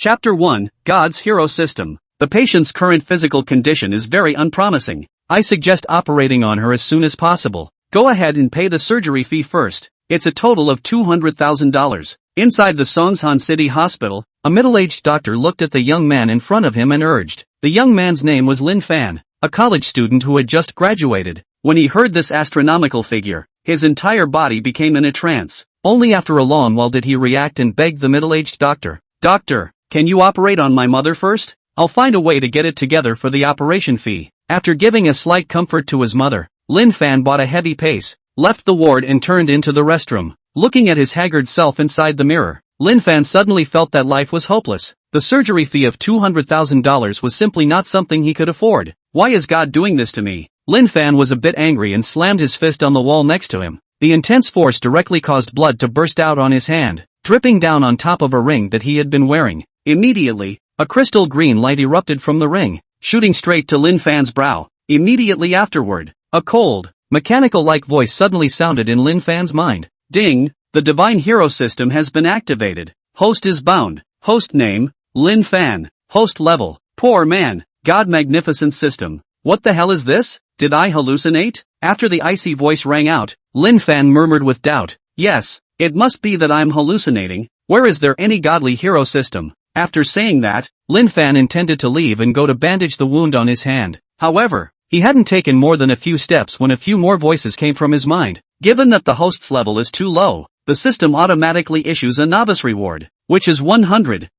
Chapter 1, God's Hero System. The patient's current physical condition is very unpromising. I suggest operating on her as soon as possible. Go ahead and pay the surgery fee first. It's a total of $200,000. Inside the Songsan City Hospital, a middle-aged doctor looked at the young man in front of him and urged. The young man's name was Lin Fan, a college student who had just graduated. When he heard this astronomical figure, his entire body became in a trance. Only after a long while did he react and begged the middle-aged doctor, "Doctor, can you operate on my mother first? I'll find a way to get it together for the operation fee." After giving a slight comfort to his mother, Lin Fan bought a heavy pace, left the ward and turned into the restroom. Looking at his haggard self inside the mirror, Lin Fan suddenly felt that life was hopeless. The surgery fee of $200,000 was simply not something he could afford. Why is God doing this to me? Lin Fan was a bit angry and slammed his fist on the wall next to him. The intense force directly caused blood to burst out on his hand, dripping down on top of a ring that he had been wearing. Immediately, a crystal green light erupted from the ring, shooting straight to Lin Fan's brow. Immediately afterward, a cold, mechanical-like voice suddenly sounded in Lin Fan's mind. Ding! The Divine Hero System has been activated. Host is bound. Host name, Lin Fan. Host level, poor man. God Magnificent System. What the hell is this? Did I hallucinate? After the icy voice rang out, Lin Fan murmured with doubt. Yes, it must be that I'm hallucinating. Where is there any godly hero system? After saying that, Lin Fan intended to leave and go to bandage the wound on his hand. However, he hadn't taken more than a few steps when a few more voices came from his mind. Given that the host's level is too low, the system automatically issues a novice reward, which is 100,000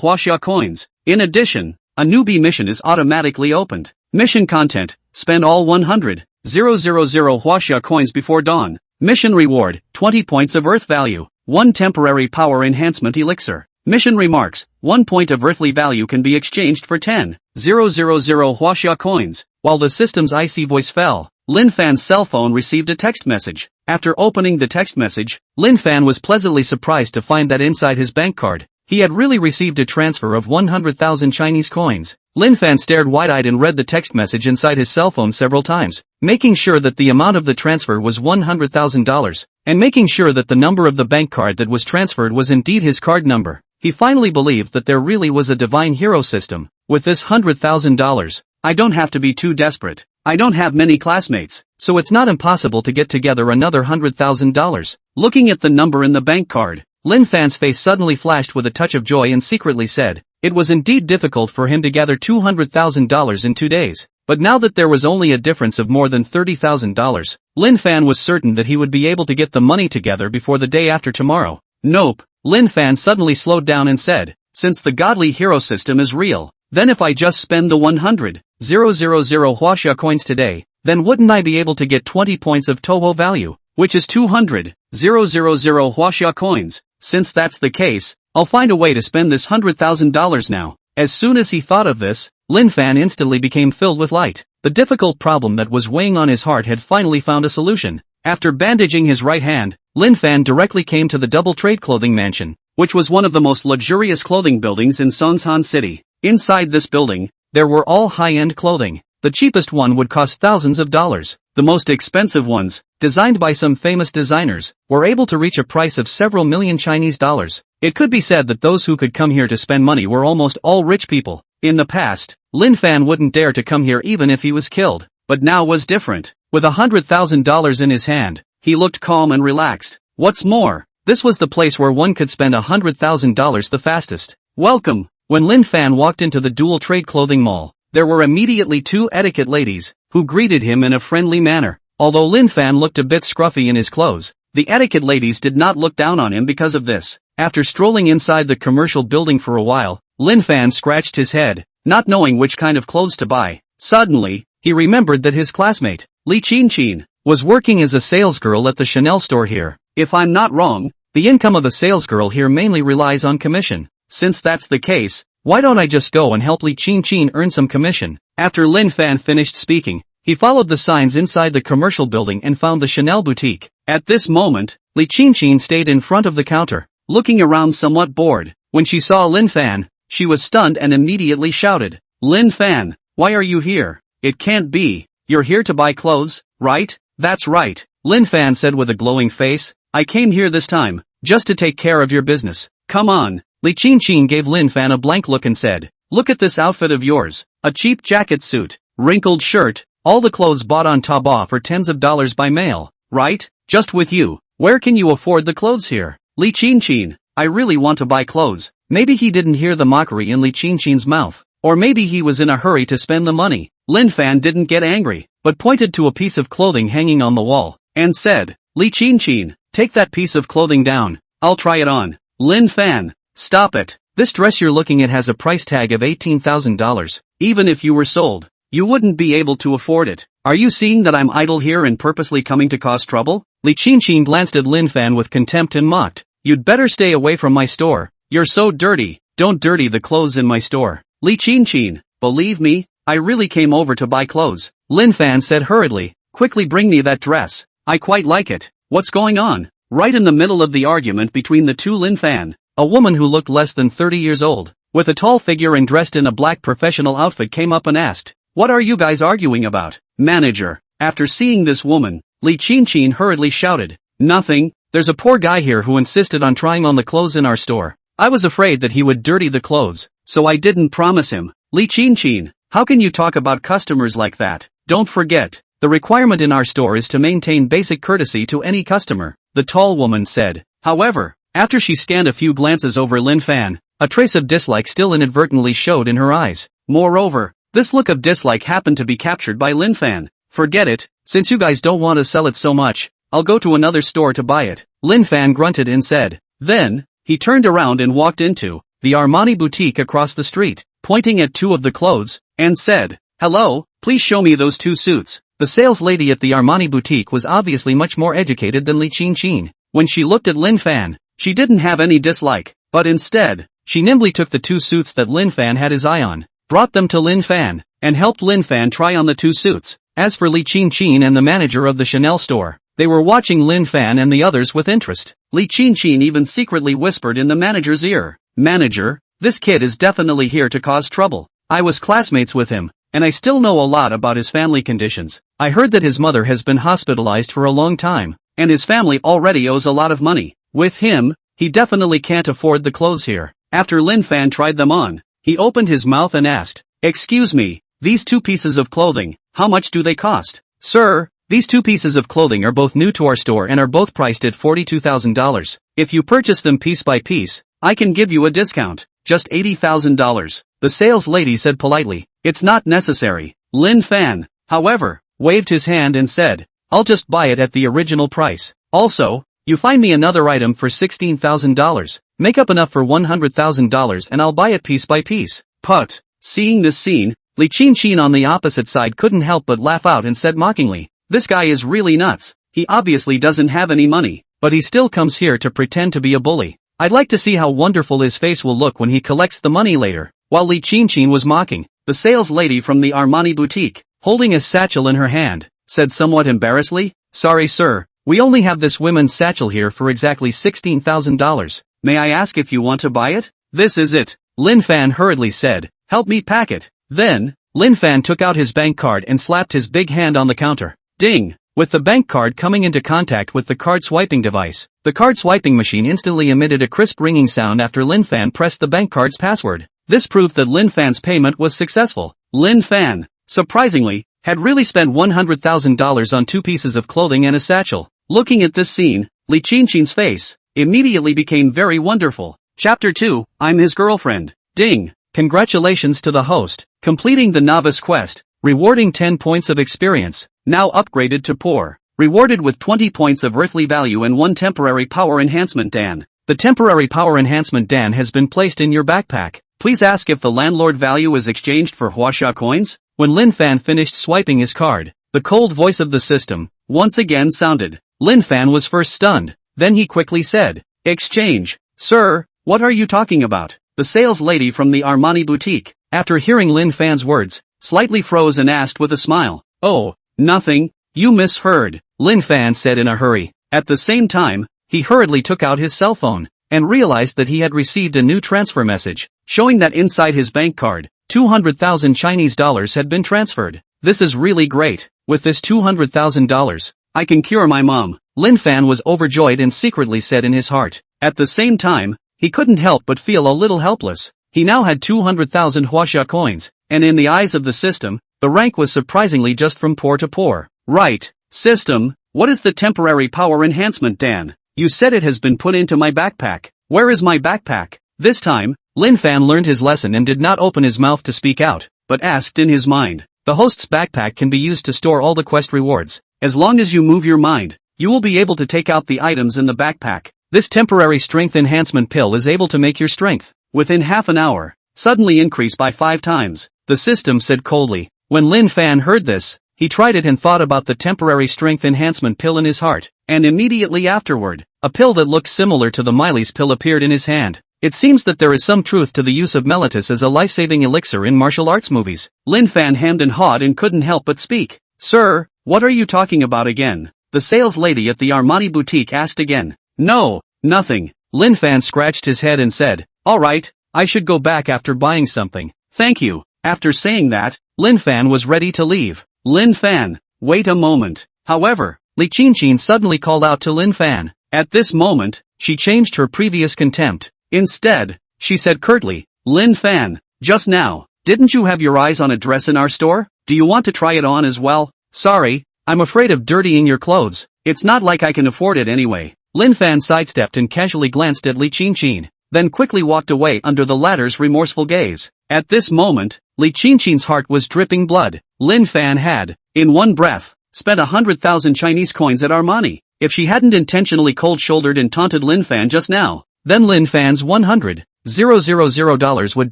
Huaxia coins. In addition, a newbie mission is automatically opened. Mission content: spend all 100,000 Huaxia coins before dawn. Mission reward: 20 points of earth value, 1 temporary power enhancement elixir. Mission remarks: 1 point of earthly value can be exchanged for 10,000 Huaxia coins. While the system's icy voice fell, Lin Fan's cell phone received a text message. After opening the text message, Lin Fan was pleasantly surprised to find that inside his bank card, he had really received a transfer of 100,000 Chinese coins. Lin Fan stared wide-eyed and read the text message inside his cell phone several times, making sure that the amount of the transfer was $100,000, and making sure that the number of the bank card that was transferred was indeed his card number. He finally believed that there really was a divine hero system. With this $100,000, I don't have to be too desperate. I don't have many classmates, so it's not impossible to get together another $100,000. Looking at the number in the bank card, Lin Fan's face suddenly flashed with a touch of joy and secretly said, it was indeed difficult for him to gather $200,000 in 2 days. But now that there was only a difference of more than $30,000, Lin Fan was certain that he would be able to get the money together before the day after tomorrow. Nope. Lin Fan suddenly slowed down and said, since the godly hero system is real, then if I just spend the 100,000 Huaxia coins today, then wouldn't I be able to get 20 points of Toho value, which is 200,000 Huaxia coins? Since that's the case, I'll find a way to spend this $100,000 now. As soon as he thought of this, Lin Fan instantly became filled with light. The difficult problem that was weighing on his heart had finally found a solution. After bandaging his right hand, Lin Fan directly came to the Double Trade Clothing Mansion, which was one of the most luxurious clothing buildings in Songsan City. Inside this building, there were all high-end clothing. The cheapest one would cost thousands of dollars. The most expensive ones, designed by some famous designers, were able to reach a price of several million Chinese dollars. It could be said that those who could come here to spend money were almost all rich people. In the past, Lin Fan wouldn't dare to come here even if he was killed. But now was different. With $100,000 in his hand, he looked calm and relaxed. What's more, this was the place where one could spend $100,000 the fastest. Welcome. When Lin Fan walked into the Dual Trade Clothing Mall, there were immediately 2 etiquette ladies, who greeted him in a friendly manner. Although Lin Fan looked a bit scruffy in his clothes, the etiquette ladies did not look down on him because of this. After strolling inside the commercial building for a while, Lin Fan scratched his head, not knowing which kind of clothes to buy. Suddenly, he remembered that his classmate, Li Qinchin, was working as a salesgirl at the Chanel store here. If I'm not wrong, the income of a salesgirl here mainly relies on commission. Since that's the case, why don't I just go and help Li Qinchin earn some commission? After Lin Fan finished speaking, he followed the signs inside the commercial building and found the Chanel boutique. At this moment, Li Qinchin stayed in front of the counter, looking around somewhat bored. When she saw Lin Fan, she was stunned and immediately shouted, Lin Fan, why are you here? It can't be. You're here to buy clothes, right? That's right, Lin Fan said with a glowing face. I came here this time, just to take care of your business. Come on, Li Qingqing gave Lin Fan a blank look and said, "Look at this outfit of yours. A cheap jacket suit, wrinkled shirt, all the clothes bought on Taobao for tens of dollars by mail, right? Just with you. Where can you afford the clothes here?" Li Qingqing, I really want to buy clothes. Maybe he didn't hear the mockery in Li Qingqing's mouth. Or maybe he was in a hurry to spend the money. Lin Fan didn't get angry, but pointed to a piece of clothing hanging on the wall, and said, "Li Qingqing, take that piece of clothing down. I'll try it on." Lin Fan, stop it. This dress you're looking at has a price tag of $18,000. Even if you were sold, you wouldn't be able to afford it. Are you seeing that I'm idle here and purposely coming to cause trouble? Li Qingqing glanced at Lin Fan with contempt and mocked, "You'd better stay away from my store. You're so dirty. Don't dirty the clothes in my store." Li Qingqing, believe me, I really came over to buy clothes. Lin Fan said hurriedly, "Quickly bring me that dress. I quite like it." What's going on? Right in the middle of the argument between the two, Lin Fan, a woman who looked less than 30 years old, with a tall figure and dressed in a black professional outfit, came up and asked, "What are you guys arguing about?" Manager. After seeing this woman, Li Qingqing hurriedly shouted, "Nothing. There's a poor guy here who insisted on trying on the clothes in our store. I was afraid that he would dirty the clothes, so I didn't promise him." Li Qingqing, how can you talk about customers like that? Don't forget, the requirement in our store is to maintain basic courtesy to any customer, the tall woman said. However, after she scanned a few glances over Lin Fan, a trace of dislike still inadvertently showed in her eyes. Moreover, this look of dislike happened to be captured by Lin Fan. "Forget it, since you guys don't want to sell it so much, I'll go to another store to buy it." Lin Fan grunted and said. Then, he turned around and walked into the Armani boutique across the street, pointing at two of the clothes, and said, "Hello, please show me those two suits." The sales lady at the Armani boutique was obviously much more educated than Li Qingqing. When she looked at Lin Fan, she didn't have any dislike, but instead, she nimbly took the two suits that Lin Fan had his eye on, brought them to Lin Fan, and helped Lin Fan try on the two suits. As for Li Qingqing and the manager of the Chanel store, they were watching Lin Fan and the others with interest. Li Qingqing even secretly whispered in the manager's ear, "Manager, this kid is definitely here to cause trouble. I was classmates with him, and I still know a lot about his family conditions. I heard that his mother has been hospitalized for a long time, and his family already owes a lot of money. With him, he definitely can't afford the clothes here." After Lin Fan tried them on, he opened his mouth and asked, "Excuse me, these two pieces of clothing, how much do they cost?" "Sir, these two pieces of clothing are both new to our store and are both priced at $42,000. If you purchase them piece by piece, I can give you a discount, just $80,000. The sales lady said politely. "It's not necessary." Lin Fan, however, waved his hand and said, "I'll just buy it at the original price. Also, you find me another item for $16,000, make up enough for $100,000 and I'll buy it piece by piece." Put. Seeing this scene, Li Qingqing on the opposite side couldn't help but laugh out and said mockingly, "This guy is really nuts. He obviously doesn't have any money, but he still comes here to pretend to be a bully. I'd like to see how wonderful his face will look when he collects the money later." While Li Qingqing was mocking, the sales lady from the Armani boutique, holding a satchel in her hand, said somewhat embarrassedly, "Sorry sir, we only have this women's satchel here for exactly $16,000. May I ask if you want to buy it?" "This is it," Lin Fan hurriedly said, "help me pack it." Then, Lin Fan took out his bank card and slapped his big hand on the counter. Ding! With the bank card coming into contact with the card swiping device, the card swiping machine instantly emitted a crisp ringing sound after Lin Fan pressed the bank card's password. This proved that Lin Fan's payment was successful. Lin Fan, surprisingly, had really spent $100,000 on two pieces of clothing and a satchel. Looking at this scene, Li Qingqing's face immediately became very wonderful. Chapter 2, I'm his girlfriend. Ding! Congratulations to the host, completing the novice quest, rewarding 10 points of experience, now upgraded to poor, rewarded with 20 points of earthly value and 1 temporary power enhancement Dan. The temporary power enhancement Dan has been placed in your backpack. Please ask if the landlord value is exchanged for Huaxia coins. When Lin Fan finished swiping his card, the cold voice of the system once again sounded. Lin Fan was first stunned, then he quickly said, "Exchange? Sir, what are you talking about?" The sales lady from the Armani boutique, after hearing Lin Fan's words, slightly froze and asked with a smile, "Oh, nothing, you misheard," Lin Fan said in a hurry. At the same time, he hurriedly took out his cell phone, and realized that he had received a new transfer message, showing that inside his bank card, 200,000 Chinese dollars had been transferred. "This is really great. With this $200,000, I can cure my mom." Lin Fan was overjoyed and secretly said in his heart. At the same time, he couldn't help but feel a little helpless. He now had 200,000 huaxia coins, and in the eyes of the system, the rank was surprisingly just from poor to poor. Right, system, what is the temporary power enhancement, Dan? You said it has been put into my backpack. Where is my backpack? This time, Lin Fan learned his lesson and did not open his mouth to speak out, but asked in his mind. The host's backpack can be used to store all the quest rewards. As long as you move your mind, you will be able to take out the items in the backpack. This temporary strength enhancement pill is able to make your strength, within half an hour, suddenly increase by 5 times, the system said coldly. When Lin Fan heard this, he tried it and thought about the temporary strength enhancement pill in his heart, and immediately afterward, a pill that looked similar to the Miley's pill appeared in his hand. It seems that there is some truth to the use of mellitus as a life-saving elixir in martial arts movies. Lin Fan hemmed and hawed and couldn't help but speak. Sir, what are you talking about again? The sales lady at the Armani boutique asked again. No, nothing. Lin Fan scratched his head and said, alright, I should go back after buying something. Thank you. After saying that, Lin Fan was ready to leave. Lin Fan, wait a moment. However, Li Qinchin suddenly called out to Lin Fan. At this moment, she changed her previous contempt. Instead, she said curtly, Lin Fan, just now, didn't you have your eyes on a dress in our store? Do you want to try it on as well? Sorry, I'm afraid of dirtying your clothes. It's not like I can afford it anyway. Lin Fan sidestepped and casually glanced at Li Qinchin, then quickly walked away under the latter's remorseful gaze. At this moment, Li Qinchin's heart was dripping blood. Lin Fan had, in one breath, spent 100,000 Chinese coins at Armani. If she hadn't intentionally cold-shouldered and taunted Lin Fan just now, then Lin Fan's $100,000 would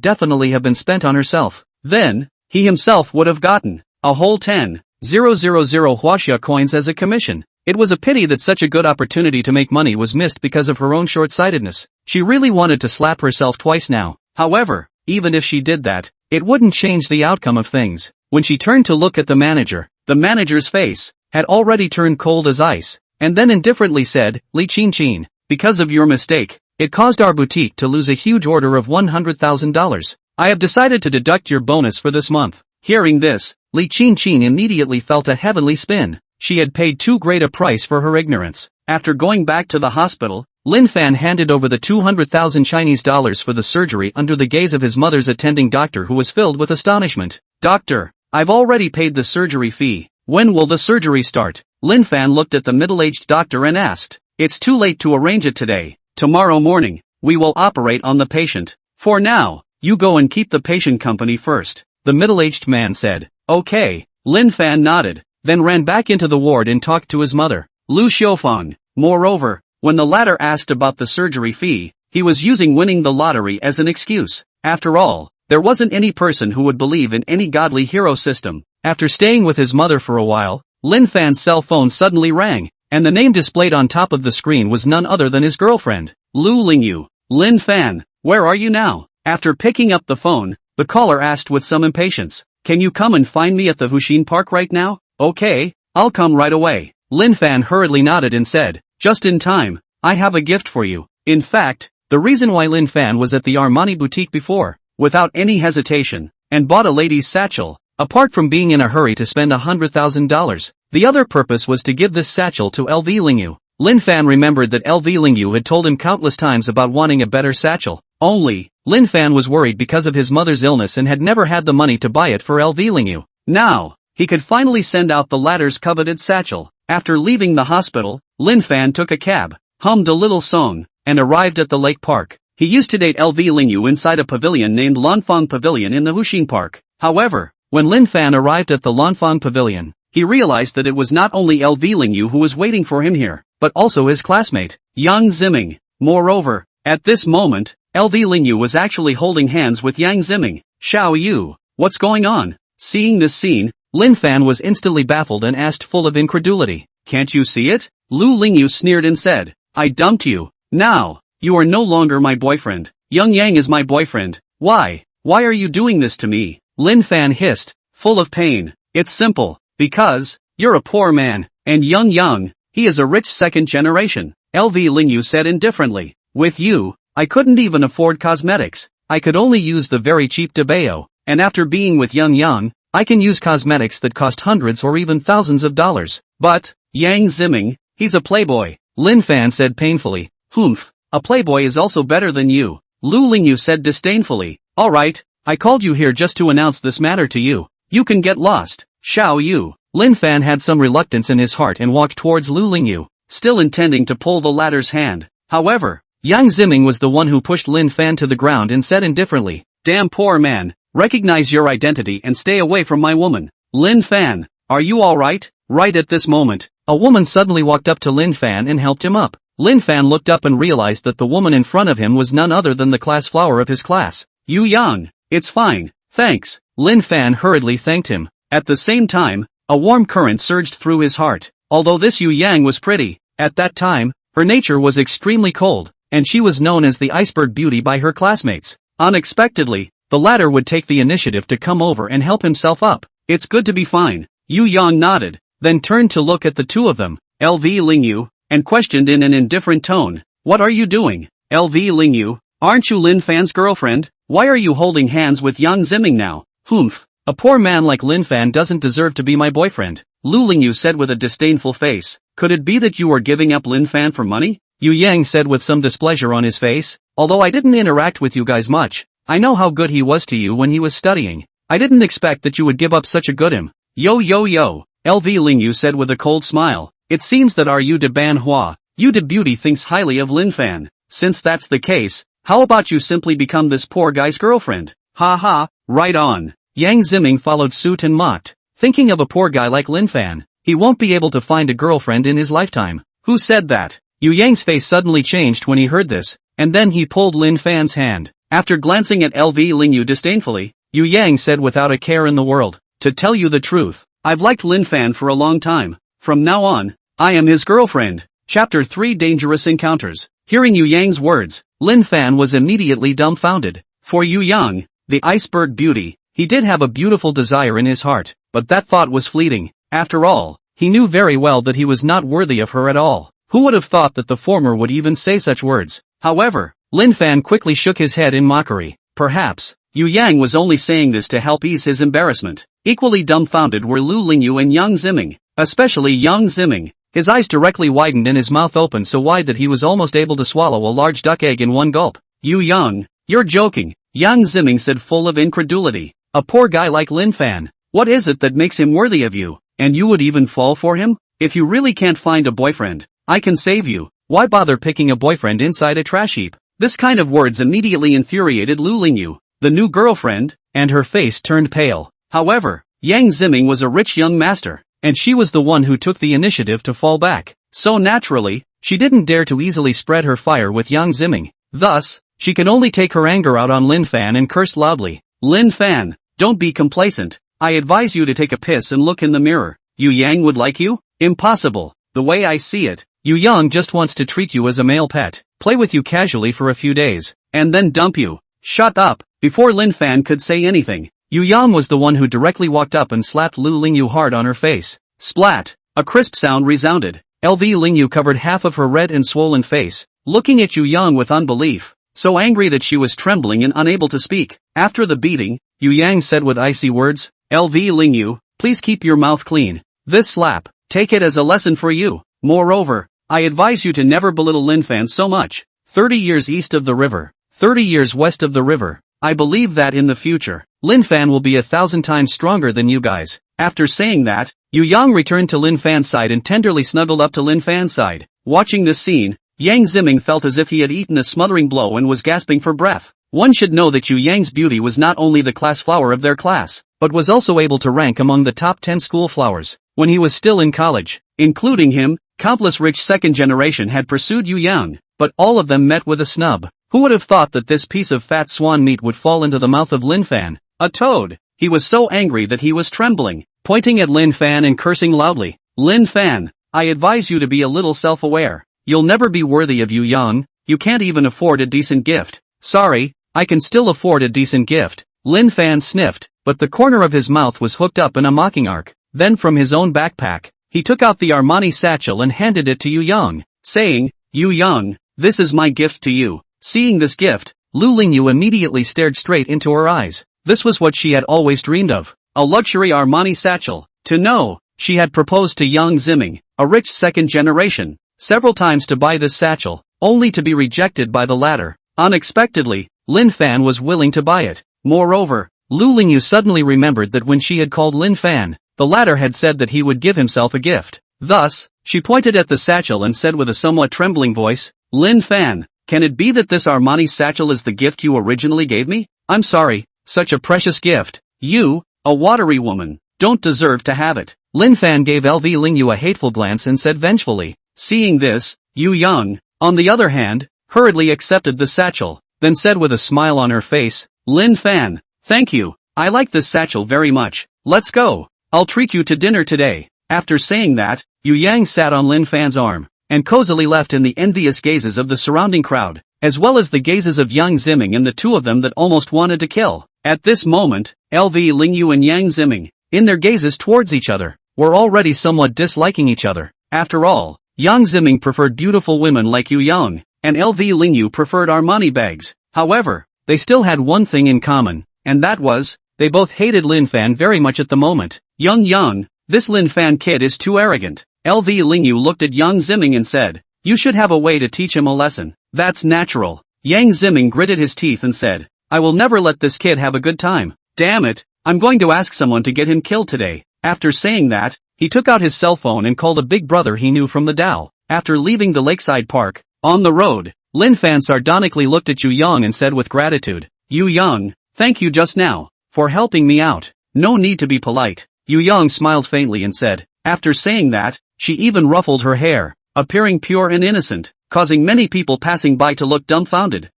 definitely have been spent on herself. Then, he himself would have gotten a whole 10,000 huaxia coins as a commission. It was a pity that such a good opportunity to make money was missed because of her own short-sightedness. She really wanted to slap herself twice now. However, even if she did that, it wouldn't change the outcome of things. When she turned to look at the manager's face had already turned cold as ice, and then indifferently said, Li Qinchin, because of your mistake, it caused our boutique to lose a huge order of $100,000. I have decided to deduct your bonus for this month. Hearing this, Li Qinchin immediately felt a heavenly spin. She had paid too great a price for her ignorance. After going back to the hospital, Lin Fan handed over the 200,000 Chinese dollars for the surgery under the gaze of his mother's attending doctor, who was filled with astonishment. Doctor, I've already paid the surgery fee. When will the surgery start? Lin Fan looked at the middle-aged doctor and asked. It's too late to arrange it today. Tomorrow morning, we will operate on the patient. For now, you go and keep the patient company first, the middle-aged man said. Okay, Lin Fan nodded, then ran back into the ward and talked to his mother, Lu Xiufeng. Moreover, when the latter asked about the surgery fee, he was using winning the lottery as an excuse. After all, there wasn't any person who would believe in any godly hero system. After staying with his mother for a while, Lin Fan's cell phone suddenly rang, and the name displayed on top of the screen was none other than his girlfriend, Lu Lingyu. Lin Fan, where are you now? After picking up the phone, the caller asked with some impatience, can you come and find me at the Huxin Park right now? Okay, I'll come right away. Lin Fan hurriedly nodded and said, just in time, I have a gift for you. In fact, the reason why Lin Fan was at the Armani boutique before, without any hesitation, and bought a lady's satchel, apart from being in a hurry to spend $100,000, the other purpose was to give this satchel to LV Lingyu. Lin Fan remembered that LV Lingyu had told him countless times about wanting a better satchel. Only, Lin Fan was worried because of his mother's illness and had never had the money to buy it for LV Lingyu. Now, he could finally send out the latter's coveted satchel. After leaving the hospital, Lin Fan took a cab, hummed a little song, and arrived at the lake park. He used to date LV Lingyu inside a pavilion named Lanfang Pavilion in the Huxin Park. However, when Lin Fan arrived at the Lanfang Pavilion, he realized that it was not only LV Lingyu who was waiting for him here, but also his classmate, Yang Ziming. Moreover, at this moment, LV Lingyu was actually holding hands with Yang Ziming. Xiao Yu, what's going on? Seeing this scene, Lin Fan was instantly baffled and asked, full of incredulity, can't you see it? Lu Lingyu sneered and said, I dumped you. Now, you are no longer my boyfriend. Yang is my boyfriend. Why are you doing this to me? Lin Fan hissed, full of pain. It's simple, because you're a poor man, and Yang, he is a rich second generation. LV Lingyu said indifferently, with you, I couldn't even afford cosmetics. I could only use the very cheap Debeo, and after being with Yang, I can use cosmetics that cost hundreds or even thousands of dollars. But, Yang Ziming, he's a playboy. Lin Fan said painfully, humph, A playboy is also better than you, Lu Lingyu said disdainfully. Alright, I called you here just to announce this matter to you. You can get lost, Xiao Yu. Lin Fan had some reluctance in his heart and walked towards Lu Lingyu, still intending to pull the latter's hand. However, Yang Ziming was the one who pushed Lin Fan to the ground and said indifferently, Damn poor man, recognize your identity and stay away from my woman. Lin Fan, are you alright? Right at this moment, a woman suddenly walked up to Lin Fan and helped him up. Lin Fan looked up and realized that the woman in front of him was none other than the class flower of his class. Yu Yang, it's fine, thanks. Lin Fan hurriedly thanked him. At the same time, a warm current surged through his heart. Although this Yu Yang was pretty, at that time, her nature was extremely cold, and she was known as the iceberg beauty by her classmates. Unexpectedly, the latter would take the initiative to come over and help himself up. It's good to be fine. Yu Yang nodded, then turned to look at the two of them, LV Lingyu, and questioned in an indifferent tone. What are you doing, LV Lingyu? Aren't you Lin Fan's girlfriend? Why are you holding hands with Yang Ziming now? Humph, a poor man like Lin Fan doesn't deserve to be my boyfriend, Lu Lingyu said with a disdainful face. Could it be that you are giving up Lin Fan for money? Yu Yang said with some displeasure on his face. Although I didn't interact with you guys much, I know how good he was to you when he was studying. I didn't expect that you would give up such a good him. Yo, LV Lingyu said with a cold smile. It seems that our Yu de Manhwa, Yu de Beauty thinks highly of Lin Fan. Since that's the case, how about you simply become this poor guy's girlfriend? Ha ha, right on. Yang Ziming followed suit and mocked. Thinking of a poor guy like Lin Fan, he won't be able to find a girlfriend in his lifetime. Who said that? Yu Yang's face suddenly changed when he heard this, and then he pulled Lin Fan's hand. After glancing at LV Lingyu disdainfully, Yu Yang said without a care in the world, to tell you the truth, I've liked Lin Fan for a long time. From now on, I am his girlfriend. Chapter 3 Dangerous Encounters. Hearing Yu Yang's words, Lin Fan was immediately dumbfounded. For Yu Yang, the iceberg beauty, he did have a beautiful desire in his heart, but that thought was fleeting. After all, he knew very well that he was not worthy of her at all. Who would have thought that the former would even say such words? However, Lin Fan quickly shook his head in mockery. Perhaps, Yu Yang was only saying this to help ease his embarrassment. Equally dumbfounded were Lu Lingyu and Yang Ziming, especially Yang Ziming. His eyes directly widened and his mouth opened so wide that he was almost able to swallow a large duck egg in one gulp. Yu Yang, you're joking, Yang Ziming said full of incredulity. A poor guy like Lin Fan, what is it that makes him worthy of you? And you would even fall for him? If you really can't find a boyfriend, I can save you. Why bother picking a boyfriend inside a trash heap? This kind of words immediately infuriated Lu Lingyu, the new girlfriend, and her face turned pale. However, Yang Ziming was a rich young master, and she was the one who took the initiative to fall back. So naturally, she didn't dare to easily spread her fire with Yang Ziming. Thus, she could only take her anger out on Lin Fan and cursed loudly. Lin Fan, don't be complacent. I advise you to take a piss and look in the mirror. Yu Yang would like you? Impossible. The way I see it, Yu Yang just wants to treat you as a male pet, play with you casually for a few days, and then dump you. Shut up. Before Lin Fan could say anything, Yu Yang was the one who directly walked up and slapped Lu Lingyu hard on her face. Splat! A crisp sound resounded. LV Lingyu covered half of her red and swollen face, looking at Yu Yang with unbelief, so angry that she was trembling and unable to speak. After the beating, Yu Yang said with icy words, LV Lingyu, please keep your mouth clean. This slap, take it as a lesson for you. Moreover, I advise you to never belittle Lin Fan so much. 30 years east of the river, 30 years west of the river. I believe that in the future, Lin Fan will be 1,000 times stronger than you guys. After saying that, Yu Yang returned to Lin Fan's side and tenderly snuggled up to Lin Fan's side. Watching this scene, Yang Ziming felt as if he had eaten a smothering blow and was gasping for breath. One should know that Yu Yang's beauty was not only the class flower of their class, but was also able to rank among the top 10 school flowers when he was still in college. Including him, countless rich second generation had pursued Yu Yang, but all of them met with a snub. Who would have thought that this piece of fat swan meat would fall into the mouth of Lin Fan? A toad! He was so angry that he was trembling, pointing at Lin Fan and cursing loudly. Lin Fan, I advise you to be a little self-aware. You'll never be worthy of Yu Yang. You can't even afford a decent gift. Sorry, I can still afford a decent gift. Lin Fan sniffed, but the corner of his mouth was hooked up in a mocking arc. Then from his own backpack, he took out the Armani satchel and handed it to Yu Yang, saying, Yu Yang, this is my gift to you. Seeing this gift, Lu Lingyu immediately stared straight into her eyes. This was what she had always dreamed of. A luxury Armani satchel. To know, she had proposed to Yang Ziming, a rich second generation, several times to buy this satchel, only to be rejected by the latter. Unexpectedly, Lin Fan was willing to buy it. Moreover, Lu Lingyu suddenly remembered that when she had called Lin Fan, the latter had said that he would give himself a gift. Thus, she pointed at the satchel and said with a somewhat trembling voice, "Lin Fan, can it be that this Armani satchel is the gift you originally gave me? I'm sorry, such a precious gift. You, a watery woman, don't deserve to have it." Lin Fan gave LV Lingyu a hateful glance and said vengefully. Seeing this, Yu Yang, on the other hand, hurriedly accepted the satchel, then said with a smile on her face, "Lin Fan, thank you, I like this satchel very much. Let's go. I'll treat you to dinner today." After saying that, Yu Yang sat on Lin Fan's arm, and cozily left in the envious gazes of the surrounding crowd, as well as the gazes of Yang Ziming and the two of them that almost wanted to kill. At this moment, LV Lingyu and Yang Ziming, in their gazes towards each other, were already somewhat disliking each other. After all, Yang Ziming preferred beautiful women like Yu Yang, and LV Lingyu preferred Armani bags. However, they still had one thing in common, and that was, they both hated Lin Fan very much at the moment. Yang, this Lin Fan kid is too arrogant. LV Lingyu looked at Yang Ziming and said, "You should have a way to teach him a lesson." "That's natural." Yang Ziming gritted his teeth and said, "I will never let this kid have a good time. Damn it, I'm going to ask someone to get him killed today." After saying that, he took out his cell phone and called a big brother he knew from the Dao. After leaving the lakeside park, on the road, Lin Fan sardonically looked at Yu Yang and said with gratitude, "Yu Yang, thank you just now, for helping me out. No need to be polite." Yu Yang smiled faintly and said, after saying that, she even ruffled her hair, appearing pure and innocent, causing many people passing by to look dumbfounded.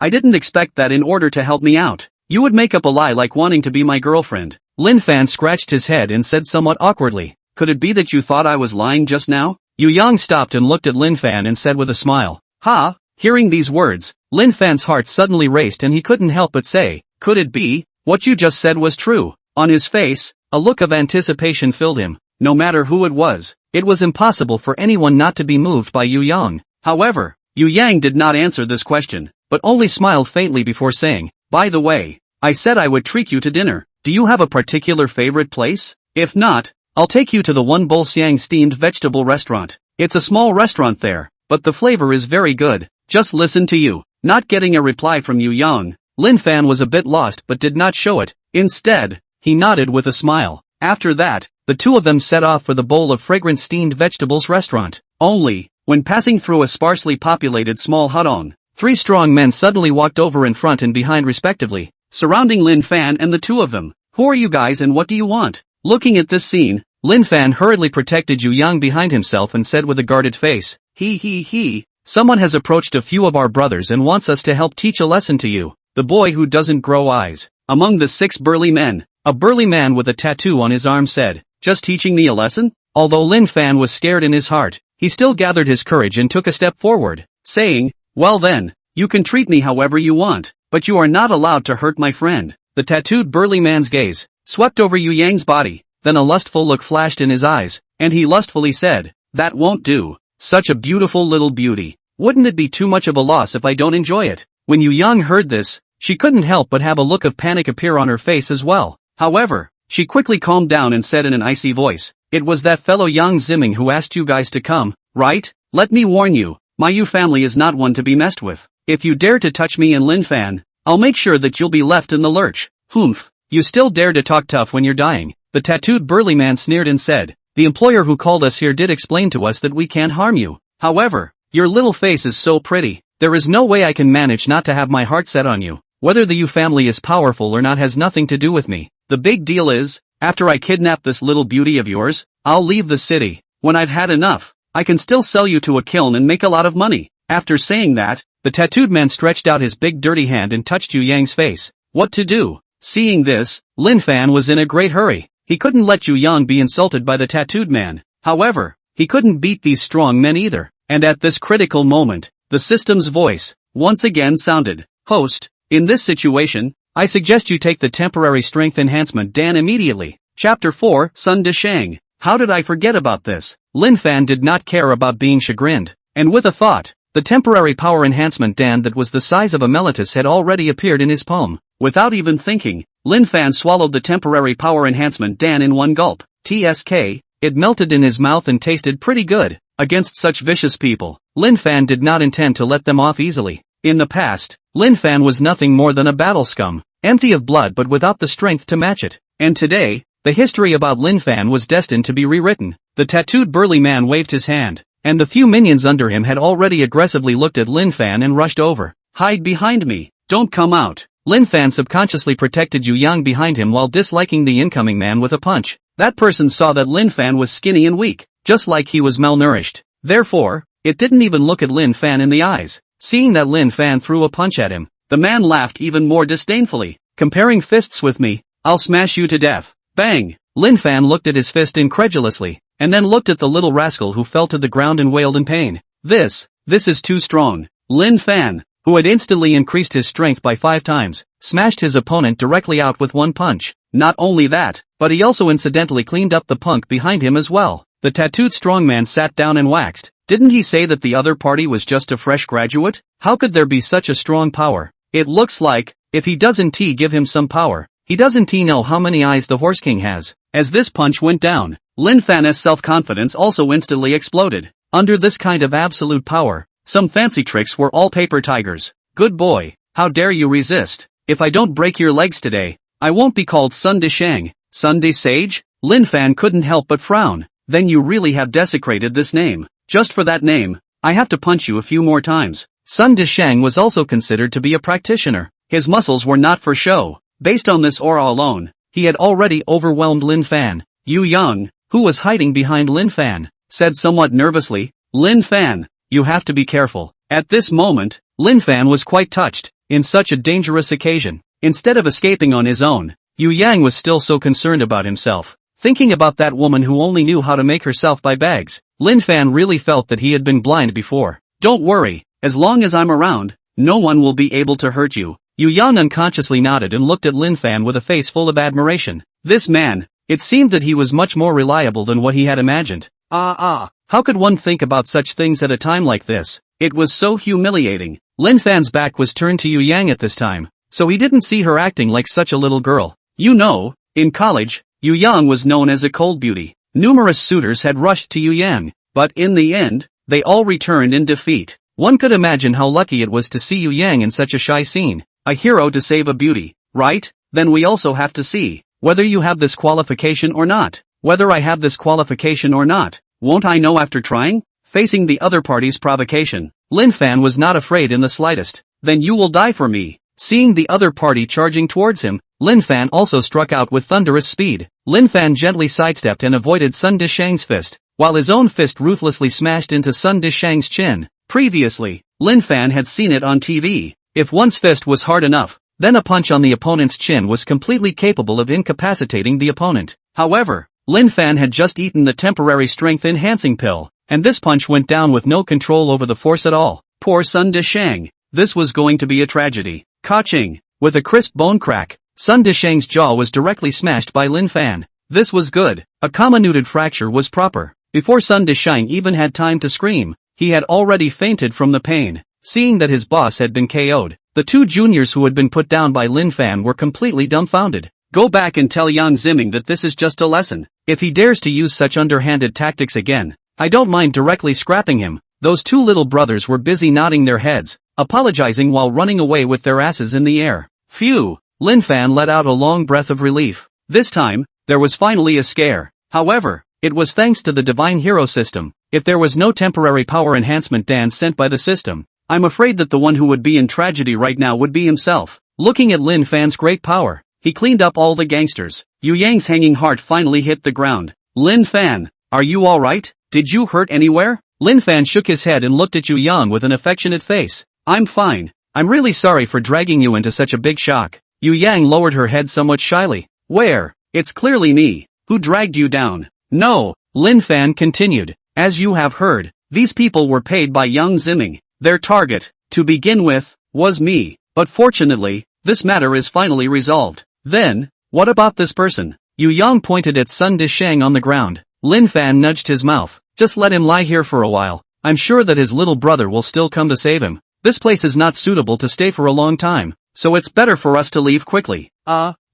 I didn't expect that in order to help me out, you would make up a lie like wanting to be my girlfriend." Lin Fan scratched his head and said somewhat awkwardly, "Could it be that you thought I was lying just now?" Yu Yang stopped and looked at Lin Fan and said with a smile, "Ha!" Hearing these words, Lin Fan's heart suddenly raced and he couldn't help but say, "Could it be? What you just said was true." On his face, a look of anticipation filled him. No matter who it was impossible for anyone not to be moved by Yu Yang. However, Yu Yang did not answer this question, but only smiled faintly before saying, "By the way, I said I would treat you to dinner. Do you have a particular favorite place? If not, I'll take you to the One Bowl Siang steamed vegetable restaurant. It's a small restaurant there, but the flavor is very good. Just listen to you." Not getting a reply from Yu Yang, Lin Fan was a bit lost but did not show it. Instead, he nodded with a smile. After that, the two of them set off for the bowl of fragrant steamed vegetables restaurant. Only, when passing through a sparsely populated small hutong, three strong men suddenly walked over in front and behind respectively, surrounding Lin Fan and the two of them. "Who are you guys and what do you want?" Looking at this scene, Lin Fan hurriedly protected Yu Yang behind himself and said with a guarded face, He, someone has approached a few of our brothers and wants us to help teach a lesson to you, the boy who doesn't grow eyes." Among the 6 burly men, a burly man with a tattoo on his arm said, "Just teaching me a lesson?" Although Lin Fan was scared in his heart, he still gathered his courage and took a step forward, saying, "Well then, you can treat me however you want, but you are not allowed to hurt my friend." The tattooed burly man's gaze swept over Yu Yang's body, then a lustful look flashed in his eyes, and he lustfully said, "That won't do. Such a beautiful little beauty. Wouldn't it be too much of a loss if I don't enjoy it?" When Yu Yang heard this, she couldn't help but have a look of panic appear on her face as well. However, she quickly calmed down and said in an icy voice, "It was that fellow Yang Ziming who asked you guys to come, right? Let me warn you, my Yu family is not one to be messed with. If you dare to touch me and Lin Fan, I'll make sure that you'll be left in the lurch." "Humph, you still dare to talk tough when you're dying," the tattooed burly man sneered and said, "The employer who called us here did explain to us that we can't harm you. However, your little face is so pretty, there is no way I can manage not to have my heart set on you. Whether the Yu family is powerful or not has nothing to do with me. The big deal is, after I kidnap this little beauty of yours, I'll leave the city. When I've had enough, I can still sell you to a kiln and make a lot of money." After saying that, the tattooed man stretched out his big dirty hand and touched Yu Yang's face. What to do? Seeing this, Lin Fan was in a great hurry. He couldn't let Yu Yang be insulted by the tattooed man. However, he couldn't beat these strong men either. And at this critical moment, the system's voice once again sounded. "Host, in this situation, I suggest you take the temporary strength enhancement Dan immediately." Chapter 4, Sun Deshang. How did I forget about this? Lin Fan did not care about being chagrined, and with a thought, the temporary power enhancement Dan that was the size of a mellitus had already appeared in his palm. Without even thinking, Lin Fan swallowed the temporary power enhancement Dan in one gulp. Tsk, it melted in his mouth and tasted pretty good. against such vicious people. Lin Fan did not intend to let them off easily. In the past, Lin Fan was nothing more than a battle scum, empty of blood but without the strength to match it. And today, the history about Lin Fan was destined to be rewritten. The tattooed burly man waved his hand, and the few minions under him had already aggressively looked at Lin Fan and rushed over. "Hide behind me, don't come out." Lin Fan subconsciously protected Yu Yang behind him while disliking the incoming man with a punch. That person saw that Lin Fan was skinny and weak, just like he was malnourished. Therefore, it didn't even look at Lin Fan in the eyes. Seeing that Lin Fan threw a punch at him, the man laughed even more disdainfully. "Comparing fists with me, I'll smash you to death." Bang! Lin Fan looked at his fist incredulously, and then looked at the little rascal who fell to the ground and wailed in pain. This is too strong." Lin Fan, who had instantly increased his strength by 5 times, smashed his opponent directly out with one punch. Not only that, but he also incidentally cleaned up the punk behind him as well. The tattooed strongman sat down and waxed. Didn't he say that the other party was just a fresh graduate? How could there be such a strong power? It looks like, if he doesn't give him some power, he doesn't know how many eyes the Horse King has. As this punch went down, Lin Fan's self-confidence also instantly exploded. Under this kind of absolute power, some fancy tricks were all paper tigers. "Good boy, how dare you resist? If I don't break your legs today, I won't be called Sun De Shang, Sun De Sage?" Lin Fan couldn't help but frown. "Then you really have desecrated this name. Just for that name, I have to punch you a few more times." Sun De Shang was also considered to be a practitioner. His muscles were not for show. Based on this aura alone, he had already overwhelmed Lin Fan. Yu Yang, who was hiding behind Lin Fan, said somewhat nervously, "Lin Fan, you have to be careful." At this moment, Lin Fan was quite touched. In such a dangerous occasion, instead of escaping on his own, Yu Yang was still so concerned about himself. Thinking about that woman who only knew how to make herself by bags, Lin Fan really felt that he had been blind before. "Don't worry, as long as I'm around, no one will be able to hurt you." Yu Yang unconsciously nodded and looked at Lin Fan with a face full of admiration. This man, it seemed that he was much more reliable than what he had imagined. How could one think about such things at a time like this? It was so humiliating. Lin Fan's back was turned to Yu Yang at this time, so he didn't see her acting like such a little girl. In college, Yu Yang was known as a cold beauty. Numerous suitors had rushed to Yu Yang, but in the end, they all returned in defeat. One could imagine how lucky it was to see Yu Yang in such a shy scene. A hero to save a beauty, right? Then we also have to see whether you have this qualification or not. Whether I have this qualification or not, won't I know after trying? Facing the other party's provocation, Lin Fan was not afraid in the slightest. "Then you will die for me." Seeing the other party charging towards him, Lin Fan also struck out with thunderous speed. Lin Fan gently sidestepped and avoided Sun De Shang's fist, while his own fist ruthlessly smashed into Sun De Shang's chin. Previously, Lin Fan had seen it on TV. If one's fist was hard enough, then a punch on the opponent's chin was completely capable of incapacitating the opponent. However, Lin Fan had just eaten the temporary strength-enhancing pill, and this punch went down with no control over the force at all. Poor Sun De Shang. This was going to be a tragedy. Ka-ching! With a crisp bone crack, Sun De Shang's jaw was directly smashed by Lin Fan. This was good. A comminuted fracture was proper. Before Sun De Shang even had time to scream, he had already fainted from the pain. Seeing that his boss had been KO'd, the 2 juniors who had been put down by Lin Fan were completely dumbfounded. "Go back and tell Yang Ziming that this is just a lesson. If he dares to use such underhanded tactics again, I don't mind directly scrapping him." Those 2 little brothers were busy nodding their heads, apologizing while running away with their asses in the air. Phew! Lin Fan let out a long breath of relief. This time, there was finally a scare. However, it was thanks to the Divine Hero system. If there was no temporary power enhancement dance sent by the system, I'm afraid that the one who would be in tragedy right now would be himself. Looking at Lin Fan's great power, he cleaned up all the gangsters. Yu Yang's hanging heart finally hit the ground. "Lin Fan, are you alright? Did you hurt anywhere?" Lin Fan shook his head and looked at Yu Yang with an affectionate face. "I'm fine. I'm really sorry for dragging you into such a big shock." Yu Yang lowered her head somewhat shyly. "Where? It's clearly me. Who dragged you down?" "No," Lin Fan continued. "As you have heard, these people were paid by Yang Ziming. Their target, to begin with, was me. But fortunately, this matter is finally resolved." "Then, what about this person?" Yu Yang pointed at Sun De Shang on the ground. Lin Fan nudged his mouth. "Just let him lie here for a while. I'm sure that his little brother will still come to save him. This place is not suitable to stay for a long time, so it's better for us to leave quickly."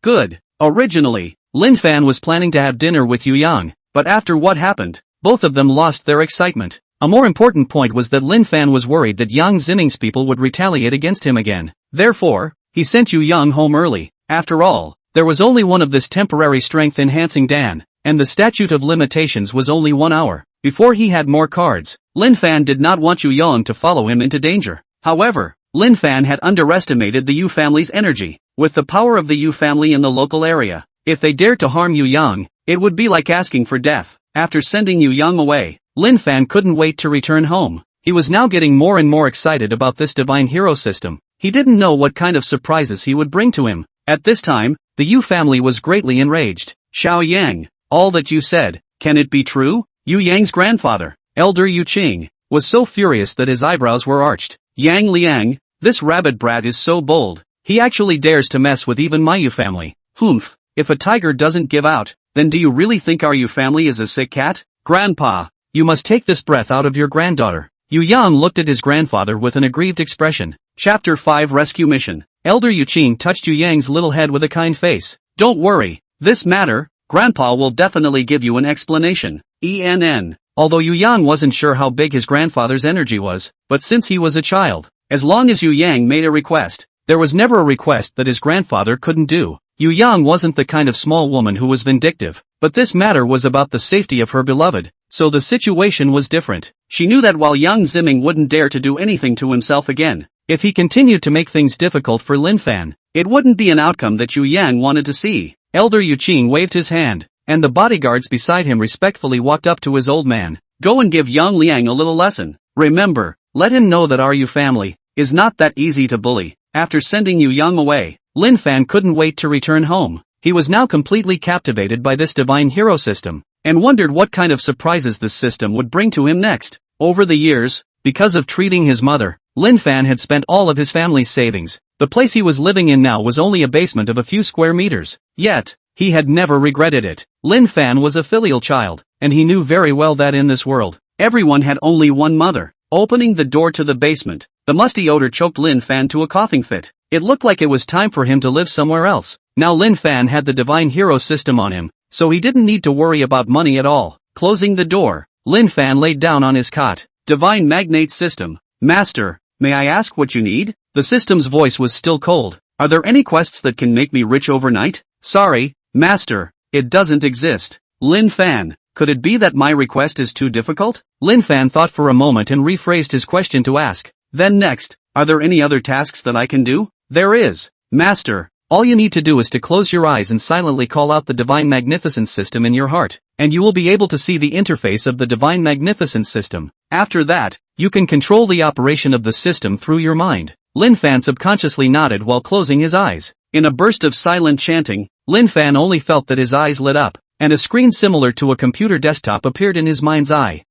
Good. Originally, Lin Fan was planning to have dinner with Yu Yang, but after what happened, both of them lost their excitement. A more important point was that Lin Fan was worried that Yang Ziming's people would retaliate against him again. Therefore, he sent Yu Yang home early. After all, there was only one of this temporary strength-enhancing Dan, and the statute of limitations was only 1 hour. Before he had more cards, Lin Fan did not want Yu Yang to follow him into danger. However, Lin Fan had underestimated the Yu family's energy. With the power of the Yu family in the local area, if they dared to harm Yu Yang, it would be like asking for death. After sending Yu Yang away, Lin Fan couldn't wait to return home. He was now getting more and more excited about this divine hero system. He didn't know what kind of surprises he would bring to him. At this time, the Yu family was greatly enraged. Xiao Yang, all that you said, can it be true? Yu Yang's grandfather, Elder Yu Qing, was so furious that his eyebrows were arched. Yang Liang, this rabbit brat is so bold. He actually dares to mess with even my Yu family. Humph, if a tiger doesn't give out, then do you really think our Yu family is a sick cat? Grandpa, you must take this breath out of your granddaughter. Yu Yang looked at his grandfather with an aggrieved expression. Chapter 5 Rescue Mission. Elder Yu Qing touched Yu Yang's little head with a kind face. Don't worry, this matter, Grandpa will definitely give you an explanation. ENN. Although Yu Yang wasn't sure how big his grandfather's energy was, but since he was a child, as long as Yu Yang made a request, there was never a request that his grandfather couldn't do. Yu Yang wasn't the kind of small woman who was vindictive, but this matter was about the safety of her beloved, so the situation was different. She knew that while Yang Ziming wouldn't dare to do anything to himself again, if he continued to make things difficult for Lin Fan, it wouldn't be an outcome that Yu Yang wanted to see. Elder Yu Qing waved his hand, and the bodyguards beside him respectfully walked up to his old man. Go and give Yang Liang a little lesson. Remember, let him know that our Yu family is not that easy to bully. After sending Yu Yang away, Lin Fan couldn't wait to return home. He was now completely captivated by this divine hero system, and wondered what kind of surprises this system would bring to him next. Over the years, because of treating his mother, Lin Fan had spent all of his family's savings. The place he was living in now was only a basement of a few square meters. Yet, he had never regretted it. Lin Fan was a filial child, and he knew very well that in this world, everyone had only one mother. Opening the door to the basement, the musty odor choked Lin Fan to a coughing fit. It looked like it was time for him to live somewhere else. Now Lin Fan had the divine hero system on him, so he didn't need to worry about money at all. Closing the door, Lin Fan laid down on his cot. Divine magnate system. Master, may I ask what you need? The system's voice was still cold. Are there any quests that can make me rich overnight? Sorry, Master, it doesn't exist. Lin Fan, could it be that my request is too difficult? Lin Fan thought for a moment and rephrased his question to ask. Then next, are there any other tasks that I can do? There is. Master, all you need to do is to close your eyes and silently call out the Divine Magnificence system in your heart, and you will be able to see the interface of the Divine Magnificence system. After that, you can control the operation of the system through your mind. Lin Fan subconsciously nodded while closing his eyes. In a burst of silent chanting, Lin Fan only felt that his eyes lit up, and a screen similar to a computer desktop appeared in his mind's eye.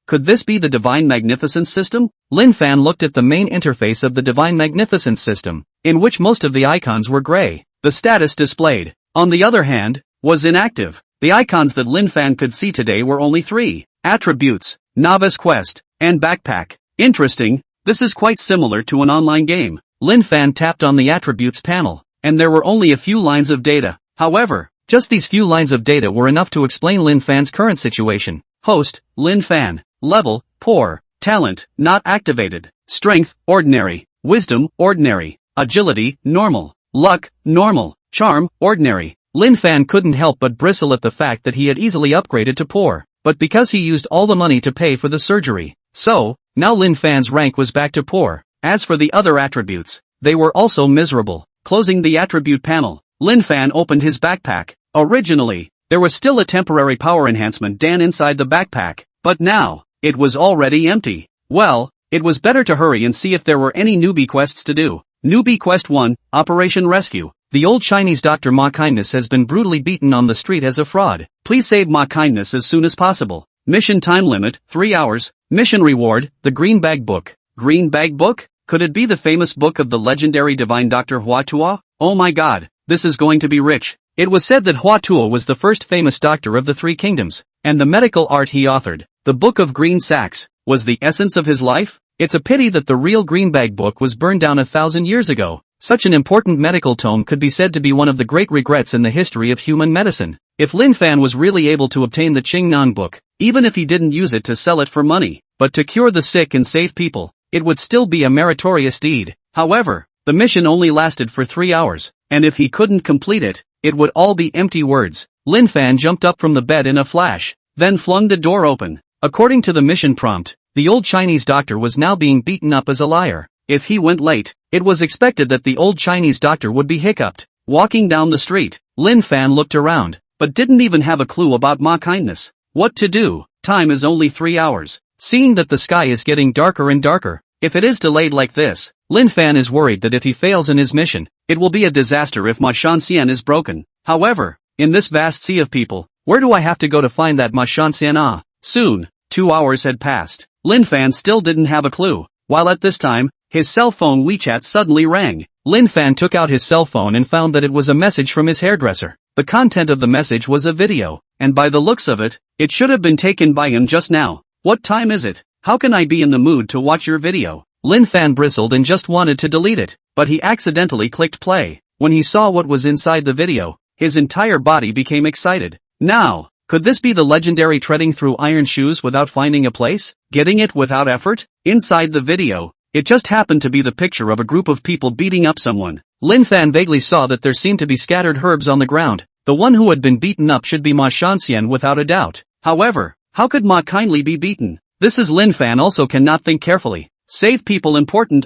Could this be the Divine Magnificence system? Lin Fan looked at the main interface of the Divine Magnificence system, in which most of the icons were gray. The status displayed, on the other hand, was inactive. The icons that Lin Fan could see today were only 3. Attributes, Novice Quest, and Backpack. Interesting, this is quite similar to an online game. Lin Fan tapped on the Attributes panel, and there were only a few lines of data. However, just these few lines of data were enough to explain Lin Fan's current situation. Host, Lin Fan. Level, poor. Talent, not activated. Strength, ordinary. Wisdom, ordinary. Agility, normal. Luck, normal. Charm, ordinary. Lin Fan couldn't help but bristle at the fact that he had easily upgraded to poor, but because he used all the money to pay for the surgery. So, now Lin Fan's rank was back to poor. As for the other attributes, they were also miserable. Closing the attribute panel, Lin Fan opened his backpack. Originally, there was still a temporary power enhancement Dan inside the backpack, but now, it was already empty. Well, it was better to hurry and see if there were any newbie quests to do. Newbie Quest 1, Operation Rescue. The old Chinese doctor Ma Kindness has been brutally beaten on the street as a fraud. Please save Ma Kindness as soon as possible. Mission time limit, 3 hours. Mission reward, the Green Bag Book. Green Bag Book? Could it be the famous book of the legendary divine Dr. Hua Tuo? Oh my god, this is going to be rich. It was said that Hua Tuo was the first famous doctor of the 3 kingdoms, and the medical art he authored, the Book of Green Sacks, was the essence of his life? It's a pity that the real Green Bag Book was burned down 1,000 years ago. Such an important medical tome could be said to be one of the great regrets in the history of human medicine. If Lin Fan was really able to obtain the Qingnan book, even if he didn't use it to sell it for money, but to cure the sick and save people, it would still be a meritorious deed. However, the mission only lasted for 3 hours, and if he couldn't complete it, it would all be empty words. Lin Fan jumped up from the bed in a flash, then flung the door open. According to the mission prompt, the old Chinese doctor was now being beaten up as a liar. If he went late, it was expected that the old Chinese doctor would be hiccuped. Walking down the street, Lin Fan looked around, but didn't even have a clue about Ma kindness. What to do? Time is only 3 hours. Seeing that the sky is getting darker and darker, if it is delayed like this, Lin Fan is worried that if he fails in his mission, it will be a disaster if Ma Shanxian is broken. However, in this vast sea of people, where do I have to go to find that Ma Shanxian? Soon, 2 hours had passed. Lin Fan still didn't have a clue, while at this time, his cell phone WeChat suddenly rang. Lin Fan took out his cell phone and found that it was a message from his hairdresser. The content of the message was a video, and by the looks of it, it should have been taken by him just now. What time is it? How can I be in the mood to watch your video? Lin Fan bristled and just wanted to delete it, but he accidentally clicked play. When he saw what was inside the video, his entire body became excited. Now, could this be the legendary treading through iron shoes without finding a place? Getting it without effort? Inside the video, it just happened to be the picture of a group of people beating up someone. Lin Fan vaguely saw that there seemed to be scattered herbs on the ground. The one who had been beaten up should be Ma Shanxian without a doubt. However, how could Ma kindly be beaten? This is Lin Fan also cannot think carefully. Save people important.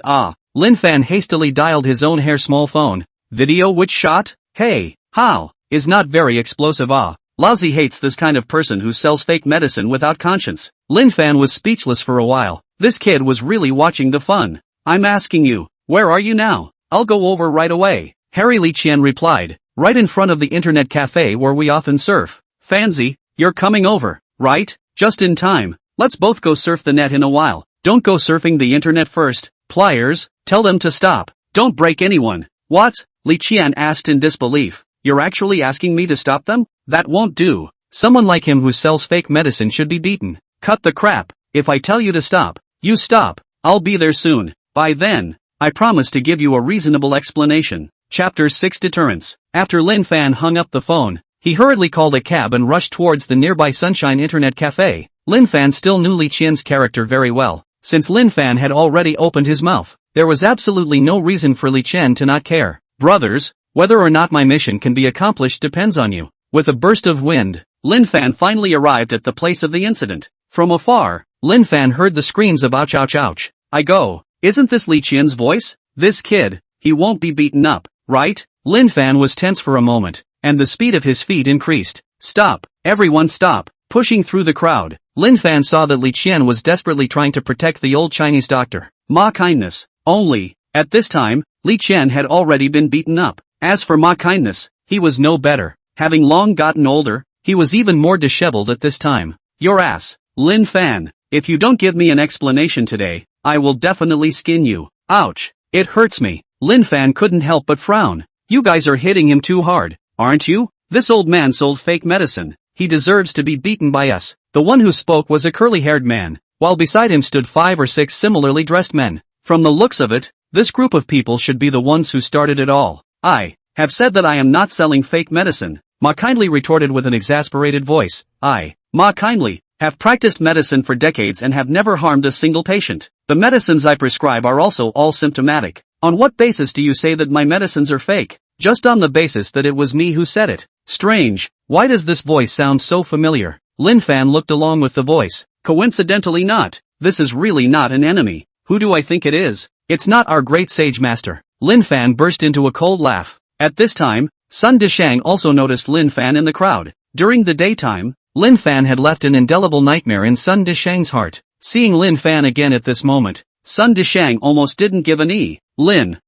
Lin Fan hastily dialed his own hair small phone. Video which shot? Hey, how? Is not very explosive. Lousy hates this kind of person who sells fake medicine without conscience. Lin Fan was speechless for a while. This kid was really watching the fun. I'm asking you, where are you now? I'll go over right away. Harry Li Qian replied, right in front of the internet cafe where we often surf. Fancy, you're coming over, right? Just in time. Let's both go surf the net in a while. Don't go surfing the internet first. Pliers, tell them to stop. Don't break anyone. What? Li Qian asked in disbelief. You're actually asking me to stop them? That won't do. Someone like him who sells fake medicine should be beaten. Cut the crap. If I tell you to stop, you stop. I'll be there soon. By then, I promise to give you a reasonable explanation. Chapter 6 Deterrence. After Lin Fan hung up the phone, he hurriedly called a cab and rushed towards the nearby Sunshine Internet Cafe. Lin Fan still knew Li Qian's character very well. Since Lin Fan had already opened his mouth, there was absolutely no reason for Li Qian to not care. Brothers, whether or not my mission can be accomplished depends on you. With a burst of wind, Lin Fan finally arrived at the place of the incident. From afar, Lin Fan heard the screams of ouch ouch ouch. I go, isn't this Li Qian's voice? This kid, he won't be beaten up, right? Lin Fan was tense for a moment, and the speed of his feet increased. Stop, everyone stop. Pushing through the crowd, Lin Fan saw that Li Qian was desperately trying to protect the old Chinese doctor. Ma kindness. Only, at this time, Li Qian had already been beaten up. As for Ma kindness, he was no better. Having long gotten older, he was even more disheveled at this time. Your ass, Lin Fan. If you don't give me an explanation today, I will definitely skin you. Ouch, it hurts me. Lin Fan couldn't help but frown. You guys are hitting him too hard, aren't you? This old man sold fake medicine. He deserves to be beaten by us. The one who spoke was a curly-haired man, while beside him stood 5 or 6 similarly dressed men. From the looks of it, this group of people should be the ones who started it all. I have said that I am not selling fake medicine, Ma kindly retorted with an exasperated voice. I, Ma kindly, have practiced medicine for decades and have never harmed a single patient. The medicines I prescribe are also all symptomatic. On what basis do you say that my medicines are fake? Just on the basis that it was me who said it. Strange, why does this voice sound so familiar? Lin Fan looked along with the voice. Coincidentally not. This is really not an enemy. Who do I think it is? It's not our great sage master. Lin Fan burst into a cold laugh. At this time, Sun Dishang also noticed Lin Fan in the crowd. During the daytime, Lin Fan had left an indelible nightmare in Sun Dishang's heart. Seeing Lin Fan again at this moment, Sun Dishang almost didn't give an E. Lin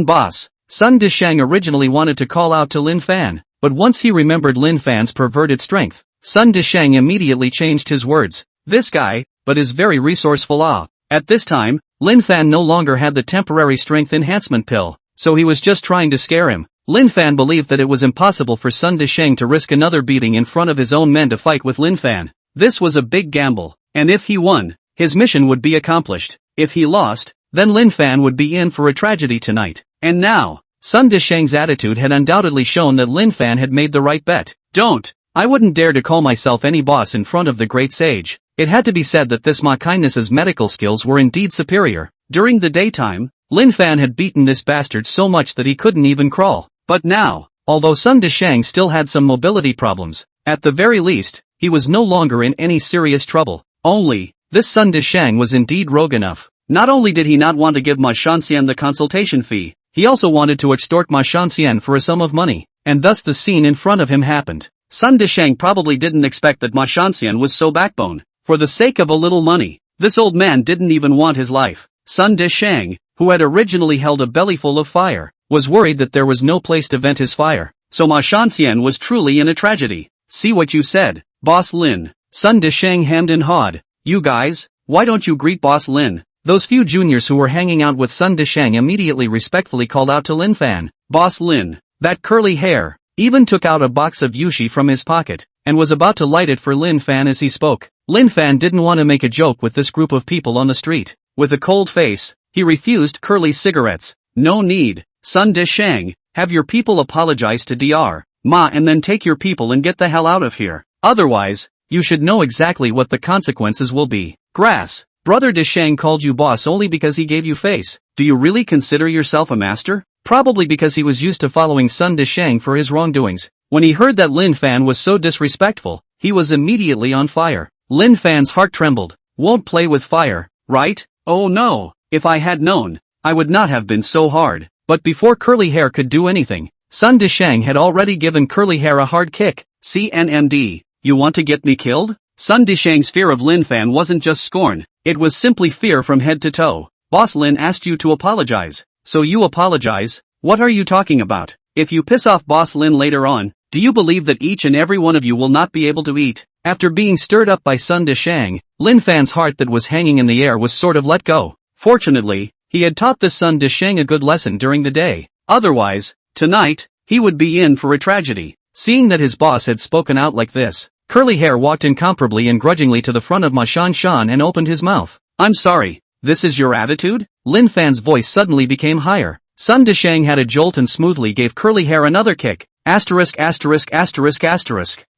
boss. Sun Dishang originally wanted to call out to Lin Fan, but once he remembered Lin Fan's perverted strength, Sun Dishang immediately changed his words. This guy, but is very resourceful. At this time, Lin Fan no longer had the temporary strength enhancement pill, so he was just trying to scare him. Lin Fan believed that it was impossible for Sun Dishang to risk another beating in front of his own men to fight with Lin Fan. This was a big gamble, and if he won, his mission would be accomplished. If he lost, then Lin Fan would be in for a tragedy tonight. And now, Sun Dishang's attitude had undoubtedly shown that Lin Fan had made the right bet. Don't I wouldn't dare to call myself any boss in front of the great sage. It had to be said that this Ma Kindness's medical skills were indeed superior. During the daytime, Lin Fan had beaten this bastard so much that he couldn't even crawl. But now, although Sun Deshang still had some mobility problems, at the very least, he was no longer in any serious trouble. Only, this Sun Deshang was indeed rogue enough. Not only did he not want to give Ma Shanxian the consultation fee, he also wanted to extort Ma Shanxian for a sum of money, and thus the scene in front of him happened. Sun Deshang probably didn't expect that Ma Shanxian was so backbone. For the sake of a little money, this old man didn't even want his life. Sun Deshang, who had originally held a bellyful of fire, was worried that there was no place to vent his fire. So Ma Shanxian was truly in a tragedy. See what you said, Boss Lin. Sun Deshang hemmed and hawed. You guys, why don't you greet Boss Lin? Those few juniors who were hanging out with Sun Deshang immediately respectfully called out to Lin Fan. Boss Lin, that curly hair, even took out a box of yushi from his pocket, and was about to light it for Lin Fan as he spoke. Lin Fan didn't want to make a joke with this group of people on the street. With a cold face, he refused Curly's cigarettes. No need, Sun Deshang, have your people apologize to Dr. Ma and then take your people and get the hell out of here. Otherwise, you should know exactly what the consequences will be. Grass, Brother Deshang called you boss only because he gave you face. Do you really consider yourself a master? Probably because he was used to following Sun Deshang for his wrongdoings. When he heard that Lin Fan was so disrespectful, he was immediately on fire. Lin Fan's heart trembled. Won't play with fire, right? Oh no, if I had known, I would not have been so hard. But before Curly Hair could do anything, Sun Deshang had already given Curly Hair a hard kick. CNMD, you want to get me killed? Sun Deshang's fear of Lin Fan wasn't just scorn, it was simply fear from head to toe. Boss Lin asked you to apologize. So you apologize? What are you talking about? If you piss off Boss Lin later on, do you believe that each and every one of you will not be able to eat? After being stirred up by Sun Deshang, Lin Fan's heart that was hanging in the air was sort of let go. Fortunately, he had taught this Sun Deshang a good lesson during the day. Otherwise, tonight, he would be in for a tragedy. Seeing that his boss had spoken out like this, Curly Hair walked incomparably and grudgingly to the front of Ma Shan and opened his mouth. I'm sorry, this is your attitude? Lin Fan's voice suddenly became higher. Sun Deshang had a jolt and smoothly gave Curly Hair another kick.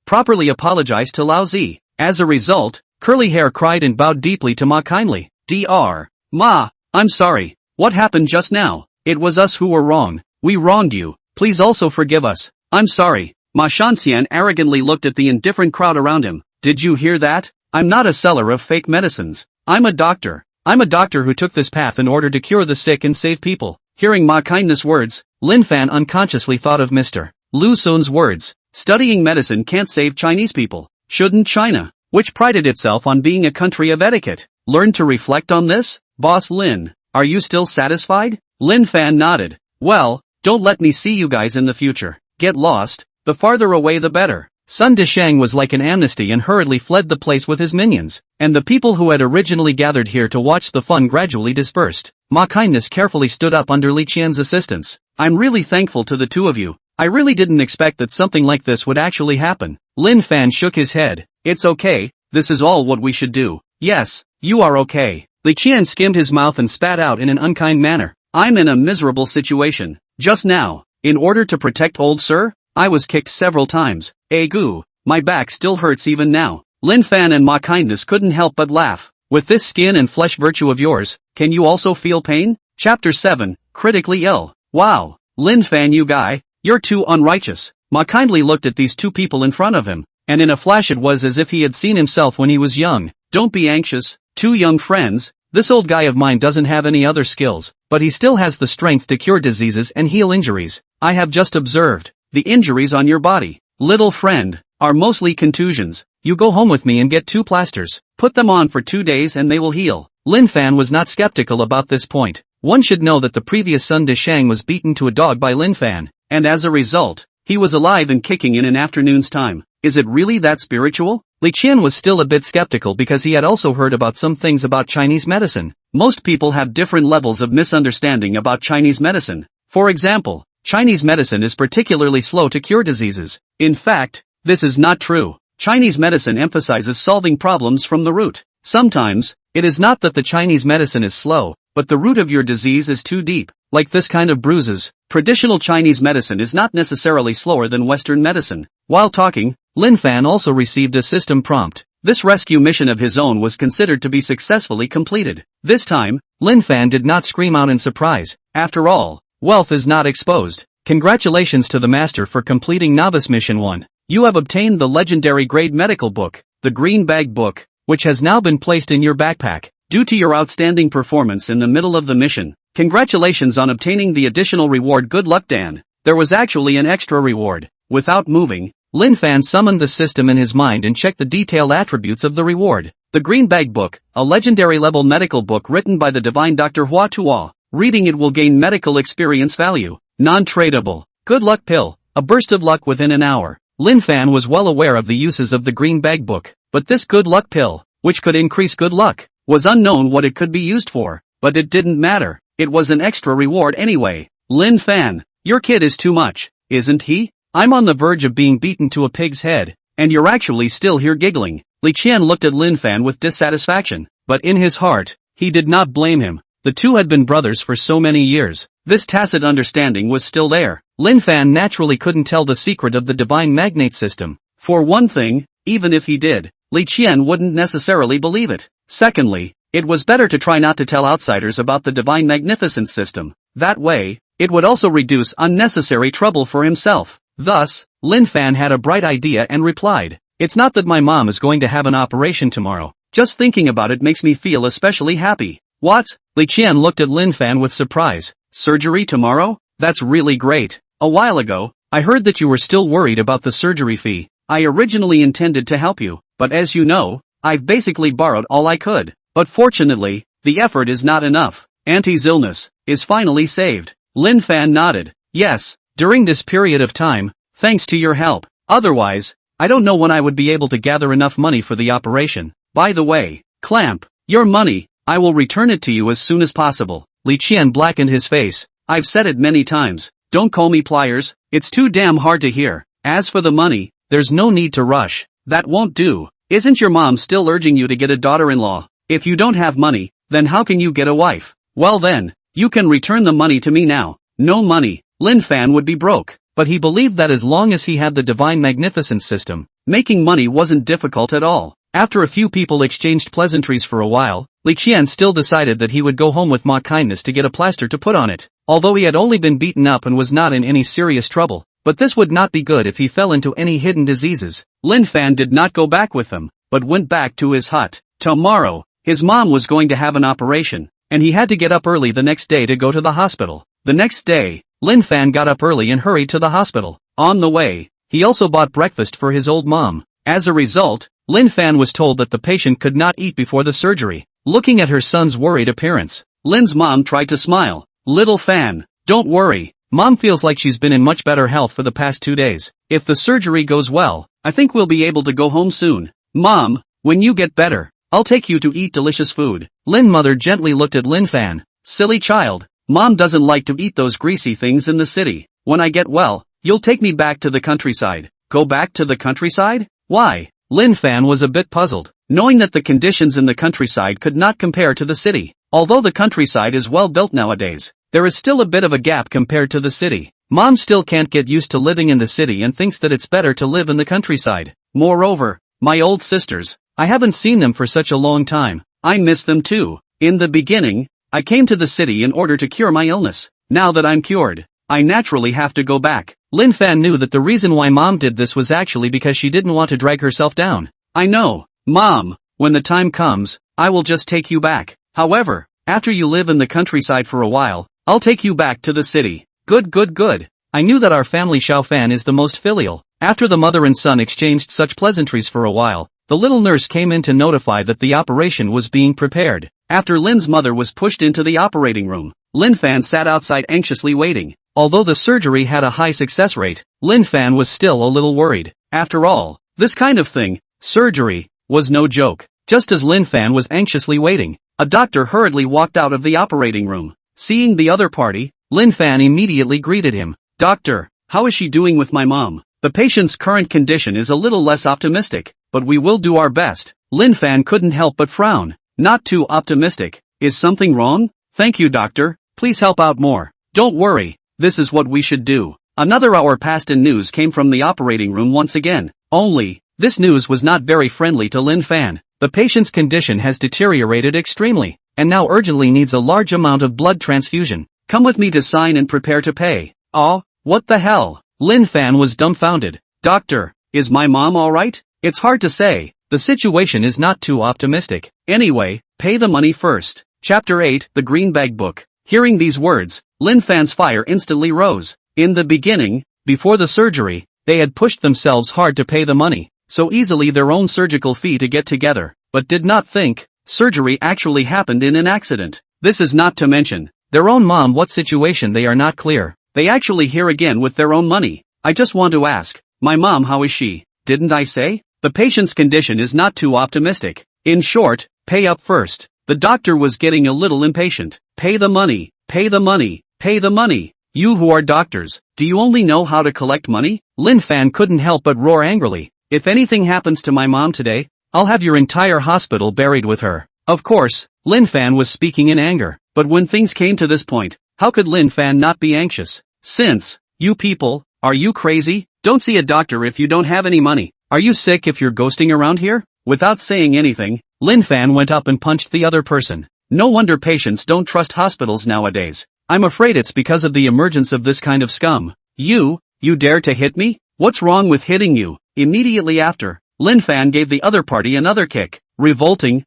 Properly apologized to Lao Zi. As a result, Curly Hair cried and bowed deeply to Ma kindly. Dr. Ma, I'm sorry. What happened just now? It was us who were wrong. We wronged you. Please also forgive us. I'm sorry. Ma Shanxian arrogantly looked at the indifferent crowd around him. Did you hear that? I'm not a seller of fake medicines. I'm a doctor. I'm a doctor who took this path in order to cure the sick and save people. Hearing Ma Kindness' words, Lin Fan unconsciously thought of Mr. Lu Sun's words. Studying medicine can't save Chinese people. Shouldn't China, which prided itself on being a country of etiquette, learn to reflect on this? Boss Lin, are you still satisfied? Lin Fan nodded. Well, don't let me see you guys in the future. Get lost, the farther away the better. Sun Deshang was like an amnesty and hurriedly fled the place with his minions, and the people who had originally gathered here to watch the fun gradually dispersed. Ma Kindness carefully stood up under Li Qian's assistance. I'm really thankful to the two of you. I really didn't expect that something like this would actually happen. Lin Fan shook his head. It's okay, this is all what we should do. Yes, you are okay. Li Qian skimmed his mouth and spat out in an unkind manner. I'm in a miserable situation. Just now, in order to protect old sir, I was kicked several times. Goo, my back still hurts even now. Lin Fan and Ma Kindness couldn't help but laugh. With this skin and flesh virtue of yours, can you also feel pain? Chapter 7, Critically Ill. Wow, Lin Fan you guy, you're too unrighteous. Ma kindly looked at these two people in front of him, and in a flash it was as if he had seen himself when he was young. Don't be anxious, two young friends. This old guy of mine doesn't have any other skills, but he still has the strength to cure diseases and heal injuries. I have just observed. The injuries on your body, little friend, are mostly contusions. You go home with me and get 2 plasters. Put them on for 2 days and they will heal. Lin Fan was not skeptical about this point. One should know that the previous Sun Deshang was beaten to a dog by Lin Fan, and as a result, he was alive and kicking in an afternoon's time. Is it really that spiritual? Li Qian was still a bit skeptical because he had also heard about some things about Chinese medicine. Most people have different levels of misunderstanding about Chinese medicine. For example, Chinese medicine is particularly slow to cure diseases. In fact, this is not true. Chinese medicine emphasizes solving problems from the root. Sometimes, it is not that the Chinese medicine is slow, but the root of your disease is too deep, like this kind of bruises. Traditional Chinese medicine is not necessarily slower than Western medicine. While talking, Lin Fan also received a system prompt. This rescue mission of his own was considered to be successfully completed. This time, Lin Fan did not scream out in surprise. After all, wealth is not exposed. Congratulations to the master for completing Novice Mission 1. You have obtained the legendary grade medical book, the Green Bag Book, which has now been placed in your backpack. Due to your outstanding performance in the middle of the mission, congratulations on obtaining the additional reward. Good luck, Dan. There was actually an extra reward. Without moving, Lin Fan summoned the system in his mind and checked the detailed attributes of the reward. The Green Bag Book, a legendary level medical book written by the divine Dr. Hua Tuo. Reading it will gain medical experience value. Non-tradable. Good luck pill. A burst of luck within an hour. Lin Fan was well aware of the uses of the Green Bag Book, but this good luck pill, which could increase good luck, was unknown what it could be used for. But it didn't matter. It was an extra reward anyway. Lin Fan, your kid is too much, isn't he? I'm on the verge of being beaten to a pig's head, and you're actually still here giggling. Li Qian looked at Lin Fan with dissatisfaction, but in his heart, he did not blame him. The two had been brothers for so many years. This tacit understanding was still there. Lin Fan naturally couldn't tell the secret of the divine magnate system. For one thing, even if he did, Li Qian wouldn't necessarily believe it. Secondly, it was better to try not to tell outsiders about the divine magnificence system. That way, it would also reduce unnecessary trouble for himself. Thus, Lin Fan had a bright idea and replied, "It's not that my mom is going to have an operation tomorrow. Just thinking about it makes me feel especially happy." What? Li Qian looked at Lin Fan with surprise. Surgery tomorrow? That's really great. A while ago, I heard that you were still worried about the surgery fee. I originally intended to help you, but as you know, I've basically borrowed all I could. But fortunately, the effort is not enough. Auntie's illness is finally saved. Lin Fan nodded. Yes, during this period of time, thanks to your help. Otherwise, I don't know when I would be able to gather enough money for the operation. By the way, Clamp, your money, I will return it to you as soon as possible. Li Qian blackened his face. I've said it many times, don't call me Pliers, it's too damn hard to hear. As for the money, there's no need to rush. That won't do. Isn't your mom still urging you to get a daughter-in-law? If you don't have money, then how can you get a wife? Well then, you can return the money to me now. No money. Lin Fan would be broke, but he believed that as long as he had the divine magnificence system, making money wasn't difficult at all. After a few people exchanged pleasantries for a while, Li Qian still decided that he would go home with Ma Kindness to get a plaster to put on it, although he had only been beaten up and was not in any serious trouble. But this would not be good if he fell into any hidden diseases. Lin Fan did not go back with them, but went back to his hut. Tomorrow, his mom was going to have an operation, and he had to get up early the next day to go to the hospital. The next day, Lin Fan got up early and hurried to the hospital. On the way, he also bought breakfast for his old mom. As a result, Lin Fan was told that the patient could not eat before the surgery. Looking at her son's worried appearance, Lin's mom tried to smile. Little Fan, don't worry. Mom feels like she's been in much better health for the past 2 days. If the surgery goes well, I think we'll be able to go home soon. Mom, when you get better, I'll take you to eat delicious food. Lin mother gently looked at Lin Fan. Silly child, Mom doesn't like to eat those greasy things in the city. When I get well, you'll take me back to the countryside. Go back to the countryside? Why? Lin Fan was a bit puzzled, knowing that the conditions in the countryside could not compare to the city. Although the countryside is well built nowadays, there is still a bit of a gap compared to the city. Mom still can't get used to living in the city and thinks that it's better to live in the countryside. Moreover, my old sisters, I haven't seen them for such a long time. I miss them too. In the beginning, I came to the city in order to cure my illness. Now that I'm cured, I naturally have to go back. Lin Fan knew that the reason why Mom did this was actually because she didn't want to drag herself down. I know, Mom, when the time comes, I will just take you back. However, after you live in the countryside for a while, I'll take you back to the city. Good. I knew that our family Xiao Fan is the most filial. After the mother and son exchanged such pleasantries for a while, the little nurse came in to notify that the operation was being prepared. After Lin's mother was pushed into the operating room, Lin Fan sat outside anxiously waiting. Although the surgery had a high success rate, Lin Fan was still a little worried. After all, this kind of thing, surgery, was no joke. Just as Lin Fan was anxiously waiting, a doctor hurriedly walked out of the operating room. Seeing the other party, Lin Fan immediately greeted him. Doctor, how is she doing with my mom? The patient's current condition is a little less optimistic, but we will do our best. Lin Fan couldn't help but frown. Not too optimistic. Is something wrong? Thank you, doctor. Please help out more. Don't worry. This is what we should do. Another hour passed and news came from the operating room once again. Only, this news was not very friendly to Lin Fan. The patient's condition has deteriorated extremely, and now urgently needs a large amount of blood transfusion. Come with me to sign and prepare to pay. Oh, what the hell? Lin Fan was dumbfounded. Doctor, is my mom alright? It's hard to say. The situation is not too optimistic. Anyway, pay the money first. Chapter 8, The Green Bag Book. Hearing these words, Lin Fan's fire instantly rose. In the beginning, before the surgery, they had pushed themselves hard to pay the money, so easily their own surgical fee to get together, but did not think, surgery actually happened in an accident. This is not to mention, their own mom, what situation they are not clear. They actually here again with their own money. I just want to ask, my mom, how is she? Didn't I say? The patient's condition is not too optimistic. In short, pay up first. The doctor was getting a little impatient. Pay the money, pay the money, pay the money. You who are doctors, do you only know how to collect money? Lin Fan couldn't help but roar angrily. If anything happens to my mom today, I'll have your entire hospital buried with her. Of course, Lin Fan was speaking in anger, but when things came to this point, how could Lin Fan not be anxious? Since, you people, are you crazy? Don't see a doctor if you don't have any money. Are you sick if you're ghosting around here? Without saying anything, Lin Fan went up and punched the other person. No wonder patients don't trust hospitals nowadays. I'm afraid it's because of the emergence of this kind of scum. You dare to hit me? What's wrong with hitting you? Immediately after, Lin Fan gave the other party another kick. Revolting,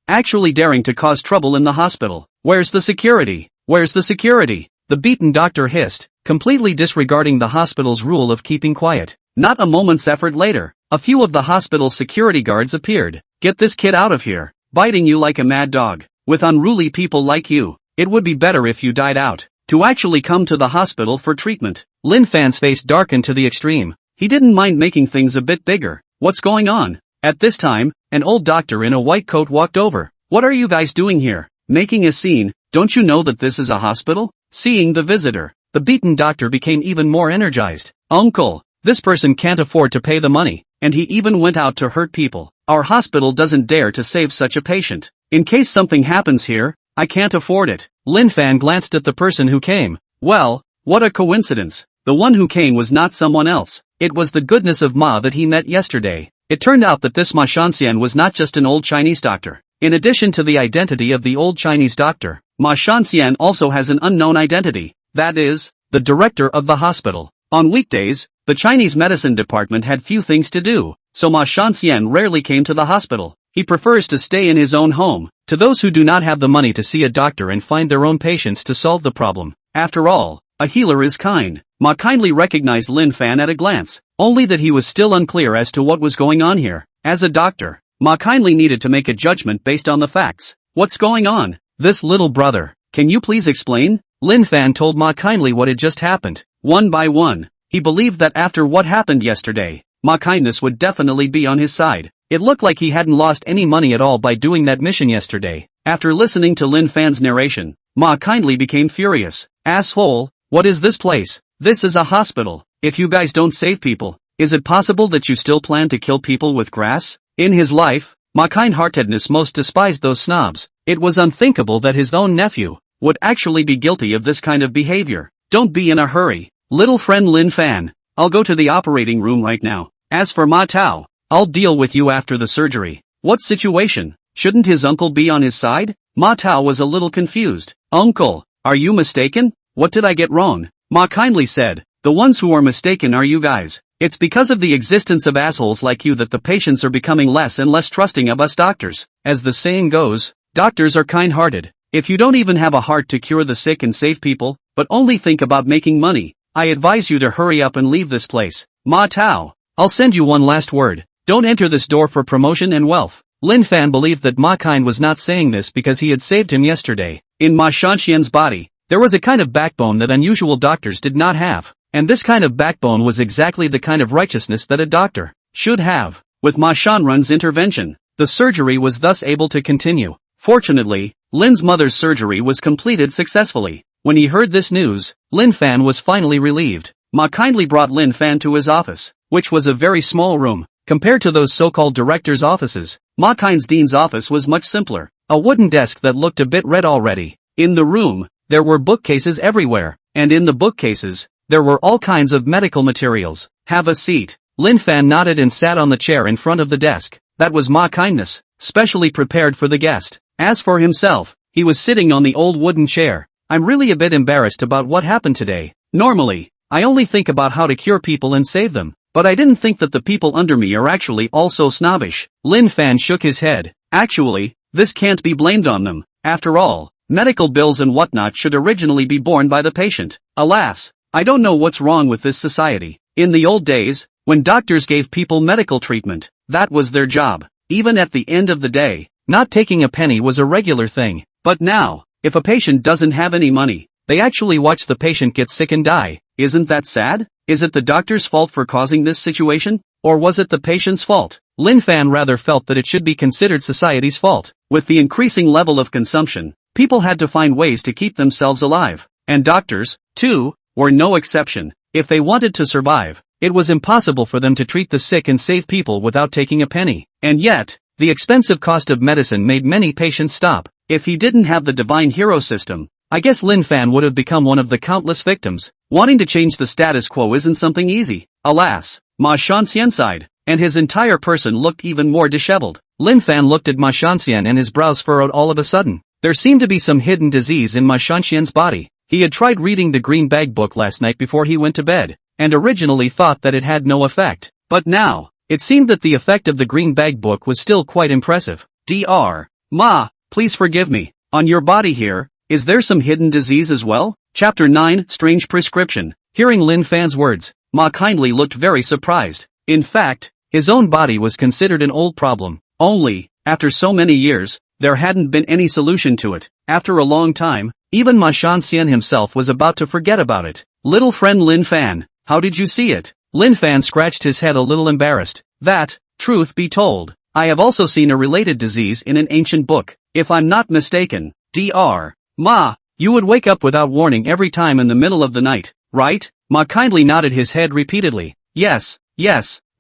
actually daring to cause trouble in the hospital. Where's the security? Where's the security? The beaten doctor hissed, completely disregarding the hospital's rule of keeping quiet. Not a moment's effort later, a few of the hospital's security guards appeared. Get this kid out of here, biting you like a mad dog. With unruly people like you, it would be better if you died out. To actually come to the hospital for treatment. Lin Fan's face darkened to the extreme. He didn't mind making things a bit bigger. What's going on? At this time, an old doctor in a white coat walked over. What are you guys doing here? Making a scene? Don't you know that this is a hospital? Seeing the visitor, the beaten doctor became even more energized. Uncle, this person can't afford to pay the money, and he even went out to hurt people. Our hospital doesn't dare to save such a patient. In case something happens here, I can't afford it. Lin Fan glanced at the person who came. Well, what a coincidence. The one who came was not someone else. It was the goodness of Ma that he met yesterday. It turned out that this Ma Shanxian was not just an old Chinese doctor. In addition to the identity of the old Chinese doctor, Ma Shanxian also has an unknown identity. That is, the director of the hospital. On weekdays, the Chinese medicine department had few things to do, so Ma Shanxian rarely came to the hospital. He prefers to stay in his own home. To those who do not have the money to see a doctor and find their own patients to solve the problem. After all, a healer is kind. Ma kindly recognized Lin Fan at a glance, only that he was still unclear as to what was going on here. As a doctor, Ma kindly needed to make a judgment based on the facts. What's going on? This little brother, can you please explain? Lin Fan told Ma kindly what had just happened. One by one, he believed that after what happened yesterday, Ma kindness would definitely be on his side. It looked like he hadn't lost any money at all by doing that mission yesterday. After listening to Lin Fan's narration, Ma kindly became furious. Asshole, what is this place? This is a hospital. If you guys don't save people, is it possible that you still plan to kill people with grass? In his life, Ma kind-heartedness most despised those snobs. It was unthinkable that his own nephew would actually be guilty of this kind of behavior. Don't be in a hurry, little friend Lin Fan. I'll go to the operating room right now. As for Ma Tao, I'll deal with you after the surgery. What situation? Shouldn't his uncle be on his side? Ma Tao was a little confused. Uncle, are you mistaken? What did I get wrong? Ma kindly said, the ones who are mistaken are you guys. It's because of the existence of assholes like you that the patients are becoming less and less trusting of us doctors. As the saying goes, doctors are kind-hearted. If you don't even have a heart to cure the sick and save people, but only think about making money, I advise you to hurry up and leave this place. Ma Tao, I'll send you one last word. Don't enter this door for promotion and wealth. Lin Fan believed that Ma Kind was not saying this because he had saved him yesterday. In Ma Shanxian's body, there was a kind of backbone that unusual doctors did not have. And this kind of backbone was exactly the kind of righteousness that a doctor should have. With Ma Shanrun's intervention, the surgery was thus able to continue. Fortunately, Lin's mother's surgery was completed successfully. When he heard this news, Lin Fan was finally relieved. Ma kindly brought Lin Fan to his office, which was a very small room. Compared to those so-called directors' offices, Ma Kind's dean's office was much simpler. A wooden desk that looked a bit red already. In the room, there were bookcases everywhere, and in the bookcases, There were all kinds of medical materials. Have a seat. Lin Fan nodded and sat on the chair in front of the desk. That was Ma Kindness, specially prepared for the guest. As for himself, he was sitting on the old wooden chair. I'm really a bit embarrassed about what happened today. Normally, I only think about how to cure people and save them. But I didn't think that the people under me are actually also snobbish. Lin Fan shook his head. Actually, this can't be blamed on them. After all, medical bills and whatnot should originally be borne by the patient. Alas, I don't know what's wrong with this society. In the old days, when doctors gave people medical treatment, that was their job. Even at the end of the day, not taking a penny was a regular thing. But now, if a patient doesn't have any money, they actually watch the patient get sick and die. Isn't that sad? Is it the doctor's fault for causing this situation? Or was it the patient's fault? Lin Fan rather felt that it should be considered society's fault. With the increasing level of consumption, people had to find ways to keep themselves alive. And doctors, too, were no exception. If they wanted to survive, it was impossible for them to treat the sick and save people without taking a penny. And yet, the expensive cost of medicine made many patients stop. If he didn't have the divine hero system, I guess Lin Fan would have become one of the countless victims. Wanting to change the status quo isn't something easy. Alas, Ma Shanxian sighed, and his entire person looked even more disheveled. Lin Fan looked at Ma Shanxian and his brows furrowed all of a sudden. There seemed to be some hidden disease in Ma Shanxian's body. He had tried reading the green bag book last night before he went to bed, and originally thought that it had no effect. But now, it seemed that the effect of the green bag book was still quite impressive. Dr. Ma, please forgive me. On your body here, is there some hidden disease as well? Chapter 9, Strange Prescription. Hearing Lin Fan's words, Ma kindly looked very surprised. In fact, his own body was considered an old problem. Only, after so many years, there hadn't been any solution to it. After a long time, even Ma Shanxian himself was about to forget about it. Little friend Lin Fan, how did you see it? Lin Fan scratched his head a little embarrassed. That, truth be told, I have also seen a related disease in an ancient book. If I'm not mistaken, Dr. Ma, you would wake up without warning every time in the middle of the night, right? Ma kindly nodded his head repeatedly. Yes,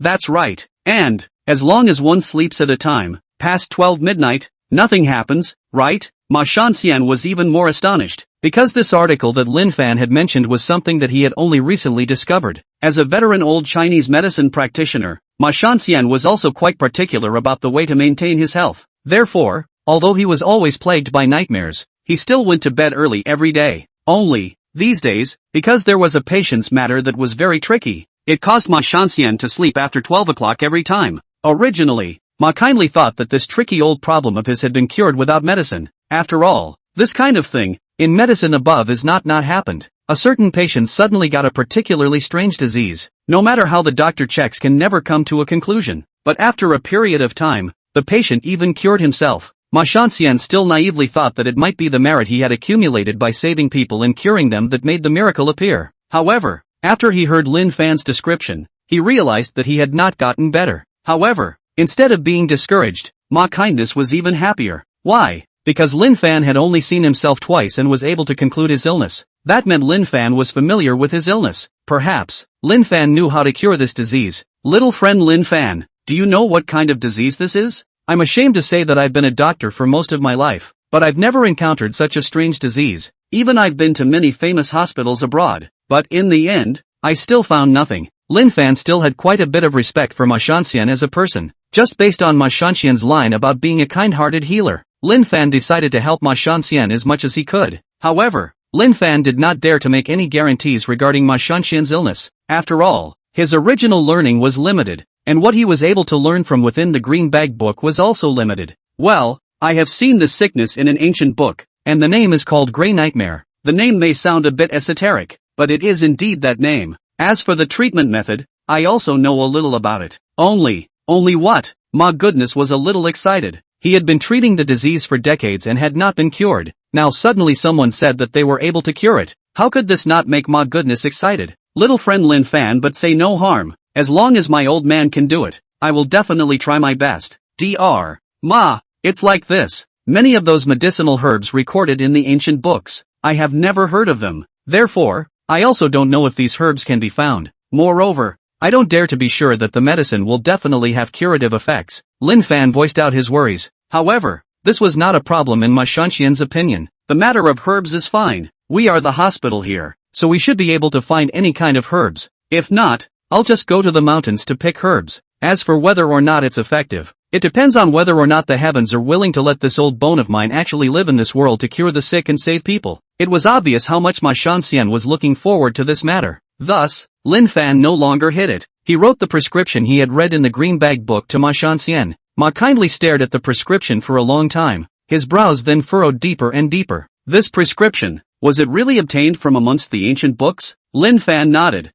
that's right. And, as long as one sleeps at a time, past 12 midnight, nothing happens, right? Ma Shanxian was even more astonished, because this article that Lin Fan had mentioned was something that he had only recently discovered. As a veteran old Chinese medicine practitioner, Ma Shanxian was also quite particular about the way to maintain his health. Therefore, although he was always plagued by nightmares, he still went to bed early every day. Only, these days, because there was a patient's matter that was very tricky, it caused Ma Shanxian to sleep after 12 o'clock every time. Originally, Ma kindly thought that this tricky old problem of his had been cured without medicine. After all, this kind of thing, in medicine above is not happened. A certain patient suddenly got a particularly strange disease. No matter how the doctor checks can never come to a conclusion. But after a period of time, the patient even cured himself. Ma Shanxian still naively thought that it might be the merit he had accumulated by saving people and curing them that made the miracle appear. However, after he heard Lin Fan's description, he realized that he had not gotten better. However, instead of being discouraged, Ma Kindness was even happier. Why? Because Lin Fan had only seen himself twice and was able to conclude his illness. That meant Lin Fan was familiar with his illness. Perhaps, Lin Fan knew how to cure this disease. Little friend Lin Fan, do you know what kind of disease this is? I'm ashamed to say that I've been a doctor for most of my life, but I've never encountered such a strange disease. Even I've been to many famous hospitals abroad, but in the end, I still found nothing. Lin Fan still had quite a bit of respect for Ma Shanxian as a person, just based on Ma Shanxian's line about being a kind-hearted healer. Lin Fan decided to help Ma Shanxian as much as he could. However, Lin Fan did not dare to make any guarantees regarding Ma Shanxian's illness. After all, his original learning was limited, and what he was able to learn from within the green bag book was also limited. Well, I have seen this sickness in an ancient book, and the name is called Grey Nightmare. The name may sound a bit esoteric, but it is indeed that name. As for the treatment method, I also know a little about it. Only what? Ma Goodness was a little excited. He had been treating the disease for decades and had not been cured. Now suddenly someone said that they were able to cure it. How could this not make Ma Goodness excited? Little friend Lin Fan, but say no harm. As long as my old man can do it, I will definitely try my best. Dr. Ma, it's like this. Many of those medicinal herbs recorded in the ancient books, I have never heard of them. Therefore, I also don't know if these herbs can be found. Moreover, I don't dare to be sure that the medicine will definitely have curative effects. Lin Fan voiced out his worries. However, this was not a problem in Ma Shanxian's opinion. The matter of herbs is fine. We are the hospital here, so we should be able to find any kind of herbs. If not, I'll just go to the mountains to pick herbs. As for whether or not it's effective, it depends on whether or not the heavens are willing to let this old bone of mine actually live in this world to cure the sick and save people. It was obvious how much Ma Shanxian was looking forward to this matter. Thus, Lin Fan no longer hid it. He wrote the prescription he had read in the green bag book to Ma Shanxian. Ma kindly stared at the prescription for a long time. His brows then furrowed deeper and deeper. This prescription, was it really obtained from amongst the ancient books? Lin Fan nodded.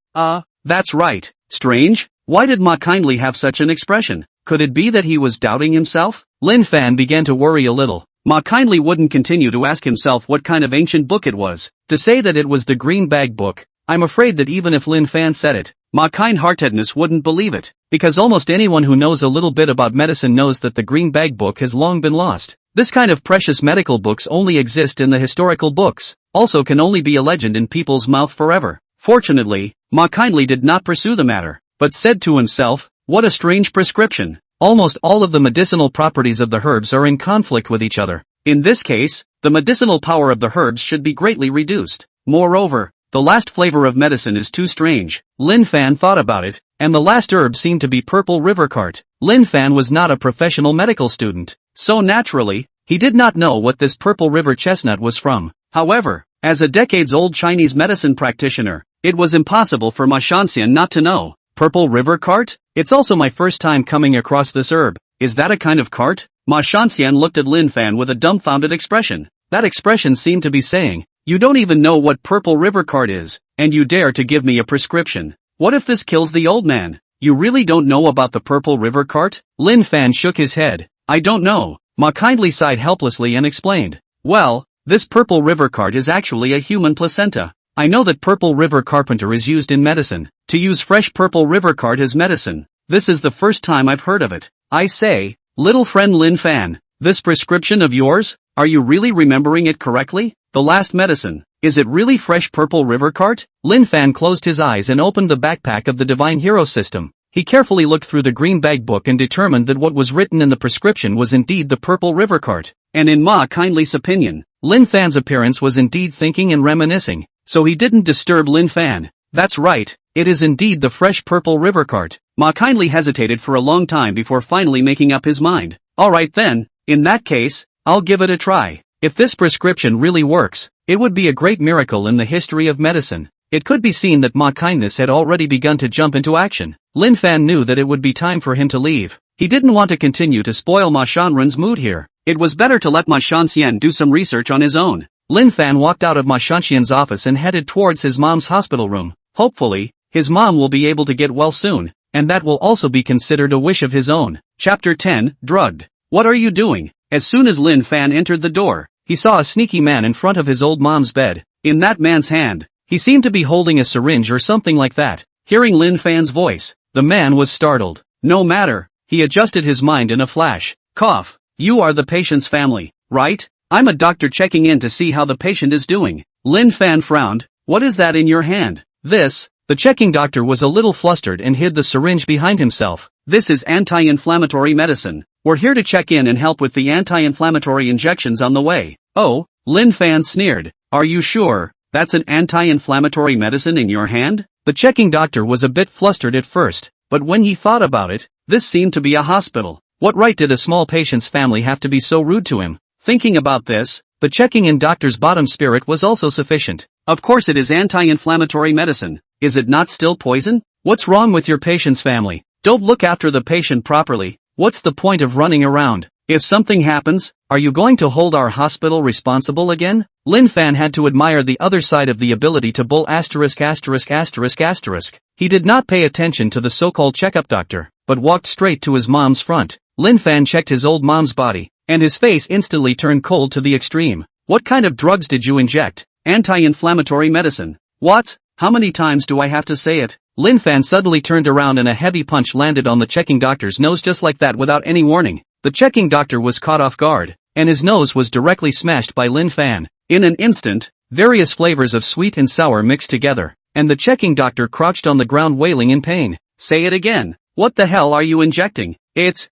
That's right. Strange. Why did Ma kindly have such an expression? Could it be that he was doubting himself? Lin Fan began to worry a little. Ma kindly wouldn't continue to ask himself what kind of ancient book it was. To say that it was the green bag book, I'm afraid that even if Lin Fan said it, Ma kind-heartedness wouldn't believe it, because almost anyone who knows a little bit about medicine knows that the green bag book has long been lost. This kind of precious medical books only exist in the historical books, also can only be a legend in people's mouth forever. Fortunately, Ma kindly did not pursue the matter, but said to himself, what a strange prescription. Almost all of the medicinal properties of the herbs are in conflict with each other. In this case, the medicinal power of the herbs should be greatly reduced. Moreover, the last flavor of medicine is too strange. Lin Fan thought about it, and the last herb seemed to be purple river cart. Lin Fan was not a professional medical student, so naturally, he did not know what this purple river chestnut was from. However, as a decades-old Chinese medicine practitioner, it was impossible for Ma Shanxian not to know. Purple river cart? It's also my first time coming across this herb. Is that a kind of cart? Ma Shanxian looked at Lin Fan with a dumbfounded expression. That expression seemed to be saying, you don't even know what purple river cart is, and you dare to give me a prescription. What if this kills the old man? You really don't know about the purple river cart? Lin Fan shook his head. I don't know. Ma kindly sighed helplessly and explained. Well, this purple river cart is actually a human placenta. I know that purple river carpenter is used in medicine. To use fresh purple river cart as medicine. This is the first time I've heard of it. I say, little friend Lin Fan, this prescription of yours, are you really remembering it correctly? The last medicine, is it really fresh purple river cart? Lin Fan closed his eyes and opened the backpack of the Divine Hero System. He carefully looked through the green bag book and determined that what was written in the prescription was indeed the purple river cart. And in Ma kindly's opinion, Lin Fan's appearance was indeed thinking and reminiscing. So he didn't disturb Lin Fan. That's right, it is indeed the fresh purple river cart. Ma kindly hesitated for a long time before finally making up his mind. Alright then, in that case, I'll give it a try. If this prescription really works, it would be a great miracle in the history of medicine. It could be seen that Ma kindness had already begun to jump into action. Lin Fan knew that it would be time for him to leave. He didn't want to continue to spoil Ma Shanren's mood here. It was better to let Ma Shanxian do some research on his own. Lin Fan walked out of Ma Shanxian's office and headed towards his mom's hospital room. Hopefully, his mom will be able to get well soon, and that will also be considered a wish of his own. Chapter 10, Drugged. What are you doing? As soon as Lin Fan entered the door, he saw a sneaky man in front of his old mom's bed. In that man's hand, he seemed to be holding a syringe or something like that. Hearing Lin Fan's voice, the man was startled. No matter, he adjusted his mind in a flash. Cough. You are the patient's family, right? I'm a doctor checking in to see how the patient is doing. Lin Fan frowned. What is that in your hand? This. The checking doctor was a little flustered and hid the syringe behind himself. This is anti-inflammatory medicine. We're here to check in and help with the anti-inflammatory injections on the way. Oh, Lin Fan sneered. Are you sure? That's an anti-inflammatory medicine in your hand? The checking doctor was a bit flustered at first, but when he thought about it, this seemed to be a hospital. What right did a small patient's family have to be so rude to him? Thinking about this, the checking-in doctor's bottom spirit was also sufficient. Of course it is anti-inflammatory medicine. Is it not still poison? What's wrong with your patient's family? Don't look after the patient properly. What's the point of running around? If something happens, are you going to hold our hospital responsible again? Lin Fan had to admire the other side of the ability to bull *********. He did not pay attention to the so-called checkup doctor, but walked straight to his mom's front. Lin Fan checked his old mom's body, and his face instantly turned cold to the extreme. What kind of drugs did you inject? Anti-inflammatory medicine. What? How many times do I have to say it? Lin Fan suddenly turned around and a heavy punch landed on the checking doctor's nose just like that without any warning. The checking doctor was caught off guard, and his nose was directly smashed by Lin Fan. In an instant, various flavors of sweet and sour mixed together, and the checking doctor crouched on the ground wailing in pain. Say it again. What the hell are you injecting? It's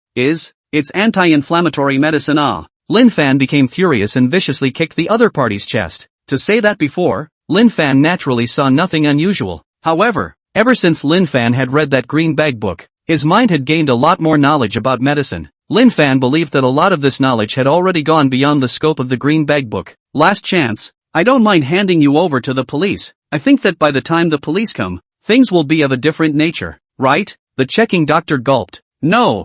anti-inflammatory medicine. Lin Fan became furious and viciously kicked the other party's chest. To say that before, Lin Fan naturally saw nothing unusual. However, ever since Lin Fan had read that green bag book, his mind had gained a lot more knowledge about medicine. Lin Fan believed that a lot of this knowledge had already gone beyond the scope of the green bag book. Last chance. I don't mind handing you over to the police. I think that by the time the police come, things will be of a different nature, right? The checking doctor gulped. No,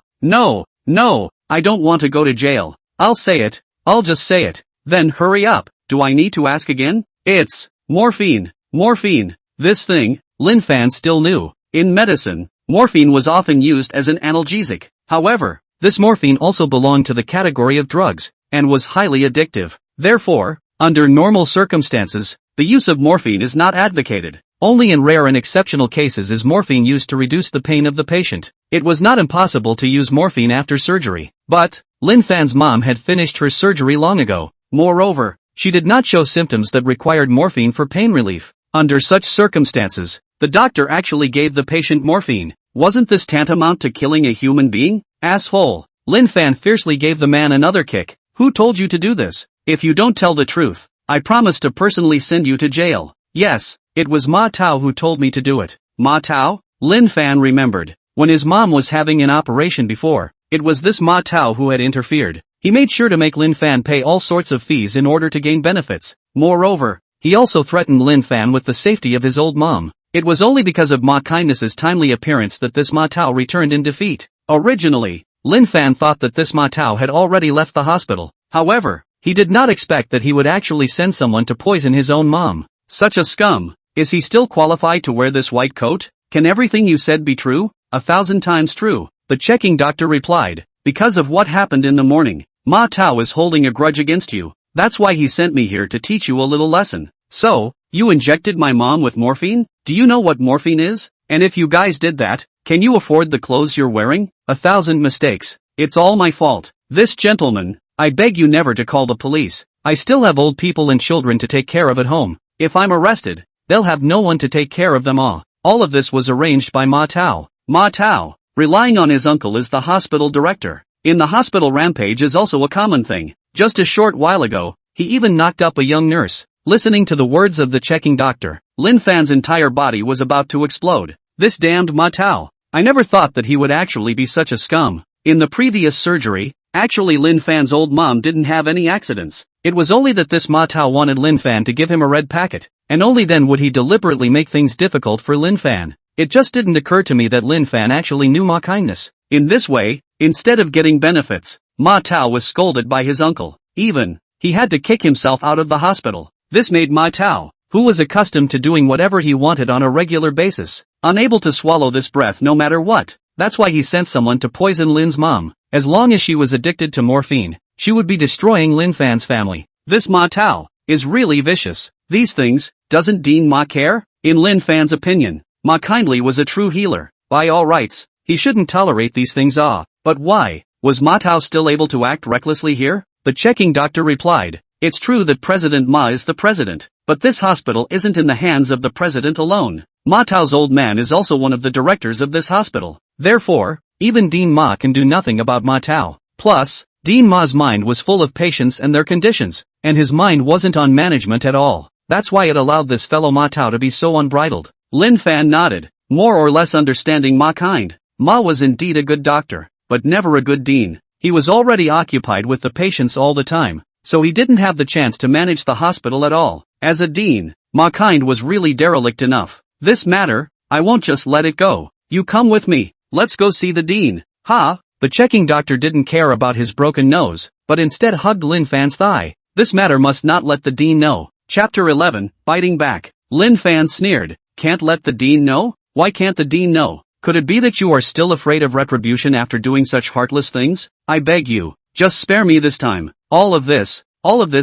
I don't want to go to jail. I'll just say it. Then hurry up. Do I need to ask again? It's morphine. This thing, Lin Fan still knew. In medicine, morphine was often used as an analgesic. However, this morphine also belonged to the category of drugs, and was highly addictive. Therefore, under normal circumstances, the use of morphine is not advocated. Only in rare and exceptional cases is morphine used to reduce the pain of the patient. It was not impossible to use morphine after surgery. But, Lin Fan's mom had finished her surgery long ago. Moreover, she did not show symptoms that required morphine for pain relief. Under such circumstances, the doctor actually gave the patient morphine. Wasn't this tantamount to killing a human being? Asshole. Lin Fan fiercely gave the man another kick. Who told you to do this? If you don't tell the truth, I promise to personally send you to jail. Yes, it was Ma Tao who told me to do it. Ma Tao? Lin Fan remembered. When his mom was having an operation before, it was this Ma Tao who had interfered. He made sure to make Lin Fan pay all sorts of fees in order to gain benefits. Moreover, he also threatened Lin Fan with the safety of his old mom. It was only because of Ma Kindness's timely appearance that this Ma Tao returned in defeat. Originally, Lin Fan thought that this Ma Tao had already left the hospital. However, he did not expect that he would actually send someone to poison his own mom. Such a scum. Is he still qualified to wear this white coat? Can everything you said be true? 1,000 times true. The checking doctor replied. Because of what happened in the morning, Ma Tao is holding a grudge against you. That's why he sent me here to teach you a little lesson. So, you injected my mom with morphine? Do you know what morphine is? And if you guys did that, can you afford the clothes you're wearing? 1,000 mistakes. It's all my fault. This gentleman, I beg you never to call the police. I still have old people and children to take care of at home. If I'm arrested, they'll have no one to take care of them all. All of this was arranged by Ma Tao. Ma Tao, relying on his uncle as the hospital director. In the hospital, rampage is also a common thing. Just a short while ago, he even knocked up a young nurse. Listening to the words of the checking doctor, Lin Fan's entire body was about to explode. This damned Ma Tao. I never thought that he would actually be such a scum. In the previous surgery, actually Lin Fan's old mom didn't have any accidents. It was only that this Ma Tao wanted Lin Fan to give him a red packet, and only then would he deliberately make things difficult for Lin Fan. It just didn't occur to me that Lin Fan actually knew Ma Kindness. In this way, instead of getting benefits, Ma Tao was scolded by his uncle. Even, he had to kick himself out of the hospital. This made Ma Tao, who was accustomed to doing whatever he wanted on a regular basis, unable to swallow this breath no matter what. That's why he sent someone to poison Lin's mom. As long as she was addicted to morphine, she would be destroying Lin Fan's family. This Ma Tao is really vicious. These things, doesn't Dean Ma care? In Lin Fan's opinion, Ma Kindly was a true healer. By all rights, he shouldn't tolerate these things. But why? Was Ma Tao still able to act recklessly here? The checking doctor replied. It's true that President Ma is the president, but this hospital isn't in the hands of the president alone. Ma Tao's old man is also one of the directors of this hospital. Therefore, even Dean Ma can do nothing about Ma Tao. Plus, Dean Ma's mind was full of patients and their conditions, and his mind wasn't on management at all. That's why it allowed this fellow Ma Tao to be so unbridled. Lin Fan nodded, more or less understanding Ma Kind. Ma was indeed a good doctor, but never a good dean. He was already occupied with the patients all the time, so he didn't have the chance to manage the hospital at all. As a dean, Ma Kind was really derelict enough. This matter, I won't just let it go. You come with me. Let's go see the dean. Ha! The checking doctor didn't care about his broken nose, but instead hugged Lin Fan's thigh. This matter must not let the dean know. Chapter 11, Biting Back. Lin Fan sneered. Can't let the dean know? Why can't the dean know? Could it be that you are still afraid of retribution after doing such heartless things? I beg you, just spare me this time. All of this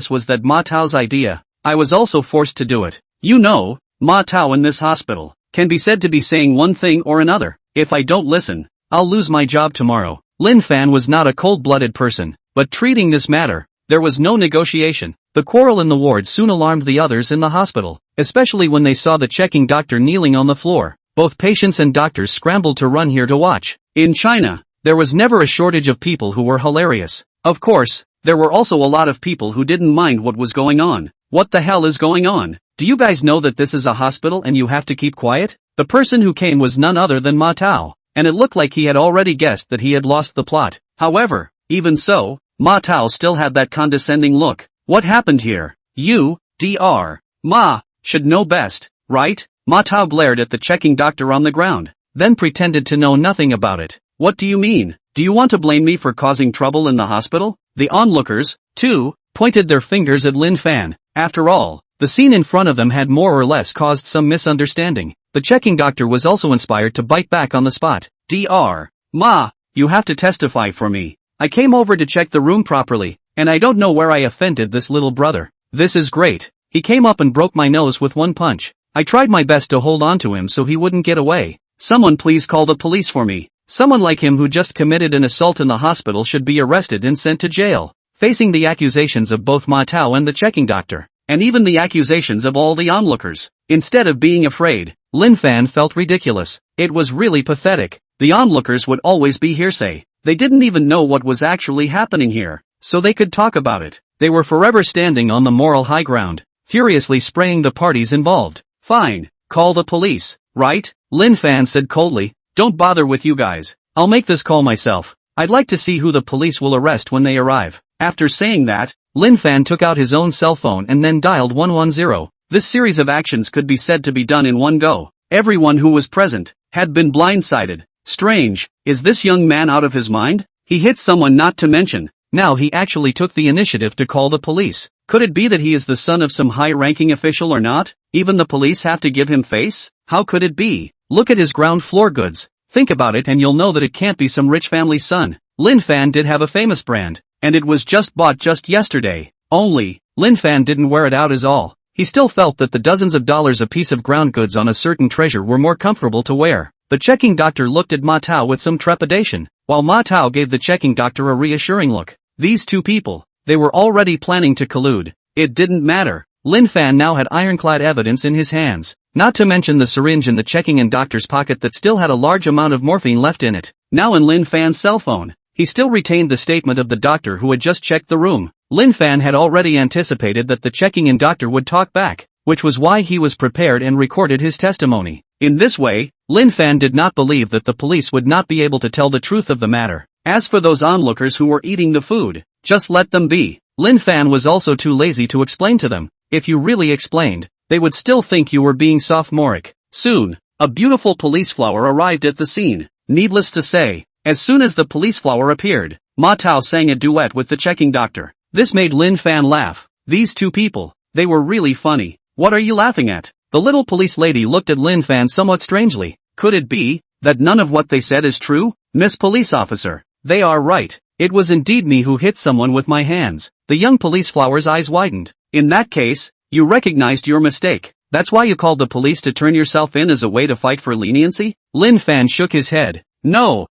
was that Ma Tao's idea. I was also forced to do it. You know, Ma Tao in this hospital can be said to be saying one thing or another. If I don't listen, I'll lose my job tomorrow. Lin Fan was not a cold-blooded person, but treating this matter, there was no negotiation. The quarrel in the ward soon alarmed the others in the hospital, especially when they saw the checking doctor kneeling on the floor. Both patients and doctors scrambled to run here to watch. In China, there was never a shortage of people who were hilarious. Of course, there were also a lot of people who didn't mind what was going on. What the hell is going on? Do you guys know that this is a hospital and you have to keep quiet? The person who came was none other than Ma Tao, and it looked like he had already guessed that he had lost the plot. However, even so, Ma Tao still had that condescending look. What happened here? You, Dr. Ma, should know best, right? Ma Tao glared at the checking doctor on the ground, then pretended to know nothing about it. What do you mean? Do you want to blame me for causing trouble in the hospital? The onlookers, too, pointed their fingers at Lin Fan. After all, the scene in front of them had more or less caused some misunderstanding. The checking doctor was also inspired to bite back on the spot. Dr. Ma, you have to testify for me. I came over to check the room properly, and I don't know where I offended this little brother. This is great. He came up and broke my nose with one punch. I tried my best to hold on to him so he wouldn't get away. Someone please call the police for me. Someone like him who just committed an assault in the hospital should be arrested and sent to jail. Facing the accusations of both Ma Tao and the checking doctor, and even the accusations of all the onlookers, instead of being afraid, Lin Fan felt ridiculous. It was really pathetic. The onlookers would always be hearsay. They didn't even know what was actually happening here, so they could talk about it. They were forever standing on the moral high ground, furiously spraying the parties involved. Fine, call the police, right? Lin Fan said coldly. Don't bother with you guys. I'll make this call myself. I'd like to see who the police will arrest when they arrive. After saying that, Lin Fan took out his own cell phone and then dialed 110. This series of actions could be said to be done in one go. Everyone who was present had been blindsided. Strange, is this young man out of his mind? He hit someone, not to mention, now he actually took the initiative to call the police. Could it be that he is the son of some high-ranking official or not? Even the police have to give him face? How could it be? Look at his ground floor goods. Think about it and you'll know that it can't be some rich family's son. Lin Fan did have a famous brand, and it was just bought just yesterday. Only, Lin Fan didn't wear it out as all. He still felt that the dozens of dollars a piece of ground goods on a certain treasure were more comfortable to wear. The checking doctor looked at Ma Tao with some trepidation, while Ma Tao gave the checking doctor a reassuring look. These two people, they were already planning to collude. It didn't matter. Lin Fan now had ironclad evidence in his hands, not to mention the syringe in the checking and doctor's pocket that still had a large amount of morphine left in it. Now in Lin Fan's cell phone, he still retained the statement of the doctor who had just checked the room. Lin Fan had already anticipated that the checking and doctor would talk back, which was why he was prepared and recorded his testimony. In this way, Lin Fan did not believe that the police would not be able to tell the truth of the matter. As for those onlookers who were eating the food, just let them be. Lin Fan was also too lazy to explain to them. If you really explained, they would still think you were being sophomoric. Soon, a beautiful police flower arrived at the scene. Needless to say, as soon as the police flower appeared, Ma Tao sang a duet with the checking doctor. This made Lin Fan laugh. These two people, they were really funny. What are you laughing at? The little police lady looked at Lin Fan somewhat strangely. Could it be that none of what they said is true? Miss Police Officer, they are right. It was indeed me who hit someone with my hands. The young police flower's eyes widened. In that case, you recognized your mistake. That's why you called the police to turn yourself in as a way to fight for leniency? Lin Fan shook his head. No,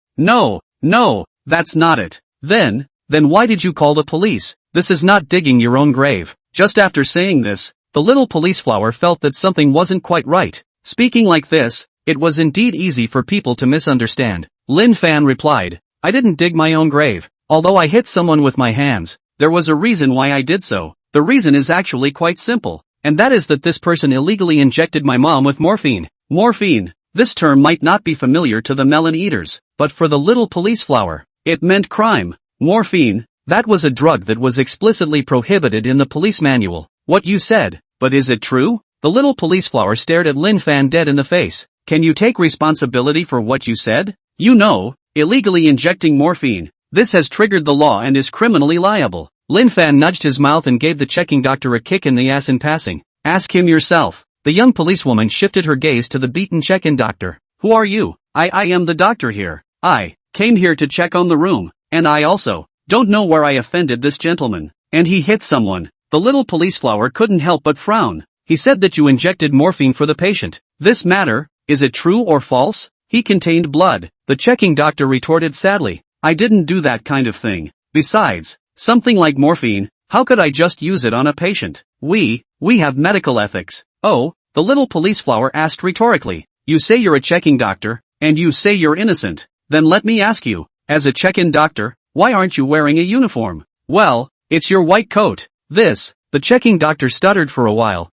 that's not it. Then why did you call the police? This is not digging your own grave. Just after saying this, the little police flower felt that something wasn't quite right. Speaking like this, it was indeed easy for people to misunderstand. Lin Fan replied, I didn't dig my own grave. Although I hit someone with my hands, there was a reason why I did so. The reason is actually quite simple, and that is that this person illegally injected my mom with morphine. Morphine. This term might not be familiar to the melon eaters, but for the little police flower, it meant crime. Morphine, that was a drug that was explicitly prohibited in the police manual. What you said, but is it true? The little police flower stared at Lin Fan dead in the face. Can you take responsibility for what you said? You know, illegally injecting morphine. This has triggered the law and is criminally liable. Lin Fan nudged his mouth and gave the checking doctor a kick in the ass in passing. Ask him yourself. The young policewoman shifted her gaze to the beaten check-in doctor. Who are you? I am the doctor here. I came here to check on the room, and I also don't know where I offended this gentleman. And he hit someone. The little police flower couldn't help but frown. He said that you injected morphine for the patient. This matter, is it true or false? He contained blood. The checking doctor retorted sadly. I didn't do that kind of thing. Besides, something like morphine, how could I just use it on a patient? We have medical ethics. Oh, the little police flower asked rhetorically. You say you're a checking doctor, and you say you're innocent. Then let me ask you, as a check-in doctor, why aren't you wearing a uniform? Well, it's your white coat. The checking doctor stuttered for a while.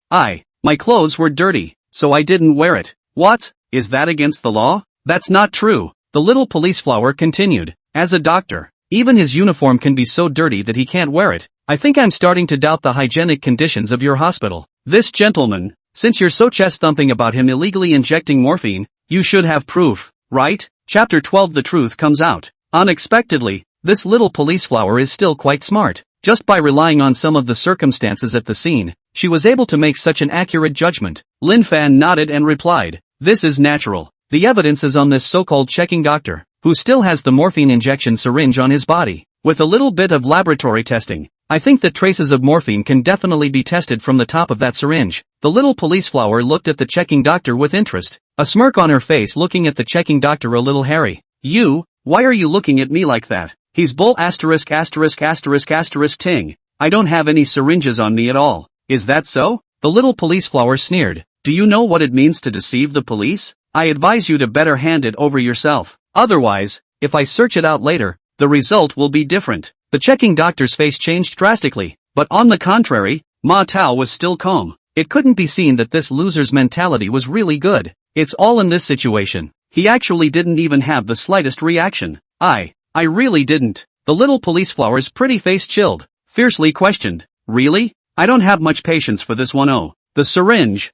My clothes were dirty, so I didn't wear it. What? Is that against the law? That's not true. The little police flower continued. As a doctor, even his uniform can be so dirty that he can't wear it. I think I'm starting to doubt the hygienic conditions of your hospital. This gentleman, since you're so chest-thumping about him illegally injecting morphine, you should have proof, right? Chapter 12. The truth comes out. Unexpectedly, this little police flower is still quite smart. Just by relying on some of the circumstances at the scene, she was able to make such an accurate judgment. Lin Fan nodded and replied, "This is natural. The evidence is on this so-called checking doctor, who still has the morphine injection syringe on his body. With a little bit of laboratory testing, I think that traces of morphine can definitely be tested from the top of that syringe." The little police flower looked at the checking doctor with interest, a smirk on her face looking at the checking doctor a little hairy. Why are you looking at me like that? He's bull asterisk asterisk asterisk asterisk ting. I don't have any syringes on me at all. Is that so? The little police flower sneered. Do you know what it means to deceive the police? I advise you to better hand it over yourself. Otherwise, if I search it out later, the result will be different. The checking doctor's face changed drastically, but on the contrary, Ma Tao was still calm. It couldn't be seen that this loser's mentality was really good. It's all in this situation. He actually didn't even have the slightest reaction. I really didn't. The little police flower's pretty face chilled, fiercely questioned. Really? I don't have much patience for this one. Oh, the syringe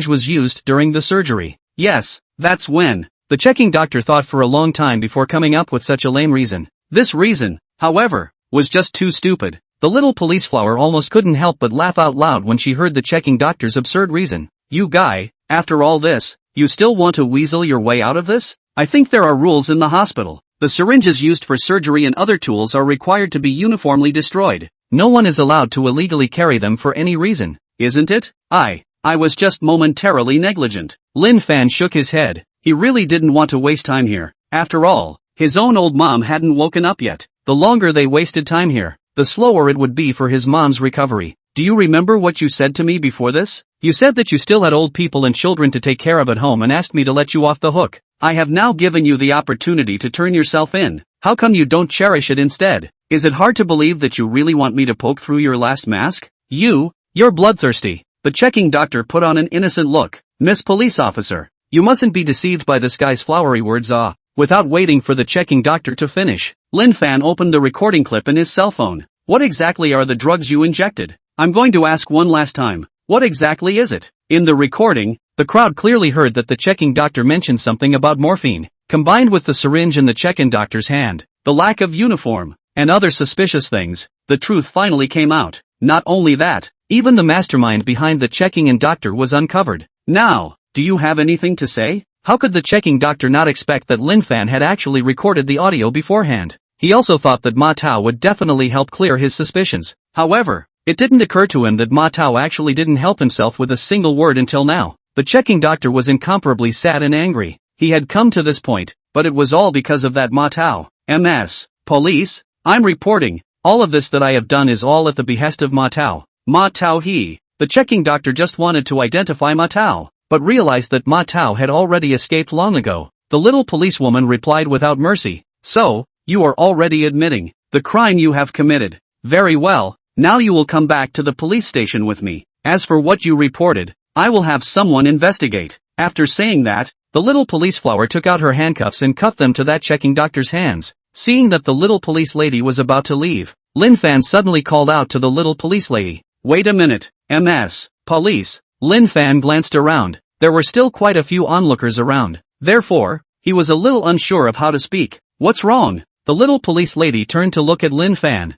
was used during the surgery. Yes, that's when. The checking doctor thought for a long time before coming up with such a lame reason. This reason, however, was just too stupid. The little police flower almost couldn't help but laugh out loud when she heard the checking doctor's absurd reason. You guy, after all this, you still want to weasel your way out of this? I think there are rules in the hospital. The syringes used for surgery and other tools are required to be uniformly destroyed. No one is allowed to illegally carry them for any reason, isn't it? I was just momentarily negligent. Lin Fan shook his head. He really didn't want to waste time here. After all, his own old mom hadn't woken up yet. The longer they wasted time here, the slower it would be for his mom's recovery. Do you remember what you said to me before this? You said that you still had old people and children to take care of at home and asked me to let you off the hook. I have now given you the opportunity to turn yourself in. How come you don't cherish it instead? Is it hard to believe that you really want me to poke through your last mask? You're bloodthirsty. The checking doctor put on an innocent look. Miss Police Officer, you mustn't be deceived by this guy's flowery words. Without waiting for the checking doctor to finish, Lin Fan opened the recording clip in his cell phone. What exactly are the drugs you injected? I'm going to ask one last time. What exactly is it? In the recording, the crowd clearly heard that the checking doctor mentioned something about morphine, combined with the syringe in the checking doctor's hand, the lack of uniform, and other suspicious things. The truth finally came out. Not only that, even the mastermind behind the checking and doctor was uncovered. Now, do you have anything to say? How could the checking doctor not expect that Lin Fan had actually recorded the audio beforehand? He also thought that Ma Tao would definitely help clear his suspicions. However, it didn't occur to him that Ma Tao actually didn't help himself with a single word until now. The checking doctor was incomparably sad and angry. He had come to this point, but it was all because of that Ma Tao. MS. Police, I'm reporting. All of this that I have done is all at the behest of Ma Tao. Ma Tao he. The checking doctor just wanted to identify Ma Tao, but realized that Ma Tao had already escaped long ago. The little policewoman replied without mercy. So, you are already admitting the crime you have committed. Very well, now you will come back to the police station with me. As for what you reported, I will have someone investigate. After saying that, the little police flower took out her handcuffs and cuffed them to that checking doctor's hands. Seeing that the little police lady was about to leave, Lin Fan suddenly called out to the little police lady. Wait a minute, MS. Police. Lin Fan glanced around. There were still quite a few onlookers around. Therefore, he was a little unsure of how to speak. What's wrong? The little police lady turned to look at Lin Fan.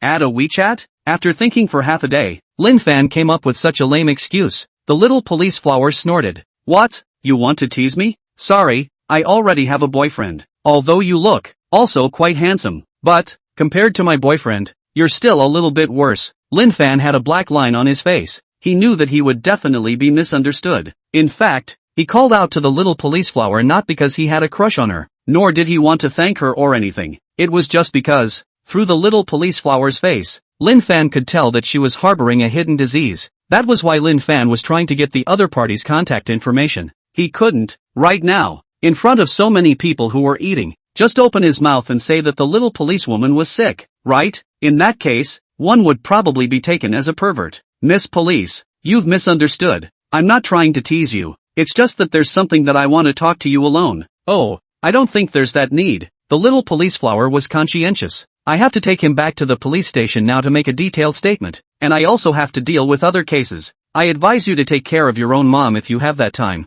Add a WeChat? After thinking for half a day, Lin Fan came up with such a lame excuse. The little police flower snorted. What? You want to tease me? Sorry, I already have a boyfriend. Although you look also quite handsome, but, compared to my boyfriend, you're still a little bit worse. Lin Fan had a black line on his face. He knew that he would definitely be misunderstood. In fact, he called out to the little police flower not because he had a crush on her, nor did he want to thank her or anything. It was just because, through the little police flower's face, Lin Fan could tell that she was harboring a hidden disease. That was why Lin Fan was trying to get the other party's contact information. He couldn't, right now, in front of so many people who were eating, just open his mouth and say that the little policewoman was sick, right? In that case, one would probably be taken as a pervert. Miss Police, You've misunderstood. I'm not trying to tease you. It's just that there's something that I want to talk to you alone. Oh, I don't think there's that need. The little police flower was conscientious. I have to take him back to the police station now to make a detailed statement, and I also have to deal with other cases. I advise you to take care of your own mom if you have that time.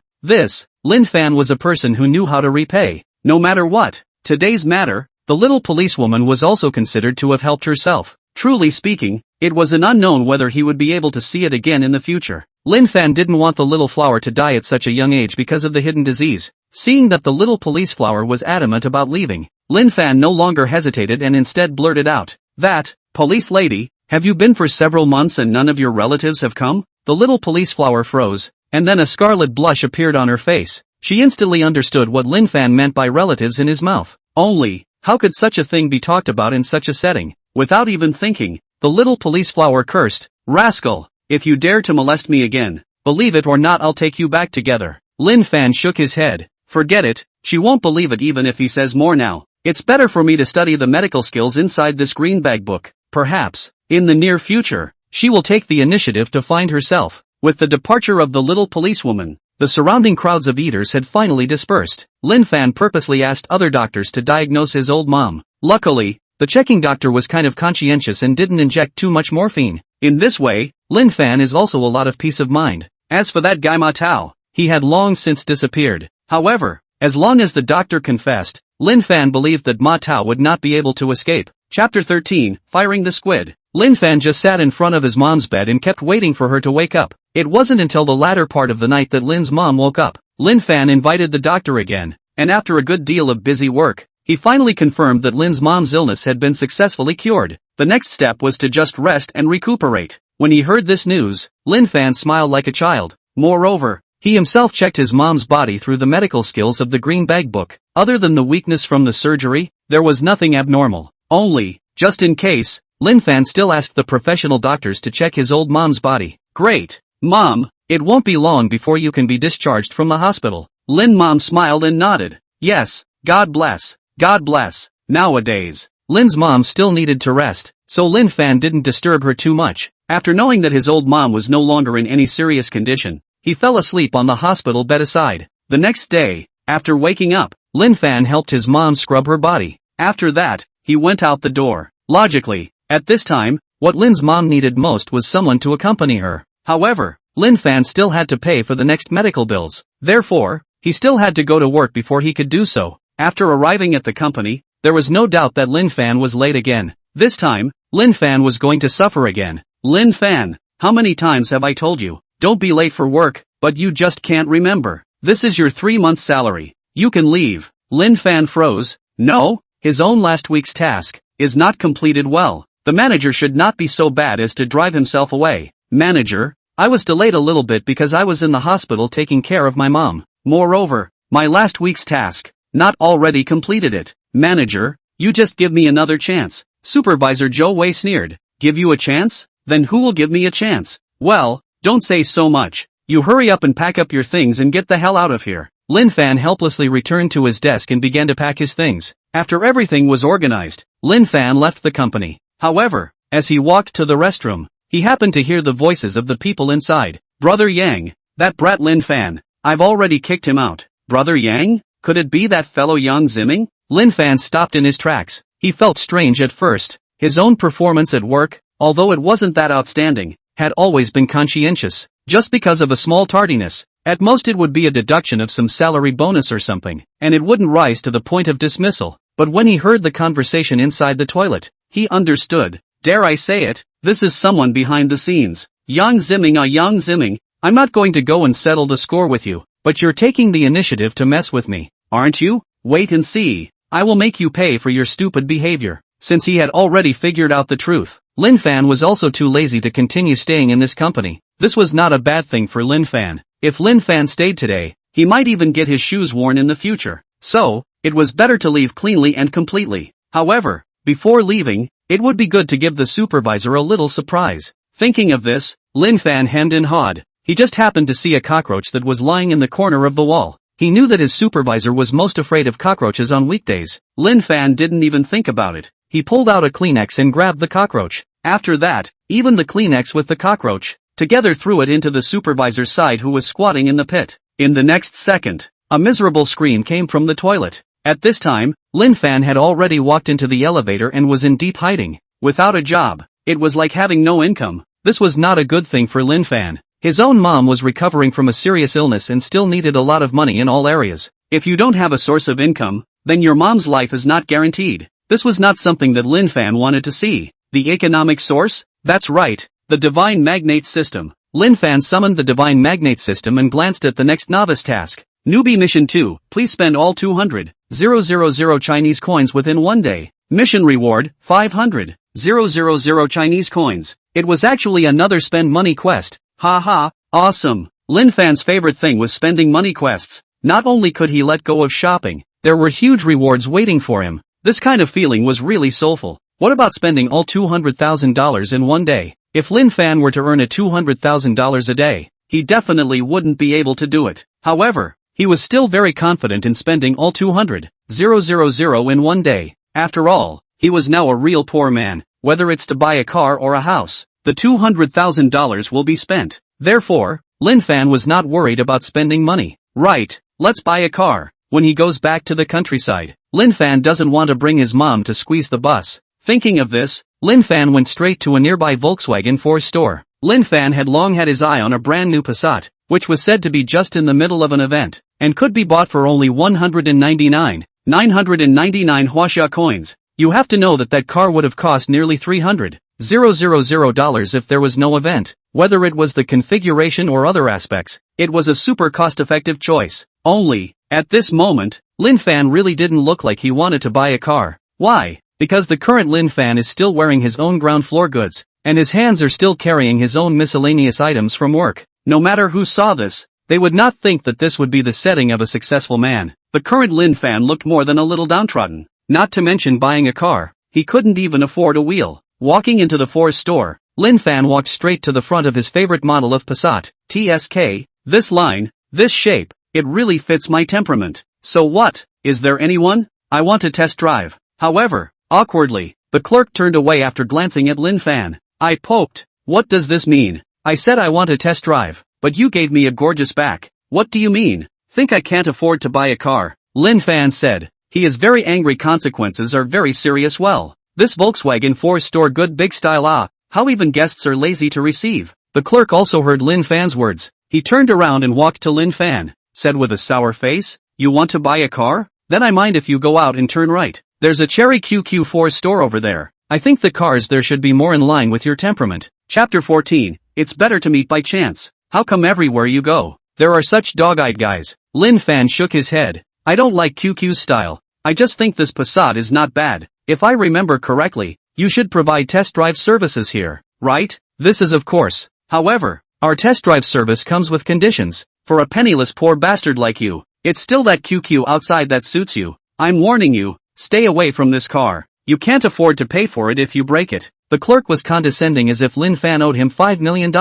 Lin Fan was a person who knew how to repay, no matter what. Today's matter, the little policewoman was also considered to have helped herself. Truly speaking, it was an unknown whether he would be able to see it again in the future. Lin Fan didn't want the little flower to die at such a young age because of the hidden disease. Seeing that the little police flower was adamant about leaving, Lin Fan no longer hesitated and instead blurted out, "That, police lady, have you been for several months and none of your relatives have come?" The little police flower froze, and then a scarlet blush appeared on her face. She instantly understood what Lin Fan meant by relatives in his mouth. Only, how could such a thing be talked about in such a setting? Without even thinking, the little police flower cursed, "Rascal! If you dare to molest me again, believe it or not I'll take you back together." Lin Fan shook his head. Forget it, she won't believe it even if he says more now. It's better for me to study the medical skills inside this green bag book. Perhaps, in the near future, she will take the initiative to find herself. With the departure of the little policewoman, the surrounding crowds of eaters had finally dispersed. Lin Fan purposely asked other doctors to diagnose his old mom. Luckily, the checking doctor was kind of conscientious and didn't inject too much morphine. In this way, Lin Fan is also a lot of peace of mind. As for that guy Ma Tao, he had long since disappeared. However, as long as the doctor confessed, Lin Fan believed that Ma Tao would not be able to escape. Chapter 13, Firing the Squid. Lin Fan just sat in front of his mom's bed and kept waiting for her to wake up. It wasn't until the latter part of the night that Lin's mom woke up. Lin Fan invited the doctor again, and after a good deal of busy work, he finally confirmed that Lin's mom's illness had been successfully cured. The next step was to just rest and recuperate. When he heard this news, Lin Fan smiled like a child. Moreover, he himself checked his mom's body through the medical skills of the green bag book. Other than the weakness from the surgery, there was nothing abnormal. Only, just in case, Lin Fan still asked the professional doctors to check his old mom's body. Great, Mom, it won't be long before you can be discharged from the hospital. Lin Mom smiled and nodded. Yes, God bless, God bless. Nowadays, Lin's mom still needed to rest, so Lin Fan didn't disturb her too much. After knowing that his old mom was no longer in any serious condition, he fell asleep on the hospital bed aside. The next day, after waking up, Lin Fan helped his mom scrub her body. After that, he went out the door. Logically, at this time, what Lin's mom needed most was someone to accompany her. However, Lin Fan still had to pay for the next medical bills. Therefore, he still had to go to work before he could do so. After arriving at the company, there was no doubt that Lin Fan was late again. This time, Lin Fan was going to suffer again. Lin Fan, how many times have I told you, don't be late for work, but you just can't remember. This is your 3-month salary. You can leave. Lin Fan froze. No, his own last week's task is not completed well. The manager should not be so bad as to drive himself away. Manager, I was delayed a little bit because I was in the hospital taking care of my mom. Moreover, my last week's task, not already completed it. Manager, you just give me another chance. Supervisor Zhou Wei sneered. Give you a chance? Then who will give me a chance? Well, don't say so much. You hurry up and pack up your things and get the hell out of here. Lin Fan helplessly returned to his desk and began to pack his things. After everything was organized, Lin Fan left the company. However, as he walked to the restroom, he happened to hear the voices of the people inside. Brother Yang, that brat Lin Fan, I've already kicked him out. Brother Yang? Could it be that fellow Yang Ziming? Lin Fan stopped in his tracks. He felt strange at first. His own performance at work, although it wasn't that outstanding, had always been conscientious. Just because of a small tardiness, at most it would be a deduction of some salary bonus or something, and it wouldn't rise to the point of dismissal. But when he heard the conversation inside the toilet, he understood. Dare I say it, this is someone behind the scenes. Yang Ziming, I'm not going to go and settle the score with you, but you're taking the initiative to mess with me, aren't you? Wait and see. I will make you pay for your stupid behavior. Since he had already figured out the truth, Lin Fan was also too lazy to continue staying in this company. This was not a bad thing for Lin Fan. If Lin Fan stayed today, he might even get his shoes worn in the future. So, it was better to leave cleanly and completely. However, before leaving, it would be good to give the supervisor a little surprise. Thinking of this, Lin Fan hemmed and hawed. He just happened to see a cockroach that was lying in the corner of the wall. He knew that his supervisor was most afraid of cockroaches on weekdays. Lin Fan didn't even think about it. He pulled out a Kleenex and grabbed the cockroach. After that, even the Kleenex with the cockroach together threw it into the supervisor's side, who was squatting in the pit. In the next second, a miserable scream came from the toilet. At this time, Lin Fan had already walked into the elevator and was in deep hiding. Without a job, it was like having no income. This was not a good thing for Lin Fan. His own mom was recovering from a serious illness and still needed a lot of money in all areas. If you don't have a source of income, then your mom's life is not guaranteed. This was not something that Lin Fan wanted to see. The economic source? That's right, the divine magnate system. Lin Fan summoned the divine magnate system and glanced at the next novice task. Newbie Mission 2, please spend all 200,000 Chinese coins within 1 day. Mission reward, 500,000 Chinese coins. It was actually another spend money quest. Haha, awesome. Lin Fan's favorite thing was spending money quests. Not only could he let go of shopping, there were huge rewards waiting for him. This kind of feeling was really soulful. What about spending all $200,000 in 1 day? If Lin Fan were to earn a $200,000 a day, he definitely wouldn't be able to do it. However, he was still very confident in spending all 200,000 in 1 day. After all, he was now a real poor man. Whether it's to buy a car or a house, the $200,000 will be spent. Therefore, Lin Fan was not worried about spending money. Right, let's buy a car. When he goes back to the countryside, Lin Fan doesn't want to bring his mom to squeeze the bus. Thinking of this, Lin Fan went straight to a nearby Volkswagen Ford store. Lin Fan had long had his eye on a brand new Passat, which was said to be just in the middle of an event, and could be bought for only 999 Huaxia coins. You have to know that that car would have cost nearly $300,000 if there was no event. Whether it was the configuration or other aspects, it was a super cost-effective choice. Only, at this moment, Lin Fan really didn't look like he wanted to buy a car. Why? Because the current Lin Fan is still wearing his own ground floor goods, and his hands are still carrying his own miscellaneous items from work. No matter who saw this, they would not think that this would be the setting of a successful man. The current Lin Fan looked more than a little downtrodden. Not to mention buying a car, he couldn't even afford a wheel. Walking into the Ford store, Lin Fan walked straight to the front of his favorite model of Passat, TSK. This line, this shape, it really fits my temperament. So what? Is there anyone? I want to test drive. However, awkwardly, the clerk turned away after glancing at Lin Fan. I poked. What does this mean? I said I want a test drive, but you gave me a gorgeous back. What do you mean? Think I can't afford to buy a car? Lin Fan said. He is very angry. Consequences are very serious. Well, this Volkswagen Ford store good big style. How even guests are lazy to receive. The clerk also heard Lin Fan's words. He turned around and walked to Lin Fan, said with a sour face, you want to buy a car? Then I mind if you go out and turn right. There's a Cherry QQ4 store over there. I think the cars there should be more in line with your temperament. Chapter 14, It's better to meet by chance. How come everywhere you go, there are such dog-eyed guys? Lin Fan shook his head. I don't like QQ's style. I just think this Passat is not bad. If I remember correctly, you should provide test drive services here, right? This is of course. However, our test drive service comes with conditions. For a penniless poor bastard like you, it's still that QQ outside that suits you. I'm warning you, stay away from this car. You can't afford to pay for it if you break it. The clerk was condescending as if Lin Fan owed him $5 million.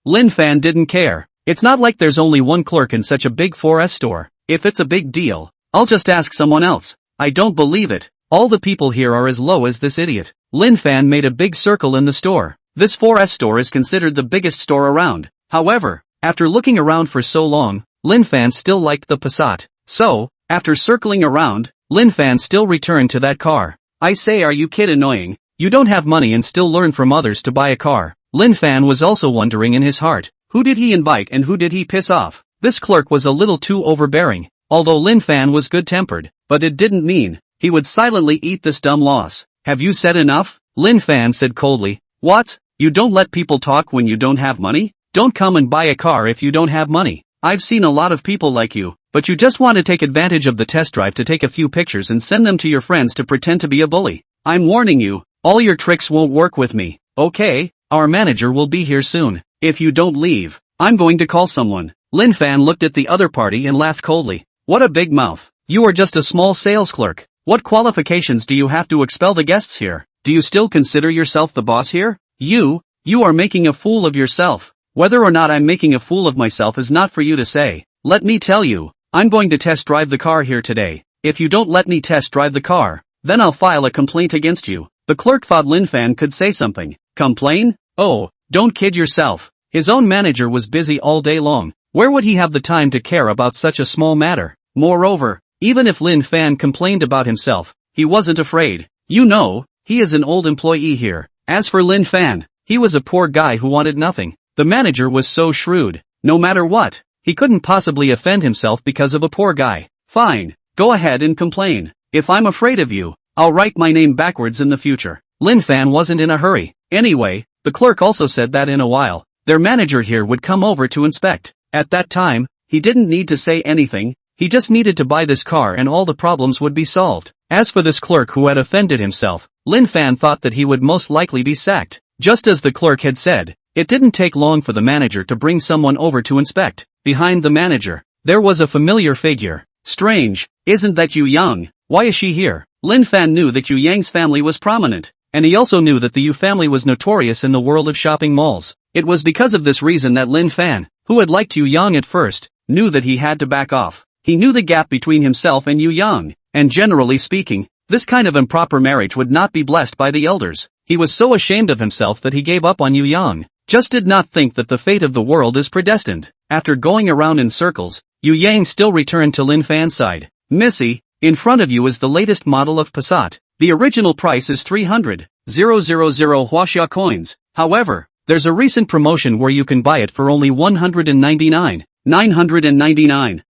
Lin Fan didn't care. It's not like there's only one clerk in such a big 4S store. If it's a big deal, I'll just ask someone else. I don't believe it. All the people here are as low as this idiot. Lin Fan made a big circle in the store. This 4S store is considered the biggest store around. However, after looking around for so long, Lin Fan still liked the Passat. So, after circling around, Lin Fan still returned to that car. I say, are you kid annoying? You don't have money and still learn from others to buy a car. Lin Fan was also wondering in his heart, who did he invite and who did he piss off? This clerk was a little too overbearing. Although Lin Fan was good-tempered, but it didn't mean he would silently eat this dumb loss. Have you said enough? Lin Fan said coldly. What? You don't let people talk when you don't have money? Don't come and buy a car if you don't have money. I've seen a lot of people like you, but you just want to take advantage of the test drive to take a few pictures and send them to your friends to pretend to be a bully. I'm warning you, all your tricks won't work with me. Okay, our manager will be here soon. If you don't leave, I'm going to call someone. Lin Fan looked at the other party and laughed coldly. What a big mouth. You are just a small sales clerk. What qualifications do you have to expel the guests here? Do you still consider yourself the boss here? You are making a fool of yourself. Whether or not I'm making a fool of myself is not for you to say. Let me tell you, I'm going to test drive the car here today. If you don't let me test drive the car, then I'll file a complaint against you. The clerk thought Lin Fan could say something. Complain? Oh, don't kid yourself. His own manager was busy all day long. Where would he have the time to care about such a small matter? Moreover, even if Lin Fan complained about himself, he wasn't afraid. You know, he is an old employee here. As for Lin Fan, he was a poor guy who wanted nothing. The manager was so shrewd. No matter what, he couldn't possibly offend himself because of a poor guy. Fine, go ahead and complain. If I'm afraid of you, I'll write my name backwards in the future. Lin Fan wasn't in a hurry. Anyway, the clerk also said that in a while, their manager here would come over to inspect. At that time, he didn't need to say anything, he just needed to buy this car and all the problems would be solved. As for this clerk who had offended himself, Lin Fan thought that he would most likely be sacked. Just as the clerk had said, it didn't take long for the manager to bring someone over to inspect. Behind the manager, there was a familiar figure. Strange, isn't that Yu Yang? Why is she here? Lin Fan knew that Yu Yang's family was prominent, and he also knew that the Yu family was notorious in the world of shopping malls. It was because of this reason that Lin Fan, who had liked Yu Yang at first, knew that he had to back off. He knew the gap between himself and Yu Yang, and generally speaking, this kind of improper marriage would not be blessed by the elders. He was so ashamed of himself that he gave up on Yu Yang. Just did not think that the fate of the world is predestined. After going around in circles, Yu Yang still returned to Lin Fan's side. Missy, in front of you is the latest model of Passat. The original price is 300,000 Huaxia coins. However, there's a recent promotion where you can buy it for only 999.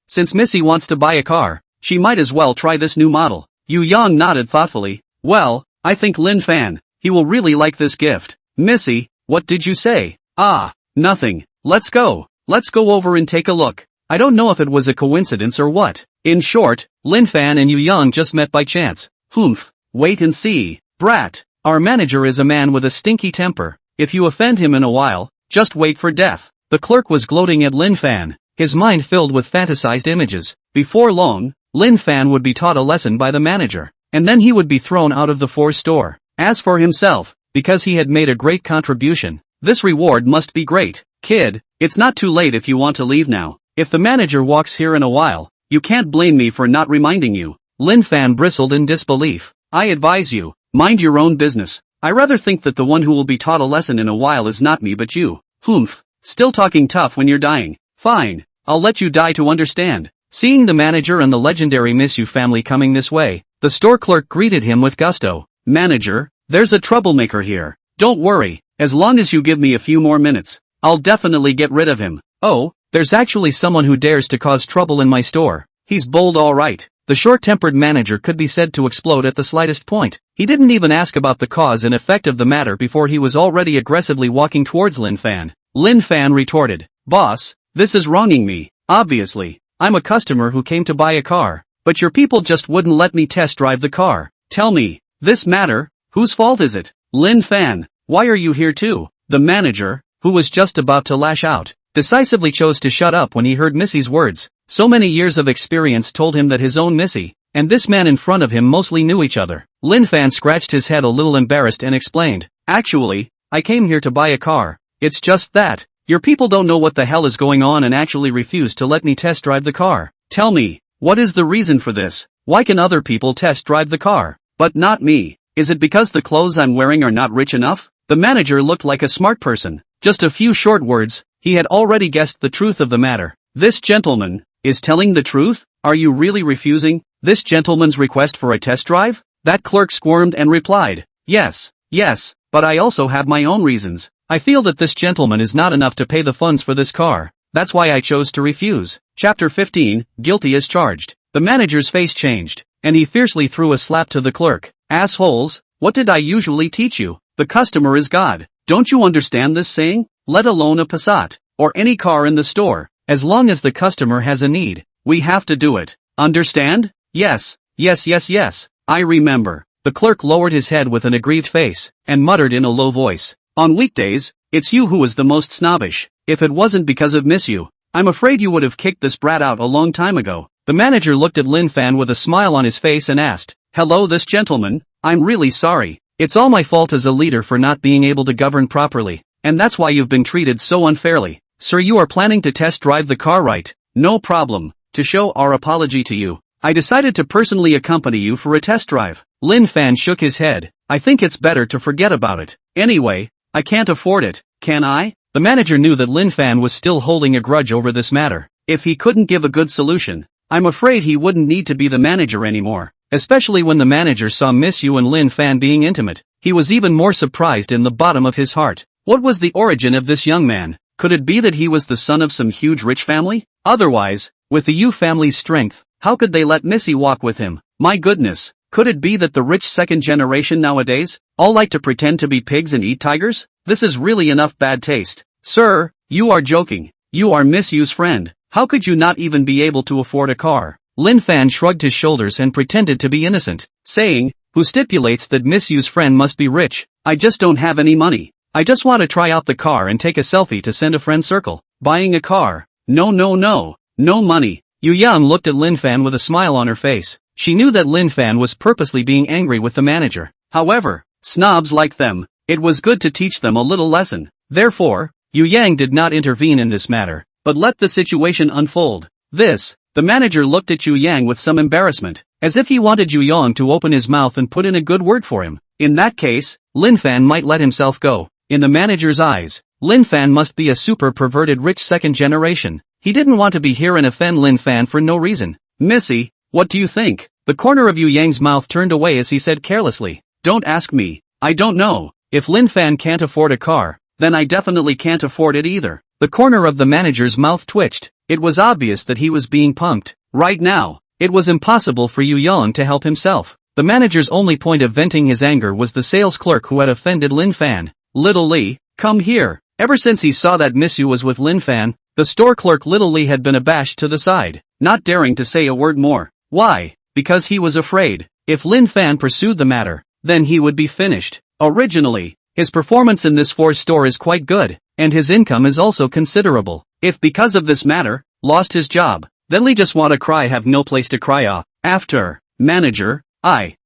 Since Missy wants to buy a car, she might as well try this new model. Yu Yang nodded thoughtfully. Well, I think Lin Fan, he will really like this gift. Missy, what did you say? Ah, nothing. Let's go over and take a look. I don't know if it was a coincidence or what. In short, Lin Fan and Yu Yang just met by chance. Humph, wait and see. Brat, our manager is a man with a stinky temper. If you offend him in a while, just wait for death. The clerk was gloating at Lin Fan, his mind filled with fantasized images. Before long, Lin Fan would be taught a lesson by the manager, and then he would be thrown out of the store. As for himself, because he had made a great contribution, this reward must be great. Kid, it's not too late if you want to leave now. If the manager walks here in a while, you can't blame me for not reminding you. Lin Fan bristled in disbelief. I advise you, mind your own business. I rather think that the one who will be taught a lesson in a while is not me but you. Humph, still talking tough when you're dying. Fine, I'll let you die to understand. Seeing the manager and the legendary Miss Yu family coming this way, the store clerk greeted him with gusto. Manager, there's a troublemaker here. Don't worry, as long as you give me a few more minutes, I'll definitely get rid of him. Oh, there's actually someone who dares to cause trouble in my store. He's bold all right. The short-tempered manager could be said to explode at the slightest point. He didn't even ask about the cause and effect of the matter before he was already aggressively walking towards Lin Fan. Lin Fan retorted, Boss, this is wronging me. Obviously, I'm a customer who came to buy a car, but your people just wouldn't let me test drive the car. Tell me, this matter, whose fault is it? Lin Fan, why are you here too? The manager, who was just about to lash out, decisively chose to shut up when he heard Missy's words. So many years of experience told him that his own Missy, and this man in front of him mostly knew each other. Lin Fan scratched his head a little embarrassed and explained, Actually, I came here to buy a car. It's just that, your people don't know what the hell is going on and actually refuse to let me test drive the car. Tell me, what is the reason for this? Why can other people test drive the car, but not me? Is it because the clothes I'm wearing are not rich enough? The manager looked like a smart person. Just a few short words, he had already guessed the truth of the matter. This gentleman is telling the truth? Are you really refusing this gentleman's request for a test drive? That clerk squirmed and replied, Yes, but I also have my own reasons. I feel that this gentleman is not enough to pay the funds for this car. That's why I chose to refuse. Chapter 15, Guilty as Charged. The manager's face changed, and he fiercely threw a slap to the clerk. Assholes, what did I usually teach you? The customer is God. Don't you understand this saying? Let alone a Passat, or any car in the store. As long as the customer has a need, we have to do it. Understand? Yes, I remember. The clerk lowered his head with an aggrieved face, and muttered in a low voice. On weekdays, it's you who is the most snobbish. If it wasn't because of Miss Yu, I'm afraid you would have kicked this brat out a long time ago. The manager looked at Lin Fan with a smile on his face and asked, Hello this gentleman, I'm really sorry. It's all my fault as a leader for not being able to govern properly, and that's why you've been treated so unfairly. Sir, you are planning to test drive the car, right? No problem. To show our apology to you, I decided to personally accompany you for a test drive. Lin Fan shook his head. I think it's better to forget about it. Anyway, I can't afford it, can I? The manager knew that Lin Fan was still holding a grudge over this matter. If he couldn't give a good solution, I'm afraid he wouldn't need to be the manager anymore. Especially when the manager saw Miss Yu and Lin Fan being intimate, he was even more surprised in the bottom of his heart. What was the origin of this young man? Could it be that he was the son of some huge rich family? Otherwise, with the Yu family's strength, how could they let Missy walk with him? My goodness, could it be that the rich second generation nowadays all like to pretend to be pigs and eat tigers? This is really enough bad taste. Sir, you are joking. You are Miss Yu's friend. How could you not even be able to afford a car? Lin Fan shrugged his shoulders and pretended to be innocent, saying, who stipulates that Miss Yu's friend must be rich? I just don't have any money. I just want to try out the car and take a selfie to send a friend circle. Buying a car? No. No money. Yu Yang looked at Lin Fan with a smile on her face. She knew that Lin Fan was purposely being angry with the manager. However, snobs like them, it was good to teach them a little lesson. Therefore, Yu Yang did not intervene in this matter, but let the situation unfold. The manager looked at Yu Yang with some embarrassment, as if he wanted Yu Yang to open his mouth and put in a good word for him. In that case, Lin Fan might let himself go. In the manager's eyes, Lin Fan must be a super perverted rich second generation. He didn't want to be here and offend Lin Fan for no reason. Missy, what do you think? The corner of Yu Yang's mouth turned away as he said carelessly. Don't ask me. I don't know. If Lin Fan can't afford a car, then I definitely can't afford it either. The corner of the manager's mouth twitched. It was obvious that he was being punked. Right now, it was impossible for Yu Yang to help himself. The manager's only point of venting his anger was the sales clerk who had offended Lin Fan. Little Lee, come here. Ever since he saw that Miss Yu was with Lin Fan, the store clerk Little Lee had been abashed to the side, not daring to say a word more. Why? Because he was afraid. If Lin Fan pursued the matter, then he would be finished. Originally, his performance in this fourth store is quite good, and his income is also considerable. If because of this matter, lost his job, then Lee just wanna cry have no place to cry off. After, manager,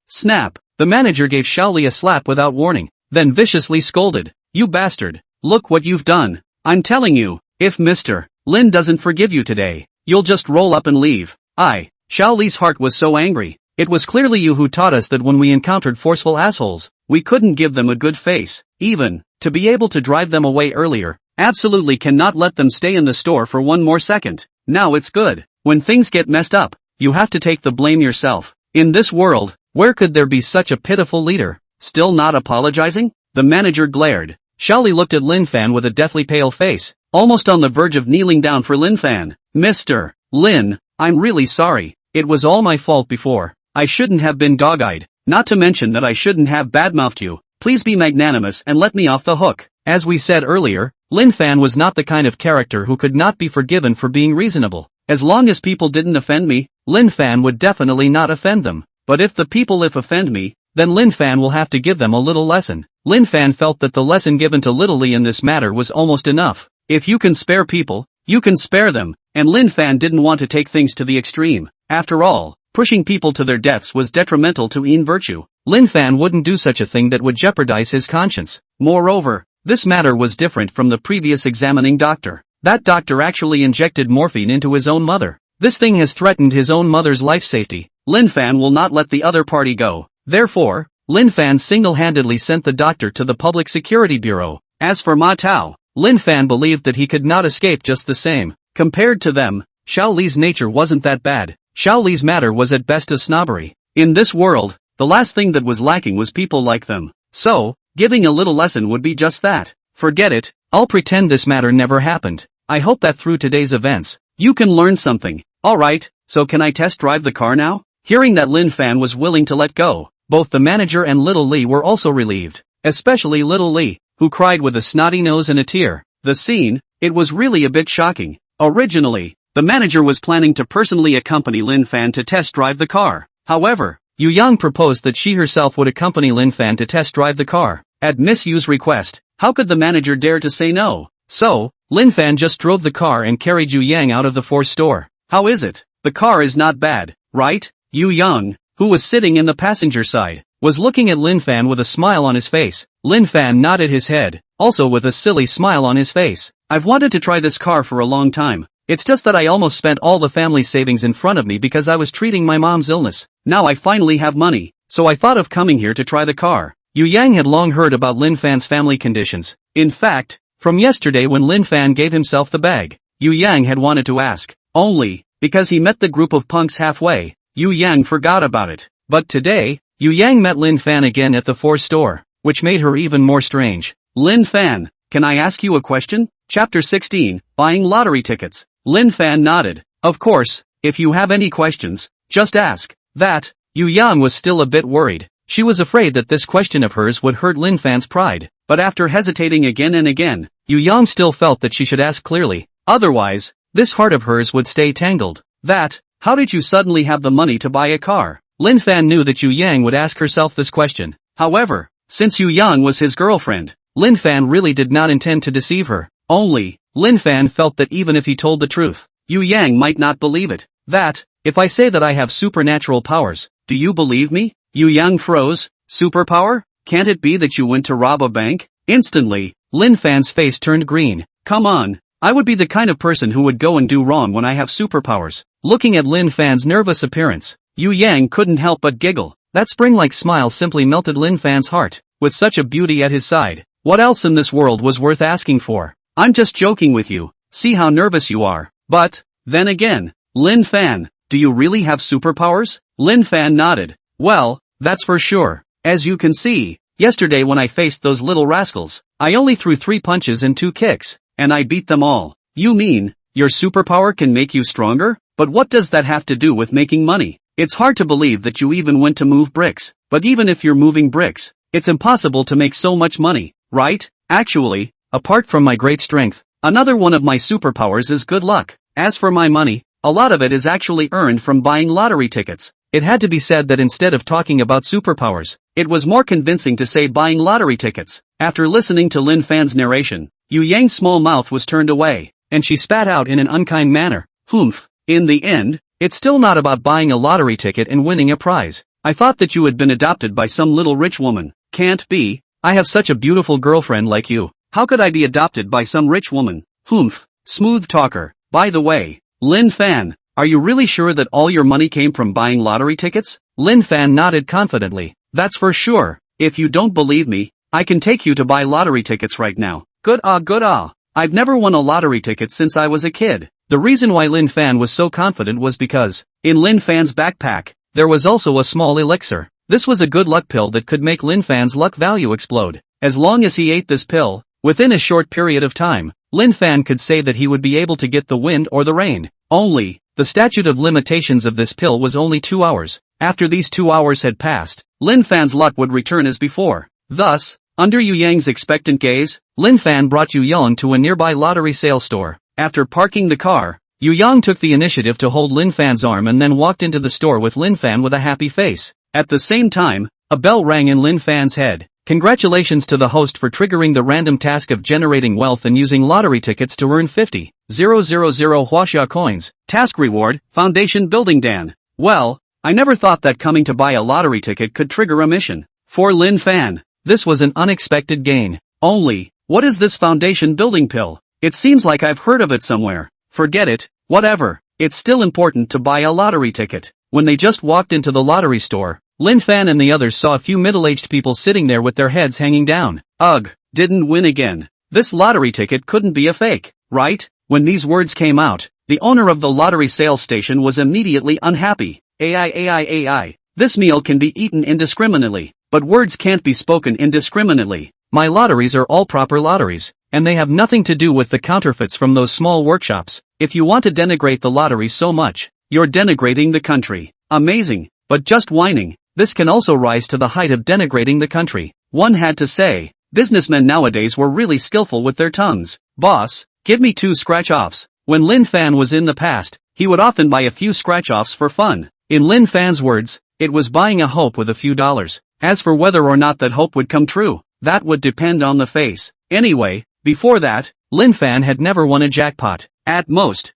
snap. The manager gave Xiaoli a slap without warning, then viciously scolded. You bastard, look what you've done. I'm telling you, if Mr. Lin doesn't forgive you today, you'll just roll up and leave. Xiaoli's heart was so angry. It was clearly you who taught us that when we encountered forceful assholes, we couldn't give them a good face, even to be able to drive them away earlier. Absolutely cannot let them stay in the store for one more second. Now it's good. When things get messed up, you have to take the blame yourself. In this world, where could there be such a pitiful leader? Still not apologizing? The manager glared. Xiaoli looked at Lin Fan with a deathly pale face, almost on the verge of kneeling down for Lin Fan. Mr. Lin, I'm really sorry. It was all my fault before. I shouldn't have been dog-eyed. Not to mention that I shouldn't have badmouthed you. Please be magnanimous and let me off the hook. As we said earlier, Lin Fan was not the kind of character who could not be forgiven for being reasonable. As long as people didn't offend me, Lin Fan would definitely not offend them. But if the people offend me, then Lin Fan will have to give them a little lesson. Lin Fan felt that the lesson given to Little Lee in this matter was almost enough. If you can spare people, you can spare them, and Lin Fan didn't want to take things to the extreme. After all, pushing people to their deaths was detrimental to virtue. Lin Fan wouldn't do such a thing that would jeopardize his conscience. Moreover, this matter was different from the previous examining doctor. That doctor actually injected morphine into his own mother. This thing has threatened his own mother's life safety. Lin Fan will not let the other party go. Therefore, Lin Fan single-handedly sent the doctor to the Public Security Bureau. As for Ma Tao, Lin Fan believed that he could not escape just the same. Compared to them, Xiao Li's nature wasn't that bad. Xiao Li's matter was at best a snobbery. In this world, the last thing that was lacking was people like them. So, giving a little lesson would be just that. Forget it, I'll pretend this matter never happened. I hope that through today's events, you can learn something. Alright, so can I test drive the car now? Hearing that Lin Fan was willing to let go, both the manager and Little Lee were also relieved. Especially Little Lee, who cried with a snotty nose and a tear. The scene, it was really a bit shocking. Originally, the manager was planning to personally accompany Lin Fan to test drive the car. However, Yu Yang proposed that she herself would accompany Lin Fan to test drive the car. At Miss Yu's request, how could the manager dare to say no? So, Lin Fan just drove the car and carried Yu Yang out of the fourth store. How is it? The car is not bad, right? Yu Yang, who was sitting in the passenger side, was looking at Lin Fan with a smile on his face. Lin Fan nodded his head, also with a silly smile on his face. I've wanted to try this car for a long time. It's just that I almost spent all the family savings in front of me because I was treating my mom's illness. Now I finally have money, so I thought of coming here to try the car. Yu Yang had long heard about Lin Fan's family conditions. In fact, From yesterday when Lin Fan gave himself the bag, Yu Yang had wanted to ask. Only, because he met the group of punks halfway, Yu Yang forgot about it. But today, Yu Yang met Lin Fan again at the 4 store, which made her even more strange. Lin Fan, can I ask you a question? Chapter 16, Buying Lottery Tickets. Lin Fan nodded. Of course, if you have any questions, just ask. That, Yu Yang was still a bit worried. She was afraid that this question of hers would hurt Lin Fan's pride, but after hesitating again and again, Yu Yang still felt that she should ask clearly. Otherwise, this heart of hers would stay tangled. That, how did you suddenly have the money to buy a car? Lin Fan knew that Yu Yang would ask herself this question. However, since Yu Yang was his girlfriend, Lin Fan really did not intend to deceive her. Only, Lin Fan felt that even if he told the truth, Yu Yang might not believe it. That, if I say that I have supernatural powers, do you believe me? Yu Yang froze. Superpower? Can't it be that you went to rob a bank? Instantly, Lin Fan's face turned green. Come on, I would be the kind of person who would go and do wrong when I have superpowers. Looking at Lin Fan's nervous appearance, Yu Yang couldn't help but giggle. That spring-like smile simply melted Lin Fan's heart. With such a beauty at his side, what else in this world was worth asking for? I'm just joking with you. See how nervous you are. But, then again, Lin Fan, do you really have superpowers? Lin Fan nodded. Well, that's for sure. As you can see, yesterday when I faced those little rascals, I only threw 3 punches and 2 kicks, and I beat them all. You mean, your superpower can make you stronger? But what does that have to do with making money? It's hard to believe that you even went to move bricks. But even if you're moving bricks, it's impossible to make so much money, right? Actually, apart from my great strength, another one of my superpowers is good luck. As for my money, a lot of it is actually earned from buying lottery tickets. It had to be said that instead of talking about superpowers, it was more convincing to say buying lottery tickets. After listening to Lin Fan's narration, Yu Yang's small mouth was turned away, and she spat out in an unkind manner. Humph. In the end, it's still not about buying a lottery ticket and winning a prize. I thought that you had been adopted by some little rich woman. Can't be. I have such a beautiful girlfriend like you. How could I be adopted by some rich woman? Humph. Smooth talker. By the way, Lin Fan, are you really sure that all your money came from buying lottery tickets? Lin Fan nodded confidently. That's for sure. If you don't believe me, I can take you to buy lottery tickets right now. Good ah. I've never won a lottery ticket since I was a kid. The reason why Lin Fan was so confident was because, in Lin Fan's backpack, there was also a small elixir. This was a good luck pill that could make Lin Fan's luck value explode. As long as he ate this pill, within a short period of time, Lin Fan could say that he would be able to get the wind or the rain. Only, the statute of limitations of this pill was only 2 hours. After these 2 hours had passed, Lin Fan's luck would return as before. Thus, under Yu Yang's expectant gaze, Lin Fan brought Yu Yang to a nearby lottery sale store. After parking the car, Yu Yang took the initiative to hold Lin Fan's arm and then walked into the store with Lin Fan with a happy face. At the same time, a bell rang in Lin Fan's head. Congratulations to the host for triggering the random task of generating wealth and using lottery tickets to earn 50,000 Huaxia coins. Task reward, Foundation Building Dan. Well, I never thought that coming to buy a lottery ticket could trigger a mission. For Lin Fan, this was an unexpected gain. Only, what is this foundation building pill? It seems like I've heard of it somewhere. Forget it, whatever. It's still important to buy a lottery ticket. When they just walked into the lottery store, Lin Fan and the others saw a few middle-aged people sitting there with their heads hanging down. Ugh, didn't win again. This lottery ticket couldn't be a fake, right? When these words came out, the owner of the lottery sales station was immediately unhappy. AI. This meal can be eaten indiscriminately, but words can't be spoken indiscriminately. My lotteries are all proper lotteries, and they have nothing to do with the counterfeits from those small workshops. If you want to denigrate the lottery so much, you're denigrating the country. Amazing, but just whining. This can also rise to the height of denigrating the country. One had to say, businessmen nowadays were really skillful with their tongues. Boss, give me 2 scratch-offs. When Lin Fan was in the past, he would often buy a few scratch-offs for fun. In Lin Fan's words, it was buying a hope with a few dollars. As for whether or not that hope would come true, that would depend on the face. Anyway, before that, Lin Fan had never won a jackpot. At most,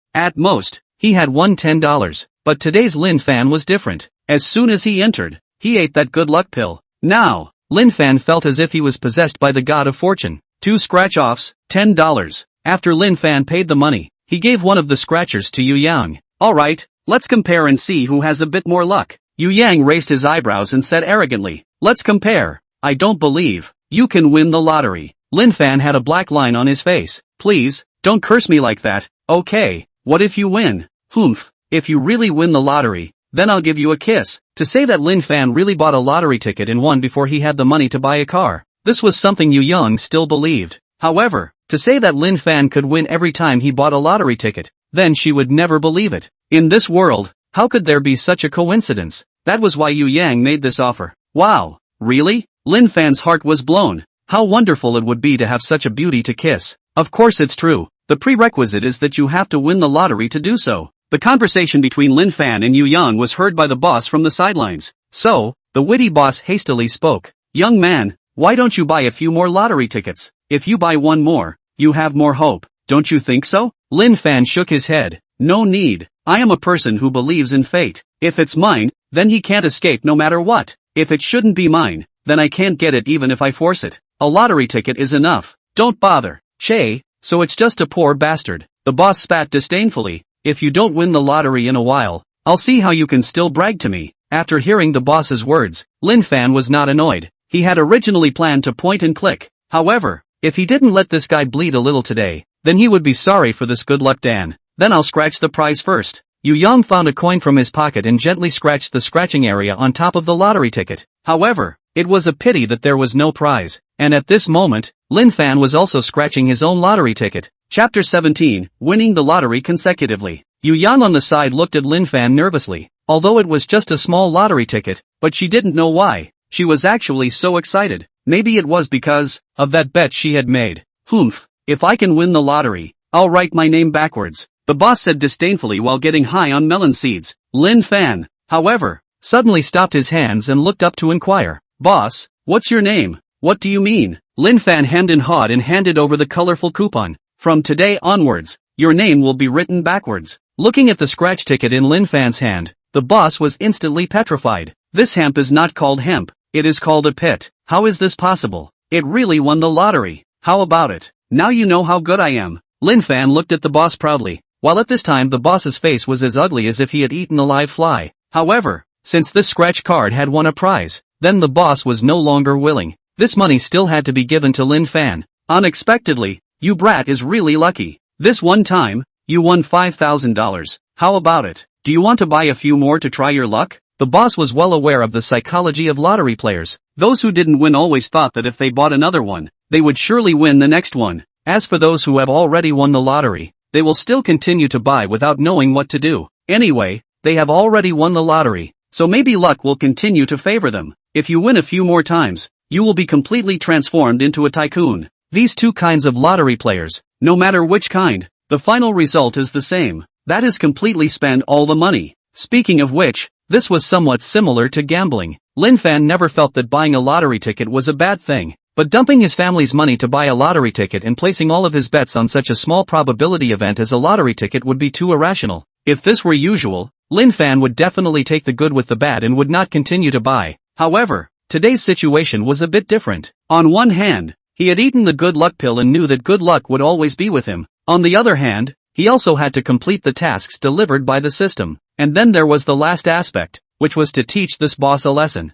he had won $10. But today's Lin Fan was different. As soon as he entered, he ate that good luck pill. Now, Lin Fan felt as if he was possessed by the god of fortune. 2 scratch-offs, $10. After Lin Fan paid the money, he gave one of the scratchers to Yu Yang. Alright, let's compare and see who has a bit more luck. Yu Yang raised his eyebrows and said arrogantly, let's compare. I don't believe you can win the lottery. Lin Fan had a black line on his face. Please, don't curse me like that. Okay, what if you win? Humph, if you really win the lottery, then I'll give you a kiss. To say that Lin Fan really bought a lottery ticket and won before he had the money to buy a car. This was something Yu Yang still believed. However, to say that Lin Fan could win every time he bought a lottery ticket, then she would never believe it. In this world, how could there be such a coincidence? That was why Yu Yang made this offer. Wow, really? Lin Fan's heart was blown. How wonderful it would be to have such a beauty to kiss. Of course it's true. The prerequisite is that you have to win the lottery to do so. The conversation between Lin Fan and Yu Yang was heard by the boss from the sidelines. So, the witty boss hastily spoke. Young man, why don't you buy a few more lottery tickets? If you buy one more, you have more hope. Don't you think so? Lin Fan shook his head. No need. I am a person who believes in fate. If it's mine, then he can't escape no matter what. If it shouldn't be mine, then I can't get it even if I force it. A lottery ticket is enough. Don't bother. Che, so it's just a poor bastard. The boss spat disdainfully. If you don't win the lottery in a while, I'll see how you can still brag to me. After hearing the boss's words, Lin Fan was not annoyed. He had originally planned to point and click. However, if he didn't let this guy bleed a little today, then he would be sorry for this. Good luck, Dan. Then I'll scratch the prize first. Yu Yang found a coin from his pocket and gently scratched the scratching area on top of the lottery ticket. However, it was a pity that there was no prize, and at this moment, Lin Fan was also scratching his own lottery ticket. Chapter 17, Winning the Lottery Consecutively. Yu Yang on the side looked at Lin Fan nervously, although it was just a small lottery ticket, but she didn't know why. She was actually so excited. Maybe it was because of that bet she had made. Humph, if I can win the lottery, I'll write my name backwards, the boss said disdainfully while getting high on melon seeds. Lin Fan, however, suddenly stopped his hands and looked up to inquire. Boss, what's your name? What do you mean? Lin Fan hemmed and hawed and handed over the colorful coupon. From today onwards, your name will be written backwards. Looking at the scratch ticket in Lin Fan's hand, the boss was instantly petrified. This hemp is not called hemp, it is called a pit. How is this possible? It really won the lottery. How about it? Now you know how good I am. Lin Fan looked at the boss proudly, while at this time the boss's face was as ugly as if he had eaten a live fly. However, since this scratch card had won a prize, then the boss was no longer willing. This money still had to be given to Lin Fan. Unexpectedly, you brat is really lucky. This one time, you won $5,000. How about it? Do you want to buy a few more to try your luck? The boss was well aware of the psychology of lottery players. Those who didn't win always thought that if they bought another one, they would surely win the next one. As for those who have already won the lottery, they will still continue to buy without knowing what to do. Anyway, they have already won the lottery, so maybe luck will continue to favor them. If you win a few more times, you will be completely transformed into a tycoon. These two kinds of lottery players, no matter which kind, the final result is the same. That is completely spend all the money. Speaking of which, this was somewhat similar to gambling. Lin Fan never felt that buying a lottery ticket was a bad thing, but dumping his family's money to buy a lottery ticket and placing all of his bets on such a small probability event as a lottery ticket would be too irrational. If this were usual, Lin Fan would definitely take the good with the bad and would not continue to buy. However, today's situation was a bit different. On one hand, he had eaten the good luck pill and knew that good luck would always be with him. On the other hand, he also had to complete the tasks delivered by the system. And then there was the last aspect, which was to teach this boss a lesson.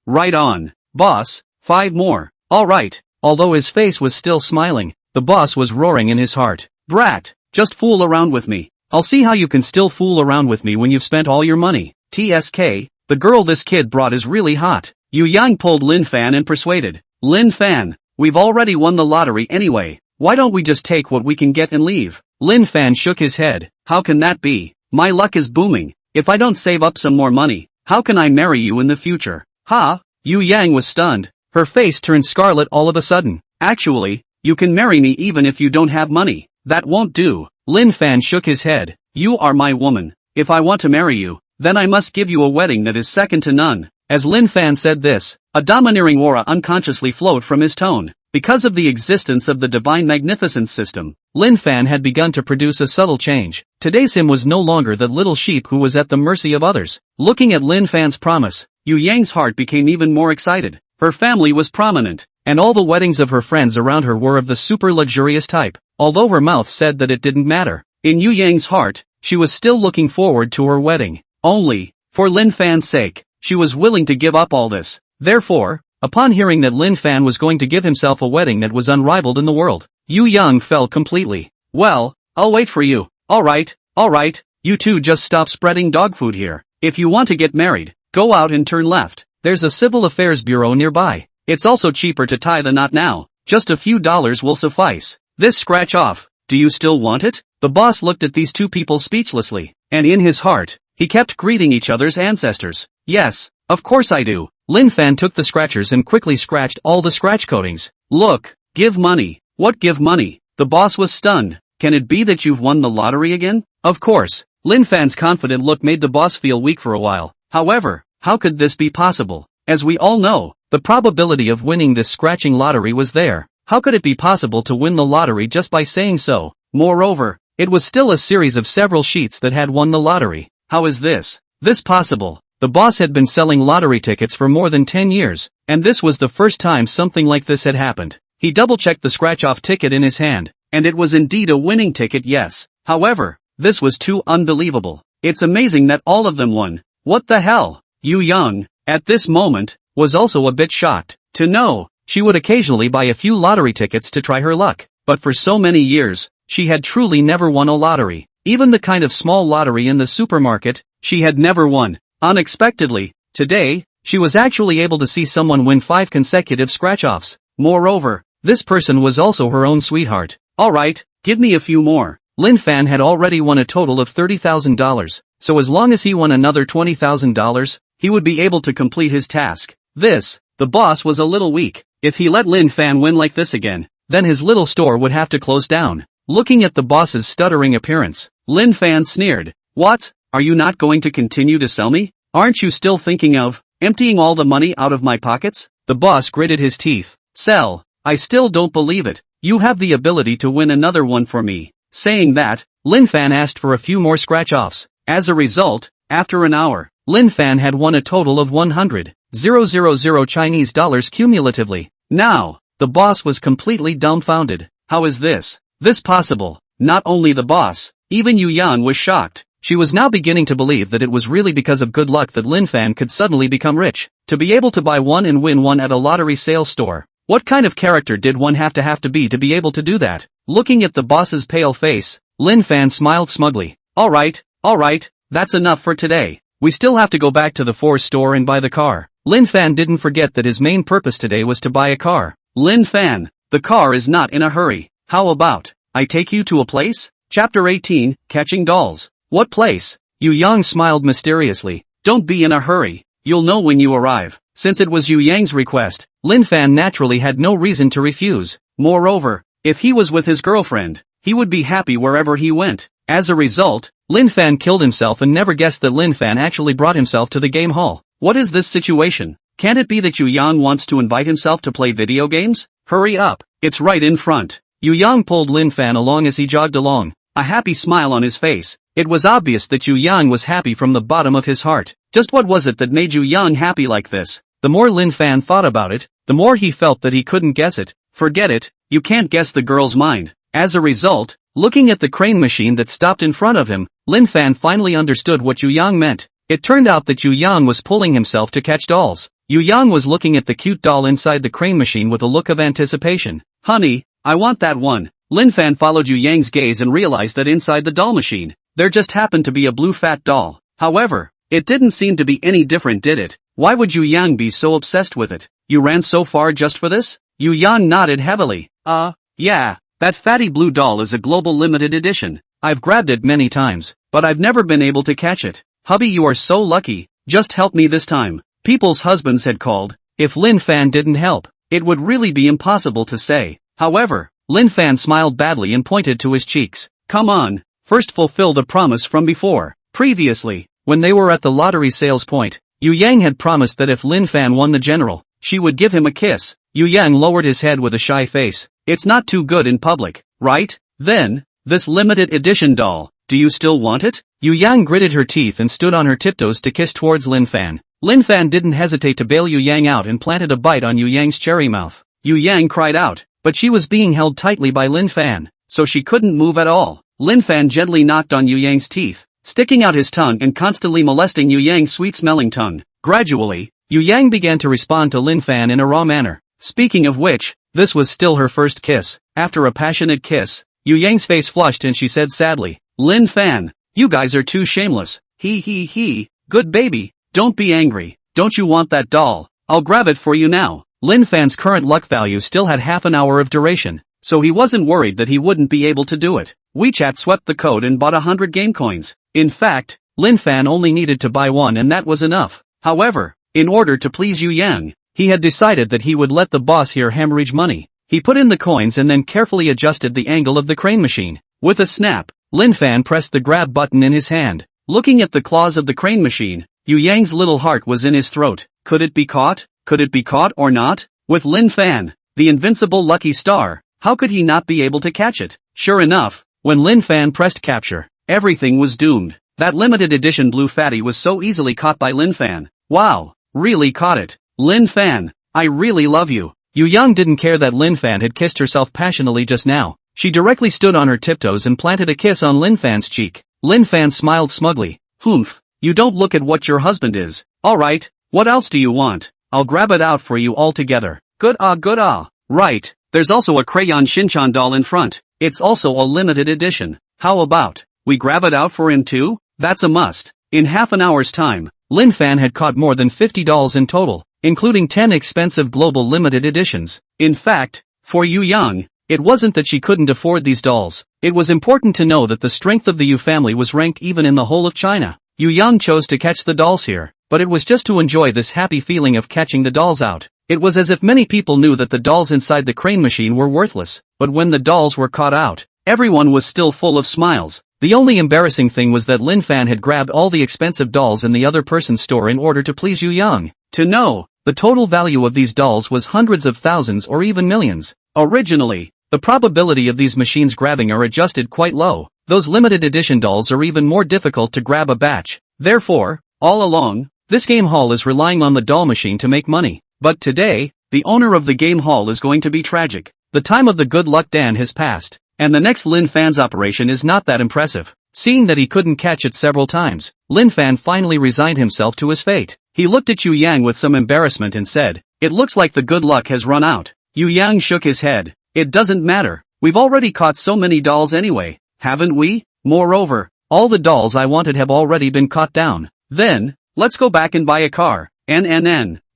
Right on. Boss, 5 more. Alright. Although his face was still smiling, the boss was roaring in his heart. Brat, just fool around with me. I'll see how you can still fool around with me when you've spent all your money. TSK, the girl this kid brought is really hot. Yu Yang pulled Lin Fan and persuaded. Lin Fan, we've already won the lottery anyway. Why don't we just take what we can get and leave? Lin Fan shook his head. How can that be? My luck is booming. If I don't save up some more money, how can I marry you in the future? Ha! Yu Yang was stunned. Her face turned scarlet all of a sudden. Actually, you can marry me even if you don't have money. That won't do. Lin Fan shook his head. You are my woman. If I want to marry you, then I must give you a wedding that is second to none. As Lin Fan said this, a domineering aura unconsciously flowed from his tone. Because of the existence of the divine magnificence system, Lin Fan had begun to produce a subtle change. Today's him was no longer the little sheep who was at the mercy of others. Looking at Lin Fan's promise, Yu Yang's heart became even more excited. Her family was prominent, and all the weddings of her friends around her were of the super luxurious type. Although her mouth said that it didn't matter, in Yu Yang's heart, she was still looking forward to her wedding. Only, for Lin Fan's sake, she was willing to give up all this. Therefore, Upon hearing that Lin Fan was going to give himself a wedding that was unrivaled in the world, Yu Yang fell completely. Well, I'll wait for you. Alright, you two just stop spreading dog food here. If you want to get married, go out and turn left. There's a civil affairs bureau nearby. It's also cheaper to tie the knot now. Just a few dollars will suffice. This scratch off. Do you still want it? The boss looked at these two people speechlessly, and in his heart, he kept greeting each other's ancestors. Yes, of course I do. Lin Fan took the scratchers and quickly scratched all the scratch coatings. Look, give money. What give money? The boss was stunned. Can it be that you've won the lottery again? Of course. Lin Fan's confident look made the boss feel weak for a while. However, how could this be possible? As we all know, the probability of winning this scratching lottery was there. How could it be possible to win the lottery just by saying so? Moreover, it was still a series of several sheets that had won the lottery. How is this possible? The boss had been selling lottery tickets for more than 10 years, and this was the first time something like this had happened. He double-checked the scratch-off ticket in his hand, and it was indeed a winning ticket, yes. However, this was too unbelievable. It's amazing that all of them won. What the hell? Yu Yang, at this moment, was also a bit shocked. To know, she would occasionally buy a few lottery tickets to try her luck, but for so many years, she had truly never won a lottery. Even the kind of small lottery in the supermarket, she had never won. Unexpectedly, today, she was actually able to see someone win 5 consecutive scratch-offs. Moreover, this person was also her own sweetheart. Alright, give me a few more. Lin Fan had already won a total of $30,000, so as long as he won another $20,000, he would be able to complete his task. The boss was a little weak. If he let Lin Fan win like this again, then his little store would have to close down. Looking at the boss's stuttering appearance, Lin Fan sneered. What? Are you not going to continue to sell me? Aren't you still thinking of emptying all the money out of my pockets? The boss gritted his teeth. Sell. I still don't believe it. You have the ability to win another one for me. Saying that, Lin Fan asked for a few more scratch-offs. As a result, after an hour, Lin Fan had won a total of 100,000 Chinese dollars cumulatively. Now, the boss was completely dumbfounded. How is this possible? Not only the boss, even Yu Yan was shocked. She was now beginning to believe that it was really because of good luck that Lin Fan could suddenly become rich. To be able to buy one and win one at a lottery sales store. What kind of character did one have to be able to do that? Looking at the boss's pale face, Lin Fan smiled smugly. Alright, that's enough for today. We still have to go back to the Force store and buy the car. Lin Fan didn't forget that his main purpose today was to buy a car. Lin Fan, the car is not in a hurry. How about I take you to a place? Chapter 18, Catching Dolls. What place? Yu Yang smiled mysteriously. Don't be in a hurry. You'll know when you arrive. Since it was Yu Yang's request, Lin Fan naturally had no reason to refuse. Moreover, if he was with his girlfriend, he would be happy wherever he went. As a result, Lin Fan killed himself and never guessed that Lin Fan actually brought himself to the game hall. What is this situation? Can't it be that Yu Yang wants to invite himself to play video games? Hurry up, it's right in front. Yu Yang pulled Lin Fan along as he jogged along, a happy smile on his face. It was obvious that Yu Yang was happy from the bottom of his heart. Just what was it that made Yu Yang happy like this? The more Lin Fan thought about it, the more he felt that he couldn't guess it. Forget it, you can't guess the girl's mind. As a result, looking at the crane machine that stopped in front of him, Lin Fan finally understood what Yu Yang meant. It turned out that Yu Yang was pulling himself to catch dolls. Yu Yang was looking at the cute doll inside the crane machine with a look of anticipation. Honey, I want that one. Lin Fan followed Yu Yang's gaze and realized that inside the doll machine, there just happened to be a blue fat doll. However, it didn't seem to be any different, did it? Why would Yu Yang be so obsessed with it? You ran so far just for this? Yu Yang nodded heavily. Yeah, that fatty blue doll is a global limited edition. I've grabbed it many times, but I've never been able to catch it. Hubby, you are so lucky. Just help me this time. People's husbands had called. If Lin Fan didn't help, it would really be impossible to say. However, Lin Fan smiled badly and pointed to his cheeks. Come on, first fulfill the promise from before. Previously, when they were at the lottery sales point, Yu Yang had promised that if Lin Fan won the general, she would give him a kiss. Yu Yang lowered his head with a shy face. It's not too good in public, right? Then, this limited edition doll, do you still want it? Yu Yang gritted her teeth and stood on her tiptoes to kiss towards Lin Fan. Lin Fan didn't hesitate to bail Yu Yang out and planted a bite on Yu Yang's cherry mouth. Yu Yang cried out, but she was being held tightly by Lin Fan, so she couldn't move at all. Lin Fan gently knocked on Yu Yang's teeth, sticking out his tongue and constantly molesting Yu Yang's sweet-smelling tongue. Gradually, Yu Yang began to respond to Lin Fan in a raw manner. Speaking of which, this was still her first kiss. After a passionate kiss, Yu Yang's face flushed and she said sadly, Lin Fan, you guys are too shameless. He. Good baby, don't be angry. Don't you want that doll? I'll grab it for you now. Lin Fan's current luck value still had half an hour of duration, so he wasn't worried that he wouldn't be able to do it. WeChat swept the code and bought 100 game coins. In fact, Lin Fan only needed to buy one and that was enough. However, in order to please Yu Yang, he had decided that he would let the boss here hemorrhage money. He put in the coins and then carefully adjusted the angle of the crane machine. With a snap, Lin Fan pressed the grab button in his hand. Looking at the claws of the crane machine, Yu Yang's little heart was in his throat. Could it be caught? Could it be caught or not? With Lin Fan, the invincible lucky star, how could he not be able to catch it? Sure enough, when Lin Fan pressed capture, everything was doomed. That limited edition blue fatty was so easily caught by Lin Fan. Wow, really caught it. Lin Fan, I really love you. Yu Yang didn't care that Lin Fan had kissed herself passionately just now. She directly stood on her tiptoes and planted a kiss on Lin Fan's cheek. Lin Fan smiled smugly. Humph, you don't look at what your husband is. Alright, what else do you want? I'll grab it out for you all together. Good ah. Right, there's also a crayon Shinchan doll in front. It's also a limited edition. How about we grab it out for him too? That's a must. In half an hour's time, Lin Fan had caught more than 50 dolls in total, including 10 expensive global limited editions. In fact, for Yu Yang, it wasn't that she couldn't afford these dolls. It was important to know that the strength of the Yu family was ranked even in the whole of China. Yu Yang chose to catch the dolls here, but it was just to enjoy this happy feeling of catching the dolls out. It was as if many people knew that the dolls inside the crane machine were worthless, but when the dolls were caught out, everyone was still full of smiles. The only embarrassing thing was that Lin Fan had grabbed all the expensive dolls in the other person's store in order to please Yu Yang. To know, the total value of these dolls was hundreds of thousands or even millions. Originally, the probability of these machines grabbing are adjusted quite low. Those limited edition dolls are even more difficult to grab a batch. Therefore, all along, this game hall is relying on the doll machine to make money. But today, the owner of the game hall is going to be tragic. The time of the good luck Dan has passed, and the next Lin Fan's operation is not that impressive. Seeing that he couldn't catch it several times, Lin Fan finally resigned himself to his fate. He looked at Yu Yang with some embarrassment and said, "It looks like the good luck has run out." Yu Yang shook his head. "It doesn't matter. We've already caught so many dolls anyway, haven't we? Moreover, all the dolls I wanted have already been caught down. Then, let's go back and buy a car.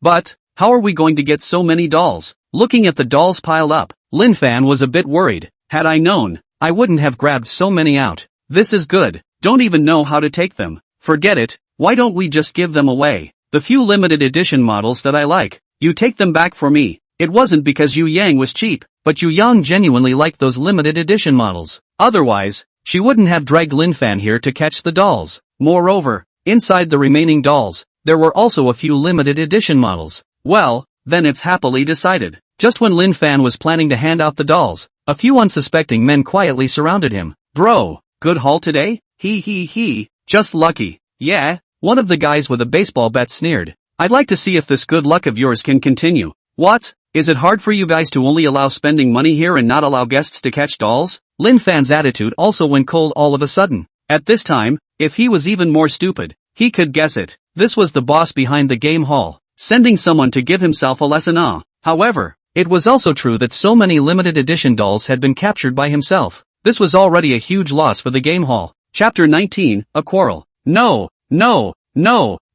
But, how are we going to get so many dolls?" Looking at the dolls piled up, Lin Fan was a bit worried. "Had I known, I wouldn't have grabbed so many out. This is good. Don't even know how to take them. Forget it, why don't we just give them away? The few limited edition models that I like, you take them back for me." It wasn't because Yu Yang was cheap, but Yu Yang genuinely liked those limited edition models. Otherwise, she wouldn't have dragged Lin Fan here to catch the dolls. Moreover, inside the remaining dolls, there were also a few limited edition models. Well, then it's happily decided. Just when Lin Fan was planning to hand out the dolls, a few unsuspecting men quietly surrounded him. "Bro, good haul today? He, just lucky." "Yeah," one of the guys with a baseball bat sneered. "I'd like to see if this good luck of yours can continue." "What? Is it hard for you guys to only allow spending money here and not allow guests to catch dolls?" Lin Fan's attitude also went cold all of a sudden. At this time, if he was even more stupid, he could guess it. This was the boss behind the game hall, sending someone to give himself a lesson. However, it was also true that so many limited edition dolls had been captured by himself. This was already a huge loss for the game hall. Chapter 19, A Quarrel. No,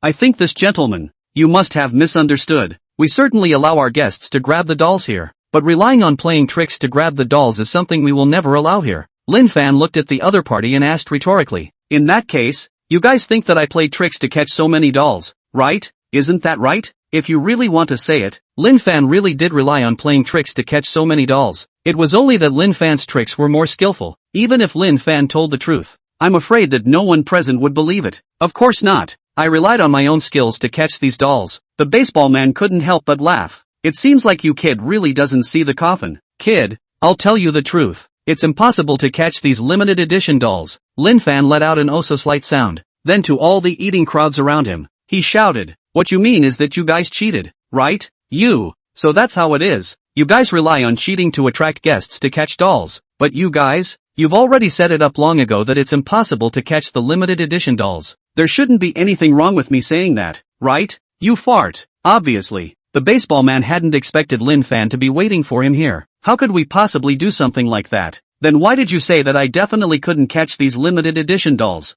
I think this gentleman, you must have misunderstood. We certainly allow our guests to grab the dolls here, but relying on playing tricks to grab the dolls is something we will never allow here. Lin Fan looked at the other party and asked rhetorically, "In that case, you guys think that I played tricks to catch so many dolls, right? Isn't that right?" If you really want to say it, Lin Fan really did rely on playing tricks to catch so many dolls. It was only that Lin Fan's tricks were more skillful. Even if Lin Fan told the truth, I'm afraid that no one present would believe it. Of course not. I relied on my own skills to catch these dolls. The baseball man couldn't help but laugh. "It seems like you kid really doesn't see the coffin." "Kid, I'll tell you the truth. It's impossible to catch these limited edition dolls." Lin Fan let out an oh so slight sound. Then to all the eating crowds around him, he shouted, "What you mean is that you guys cheated, right? So that's how it is. You guys rely on cheating to attract guests to catch dolls. But you guys, you've already set it up long ago that it's impossible to catch the limited edition dolls. There shouldn't be anything wrong with me saying that, right? You fart. Obviously, the baseball man hadn't expected Lin Fan to be waiting for him here. How could we possibly do something like that? Then why did you say that I definitely couldn't catch these limited edition dolls?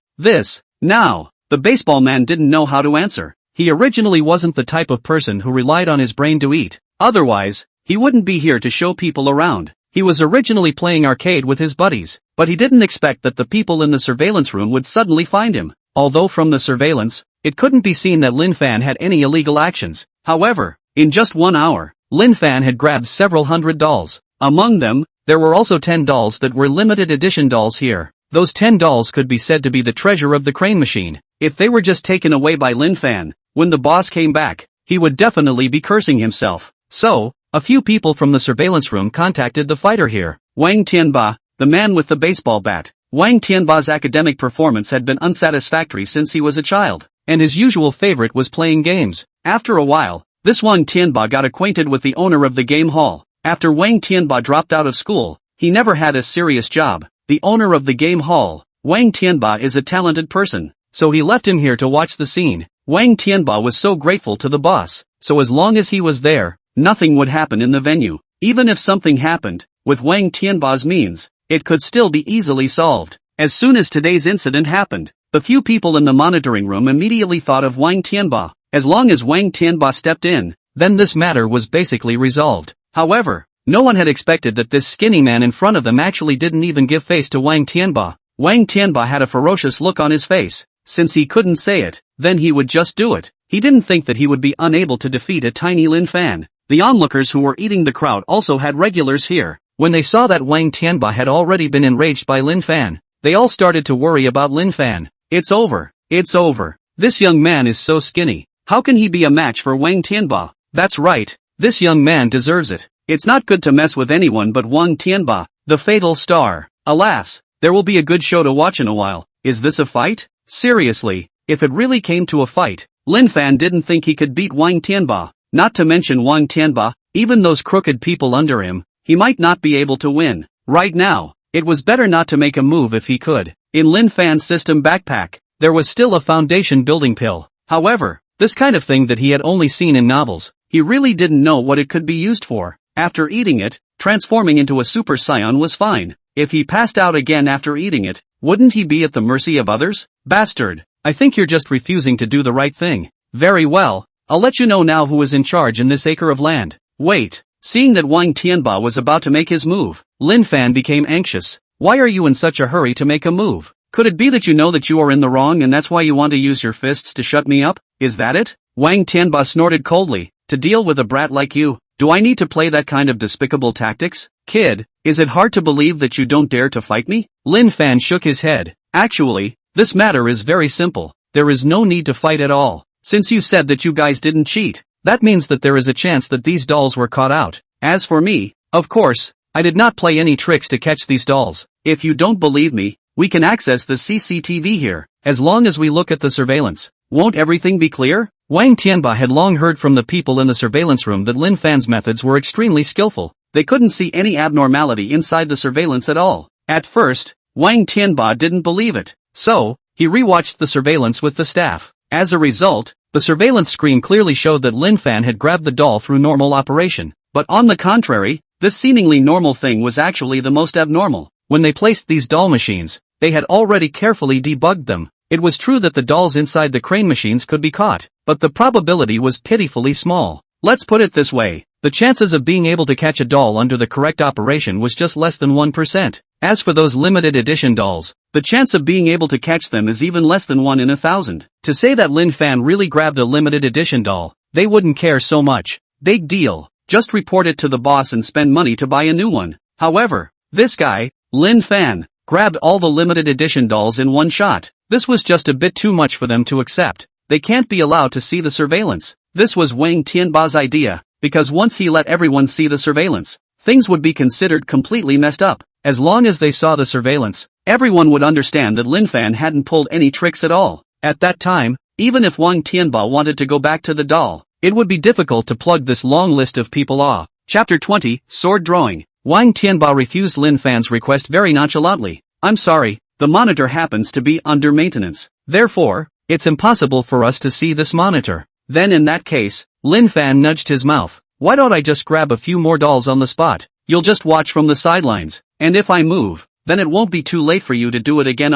Now, the baseball man didn't know how to answer. He originally wasn't the type of person who relied on his brain to eat. Otherwise, he wouldn't be here to show people around. He was originally playing arcade with his buddies, but he didn't expect that the people in the surveillance room would suddenly find him. Although from the surveillance, it couldn't be seen that Lin Fan had any illegal actions. However, in just 1 hour, Lin Fan had grabbed several hundred dolls. Among them, there were also 10 dolls that were limited edition dolls here. Those 10 dolls could be said to be the treasure of the crane machine. If they were just taken away by Lin Fan, when the boss came back, he would definitely be cursing himself. So, a few people from the surveillance room contacted the fighter here, Wang Tianba, the man with the baseball bat. Wang Tianba's academic performance had been unsatisfactory since he was a child, and his usual favorite was playing games. After a while, this Wang Tianba got acquainted with the owner of the game hall. After Wang Tianba dropped out of school, he never had a serious job. The owner of the game hall, Wang Tianba, is a talented person, so he left him here to watch the scene. Wang Tianba was so grateful to the boss, so as long as he was there, nothing would happen in the venue. Even if something happened, with Wang Tianba's means, it could still be easily solved. As soon as today's incident happened, the few people in the monitoring room immediately thought of Wang Tianba. As long as Wang Tianba stepped in, then this matter was basically resolved. However, no one had expected that this skinny man in front of them actually didn't even give face to Wang Tianba. Wang Tianba had a ferocious look on his face. Since he couldn't say it, then he would just do it. He didn't think that he would be unable to defeat a tiny Lin Fan. The onlookers who were eating the crowd also had regulars here. When they saw that Wang Tianba had already been enraged by Lin Fan, they all started to worry about Lin Fan. It's over. It's over. This young man is so skinny. How can he be a match for Wang Tianba? That's right. This young man deserves it. It's not good to mess with anyone but Wang Tianba, the fatal star. Alas, there will be a good show to watch in a while. Is this a fight? Seriously, if it really came to a fight, Lin Fan didn't think he could beat Wang Tianba. Not to mention Wang Tianba, even those crooked people under him, he might not be able to win. Right now, it was better not to make a move if he could. In Lin Fan's system backpack, there was still a foundation building pill. However, this kind of thing that he had only seen in novels, he really didn't know what it could be used for. After eating it, transforming into a Super Saiyan was fine. If he passed out again after eating it, wouldn't he be at the mercy of others? Bastard, I think you're just refusing to do the right thing. Very well, I'll let you know now who is in charge in this acre of land. Wait, seeing that Wang Tianba was about to make his move, Lin Fan became anxious. Why are you in such a hurry to make a move? Could it be that you know that you are in the wrong and that's why you want to use your fists to shut me up? Is that it? Wang Tianba snorted coldly. To deal with a brat like you, do I need to play that kind of despicable tactics? Kid, is it hard to believe that you don't dare to fight me? Lin Fan shook his head. Actually, this matter is very simple. There is no need to fight at all. Since you said that you guys didn't cheat, that means that there is a chance that these dolls were caught out. As for me, of course, I did not play any tricks to catch these dolls. If you don't believe me, we can access the CCTV here. As long as we look at the surveillance, won't everything be clear? Wang Tianba had long heard from the people in the surveillance room that Lin Fan's methods were extremely skillful. They couldn't see any abnormality inside the surveillance at all. At first, Wang Tianba didn't believe it. So, he rewatched the surveillance with the staff. As a result, the surveillance screen clearly showed that Lin Fan had grabbed the doll through normal operation. But on the contrary, this seemingly normal thing was actually the most abnormal. When they placed these doll machines, they had already carefully debugged them. It was true that the dolls inside the crane machines could be caught, but the probability was pitifully small. Let's put it this way, the chances of being able to catch a doll under the correct operation was just less than 1%. As for those limited edition dolls, the chance of being able to catch them is even less than 1 in 1,000. To say that Lin Fan really grabbed a limited edition doll, they wouldn't care so much. Big deal, just report it to the boss and spend money to buy a new one. However, this guy, Lin Fan, grabbed all the limited edition dolls in one shot. This was just a bit too much for them to accept. They can't be allowed to see the surveillance. This was Wang Tianba's idea, because once he let everyone see the surveillance, things would be considered completely messed up. As long as they saw the surveillance, everyone would understand that Lin Fan hadn't pulled any tricks at all. At that time, even if Wang Tianba wanted to go back to the doll, it would be difficult to plug this long list of people off. Chapter 20, Sword Drawing. Wang Tianba refused Lin Fan's request very nonchalantly. I'm sorry, the monitor happens to be under maintenance. Therefore, it's impossible for us to see this monitor. Then in that case, Lin Fan nudged his mouth. Why don't I just grab a few more dolls on the spot? You'll just watch from the sidelines, and if I move, then it won't be too late for you to do it again.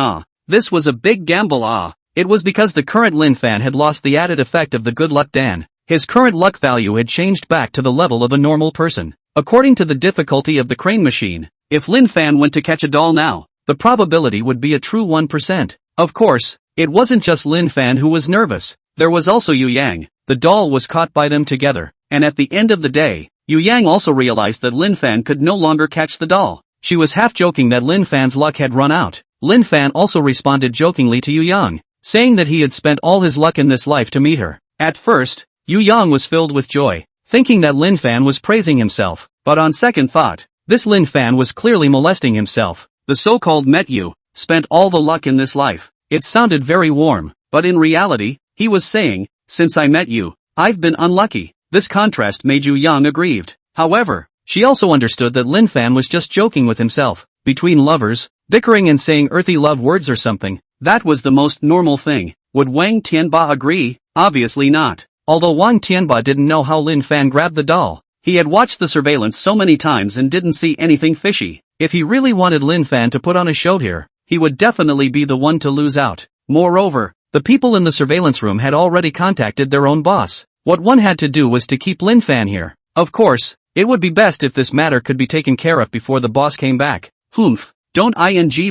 This was a big gamble. It was because the current Lin Fan had lost the added effect of the good luck Dan. His current luck value had changed back to the level of a normal person. According to the difficulty of the crane machine, if Lin Fan went to catch a doll now, the probability would be a true 1%. Of course, it wasn't just Lin Fan who was nervous. There was also Yu Yang. The doll was caught by them together, and at the end of the day, Yu Yang also realized that Lin Fan could no longer catch the doll. She was half joking that Lin Fan's luck had run out. Lin Fan also responded jokingly to Yu Yang, saying that he had spent all his luck in this life to meet her. At first, Yu Yang was filled with joy, thinking that Lin Fan was praising himself, but on second thought, this Lin Fan was clearly molesting himself. The so-called met you, spent all the luck in this life. It sounded very warm, but in reality, he was saying, since I met you, I've been unlucky. This contrast made Yu Yang aggrieved. However, she also understood that Lin Fan was just joking with himself. Between lovers, bickering and saying earthy love words or something, that was the most normal thing. Would Wang Tianba agree? Obviously not. Although Wang Tianba didn't know how Lin Fan grabbed the doll, he had watched the surveillance so many times and didn't see anything fishy. If he really wanted Lin Fan to put on a show here, he would definitely be the one to lose out. Moreover, the people in the surveillance room had already contacted their own boss. What one had to do was to keep Lin Fan here. Of course, it would be best if this matter could be taken care of before the boss came back. Humph, don't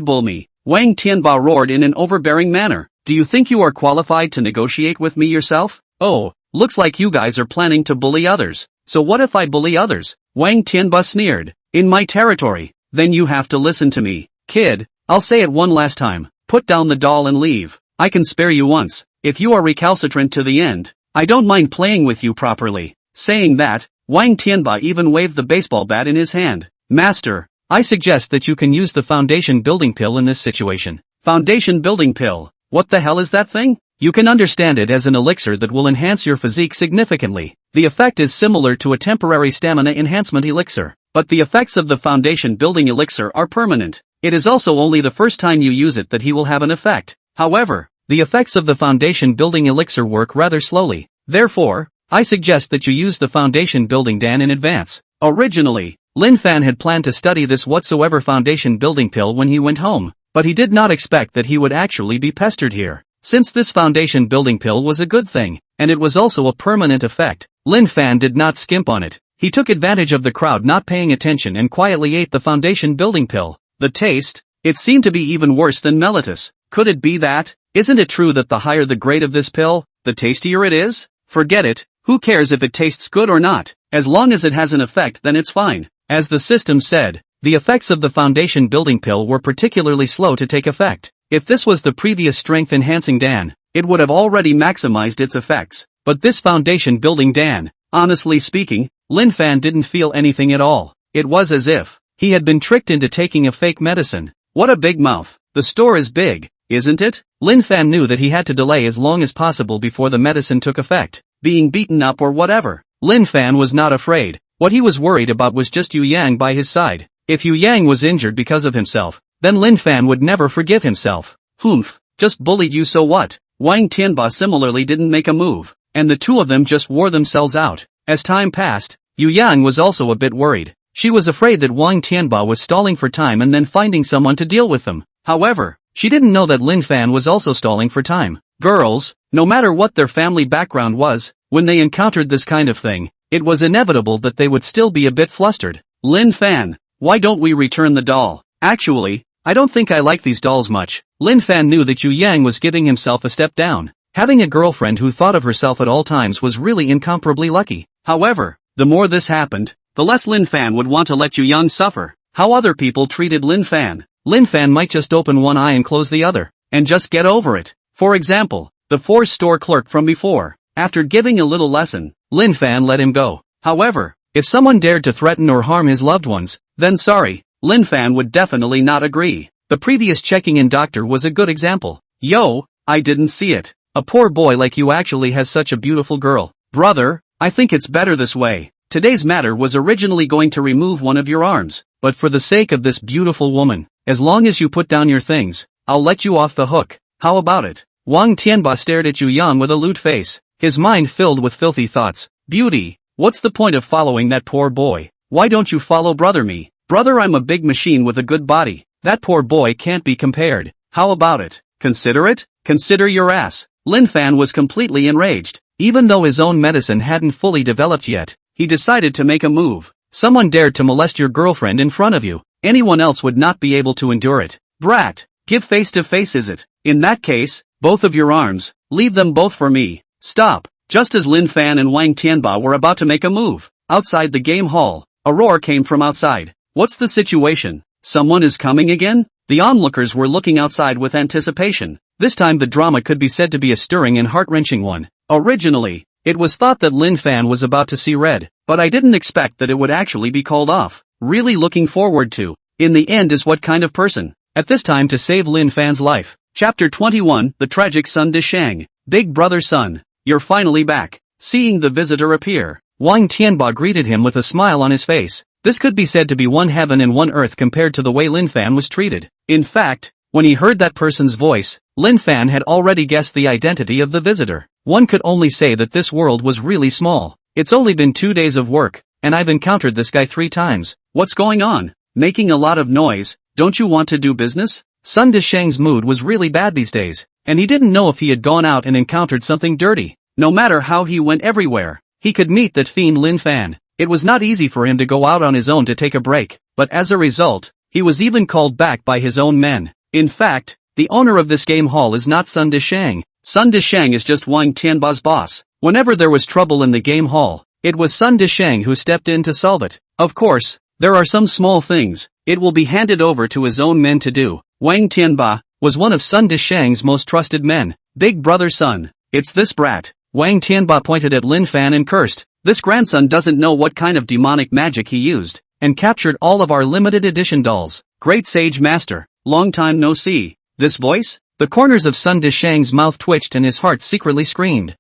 bull me, Wang Tianba roared in an overbearing manner. Do you think you are qualified to negotiate with me yourself? Oh, looks like you guys are planning to bully others. So what if I bully others? Wang Tianba sneered. In my territory, then you have to listen to me. Kid, I'll say it one last time. Put down the doll and leave. I can spare you once. If you are recalcitrant to the end, I don't mind playing with you properly. Saying that, Wang Tianba even waved the baseball bat in his hand. Master, I suggest that you can use the foundation building pill in this situation. Foundation building pill? What the hell is that thing? You can understand it as an elixir that will enhance your physique significantly. The effect is similar to a temporary stamina enhancement elixir, but the effects of the foundation building elixir are permanent. It is also only the first time you use it that he will have an effect. However, the effects of the foundation building elixir work rather slowly. Therefore, I suggest that you use the foundation building Dan in advance. Originally, Lin Fan had planned to study this whatsoever foundation building pill when he went home, but he did not expect that he would actually be pestered here. Since this foundation building pill was a good thing, and it was also a permanent effect, Lin Fan did not skimp on it. He took advantage of the crowd not paying attention and quietly ate the foundation building pill. The taste? It seemed to be even worse than mellitus. Could it be that? Isn't it true that the higher the grade of this pill, the tastier it is? Forget it. Who cares if it tastes good or not? As long as it has an effect, then it's fine. As the system said, the effects of the foundation building pill were particularly slow to take effect. If this was the previous strength enhancing Dan, it would have already maximized its effects. But this foundation building Dan, honestly speaking, Lin Fan didn't feel anything at all. It was as if he had been tricked into taking a fake medicine. What a big mouth. The store is big, isn't it? Lin Fan knew that he had to delay as long as possible before the medicine took effect. Being beaten up or whatever. Lin Fan was not afraid. What he was worried about was just Yu Yang by his side. If Yu Yang was injured because of himself, then Lin Fan would never forgive himself. Humph, just bullied you, so what? Wang Tianba similarly didn't make a move, and the two of them just wore themselves out. As time passed, Yu Yang was also a bit worried. She was afraid that Wang Tianba was stalling for time and then finding someone to deal with them. However, she didn't know that Lin Fan was also stalling for time. Girls, no matter what their family background was, when they encountered this kind of thing, it was inevitable that they would still be a bit flustered. Lin Fan, why don't we return the doll? Actually, I don't think I like these dolls much. Lin Fan knew that Yu Yang was giving himself a step down. Having a girlfriend who thought of herself at all times was really incomparably lucky. However, the more this happened, the less Lin Fan would want to let Yu Yang suffer. How other people treated Lin Fan. Lin Fan might just open one eye and close the other, and just get over it. For example, the store clerk from before. After giving a little lesson, Lin Fan let him go. However, if someone dared to threaten or harm his loved ones, then sorry, Lin Fan would definitely not agree. The previous checking in doctor was a good example. Yo, I didn't see it. A poor boy like you actually has such a beautiful girl. Brother, I think it's better this way. Today's matter was originally going to remove one of your arms, but for the sake of this beautiful woman, as long as you put down your things, I'll let you off the hook. How about it? Wang Tianba stared at Yu Yang with a lewd face. his mind filled with filthy thoughts. Beauty, what's the point of following that poor boy? Why don't you follow brother me? Brother, I'm a big machine with a good body. That poor boy can't be compared. How about it? Consider it? Consider your ass. Lin Fan was completely enraged. Even though his own medicine hadn't fully developed yet, he decided to make a move. Someone dared to molest your girlfriend in front of you. Anyone else would not be able to endure it. Brat, give face to face, is it? In that case, both of your arms, leave them both for me. Stop. Just as Lin Fan and Wang Tianba were about to make a move, outside the game hall, a roar came from outside. What's the situation? Someone is coming again? The onlookers were looking outside with anticipation. This time the drama could be said to be a stirring and heart-wrenching one. Originally, it was thought that Lin Fan was about to see red, but I didn't expect that it would actually be called off. Really looking forward to, in the end, is what kind of person, at this time, to save Lin Fan's life. Chapter 21, The Tragic Sun de Shang. Big brother Sun, you're finally back. Seeing the visitor appear, Wang Tianba greeted him with a smile on his face. This could be said to be one heaven and one earth compared to the way Lin Fan was treated. In fact, when he heard that person's voice, Lin Fan had already guessed the identity of the visitor. One could only say that this world was really small. It's only been 2 days of work, and I've encountered this guy 3 times. What's going on? Making a lot of noise, don't you want to do business? Sun Desheng's mood was really bad these days, and he didn't know if he had gone out and encountered something dirty. No matter how he went everywhere, he could meet that fiend Lin Fan. It was not easy for him to go out on his own to take a break, but as a result, he was even called back by his own men. In fact, the owner of this game hall is not Sun Desheng. Sun Desheng is just Wang Tianba's boss. Whenever there was trouble in the game hall, it was Sun Desheng who stepped in to solve it. Of course, there are some small things, it will be handed over to his own men to do. Wang Tianba was one of Sun Desheng's most trusted men. Big brother Sun, it's this brat. Wang Tianba pointed at Lin Fan and cursed. This grandson doesn't know what kind of demonic magic he used, and captured all of our limited edition dolls. Great sage master, long time no see. This voice? The corners of Sun Desheng's mouth twitched and his heart secretly screamed.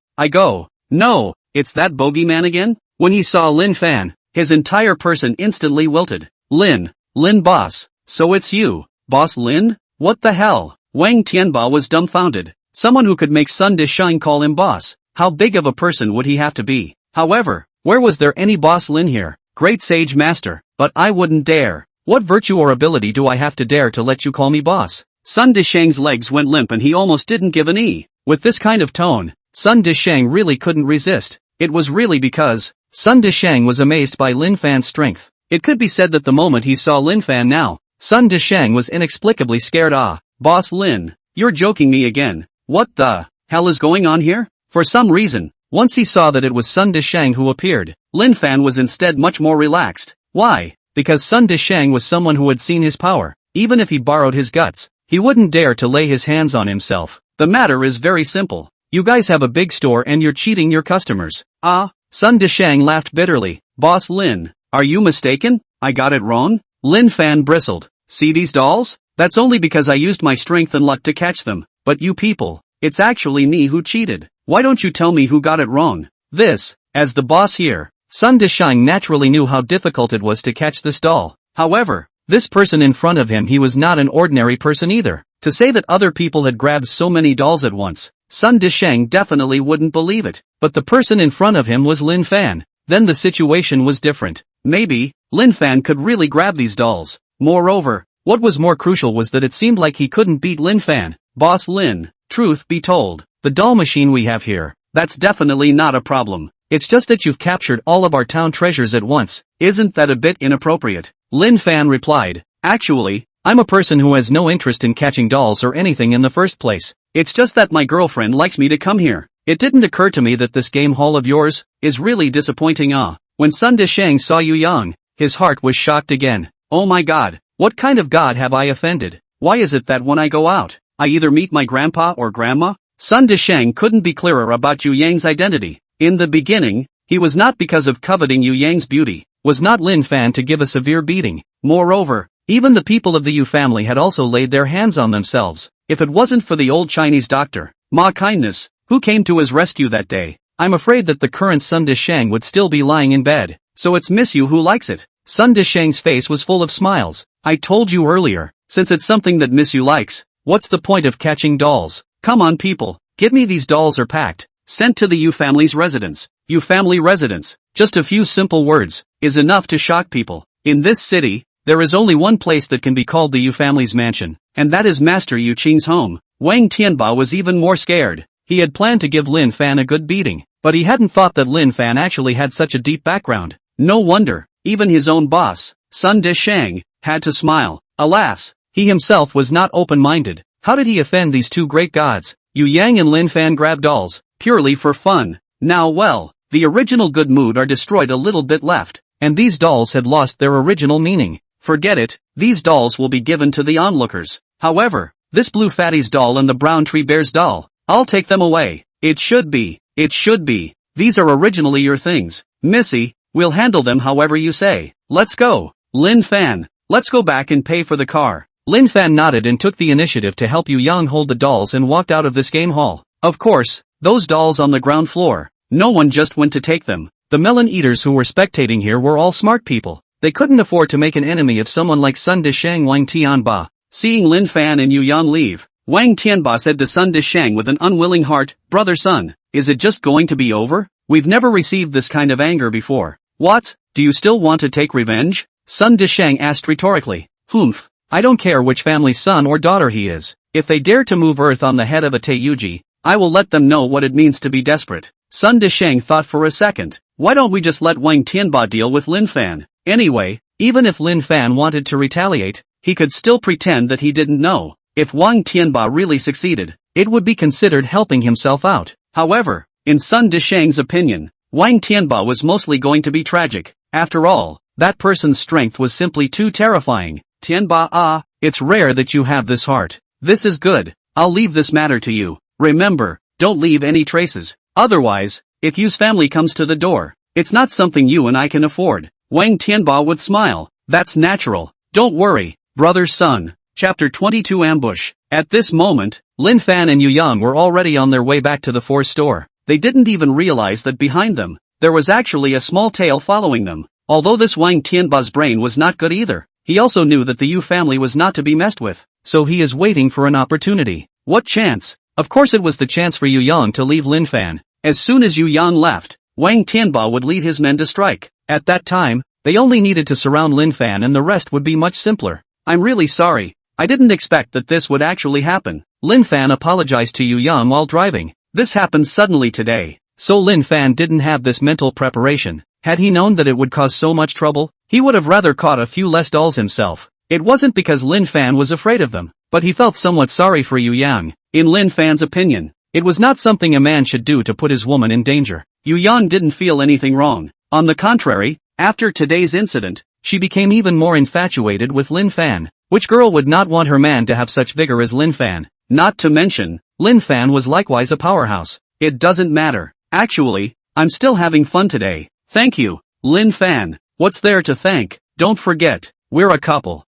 No, it's that bogeyman again? When he saw Lin Fan, his entire person instantly wilted. Lin boss, so it's you, boss Lin? What the hell? Wang Tianba was dumbfounded. Someone who could make Sun Desheng call him boss. How big of a person would he have to be? However, where was there any boss Lin here? Great sage master, but I wouldn't dare. What virtue or ability do I have to dare to let you call me boss? Sun Desheng's legs went limp and he almost didn't give an E. With this kind of tone, Sun Desheng really couldn't resist. It was really because Sun Desheng was amazed by Lin Fan's strength. It could be said that the moment he saw Lin Fan now, Sun Desheng was inexplicably scared. Boss Lin, you're joking me again. What the hell is going on here? For some reason, once he saw that it was Sun Desheng who appeared, Lin Fan was instead much more relaxed. Why? Because Sun Desheng was someone who had seen his power. Even if he borrowed his guts, he wouldn't dare to lay his hands on himself. The matter is very simple. You guys have a big store and you're cheating your customers. Sun Desheng laughed bitterly. Boss Lin, are you mistaken? I got it wrong? Lin Fan bristled. See these dolls? That's only because I used my strength and luck to catch them. But you people, it's actually me who cheated. Why don't you tell me who got it wrong? This, as the boss here, Sun Desheng naturally knew how difficult it was to catch this doll. However, this person in front of him, he was not an ordinary person either. To say that other people had grabbed so many dolls at once, Sun Desheng definitely wouldn't believe it. But the person in front of him was Lin Fan. Then the situation was different. Maybe, Lin Fan could really grab these dolls. Moreover, what was more crucial was that it seemed like he couldn't beat Lin Fan. Boss Lin, truth be told, the doll machine we have here, that's definitely not a problem. It's just that you've captured all of our town treasures at once. Isn't that a bit inappropriate? Lin Fan replied. Actually, I'm a person who has no interest in catching dolls or anything in the first place. It's just that my girlfriend likes me to come here. It didn't occur to me that this game hall of yours is really disappointing. When Sun Desheng saw Yu Yang, his heart was shocked again. Oh my god, what kind of god have I offended? Why is it that when I go out, I either meet my grandpa or grandma? Sun Desheng couldn't be clearer about Yu Yang's identity. In the beginning, he was not because of coveting Yu Yang's beauty, was not Lin Fan to give a severe beating. Moreover, even the people of the Yu family had also laid their hands on themselves. If it wasn't for the old Chinese doctor, Ma Kindness, who came to his rescue that day, I'm afraid that the current Sun Desheng would still be lying in bed. So it's Miss Yu who likes it. Sun Desheng's face was full of smiles. I told you earlier, since it's something that Miss Yu likes, what's the point of catching dolls? Come on people, give me these dolls or packed. Sent to the Yu family's residence. Yu family residence. Just a few simple words is enough to shock people. In this city, there is only one place that can be called the Yu family's mansion, and that is Master Yu Qing's home. Wang Tianba was even more scared. He had planned to give Lin Fan a good beating, but he hadn't thought that Lin Fan actually had such a deep background. No wonder, even his own boss, Sun Dishang, had to smile. Alas, he himself was not open-minded. How did he offend these two great gods? Yu Yang and Lin Fan grabbed dolls, purely for fun. Now well, the original good mood are destroyed, a little bit left, and these dolls had lost their original meaning. Forget it, these dolls will be given to the onlookers. However, this blue fatty's doll and the brown tree bear's doll, I'll take them away. It should be. These are originally your things, Missy, we'll handle them however you say. Let's go. Lin Fan, let's go back and pay for the car. Lin Fan nodded and took the initiative to help Yu Yang hold the dolls and walked out of this game hall. Of course, those dolls on the ground floor, no one just went to take them. The melon eaters who were spectating here were all smart people. They couldn't afford to make an enemy of someone like Sun Dishang. Wang Tianba. Seeing Lin Fan and Yu Yang leave, Wang Tianba said to Sun Dishang with an unwilling heart, "Brother Sun, is it just going to be over? We've never received this kind of anger before." "What? Do you still want to take revenge?" Sun Dishang asked rhetorically. "Humph. I don't care which family's son or daughter he is. If they dare to move earth on the head of a Taiyuji, I will let them know what it means to be desperate." Sun Dishang thought for a second. Why don't we just let Wang Tianba deal with Lin Fan? Anyway, even if Lin Fan wanted to retaliate, he could still pretend that he didn't know. If Wang Tianba really succeeded, it would be considered helping himself out. However, in Sun Dishang's opinion, Wang Tianba was mostly going to be tragic. After all, that person's strength was simply too terrifying. "Tianba, it's rare that you have this heart. This is good. I'll leave this matter to you. Remember, don't leave any traces. Otherwise, if Yu's family comes to the door, it's not something you and I can afford." Wang Tianba would smile. "That's natural. Don't worry, brother Sun." Chapter 22 Ambush. At this moment, Lin Fan and Yu Yang were already on their way back to the forest store. They didn't even realize that behind them, there was actually a small tail following them. Although this Wang Tianba's brain was not good either, he also knew that the Yu family was not to be messed with, so he is waiting for an opportunity. What chance? Of course it was the chance for Yu Yang to leave Lin Fan. As soon as Yu Yang left, Wang Tianba would lead his men to strike. At that time, they only needed to surround Lin Fan and the rest would be much simpler. "I'm really sorry. I didn't expect that this would actually happen." Lin Fan apologized to Yu Yang while driving. This happened suddenly today, so Lin Fan didn't have this mental preparation. Had he known that it would cause so much trouble, he would have rather caught a few less dolls himself. It wasn't because Lin Fan was afraid of them, but he felt somewhat sorry for Yu Yang. In Lin Fan's opinion, it was not something a man should do to put his woman in danger. Yu Yang didn't feel anything wrong. On the contrary, after today's incident, she became even more infatuated with Lin Fan. Which girl would not want her man to have such vigor as Lin Fan? Not to mention, Lin Fan was likewise a powerhouse. "It doesn't matter. Actually, I'm still having fun today. Thank you, Lin Fan." "What's there to thank? Don't forget, we're a couple."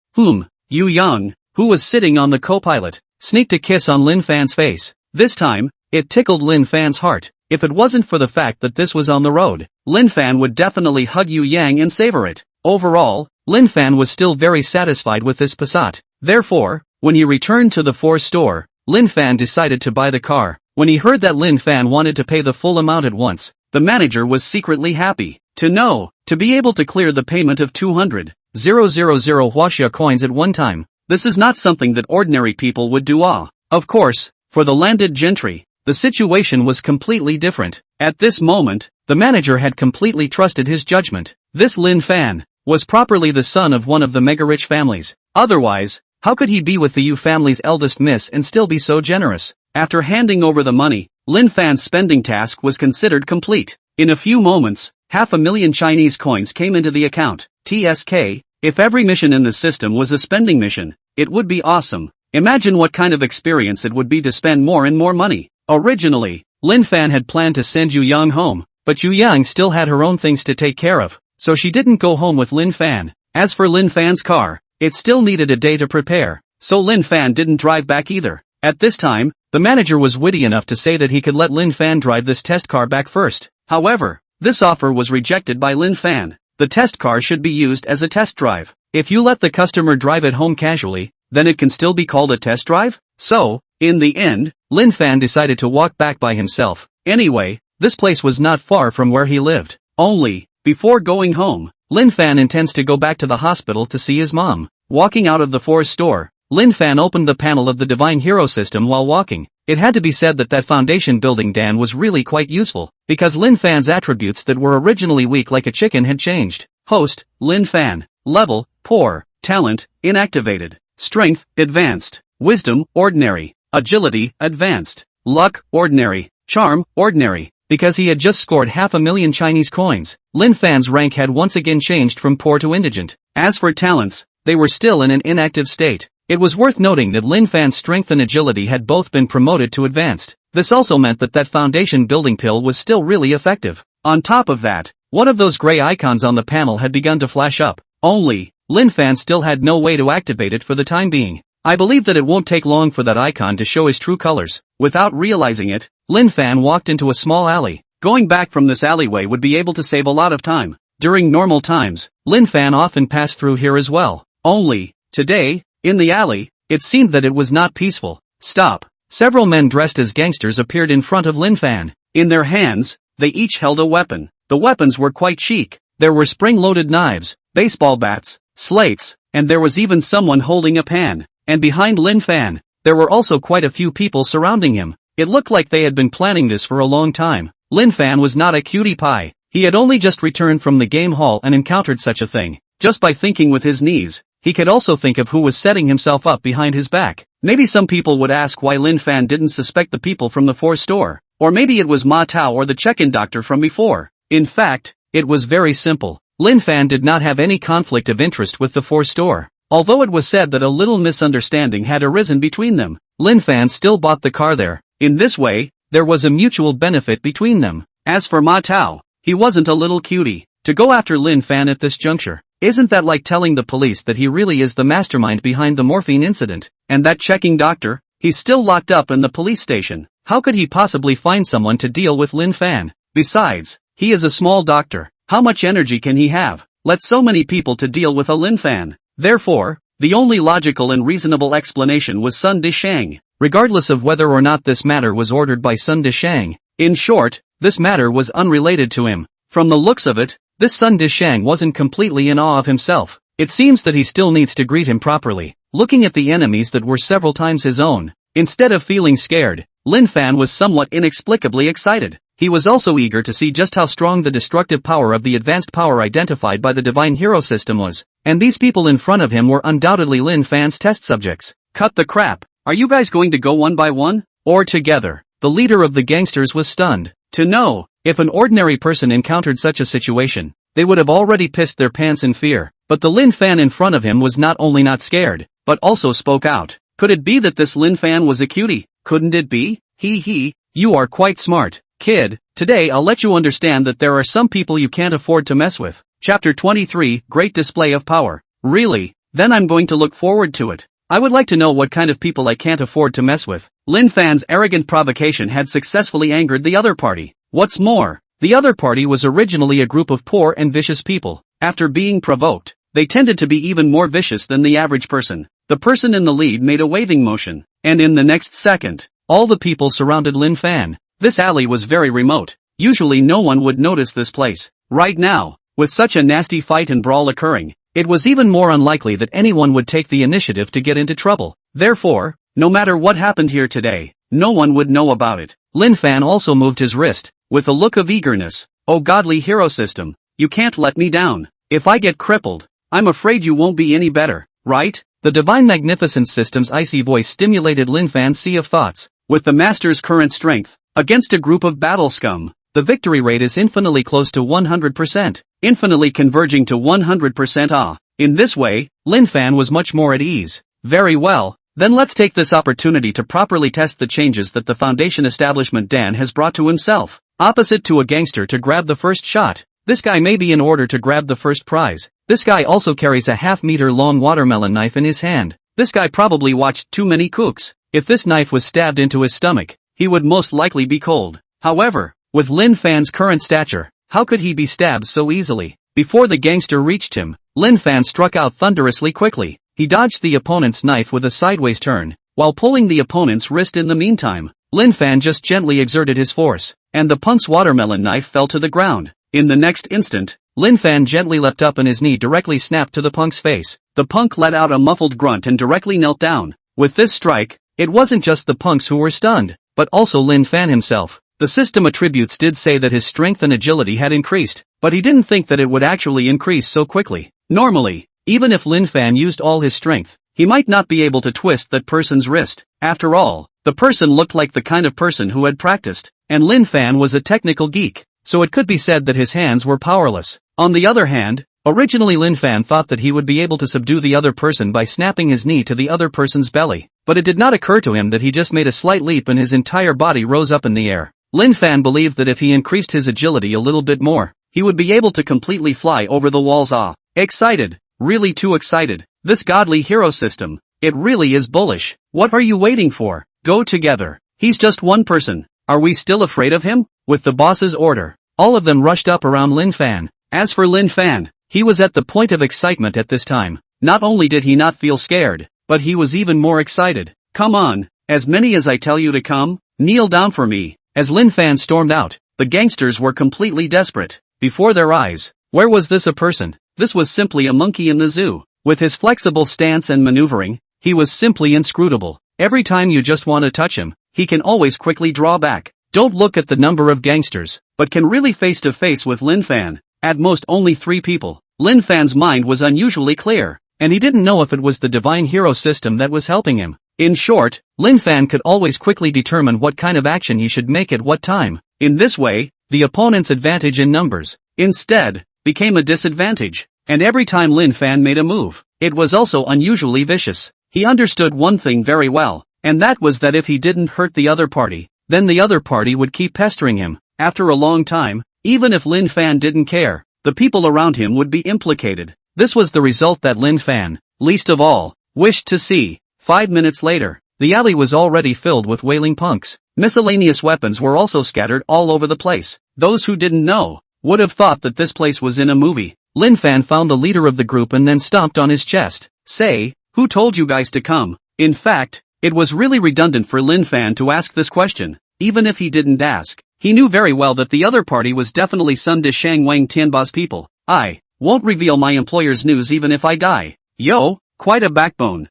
Yu Yang, who was sitting on the co-pilot, sneaked a kiss on Lin Fan's face. This time, it tickled Lin Fan's heart. If it wasn't for the fact that this was on the road, Lin Fan would definitely hug Yu Yang and savor it. Overall, Lin Fan was still very satisfied with this Passat. Therefore, when he returned to the forest store, Lin Fan decided to buy the car. When he heard that Lin Fan wanted to pay the full amount at once, the manager was secretly happy. To be able to clear the payment of 200,000 Huaxia coins at one time. This is not something that ordinary people would do. Of course, for the landed gentry, the situation was completely different. At this moment, the manager had completely trusted his judgment. This Lin Fan was properly the son of one of the mega-rich families. Otherwise, how could he be with the Yu family's eldest miss and still be so generous? After handing over the money, Lin Fan's spending task was considered complete. In a few moments, 500,000 Chinese coins came into the account. TSK, if every mission in the system was a spending mission, it would be awesome. Imagine what kind of experience it would be to spend more and more money. Originally, Lin Fan had planned to send Yu Yang home, but Yu Yang still had her own things to take care of, so she didn't go home with Lin Fan. As for Lin Fan's car, it still needed a day to prepare, so Lin Fan didn't drive back either. At this time, the manager was witty enough to say that he could let Lin Fan drive this test car back first. However, this offer was rejected by Lin Fan. The test car should be used as a test drive. If you let the customer drive it home casually, then it can still be called a test drive? So, in the end, Lin Fan decided to walk back by himself. Anyway, this place was not far from where he lived. Only, before going home, Lin Fan intends to go back to the hospital to see his mom. Walking out of the forest store, Lin Fan opened the panel of the Divine Hero system while walking. It had to be said that foundation building Dan was really quite useful, because Lin Fan's attributes that were originally weak like a chicken had changed. Host, Lin Fan. Level, poor. Talent, inactivated. Strength, advanced. Wisdom, ordinary. Agility, advanced. Luck, ordinary. Charm, ordinary. Because he had just scored 500,000 Chinese coins, Lin Fan's rank had once again changed from poor to indigent. As for talents, they were still in an inactive state. It was worth noting that Lin Fan's strength and agility had both been promoted to advanced. This also meant that foundation building pill was still really effective. On top of that, one of those gray icons on the panel had begun to flash up. Only, Lin Fan still had no way to activate it for the time being. I believe that it won't take long for that icon to show his true colors. Without realizing it, Lin Fan walked into a small alley. Going back from this alleyway would be able to save a lot of time. During normal times, Lin Fan often passed through here as well. Only, today, in the alley, it seemed that it was not peaceful. Stop. Several men dressed as gangsters appeared in front of Lin Fan. In their hands, they each held a weapon. The weapons were quite chic. There were spring-loaded knives, baseball bats, slates, and there was even someone holding a pan. And behind Lin Fan, there were also quite a few people surrounding him. It looked like they had been planning this for a long time. Lin Fan was not a cutie pie. He had only just returned from the game hall and encountered such a thing. Just by thinking with his knees, he could also think of who was setting himself up behind his back. Maybe some people would ask why Lin Fan didn't suspect the people from the forest store. Or maybe it was Ma Tao or the check-in doctor from before. In fact, it was very simple. Lin Fan did not have any conflict of interest with the forest store. Although it was said that a little misunderstanding had arisen between them, Lin Fan still bought the car there. In this way, there was a mutual benefit between them. As for Ma Tao, he wasn't a little cutie. To go after Lin Fan at this juncture, isn't that like telling the police that he really is the mastermind behind the morphine incident? And that checking doctor? He's still locked up in the police station. How could he possibly find someone to deal with Lin Fan? Besides, he is a small doctor. How much energy can he have? Let so many people to deal with a Lin Fan. Therefore, the only logical and reasonable explanation was Sun Dishang, regardless of whether or not this matter was ordered by Sun Dishang. In short, this matter was unrelated to him. From the looks of it, this Sun Dishang wasn't completely in awe of himself. It seems that he still needs to greet him properly. Looking at the enemies that were several times his own, instead of feeling scared, Lin Fan was somewhat inexplicably excited. He was also eager to see just how strong the destructive power of the advanced power identified by the Divine Hero system was. And these people in front of him were undoubtedly Lin Fan's test subjects. Cut the crap. Are you guys going to go one by one? Or together? The leader of the gangsters was stunned. To know, if an ordinary person encountered such a situation, they would have already pissed their pants in fear. But the Lin Fan in front of him was not only not scared, but also spoke out. Could it be that this Lin Fan was a cutie? Couldn't it be? He, you are quite smart, kid. Today I'll let you understand that there are some people you can't afford to mess with. Chapter 23, Great Display of Power. Really? Then I'm going to look forward to it. I would like to know what kind of people I can't afford to mess with. Lin Fan's arrogant provocation had successfully angered the other party. What's more, the other party was originally a group of poor and vicious people. After being provoked, they tended to be even more vicious than the average person. The person in the lead made a waving motion, and in the next second, all the people surrounded Lin Fan. This alley was very remote. Usually no one would notice this place. Right now, with such a nasty fight and brawl occurring, it was even more unlikely that anyone would take the initiative to get into trouble. Therefore, no matter what happened here today, no one would know about it. Lin Fan also moved his wrist, with a look of eagerness. Oh godly hero system, you can't let me down. If I get crippled, I'm afraid you won't be any better, right? The Divine Magnificence System's icy voice stimulated Lin Fan's sea of thoughts. With the Master's current strength, against a group of battle scum, the victory rate is infinitely close to 100%, infinitely converging to 100%. In this way, Lin Fan was much more at ease. Very well, then let's take this opportunity to properly test the changes that the Foundation establishment Dan has brought to himself. Opposite to a gangster to grab the first shot. This guy may be in order to grab the first prize. This guy also carries a half-meter long watermelon knife in his hand. This guy probably watched too many Kooks. If this knife was stabbed into his stomach, he would most likely be cold. However, with Lin Fan's current stature, how could he be stabbed so easily? Before the gangster reached him, Lin Fan struck out thunderously quickly. He dodged the opponent's knife with a sideways turn, while pulling the opponent's wrist in the meantime. Lin Fan just gently exerted his force, and the punk's watermelon knife fell to the ground. In the next instant, Lin Fan gently leapt up and his knee directly snapped to the punk's face. The punk let out a muffled grunt and directly knelt down. With this strike, it wasn't just the punks who were stunned, but also Lin Fan himself. The system attributes did say that his strength and agility had increased, but he didn't think that it would actually increase so quickly. Normally, even if Lin Fan used all his strength, he might not be able to twist that person's wrist. After all, the person looked like the kind of person who had practiced, and Lin Fan was a technical geek, so it could be said that his hands were powerless. On the other hand, originally Lin Fan thought that he would be able to subdue the other person by snapping his knee to the other person's belly, but it did not occur to him that he just made a slight leap and his entire body rose up in the air. Lin Fan believed that if he increased his agility a little bit more, he would be able to completely fly over the walls. Excited, really too excited. This godly hero system, it really is bullish. What are you waiting for? Go together. He's just one person. Are we still afraid of him? With the boss's order, all of them rushed up around Lin Fan. As for Lin Fan, he was at the point of excitement at this time. Not only did he not feel scared, but he was even more excited. Come on, as many as I tell you to come, kneel down for me. As Lin Fan stormed out, the gangsters were completely desperate. Before their eyes, where was this a person? This was simply a monkey in the zoo. With his flexible stance and maneuvering, he was simply inscrutable. Every time you just want to touch him, he can always quickly draw back. Don't look at the number of gangsters, but can really face to face with Lin Fan. At most only 3 people. Lin Fan's mind was unusually clear, and he didn't know if it was the divine hero system that was helping him. In short, Lin Fan could always quickly determine what kind of action he should make at what time. In this way, the opponent's advantage in numbers, instead, became a disadvantage. And every time Lin Fan made a move, it was also unusually vicious. He understood one thing very well, and that was that if he didn't hurt the other party, then the other party would keep pestering him. After a long time, even if Lin Fan didn't care, the people around him would be implicated. This was the result that Lin Fan, least of all, wished to see. 5 minutes later, the alley was already filled with wailing punks. Miscellaneous weapons were also scattered all over the place. Those who didn't know would have thought that this place was in a movie. Lin Fan found the leader of the group and then stomped on his chest. Say, who told you guys to come? In fact, it was really redundant for Lin Fan to ask this question. Even if he didn't ask, he knew very well that the other party was definitely Sun Dishang Wang Tianba's people. I won't reveal my employer's news even if I die. Yo, quite a backbone.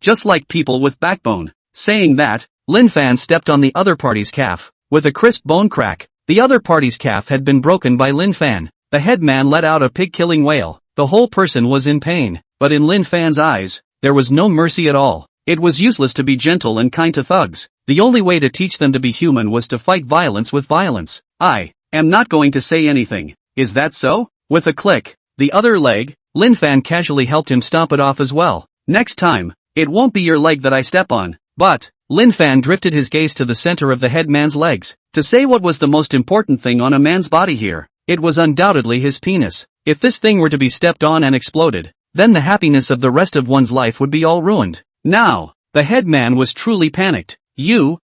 Just like people with backbone. Saying that, Lin Fan stepped on the other party's calf. With a crisp bone crack, the other party's calf had been broken by Lin Fan. The headman let out a pig-killing wail. The whole person was in pain, but in Lin Fan's eyes, there was no mercy at all. It was useless to be gentle and kind to thugs. The only way to teach them to be human was to fight violence with violence. I am not going to say anything. Is that so? With a click, the other leg, Lin Fan casually helped him stomp it off as well. Next time, it won't be your leg that I step on. But, Lin Fan drifted his gaze to the center of the headman's legs. To say what was the most important thing on a man's body here, it was undoubtedly his penis. If this thing were to be stepped on and exploded, then the happiness of the rest of one's life would be all ruined. Now, the headman was truly panicked.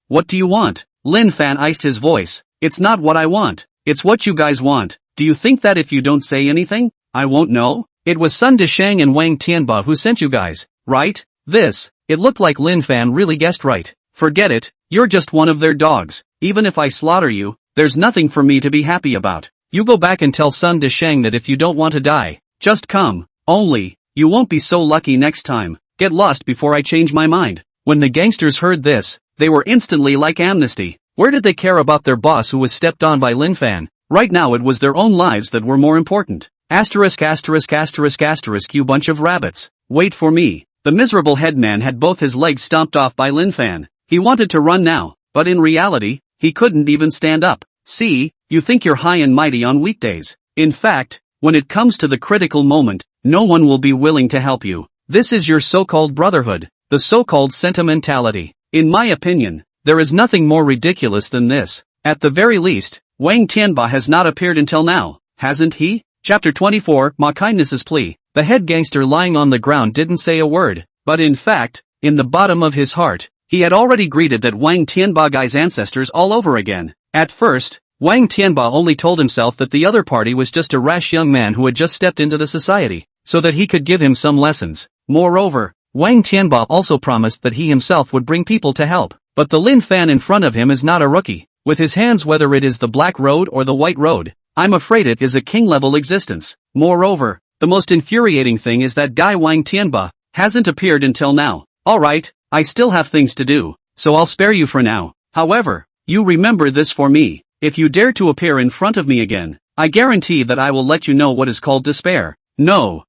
What do you want? Lin Fan iced his voice. It's not what I want. It's what you guys want. Do you think that if you don't say anything, I won't know? It was Sun Dishang and Wang Tianba who sent you guys, right? It looked like Lin Fan really guessed right. Forget it, you're just one of their dogs. Even if I slaughter you, there's nothing for me to be happy about. You go back and tell Sun Dishang that if you don't want to die, just come. Only, you won't be so lucky next time. Get lost before I change my mind. When the gangsters heard this, they were instantly like amnesty. Where did they care about their boss who was stepped on by Lin Fan? Right now it was their own lives that were more important. Asterisk asterisk asterisk asterisk you bunch of rabbits. Wait for me. The miserable headman had both his legs stomped off by Lin Fan. He wanted to run now, but in reality, he couldn't even stand up. See, you think you're high and mighty on weekdays. In fact, when it comes to the critical moment, no one will be willing to help you. This is your so-called brotherhood, the so-called sentimentality. In my opinion, there is nothing more ridiculous than this. At the very least, Wang Tianba has not appeared until now, hasn't he? Chapter 24, Ma Kindness's Plea. The head gangster lying on the ground didn't say a word, but in fact, in the bottom of his heart, he had already greeted that Wang Tianba guy's ancestors all over again. At first, Wang Tianba only told himself that the other party was just a rash young man who had just stepped into the society, so that he could give him some lessons. Moreover, Wang Tianba also promised that he himself would bring people to help. But the Lin Fan in front of him is not a rookie. With his hands, whether it is the black road or the white road, I'm afraid it is a king-level existence. Moreover, the most infuriating thing is that guy Wang Tianba hasn't appeared until now. Alright, I still have things to do, so I'll spare you for now. However, you remember this for me. If you dare to appear in front of me again, I guarantee that I will let you know what is called despair. No.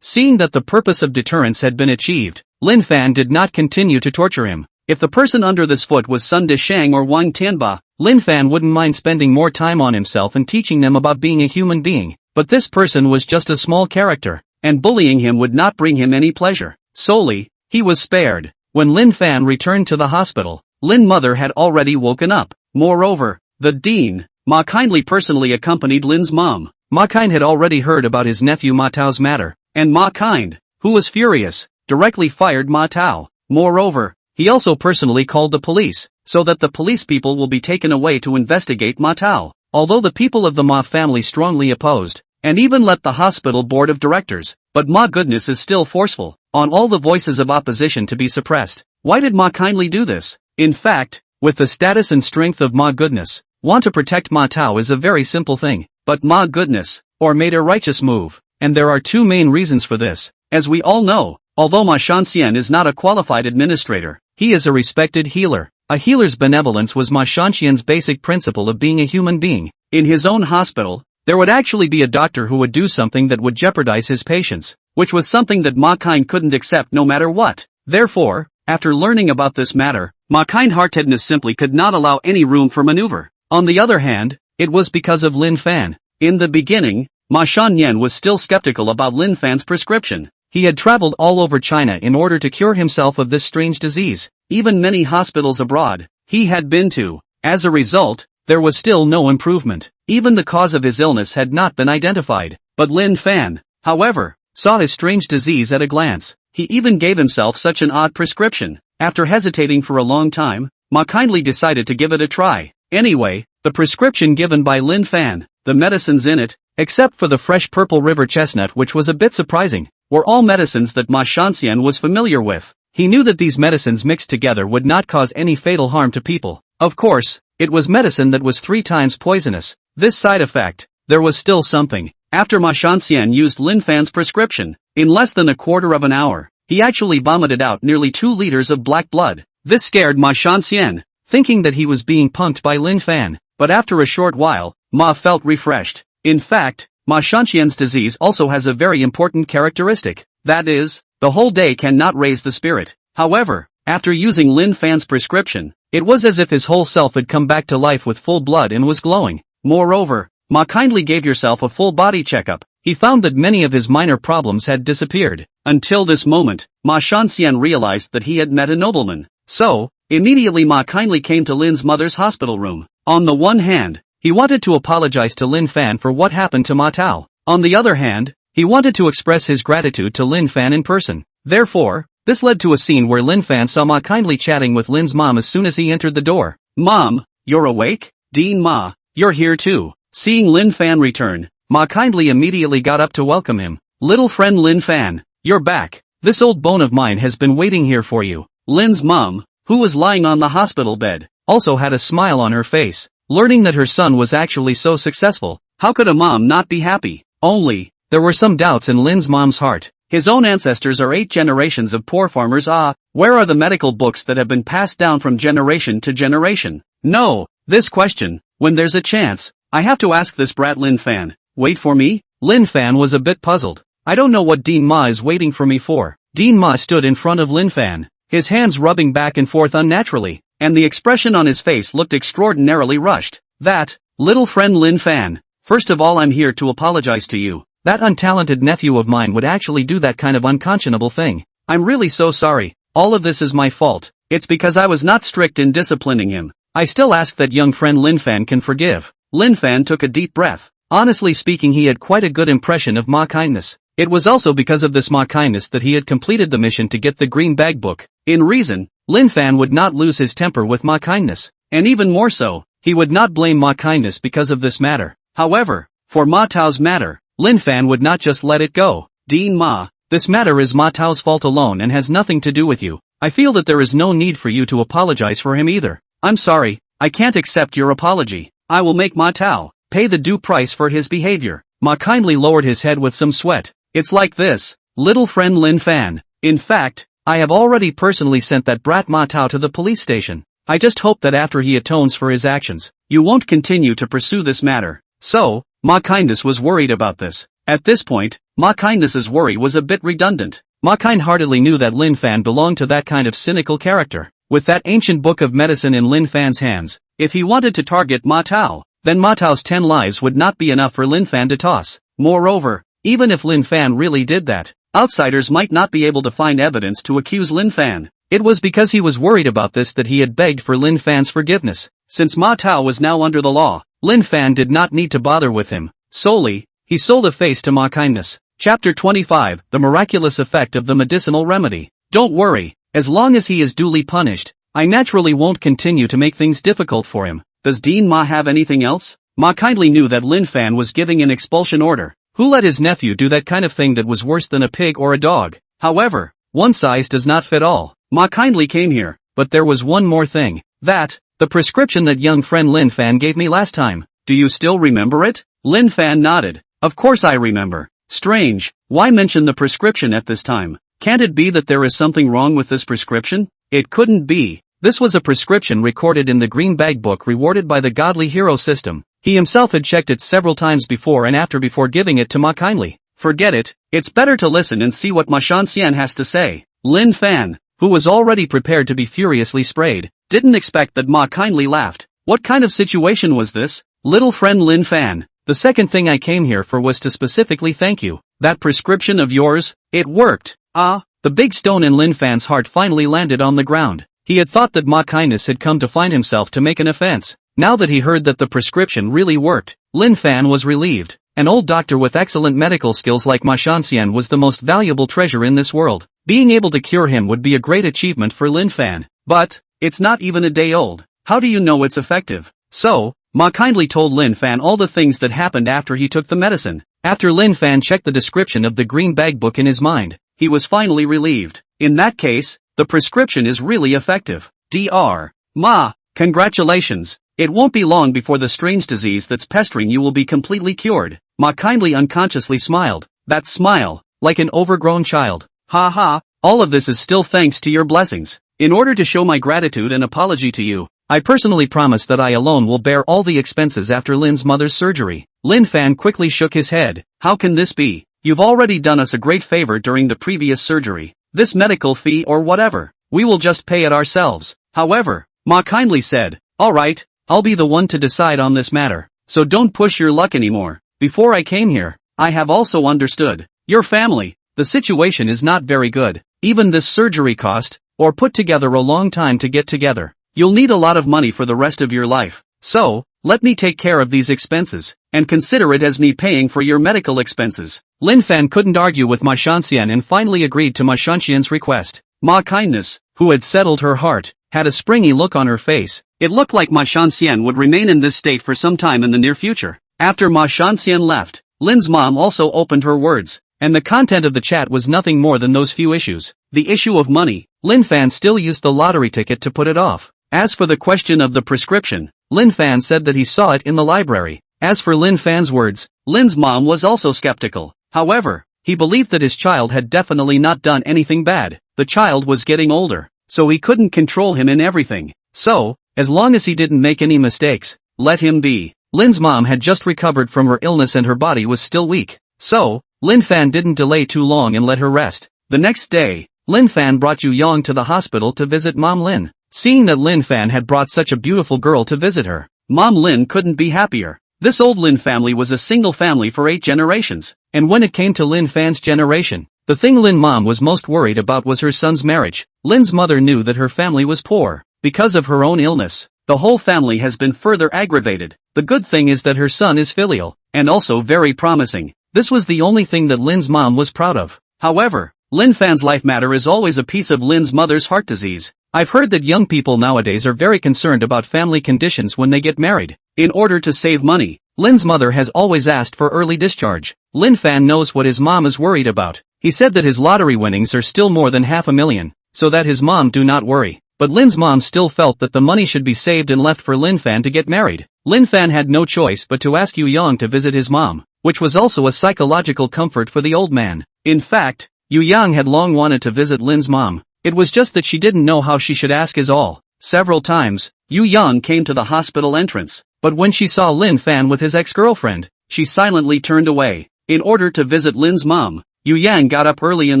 Seeing that the purpose of deterrence had been achieved, Lin Fan did not continue to torture him. If the person under this foot was Sun Deshang or Wang Tianba, Lin Fan wouldn't mind spending more time on himself and teaching them about being a human being. But this person was just a small character, and bullying him would not bring him any pleasure. Solely, he was spared. When Lin Fan returned to the hospital, Lin mother had already woken up. Moreover, the dean, Ma kindly personally accompanied Lin's mom. Ma Kind had already heard about his nephew Ma Tao's matter, and Ma Kind, who was furious, directly fired Ma Tao. Moreover, he also personally called the police, so that the police people will be taken away to investigate Ma Tao. Although the people of the Ma family strongly opposed, and even let the hospital board of directors, but Ma Goodness is still forceful, on all the voices of opposition to be suppressed. Why did Ma kindly do this? In fact, with the status and strength of Ma Goodness, want to protect Ma Tao is a very simple thing, but Ma Goodness, or made a righteous move, and there are two main reasons for this. As we all know, although Ma Shanxian is not a qualified administrator, he is a respected healer. A healer's benevolence was Ma Shanxian's basic principle of being a human being. In his own hospital, there would actually be a doctor who would do something that would jeopardize his patients, which was something that Ma Kind couldn't accept no matter what. Therefore, after learning about this matter, Ma kind-heartedness simply could not allow any room for maneuver. On the other hand, it was because of Lin Fan. In the beginning, Ma Shanyan was still skeptical about Lin Fan's prescription. He had traveled all over China in order to cure himself of this strange disease, even many hospitals abroad he had been to. As a result, there was still no improvement. Even the cause of his illness had not been identified. But Lin Fan, however, saw his strange disease at a glance. He even gave himself such an odd prescription. After hesitating for a long time, Ma kindly decided to give it a try. Anyway, the prescription given by Lin Fan, the medicines in it, except for the fresh purple river chestnut, which was a bit surprising, were all medicines that Ma Shanxian was familiar with. He knew that these medicines mixed together would not cause any fatal harm to people. Of course, it was medicine that was 3 times poisonous. This side effect, there was still something. After Ma Shanxian used Lin Fan's prescription, in less than a quarter of an hour, he actually vomited out nearly 2 liters of black blood. This scared Ma Shanxian, thinking that he was being punked by Lin Fan. But after a short while, Ma felt refreshed. In fact, Ma Shanxian's disease also has a very important characteristic. That is, the whole day cannot raise the spirit. However, after using Lin Fan's prescription, it was as if his whole self had come back to life with full blood and was glowing. Moreover, Ma kindly gave yourself a full body checkup. He found that many of his minor problems had disappeared. Until this moment, Ma Shanxian realized that he had met a nobleman. So, immediately Ma kindly came to Lin's mother's hospital room. On the one hand, he wanted to apologize to Lin Fan for what happened to Ma Tao. On the other hand, he wanted to express his gratitude to Lin Fan in person. Therefore, this led to a scene where Lin Fan saw Ma kindly chatting with Lin's mom as soon as he entered the door. "Mom, you're awake? Dean Ma, you're here too." Seeing Lin Fan return, Ma kindly immediately got up to welcome him. "Little friend Lin Fan, you're back. This old bone of mine has been waiting here for you." Lin's mom, who was lying on the hospital bed, also had a smile on her face. Learning that her son was actually so successful, how could a mom not be happy? Only, there were some doubts in Lin's mom's heart. His own ancestors are 8 generations of poor farmers. Where are the medical books that have been passed down from generation to generation? No, this question, when there's a chance, I have to ask this brat Lin Fan. Wait for me? Lin Fan was a bit puzzled. I don't know what Dean Ma is waiting for me for. Dean Ma stood in front of Lin Fan, his hands rubbing back and forth unnaturally, and the expression on his face looked extraordinarily rushed. "That, little friend Lin Fan, first of all I'm here to apologize to you. That untalented nephew of mine would actually do that kind of unconscionable thing. I'm really so sorry. All of this is my fault. It's because I was not strict in disciplining him. I still ask that young friend Lin Fan can forgive." Lin Fan took a deep breath. Honestly speaking, he had quite a good impression of Ma kindness. It was also because of this Ma kindness that he had completed the mission to get the green bag book. In reason, Lin Fan would not lose his temper with Ma kindness, and even more so, he would not blame Ma kindness because of this matter. However, for Ma Tao's matter, Lin Fan would not just let it go. "Dean Ma, this matter is Ma Tao's fault alone and has nothing to do with you. I feel that there is no need for you to apologize for him either. I'm sorry, I can't accept your apology. I will make Ma Tao pay the due price for his behavior. Ma kindly lowered his head with some sweat. It's like this, little friend Lin Fan. In fact, I have already personally sent that brat Ma Tao to the police station. I just hope that after he atones for his actions, you won't continue to pursue this matter. So, Ma Kindness was worried about this. At this point, Ma Kindness's worry was a bit redundant. Ma kind-heartedly knew that Lin Fan belonged to that kind of cynical character. With that ancient book of medicine in Lin Fan's hands, if he wanted to target Ma Tao, then Ma Tao's 10 lives would not be enough for Lin Fan to toss. Moreover, even if Lin Fan really did that, outsiders might not be able to find evidence to accuse Lin Fan. It was because he was worried about this that he had begged for Lin Fan's forgiveness. Since Ma Tao was now under the law, Lin Fan did not need to bother with him. Solely, he sold a face to Ma Kindness. Chapter 25, The Miraculous Effect of the Medicinal Remedy. Don't worry, as long as he is duly punished, I naturally won't continue to make things difficult for him. Does Dean Ma have anything else? Ma kindly knew that Lin Fan was giving an expulsion order. Who let his nephew do that kind of thing that was worse than a pig or a dog? However, one size does not fit all. Ma kindly came here, but there was one more thing. The prescription that young friend Lin Fan gave me last time. Do you still remember it? Lin Fan nodded. Of course I remember. Strange, why mention the prescription at this time? Can't it be that there is something wrong with this prescription? It couldn't be. This was a prescription recorded in the Green Bag book rewarded by the Godly Hero system. He himself had checked it several times before and after before giving it to Ma kindly. Forget it, it's better to listen and see what Ma Shanxian has to say. Lin Fan, who was already prepared to be furiously sprayed, didn't expect that Ma kindly laughed. What kind of situation was this? Little friend Lin Fan, the second thing I came here for was to specifically thank you. That prescription of yours, it worked. Ah, the big stone in Lin Fan's heart finally landed on the ground. He had thought that Ma Kindness had come to find himself to make an offense. Now that he heard that the prescription really worked, Lin Fan was relieved. An old doctor with excellent medical skills like Ma Shanxian was the most valuable treasure in this world. Being able to cure him would be a great achievement for Lin Fan. But, it's not even a day old. How do you know it's effective? So, Ma kindly told Lin Fan all the things that happened after he took the medicine. After Lin Fan checked the description of the Green Bag book in his mind, he was finally relieved. In that case, the prescription is really effective. Dr. Ma, congratulations. It won't be long before the strange disease that's pestering you will be completely cured. Ma kindly unconsciously smiled. That smile, like an overgrown child. Ha ha, all of this is still thanks to your blessings. In order to show my gratitude and apology to you, I personally promise that I alone will bear all the expenses after Lin's mother's surgery. Lin Fan quickly shook his head. How can this be? You've already done us a great favor during the previous surgery. This medical fee or whatever, we will just pay it ourselves. However, Ma kindly said, alright, I'll be the one to decide on this matter, so don't push your luck anymore. Before I came here, I have also understood. Your family, the situation is not very good. Even this surgery cost, or put together a long time to get together. You'll need a lot of money for the rest of your life. So, let me take care of these expenses, and consider it as me paying for your medical expenses. Lin Fan couldn't argue with Ma Shanxian and finally agreed to Ma Shanxian's request. Ma Kindness, who had settled her heart, had a springy look on her face. It looked like Ma Shanxian would remain in this state for some time in the near future. After Ma Shanxian left, Lin's mom also opened her words, and the content of the chat was nothing more than those few issues. The issue of money, Lin Fan still used the lottery ticket to put it off. As for the question of the prescription, Lin Fan said that he saw it in the library. As for Lin Fan's words, Lin's mom was also skeptical. However, he believed that his child had definitely not done anything bad. The child was getting older, so he couldn't control him in everything. So, as long as he didn't make any mistakes, let him be. Lin's mom had just recovered from her illness and her body was still weak. So, Lin Fan didn't delay too long and let her rest. The next day, Lin Fan brought Yu Yang to the hospital to visit Mom Lin. Seeing that Lin Fan had brought such a beautiful girl to visit her, Mom Lin couldn't be happier. This old Lin family was a single family for 8 generations, and when it came to Lin Fan's generation, the thing Lin Mom was most worried about was her son's marriage. Lin's mother knew that her family was poor. Because of her own illness, the whole family has been further aggravated. The good thing is that her son is filial, and also very promising. This was the only thing that Lin's mom was proud of. However, Lin Fan's life matter is always a piece of Lin's mother's heart disease. I've heard that young people nowadays are very concerned about family conditions when they get married. In order to save money, Lin's mother has always asked for early discharge. Lin Fan knows what his mom is worried about. He said that his lottery winnings are still more than $500,000. so that his mom do not worry. But Lin's mom still felt that the money should be saved and left for Lin Fan to get married. Lin Fan had no choice but to ask Yu Yang to visit his mom, which was also a psychological comfort for the old man. In fact, Yu Yang had long wanted to visit Lin's mom. It was just that she didn't know how she should ask is all. Several times, Yu Yang came to the hospital entrance, but when she saw Lin Fan with his ex-girlfriend, she silently turned away. In order to visit Lin's mom, Yu Yang got up early in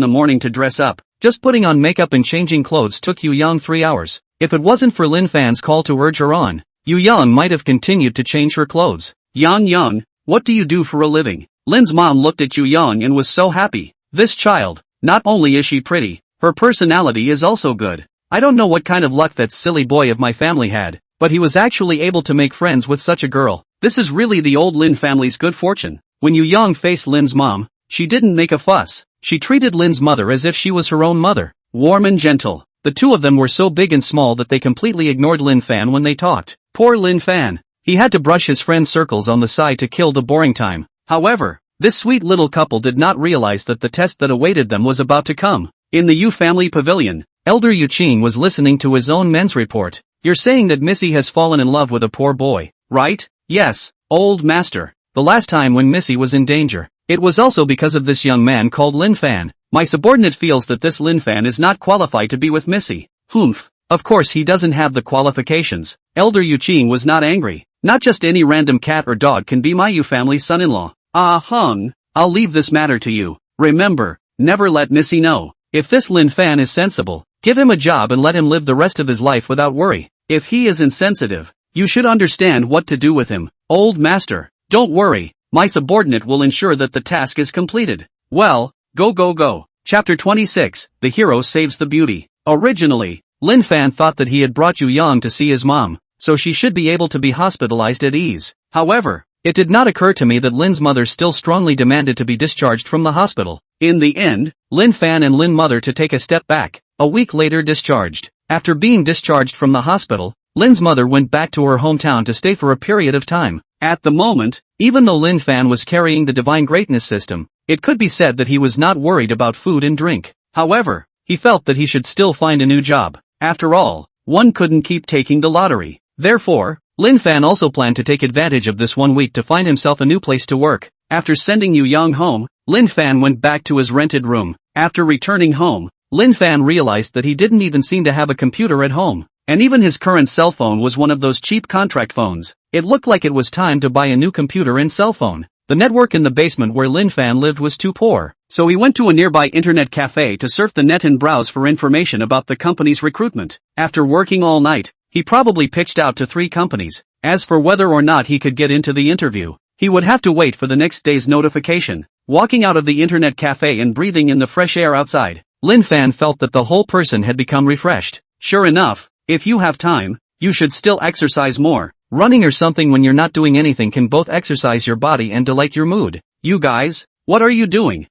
the morning to dress up. Just putting on makeup and changing clothes took Yu Yang 3 hours. If it wasn't for Lin Fan's call to urge her on, Yu Yang might have continued to change her clothes. Yang, what do you do for a living? Lin's mom looked at Yu Yang and was so happy. This child, not only is she pretty, her personality is also good. I don't know what kind of luck that silly boy of my family had, but he was actually able to make friends with such a girl. This is really the old Lin family's good fortune. When Yu Yang faced Lin's mom, she didn't make a fuss. She treated Lin's mother as if she was her own mother, warm and gentle. The two of them were so big and small that they completely ignored Lin Fan when they talked. Poor Lin Fan. He had to brush his friend's circles on the side to kill the boring time. However, this sweet little couple did not realize that the test that awaited them was about to come. In the Yu family pavilion, Elder Yu Qing was listening to his own men's report. You're saying that Missy has fallen in love with a poor boy, right? Yes, old master. The last time when Missy was in danger, it was also because of this young man called Lin Fan. My subordinate feels that this Lin Fan is not qualified to be with Missy. Humph. Of course he doesn't have the qualifications. Elder Yu Qing was not angry. Not just any random cat or dog can be my Yu family son-in-law. I'll leave this matter to you. Remember, never let Missy know. If this Lin Fan is sensible, give him a job and let him live the rest of his life without worry. If he is insensitive, you should understand what to do with him. Old master, don't worry. My subordinate will ensure that the task is completed. Well, go. Chapter 26, The Hero Saves the Beauty. Originally, Lin Fan thought that he had brought Yu Yang to see his mom, so she should be able to be hospitalized at ease. However, it did not occur to me that Lin's mother still strongly demanded to be discharged from the hospital. In the end, Lin Fan and Lin mother to take a step back. A week later discharged. After being discharged from the hospital, Lin's mother went back to her hometown to stay for a period of time. At the moment, even though Lin Fan was carrying the Divine Greatness system, it could be said that he was not worried about food and drink. However, he felt that he should still find a new job. After all, one couldn't keep taking the lottery. Therefore, Lin Fan also planned to take advantage of this 1 week to find himself a new place to work. After sending Yu Yang home, Lin Fan went back to his rented room. After returning home, Lin Fan realized that he didn't even seem to have a computer at home. And even his current cell phone was one of those cheap contract phones. It looked like it was time to buy a new computer and cell phone. The network in the basement where Lin Fan lived was too poor, so he went to a nearby internet cafe to surf the net and browse for information about the company's recruitment. After working all night, he probably pitched out to 3 companies. As for whether or not he could get into the interview, he would have to wait for the next day's notification. Walking out of the internet cafe and breathing in the fresh air outside, Lin Fan felt that the whole person had become refreshed. Sure enough, if you have time, you should still exercise more. Running or something when you're not doing anything can both exercise your body and delight your mood. You guys, what are you doing?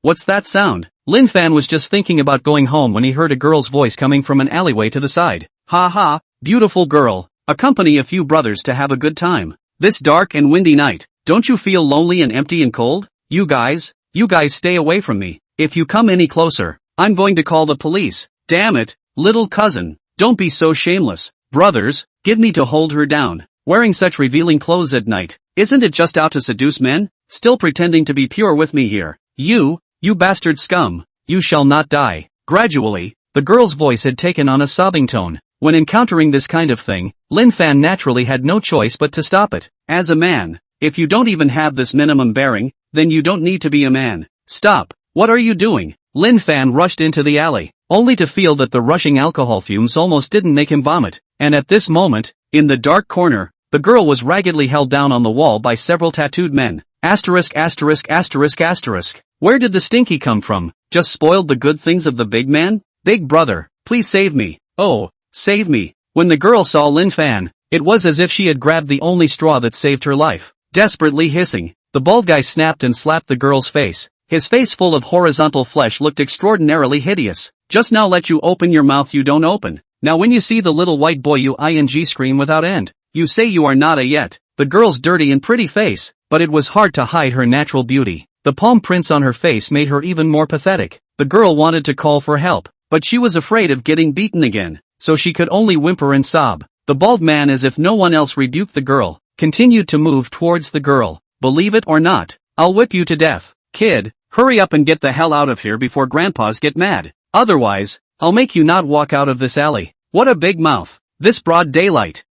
What's that sound? Lin Fan was just thinking about going home when he heard a girl's voice coming from an alleyway to the side. Ha, beautiful girl, accompany a few brothers to have a good time. This dark and windy night, don't you feel lonely and empty and cold? You guys stay away from me. If you come any closer, I'm going to call the police. Damn it, little cousin, don't be so shameless. Brothers, give me to hold her down. Wearing such revealing clothes at night, isn't it just out to seduce men? Still pretending to be pure with me here. You bastard scum, you shall not die. Gradually, the girl's voice had taken on a sobbing tone. When encountering this kind of thing, Lin Fan naturally had no choice but to stop it. As a man, if you don't even have this minimum bearing, then you don't need to be a man. Stop, what are you doing? Lin Fan rushed into the alley, only to feel that the rushing alcohol fumes almost didn't make him vomit. And at this moment, in the dark corner, the girl was raggedly held down on the wall by several tattooed men. Asterisk. Where did the stinky come from? Just spoiled the good things of the big man? Big brother, please save me. Oh, save me. When the girl saw Lin Fan, it was as if she had grabbed the only straw that saved her life. Desperately hissing, the bald guy snapped and slapped the girl's face. His face full of horizontal flesh looked extraordinarily hideous. Just now let you open your mouth you don't open. Now when you see the little white boy you scream without end. You say you are not a yet. The girl's dirty and pretty face, but it was hard to hide her natural beauty. The palm prints on her face made her even more pathetic. The girl wanted to call for help, but she was afraid of getting beaten again, so she could only whimper and sob. The bald man, as if no one else rebuked the girl, continued to move towards the girl. Believe it or not, I'll whip you to death. Kid, hurry up and get the hell out of here before grandpas get mad. Otherwise, I'll make you not walk out of this alley. What a big mouth. This broad daylight.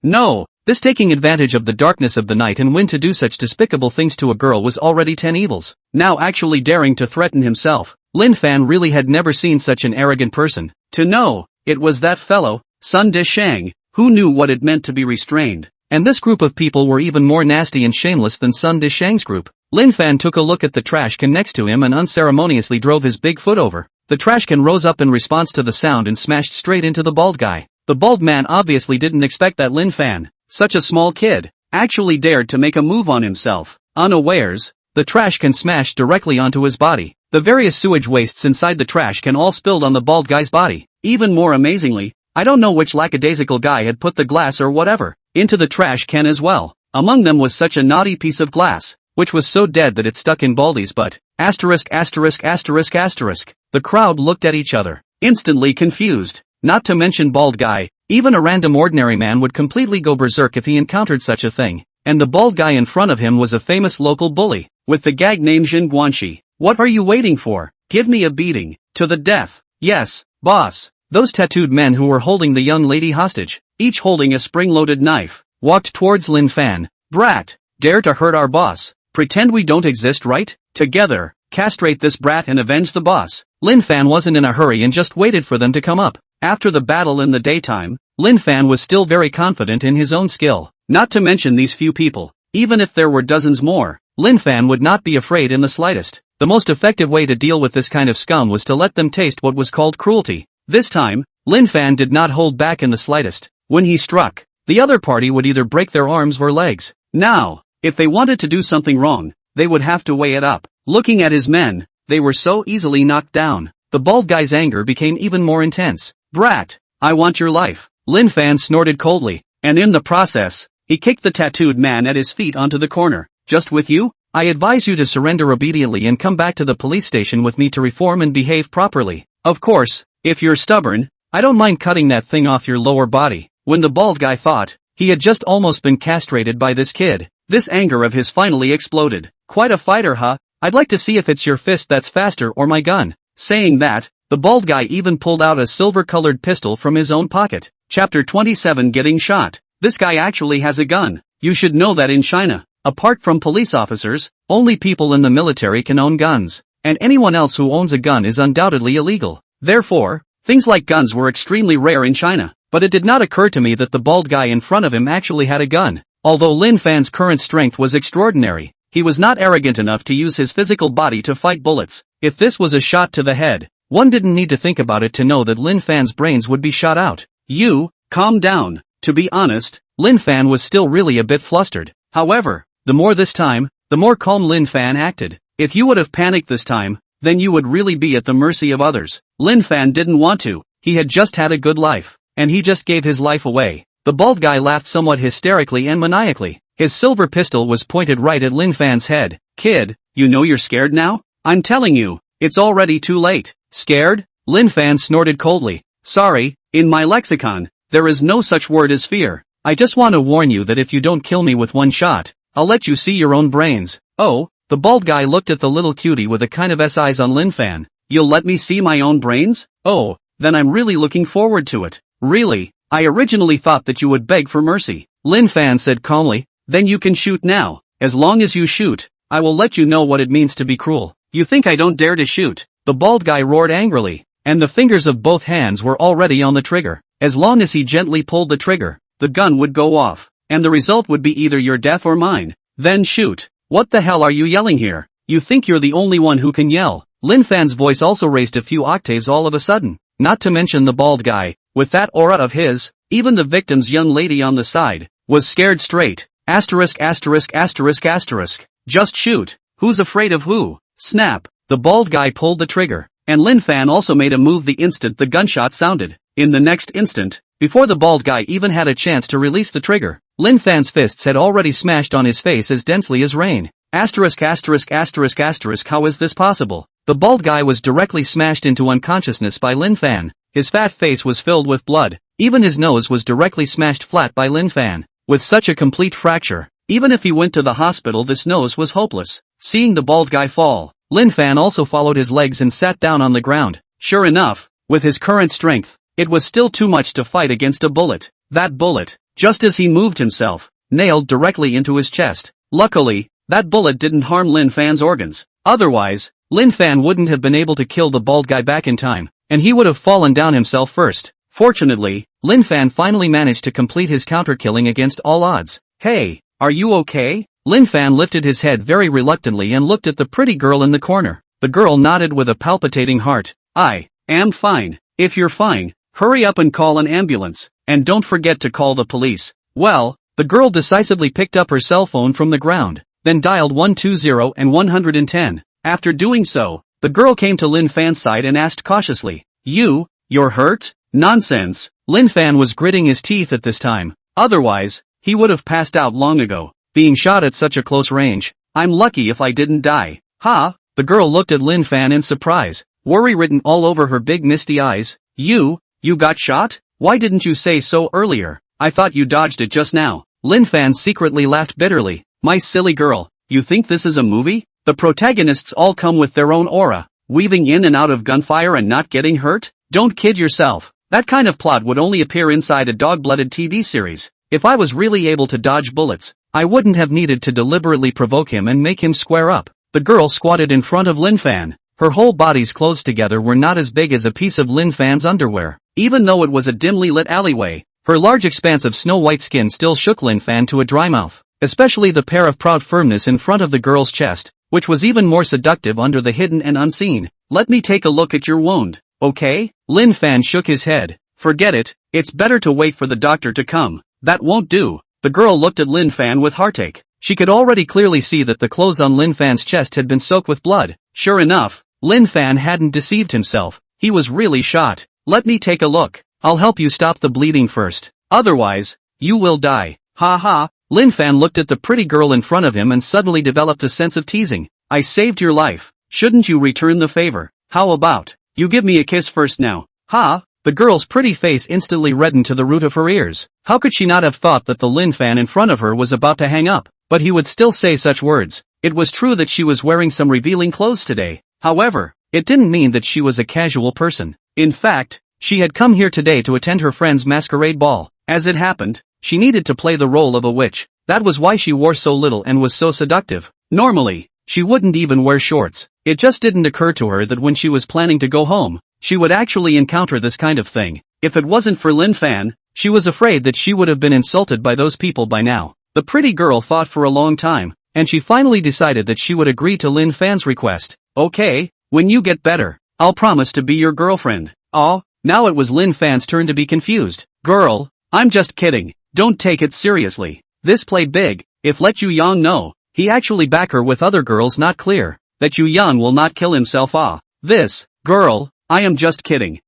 No. This taking advantage of the darkness of the night and when to do such despicable things to a girl was already 10 evils. Now actually daring to threaten himself. Lin Fan really had never seen such an arrogant person. To know, it was that fellow, Sun Dishang, who knew what it meant to be restrained. And this group of people were even more nasty and shameless than Sun Dishang's group. Lin Fan took a look at the trash can next to him and unceremoniously drove his big foot over. The trash can rose up in response to the sound and smashed straight into the bald guy. The bald man obviously didn't expect that Lin Fan, such a small kid, actually dared to make a move on himself. Unawares, the trash can smashed directly onto his body. The various sewage wastes inside the trash can all spilled on the bald guy's body. Even more amazingly, I don't know which lackadaisical guy had put the glass or whatever into the trash can as well. Among them was such a naughty piece of glass, which was so dead that it stuck in Baldy's butt. Asterisk asterisk asterisk asterisk. The crowd looked at each other, instantly confused. Not to mention bald guy, even a random ordinary man would completely go berserk if he encountered such a thing. And the bald guy in front of him was a famous local bully, with the gag name Jin Guanxi. What are you waiting for? Give me a beating, to the death. Yes, boss. Those tattooed men who were holding the young lady hostage, each holding a spring-loaded knife, walked towards Lin Fan. Brat, dare to hurt our boss. Pretend we don't exist, right? Together, castrate this brat and avenge the boss. Lin Fan wasn't in a hurry and just waited for them to come up. After the battle in the daytime, Lin Fan was still very confident in his own skill. Not to mention these few people. Even if there were dozens more, Lin Fan would not be afraid in the slightest. The most effective way to deal with this kind of scum was to let them taste what was called cruelty. This time, Lin Fan did not hold back in the slightest. When he struck, the other party would either break their arms or legs. Now, if they wanted to do something wrong, they would have to weigh it up. Looking at his men, they were so easily knocked down. The bald guy's anger became even more intense. Brat, I want your life. Lin Fan snorted coldly, and in the process, he kicked the tattooed man at his feet onto the corner. Just with you? I advise you to surrender obediently and come back to the police station with me to reform and behave properly. Of course, if you're stubborn, I don't mind cutting that thing off your lower body. When the bald guy thought, he had just almost been castrated by this kid, this anger of his finally exploded. Quite a fighter, huh? I'd like to see if it's your fist that's faster or my gun. Saying that, the bald guy even pulled out a silver-colored pistol from his own pocket. Chapter 27 Getting Shot. This guy actually has a gun. You should know that in China, apart from police officers, only people in the military can own guns, and anyone else who owns a gun is undoubtedly illegal. Therefore, things like guns were extremely rare in China, but it did not occur to me that the bald guy in front of him actually had a gun. Although Lin Fan's current strength was extraordinary, he was not arrogant enough to use his physical body to fight bullets. If this was a shot to the head, one didn't need to think about it to know that Lin Fan's brains would be shot out. You, calm down. To be honest, Lin Fan was still really a bit flustered. However, the more this time, the more calm Lin Fan acted. If you would have panicked this time, then you would really be at the mercy of others. Lin Fan didn't want to. He had just had a good life, and he just gave his life away. The bald guy laughed somewhat hysterically and maniacally. His silver pistol was pointed right at Lin Fan's head. Kid, you know you're scared now? I'm telling you, it's already too late. Scared? Lin Fan snorted coldly. Sorry, in my lexicon, there is no such word as fear. I just want to warn you that if you don't kill me with one shot, I'll let you see your own brains. Oh, the bald guy looked at the little cutie with a kind of eyes on Lin Fan. You'll let me see my own brains? Oh, then I'm really looking forward to it. Really? I originally thought that you would beg for mercy. Lin Fan said calmly. Then you can shoot now. As long as you shoot, I will let you know what it means to be cruel. You think I don't dare to shoot? The bald guy roared angrily, and the fingers of both hands were already on the trigger. As long as he gently pulled the trigger, the gun would go off, and the result would be either your death or mine. Then shoot. What the hell are you yelling here? You think you're the only one who can yell? Lin Fan's voice also raised a few octaves all of a sudden. Not to mention the bald guy, with that aura of his, even the victim's young lady on the side, was scared straight. Asterisk asterisk asterisk asterisk. Just shoot. Who's afraid of who? Snap. The bald guy pulled the trigger, and Lin Fan also made a move the instant the gunshot sounded. In the next instant, before the bald guy even had a chance to release the trigger, Lin Fan's fists had already smashed on his face as densely as rain. Asterisk asterisk asterisk asterisk. How is this possible? The bald guy was directly smashed into unconsciousness by Lin Fan. His fat face was filled with blood. Even his nose was directly smashed flat by Lin Fan. With such a complete fracture, even if he went to the hospital, this nose was hopeless. Seeing the bald guy fall, Lin Fan also followed his legs and sat down on the ground. Sure enough, with his current strength, it was still too much to fight against a bullet. That bullet, just as he moved himself, nailed directly into his chest. Luckily, that bullet didn't harm Lin Fan's organs. Otherwise, Lin Fan wouldn't have been able to kill the bald guy back in time, and he would have fallen down himself first. Fortunately, Lin Fan finally managed to complete his counter-killing against all odds. Hey, are you okay? Lin Fan lifted his head very reluctantly and looked at the pretty girl in the corner. The girl nodded with a palpitating heart. I am fine. If you're fine, hurry up and call an ambulance, and don't forget to call the police. Well, the girl decisively picked up her cell phone from the ground, then dialed 120 and 110. After doing so, the girl came to Lin Fan's side and asked cautiously, You're hurt? Nonsense. Lin Fan was gritting his teeth at this time. Otherwise, he would have passed out long ago. Being shot at such a close range, I'm lucky if I didn't die. Ha! The girl looked at Lin Fan in surprise, worry written all over her big misty eyes. You got shot? Why didn't you say so earlier? I thought you dodged it just now. Lin Fan secretly laughed bitterly. My silly girl, you think this is a movie? The protagonists all come with their own aura, weaving in and out of gunfire and not getting hurt? Don't kid yourself. That kind of plot would only appear inside a dog-blooded TV series. If I was really able to dodge bullets, I wouldn't have needed to deliberately provoke him and make him square up. The girl squatted in front of Lin Fan. Her whole body's clothes together were not as big as a piece of Lin Fan's underwear. Even though it was a dimly lit alleyway, her large expanse of snow-white skin still shook Lin Fan to a dry mouth. Especially the pair of proud firmness in front of the girl's chest, which was even more seductive under the hidden and unseen. Let me take a look at your wound, okay? Lin Fan shook his head. Forget it, it's better to wait for the doctor to come. That won't do. The girl looked at Lin Fan with heartache. She could already clearly see that the clothes on Lin Fan's chest had been soaked with blood. Sure enough, Lin Fan hadn't deceived himself. He was really shot. Let me take a look. I'll help you stop the bleeding first. Otherwise, you will die. Ha ha. Lin Fan looked at the pretty girl in front of him and suddenly developed a sense of teasing. I saved your life. Shouldn't you return the favor? How about, you give me a kiss first now? Ha! The girl's pretty face instantly reddened to the root of her ears. How could she not have thought that the Lin Fan in front of her was about to hang up? But he would still say such words. It was true that she was wearing some revealing clothes today. However, it didn't mean that she was a casual person. In fact, she had come here today to attend her friend's masquerade ball. As it happened, she needed to play the role of a witch. That was why she wore so little and was so seductive. Normally, she wouldn't even wear shorts. It just didn't occur to her that when she was planning to go home, she would actually encounter this kind of thing. If it wasn't for Lin Fan, she was afraid that she would have been insulted by those people by now. The pretty girl thought for a long time, and she finally decided that she would agree to Lin Fan's request. Okay, when you get better, I'll promise to be your girlfriend. Oh, now it was Lin Fan's turn to be confused. Girl, I'm just kidding. Don't take it seriously. This played big. If let Yu Yang know, he actually back her with other girls not clear, that Yu Yang will not kill himself. This, girl, I am just kidding.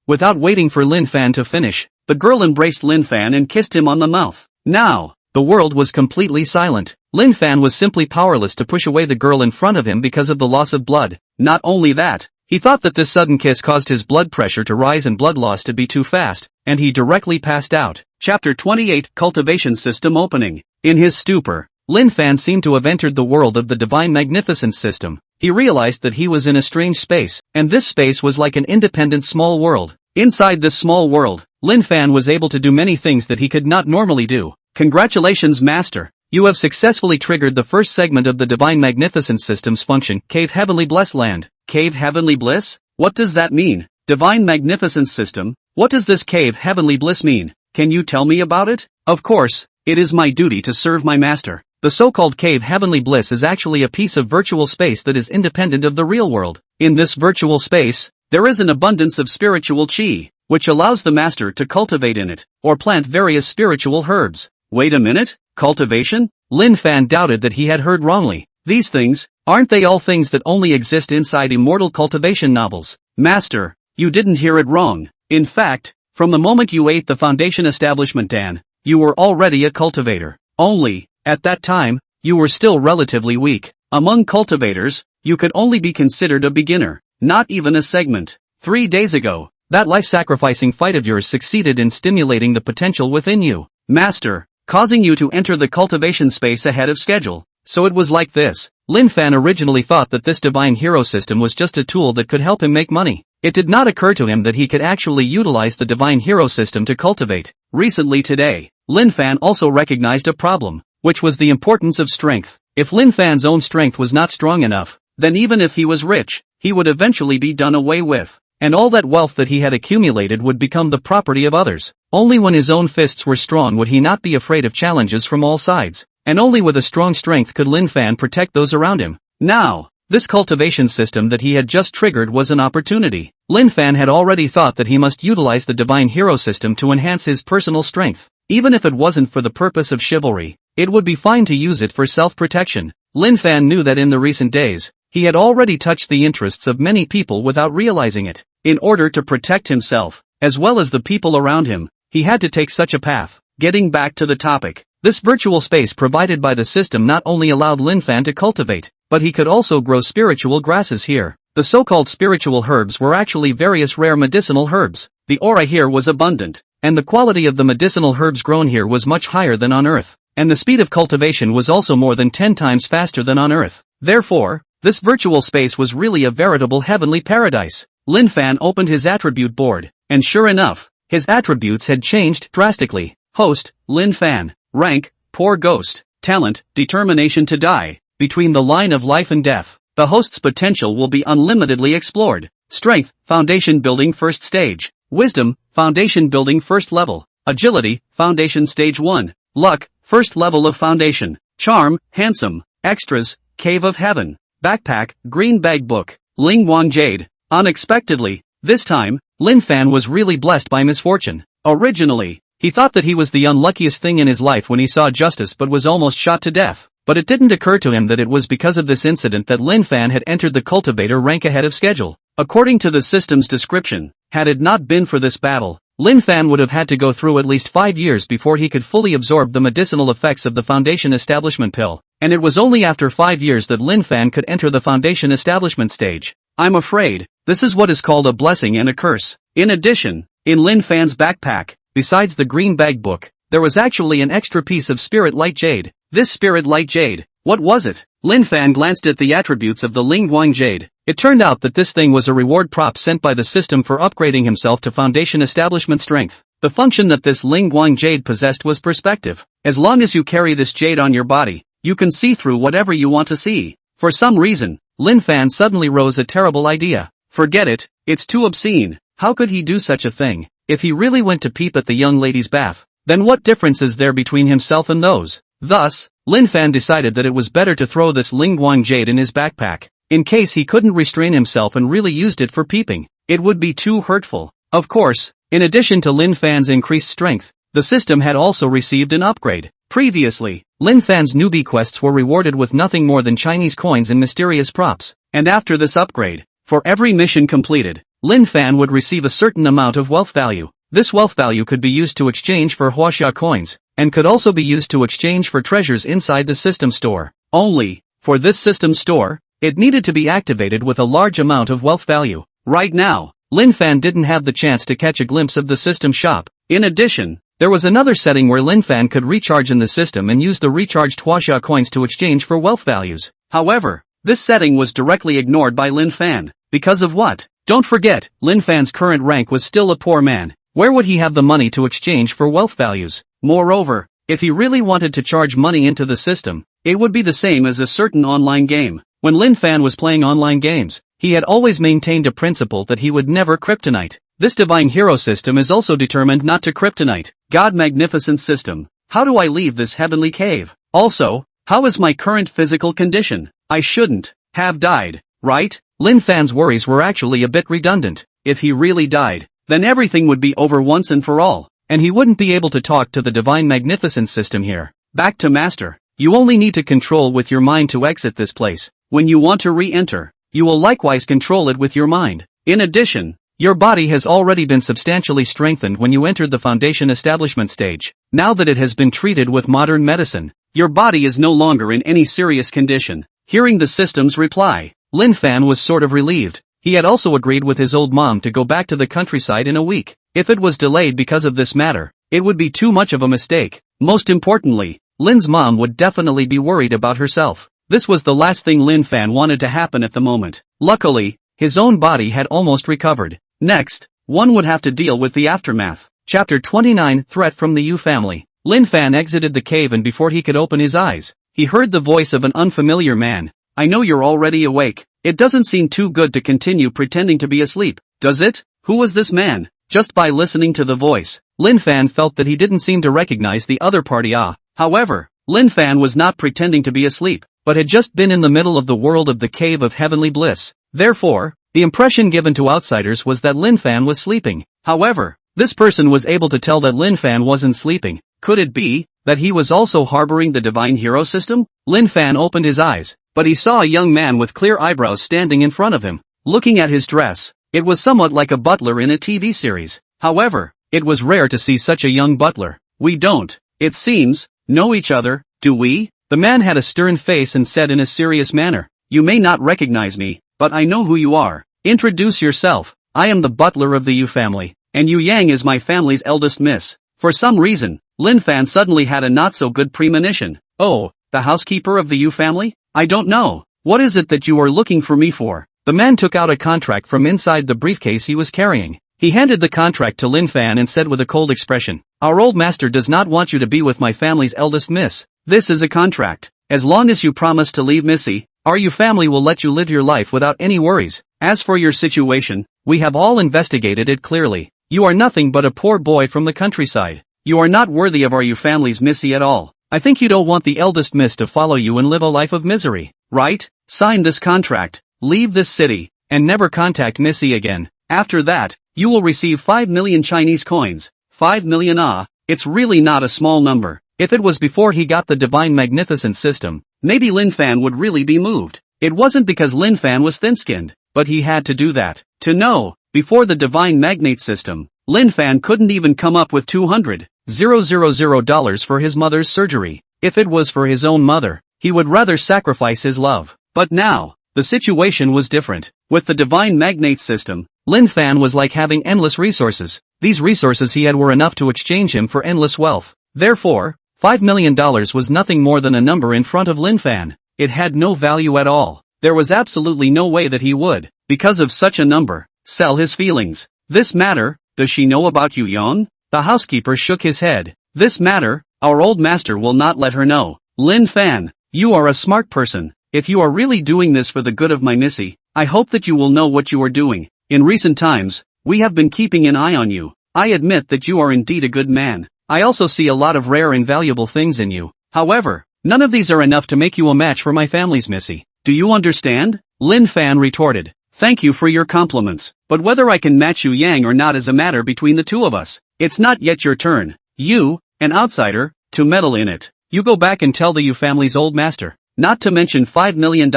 Without waiting for Lin Fan to finish, the girl embraced Lin Fan and kissed him on the mouth. Now, the world was completely silent. Lin Fan was simply powerless to push away the girl in front of him because of the loss of blood. Not only that, he thought that this sudden kiss caused his blood pressure to rise and blood loss to be too fast, and he directly passed out. Chapter 28 Cultivation System Opening. In his stupor, Lin Fan seemed to have entered the world of the Divine Magnificence System. He realized that he was in a strange space, and this space was like an independent small world. Inside this small world, Lin Fan was able to do many things that he could not normally do. Congratulations, Master! You have successfully triggered the first segment of the Divine Magnificence System's function, Cave Heavenly Bliss Land. Cave Heavenly Bliss? What does that mean? Divine Magnificence System? What does this Cave Heavenly Bliss mean? Can you tell me about it? Of course, it is my duty to serve my master. The so-called Cave Heavenly Bliss is actually a piece of virtual space that is independent of the real world. In this virtual space, there is an abundance of spiritual chi, which allows the master to cultivate in it, or plant various spiritual herbs. Wait a minute? Cultivation? Lin Fan doubted that he had heard wrongly. These things, aren't they all things that only exist inside immortal cultivation novels? Master, you didn't hear it wrong. In fact, from the moment you ate the Foundation Establishment Dan, you were already a cultivator. Only, at that time, you were still relatively weak. Among cultivators, you could only be considered a beginner, not even a segment. 3 days ago, that life-sacrificing fight of yours succeeded in stimulating the potential within you, Master, causing you to enter the cultivation space ahead of schedule. So it was like this. Lin Fan originally thought that this divine hero system was just a tool that could help him make money. It did not occur to him that he could actually utilize the divine hero system to cultivate. Recently today, Lin Fan also recognized a problem, which was the importance of strength. If Lin Fan's own strength was not strong enough, then even if he was rich, he would eventually be done away with, and all that wealth that he had accumulated would become the property of others. Only when his own fists were strong would he not be afraid of challenges from all sides, and only with a strong strength could Lin Fan protect those around him. Now, this cultivation system that he had just triggered was an opportunity. Lin Fan had already thought that he must utilize the divine hero system to enhance his personal strength. Even if it wasn't for the purpose of chivalry, it would be fine to use it for self-protection. Lin Fan knew that in the recent days, he had already touched the interests of many people without realizing it. In order to protect himself, as well as the people around him, he had to take such a path. Getting back to the topic, this virtual space provided by the system not only allowed Lin Fan to cultivate, but he could also grow spiritual grasses here. The so-called spiritual herbs were actually various rare medicinal herbs. The aura here was abundant, and the quality of the medicinal herbs grown here was much higher than on Earth, and the speed of cultivation was also more than 10 times faster than on Earth. Therefore, this virtual space was really a veritable heavenly paradise. Lin Fan opened his attribute board, and sure enough, his attributes had changed drastically. Host, Lin Fan. Rank, Poor Ghost. Talent, Determination to Die. Between the line of life and death, the host's potential will be unlimitedly explored. Strength, Foundation Building First Stage. Wisdom, Foundation Building First Level. Agility, Foundation Stage 1. Luck, First Level of Foundation. Charm, Handsome. Extras, Cave of Heaven. Backpack, Green Bag Book. Ling Wang Jade. Unexpectedly, this time, Lin Fan was really blessed by misfortune. Originally, he thought that he was the unluckiest thing in his life when he saw justice but was almost shot to death. But it didn't occur to him that it was because of this incident that Lin Fan had entered the cultivator rank ahead of schedule. According to the system's description, had it not been for this battle, Lin Fan would have had to go through at least 5 years before he could fully absorb the medicinal effects of the Foundation Establishment pill, and it was only after 5 years that Lin Fan could enter the Foundation Establishment stage. I'm afraid, this is what is called a blessing and a curse. In addition, in Lin Fan's backpack, besides the green bag book, there was actually an extra piece of spirit light jade. This spirit light jade, what was it? Lin Fan glanced at the attributes of the Ling Guang jade. It turned out that this thing was a reward prop sent by the system for upgrading himself to Foundation Establishment strength. The function that this Ling Guang jade possessed was perspective. As long as you carry this jade on your body, you can see through whatever you want to see. For some reason, Lin Fan suddenly rose a terrible idea. Forget it, it's too obscene. How could he do such a thing? If he really went to peep at the young lady's bath, then what difference is there between himself and those? Thus, Lin Fan decided that it was better to throw this Ling Guang jade in his backpack, in case he couldn't restrain himself and really used it for peeping. It would be too hurtful. Of course, in addition to Lin Fan's increased strength, the system had also received an upgrade. Previously, Lin Fan's newbie quests were rewarded with nothing more than Chinese coins and mysterious props, and after this upgrade, for every mission completed, Lin Fan would receive a certain amount of wealth value. This wealth value could be used to exchange for huaxia coins, and could also be used to exchange for treasures inside the system store. Only, for this system store, it needed to be activated with a large amount of wealth value. Right now, Lin Fan didn't have the chance to catch a glimpse of the system shop. In addition, there was another setting where Lin Fan could recharge in the system and use the recharged huaxia coins to exchange for wealth values. However, this setting was directly ignored by Lin Fan. Because of what? Don't forget, Lin Fan's current rank was still a poor man. Where would he have the money to exchange for wealth values? Moreover, if he really wanted to charge money into the system, it would be the same as a certain online game. When Lin Fan was playing online games, he had always maintained a principle that he would never kryptonite. This divine hero system is also determined not to kryptonite. God magnificent system. How do I leave this heavenly cave? Also, how is my current physical condition? I shouldn't have died, right? Lin Fan's worries were actually a bit redundant. If he really died, then everything would be over once and for all, and he wouldn't be able to talk to the divine magnificent system here. Back to Master. You only need to control with your mind to exit this place. When you want to re-enter, you will likewise control it with your mind. In addition, your body has already been substantially strengthened when you entered the Foundation Establishment stage. Now that it has been treated with modern medicine, your body is no longer in any serious condition. Hearing the system's reply, Lin Fan was sort of relieved. He had also agreed with his old mom to go back to the countryside in a week. If it was delayed because of this matter, it would be too much of a mistake. Most importantly, Lin's mom would definitely be worried about herself. This was the last thing Lin Fan wanted to happen at the moment. Luckily, his own body had almost recovered. Next, one would have to deal with the aftermath. Chapter 29 Threat from the Yu Family. Lin Fan exited the cave, and before he could open his eyes, he heard the voice of an unfamiliar man. I know you're already awake. It doesn't seem too good to continue pretending to be asleep, does it? Who was this man? Just by listening to the voice, Lin Fan felt that he didn't seem to recognize the other party. However, Lin Fan was not pretending to be asleep, but had just been in the middle of the world of the Cave of Heavenly Bliss. Therefore, the impression given to outsiders was that Lin Fan was sleeping. However, this person was able to tell that Lin Fan wasn't sleeping. Could it be that he was also harboring the divine hero system? Lin Fan opened his eyes, but he saw a young man with clear eyebrows standing in front of him. Looking at his dress, it was somewhat like a butler in a TV series. However, it was rare to see such a young butler. We don't, it seems, know each other, do we? The man had a stern face and said in a serious manner, you may not recognize me, but I know who you are. Introduce yourself. I am the butler of the Yu family, and Yu Yang is my family's eldest miss. For some reason, Lin Fan suddenly had a not-so-good premonition. Oh, the housekeeper of the Yu family? I don't know. What is it that you are looking for me for? The man took out a contract from inside the briefcase he was carrying. He handed the contract to Lin Fan and said with a cold expression, our old master does not want you to be with my family's eldest miss. This is a contract. As long as you promise to leave Missy, our Yu family will let you live your life without any worries. As for your situation, we have all investigated it clearly. You are nothing but a poor boy from the countryside. You are not worthy of our Yu family's Missy at all. I think you don't want the eldest miss to follow you and live a life of misery, right? Sign this contract, leave this city, and never contact Missy again. After that, you will receive 5 million Chinese coins. 5 million, it's really not a small number. If it was before he got the divine magnificent system, maybe Lin Fan would really be moved. It wasn't because Lin Fan was thin-skinned, but he had to do that. To know, before the divine magnate system, Lin Fan couldn't even come up with $200,000 for his mother's surgery. If it was for his own mother, he would rather sacrifice his love. But now, the situation was different. With the divine magnate system, Lin Fan was like having endless resources. These resources he had were enough to exchange him for endless wealth. Therefore, $5 million was nothing more than a number in front of Lin Fan. It had no value at all. There was absolutely no way that he would, because of such a number, sell his feelings. This matter, does she know about Yu Yang? The housekeeper shook his head. This matter, our old master will not let her know. Lin Fan, you are a smart person. If you are really doing this for the good of my Missy, I hope that you will know what you are doing. In recent times, we have been keeping an eye on you. I admit that you are indeed a good man. I also see a lot of rare and valuable things in you. However, none of these are enough to make you a match for my family's Missy. Do you understand? Lin Fan retorted. Thank you for your compliments, but whether I can match Yu Yang or not is a matter between the two of us. It's not yet your turn, you, an outsider, to meddle in it. You go back and tell the Yu family's old master, not to mention $5 million,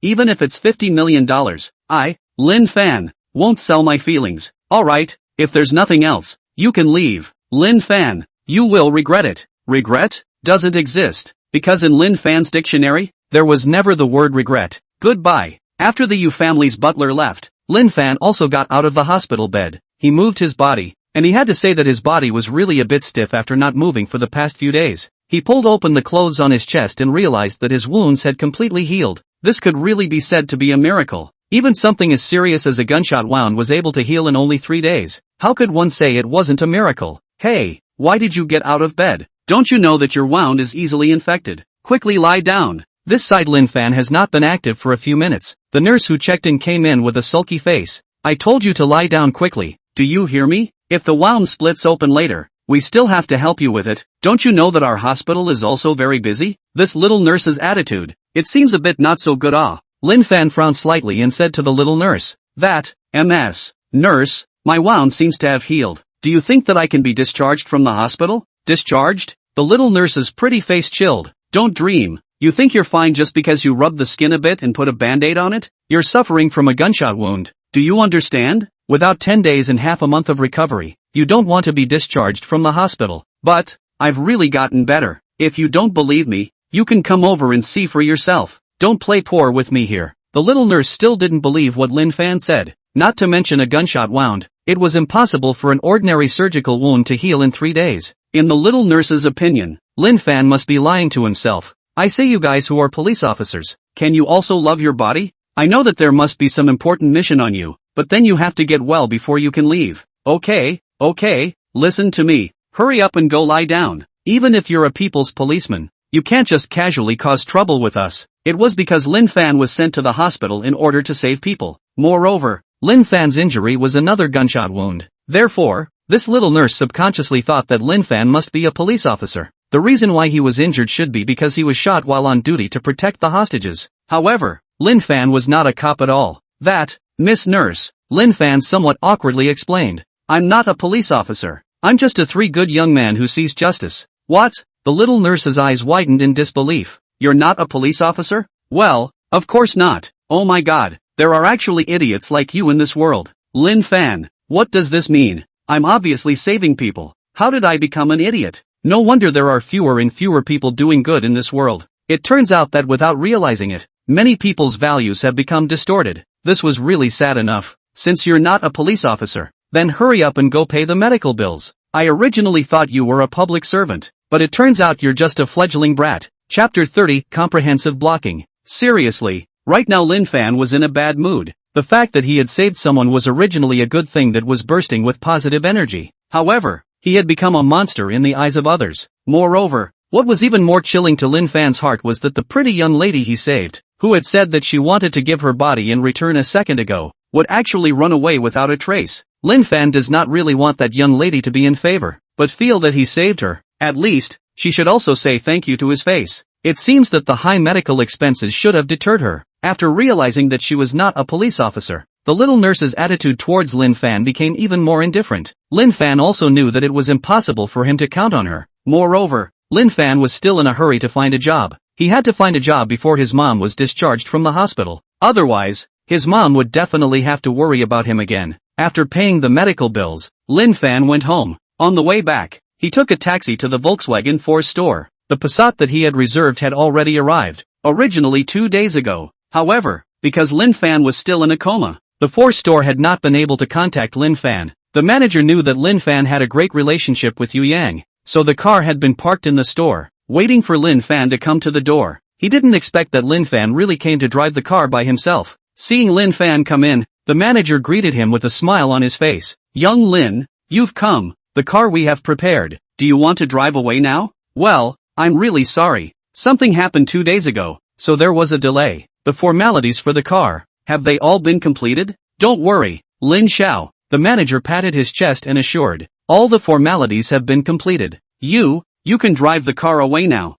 even if it's $50 million, I, Lin Fan, won't sell my feelings. Alright, if there's nothing else, you can leave. Lin Fan, you will regret it. Regret? Doesn't exist, because in Lin Fan's dictionary, there was never the word regret. Goodbye. After the Yu family's butler left, Lin Fan also got out of the hospital bed. He moved his body, and he had to say that his body was really a bit stiff after not moving for the past few days. He pulled open the clothes on his chest and realized that his wounds had completely healed. This could really be said to be a miracle. Even something as serious as a gunshot wound was able to heal in only 3 days. How could one say it wasn't a miracle? Hey, why did you get out of bed? Don't you know that your wound is easily infected? Quickly lie down. This side Lin Fan has not been active for a few minutes. The nurse who checked in came in with a sulky face. I told you to lie down quickly. Do you hear me? If the wound splits open later, we still have to help you with it. Don't you know that our hospital is also very busy? This little nurse's attitude, it seems a bit not so good. Lin Fan frowned slightly and said to the little nurse, that, MS, nurse, my wound seems to have healed. Do you think that I can be discharged from the hospital? Discharged? The little nurse's pretty face chilled. Don't dream. You think you're fine just because you rubbed the skin a bit and put a band-aid on it? You're suffering from a gunshot wound. Do you understand? Without 10 days and half a month of recovery, you don't want to be discharged from the hospital. But, I've really gotten better. If you don't believe me, you can come over and see for yourself. Don't play poor with me here. The little nurse still didn't believe what Lin Fan said, not to mention a gunshot wound. It was impossible for an ordinary surgical wound to heal in 3 days. In the little nurse's opinion, Lin Fan must be lying to himself. I say, you guys who are police officers, can you also love your body? I know that there must be some important mission on you, but then you have to get well before you can leave. Okay, listen to me. Hurry up and go lie down. Even if you're a people's policeman, you can't just casually cause trouble with us. It was because Lin Fan was sent to the hospital in order to save people. Moreover, Lin Fan's injury was another gunshot wound. Therefore, this little nurse subconsciously thought that Lin Fan must be a police officer. The reason why he was injured should be because he was shot while on duty to protect the hostages. However, Lin Fan was not a cop at all. That, Miss Nurse, Lin Fan somewhat awkwardly explained. I'm not a police officer. I'm just a good young man who sees justice. What? The little nurse's eyes widened in disbelief. You're not a police officer? Well, of course not. Oh my god, there are actually idiots like you in this world. Lin Fan, what does this mean? I'm obviously saving people. How did I become an idiot? No wonder there are fewer and fewer people doing good in this world. It turns out that without realizing it, many people's values have become distorted. This was really sad enough. Since you're not a police officer, then hurry up and go pay the medical bills. I originally thought you were a public servant, but it turns out you're just a fledgling brat. Chapter 30, Comprehensive Blocking. Seriously, right now Lin Fan was in a bad mood. The fact that he had saved someone was originally a good thing that was bursting with positive energy. However, he had become a monster in the eyes of others. Moreover, what was even more chilling to Lin Fan's heart was that the pretty young lady he saved, who had said that she wanted to give her body in return a second ago, would actually run away without a trace. Lin Fan does not really want that young lady to be in favor, but feel that he saved her. At least, she should also say thank you to his face. It seems that the high medical expenses should have deterred her. After realizing that she was not a police officer, the little nurse's attitude towards Lin Fan became even more indifferent. Lin Fan also knew that it was impossible for him to count on her. Moreover, Lin Fan was still in a hurry to find a job. He had to find a job before his mom was discharged from the hospital. Otherwise, his mom would definitely have to worry about him again. After paying the medical bills, Lin Fan went home. On the way back, he took a taxi to the Volkswagen Force store. The Passat that he had reserved had already arrived, originally 2 days ago. However, because Lin Fan was still in a coma, the Force store had not been able to contact Lin Fan. The manager knew that Lin Fan had a great relationship with Yu Yang, so the car had been parked in the store, waiting for Lin Fan to come to the door. He didn't expect that Lin Fan really came to drive the car by himself. Seeing Lin Fan come in, the manager greeted him with a smile on his face. Young Lin, you've come. The car we have prepared. Do you want to drive away now? Well, I'm really sorry. Something happened 2 days ago, so there was a delay. The formalities for the car, have they all been completed? Don't worry, Lin Xiao. The manager patted his chest and assured, all the formalities have been completed. You can drive the car away now.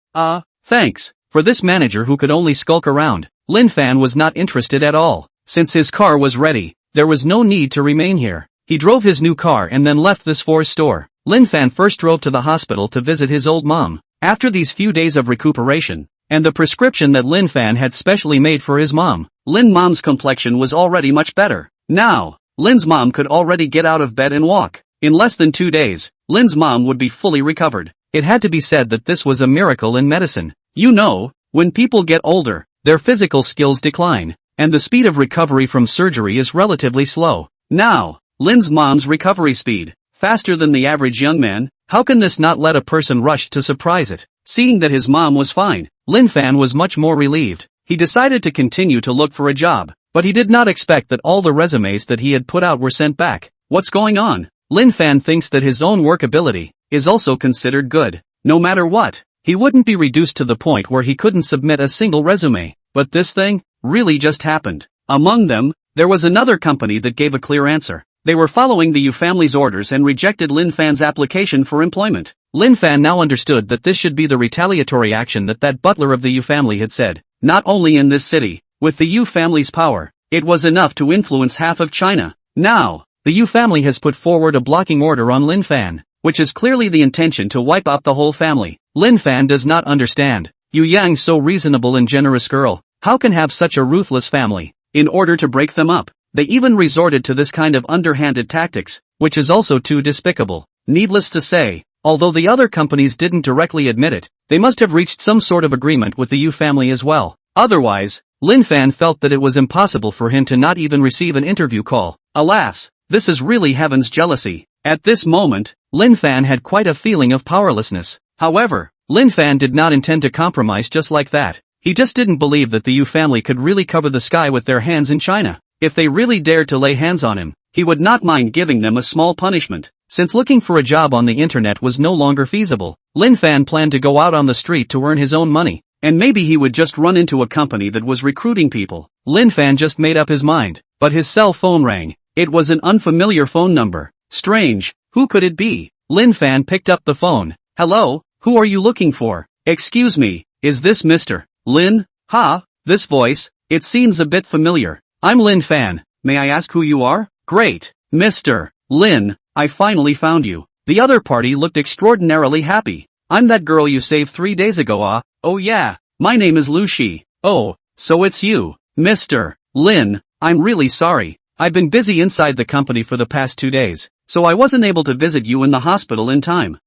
Thanks. For this manager who could only skulk around, Lin Fan was not interested at all. Since his car was ready, there was no need to remain here. He drove his new car and then left this Force store. Lin Fan first drove to the hospital to visit his old mom. After these few days of recuperation, and the prescription that Lin Fan had specially made for his mom, Lin Mom's complexion was already much better. Now, Lin's mom could already get out of bed and walk. In less than 2 days, Lin's mom would be fully recovered. It had to be said that this was a miracle in medicine. You know, when people get older, their physical skills decline, and the speed of recovery from surgery is relatively slow. Now, Lin's mom's recovery speed, faster than the average young man. How can this not let a person rush to surprise it? Seeing that his mom was fine, Lin Fan was much more relieved. He decided to continue to look for a job, but he did not expect that all the resumes that he had put out were sent back. What's going on? Lin Fan thinks that his own work ability is also considered good. No matter what, he wouldn't be reduced to the point where he couldn't submit a single resume. But this thing really just happened. Among them, there was another company that gave a clear answer. They were following the Yu family's orders and rejected Lin Fan's application for employment. Lin Fan now understood that this should be the retaliatory action that butler of the Yu family had said. Not only in this city, with the Yu family's power, it was enough to influence half of China. Now, the Yu family has put forward a blocking order on Lin Fan, which is clearly the intention to wipe out the whole family. Lin Fan does not understand. Yu Yang, so reasonable and generous girl, how can have such a ruthless family? In order to break them up, they even resorted to this kind of underhanded tactics, which is also too despicable. Needless to say, although the other companies didn't directly admit it, they must have reached some sort of agreement with the Yu family as well. Otherwise, Lin Fan felt that it was impossible for him to not even receive an interview call. Alas, this is really heaven's jealousy. At this moment, Lin Fan had quite a feeling of powerlessness. However, Lin Fan did not intend to compromise just like that. He just didn't believe that the Yu family could really cover the sky with their hands in China. If they really dared to lay hands on him, he would not mind giving them a small punishment. Since looking for a job on the internet was no longer feasible, Lin Fan planned to go out on the street to earn his own money. And maybe he would just run into a company that was recruiting people. Lin Fan just made up his mind, but his cell phone rang. It was an unfamiliar phone number. Strange, who could it be? Lin Fan picked up the phone. Hello, who are you looking for? Excuse me, is this Mr. Lin? Ha, this voice, it seems a bit familiar. I'm Lin Fan, may I ask who you are? Great, Mr. Lin, I finally found you. The other party looked extraordinarily happy. I'm that girl you saved 3 days ago. Oh yeah, my name is Lu Shi. Oh, so it's you, Mr. Lin. I'm really sorry. I've been busy inside the company for the past 2 days, so I wasn't able to visit you in the hospital in time.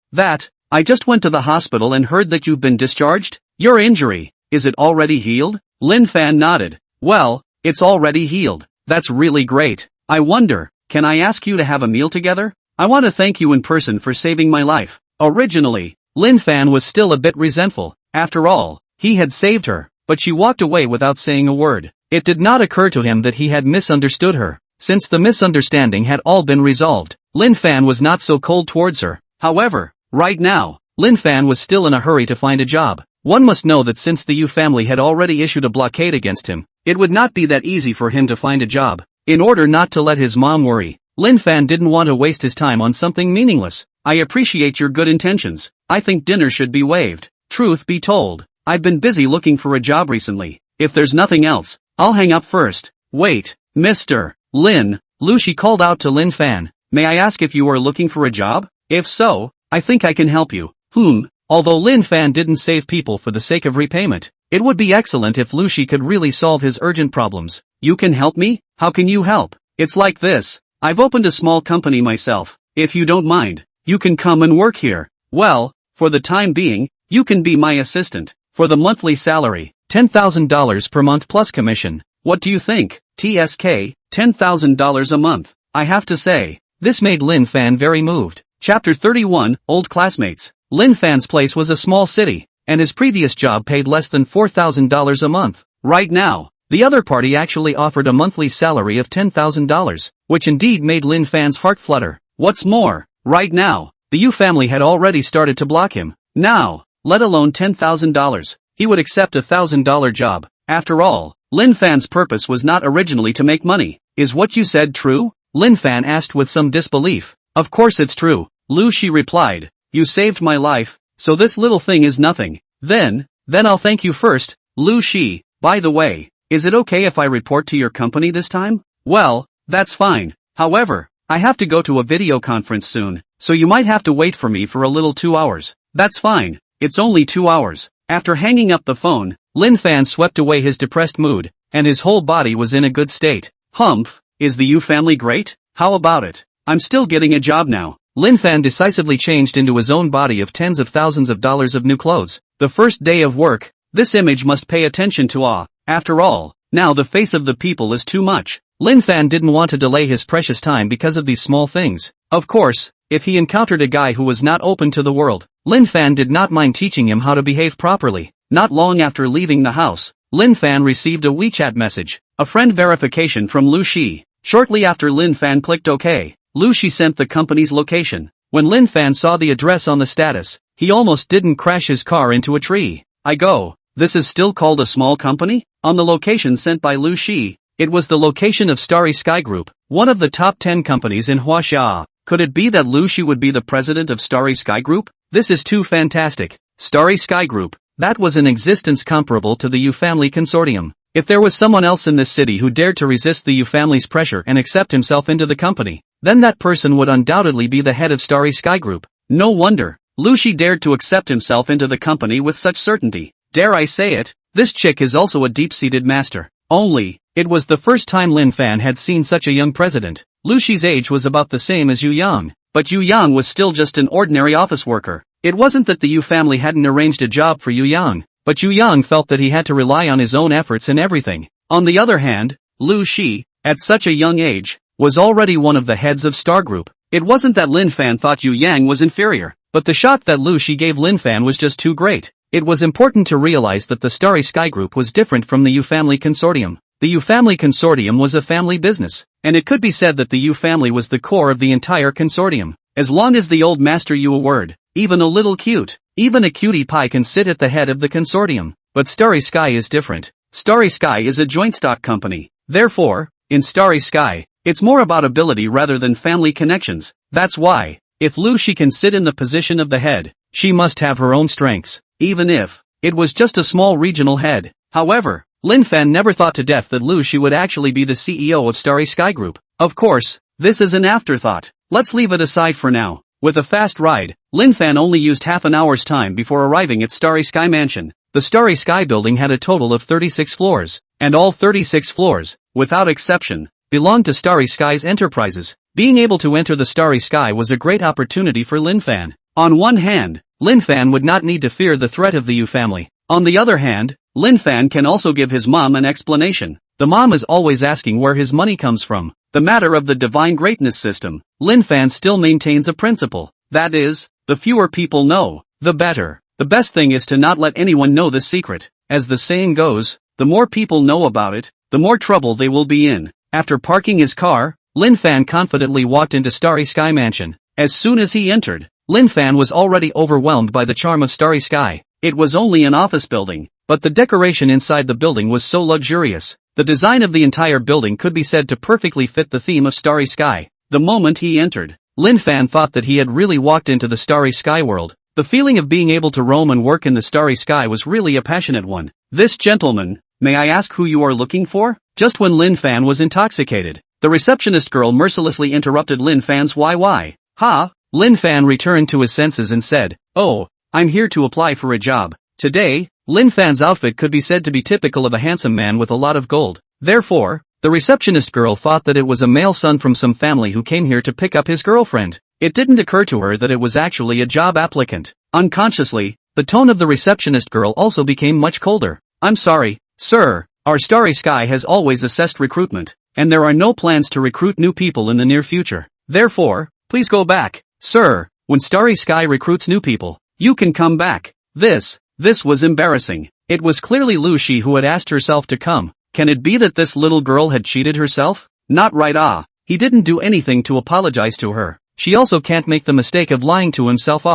I just went to the hospital and heard that you've been discharged? Your injury, is it already healed? Lin Fan nodded. Well, it's already healed. That's really great. I wonder, can I ask you to have a meal together? I want to thank you in person for saving my life. Originally, Lin Fan was still a bit resentful. After all, he had saved her, but she walked away without saying a word. It did not occur to him that he had misunderstood her. Since the misunderstanding had all been resolved, Lin Fan was not so cold towards her. However, right now, Lin Fan was still in a hurry to find a job. One must know that since the Yu family had already issued a blockade against him, it would not be that easy for him to find a job. In order not to let his mom worry, Lin Fan didn't want to waste his time on something meaningless. I appreciate your good intentions. I think dinner should be waived. Truth be told, I've been busy looking for a job recently. If there's nothing else, I'll hang up first. Wait, Mr. Lin, Lu Shi called out to Lin Fan. May I ask if you are looking for a job? If so, I think I can help you. Although Lin Fan didn't save people for the sake of repayment, it would be excellent if Lu Shi could really solve his urgent problems. You can help me? How can you help? It's like this. I've opened a small company myself. If you don't mind, you can come and work here. Well, for the time being, you can be my assistant. For the monthly salary, $10,000 per month plus commission. What do you think? TSK, $10,000 a month. I have to say, this made Lin Fan very moved. Chapter 31, Old Classmates. Lin Fan's place was a small city, and his previous job paid less than $4,000 a month. Right now, the other party actually offered a monthly salary of $10,000, which indeed made Lin Fan's heart flutter. What's more, right now, the Yu family had already started to block him. Now, let alone $10,000, he would accept a $1,000 job. After all, Lin Fan's purpose was not originally to make money. Is what you said true? Lin Fan asked with some disbelief. Of course it's true, Lu Shi replied. You saved my life, so this little thing is nothing. Then I'll thank you first, Lu Shi. By the way, is it okay if I report to your company this time? Well, that's fine. However, I have to go to a video conference soon, so you might have to wait for me for a little 2 hours. That's fine, it's only 2 hours. After hanging up the phone, Lin Fan swept away his depressed mood, and his whole body was in a good state. Humph, is the Yu family great? How about it? I'm still getting a job now. Lin Fan decisively changed into his own body of tens of thousands of dollars of new clothes. The first day of work, this image must pay attention to. After all, now the face of the people is too much. Lin Fan didn't want to delay his precious time because of these small things. Of course, if he encountered a guy who was not open to the world, Lin Fan did not mind teaching him how to behave properly. Not long after leaving the house, Lin Fan received a WeChat message, a friend verification from Lu Shi. Shortly after Lin Fan clicked OK, Lu Shi sent the company's location. When Lin Fan saw the address on the status, he almost didn't crash his car into a tree. This is still called a small company? On the location sent by Lu Shi, it was the location of Starry Sky Group, one of the top 10 companies in Huaxia. Could it be that Lu Shi would be the president of Starry Sky Group? This is too fantastic. Starry Sky Group, that was an existence comparable to the Yu family consortium. If there was someone else in this city who dared to resist the Yu family's pressure and accept himself into the company, then that person would undoubtedly be the head of Starry Sky Group. No wonder Lu Shi dared to accept himself into the company with such certainty. Dare I say it, this chick is also a deep-seated master. Only, it was the first time Lin Fan had seen such a young president. Lu Shi's age was about the same as Yu Yang, but Yu Yang was still just an ordinary office worker. It wasn't that the Yu family hadn't arranged a job for Yu Yang. but Yu Yang felt that he had to rely on his own efforts in everything. On the other hand, Lu Shi, at such a young age, was already one of the heads of Star Group. It wasn't that Lin Fan thought Yu Yang was inferior, but the shock that Lu Shi gave Lin Fan was just too great. It was important to realize that the Starry Sky Group was different from the Yu Family Consortium. The Yu Family Consortium was a family business, and it could be said that the Yu family was the core of the entire consortium. As long as the old master Yu a word, even a little cute, even a cutie pie can sit at the head of the consortium. But Starry Sky is different. Starry Sky is a joint stock company. Therefore, in Starry Sky, it's more about ability rather than family connections. That's why, if Lu Shi can sit in the position of the head, she must have her own strengths, even if it was just a small regional head. However, Lin Fan never thought to death that Lu Shi would actually be the CEO of Starry Sky Group. Of course, this is an afterthought. Let's leave it aside for now. With a fast ride, Lin Fan only used half an hour's time before arriving at Starry Sky Mansion. The Starry Sky building had a total of 36 floors, and all 36 floors, without exception, belonged to Starry Sky's enterprises. Being able to enter the Starry Sky was a great opportunity for Lin Fan. On one hand, Lin Fan would not need to fear the threat of the Yu family. On the other hand, Lin Fan can also give his mom an explanation. The mom is always asking where his money comes from. The matter of the divine greatness system, Lin Fan still maintains a principle. That is, the fewer people know, the better. The best thing is to not let anyone know the secret. As the saying goes, the more people know about it, the more trouble they will be in. After parking his car, Lin Fan confidently walked into Starry Sky Mansion. As soon as he entered, Lin Fan was already overwhelmed by the charm of Starry Sky. It was only an office building, but the decoration inside the building was so luxurious. The design of the entire building could be said to perfectly fit the theme of Starry Sky. The moment he entered, Lin Fan thought that he had really walked into the Starry Sky world. The feeling of being able to roam and work in the Starry Sky was really a passionate one. "This gentleman, may I ask who you are looking for?" Just when Lin Fan was intoxicated, the receptionist girl mercilessly interrupted Lin Fan's why. "Ha!" Lin Fan returned to his senses and said, "Oh, I'm here to apply for a job." Today, Lin Fan's outfit could be said to be typical of a handsome man with a lot of gold. Therefore, the receptionist girl thought that it was a male son from some family who came here to pick up his girlfriend. It didn't occur to her that it was actually a job applicant. Unconsciously, the tone of the receptionist girl also became much colder. "I'm sorry, sir, our Starry Sky has always assessed recruitment, and there are no plans to recruit new people in the near future. Therefore, please go back, sir. When Starry Sky recruits new people, you can come back." This was embarrassing. It was clearly Lu Shi who had asked herself to come. Can it be that this little girl had cheated herself? Not right. He didn't do anything to apologize to her. She also can't make the mistake of lying to himself.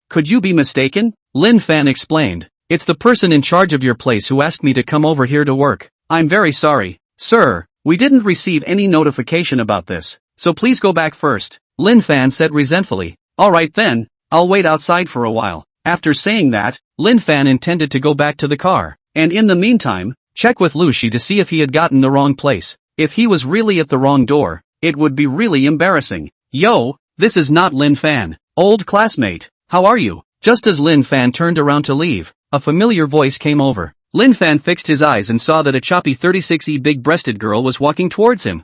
Could you be mistaken? Lin Fan explained. "It's the person in charge of your place who asked me to come over here to work. I'm very sorry, sir. We didn't receive any notification about this, so please go back first," Lin Fan said resentfully. "Alright then, I'll wait outside for a while." After saying that, Lin Fan intended to go back to the car, and in the meantime, check with Lu Shi to see if he had gotten the wrong place. If he was really at the wrong door, it would be really embarrassing. "Yo, this is not Lin Fan. Old classmate, how are you?" Just as Lin Fan turned around to leave, a familiar voice came over. Lin Fan fixed his eyes and saw that a choppy 36E big-breasted girl was walking towards him.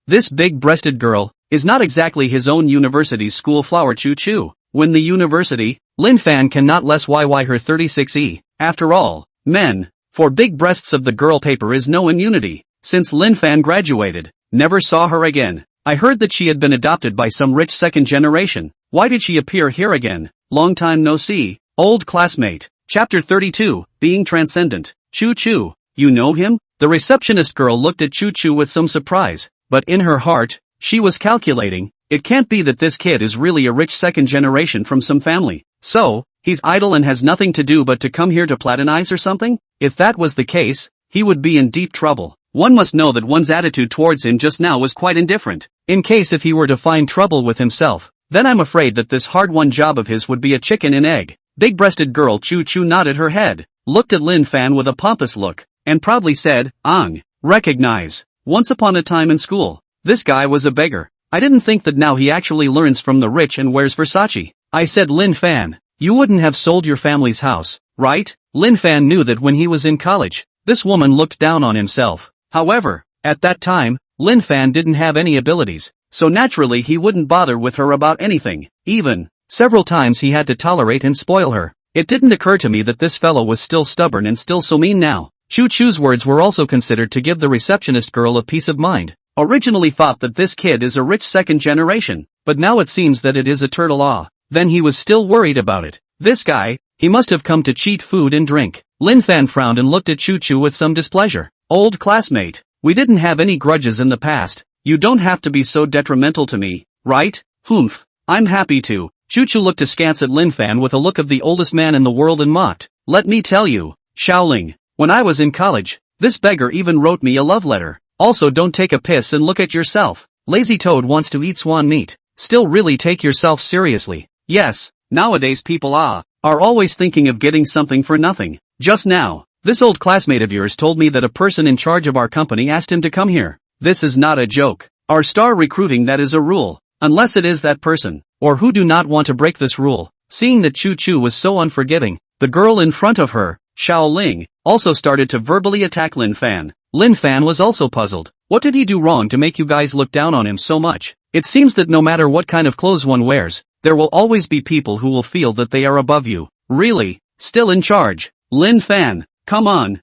This big-breasted girl is not exactly his own university's school flower choo-choo. When the university, Lin Fan cannot less YY her 36E. After all, men, for big breasts of the girl paper is no immunity. Since Lin Fan graduated, never saw her again. I heard that she had been adopted by some rich second generation. Why did she appear here again? Long time no see. Old classmate. Chapter 32, Being Transcendent. Choo-choo, you know him? The receptionist girl looked at Choo-choo with some surprise, but in her heart, she was calculating. It can't be that this kid is really a rich second generation from some family. So, he's idle and has nothing to do but to come here to platonize or something? If that was the case, he would be in deep trouble. One must know that one's attitude towards him just now was quite indifferent. In case if he were to find trouble with himself, then I'm afraid that this hard-won job of his would be a chicken and egg. Big-breasted girl Choo-choo nodded her head, looked at Lin Fan with a pompous look, and proudly said, recognize. Once upon a time in school, this guy was a beggar. I didn't think that now he actually learns from the rich and wears Versace. I said, Lin Fan, you wouldn't have sold your family's house, right? Lin Fan knew that when he was in college, this woman looked down on himself. However, at that time, Lin Fan didn't have any abilities, so naturally he wouldn't bother with her about anything. Even, several times he had to tolerate and spoil her. It didn't occur to me that this fellow was still stubborn and still so mean now. Choo Choo's words were also considered to give the receptionist girl a peace of mind. Originally thought that this kid is a rich second generation, but now it seems that it is a turtle. Then he was still worried about it. This guy, he must have come to cheat food and drink. Lin Fan frowned and looked at Choo Choo with some displeasure. Old classmate, we didn't have any grudges in the past. You don't have to be so detrimental to me, right? Humph. I'm happy to. Choo Choo looked askance at Lin Fan with a look of the oldest man in the world and mocked. Let me tell you, Xiaoling, when I was in college, this beggar even wrote me a love letter. Also don't take a piss and look at yourself. Lazy toad wants to eat swan meat. Still really take yourself seriously. Yes, nowadays people are always thinking of getting something for nothing. Just now, this old classmate of yours told me that a person in charge of our company asked him to come here. This is not a joke. Our star recruiting, that is a rule. Unless it is that person, or who do not want to break this rule. Seeing that Choo Choo was so unforgiving, the girl in front of her, Xiaoling, also started to verbally attack Lin Fan. Lin Fan was also puzzled. What did he do wrong to make you guys look down on him so much? It seems that no matter what kind of clothes one wears, there will always be people who will feel that they are above you. Really? Still in charge? Lin Fan, come on,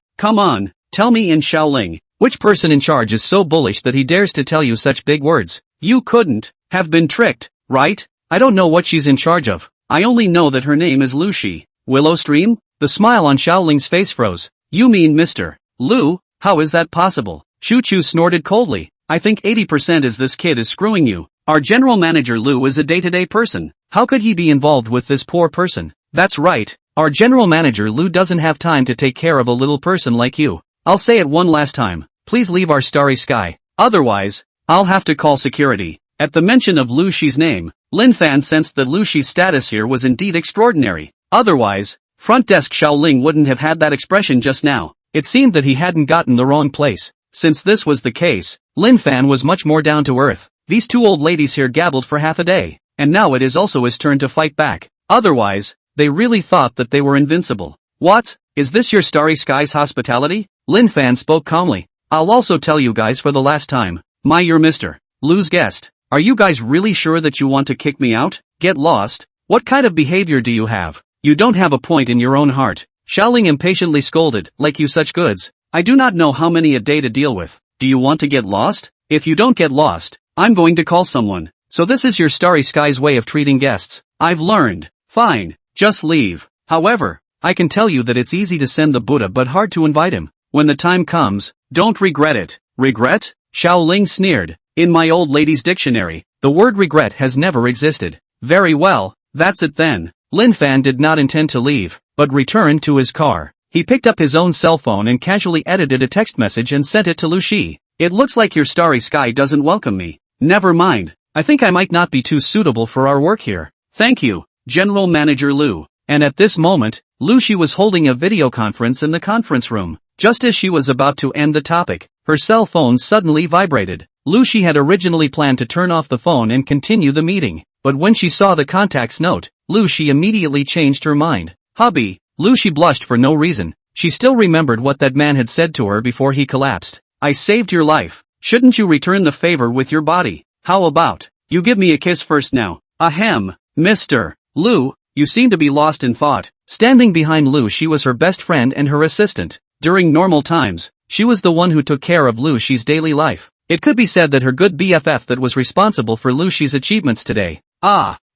tell me in Xiaoling, which person in charge is so bullish that he dares to tell you such big words? You couldn't have been tricked, right? I don't know what she's in charge of. I only know that her name is Lu Shi. Willow Stream? The smile on Xiaoling's face froze. You mean Mr. Lu? How is that possible? Choo Choo snorted coldly. I think 80% is this kid is screwing you. Our general manager Lu is a day-to-day person. How could he be involved with this poor person? That's right. Our general manager Lu doesn't have time to take care of a little person like you. I'll say it one last time. Please leave our starry sky. Otherwise, I'll have to call security. At the mention of Lu Shi's name, Lin Fan sensed that Lu Shi's status here was indeed extraordinary. Otherwise, front desk Xiaoling wouldn't have had that expression just now. It seemed that he hadn't gotten the wrong place. Since this was the case, Lin Fan was much more down to earth. These two old ladies here gabbled for half a day, and now it is also his turn to fight back. Otherwise, they really thought that they were invincible. What? Is this your starry skies hospitality? Lin Fan spoke calmly. I'll also tell you guys for the last time. You're Mr. Lu's guest. Are you guys really sure that you want to kick me out? Get lost? What kind of behavior do you have? You don't have a point in your own heart. Xiaoling impatiently scolded, like you such goods. I do not know how many a day to deal with. Do you want to get lost? If you don't get lost, I'm going to call someone. So this is your starry skies way of treating guests. I've learned. Fine, just leave. However, I can tell you that it's easy to send the Buddha but hard to invite him. When the time comes, don't regret it. Regret? Xiaoling sneered. In my old lady's dictionary, the word regret has never existed. Very well, that's it then. Lin Fan did not intend to leave, but returned to his car. He picked up his own cell phone and casually edited a text message and sent it to Lu Shi. It looks like your starry sky doesn't welcome me. Never mind, I think I might not be too suitable for our work here. Thank you, General Manager Lu. And at this moment, Lu Shi was holding a video conference in the conference room. Just as she was about to end the topic, her cell phone suddenly vibrated. Lu Shi had originally planned to turn off the phone and continue the meeting, but when she saw the contact's note, Lu Shi immediately changed her mind. Hubby, Lu Shi blushed for no reason. She still remembered what that man had said to her before he collapsed. I saved your life. Shouldn't you return the favor with your body? How about, you give me a kiss first now? Ahem, Mr. Lu, you seem to be lost in thought. Standing behind Lu Shi was her best friend and her assistant. During normal times, she was the one who took care of Lu Shi's daily life. It could be said that her good BFF that was responsible for Lu Shi's achievements today.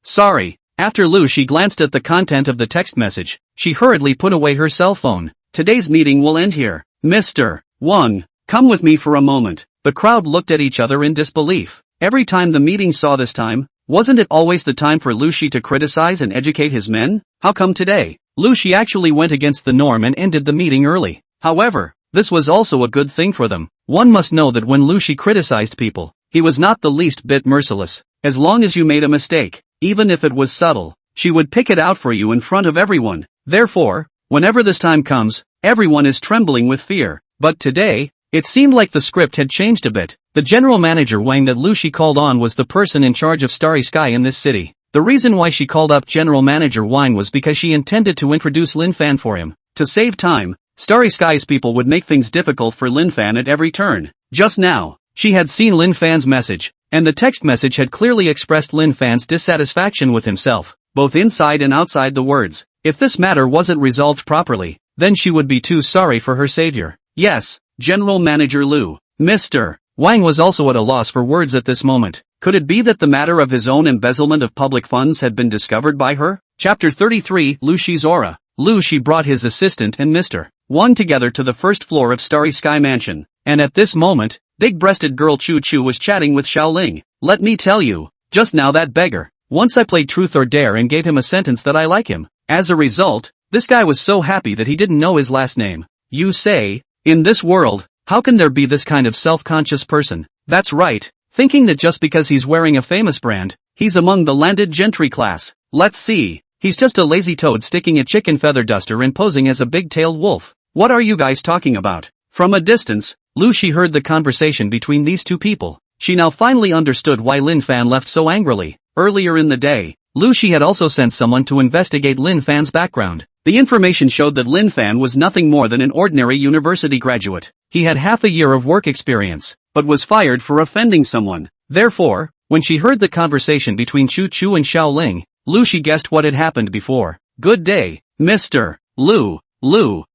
Sorry. After Lu Shi glanced at the content of the text message, she hurriedly put away her cell phone. Today's meeting will end here. Mr. Wang, come with me for a moment. The crowd looked at each other in disbelief. Every time the meeting saw this time, wasn't it always the time for Lu Shi to criticize and educate his men? How come today, Lu Shi actually went against the norm and ended the meeting early? However, this was also a good thing for them. One must know that when Lu Shi criticized people, he was not the least bit merciless. As long as you made a mistake, even if it was subtle, she would pick it out for you in front of everyone. Therefore, whenever this time comes, everyone is trembling with fear. But today, it seemed like the script had changed a bit. The general manager Wang that Lu Shi called on was the person in charge of Starry Sky in this city. The reason why she called up General Manager Wang was because she intended to introduce Lin Fan for him. To save time, Starry Sky's people would make things difficult for Lin Fan at every turn. Just now, she had seen Lin Fan's message, and the text message had clearly expressed Lin Fan's dissatisfaction with himself, both inside and outside the words. If this matter wasn't resolved properly, then she would be too sorry for her savior. Yes, General Manager Lu. Mr. Wang was also at a loss for words at this moment. Could it be that the matter of his own embezzlement of public funds had been discovered by her? Chapter 33, Lu Shi's Aura. Lu Shi brought his assistant and Mr. Wang together to the first floor of Starry Sky Mansion, and at this moment, big-breasted girl Chu Chu was chatting with Xiaoling. Let me tell you, just now that beggar. Once I played Truth or Dare and gave him a sentence that I like him. As a result, this guy was so happy that he didn't know his last name. You say, in this world, how can there be this kind of self-conscious person? That's right, thinking that just because he's wearing a famous brand, he's among the landed gentry class. Let's see, he's just a lazy toad sticking a chicken feather duster and posing as a big-tailed wolf. What are you guys talking about? From a distance, Lu Shi heard the conversation between these two people. She now finally understood why Lin Fan left so angrily. Earlier in the day, Lu Shi had also sent someone to investigate Lin Fan's background. The information showed that Lin Fan was nothing more than an ordinary university graduate. He had half a year of work experience, but was fired for offending someone. Therefore, when she heard the conversation between Chu Chu and Xiaoling, Lu Shi guessed what had happened before. Good day, Mr. Lu.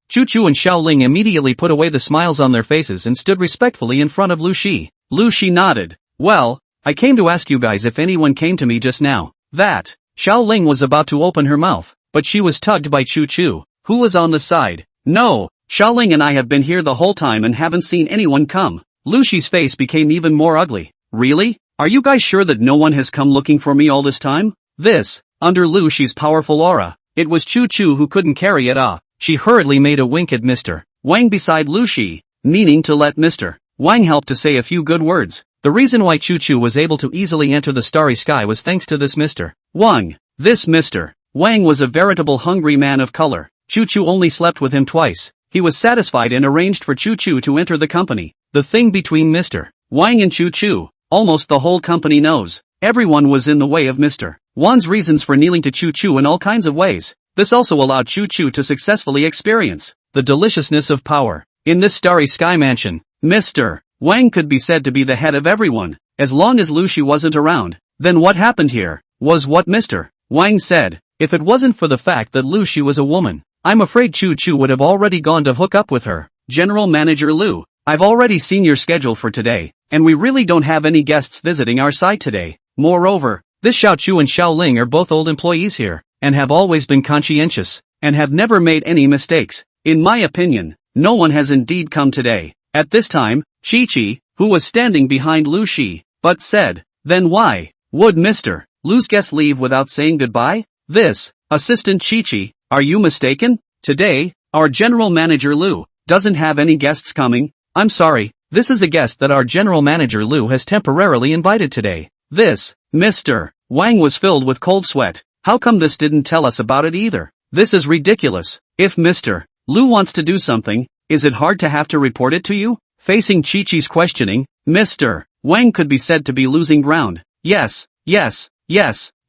Chu Chu and Xiaoling immediately put away the smiles on their faces and stood respectfully in front of Lu Shi. Lu Shi nodded. Well, I came to ask you guys if anyone came to me just now. That. Xiaoling was about to open her mouth, but she was tugged by Chu Chu, who was on the side. No, Xiaoling and I have been here the whole time and haven't seen anyone come. Lu Shi's face became even more ugly. Really? Are you guys sure that no one has come looking for me all this time? This, under Lu Shi's powerful aura, it was Chu Chu who couldn't carry it off. She hurriedly made a wink at Mr. Wang beside Lu Shi, meaning to let Mr. Wang help to say a few good words. The reason why Chu Chu was able to easily enter the Starry Sky was thanks to this Mr. Wang. This Mr. Wang was a veritable hungry man of color. Chu Chu only slept with him twice. He was satisfied and arranged for Chu Chu to enter the company. The thing between Mr. Wang and Chu Chu, almost the whole company knows. Everyone was in the way of Mr. Wang's reasons for kneeling to Chu Chu in all kinds of ways. This also allowed Chu Chu to successfully experience the deliciousness of power. In this Starry Sky Mansion, Mr. Wang could be said to be the head of everyone, as long as Lu Shi wasn't around. Then what happened here was what Mr. Wang said. If it wasn't for the fact that Lu Shi was a woman, I'm afraid Chu Chu would have already gone to hook up with her. General Manager Lu, I've already seen your schedule for today, and we really don't have any guests visiting our site today. Moreover, this Xiao Chu and Xiaoling are both old employees here, and have always been conscientious, and have never made any mistakes. In my opinion, no one has indeed come today. At this time, Chi-Chi, who was standing behind Lu Shi, but said, then why would Mr. Lu's guest leave without saying goodbye? This, Assistant Chi-Chi, are you mistaken? Today, our General Manager Lu doesn't have any guests coming. I'm sorry, this is a guest that our General Manager Lu has temporarily invited today. This, Mr. Wang was filled with cold sweat. How come this didn't tell us about it either? This is ridiculous. If Mr. Lu wants to do something, is it hard to have to report it to you? Facing Chi-Chi's questioning, Mr. Wang could be said to be losing ground. Yes,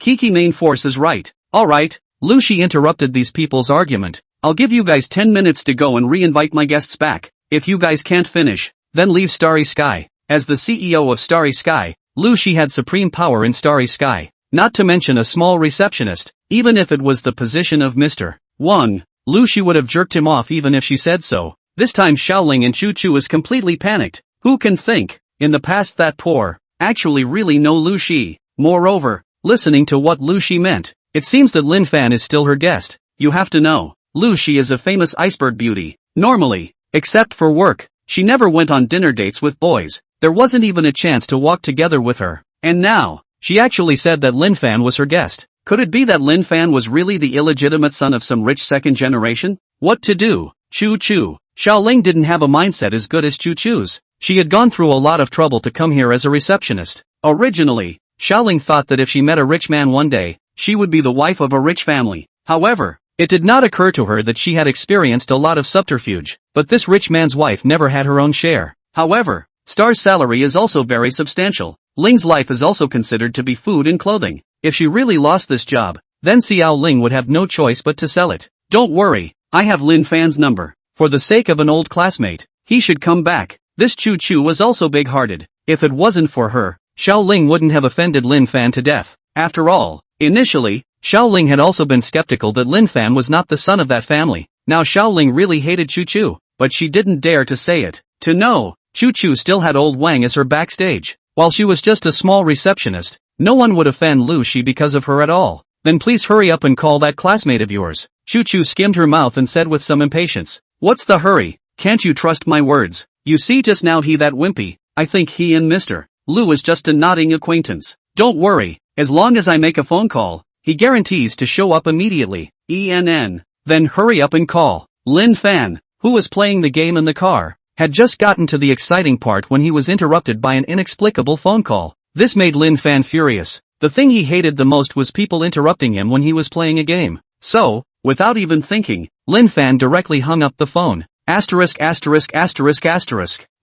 Kiki main force is right. Alright, Lu Shi interrupted these people's argument. I'll give you guys 10 minutes to go and re-invite my guests back. If you guys can't finish, then leave Starry Sky. As the CEO of Starry Sky, Lu Shi had supreme power in Starry Sky. Not to mention a small receptionist. Even if it was the position of Mr. Wang, Lu Shi would have jerked him off even if she said so. This time Xiaoling and Chu Chu is completely panicked. Who can think, in the past that poor, actually really know Lu Shi. Moreover, listening to what Lu Shi meant, it seems that Lin Fan is still her guest. You have to know, Lu Shi is a famous iceberg beauty. Normally, except for work, she never went on dinner dates with boys. There wasn't even a chance to walk together with her. And now, she actually said that Lin Fan was her guest. Could it be that Lin Fan was really the illegitimate son of some rich second generation? What to do? Chu Chu. Xiaoling didn't have a mindset as good as Chu Chu's. She had gone through a lot of trouble to come here as a receptionist. Originally, Xiaoling thought that if she met a rich man one day, she would be the wife of a rich family. However, it did not occur to her that she had experienced a lot of subterfuge, but this rich man's wife never had her own share. However, Star's salary is also very substantial. Ling's life is also considered to be food and clothing. If she really lost this job, then Xiao Ling would have no choice but to sell it. Don't worry, I have Lin Fan's number. For the sake of an old classmate, he should come back. This Chu Chu was also big-hearted. If it wasn't for her, Xiao Ling wouldn't have offended Lin Fan to death. After all, initially, Xiaoling had also been skeptical that Lin Fan was not the son of that family. Now Xiaoling really hated Chu Chu, but she didn't dare to say it. To know, Chu Chu still had old Wang as her backstage. While she was just a small receptionist, no one would offend Lu Shi because of her at all. Then please hurry up and call that classmate of yours. Chu Chu skimmed her mouth and said with some impatience. What's the hurry? Can't you trust my words? You see just now he that wimpy, I think he and Mr. Lu is just a nodding acquaintance. Don't worry, as long as I make a phone call, he guarantees to show up immediately. Then hurry up and call. Lin Fan, who was playing the game in the car, had just gotten to the exciting part when he was interrupted by an inexplicable phone call. This made Lin Fan furious. The thing he hated the most was people interrupting him when he was playing a game. So, without even thinking, Lin Fan directly hung up the phone. Asterisk.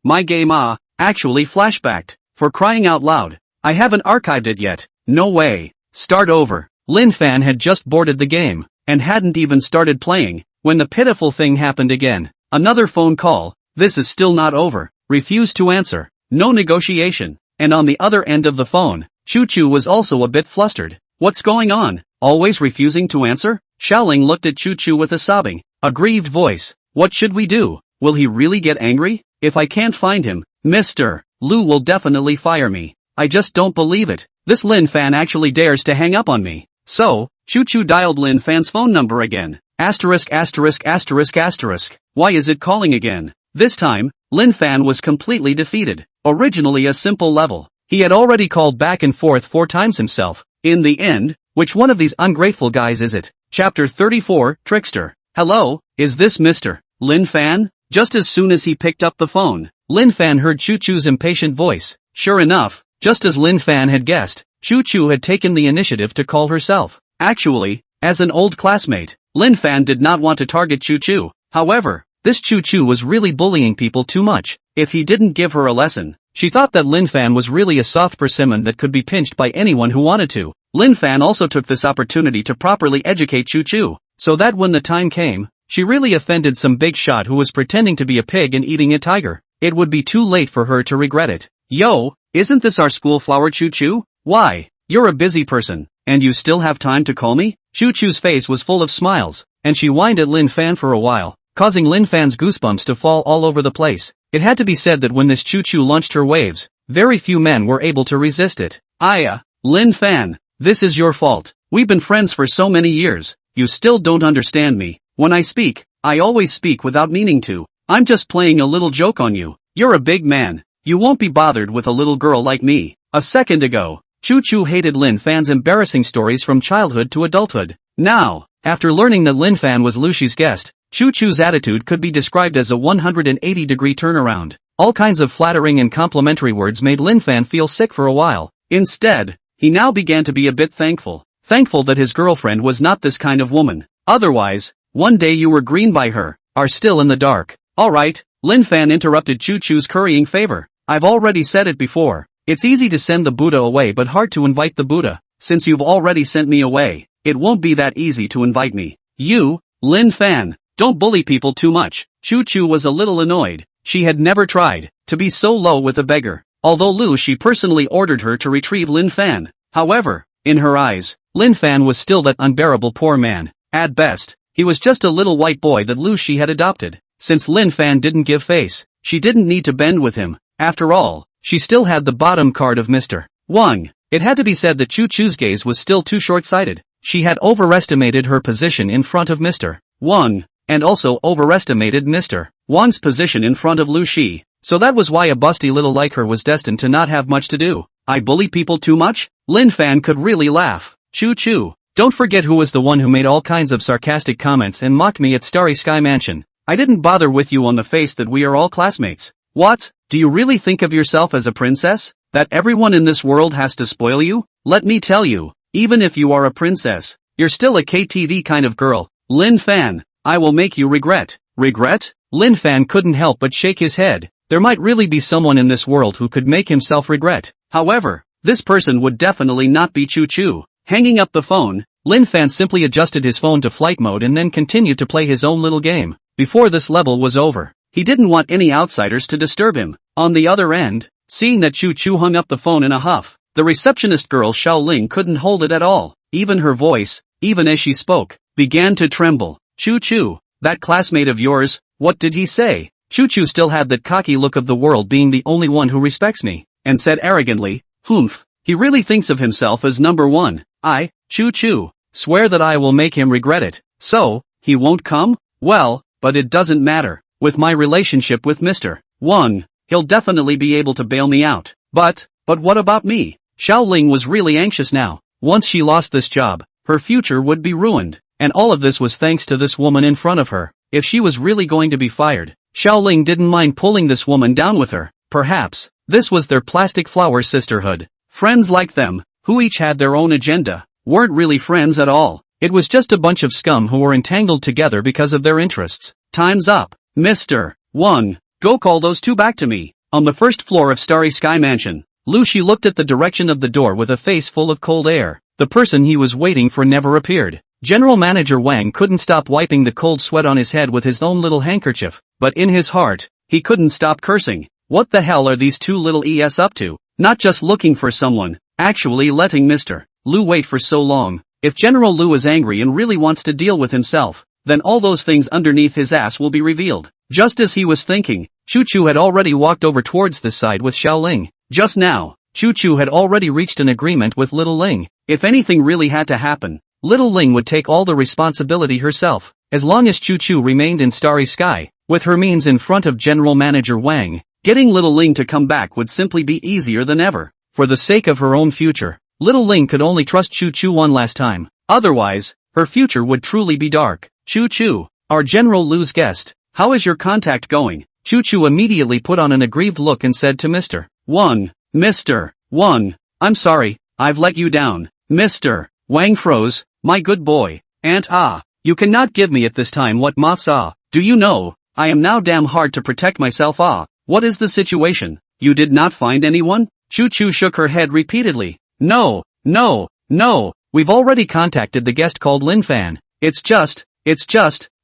My game actually flashbacked. For crying out loud. I haven't archived it yet. No way. Start over. Lin Fan had just boarded the game, and hadn't even started playing, when the pitiful thing happened again. Another phone call. This is still not over. Refused to answer. No negotiation. And on the other end of the phone, Chu Chu was also a bit flustered. What's going on? Always refusing to answer? Xiaoling looked at Chu Chu with a sobbing, aggrieved voice. What should we do? Will he really get angry? If I can't find him, Mr. Lu will definitely fire me. I just don't believe it. This Lin Fan actually dares to hang up on me. So, Chu Chu dialed Lin Fan's phone number again. Asterisk. Why is it calling again? This time, Lin Fan was completely defeated. Originally a simple level, he had already called back and forth 4 times himself. In the end, which one of these ungrateful guys is it? Chapter 34, Trickster. Hello, is this Mr. Lin Fan? Just as soon as he picked up the phone, Lin Fan heard Chu Chu's impatient voice. Sure enough, just as Lin Fan had guessed, Chu Chu had taken the initiative to call herself. Actually, as an old classmate, Lin Fan did not want to target Chu Chu. However, this Chu Chu was really bullying people too much. If he didn't give her a lesson, she thought that Lin Fan was really a soft persimmon that could be pinched by anyone who wanted to. Lin Fan also took this opportunity to properly educate Chu Chu, so that when the time came, she really offended some big shot who was pretending to be a pig and eating a tiger. It would be too late for her to regret it. Yo, isn't this our school flower Chu Chu? Why, you're a busy person, and you still have time to call me? Chu Chu's face was full of smiles, and she whined at Lin Fan for a while, causing Lin Fan's goosebumps to fall all over the place. It had to be said that when this Chu Chu launched her waves, very few men were able to resist it. Lin Fan, this is your fault. We've been friends for so many years, you still don't understand me. When I speak, I always speak without meaning to. I'm just playing a little joke on you. You're a big man. You won't be bothered with a little girl like me. A second ago, Chu Chu hated Lin Fan's embarrassing stories from childhood to adulthood. Now, after learning that Lin Fan was Lu Shi's guest, Chu Chu's attitude could be described as a 180-degree turnaround. All kinds of flattering and complimentary words made Lin Fan feel sick for a while. Instead, he now began to be a bit thankful. Thankful that his girlfriend was not this kind of woman. Otherwise, one day you were green by her, are still in the dark. Alright, Lin Fan interrupted Chu Chu's currying favor. I've already said it before. It's easy to send the Buddha away but hard to invite the Buddha. Since you've already sent me away, it won't be that easy to invite me. You, Lin Fan, don't bully people too much. Chu Chu was a little annoyed. She had never tried to be so low with a beggar. Although Lu Shi personally ordered her to retrieve Lin Fan. However, in her eyes, Lin Fan was still that unbearable poor man. At best, he was just a little white boy that Lu Shi had adopted. Since Lin Fan didn't give face, she didn't need to bend with him. After all, she still had the bottom card of Mr. Wang. It had to be said that Chu Chu's gaze was still too short-sighted. She had overestimated her position in front of Mr. Wang, and also overestimated Mr. Wang's position in front of Lu Shi. So that was why a busty little like her was destined to not have much to do. I bully people too much? Lin Fan could really laugh. Chu Chu, don't forget who was the one who made all kinds of sarcastic comments and mocked me at Starry Sky Mansion. I didn't bother with you on the face that we are all classmates. What? Do you really think of yourself as a princess? That everyone in this world has to spoil you? Let me tell you, even if you are a princess, you're still a KTV kind of girl. Lin Fan, I will make you regret. Regret? Lin Fan couldn't help but shake his head. There might really be someone in this world who could make himself regret. However, this person would definitely not be Chu Chu. Hanging up the phone, Lin Fan simply adjusted his phone to flight mode and then continued to play his own little game. Before this level was over, he didn't want any outsiders to disturb him. On the other end, seeing that Chu Chu hung up the phone in a huff, the receptionist girl Xiaoling couldn't hold it at all. Even her voice, even as she spoke, began to tremble. Choo-choo, that classmate of yours, what did he say? Choo-choo still had that cocky look of the world being the only one who respects me, and said arrogantly, "Humph, he really thinks of himself as number one. I, Choo-choo, swear that I will make him regret it. So, he won't come? Well, but it doesn't matter. With my relationship with Mr. Wang, he'll definitely be able to bail me out. But what about me?" Xiaoling was really anxious now. Once she lost this job, her future would be ruined. And all of this was thanks to this woman in front of her. If she was really going to be fired, Xiaoling didn't mind pulling this woman down with her. Perhaps this was their plastic flower sisterhood. Friends like them, who each had their own agenda, weren't really friends at all. It was just a bunch of scum who were entangled together because of their interests. Time's up. Mr. Wang, go call those two back to me. On the first floor of Starry Sky Mansion, Lu Shi looked at the direction of the door with a face full of cold air. The person he was waiting for never appeared. General Manager Wang couldn't stop wiping the cold sweat on his head with his own little handkerchief, but in his heart, he couldn't stop cursing. What the hell are these two little ES up to? Not just looking for someone, actually letting Mr. Lu wait for so long. If General Lu is angry and really wants to deal with himself, then all those things underneath his ass will be revealed. Just as he was thinking, Choo-choo had already walked over towards this side with Xiaoling. Just now, Choo-choo had already reached an agreement with Little Ling. If anything really had to happen, Little Ling would take all the responsibility herself. As long as Choo-choo remained in Starry Sky, with her means in front of General Manager Wang, getting Little Ling to come back would simply be easier than ever. For the sake of her own future, Little Ling could only trust Choo-choo one last time. Otherwise, her future would truly be dark. Choo-choo, our General Lu's guest, how is your contact going? Choo-choo immediately put on an aggrieved look and said to Mr. Wang, Mr. Wang, I'm sorry, I've let you down. Mr. Wang froze, my good boy. Aunt you cannot give me at this time what moths do you know, I am now damn hard to protect myself what is the situation? You did not find anyone? Choo-choo shook her head repeatedly. No, we've already contacted the guest called Lin Fan. It's just,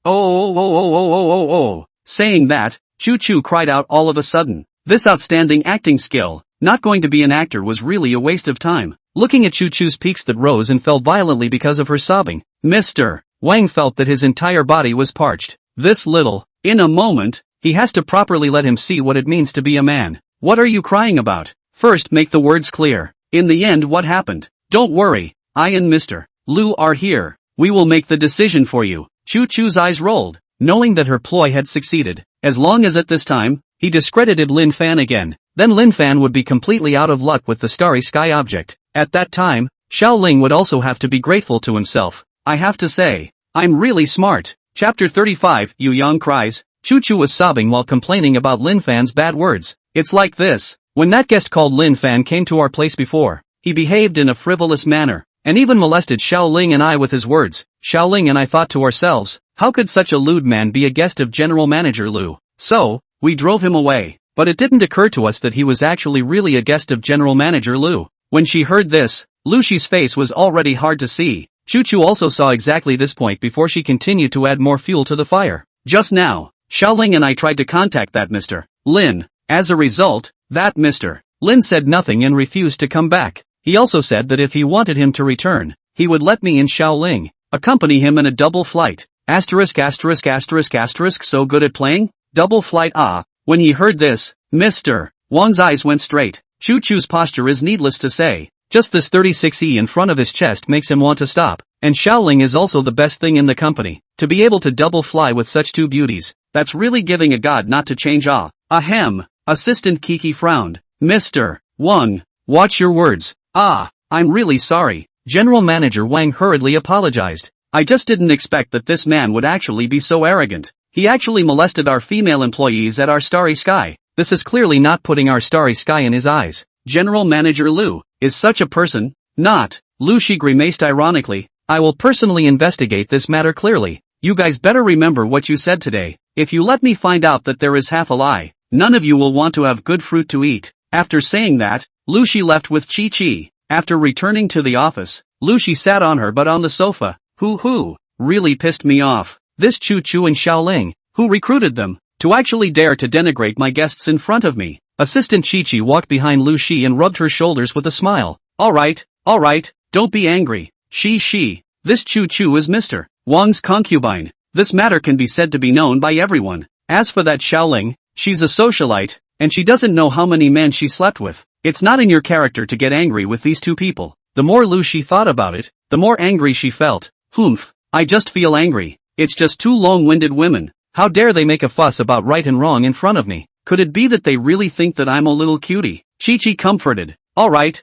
oh. Saying that, Choo-choo cried out all of a sudden. This outstanding acting skill, not going to be an actor was really a waste of time. Looking at Choo-choo's peaks that rose and fell violently because of her sobbing, Mr. Wang felt that his entire body was parched. This little, in a moment, he has to properly let him see what it means to be a man. What are you crying about? First make the words clear. In the end what happened? Don't worry, I and Mr. Lu are here. We will make the decision for you. Choo-choo's eyes rolled, knowing that her ploy had succeeded. As long as at this time, he discredited Lin Fan again, then Lin Fan would be completely out of luck with the Starry Sky object. At that time, Xiaoling would also have to be grateful to himself. I have to say, I'm really smart. Chapter 35, Yu Yang cries. Choo-choo was sobbing while complaining about Lin Fan's bad words. It's like this. When that guest called Lin Fan came to our place before, he behaved in a frivolous manner, and even molested Xiaoling and I with his words. Xiaoling and I thought to ourselves, how could such a lewd man be a guest of General Manager Lu? So, we drove him away. But it didn't occur to us that he was actually really a guest of General Manager Lu. When she heard this, Lu Shi's face was already hard to see. Choo-choo also saw exactly this point before she continued to add more fuel to the fire. Just now, Xiaoling and I tried to contact that Mr. Lin. As a result, that Mr. Lin said nothing and refused to come back. He also said that if he wanted him to return, he would let me and Xiaoling accompany him in a double flight. Asterisk. So good at playing? Double flight When he heard this, Mr. Wang's eyes went straight. Choo-choo's posture is needless to say. Just this 36E in front of his chest makes him want to stop. And Xiaoling is also the best thing in the company. To be able to double fly with such two beauties, that's really giving a god not to change Ahem. Assistant Kiki frowned. Mr. Wang, watch your words. I'm really sorry. General Manager Wang hurriedly apologized. I just didn't expect that this man would actually be so arrogant. He actually molested our female employees at our Starry Sky. This is clearly not putting our Starry Sky in his eyes. General Manager Lu is such a person. Not. Lu Shi grimaced ironically. I will personally investigate this matter clearly. You guys better remember what you said today. If you let me find out that there is half a lie, none of you will want to have good fruit to eat. After saying that, Lu Shi left with Chi-Chi. After returning to the office, Lu Shi sat on her butt on the sofa. Who really pissed me off. This Choo-choo and Xiaoling, who recruited them, to actually dare to denigrate my guests in front of me. Assistant Chi-Chi walked behind Lu Shi and rubbed her shoulders with a smile. Alright, don't be angry. Shi. This Chu Chu is Mr. Wang's concubine. This matter can be said to be known by everyone. As for that Xiaoling, she's a socialite, and she doesn't know how many men she slept with. It's not in your character to get angry with these two people. The more Lu Shi thought about it, the more angry she felt. Humph, I just feel angry. It's just two long-winded women. How dare they make a fuss about right and wrong in front of me? Could it be that they really think that I'm a little cutie? Chi-Chi comforted. Alright,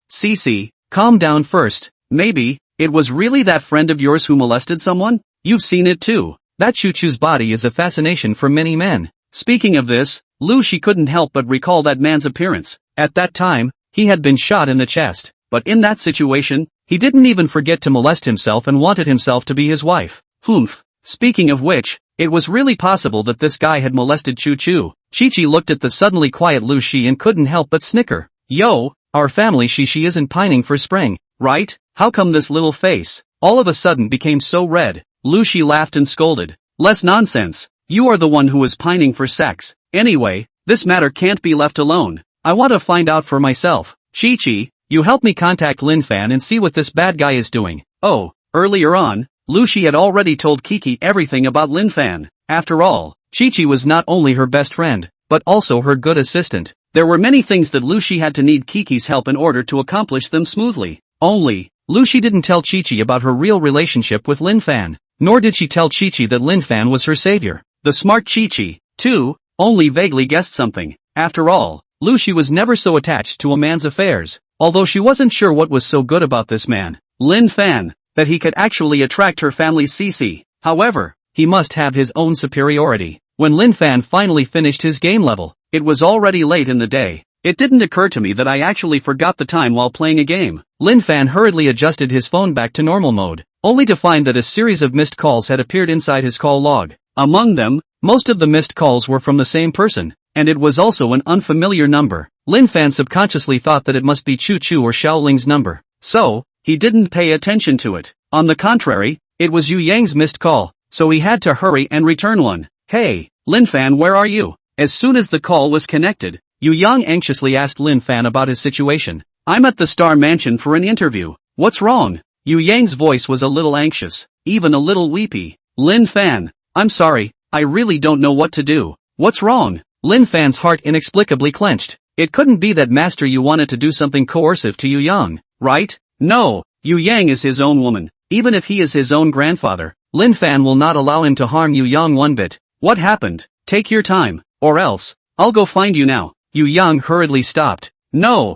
Cece, calm down first. Maybe, it was really that friend of yours who molested someone? You've seen it too. That Chu Chu's body is a fascination for many men. Speaking of this, Lu Shi couldn't help but recall that man's appearance. At that time, he had been shot in the chest. But in that situation, he didn't even forget to molest himself and wanted himself to be his wife. Humph. Speaking of which, it was really possible that this guy had molested Chu Chu. Chi-Chi looked at the suddenly quiet Lu Shi and couldn't help but snicker. Yo, our family Shi isn't pining for spring, right? How come this little face, all of a sudden became so red? Lu Shi laughed and scolded. Less nonsense. You are the one who is pining for sex. Anyway, this matter can't be left alone. I want to find out for myself. Chi-Chi, you help me contact Lin Fan and see what this bad guy is doing. Oh, earlier on, Lu Shi had already told Kiki everything about Lin Fan. After all, Chi-Chi was not only her best friend, but also her good assistant. There were many things that Lu Shi had to need Kiki's help in order to accomplish them smoothly. Only, Lu Shi didn't tell Chi-Chi about her real relationship with Lin Fan, nor did she tell Chi-Chi that Lin Fan was her savior. The smart Chi-Chi, too, only vaguely guessed something. After all, Lu Shi was never so attached to a man's affairs, although she wasn't sure what was so good about this man, Lin Fan, that he could actually attract her family's CC. However, he must have his own superiority. When Lin Fan finally finished his game level, it was already late in the day. It didn't occur to me that I actually forgot the time while playing a game. Lin Fan hurriedly adjusted his phone back to normal mode, only to find that a series of missed calls had appeared inside his call log. Among them, most of the missed calls were from the same person, and it was also an unfamiliar number. Lin Fan subconsciously thought that it must be Chu Chu or Xiaoling's number. So, he didn't pay attention to it. On the contrary, it was Yu Yang's missed call, so he had to hurry and return one. Hey, Lin Fan, where are you? As soon as the call was connected, Yu Yang anxiously asked Lin Fan about his situation. I'm at the Star Mansion for an interview. What's wrong? Yu Yang's voice was a little anxious, even a little weepy. Lin Fan, I'm sorry, I really don't know what to do. What's wrong? Lin Fan's heart inexplicably clenched. It couldn't be that Master Yu wanted to do something coercive to Yu Yang, right? No, Yu Yang is his own woman. Even if he is his own grandfather, Lin Fan will not allow him to harm Yu Yang one bit. What happened? Take your time, or else, I'll go find you now. Yu Yang hurriedly stopped. No,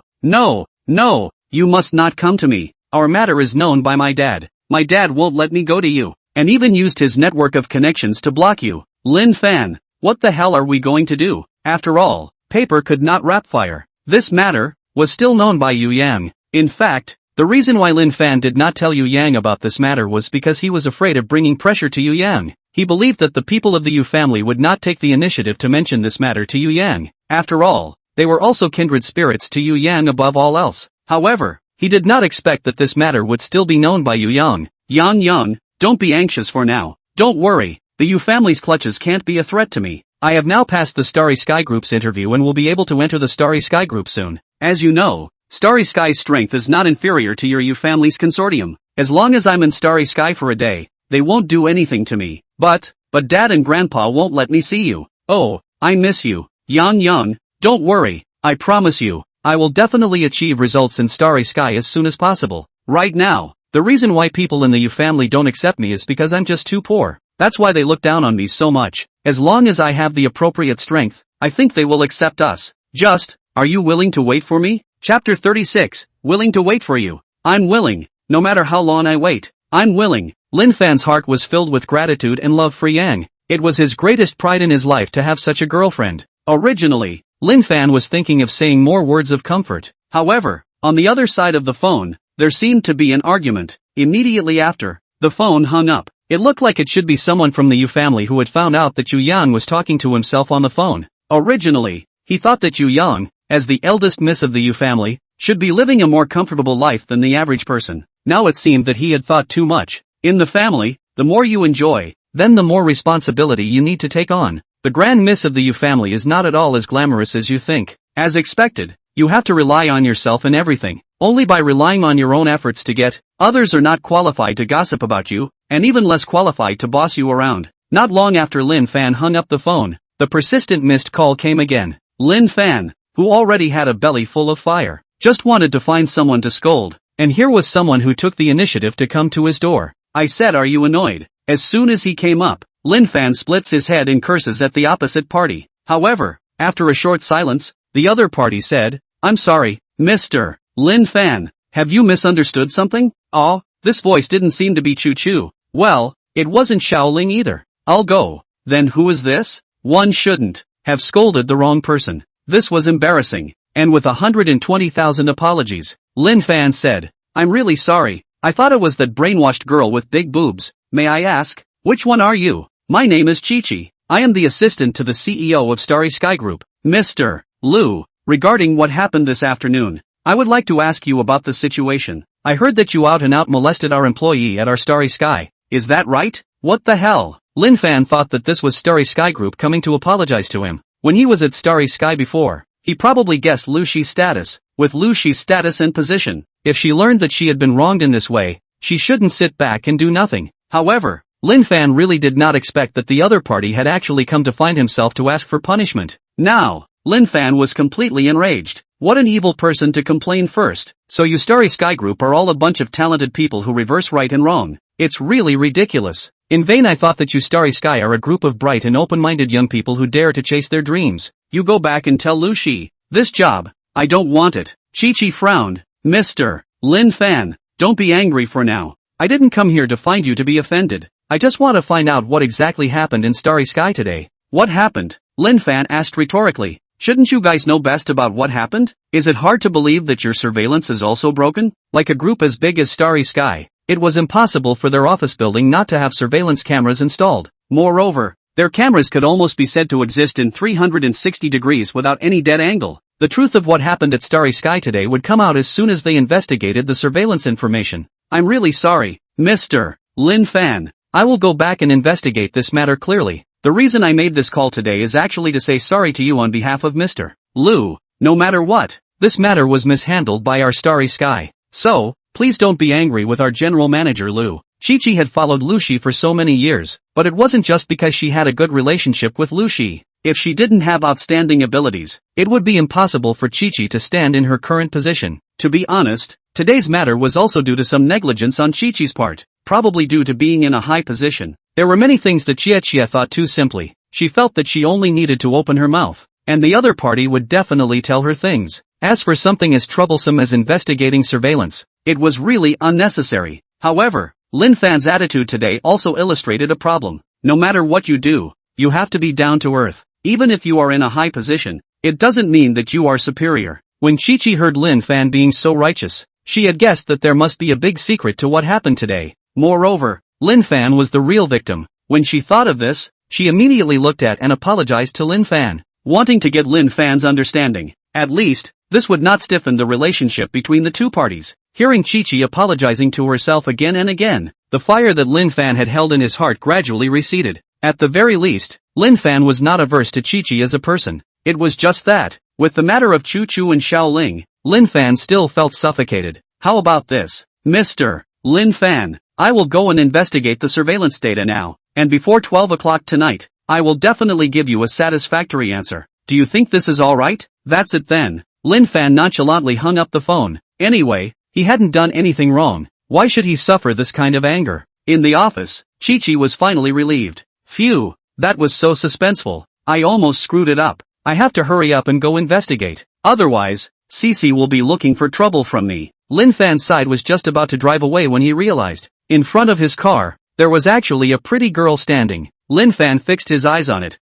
you must not come to me. Our matter is known by my dad. My dad won't let me go to you, and even used his network of connections to block you. Lin Fan, what the hell are we going to do? After all, paper could not wrap fire. This matter was still known by Yu Yang. In fact, the reason why Lin Fan did not tell Yu Yang about this matter was because he was afraid of bringing pressure to Yu Yang. He believed that the people of the Yu family would not take the initiative to mention this matter to Yu Yang. After all, they were also kindred spirits to Yu Yang above all else. However, he did not expect that this matter would still be known by Yu Yang. Yang, don't be anxious for now. Don't worry, the Yu family's clutches can't be a threat to me. I have now passed the Starry Sky Group's interview and will be able to enter the Starry Sky Group soon. As you know, Starry Sky's strength is not inferior to your Yu family's consortium. As long as I'm in Starry Sky for a day, they won't do anything to me. But Dad and Grandpa won't let me see you. Oh, I miss you. Yang, don't worry, I promise you, I will definitely achieve results in Starry Sky as soon as possible. Right now, the reason why people in the Yu family don't accept me is because I'm just too poor. That's why they look down on me so much. As long as I have the appropriate strength, I think they will accept us. Just, are you willing to wait for me? Chapter 36, willing to wait for you. I'm willing, no matter how long I wait. I'm willing. Lin Fan's heart was filled with gratitude and love for Yang. It was his greatest pride in his life to have such a girlfriend. Originally, Lin Fan was thinking of saying more words of comfort. However, on the other side of the phone, there seemed to be an argument. Immediately after, the phone hung up. It looked like it should be someone from the Yu family who had found out that Yu Yang was talking to himself on the phone. Originally, he thought that Yu Yang, as the eldest miss of the Yu family, should be living a more comfortable life than the average person. Now it seemed that he had thought too much. In the family, the more you enjoy, then the more responsibility you need to take on. The grand miss of the Yu family is not at all as glamorous as you think. As expected, You have to rely on yourself in everything. Only by relying on your own efforts to get, others are not qualified to gossip about you, and even less qualified to boss you around. Not long after Lin Fan hung up the phone, the persistent missed call came again. Lin Fan, who already had a belly full of fire, just wanted to find someone to scold, and here was someone who took the initiative to come to his door. I said, are you annoyed? As soon as he came up, Lin Fan splits his head in curses at the opposite party. However, after a short silence, the other party said, I'm sorry, Mr. Lin Fan, have you misunderstood something? Oh, this voice didn't seem to be Choo Choo. Well, it wasn't Xiaoling either. I'll go. Then who is this? One shouldn't have scolded the wrong person. This was embarrassing. And with 120,000 apologies, Lin Fan said, I'm really sorry. I thought it was that brainwashed girl with big boobs. May I ask, which one are you? My name is Chi-Chi. I am the assistant to the CEO of Starry Sky Group. Mr. Liu, regarding what happened this afternoon, I would like to ask you about the situation. I heard that you out and out molested our employee at our Starry Sky. Is that right? What the hell? Lin Fan thought that this was Starry Sky Group coming to apologize to him. When he was at Starry Sky before, he probably guessed Lu Shi's status. With Lu Shi's status and position, if she learned that she had been wronged in this way, she shouldn't sit back and do nothing. However, Lin Fan really did not expect that the other party had actually come to find himself to ask for punishment. Now, Lin Fan was completely enraged. What an evil person to complain first. So you Starry Sky Group are all a bunch of talented people who reverse right and wrong. It's really ridiculous. In vain I thought that you Starry Sky are a group of bright and open-minded young people who dare to chase their dreams. You go back and tell Lu Shi, this job, I don't want it. Chi-Chi frowned. Mr. Lin Fan, don't be angry for now. I didn't come here to find you to be offended. I just want to find out what exactly happened in Starry Sky today. What happened? Lin Fan asked rhetorically. Shouldn't you guys know best about what happened? Is it hard to believe that your surveillance is also broken? Like a group as big as Starry Sky, it was impossible for their office building not to have surveillance cameras installed. Moreover, their cameras could almost be said to exist in 360 degrees without any dead angle. The truth of what happened at Starry Sky today would come out as soon as they investigated the surveillance information. I'm really sorry, Mr. Lin Fan. I will go back and investigate this matter clearly. The reason I made this call today is actually to say sorry to you on behalf of Mr. Liu. No matter what, this matter was mishandled by our Starry Sky. So, please don't be angry with our general manager Liu. Chi-Chi had followed Lu Shi for so many years, but it wasn't just because she had a good relationship with Lu Shi. If she didn't have outstanding abilities, it would be impossible for Chi-Chi to stand in her current position. To be honest, today's matter was also due to some negligence on Chi-Chi's part, probably due to being in a high position. There were many things that Chia thought too simply. She felt that she only needed to open her mouth, and the other party would definitely tell her things. As for something as troublesome as investigating surveillance, it was really unnecessary. However, Lin Fan's attitude today also illustrated a problem. No matter what you do, you have to be down to earth. Even if you are in a high position, it doesn't mean that you are superior. When Chi-Chi heard Lin Fan being so righteous, she had guessed that there must be a big secret to what happened today. Moreover, Lin Fan was the real victim. When she thought of this, she immediately looked at and apologized to Lin Fan, wanting to get Lin Fan's understanding. At least, this would not stiffen the relationship between the two parties. Hearing Chi-Chi apologizing to herself again and again, the fire that Lin Fan had held in his heart gradually receded. At the very least, Lin Fan was not averse to Chi-Chi as a person. It was just that, with the matter of Choo Choo and Xiaoling, Lin Fan still felt suffocated. How about this, Mr. Lin Fan? I will go and investigate the surveillance data now, and before 12 o'clock tonight, I will definitely give you a satisfactory answer. Do you think this is alright? That's it then. Lin Fan nonchalantly hung up the phone. Anyway, he hadn't done anything wrong. Why should he suffer this kind of anger? In the office, Chi-Chi was finally relieved. Phew, that was so suspenseful. I almost screwed it up. I have to hurry up and go investigate. Otherwise, Cece will be looking for trouble from me. Lin Fan's side was just about to drive away when he realized, in front of his car, there was actually a pretty girl standing. Lin Fan fixed his eyes on it.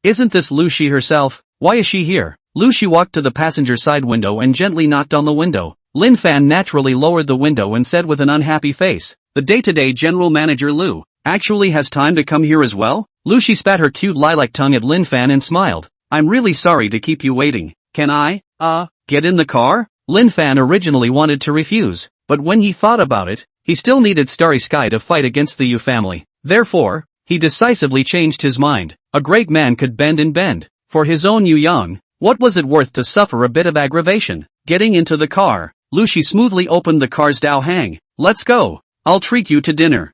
Isn't this Lu Shi herself? Why is she here? Lu Shi walked to the passenger side window and gently knocked on the window. Lin Fan naturally lowered the window and said with an unhappy face, the day-to-day general manager Lu actually has time to come here as well? Lu Shi spat her cute lilac tongue at Lin Fan and smiled. I'm really sorry to keep you waiting. Can I, get in the car? Lin Fan originally wanted to refuse, but when he thought about it, he still needed Starry Sky to fight against the Yu family. Therefore, he decisively changed his mind. A great man could bend and bend. For his own Yu Yang, What was it worth to suffer a bit of aggravation? Getting into the car, Lu Shi smoothly opened the car's Dao Hang. Let's go. I'll treat you to dinner.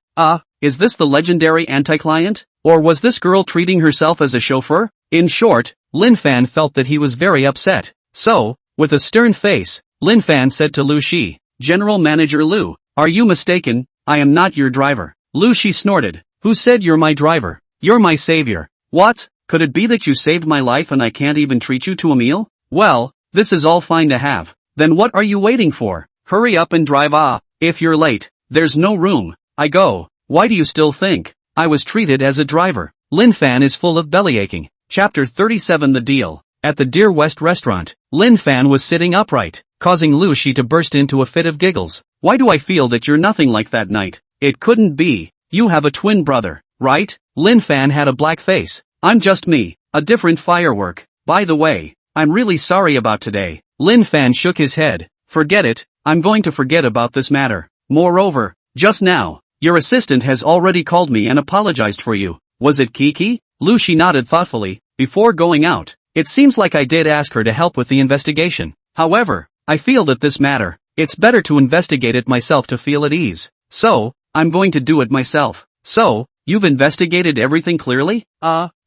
Is this the legendary anti-client? Or was this girl treating herself as a chauffeur? In short, Lin Fan felt that he was very upset. So, with a stern face, Lin Fan said to Lu Shi, General Manager Lu, are you mistaken? I am not your driver. Lu Shi snorted. Who said you're my driver? You're my savior. What? Could it be that you saved my life and I can't even treat you to a meal? Well, this is all fine to have. Then what are you waiting for? Hurry up and drive. If you're late, there's no room. I go. Why do you still think I was treated as a driver? Lin Fan is full of bellyaching. Chapter 37 The Deal. At the Deer West restaurant, Lin Fan was sitting upright, causing Lu Shi to burst into a fit of giggles. Why do I feel that you're nothing like that night? It couldn't be. You have a twin brother, right? Lin Fan had a black face. I'm just me, a different firework. By the way, I'm really sorry about today. Lin Fan shook his head. Forget it, I'm going to forget about this matter. Moreover, just now, your assistant has already called me and apologized for you. Was it Kiki? Lu Shi nodded thoughtfully. Before going out, it seems like I did ask her to help with the investigation. However, I feel that this matter, it's better to investigate it myself to feel at ease. So, I'm going to do it myself. So, you've investigated everything clearly?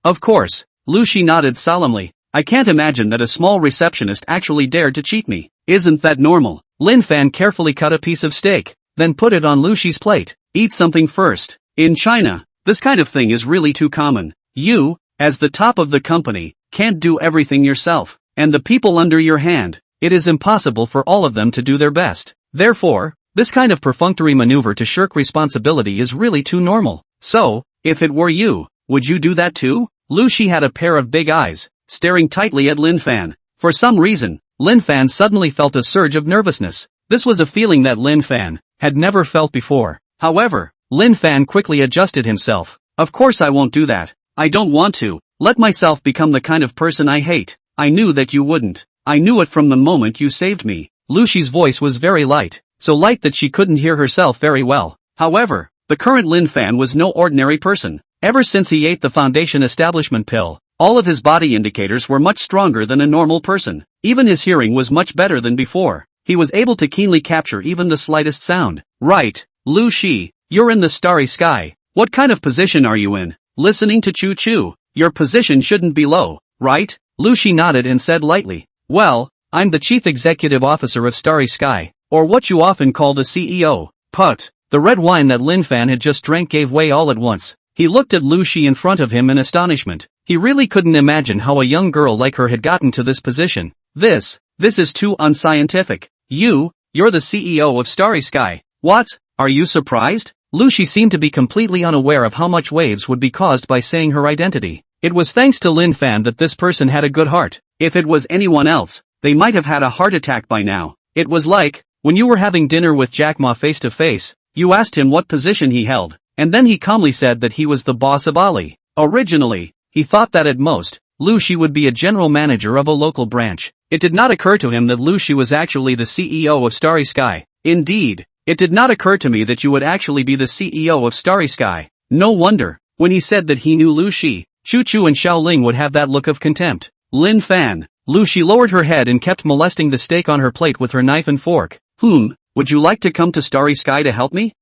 Of course. Lu Shi nodded solemnly. I can't imagine that a small receptionist actually dared to cheat me. Isn't that normal? Lin Fan carefully cut a piece of steak, then put it on Lu Shi's plate. Eat something first. In China, this kind of thing is really too common. You, as the top of the company, can't do everything yourself. And the people under your hand, it is impossible for all of them to do their best. Therefore, this kind of perfunctory maneuver to shirk responsibility is really too normal. So, if it were you, would you do that too? Lu Shi had a pair of big eyes, staring tightly at Lin Fan. For some reason, Lin Fan suddenly felt a surge of nervousness. This was a feeling that Lin Fan had never felt before. However, Lin Fan quickly adjusted himself. Of course I won't do that. I don't want to let myself become the kind of person I hate. I knew that you wouldn't. I knew it from the moment you saved me. Lu Shi's voice was very light, so light that she couldn't hear herself very well. However, the current Lin Fan was no ordinary person. Ever since he ate the Foundation Establishment pill, all of his body indicators were much stronger than a normal person. Even his hearing was much better than before. He was able to keenly capture even the slightest sound. Right, Lu Shi, you're in the starry sky. What kind of position are you in? Listening to Choo Choo. Your position shouldn't be low, right? Lu Shi nodded and said lightly. Well, I'm the Chief Executive Officer of Starry Sky, or what you often call the CEO. Put. The red wine that Lin Fan had just drank gave way all at once. He looked at Lu Shi in front of him in astonishment. He really couldn't imagine how a young girl like her had gotten to this position. This is too unscientific. You're the CEO of Starry Sky. What? Are you surprised? Lu Shi seemed to be completely unaware of how much waves would be caused by saying her identity. It was thanks to Lin Fan that this person had a good heart. If it was anyone else, they might have had a heart attack by now. It was like, when you were having dinner with Jack Ma face to face, you asked him what position he held, and then he calmly said that he was the boss of Ali. Originally, he thought that at most, Lu Shi would be a general manager of a local branch. It did not occur to him that Lu Shi was actually the CEO of Starry Sky. Indeed, it did not occur to me that you would actually be the CEO of Starry Sky. No wonder, when he said that he knew Lu Shi, Choo Choo and Xiaoling would have that look of contempt. Lin Fan. Lu Shi lowered her head and kept molesting the steak on her plate with her knife and fork. Would you like to come to Starry Sky to help me?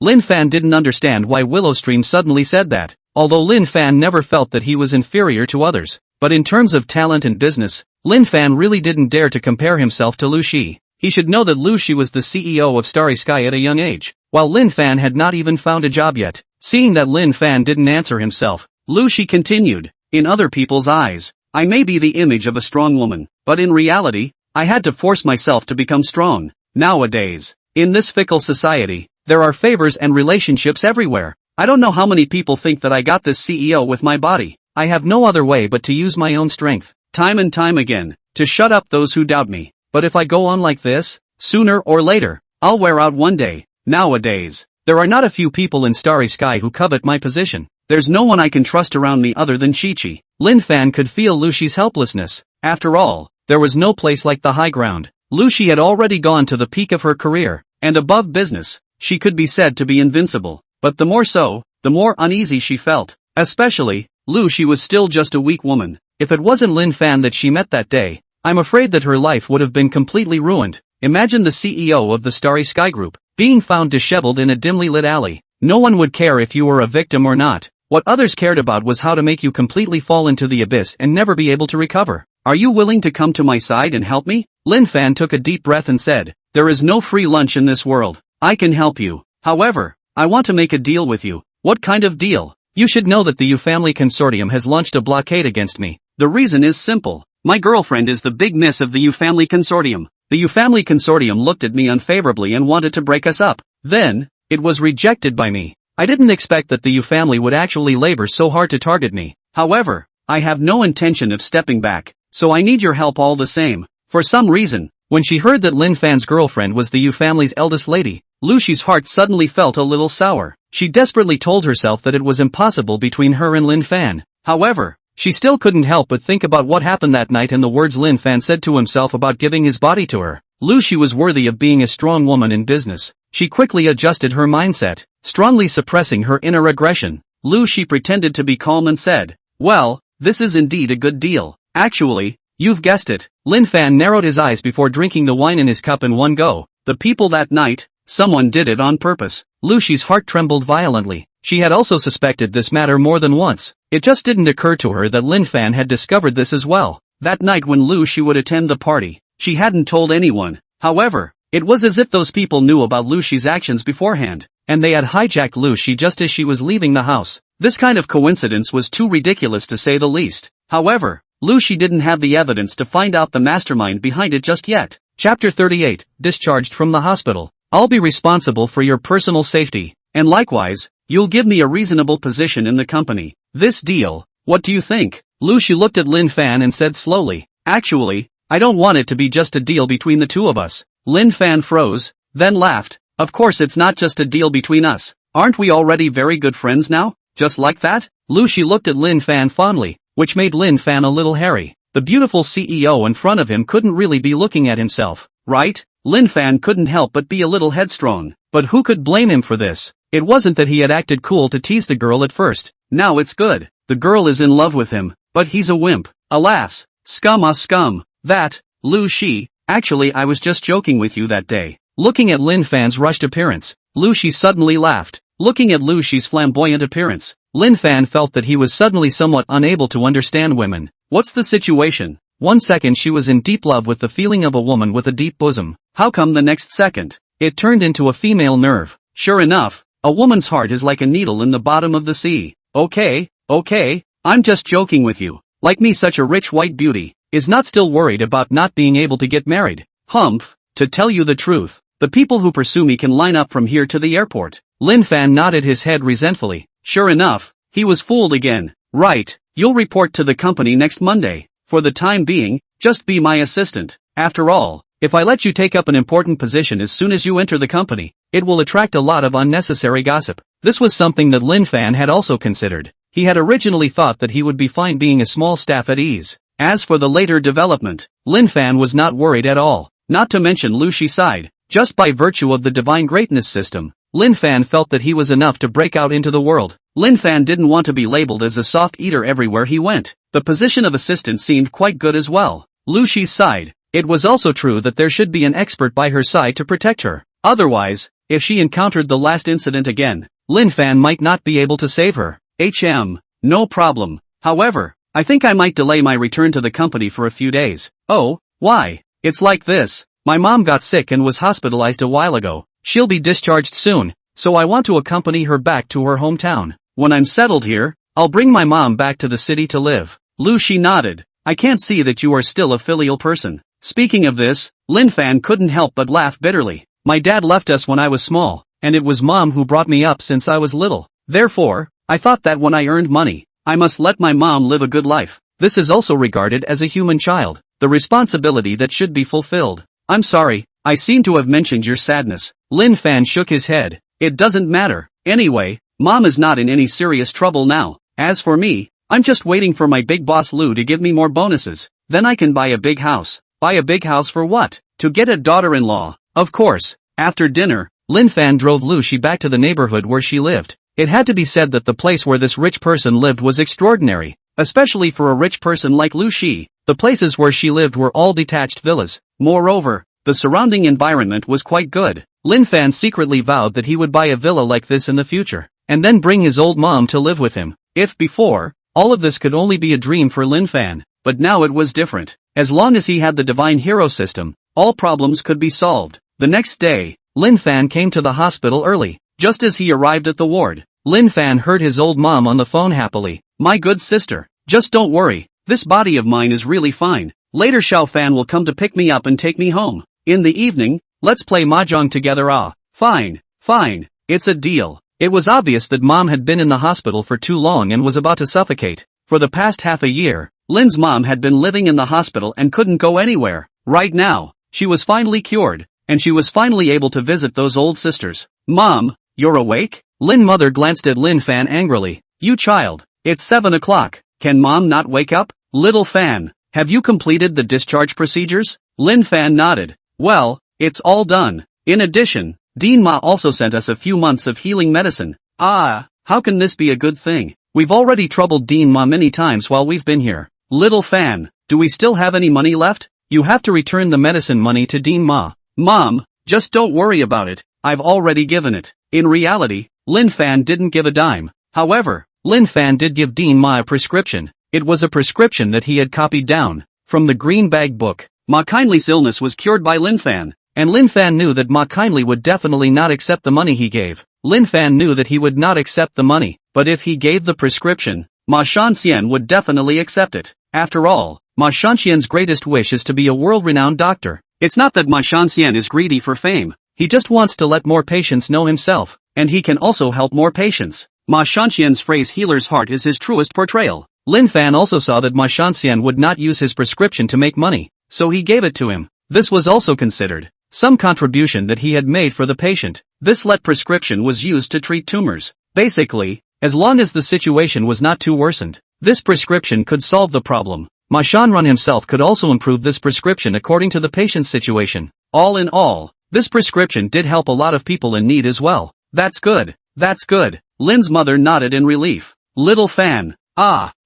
Lin Fan didn't understand why Willowstream suddenly said that, although Lin Fan never felt that he was inferior to others. But in terms of talent and business, Lin Fan really didn't dare to compare himself to Lu Shi. He should know that Lu Shi was the CEO of Starry Sky at a young age, while Lin Fan had not even found a job yet. Seeing that Lin Fan didn't answer himself, Lu Shi continued, in other people's eyes, I may be the image of a strong woman, but in reality, I had to force myself to become strong. Nowadays, in this fickle society, there are favors and relationships everywhere. I don't know how many people think that I got this CEO with my body. I have no other way but to use my own strength, time and time again, to shut up those who doubt me. But if I go on like this, sooner or later, I'll wear out one day. Nowadays, there are not a few people in Starry Sky who covet my position. There's no one I can trust around me other than Chi-Chi. Lin Fan could feel Lu Shi's helplessness. After all, there was no place like the high ground. Lu Shi had already gone to the peak of her career, and above business, she could be said to be invincible. But the more so, the more uneasy she felt. Especially, Lu Shi was still just a weak woman. If it wasn't Lin Fan that she met that day, I'm afraid that her life would have been completely ruined. Imagine the CEO of the Starry Sky Group being found disheveled in a dimly lit alley. No one would care if you were a victim or not. What others cared about was how to make you completely fall into the abyss and never be able to recover. Are you willing to come to my side and help me? Lin Fan took a deep breath and said, there is no free lunch in this world. I can help you. However, I want to make a deal with you. What kind of deal? You should know that the U Family Consortium has launched a blockade against me. The reason is simple. My girlfriend is the big miss of the U Family Consortium. The U Family Consortium looked at me unfavorably and wanted to break us up. Then, it was rejected by me. I didn't expect that the U Family would actually labor so hard to target me. However, I have no intention of stepping back, so I need your help all the same. For some reason, when she heard that Lin Fan's girlfriend was the U Family's eldest lady, Lu Shi's heart suddenly felt a little sour. She desperately told herself that it was impossible between her and Lin Fan. However, she still couldn't help but think about what happened that night and the words Lin Fan said to himself about giving his body to her. Lu Shi was worthy of being a strong woman in business. She quickly adjusted her mindset, strongly suppressing her inner aggression. Lu Shi pretended to be calm and said, well, this is indeed a good deal. Actually, you've guessed it. Lin Fan narrowed his eyes before drinking the wine in his cup in one go. The people that night, someone did it on purpose. Lu Shi's heart trembled violently. She had also suspected this matter more than once. It just didn't occur to her that Lin Fan had discovered this as well. That night when Lu Shi would attend the party, she hadn't told anyone. However, it was as if those people knew about Lu Shi's actions beforehand, and they had hijacked Lu Shi just as she was leaving the house. This kind of coincidence was too ridiculous to say the least. However, Lu Shi didn't have the evidence to find out the mastermind behind it just yet. Chapter 38, Discharged from the hospital. I'll be responsible for your personal safety, and likewise, you'll give me a reasonable position in the company. This deal, what do you think? Lu Shi looked at Lin Fan and said slowly, actually, I don't want it to be just a deal between the two of us. Lin Fan froze, then laughed. Of course it's not just a deal between us. Aren't we already very good friends now? Just like that? Lu Shi looked at Lin Fan fondly, which made Lin Fan a little hairy. The beautiful CEO in front of him couldn't really be looking at himself, right? Lin Fan couldn't help but be a little headstrong. But who could blame him for this? It wasn't that he had acted cool to tease the girl at first. Now it's good. The girl is in love with him, but he's a wimp. Alas, scum. That, Lu Shi, actually I was just joking with you that day. Looking at Lin Fan's rushed appearance, Lu Shi suddenly laughed. Looking at Lu Shi's flamboyant appearance, Lin Fan felt that he was suddenly somewhat unable to understand women. What's the situation? One second she was in deep love with the feeling of a woman with a deep bosom. How come the next second, it turned into a female nerve? Sure enough, a woman's heart is like a needle in the bottom of the sea. Okay, I'm just joking with you. Like me, such a rich white beauty is not still worried about not being able to get married. Humph, to tell you the truth, the people who pursue me can line up from here to the airport. Lin Fan nodded his head resentfully. Sure enough, he was fooled again. Right, you'll report to the company next Monday. For the time being, just be my assistant. After all, if I let you take up an important position as soon as you enter the company, it will attract a lot of unnecessary gossip. This was something that Lin Fan had also considered. He had originally thought that he would be fine being a small staff at ease. As for the later development, Lin Fan was not worried at all. Not to mention Lu Shi sighed. Just by virtue of the divine greatness system, Lin Fan felt that he was enough to break out into the world. Lin Fan didn't want to be labeled as a soft eater everywhere he went. The position of assistant seemed quite good as well. Lu Shi sighed. It was also true that there should be an expert by her side to protect her. Otherwise, if she encountered the last incident again, Lin Fan might not be able to save her. No problem. However, I think I might delay my return to the company for a few days. Oh, why? It's like this. My mom got sick and was hospitalized a while ago. She'll be discharged soon, so I want to accompany her back to her hometown. When I'm settled here, I'll bring my mom back to the city to live. Lu Shi nodded. I can't see that you are still a filial person. Speaking of this, Lin Fan couldn't help but laugh bitterly. My dad left us when I was small, and it was mom who brought me up since I was little. Therefore, I thought that when I earned money, I must let my mom live a good life. This is also regarded as a human child, the responsibility that should be fulfilled. I'm sorry, I seem to have mentioned your sadness. Lin Fan shook his head. It doesn't matter. Anyway, mom is not in any serious trouble now. As for me, I'm just waiting for my big boss Lu to give me more bonuses. Then I can buy a big house. Buy a big house for what? To get a daughter-in-law. Of course. After dinner, Lin Fan drove Lu Shi back to the neighborhood where she lived. It had to be said that the place where this rich person lived was extraordinary. especially for a rich person like Lu Shi. The places where she lived were all detached villas. Moreover, the surrounding environment was quite good. Lin Fan secretly vowed that he would buy a villa like this in the future, and then bring his old mom to live with him. If before, all of this could only be a dream for Lin Fan, but now it was different. As long as he had the divine hero system, all problems could be solved. The next day, Lin Fan came to the hospital early. Just as he arrived at the ward, Lin Fan heard his old mom on the phone happily. "My good sister, just don't worry, this body of mine is really fine. Later Xiao Fan will come to pick me up and take me home. In the evening, let's play mahjong together." "Ah, fine, it's a deal." It was obvious that mom had been in the hospital for too long and was about to suffocate. For the past half a year, Lin's mom had been living in the hospital and couldn't go anywhere. Right now, she was finally cured, and she was finally able to visit those old sisters. "Mom, you're awake?" Lin mother glanced at Lin Fan angrily. "You child, it's 7 o'clock, can mom not wake up?" "Little Fan, have you completed the discharge procedures?" Lin Fan nodded. "Well, it's all done. In addition, Dean Ma also sent us a few months of healing medicine." "Ah, how can this be a good thing? We've already troubled Dean Ma many times while we've been here." "Little Fan, do we still have any money left?" "You have to return the medicine money to Dean Ma." "Mom, just don't worry about it, I've already given it." In reality, Lin Fan didn't give a dime. However, Lin Fan did give Dean Ma a prescription. It was a prescription that he had copied down from the Green Bag book. Ma Kindly's illness was cured by Lin Fan, and Lin Fan knew that Ma Kindly would definitely not accept the money he gave. Lin Fan knew that he would not accept the money, but if he gave the prescription, Ma Shanxian would definitely accept it. After all, Ma Shanxian's greatest wish is to be a world-renowned doctor. It's not that Ma Shanxian is greedy for fame, he just wants to let more patients know himself, and he can also help more patients. Ma Shanxian's phrase "healer's heart" is his truest portrayal. Lin Fan also saw that Ma Shanxian would not use his prescription to make money, so he gave it to him. This was also considered some contribution that he had made for the patient. This let prescription was used to treat tumors. Basically, as long as the situation was not too worsened, this prescription could solve the problem. Ma Shanrun himself could also improve this prescription according to the patient's situation. All in all, this prescription did help a lot of people in need as well. That's good. Lin's mother nodded in relief. "Little Fan,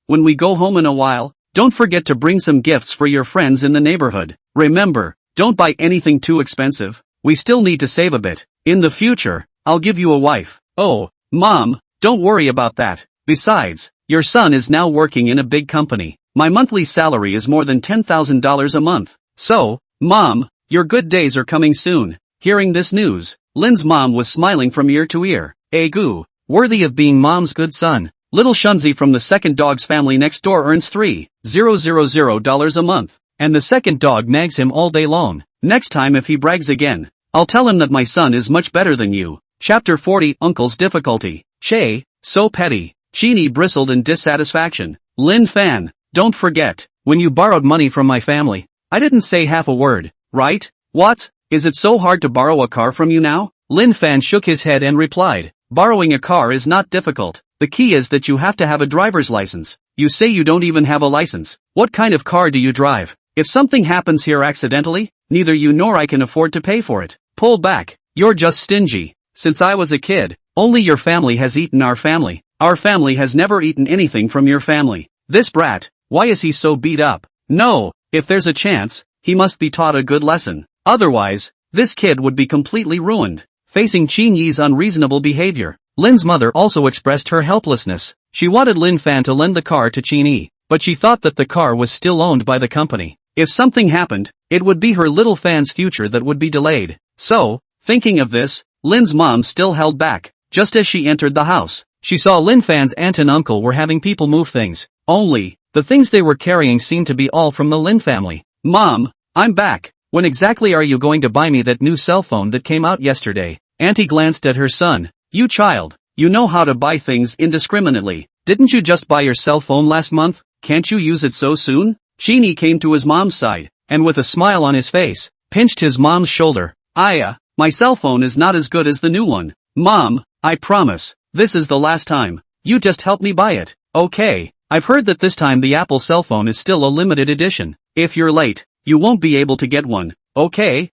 when we go home in a while, don't forget to bring some gifts for your friends in the neighborhood. Remember, don't buy anything too expensive. We still need to save a bit. In the future, I'll give you a wife." "Oh, Mom, don't worry about that. Besides, your son is now working in a big company. My monthly salary is more than $10,000 a month. So, Mom, your good days are coming soon." Hearing this news, Lin's mom was smiling from ear to ear. Egu, worthy of being mom's good son. Little Shunzi from the second dog's family next door earns $3,000 a month, and the second dog nags him all day long. Next time if he brags again, I'll tell him that my son is much better than you. Chapter 40 Uncle's Difficulty. Shay, so petty. Chini bristled in dissatisfaction. Lin Fan, don't forget, when you borrowed money from my family, I didn't say half a word, right? What? Is it so hard to borrow a car from you now? Lin Fan shook his head and replied, borrowing a car is not difficult. The key is that you have to have a driver's license. You say you don't even have a license. What kind of car do you drive? If something happens here accidentally, neither you nor I can afford to pay for it. Pull back, you're just stingy. Since I was a kid, only your family has eaten our family. Our family has never eaten anything from your family. This brat, why is he so beat up? No, if there's a chance, he must be taught a good lesson. Otherwise, this kid would be completely ruined. Facing Qin Yi's unreasonable behavior, Lin's mother also expressed her helplessness. She wanted Lin Fan to lend the car to Qin Yi, but she thought that the car was still owned by the company. If something happened, it would be her little Fan's future that would be delayed. So, thinking of this, Lin's mom still held back. Just as she entered the house, she saw Lin Fan's aunt and uncle were having people move things. Only, the things they were carrying seemed to be all from the Lin family. Mom, I'm back. When exactly are you going to buy me that new cell phone that came out yesterday? Auntie glanced at her son. You child, you know how to buy things indiscriminately. Didn't you just buy your cell phone last month? Can't you use it so soon? Chini came to his mom's side, and with a smile on his face, pinched his mom's shoulder. Aya, my cell phone is not as good as the new one. Mom, I promise, this is the last time. You just help me buy it. Okay, I've heard that this time the Apple cell phone is still a limited edition. If you're late, you won't be able to get one. Okay,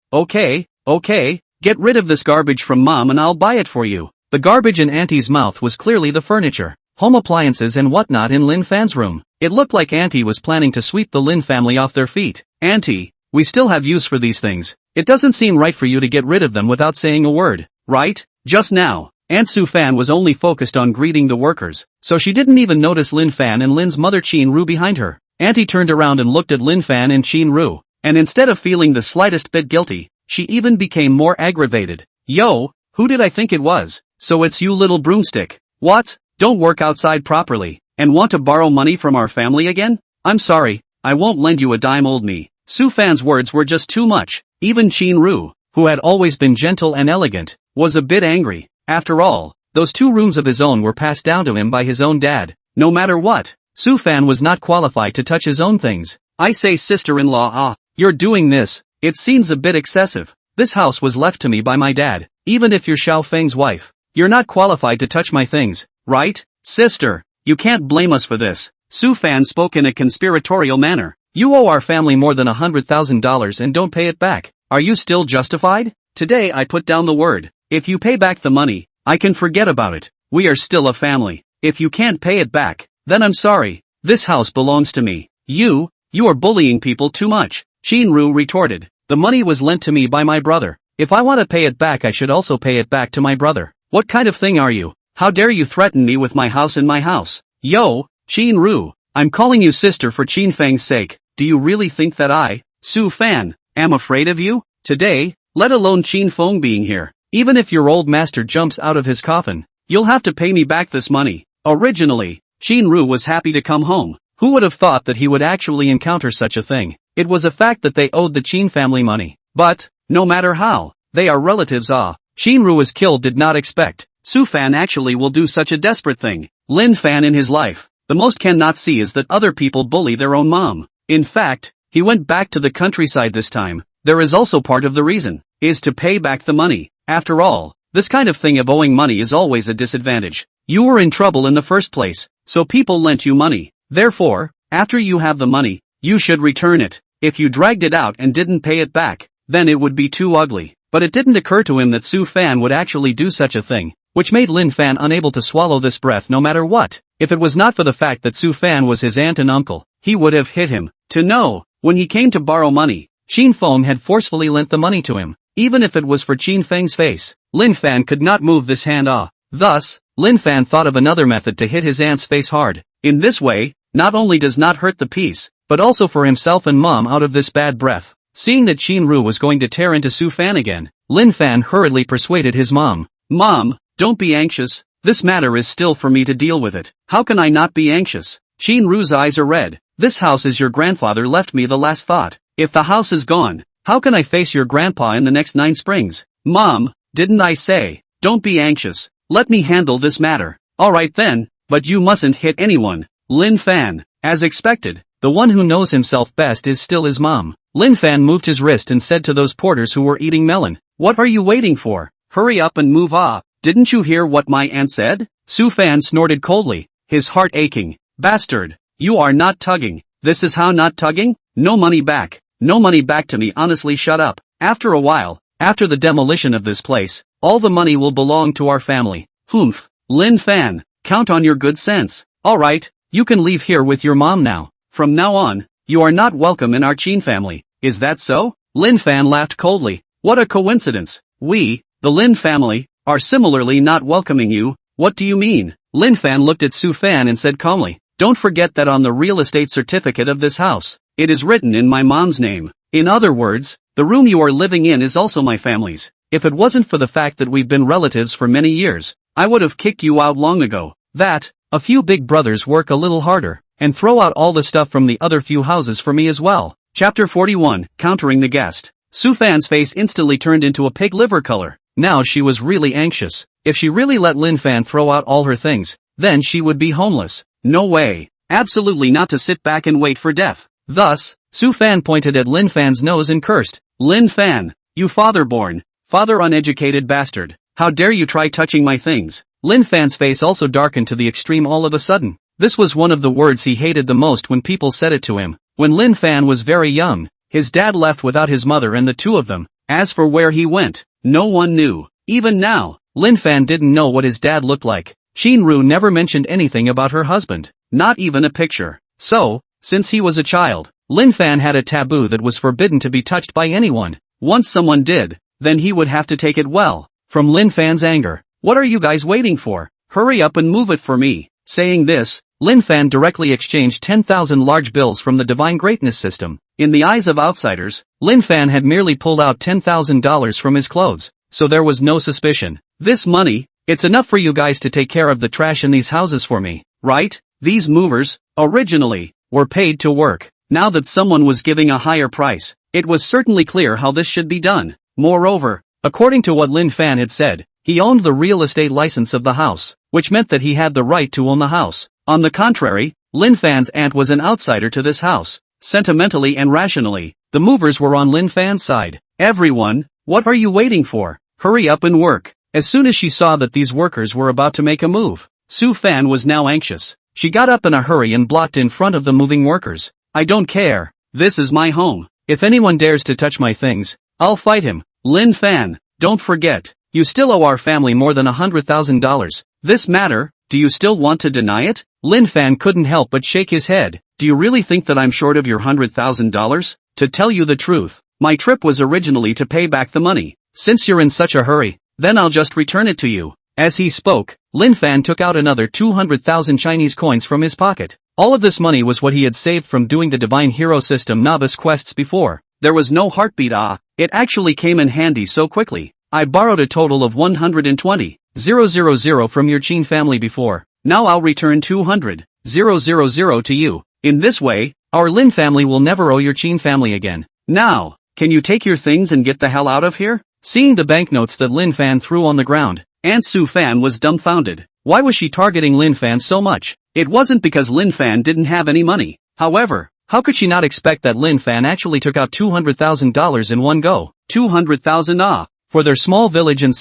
get rid of this garbage from Mom and I'll buy it for you. The garbage in Auntie's mouth was clearly the furniture, home appliances and whatnot in Lin Fan's room. It looked like Auntie was planning to sweep the Lin family off their feet. Auntie, we still have use for these things. It doesn't seem right for you to get rid of them without saying a word, right? Just now, Aunt Su Fan was only focused on greeting the workers, so she didn't even notice Lin Fan and Lin's mother Qin Ru behind her. Auntie turned around and looked at Lin Fan and Qin Ru, and instead of feeling the slightest bit guilty, she even became more aggravated. Yo, who did I think it was? So it's you, little broomstick. What? Don't work outside properly, and want to borrow money from our family again? I'm sorry, I won't lend you a dime, old me. Su Fan's words were just too much. Even Qin Ru, who had always been gentle and elegant, was a bit angry. After all, those 2 rooms of his own were passed down to him by his own dad. No matter what, Su Fan was not qualified to touch his own things. I say, sister-in-law, you're doing this. It seems a bit excessive. This house was left to me by my dad. Even if you're Xiao Feng's wife, you're not qualified to touch my things, right? Sister, you can't blame us for this. Su Fan spoke in a conspiratorial manner. You owe our family more than $100,000 and don't pay it back. Are you still justified? Today I put down the word. If you pay back the money, I can forget about it. We are still a family. If you can't pay it back, then I'm sorry. This house belongs to me. You are bullying people too much. Qin Ru retorted. The money was lent to me by my brother. If I want to pay it back, I should also pay it back to my brother. What kind of thing are you? How dare you threaten me with my house in my house? Yo, Qin Ru, I'm calling you sister for Qin Feng's sake. Do you really think that I, Su Fan, am afraid of you? Today, let alone Qin Feng being here. Even if your old master jumps out of his coffin, you'll have to pay me back this money. Originally, Qin Ru was happy to come home. Who would have thought that he would actually encounter such a thing? It was a fact that they owed the Qin family money. But, no matter how, they are relatives. Qin Ru was killed did not expect. Su Fan actually will do such a desperate thing. Lin Fan in his life, the most cannot see is that other people bully their own mom. In fact, he went back to the countryside this time. There is also part of the reason, is to pay back the money. After all, this kind of thing of owing money is always a disadvantage. You were in trouble in the first place, so people lent you money. Therefore, after you have the money, you should return it. If you dragged it out and didn't pay it back, then it would be too ugly. But it didn't occur to him that Su Fan would actually do such a thing, which made Lin Fan unable to swallow this breath no matter what. If it was not for the fact that Su Fan was his aunt and uncle, he would have hit him. To know, when he came to borrow money, Qin Feng had forcefully lent the money to him. Even if it was for Qin Feng's face, Lin Fan could not move this hand. Thus, Lin Fan thought of another method to hit his aunt's face hard. In this way, not only does not hurt the peace, but also for himself and mom out of this bad breath. Seeing that Qin Ru was going to tear into Su Fan again, Lin Fan hurriedly persuaded his mom. Mom, don't be anxious. This matter is still for me to deal with it. How can I not be anxious? Qin Ru's eyes are red. This house is your grandfather left me the last thought. If the house is gone, how can I face your grandpa in the next 9 springs? Mom, didn't I say, don't be anxious, let me handle this matter. Alright then, but you mustn't hit anyone. Lin Fan, as expected, the one who knows himself best is still his mom. Lin Fan moved his wrist and said to those porters who were eating melon, what are you waiting for? Hurry up and move. Didn't you hear what my aunt said? Su Fan snorted coldly, his heart aching. Bastard, you are not tugging. This is how not tugging? No money back. No money back to me, honestly shut up. After a while, after the demolition of this place, all the money will belong to our family. Humph. Lin Fan, count on your good sense. Alright, you can leave here with your mom now. From now on, you are not welcome in our Qin family. Is that so? Lin Fan laughed coldly. What a coincidence. We, the Lin family, are similarly not welcoming you. What do you mean? Lin Fan looked at Su Fan and said calmly, don't forget that on the real estate certificate of this house, it is written in my mom's name. In other words, the room you are living in is also my family's. If it wasn't for the fact that we've been relatives for many years, I would have kicked you out long ago. That, a few big brothers work a little harder, and throw out all the stuff from the other few houses for me as well. Chapter 41, Countering the Guest. Su Fan's face instantly turned into a pig liver color. Now she was really anxious. If she really let Lin Fan throw out all her things, then she would be homeless. No way. Absolutely not to sit back and wait for death. Thus, Su Fan pointed at Lin Fan's nose and cursed. Lin Fan, you father-born, father-uneducated bastard. How dare you try touching my things? Lin Fan's face also darkened to the extreme all of a sudden. This was one of the words he hated the most when people said it to him. When Lin Fan was very young, his dad left without his mother and the two of them. As for where he went, no one knew. Even now, Lin Fan didn't know what his dad looked like. Qin Ru never mentioned anything about her husband, not even a picture. So, since he was a child, Lin Fan had a taboo that was forbidden to be touched by anyone. Once someone did, then he would have to take it well. From Lin Fan's anger, "What are you guys waiting for? Hurry up and move it for me." Saying this, Lin Fan directly exchanged 10,000 large bills from the Divine Greatness system. In the eyes of outsiders, Lin Fan had merely pulled out $10,000 from his clothes, so there was no suspicion. "This money, it's enough for you guys to take care of the trash in these houses for me, right? These movers, originally, were paid to work. Now that someone was giving a higher price, it was certainly clear how this should be done. Moreover, according to what Lin Fan had said, he owned the real estate license of the house, which meant that he had the right to own the house. On the contrary, Lin Fan's aunt was an outsider to this house. Sentimentally and rationally, the movers were on Lin Fan's side. "Everyone, what are you waiting for? Hurry up and work." As soon as she saw that these workers were about to make a move, Su Fan was now anxious. She got up in a hurry and blocked in front of the moving workers. "I don't care. This is my home. If anyone dares to touch my things, I'll fight him. Lin Fan, don't forget, you still owe our family more than $100,000. This matter, do you still want to deny it?" Lin Fan couldn't help but shake his head. "Do you really think that I'm short of your $100,000? To tell you the truth, my trip was originally to pay back the money. Since you're in such a hurry, then I'll just return it to you." As he spoke, Lin Fan took out another 200,000 Chinese coins from his pocket. All of this money was what he had saved from doing the Divine Hero System novice quests before. There was no heartbeat. It actually came in handy so quickly. "I borrowed a total of 120,000 from your Qin family before. Now I'll return 200,000 to you. In this way, our Lin family will never owe your Qin family again. Now, can you take your things and get the hell out of here?" Seeing the banknotes that Lin Fan threw on the ground, Aunt Su Fan was dumbfounded. Why was she targeting Lin Fan so much? It wasn't because Lin Fan didn't have any money. However, how could she not expect that Lin Fan actually took out $200,000 in one go? 200,000 for their small village and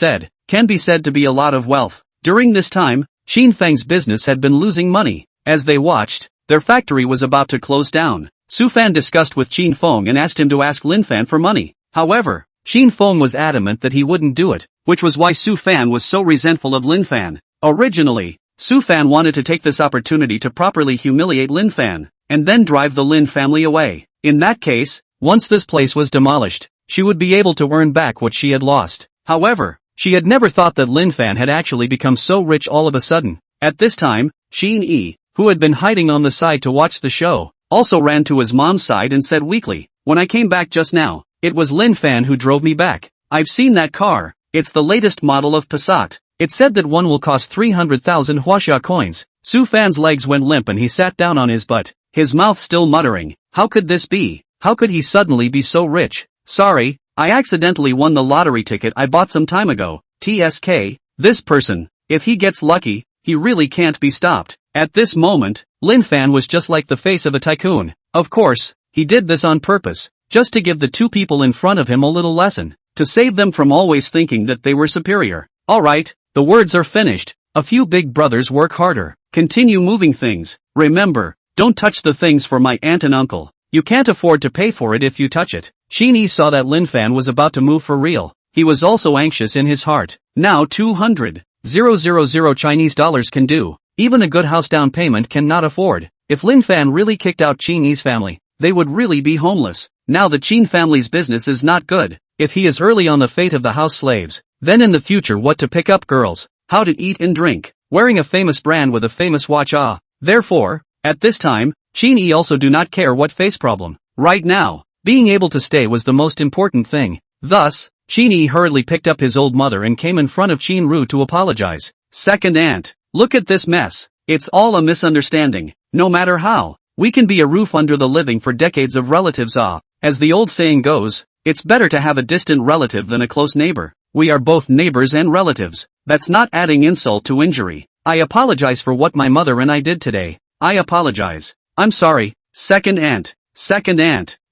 can be said to be a lot of wealth. During this time, Xin Feng's business had been losing money. As they watched, their factory was about to close down. Su Fan discussed with Qin Feng and asked him to ask Lin Fan for money. However, Qin Feng was adamant that he wouldn't do it, which was why Su Fan was so resentful of Lin Fan. Originally, Su Fan wanted to take this opportunity to properly humiliate Lin Fan, and then drive the Lin family away. In that case, once this place was demolished, she would be able to earn back what she had lost. However, she had never thought that Lin Fan had actually become so rich all of a sudden. At this time, Xin Yi, who had been hiding on the side to watch the show, also ran to his mom's side and said weakly, "When I came back just now, it was Lin Fan who drove me back. I've seen that car. It's the latest model of Passat. It said that one will cost 300,000 Huaxia coins." Su Fan's legs went limp and he sat down on his butt, his mouth still muttering, "How could this be? How could he suddenly be so rich? Sorry, I accidentally won the lottery ticket I bought some time ago. TSK, this person, if he gets lucky, he really can't be stopped." At this moment, Lin Fan was just like the face of a tycoon. Of course, he did this on purpose, just to give the two people in front of him a little lesson, to save them from always thinking that they were superior. "Alright, the words are finished. A few big brothers work harder. Continue moving things. Remember, don't touch the things for my aunt and uncle. You can't afford to pay for it if you touch it." Xin Yi saw that Lin Fan was about to move for real. He was also anxious in his heart. Now 200,000 Chinese dollars can do. Even a good house down payment cannot afford. If Lin Fan really kicked out Qin Yi's family, they would really be homeless. Now the Qin family's business is not good. If he is early on the fate of the house slaves, then in the future what to pick up girls, how to eat and drink, wearing a famous brand with a famous watch. Therefore, at this time, Qin Yi also do not care what face problem. Right now, being able to stay was the most important thing. Thus, Qin Yi hurriedly picked up his old mother and came in front of Qin Ru to apologize. "Second aunt, look at this mess. It's all a misunderstanding. No matter how, we can be a roof under the living for decades of relatives. As the old saying goes, it's better to have a distant relative than a close neighbor. We are both neighbors and relatives. That's not adding insult to injury. I apologize for what my mother and I did today. I apologize. I'm sorry, second aunt,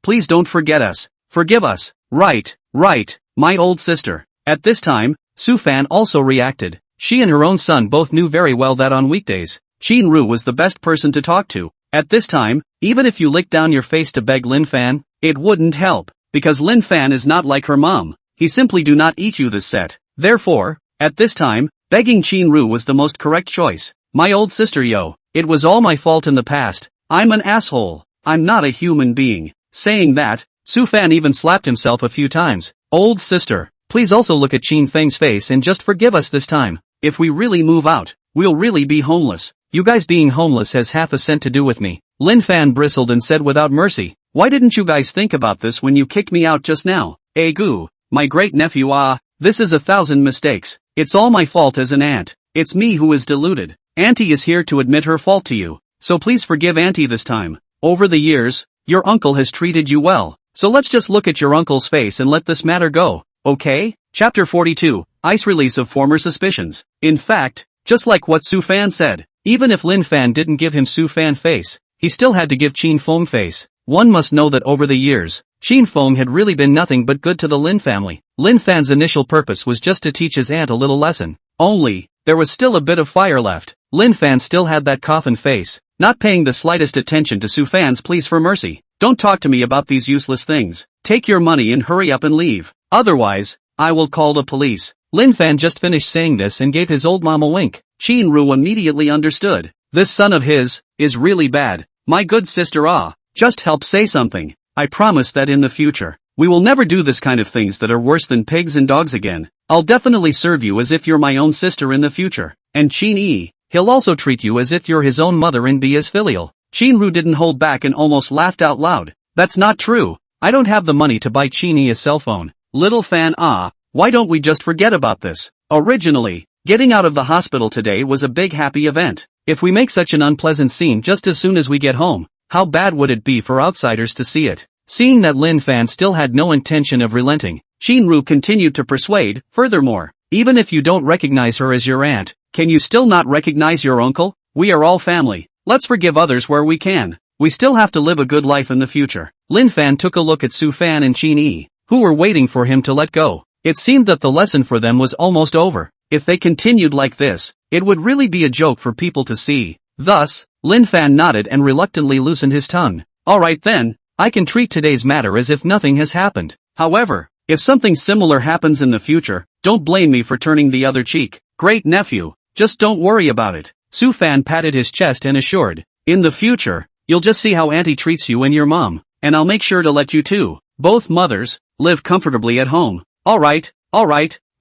please don't forget us. Forgive us." Right, my old sister." At this time, Su Fan also reacted. She and her own son both knew very well that on weekdays, Qin Ru was the best person to talk to. At this time, even if you lick down your face to beg Lin Fan, it wouldn't help, because Lin Fan is not like her mom. He simply do not eat you this set. Therefore, at this time, begging Qin Ru was the most correct choice. "My old sister, yo, it was all my fault in the past. I'm an asshole. I'm not a human being. Saying that, Su Fan even slapped himself a few times. Old sister, please also look at Qin Feng's face and just forgive us this time. If we really move out, we'll really be homeless. You guys being homeless has half a cent to do with me. Lin Fan bristled and said without mercy, why didn't you guys think about this when you kicked me out just now? Goo, my great nephew, this is 1,000 mistakes. It's all my fault as an aunt. It's me who is deluded. Auntie is here to admit her fault to you, so please forgive Auntie this time. Over the years, your uncle has treated you well, so let's just look at your uncle's face and let this matter go, okay? Chapter 42, Ice Release of Former Suspicions. In fact, just like what Su Fan said, even if Lin Fan didn't give him Su Fan face, he still had to give Qin Feng face. One must know that over the years, Qin Feng had really been nothing but good to the Lin family. Lin Fan's initial purpose was just to teach his aunt a little lesson. Only, there was still a bit of fire left. Lin Fan still had that coffin face, not paying the slightest attention to Su Fan's pleas for mercy. Don't talk to me about these useless things. Take your money and hurry up and leave. Otherwise, I will call the police. Lin Fan just finished saying this and gave his old mom a wink. Qin Ru immediately understood. This son of his is really bad. My good sister, just help say something. I promise that in the future, we will never do this kind of things that are worse than pigs and dogs again. I'll definitely serve you as if you're my own sister in the future. And Qin Yi, he'll also treat you as if you're his own mother and be his filial. Qin Ru didn't hold back and almost laughed out loud. That's not true. I don't have the money to buy Qin Yi a cell phone. Little Fan, why don't we just forget about this? Originally, getting out of the hospital today was a big happy event. If we make such an unpleasant scene just as soon as we get home, how bad would it be for outsiders to see it? Seeing that Lin Fan still had no intention of relenting, Qin Ru continued to persuade. Furthermore, even if you don't recognize her as your aunt, can you still not recognize your uncle? We are all family. Let's forgive others where we can. We still have to live a good life in the future. Lin Fan took a look at Su Fan and Qin Yi, who were waiting for him to let go. It seemed that the lesson for them was almost over. If they continued like this, it would really be a joke for people to see. Thus, Lin Fan nodded and reluctantly loosened his tongue. Alright then, I can treat today's matter as if nothing has happened. However, if something similar happens in the future, don't blame me for turning the other cheek. Great nephew, just don't worry about it. Su Fan patted his chest and assured, in the future, you'll just see how Auntie treats you and your mom, and I'll make sure to let you two, both mothers, live comfortably at home. Alright,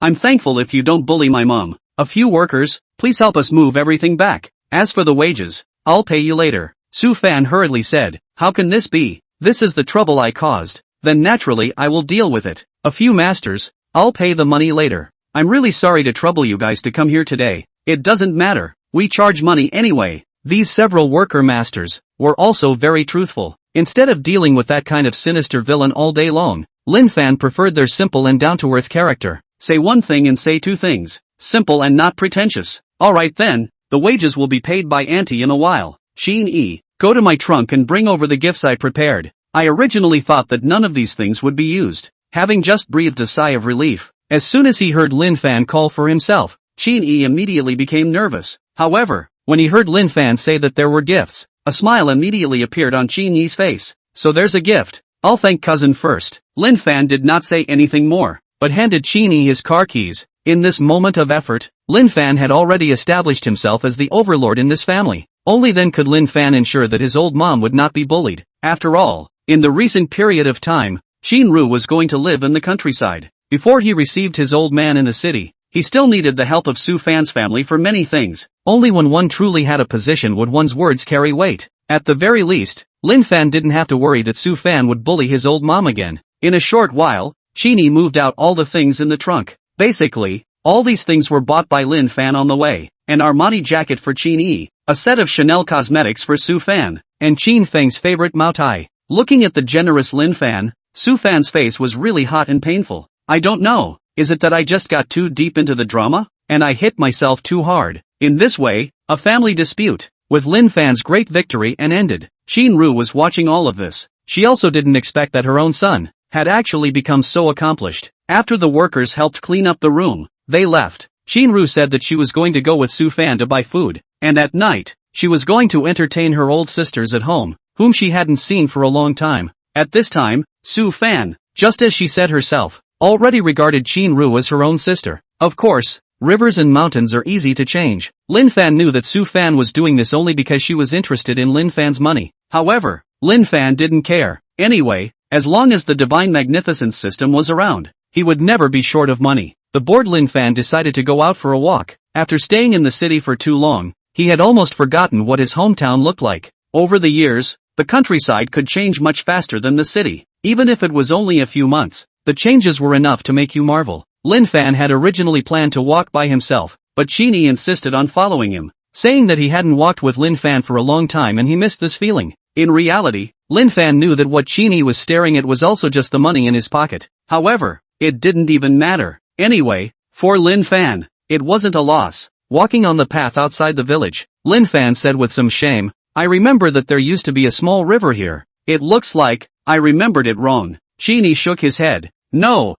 I'm thankful if you don't bully my mom. A few workers, please help us move everything back. As for the wages, I'll pay you later. Su Fan hurriedly said, how can this be? This is the trouble I caused. Then naturally I will deal with it. A few masters, I'll pay the money later. I'm really sorry to trouble you guys to come here today. It doesn't matter. We charge money anyway. These several worker masters were also very truthful. Instead of dealing with that kind of sinister villain all day long, Lin Fan preferred their simple and down-to-earth character. Say one thing and say two things. Simple and not pretentious. Alright then, the wages will be paid by Auntie in a while. Qin Yi, go to my trunk and bring over the gifts I prepared. I originally thought that none of these things would be used. Having just breathed a sigh of relief, as soon as he heard Lin Fan call for himself, Qin Yi immediately became nervous. However, when he heard Lin Fan say that there were gifts, a smile immediately appeared on Qin Yi's face. So there's a gift. I'll thank cousin first. Lin Fan did not say anything more, but handed Qin Yi his car keys. In this moment of effort, Lin Fan had already established himself as the overlord in this family. Only then could Lin Fan ensure that his old mom would not be bullied. After all, in the recent period of time, Qin Ru was going to live in the countryside. Before he received his old man in the city, he still needed the help of Su Fan's family for many things. Only when one truly had a position would one's words carry weight. At the very least, Lin Fan didn't have to worry that Su Fan would bully his old mom again. In a short while, Qin Yi moved out all the things in the trunk. Basically, all these things were bought by Lin Fan on the way. An Armani jacket for Qin Yi, a set of Chanel cosmetics for Su Fan, and Qin Feng's favorite Mao Tai. Looking at the generous Lin Fan, Su Fan's face was really hot and painful. I don't know, is it that I just got too deep into the drama, and I hit myself too hard? In this way, a family dispute, with Lin Fan's great victory and ended. Qin Ru was watching all of this. She also didn't expect that her own son had actually become so accomplished. After the workers helped clean up the room, they left. Qin Ru said that she was going to go with Su Fan to buy food, and at night, she was going to entertain her old sisters at home, whom she hadn't seen for a long time. At this time, Su Fan, just as she said herself, already regarded Qin Ru as her own sister. Of course, rivers and mountains are easy to change. Lin Fan knew that Su Fan was doing this only because she was interested in Lin Fan's money. However, Lin Fan didn't care. Anyway, as long as the Divine Magnificence system was around, he would never be short of money. The bored Lin Fan decided to go out for a walk. After staying in the city for too long, he had almost forgotten what his hometown looked like. Over the years, the countryside could change much faster than the city. Even if it was only a few months, the changes were enough to make you marvel. Lin Fan had originally planned to walk by himself, but Chini insisted on following him, saying that he hadn't walked with Lin Fan for a long time and he missed this feeling. In reality, Lin Fan knew that what Chini was staring at was also just the money in his pocket. However, it didn't even matter. Anyway, for Lin Fan, it wasn't a loss. Walking on the path outside the village, Lin Fan said with some shame, "I remember that there used to be a small river here. It looks like I remembered it wrong." Chini shook his head. No,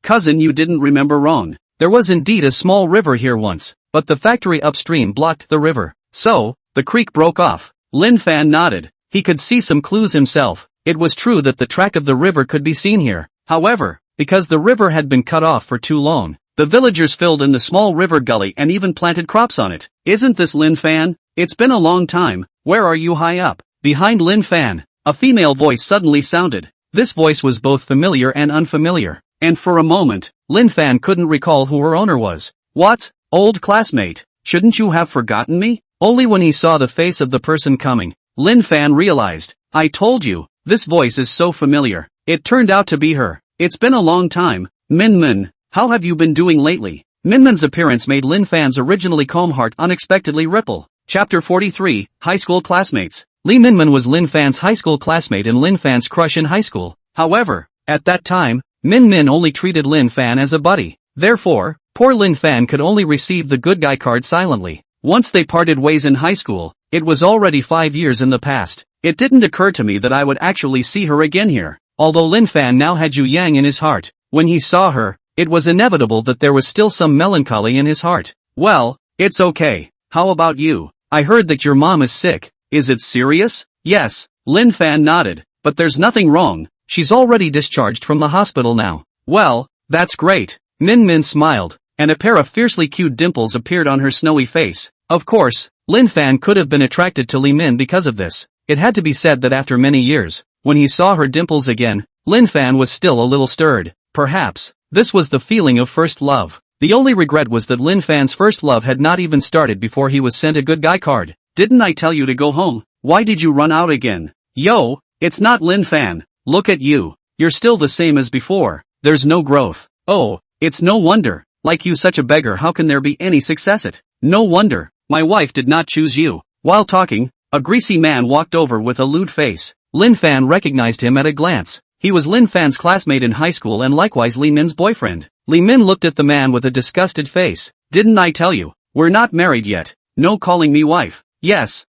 cousin, you didn't remember wrong. There was indeed a small river here once, but the factory upstream blocked the river. So, the creek broke off. Lin Fan nodded. He could see some clues himself. It was true that the track of the river could be seen here. However, because the river had been cut off for too long, the villagers filled in the small river gully and even planted crops on it. Isn't this Lin Fan? It's been a long time. Where are you? High up, behind Lin Fan, a female voice suddenly sounded. This voice was both familiar and unfamiliar, and for a moment, Lin Fan couldn't recall who her owner was. What? Old classmate, shouldn't you have forgotten me? Only when he saw the face of the person coming, Lin Fan realized. I told you, this voice is so familiar. It turned out to be her. It's been a long time. Min, how have you been doing lately? Min's appearance made Lin Fan's originally calm heart unexpectedly ripple. Chapter 43, High School Classmates. Li Minmin was Lin Fan's high school classmate and Lin Fan's crush in high school. However, at that time, Min only treated Lin Fan as a buddy. Therefore, poor Lin Fan could only receive the good guy card silently. Once they parted ways in high school, it was already 5 years in the past. It didn't occur to me that I would actually see her again here. Although Lin Fan now had Yu Yang in his heart, when he saw her, it was inevitable that there was still some melancholy in his heart. Well, it's okay. How about you? I heard that your mom is sick. Is it serious? Yes, Lin Fan nodded. But there's nothing wrong. She's already discharged from the hospital now. Well, that's great. Min smiled, and a pair of fiercely cute dimples appeared on her snowy face. Of course, Lin Fan could have been attracted to Li Min because of this. It had to be said that after many years, when he saw her dimples again, Lin Fan was still a little stirred. Perhaps, this was the feeling of first love. The only regret was that Lin Fan's first love had not even started before he was sent a good guy card. Didn't I tell you to go home? Why did you run out again? Yo, it's not Lin Fan. Look at you. You're still the same as before. There's no growth. Oh, it's no wonder. Like you, such a beggar, how can there be any success? No wonder. My wife did not choose you. While talking, a greasy man walked over with a lewd face. Lin Fan recognized him at a glance. He was Lin Fan's classmate in high school and likewise Li Min's boyfriend. Li Min looked at the man with a disgusted face. Didn't I tell you? We're not married yet. No calling me wife. Yes.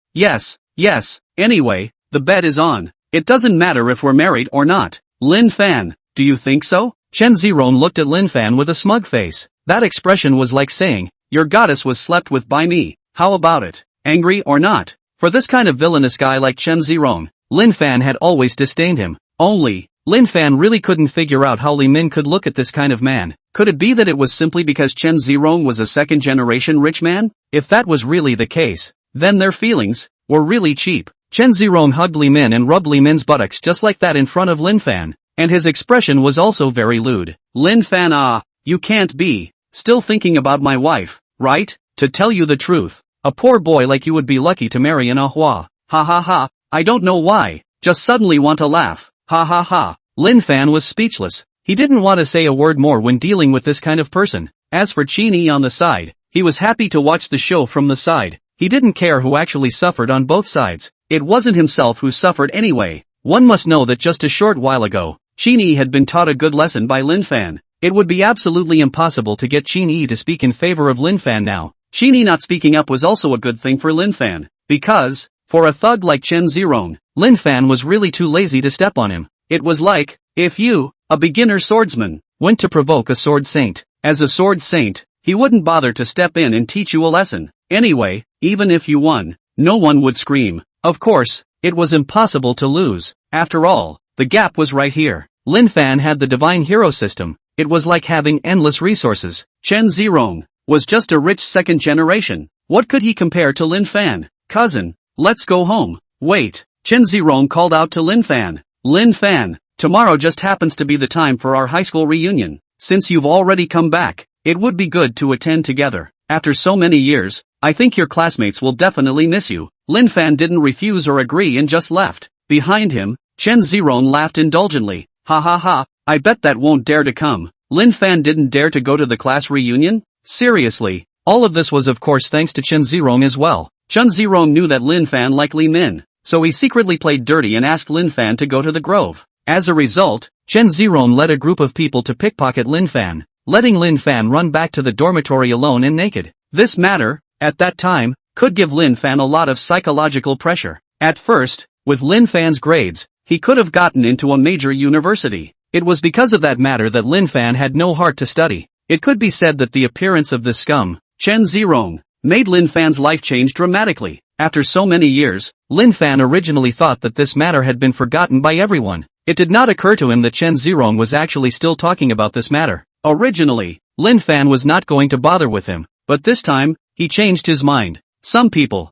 Anyway, the bet is on. It doesn't matter if we're married or not. Lin Fan, do you think so? Chen Ziron looked at Lin Fan with a smug face. That expression was like saying, your goddess was slept with by me. How about it? Angry or not? For this kind of villainous guy like Chen Ziron, Lin Fan had always disdained him. Only, Lin Fan really couldn't figure out how Li Min could look at this kind of man. Could it be that it was simply because Chen Zirong was a second-generation rich man? If that was really the case, then their feelings were really cheap. Chen Zirong hugged Li Min and rubbed Li Min's buttocks just like that in front of Lin Fan, and his expression was also very lewd. Lin Fan, you can't be still thinking about my wife, right? To tell you the truth, a poor boy like you would be lucky to marry an manhwa. Ha ha ha, I don't know why, just suddenly want to laugh. Ha ha ha. Lin Fan was speechless. He didn't want to say a word more when dealing with this kind of person. As for Chini on the side, he was happy to watch the show from the side. He didn't care who actually suffered on both sides. It wasn't himself who suffered anyway. One must know that just a short while ago, Chini had been taught a good lesson by Lin Fan. It would be absolutely impossible to get Chini to speak in favor of Lin Fan now. Chini not speaking up was also a good thing for Lin Fan, because, for a thug like Chen Zirong, Lin Fan was really too lazy to step on him. It was like, if you, a beginner swordsman, went to provoke a sword saint. As a sword saint, he wouldn't bother to step in and teach you a lesson. Anyway, even if you won, no one would scream. Of course, it was impossible to lose. After all, the gap was right here. Lin Fan had the divine hero system. It was like having endless resources. Chen Zirong was just a rich second generation. What could he compare to Lin Fan? Cousin, let's go home. Wait, Chen Zirong called out to Lin Fan. Lin Fan, tomorrow just happens to be the time for our high school reunion. Since you've already come back, it would be good to attend together. After so many years, I think your classmates will definitely miss you. Lin Fan didn't refuse or agree and just left. Behind him, Chen Zirong laughed indulgently. Ha ha ha, I bet that won't dare to come. Lin Fan didn't dare to go to the class reunion? Seriously, all of this was of course thanks to Chen Zirong as well. Chen Zirong knew that Lin Fan liked Li Min, so he secretly played dirty and asked Lin Fan to go to the grove. As a result, Chen Zirong led a group of people to pickpocket Lin Fan, letting Lin Fan run back to the dormitory alone and naked. This matter, at that time, could give Lin Fan a lot of psychological pressure. At first, with Lin Fan's grades, he could have gotten into a major university. It was because of that matter that Lin Fan had no heart to study. It could be said that the appearance of this scum, Chen Zirong, made Lin Fan's life change dramatically. After so many years, Lin Fan originally thought that this matter had been forgotten by everyone. It did not occur to him that Chen Zirong was actually still talking about this matter. Originally, Lin Fan was not going to bother with him, but this time, he changed his mind. Some people,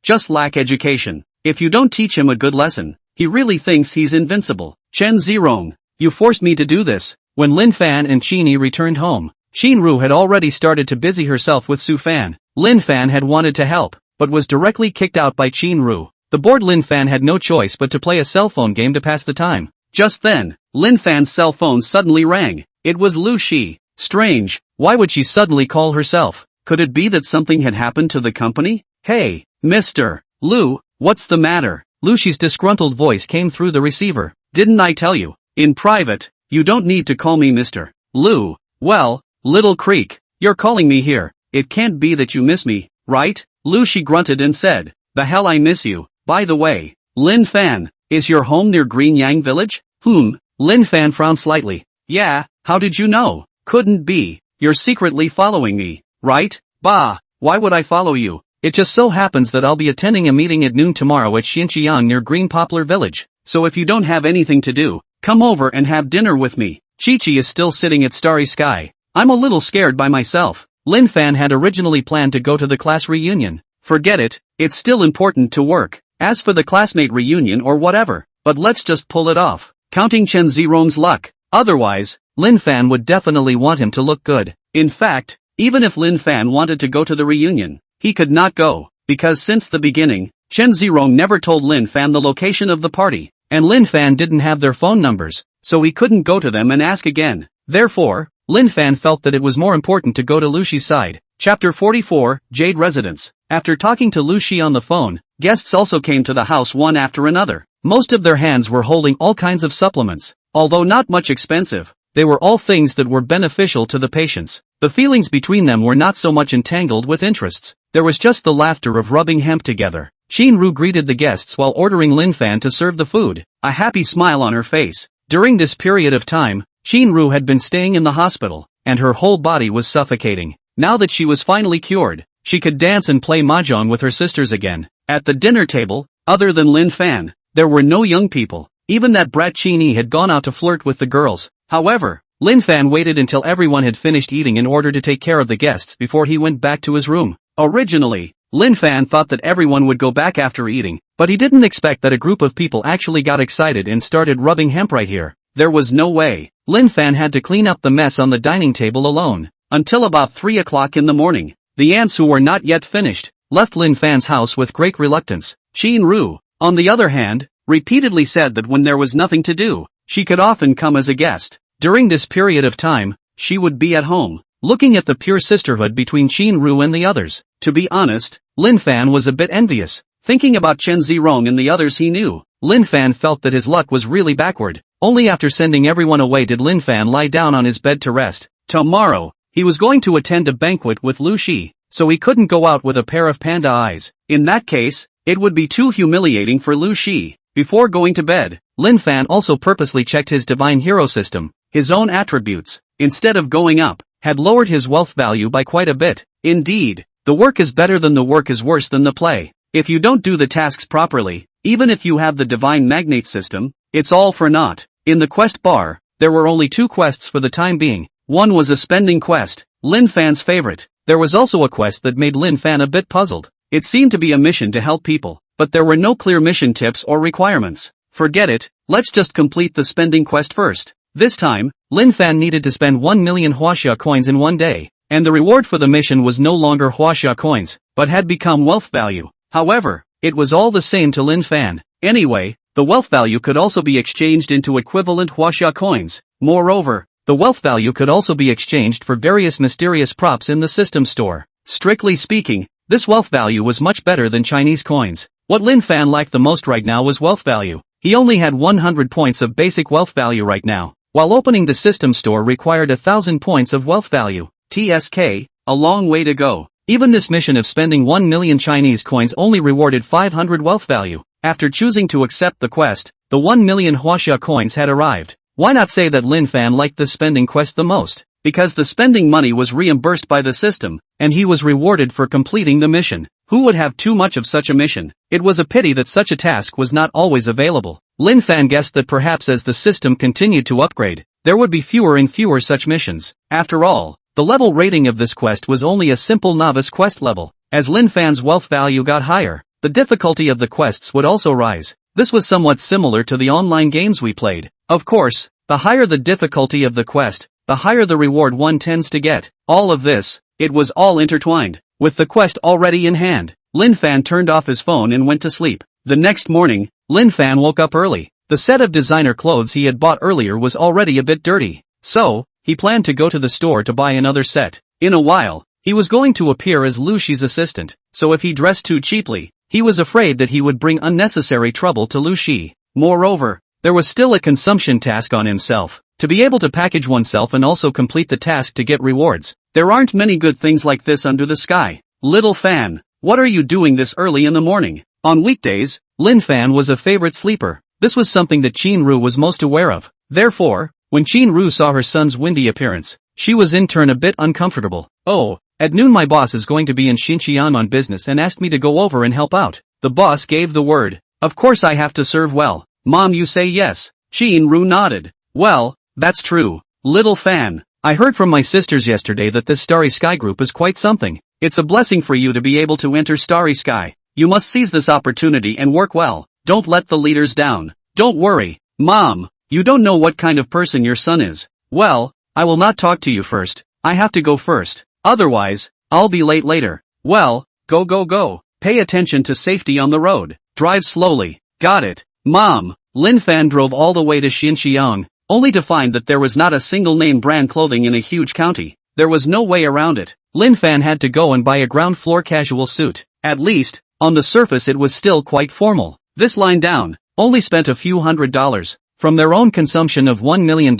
just lack education. If you don't teach him a good lesson, he really thinks he's invincible. Chen Zirong, you forced me to do this. When Lin Fan and Qini returned home, Xinru had already started to busy herself with Su Fan. Lin Fan had wanted to help, but was directly kicked out by Xinru. The bored Lin Fan had no choice but to play a cell phone game to pass the time. Just then, Lin Fan's cell phone suddenly rang. It was Lu Shi. Strange, why would she suddenly call herself? Could it be that something had happened to the company? Hey, Mr. Lu, what's the matter? Lu Shi's disgruntled voice came through the receiver. Didn't I tell you? In private, you don't need to call me Mr. Lu. Well, Little Creek, you're calling me here. It can't be that you miss me, right? Lu Shi grunted and said, the hell I miss you. By the way, Lin Fan, is your home near Green Yang Village? Lin Fan frowned slightly. Yeah, how did you know? Couldn't be. You're secretly following me, right? Bah, why would I follow you? It just so happens that I'll be attending a meeting at noon tomorrow at Xinqiang near Green Poplar Village. So if you don't have anything to do, come over and have dinner with me. Chi-Chi is still sitting at Starry Sky. I'm a little scared by myself. Lin Fan had originally planned to go to the class reunion. Forget it, it's still important to work. As for the classmate reunion or whatever, but let's just pull it off. Counting Chen Zirong's luck. Otherwise, Lin Fan would definitely want him to look good. In fact, even if Lin Fan wanted to go to the reunion, he could not go, because since the beginning, Chen Zirong never told Lin Fan the location of the party, and Lin Fan didn't have their phone numbers, so he couldn't go to them and ask again. Therefore, Lin Fan felt that it was more important to go to Lu Shi's side. Chapter 44, Jade Residence. After talking to Lu Shi on the phone, guests also came to the house one after another. Most of their hands were holding all kinds of supplements. Although not much expensive, they were all things that were beneficial to the patients. The feelings between them were not so much entangled with interests. There was just the laughter of rubbing hemp together. Xinru greeted the guests while ordering Lin Fan to serve the food, a happy smile on her face. During this period of time, Xinru had been staying in the hospital, and her whole body was suffocating. Now that she was finally cured, she could dance and play mahjong with her sisters again. At the dinner table, other than Lin Fan, there were no young people. Even that brat Qini had gone out to flirt with the girls. However, Lin Fan waited until everyone had finished eating in order to take care of the guests before he went back to his room. Originally, Lin Fan thought that everyone would go back after eating, but he didn't expect that a group of people actually got excited and started rubbing hemp right here. There was no way. Lin Fan had to clean up the mess on the dining table alone. Until about 3 o'clock in the morning, the ants who were not yet finished, left Lin Fan's house with great reluctance. Xinru, on the other hand, repeatedly said that when there was nothing to do, she could often come as a guest. During this period of time, she would be at home, looking at the pure sisterhood between Xinru and the others. To be honest, Lin Fan was a bit envious. Thinking about Chen Zirong and the others he knew, Lin Fan felt that his luck was really backward. Only after sending everyone away did Lin Fan lie down on his bed to rest. Tomorrow, he was going to attend a banquet with Lu Shi, so he couldn't go out with a pair of panda eyes. In that case, it would be too humiliating for Lu Shi. Before going to bed, Lin Fan also purposely checked his divine hero system. His own attributes, instead of going up, had lowered his wealth value by quite a bit. Indeed, the work is better than the work is worse than the play. If you don't do the tasks properly, even if you have the divine magnate system, it's all for naught. In the quest bar, there were only 2 quests for the time being. One was a spending quest, Lin Fan's favorite. There was also a quest that made Lin Fan a bit puzzled. It seemed to be a mission to help people, but there were no clear mission tips or requirements. Forget it, let's just complete the spending quest first. This time, Lin Fan needed to spend 1 million huaxia coins in one day, and the reward for the mission was no longer huaxia coins, but had become wealth value. However, it was all the same to Lin Fan. Anyway, the wealth value could also be exchanged into equivalent huaxia coins. Moreover, the wealth value could also be exchanged for various mysterious props in the system store. Strictly speaking, this wealth value was much better than Chinese coins. What Lin Fan lacked the most right now was wealth value. He only had 100 points of basic wealth value right now, while opening the system store required 1,000 points of wealth value. TSK, a long way to go. Even this mission of spending 1 million Chinese coins only rewarded 500 wealth value. After choosing to accept the quest, the 1 million huaxia coins had arrived. Why not say that Lin Fan liked the spending quest the most? Because the spending money was reimbursed by the system, and he was rewarded for completing the mission. Who would have too much of such a mission? It was a pity that such a task was not always available. Lin Fan guessed that perhaps as the system continued to upgrade, there would be fewer and fewer such missions. After all, the level rating of this quest was only a simple novice quest level. As Lin Fan's wealth value got higher, the difficulty of the quests would also rise. This was somewhat similar to the online games we played. Of course, the higher the difficulty of the quest, the higher the reward one tends to get. All of this, it was all intertwined. With the quest already in hand, Lin Fan turned off his phone and went to sleep. The next morning, Lin Fan woke up early. The set of designer clothes he had bought earlier was already a bit dirty. So, he planned to go to the store to buy another set. In a while, he was going to appear as Lu Shi's assistant, so if he dressed too cheaply, he was afraid that he would bring unnecessary trouble to Lu Shi. Moreover, there was still a consumption task on himself, to be able to package oneself and also complete the task to get rewards. There aren't many good things like this under the sky. Little Fan, what are you doing this early in the morning? On weekdays, Lin Fan was a favorite sleeper. This was something that Qin Ru was most aware of. Therefore, when Qin Ru saw her son's windy appearance, she was in turn a bit uncomfortable. Oh, at noon my boss is going to be in Xinjiang on business and asked me to go over and help out. The boss gave the word. Of course I have to serve well. Mom, you say yes. Qin Ru nodded. Well, that's true. Little Fan, I heard from my sisters yesterday that this Starry Sky group is quite something. It's a blessing for you to be able to enter Starry Sky. You must seize this opportunity and work well. Don't let the leaders down. Don't worry. Mom, you don't know what kind of person your son is. Well, I will not talk to you first. I have to go first. Otherwise, I'll be late later. Well, go. Pay attention to safety on the road. Drive slowly. Got it. Mom. Lin Fan drove all the way to Xinjiang, only to find that there was not a single name brand clothing in a huge county. There was no way around it. Lin Fan had to go and buy a ground floor casual suit. At least, on the surface it was still quite formal. This line down, only spent a few $100s, from their own consumption of $1 million,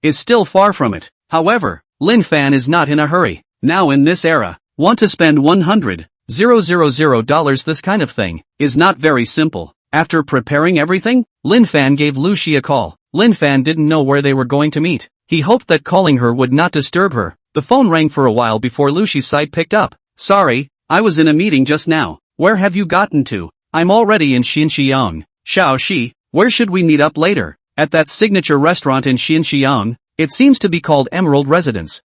is still far from it. However, Lin Fan is not in a hurry. Now in this era, want to spend $100,000 this kind of thing, is not very simple. After preparing everything, Lin Fan gave Lu Shi a call. Lin Fan didn't know where they were going to meet. He hoped that calling her would not disturb her. The phone rang for a while before Lu Shi's side picked up. Sorry, I was in a meeting just now. Where have you gotten to? I'm already in Xinjiang. Xiao Shi, where should we meet up later? At that signature restaurant in Xinjiang. It seems to be called Emerald Residence.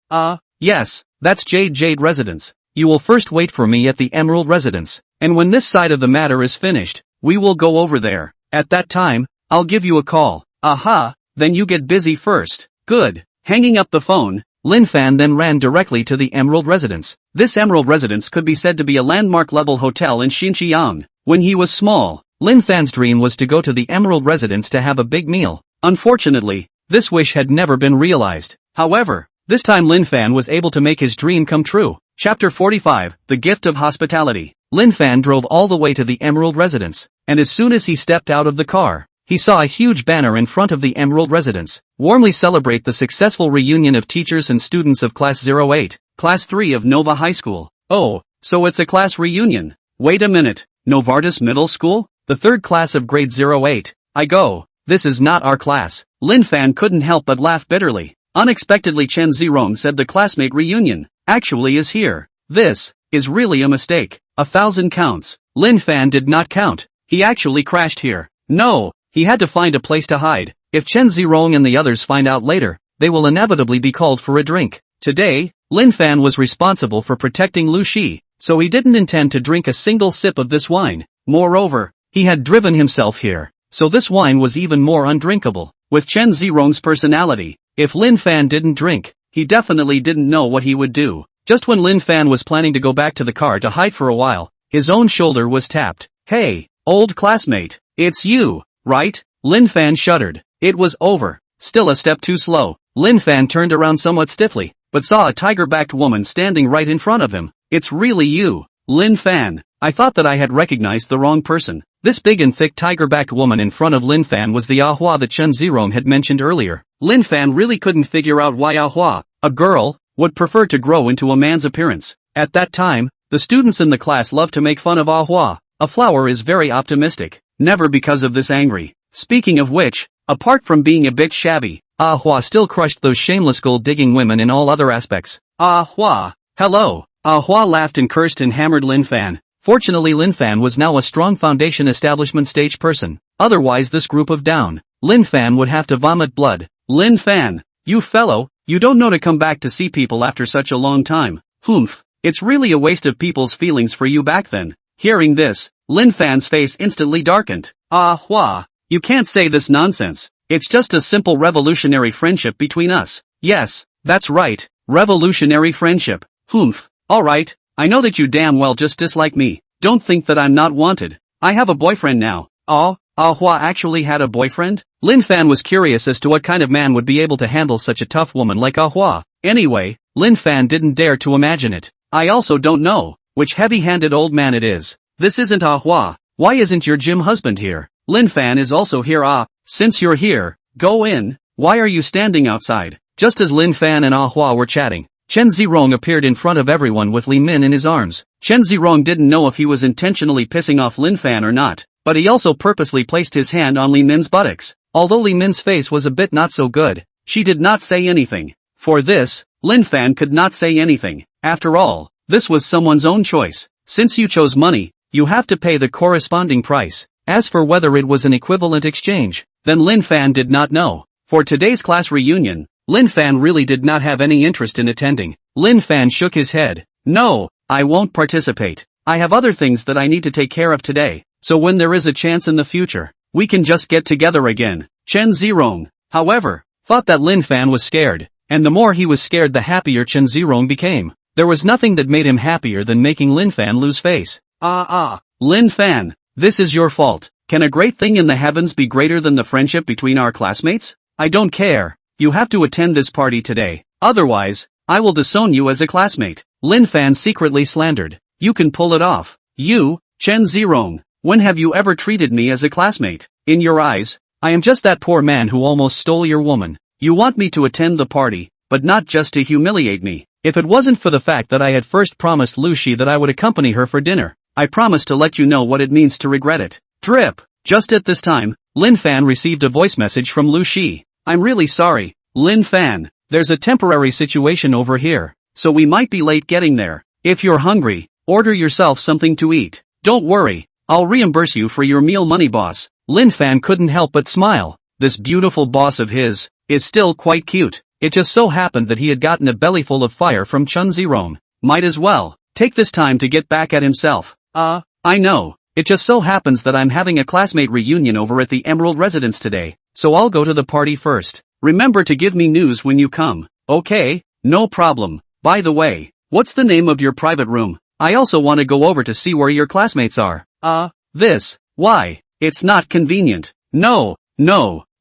Yes, that's Jade Residence. You will first wait for me at the Emerald Residence, and when this side of the matter is finished, we will go over there. At that time, I'll give you a call. Aha, then you get busy first. Good. Hanging up the phone, Lin Fan then ran directly to the Emerald Residence. This Emerald Residence could be said to be a landmark-level hotel in Xinjiang. When he was small, Lin Fan's dream was to go to the Emerald Residence to have a big meal. Unfortunately, this wish had never been realized. However, this time Lin Fan was able to make his dream come true. Chapter 45, The Gift of Hospitality. Lin Fan drove all the way to the Emerald Residence, and as soon as he stepped out of the car, he saw a huge banner in front of the Emerald Residence. Warmly celebrate the successful reunion of teachers and students of Class 08, Class 3 of Nova High School. Oh, so it's a class reunion. Wait a minute, Novartis Middle School? The third class of grade 08. I go, this is not our class. Lin Fan couldn't help but laugh bitterly. Unexpectedly Chen Zirong said the classmate reunion actually is here. This is really a mistake. 1,000 counts. Lin Fan did not count. He actually crashed here. No, he had to find a place to hide. If Chen Zirong and the others find out later, they will inevitably be called for a drink. Today, Lin Fan was responsible for protecting Lu Shi, so he didn't intend to drink a single sip of this wine. Moreover, he had driven himself here, so this wine was even more undrinkable. With Chen Zirong's personality, if Lin Fan didn't drink, he definitely didn't know what he would do. Just when Lin Fan was planning to go back to the car to hide for a while, his own shoulder was tapped. "Hey, old classmate, it's you, right?" Lin Fan shuddered. It was over. Still a step too slow. Lin Fan turned around somewhat stiffly, but saw a tiger-backed woman standing right in front of him. "It's really you, Lin Fan. I thought that I had recognized the wrong person." This big and thick tiger-backed woman in front of Lin Fan was the Ahua that Chen Zirong had mentioned earlier. Lin Fan really couldn't figure out why Ahua, a girl, would prefer to grow into a man's appearance. At that time, the students in the class loved to make fun of Ahua. A flower is very optimistic, never because of this angry. Speaking of which, apart from being a bit shabby, Ahua still crushed those shameless gold-digging women in all other aspects. "Ahua, hello." Ahua laughed and cursed and hammered Lin Fan. Fortunately Lin Fan was now a strong foundation establishment stage person. Otherwise this group of down Lin Fan would have to vomit blood. "Lin Fan, you fellow, you don't know to come back to see people after such a long time. Humph, it's really a waste of people's feelings for you back then." Hearing this, Lin Fan's face instantly darkened. "Ahua, you can't say this nonsense. It's just a simple revolutionary friendship between us." "Yes, that's right, revolutionary friendship. Humph, alright, I know that you damn well just dislike me. Don't think that I'm not wanted. I have a boyfriend now." "Oh, Ahua actually had a boyfriend?" Lin Fan was curious as to what kind of man would be able to handle such a tough woman like Ahua. Anyway, Lin Fan didn't dare to imagine it. "I also don't know which heavy-handed old man it is. This isn't Ahua. Why isn't your gym husband here?" "Lin Fan is also here." "Ah, since you're here, go in. Why are you standing outside?" Just as Lin Fan and Ahua were chatting, Chen Zirong appeared in front of everyone with Li Min in his arms. Chen Zirong didn't know if he was intentionally pissing off Lin Fan or not, but he also purposely placed his hand on Li Min's buttocks. Although Li Min's face was a bit not so good, she did not say anything. For this, Lin Fan could not say anything. After all, this was someone's own choice. Since you chose money, you have to pay the corresponding price. As for whether it was an equivalent exchange, then Lin Fan did not know. For today's class reunion, Lin Fan really did not have any interest in attending. Lin Fan shook his head. "No, I won't participate. I have other things that I need to take care of today, so when there is a chance in the future, we can just get together again." Chen Zirong, however, thought that Lin Fan was scared, and the more he was scared the happier Chen Zirong became. There was nothing that made him happier than making Lin Fan lose face. Lin Fan, this is your fault. Can a great thing in the heavens be greater than the friendship between our classmates? I don't care. You have to attend this party today. Otherwise, I will disown you as a classmate. Lin Fan secretly slandered. "You can pull it off. You, Chen Zirong, when have you ever treated me as a classmate? In your eyes, I am just that poor man who almost stole your woman. You want me to attend the party, but not just to humiliate me. If it wasn't for the fact that I had first promised Lu Shi that I would accompany her for dinner, I promised to let you know what it means to regret it." Drip. Just at this time, Lin Fan received a voice message from Lu Shi. "I'm really sorry, Lin Fan. There's a temporary situation over here, so we might be late getting there. If you're hungry, order yourself something to eat. Don't worry, I'll reimburse you for your meal money, boss." Lin Fan couldn't help but smile. This beautiful boss of his is still quite cute. It just so happened that he had gotten a bellyful of fire from Chen Zirong. Might as well take this time to get back at himself. I know. It just so happens that I'm having a classmate reunion over at the Emerald Residence today, so I'll go to the party first. Remember to give me news when you come. Okay, no problem. By the way, what's the name of your private room? I also want to go over to see where your classmates are. Why? It's not convenient. No.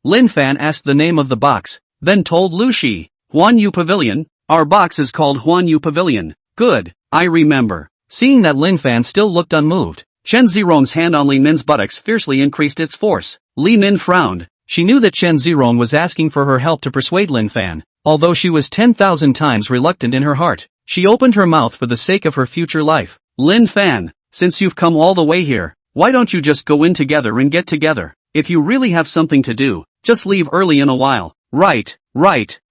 Lin Fan asked the name of the box, then told Lu Shi. "Huan Yu Pavilion? Our box is called Huan Yu Pavilion." "Good, I remember." Seeing that Lin Fan still looked unmoved, Chen Zirong's hand on Li Min's buttocks fiercely increased its force. Li Min frowned. She knew that Chen Zirong was asking for her help to persuade Lin Fan, although she was 10,000 times reluctant in her heart. She opened her mouth for the sake of her future life. "Lin Fan, since you've come all the way here, why don't you just go in together and get together? If you really have something to do, just leave early in a while." Right.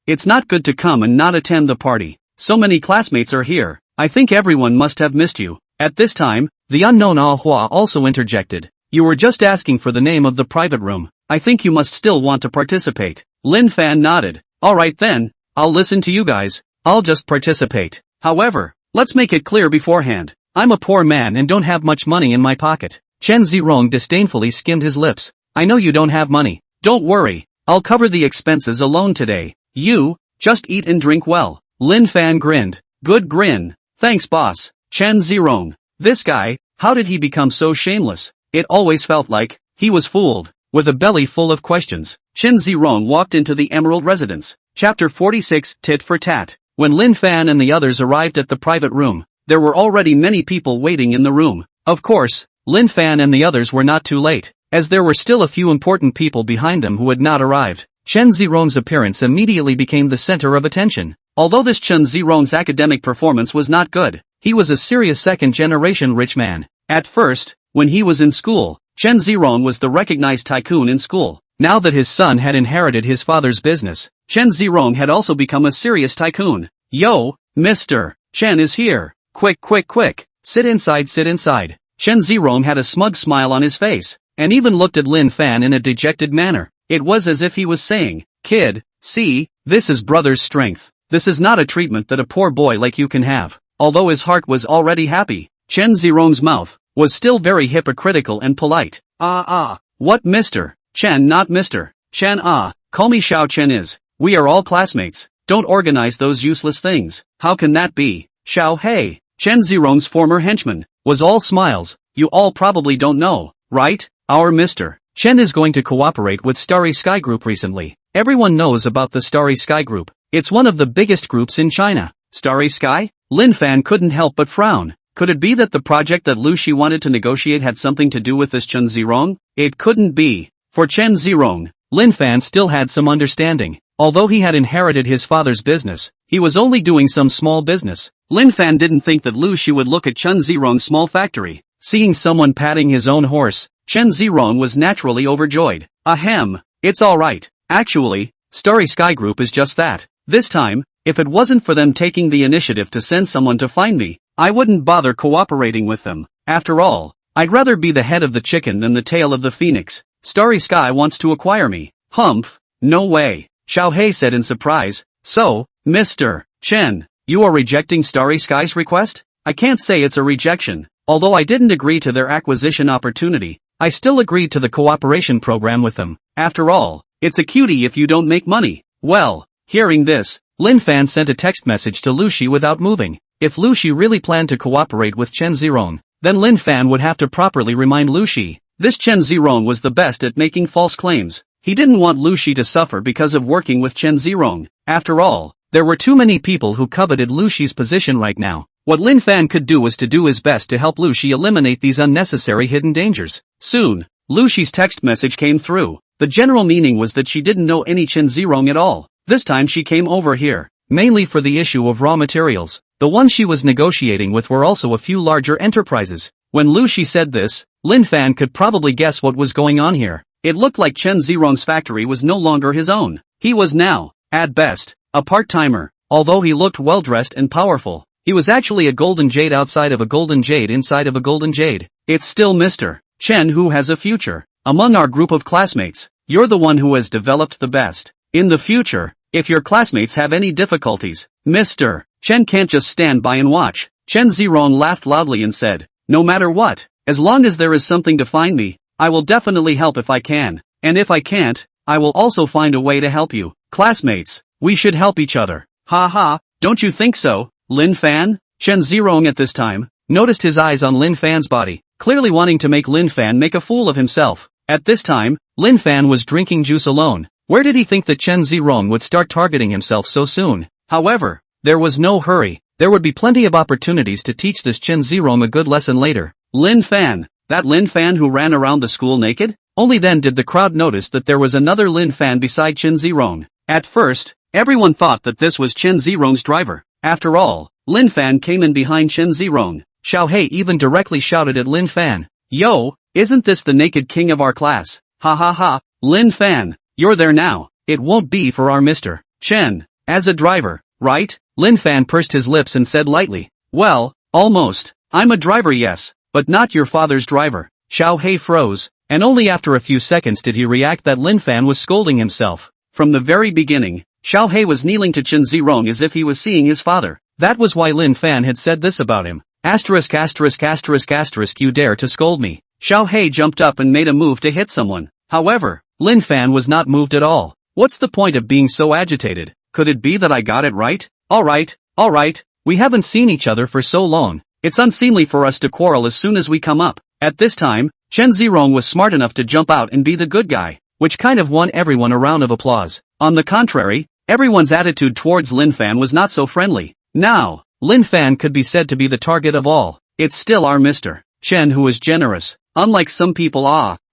It's not good to come and not attend the party. So many classmates are here. I think everyone must have missed you. At this time, the unknown Ahua also interjected. "You were just asking for the name of the private room. I think you must still want to participate." Lin Fan nodded. "Alright then, I'll listen to you guys. I'll just participate. However, let's make it clear beforehand. I'm a poor man and don't have much money in my pocket. Chen Zirong disdainfully skimmed his lips. I know you don't have money. Don't worry. I'll cover the expenses alone today. You, just eat and drink well. Lin Fan grinned. Good grin. Thanks boss. Chen Zirong. This guy, how did he become so shameless? It always felt like he was fooled. With a belly full of questions, Chen Zirong walked into the Emerald Residence. Chapter 46, Tit for Tat. When Lin Fan and the others arrived at the private room, there were already many people waiting in the room. Of course, Lin Fan and the others were not too late, as there were still a few important people behind them who had not arrived. Chen Zirong's appearance immediately became the center of attention. Although this Chen Zirong's academic performance was not good, he was a serious second-generation rich man. At first, when he was in school, Chen Zirong was the recognized tycoon in school. Now that his son had inherited his father's business, Chen Zirong had also become a serious tycoon. Yo, Mr. Chen is here. Quick, quick, quick. Sit inside, sit inside. Chen Zirong had a smug smile on his face, and even looked at Lin Fan in a dejected manner. It was as if he was saying, kid, see, this is brother's strength. This is not a treatment that a poor boy like you can have. Although his heart was already happy, Chen Zirong's mouth was still very hypocritical and polite. What Mr. Chen, not Mr. Chen, call me Xiao Chen is. We are all classmates. Don't organize those useless things. How can that be? Xiao Hei, Chen Zirong's former henchman, was all smiles. You all probably don't know, right? Our Mr. Chen is going to cooperate with Starry Sky Group recently. Everyone knows about the Starry Sky Group. It's one of the biggest groups in China. Starry Sky? Lin Fan couldn't help but frown. Could it be that the project that Lu Shi wanted to negotiate had something to do with this Chen Zirong? It couldn't be. For Chen Zirong, Lin Fan still had some understanding. Although he had inherited his father's business, he was only doing some small business. Lin Fan didn't think that Lu Shi would look at Chen Zirong's small factory. Seeing someone patting his own horse, Chen Zirong was naturally overjoyed. Ahem, it's alright. Actually, Starry Sky Group is just that. This time, if it wasn't for them taking the initiative to send someone to find me, I wouldn't bother cooperating with them. After all, I'd rather be the head of the chicken than the tail of the phoenix. Starry Sky wants to acquire me. Humph, no way. Xiao Hei said in surprise. So, Mr. Chen, you are rejecting Starry Sky's request? I can't say it's a rejection. Although I didn't agree to their acquisition opportunity, I still agreed to the cooperation program with them. After all, it's a cutie if you don't make money. Well, hearing this, Lin Fan sent a text message to Lu Shi without moving. If Lu Shi really planned to cooperate with Chen Zirong, then Lin Fan would have to properly remind Lu Shi. This Chen Zirong was the best at making false claims. He didn't want Lu Shi to suffer because of working with Chen Zirong. After all, there were too many people who coveted Lu Shi's position right now. What Lin Fan could do was to do his best to help Lu Shi eliminate these unnecessary hidden dangers. Soon, Lu Shi's text message came through. The general meaning was that she didn't know any Chen Zirong at all. This time she came over here, mainly for the issue of raw materials. The ones she was negotiating with were also a few larger enterprises. When Lu Shi said this, Lin Fan could probably guess what was going on here. It looked like Chen Zirong's factory was no longer his own. He was now, at best, a part-timer. Although he looked well-dressed and powerful, he was actually a golden jade outside of a golden jade inside of a golden jade. It's still Mr. Chen who has a future. Among our group of classmates, you're the one who has developed the best. In the future, if your classmates have any difficulties, Mr. Chen can't just stand by and watch. Chen Zirong laughed loudly and said, no matter what, as long as there is something to find me, I will definitely help if I can. And if I can't, I will also find a way to help you. Classmates, we should help each other. Ha ha, don't you think so, Lin Fan? Chen Zirong at this time noticed his eyes on Lin Fan's body, clearly wanting to make Lin Fan make a fool of himself. At this time, Lin Fan was drinking juice alone. Where did he think that Chen Zirong would start targeting himself so soon? However, there was no hurry. There would be plenty of opportunities to teach this Chen Zirong a good lesson later. Lin Fan, that Lin Fan who ran around the school naked? Only then did the crowd notice that there was another Lin Fan beside Chen Zirong. At first, everyone thought that this was Chen Zirong's driver. After all, Lin Fan came in behind Chen Zirong. Xiao Hei even directly shouted at Lin Fan. Yo, isn't this the naked king of our class? Ha ha ha, Lin Fan, you're there now. It won't be for our Mr. Chen, as a driver, right? Lin Fan pursed his lips and said lightly. Well, almost. I'm a driver, yes, but not your father's driver. Xiao Hei froze, and only after a few seconds did he react that Lin Fan was scolding himself. From the very beginning, Xiao Hei was kneeling to Chen Zirong as if he was seeing his father. That was why Lin Fan had said this about him. Asterisk asterisk asterisk asterisk, you dare to scold me. Xiao Hei jumped up and made a move to hit someone. However, Lin Fan was not moved at all. What's the point of being so agitated? Could it be that I got it right? Alright, we haven't seen each other for so long. It's unseemly for us to quarrel as soon as we come up. At this time, Chen Zirong was smart enough to jump out and be the good guy, which kind of won everyone a round of applause. On the contrary, everyone's attitude towards Lin Fan was not so friendly. Now, Lin Fan could be said to be the target of all. It's still our Mr. Chen who is generous, unlike some people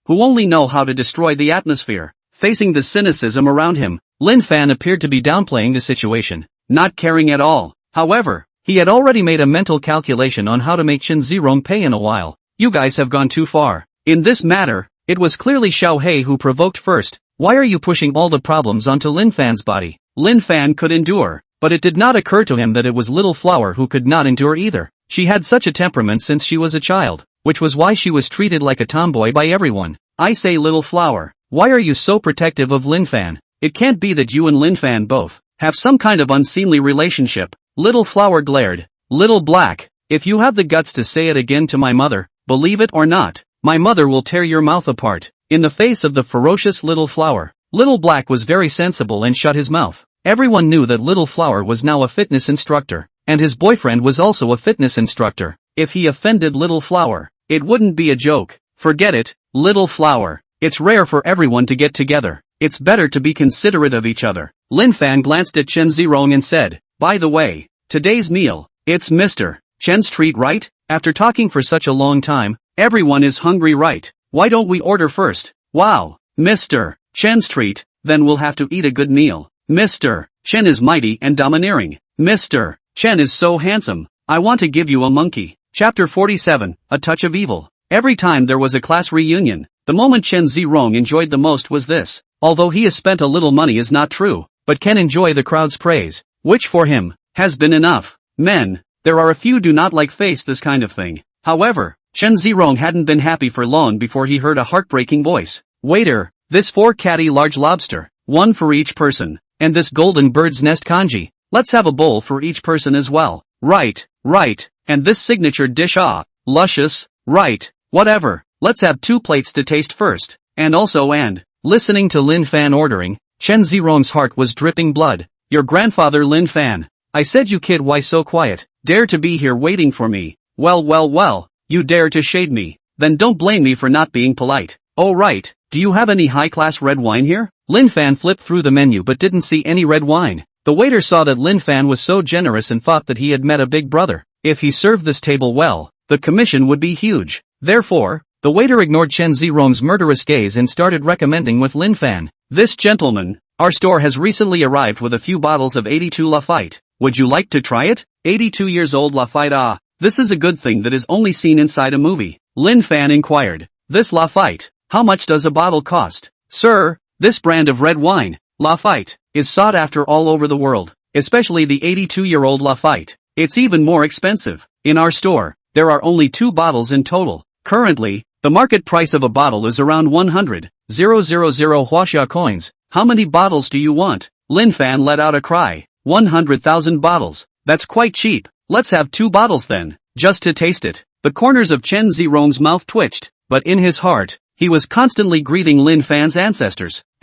who only know how to destroy the atmosphere. Facing the cynicism around him, Lin Fan appeared to be downplaying the situation, not caring at all. However, he had already made a mental calculation on how to make Chen Zirong pay in a while. You guys have gone too far. In this matter, it was clearly Xiao Hei who provoked first. Why are you pushing all the problems onto Lin Fan's body? Lin Fan could endure, but it did not occur to him that it was Little Flower who could not endure either. She had such a temperament since she was a child, which was why she was treated like a tomboy by everyone. I say Little Flower, why are you so protective of Lin Fan? It can't be that you and Lin Fan both have some kind of unseemly relationship. Little Flower glared. Little Black, if you have the guts to say it again to my mother, believe it or not, my mother will tear your mouth apart. In the face of the ferocious Little Flower, Little Black was very sensible and shut his mouth. Everyone knew that Little Flower was now a fitness instructor, and his boyfriend was also a fitness instructor. If he offended Little Flower, it wouldn't be a joke. Forget it, Little Flower. It's rare for everyone to get together. It's better to be considerate of each other. Lin Fan glanced at Chen Zirong and said, by the way, today's meal, it's Mr. Chen's treat, right? After talking for such a long time, everyone is hungry, right? Why don't we order first? Wow, Mr. Chen's treat, then we'll have to eat a good meal. Mr. Chen is mighty and domineering. Mr. Chen is so handsome, I want to give you a monkey. Chapter 47, A Touch of Evil. Every time there was a class reunion, the moment Chen Zirong enjoyed the most was this. Although he has spent a little money is not true, but can enjoy the crowd's praise, which for him, has been enough. Men, there are a few do not like face this kind of thing. However, Chen Zirong hadn't been happy for long before he heard a heartbreaking voice. Waiter, this 4 catty large lobster, 1 for each person, and this golden bird's nest kanji. Let's have a bowl for each person as well. Right, and this signature dish luscious, right, whatever, let's have 2 plates to taste first, and also Listening to Lin Fan ordering, Chen Zirong's heart was dripping blood. Your grandfather Lin Fan. I said you kid why so quiet, dare to be here waiting for me. Well, you dare to shade me, then don't blame me for not being polite. Oh right, do you have any high-class red wine here? Lin Fan flipped through the menu but didn't see any red wine. The waiter saw that Lin Fan was so generous and thought that he had met a big brother. If he served this table well, the commission would be huge. Therefore, the waiter ignored Chen Zirong's murderous gaze and started recommending with Lin Fan. This gentleman, our store has recently arrived with a few bottles of 82 Lafite. Would you like to try it? 82 years old Lafite. This is a good thing that is only seen inside a movie. Lin Fan inquired. This Lafite, how much does a bottle cost? Sir, this brand of red wine, Lafite, is sought after all over the world, especially the 82-year-old Lafite. It's even more expensive. In our store, there are only 2 bottles in total. Currently, the market price of a bottle is around 100,000 Huaxia coins. How many bottles do you want? Lin Fan let out a cry. 100,000 bottles. That's quite cheap. Let's have 2 bottles then, just to taste it. The corners of Chen Zirong's mouth twitched, but in his heart, he was constantly greeting Lin Fan's ancestors. ********.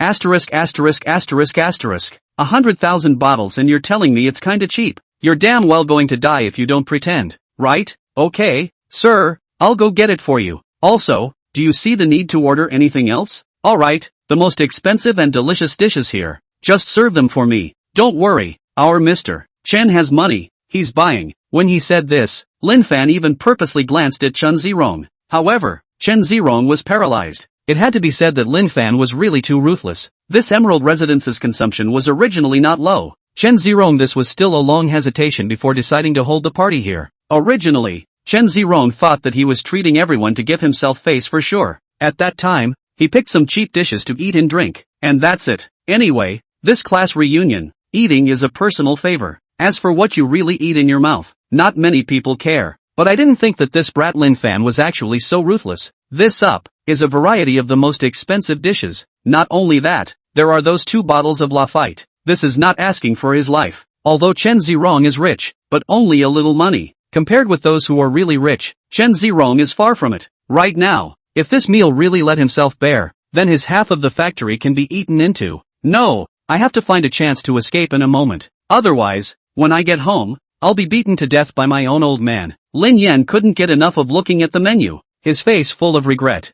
100,000 bottles and you're telling me it's kinda cheap. You're damn well going to die if you don't pretend, right? Okay, sir, I'll go get it for you. Also, do you see the need to order anything else? Alright, the most expensive and delicious dishes here. Just serve them for me. Don't worry, our Mr. Chen has money, he's buying. When he said this, Lin Fan even purposely glanced at Chen Zirong. However, Chen Zirong was paralyzed. It had to be said that Lin Fan was really too ruthless. This Emerald Residence's consumption was originally not low. Chen Zirong this was still a long hesitation before deciding to hold the party here. Originally, Chen Zirong thought that he was treating everyone to give himself face for sure. At that time, he picked some cheap dishes to eat and drink, and that's it. Anyway, this class reunion, eating is a personal favor. As for what you really eat in your mouth, not many people care. But I didn't think that this brat Lin Fan was actually so ruthless. This is a variety of the most expensive dishes. Not only that, there are those 2 bottles of Lafite. This is not asking for his life. Although Chen Zirong is rich, but only a little money. Compared with those who are really rich, Chen Zirong is far from it. Right now, If this meal really let himself bear, then his half of the factory can be eaten into. No, I have to find a chance to escape in a moment. Otherwise, when I get home, I'll be beaten to death by my own old man. Lin Yan couldn't get enough of looking at the menu, his face full of regret.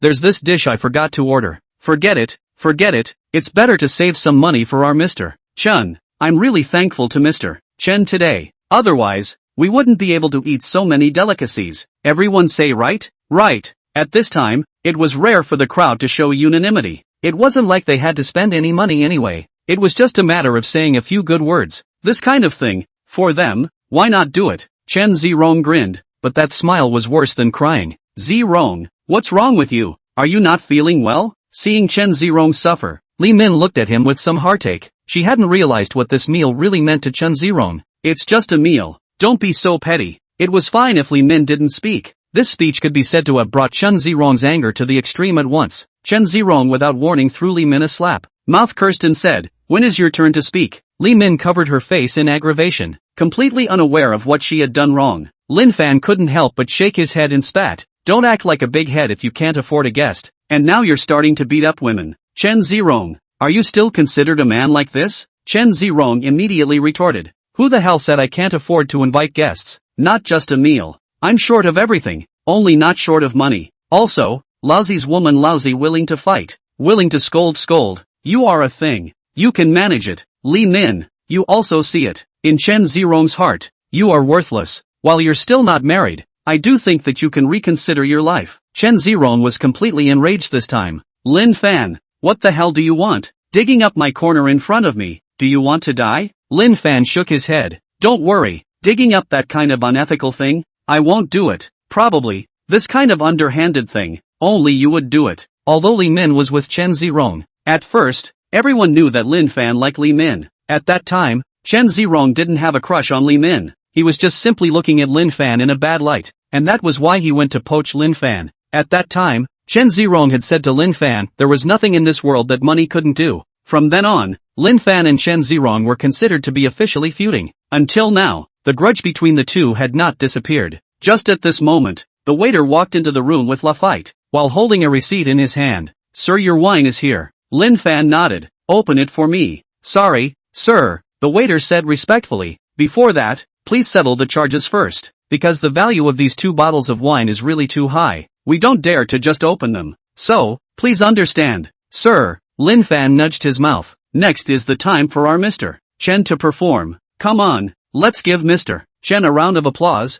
There's this dish I forgot to order. Forget it, it's better to save some money for our Mr. Chen. I'm really thankful to Mr. Chen today. Otherwise, we wouldn't be able to eat so many delicacies. Everyone say right? Right. At this time, it was rare for the crowd to show unanimity. It wasn't like they had to spend any money anyway. It was just a matter of saying a few good words. This kind of thing, for them, why not do it? Chen Zirong grinned, but that smile was worse than crying. Zirong, what's wrong with you? Are you not feeling well? Seeing Chen Zirong suffer, Li Min looked at him with some heartache. She hadn't realized what this meal really meant to Chen Zirong. It's just a meal. Don't be so petty. It was fine if Li Min didn't speak. This speech could be said to have brought Chen Zirong's anger to the extreme at once. Chen Zirong without warning threw Li Min a slap. Mouth cursed and said, "When is your turn to speak?" Li Min covered her face in aggravation, completely unaware of what she had done wrong. Lin Fan couldn't help but shake his head and spat. Don't act like a big head if you can't afford a guest. And now you're starting to beat up women. Chen Zirong, are you still considered a man like this? Chen Zirong immediately retorted. Who the hell said I can't afford to invite guests? Not just a meal. I'm short of everything, only not short of money. Also, lousy's woman lousy willing to fight, willing to scold. You are a thing. You can manage it. Li Min, you also see it. In Chen Zirong's heart, you are worthless. While you're still not married, I do think that you can reconsider your life. Chen Zirong was completely enraged this time. Lin Fan, what the hell do you want? Digging up my corner in front of me, do you want to die? Lin Fan shook his head. Don't worry, digging up that kind of unethical thing? I won't do it. Probably, this kind of underhanded thing, only you would do it. Although Li Min was with Chen Zirong, at first, everyone knew that Lin Fan liked Li Min. At that time, Chen Zirong didn't have a crush on Li Min. He was just simply looking at Lin Fan in a bad light, and that was why he went to poach Lin Fan. At that time, Chen Zirong had said to Lin Fan there was nothing in this world that money couldn't do. From then on, Lin Fan and Chen Zirong were considered to be officially feuding. Until now, the grudge between the two had not disappeared. Just at this moment, the waiter walked into the room with Lafite, while holding a receipt in his hand. Sir, your wine is here. Lin Fan nodded. Open it for me. Sorry, sir, the waiter said respectfully. Before that, please settle the charges first, because the value of these 2 bottles of wine is really too high. We don't dare to just open them. So, please understand. Sir, Lin Fan nudged his mouth. Next is the time for our Mr. Chen to perform. Come on, let's give Mr. Chen a round of applause.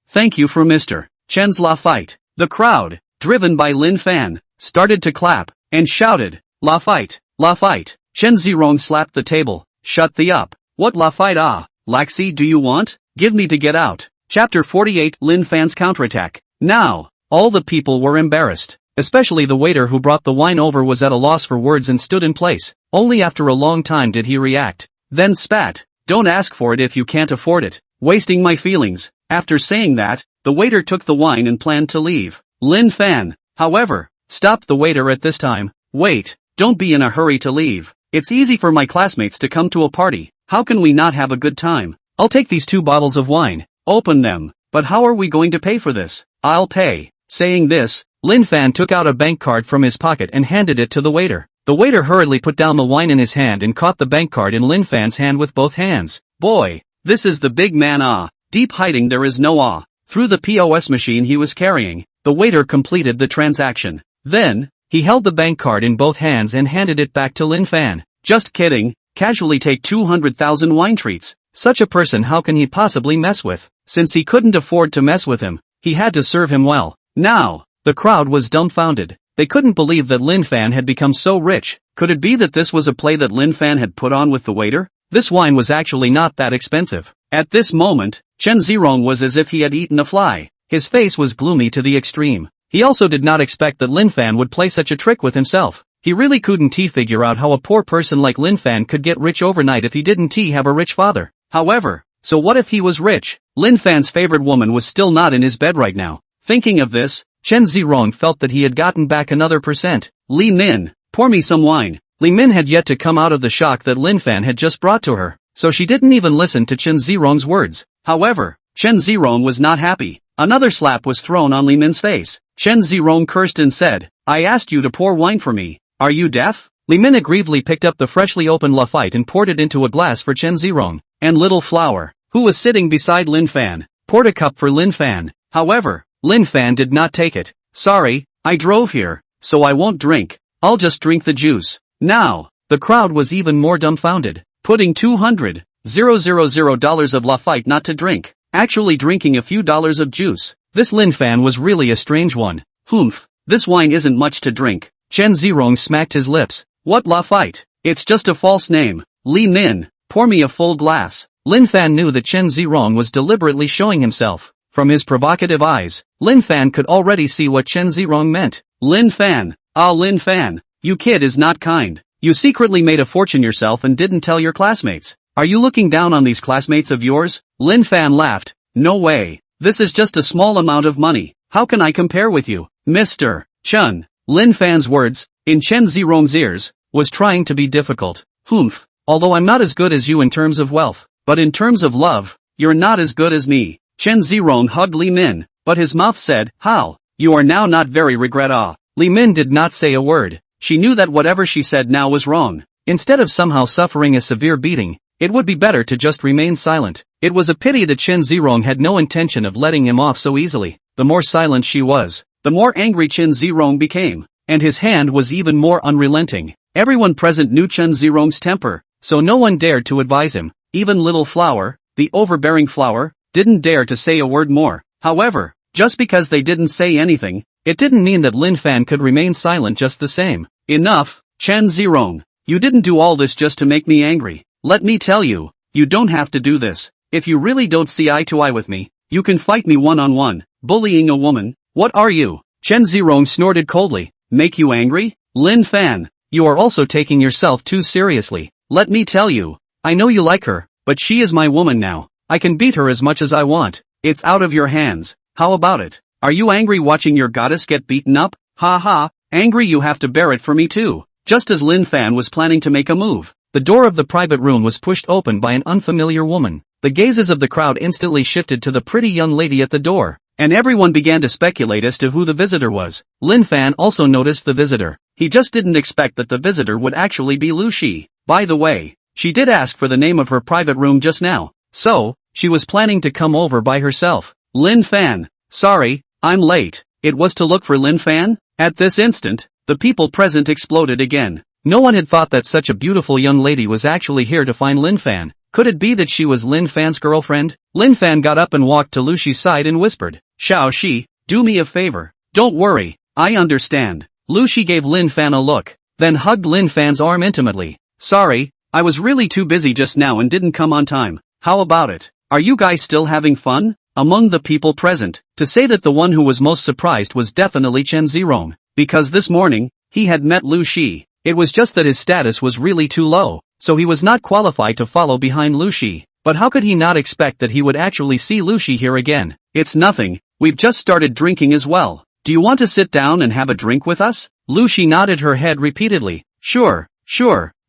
Thank you for Mr. Chen's Lafite. The crowd, driven by Lin Fan, started to clap, and shouted, Lafite, Lafite. Chen Zirong slapped the table. Shut the up. What Lafite Laxi do you want? Give me to get out. Chapter 48 Lin Fan's counterattack. Now, all the people were embarrassed. Especially the waiter who brought the wine over was at a loss for words and stood in place. Only after a long time did he react. Then spat. Don't ask for it if you can't afford it. Wasting my feelings. After saying that, the waiter took the wine and planned to leave. Lin Fan, however, stopped the waiter at this time. Wait, don't be in a hurry to leave. It's easy for my classmates to come to a party. How can we not have a good time? I'll take these 2 bottles of wine. Open them. But how are we going to pay for this? I'll pay. Saying this, Lin Fan took out a bank card from his pocket and handed it to the waiter. The waiter hurriedly put down the wine in his hand and caught the bank card in Lin Fan's hand with both hands. Boy, this is the big man Deep hiding there is no Through the POS machine he was carrying, the waiter completed the transaction. Then, he held the bank card in both hands and handed it back to Lin Fan. Just kidding, casually take 200,000 wine treats. Such a person how can he possibly mess with? Since he couldn't afford to mess with him, he had to serve him well. Now, the crowd was dumbfounded. They couldn't believe that Lin Fan had become so rich. Could it be that this was a play that Lin Fan had put on with the waiter? This wine was actually not that expensive. At this moment, Chen Zirong was as if he had eaten a fly. His face was gloomy to the extreme. He also did not expect that Lin Fan would play such a trick with himself. He really couldn't figure out how a poor person like Lin Fan could get rich overnight if he didn't have a rich father. However, so what if he was rich? Lin Fan's favorite woman was still not in his bed right now. Thinking of this, Chen Zirong felt that he had gotten back another %. Li Min, pour me some wine. Li Min had yet to come out of the shock that Lin Fan had just brought to her, so she didn't even listen to Chen Zirong's words. However, Chen Zirong was not happy. Another slap was thrown on Li Min's face. Chen Zirong cursed and said, I asked you to pour wine for me. Are you deaf? Li Min aggrievedly picked up the freshly opened Lafite and poured it into a glass for Chen Zirong. And Little Flower, who was sitting beside Lin Fan, poured a cup for Lin Fan. However, Lin Fan did not take it. Sorry, I drove here, so I won't drink. I'll just drink the juice. Now, the crowd was even more dumbfounded. Putting $200,000 of Lafite not to drink, actually drinking a few dollars of juice. This Lin Fan was really a strange one. Humph, this wine isn't much to drink. Chen Zirong smacked his lips. What Lafite? It's just a false name. Li Min, pour me a full glass. Lin Fan knew that Chen Zirong was deliberately showing himself. From his provocative eyes, Lin Fan could already see what Chen Zirong meant. Lin Fan, Lin Fan, you kid is not kind. You secretly made a fortune yourself and didn't tell your classmates. Are you looking down on these classmates of yours? Lin Fan laughed. No way. This is just a small amount of money. How can I compare with you, Mr. Chen? Lin Fan's words, in Chen Zirong's ears, was trying to be difficult. Humph, although I'm not as good as you in terms of wealth, but in terms of love, you're not as good as me. Chen Zirong hugged Li Min, but his mouth said, how? You are now not very regret. Li Min did not say a word. She knew that whatever she said now was wrong. Instead of somehow suffering a severe beating, it would be better to just remain silent. It was a pity that Chen Zirong had no intention of letting him off so easily. The more silent she was, the more angry Chen Zirong became, and his hand was even more unrelenting. Everyone present knew Chen Zirong's temper, so no one dared to advise him. Even Little Flower, the overbearing flower, didn't dare to say a word more. However, just because they didn't say anything, it didn't mean that Lin Fan could remain silent just the same. Enough, Chen Zirong. You didn't do all this just to make me angry. Let me tell you, you don't have to do this. If you really don't see eye to eye with me, you can fight me one-on-one. Bullying a woman? What are you? Chen Zirong snorted coldly. Make you angry? Lin Fan, you are also taking yourself too seriously. Let me tell you, I know you like her, but she is my woman now. I can beat her as much as I want. It's out of your hands. How about it? Are you angry watching your goddess get beaten up? Ha ha, angry you have to bear it for me too. Just as Lin Fan was planning to make a move, the door of the private room was pushed open by an unfamiliar woman. The gazes of the crowd instantly shifted to the pretty young lady at the door, and everyone began to speculate as to who the visitor was. Lin Fan also noticed the visitor. He just didn't expect that the visitor would actually be Lu Shi. By the way, she did ask for the name of her private room just now, so she was planning to come over by herself. Lin Fan, sorry, I'm late. It was to look for Lin Fan? At this instant, the people present exploded again. No one had thought that such a beautiful young lady was actually here to find Lin Fan. Could it be that she was Lin Fan's girlfriend? Lin Fan got up and walked to Lu Shi's side and whispered, Xiao Shi, do me a favor. Don't worry, I understand. Lu Shi gave Lin Fan a look, then hugged Lin Fan's arm intimately. Sorry, I was really too busy just now and didn't come on time. How about it? Are you guys still having fun? Among the people present, to say that the one who was most surprised was definitely Chen Zirong, because this morning, he had met Lu Shi. It was just that his status was really too low, so he was not qualified to follow behind Lu Shi. But how could he not expect that he would actually see Lu Shi here again? It's nothing, we've just started drinking as well. Do you want to sit down and have a drink with us? Lu Shi nodded her head repeatedly. Sure,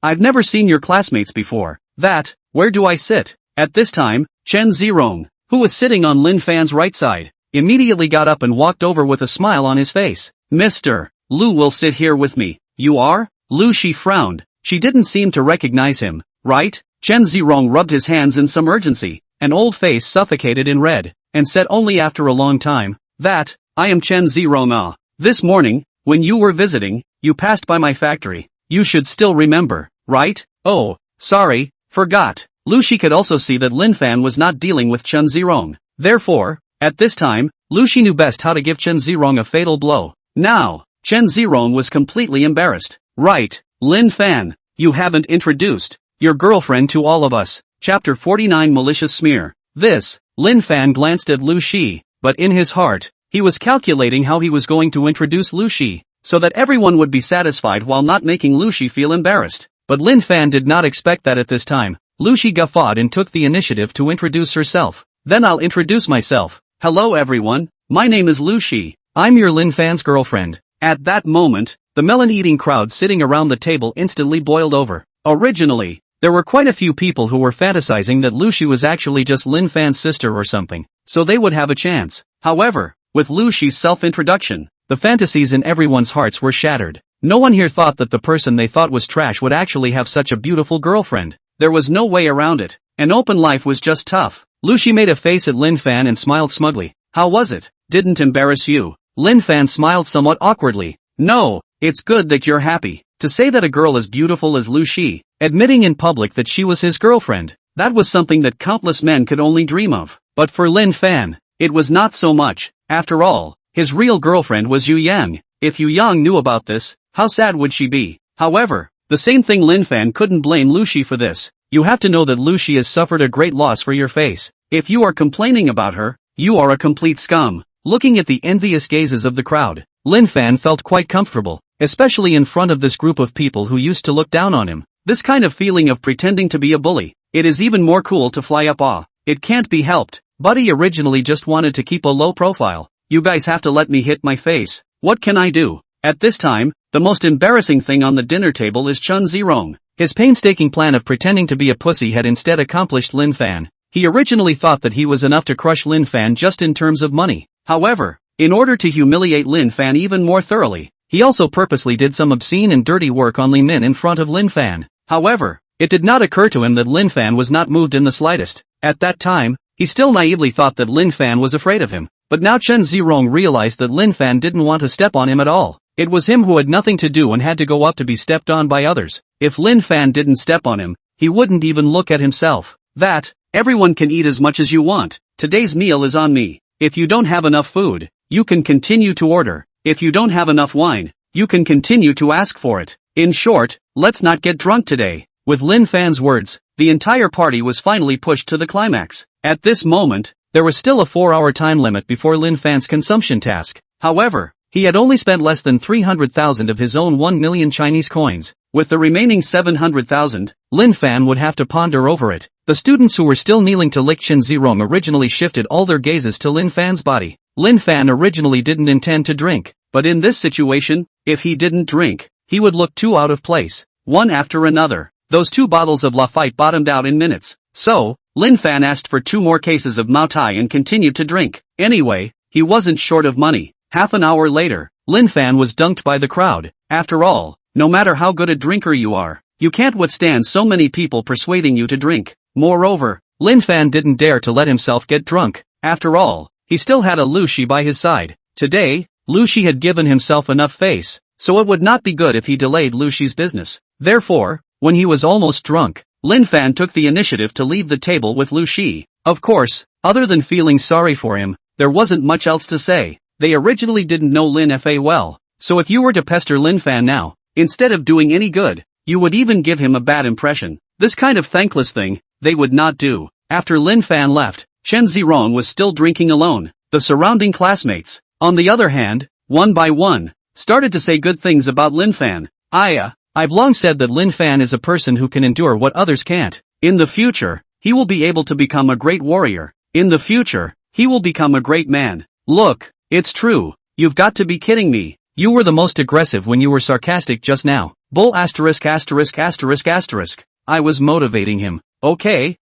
I've never seen your classmates before. Where do I sit? At this time, Chen Zirong, who was sitting on Lin Fan's right side, immediately got up and walked over with a smile on his face. Mr. Lu will sit here with me. You are? Lu Shi frowned. She didn't seem to recognize him, right? Chen Zirong rubbed his hands in some urgency, an old face suffocated in red, and said only after a long time, I am Chen Zirong. This morning, when you were visiting, you passed by my factory. You should still remember, right? Oh, sorry, forgot. Lu Shi could also see that Lin Fan was not dealing with Chen Zirong. Therefore, at this time, Lu Shi knew best how to give Chen Zirong a fatal blow. Now, Chen Zirong was completely embarrassed. Right, Lin Fan, you haven't introduced your girlfriend to all of us. Chapter 49 Malicious Smear. Lin Fan glanced at Lu Shi, but in his heart, he was calculating how he was going to introduce Lu Shi, so that everyone would be satisfied while not making Lu Shi feel embarrassed. But Lin Fan did not expect that at this time. Lu Shi guffawed and took the initiative to introduce herself. Then I'll introduce myself. Hello everyone, my name is Lu Shi. I'm your Lin Fan's girlfriend. At that moment, the melon-eating crowd sitting around the table instantly boiled over. Originally, there were quite a few people who were fantasizing that Lu Shi was actually just Lin Fan's sister or something, so they would have a chance. However, with Lu Shi's self-introduction, the fantasies in everyone's hearts were shattered. No one here thought that the person they thought was trash would actually have such a beautiful girlfriend. There was no way around it. An open life was just tough. Lu Shi made a face at Lin Fan and smiled smugly. How was it? Didn't embarrass you? Lin Fan smiled somewhat awkwardly. No, it's good that you're happy. To say that a girl as beautiful as Lu Shi, admitting in public that she was his girlfriend, that was something that countless men could only dream of. But for Lin Fan, it was not so much. After all, his real girlfriend was Yu Yang. If Yu Yang knew about this, how sad would she be? However, the same thing Lin Fan couldn't blame Lu Shi for this. You have to know that Lu Shi has suffered a great loss for your face. If you are complaining about her, you are a complete scum. Looking at the envious gazes of the crowd, Lin Fan felt quite comfortable, especially in front of this group of people who used to look down on him. This kind of feeling of pretending to be a bully, it is even more cool to fly up. It can't be helped. Buddy originally just wanted to keep a low profile. You guys have to let me hit my face. What can I do? At this time, the most embarrassing thing on the dinner table is Chen Zirong. His painstaking plan of pretending to be a pussy had instead accomplished Lin Fan. He originally thought that he was enough to crush Lin Fan just in terms of money. However, in order to humiliate Lin Fan even more thoroughly, he also purposely did some obscene and dirty work on Li Min in front of Lin Fan. However, it did not occur to him that Lin Fan was not moved in the slightest. At that time, he still naively thought that Lin Fan was afraid of him. But now Chen Zirong realized that Lin Fan didn't want to step on him at all. It was him who had nothing to do and had to go up to be stepped on by others. If Lin Fan didn't step on him, he wouldn't even look at himself. That, everyone can eat as much as you want. Today's meal is on me. If you don't have enough food, you can continue to order. If you don't have enough wine, you can continue to ask for it. In short, let's not get drunk today. With Lin Fan's words, the entire party was finally pushed to the climax. At this moment, there was still a 4-hour time limit before Lin Fan's consumption task. However, he had only spent less than 300,000 of his own 1 million Chinese coins. With the remaining 700,000, Lin Fan would have to ponder over it. The students who were still kneeling to lick Chen Zirong originally shifted all their gazes to Lin Fan's body. Lin Fan originally didn't intend to drink, but in this situation, if he didn't drink, he would look too out of place. One after another, those 2 bottles of Lafite bottomed out in minutes. So, Lin Fan asked for 2 more cases of Mao Tai and continued to drink. Anyway, he wasn't short of money. Half an hour later, Lin Fan was dunked by the crowd. After all, no matter how good a drinker you are, you can't withstand so many people persuading you to drink. Moreover, Lin Fan didn't dare to let himself get drunk. After all, he still had a Lu Shi by his side. Today, Lu Shi had given himself enough face, so it would not be good if he delayed Lu Shi's business. Therefore, when he was almost drunk, Lin Fan took the initiative to leave the table with Lu Shi. Of course, other than feeling sorry for him, there wasn't much else to say. They originally didn't know Lin Fa well, so if you were to pester Lin Fan now, instead of doing any good, you would even give him a bad impression. This kind of thankless thing, they would not do. After Lin Fan left, Chen Zirong was still drinking alone. The surrounding classmates, on the other hand, one by one, started to say good things about Lin Fan. I've long said that Lin Fan is a person who can endure what others can't. In the future, he will be able to become a great warrior. In the future, he will become a great man. Look, it's true. You've got to be kidding me. You were the most aggressive when you were sarcastic just now. Bull ********. I was motivating him. Okay,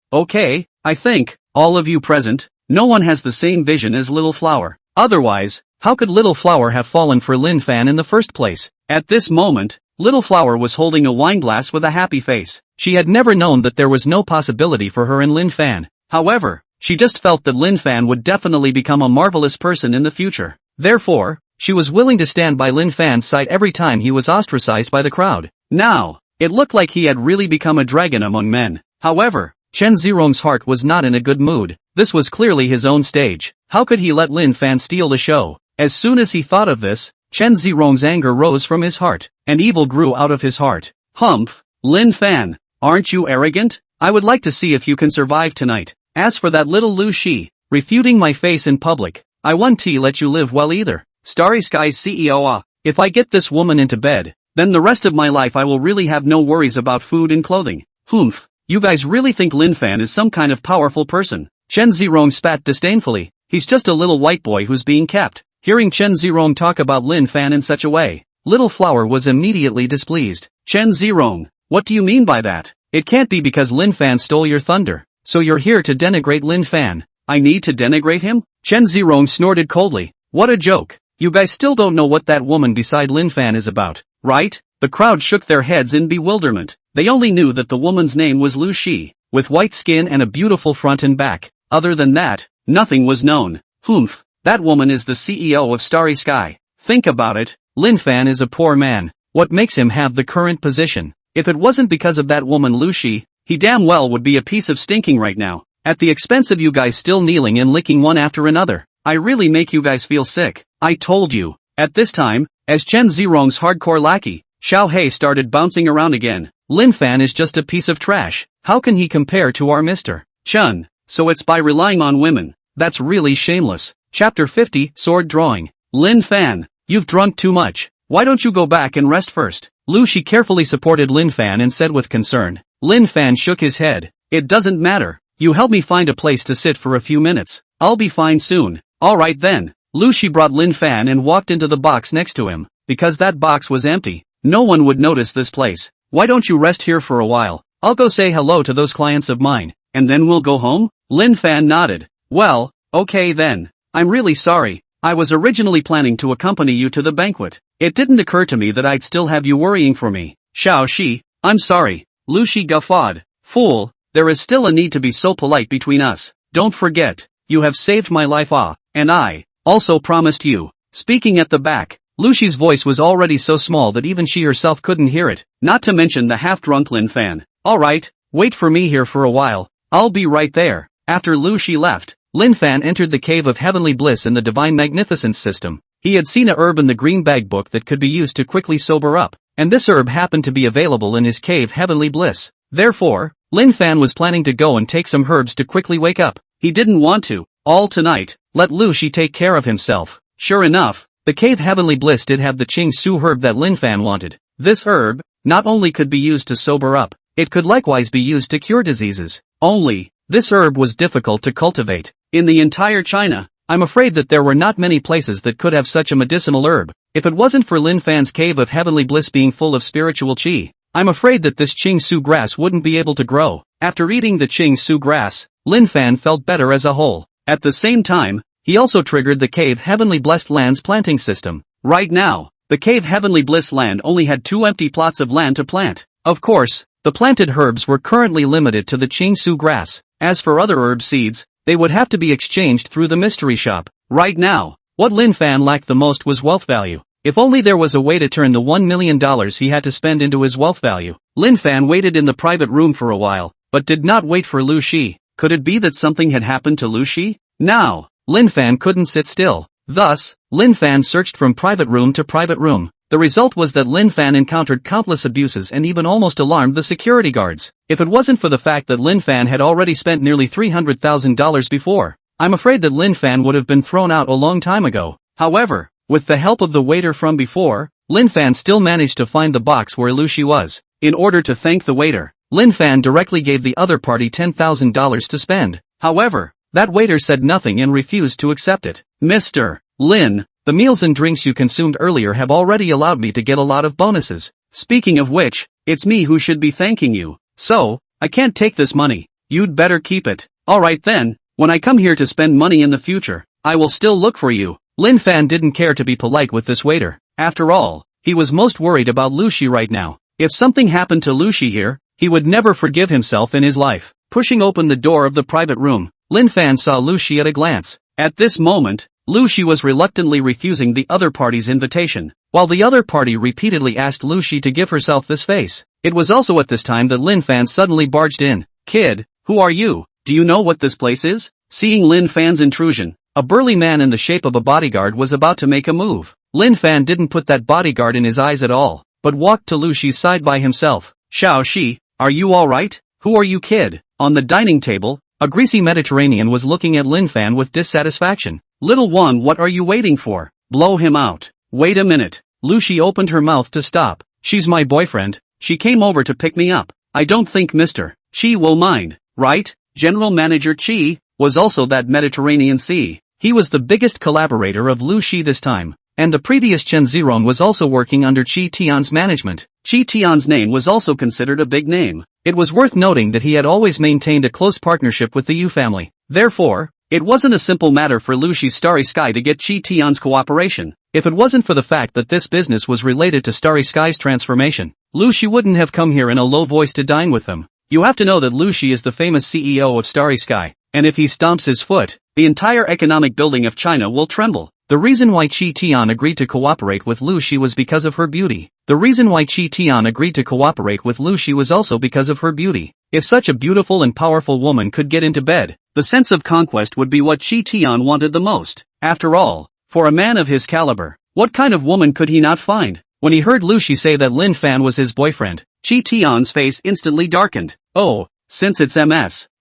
I think, all of you present, no one has the same vision as Little Flower. Otherwise, how could Little Flower have fallen for Lin Fan in the first place? At this moment, Little Flower was holding a wine glass with a happy face. She had never known that there was no possibility for her in Lin Fan. However, she just felt that Lin Fan would definitely become a marvelous person in the future. Therefore, she was willing to stand by Lin Fan's side every time he was ostracized by the crowd. Now, it looked like he had really become a dragon among men. However, Chen Zirong's heart was not in a good mood. This was clearly his own stage. How could he let Lin Fan steal the show? As soon as he thought of this, Chen Zirong's anger rose from his heart, and evil grew out of his heart. Humph, Lin Fan, aren't you arrogant? I would like to see if you can survive tonight. As for that little Lu Shi, refuting my face in public, I won't let you live well either. Starry Skies CEO. If I get this woman into bed, then the rest of my life I will really have no worries about food and clothing. Humph, you guys really think Lin Fan is some kind of powerful person? Chen Zirong spat disdainfully. He's just a little white boy who's being kept. Hearing Chen Zirong talk about Lin Fan in such a way, Little Flower was immediately displeased. Chen Zirong, what do you mean by that? It can't be because Lin Fan stole your thunder, so you're here to denigrate Lin Fan. I need to denigrate him? Chen Zirong snorted coldly. What a joke. You guys still don't know what that woman beside Lin Fan is about, right? The crowd shook their heads in bewilderment. They only knew that the woman's name was Lu Shi, with white skin and a beautiful front and back. Other than that, nothing was known. Humph, that woman is the CEO of Starry Sky. Think about it, Lin Fan is a poor man. What makes him have the current position? If it wasn't because of that woman Lu Shi, he damn well would be a piece of stinking right now, at the expense of you guys still kneeling and licking one after another. I really make you guys feel sick. I told you. At this time, as Chen Zirong's hardcore lackey, Xiao Hei started bouncing around again. Lin Fan is just a piece of trash. How can he compare to our Mr. Chen? So it's by relying on women. That's really shameless. Chapter 50, Sword Drawing. Lin Fan, you've drunk too much. Why don't you go back and rest first? Lu Shi carefully supported Lin Fan and said with concern. Lin Fan shook his head. It doesn't matter. You help me find a place to sit for a few minutes. I'll be fine soon. Alright then. Lu Shi brought Lin Fan and walked into the box next to him. Because that box was empty, no one would notice this place. Why don't you rest here for a while? I'll go say hello to those clients of mine, and then we'll go home? Lin Fan nodded. Well, okay then. I'm really sorry. I was originally planning to accompany you to the banquet. It didn't occur to me that I'd still have you worrying for me. Xiao Shi, I'm sorry. Lu Shi guffawed. Fool, there is still a need to be so polite between us. Don't forget, you have saved my life and I also promised you. Speaking at the back, Lu Shi's voice was already so small that even she herself couldn't hear it, not to mention the half-drunk Lin Fan. Alright, wait for me here for a while. I'll be right there. After Lu Shi left, Lin Fan entered the Cave of Heavenly Bliss in the Divine Magnificence system. He had seen a herb in the green bag book that could be used to quickly sober up, and this herb happened to be available in his cave Heavenly Bliss. Therefore, Lin Fan was planning to go and take some herbs to quickly wake up. He didn't want to, all tonight, let Lu Shi take care of himself. Sure enough, the cave Heavenly Bliss did have the Qing Su herb that Lin Fan wanted. This herb, not only could be used to sober up, it could likewise be used to cure diseases. Only, this herb was difficult to cultivate. In the entire China, I'm afraid that there were not many places that could have such a medicinal herb. If it wasn't for Lin Fan's cave of Heavenly Bliss being full of spiritual qi, I'm afraid that this Qing Su grass wouldn't be able to grow. After eating the Qing Su grass, Lin Fan felt better as a whole. At the same time, he also triggered the cave Heavenly Blessed Land's planting system. Right now, the cave Heavenly Bliss Land only had 2 empty plots of land to plant. Of course, the planted herbs were currently limited to the Qing Su grass. As for other herb seeds, they would have to be exchanged through the mystery shop. Right now, what Lin Fan lacked the most was wealth value. If only there was a way to turn the $1 million he had to spend into his wealth value. Lin Fan waited in the private room for a while, but did not wait for Lu Shi. Could it be that something had happened to Lu Shi? Now, Lin Fan couldn't sit still. Thus, Lin Fan searched from private room to private room. The result was that Lin Fan encountered countless abuses and even almost alarmed the security guards. If it wasn't for the fact that Lin Fan had already spent nearly $300,000 before, I'm afraid that Lin Fan would have been thrown out a long time ago. However, with the help of the waiter from before, Lin Fan still managed to find the box where Lu Shi was. In order to thank the waiter, Lin Fan directly gave the other party $10,000 to spend. However, that waiter said nothing and refused to accept it. Mr. Lin, the meals and drinks you consumed earlier have already allowed me to get a lot of bonuses. Speaking of which, it's me who should be thanking you. So, I can't take this money. You'd better keep it. Alright then, when I come here to spend money in the future, I will still look for you. Lin Fan didn't care to be polite with this waiter. After all, he was most worried about Lu Shi right now. If something happened to Lu Shi here, he would never forgive himself in his life. Pushing open the door of the private room, Lin Fan saw Lu Shi at a glance. At this moment, Lu Shi was reluctantly refusing the other party's invitation, while the other party repeatedly asked Lu Shi to give herself this face. It was also at this time that Lin Fan suddenly barged in. Kid, who are you? Do you know what this place is? Seeing Lin Fan's intrusion, a burly man in the shape of a bodyguard was about to make a move. Lin Fan didn't put that bodyguard in his eyes at all, but walked to Lu Shi's side by himself. Xiao Shi, are you alright? Who are you, kid? On the dining table, a greasy Mediterranean was looking at Lin Fan with dissatisfaction. Little one, what are you waiting for? Blow him out. Wait a minute. Lu Shi opened her mouth to stop. She's my boyfriend. She came over to pick me up. I don't think Mr. Chi will mind, right? General Manager Chi was also that Mediterranean Sea. He was the biggest collaborator of Lu Shi this time, and the previous Chen Zirong was also working under Qi Tian's management. Qi Tian's name was also considered a big name. It was worth noting that he had always maintained a close partnership with the Yu family. Therefore, It wasn't a simple matter for Lu Shi's Starry Sky to get Chi Tian's cooperation. If it wasn't for the fact that this business was related to Starry Sky's transformation, Lu Shi wouldn't have come here in a low voice to dine with them. You have to know that Lu Shi is the famous CEO of Starry Sky, and if he stomps his foot, the entire economic building of China will tremble. The reason why Chi Tian agreed to cooperate with Lu Shi was because of her beauty. The reason why Chi Tian agreed to cooperate with Lu Shi was also because of her beauty. If such a beautiful and powerful woman could get into bed, the sense of conquest would be what Chi Tian wanted the most. After all, for a man of his caliber, what kind of woman could he not find? When he heard Lu Shi say that Lin Fan was his boyfriend, Chi Tian's face instantly darkened. Oh, since it's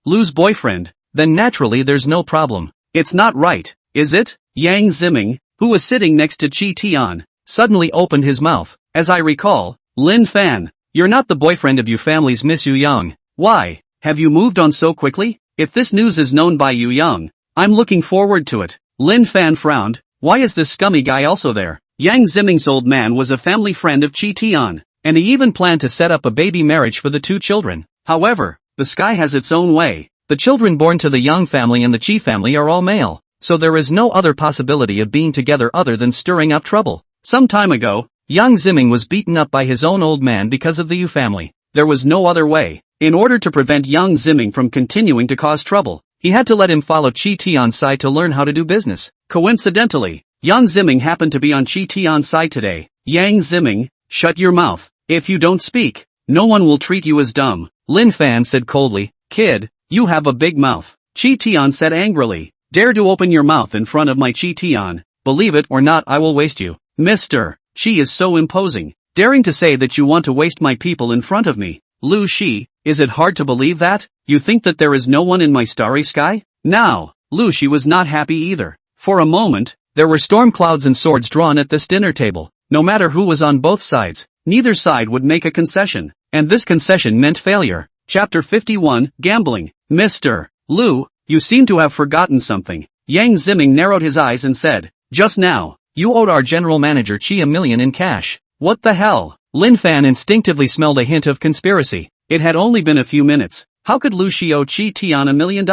Lu's boyfriend, then naturally there's no problem. It's not right, is it? Yang Ziming, who was sitting next to Chi Tian, suddenly opened his mouth. As I recall, Lin Fan, you're not the boyfriend of Yu family's Miss Yu Yang. Why, have you moved on so quickly? If this news is known by Yu Yang, I'm looking forward to it. Lin Fan frowned. Why is this scummy guy also there? Yang Ziming's old man was a family friend of Chi Tian, and he even planned to set up a baby marriage for the two children. However, the sky has its own way. The children born to the Yang family and the Chi family are all male, so there is no other possibility of being together other than stirring up trouble. Some time ago, Yang Ziming was beaten up by his own old man because of the Yu family. There was no other way. In order to prevent Yang Ziming from continuing to cause trouble, he had to let him follow Chi Tian's side to learn how to do business. Coincidentally, Yang Ziming happened to be on Chi Tian's side today. Yang Ziming, shut your mouth. If you don't speak, no one will treat you as dumb. Lin Fan said coldly. Kid, you have a big mouth. Chi Tian said angrily. Dare to open your mouth in front of my Chi Tian. Believe it or not, I will waste you. Mister, she is so imposing. Daring to say that you want to waste my people in front of me. Lu Shi, is it hard to believe that? You think that there is no one in my Starry Sky? Now, Lu Shi was not happy either. For a moment, there were storm clouds and swords drawn at this dinner table. No matter who was on both sides, neither side would make a concession, and this concession meant failure. Chapter 51, Gambling. Mr. Lu, you seem to have forgotten something. Yang Ziming narrowed his eyes and said, just now, you owed our general manager Chi $1 million in cash. What the hell? Lin Fan instinctively smelled a hint of conspiracy. It had only been a few minutes. How could Lu Shi owe Chi Tian $1 million?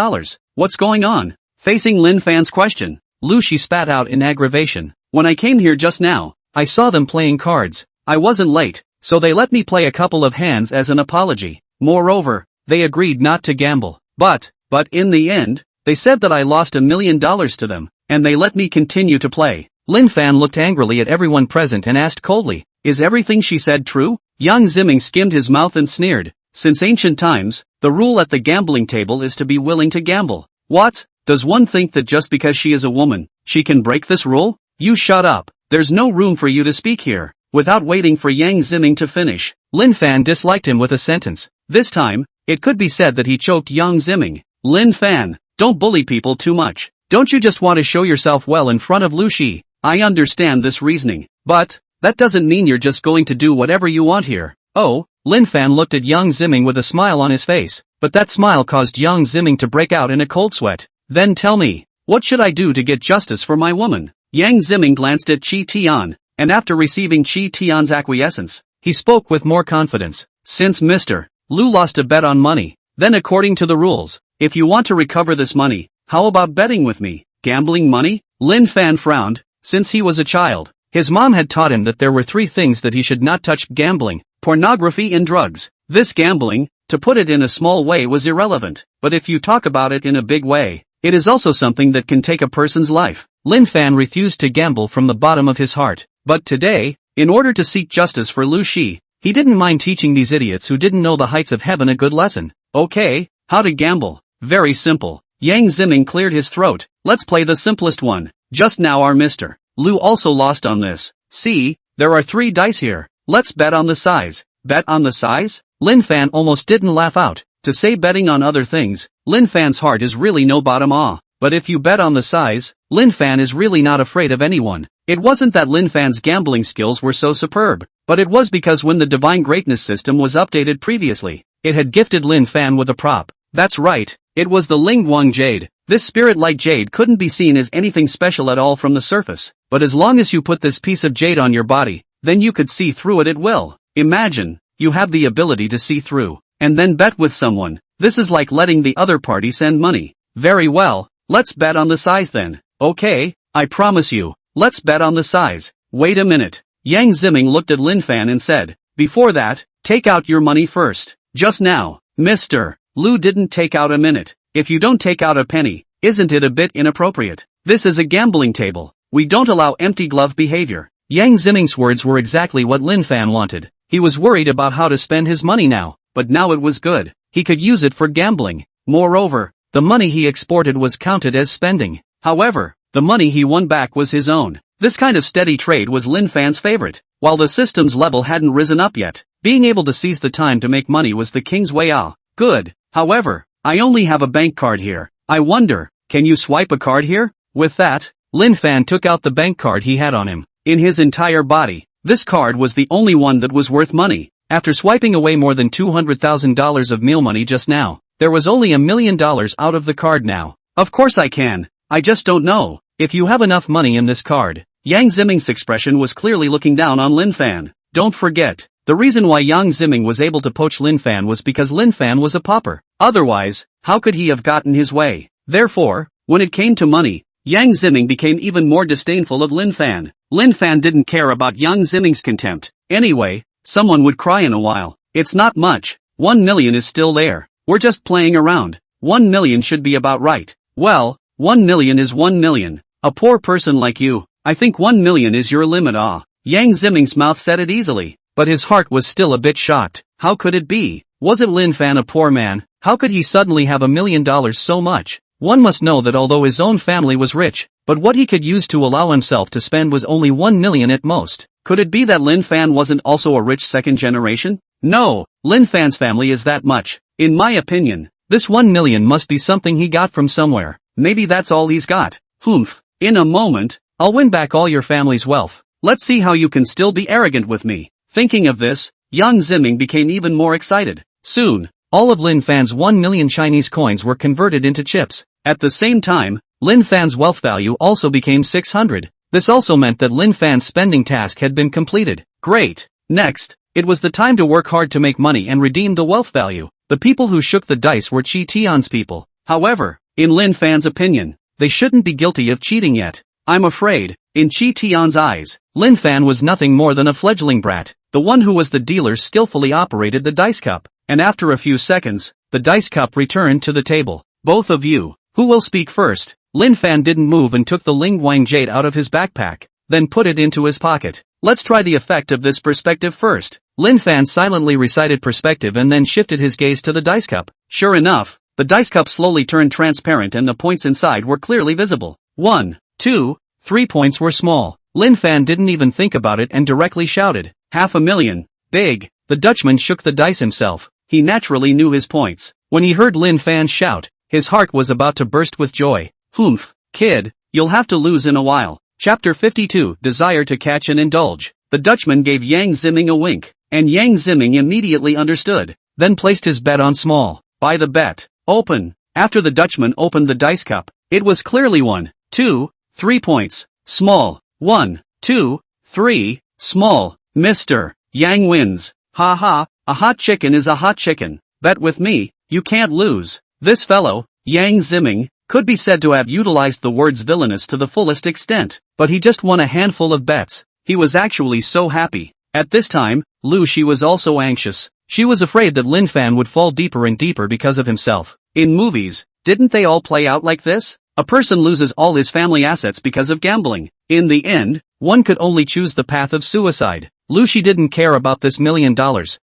What's going on? Facing Lin Fan's question, Lu Shi spat out in aggravation. When I came here just now, I saw them playing cards. I wasn't late, so they let me play a couple of hands as an apology. Moreover, they agreed not to gamble. But in the end, they said that I lost $1 million to them, and they let me continue to play. Lin Fan looked angrily at everyone present and asked coldly, is everything she said true? Yang Ziming skimmed his mouth and sneered. Since ancient times, the rule at the gambling table is to be willing to gamble. What? Does one think that just because she is a woman, she can break this rule? You shut up. There's no room for you to speak here. Without waiting for Yang Ziming to finish, Lin Fan disliked him with a sentence. This time, it could be said that he choked Yang Ziming. Lin Fan, don't bully people too much. Don't you just want to show yourself well in front of Lu Shi? I understand this reasoning, but that doesn't mean you're just going to do whatever you want here. Oh, Lin Fan looked at Yang Ziming with a smile on his face, but that smile caused Yang Ziming to break out in a cold sweat. Then tell me, what should I do to get justice for my woman? Yang Ziming glanced at Chi Tian, and after receiving Chi Tian's acquiescence, he spoke with more confidence. Since Mr. Lu lost a bet on money, then according to the rules, if you want to recover this money, how about betting with me? Gambling money? Lin Fan frowned. Since he was a child, his mom had taught him that there were 3 things that he should not touch: gambling, pornography and drugs. This gambling, to put it in a small way, was irrelevant, but if you talk about it in a big way, it is also something that can take a person's life. Lin Fan refused to gamble from the bottom of his heart, but today, in order to seek justice for Lu Shi, he didn't mind teaching these idiots who didn't know the heights of heaven a good lesson. Okay, how to gamble? Very simple. Yang Ziming cleared his throat. Let's play the simplest one. Just now our Mr. Lu also lost on this. See, there are 3 dice here. Let's bet on the size. Bet on the size? Lin Fan almost didn't laugh out. To say betting on other things, Lin Fan's heart is really no bottom ah. But if you bet on the size, Lin Fan is really not afraid of anyone. It wasn't that Lin Fan's gambling skills were so superb, but it was because when the Divine Greatness system was updated previously, it had gifted Lin Fan with a prop. That's right, it was the Lingguang Jade. This spirit-like jade couldn't be seen as anything special at all from the surface, but as long as you put this piece of jade on your body, then you could see through it at will. Imagine, you have the ability to see through, and then bet with someone. This is like letting the other party send money. Very well, Let's bet on the size then. Okay, I promise you. Let's bet on the size. Wait a minute. Yang Ziming looked at Lin Fan and said, before that, take out your money first. Just now, Mr. Lu didn't take out a minute. If you don't take out a penny, isn't it a bit inappropriate? This is a gambling table. We don't allow empty glove behavior. Yang Ziming's words were exactly what Lin Fan wanted. He was worried about how to spend his money now, but now it was good. He could use it for gambling. Moreover, the money he exported was counted as spending. However, the money he won back was his own. This kind of steady trade was Lin Fan's favorite. While the system's level hadn't risen up yet, being able to seize the time to make money was the king's way. Good. However, I only have a bank card here. I wonder, can you swipe a card here? With that, Lin Fan took out the bank card he had on him. In his entire body, this card was the only one that was worth money. After swiping away more than $200,000 of meal money just now, there was only $1 million out of the card now. Of course I can. I just don't know if you have enough money in this card. Yang Ziming's expression was clearly looking down on Lin Fan. Don't forget, the reason why Yang Ziming was able to poach Lin Fan was because Lin Fan was a pauper. Otherwise, how could he have gotten his way? Therefore, when it came to money, Yang Ziming became even more disdainful of Lin Fan. Lin Fan didn't care about Yang Ziming's contempt. Anyway, someone would cry in a while. It's not much. 1 million is still there. We're just playing around. 1 million should be about right. Well, 1 million is 1 million. A poor person like you, I think 1 million is your limit. Yang Ziming's mouth said it easily, but his heart was still a bit shocked. How could it be? Wasn't Lin Fan a poor man? How could he suddenly have $1 million so much? One must know that although his own family was rich, but what he could use to allow himself to spend was only 1 million at most. Could it be that Lin Fan wasn't also a rich second generation? No, Lin Fan's family is that much. In my opinion, this 1 million must be something he got from somewhere. Maybe that's all he's got. Humph. In a moment, I'll win back all your family's wealth. Let's see how you can still be arrogant with me. Thinking of this, Yang Ziming became even more excited. Soon, all of Lin Fan's 1 million Chinese coins were converted into chips. At the same time, Lin Fan's wealth value also became 600. This also meant that Lin Fan's spending task had been completed. Great. Next, it was the time to work hard to make money and redeem the wealth value. The people who shook the dice were Chi Tian's people. However, in Lin Fan's opinion, they shouldn't be guilty of cheating yet. I'm afraid, in Chi Tian's eyes, Lin Fan was nothing more than a fledgling brat. The one who was the dealer skillfully operated the dice cup, and after a few seconds, the dice cup returned to the table. Both of you, who will speak first? Lin Fan didn't move and took the Ling Wang jade out of his backpack, then put it into his pocket. Let's try the effect of this perspective first. Lin Fan silently recited perspective and then shifted his gaze to the dice cup. Sure enough, the dice cup slowly turned transparent and the points inside were clearly visible. 1, 2, 3 points were small. Lin Fan didn't even think about it and directly shouted, 500,000. Big. The Dutchman shook the dice himself. He naturally knew his points. When he heard Lin Fan shout, his heart was about to burst with joy. Humph, kid, you'll have to lose in a while. Chapter 52, Desire to Catch and Indulge. The Dutchman gave Yang Ziming a wink, and Yang Ziming immediately understood, then placed his bet on small. Buy the bet. Open. After the Dutchman opened the dice cup, it was clearly 1, 2, 3 points. Small. 1, 2, 3, small. Mr. Yang wins. Ha ha, a hot chicken is a hot chicken. Bet with me, you can't lose. This fellow, Yang Ziming, could be said to have utilized the words villainous to the fullest extent, but he just won a handful of bets. He was actually so happy. At this time, Lu Shi was also anxious. She was afraid that Lin Fan would fall deeper and deeper because of himself. In movies, didn't they all play out like this? A person loses all his family assets because of gambling. In the end, one could only choose the path of suicide. Lu Shi didn't care about this $1 million,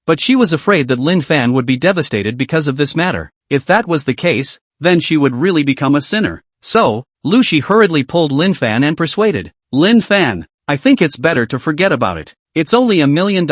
but she was afraid that Lin Fan would be devastated because of this matter. If that was the case, then she would really become a sinner. So, Lu Shi hurriedly pulled Lin Fan and persuaded. Lin Fan, I think it's better to forget about it. It's only $1 million.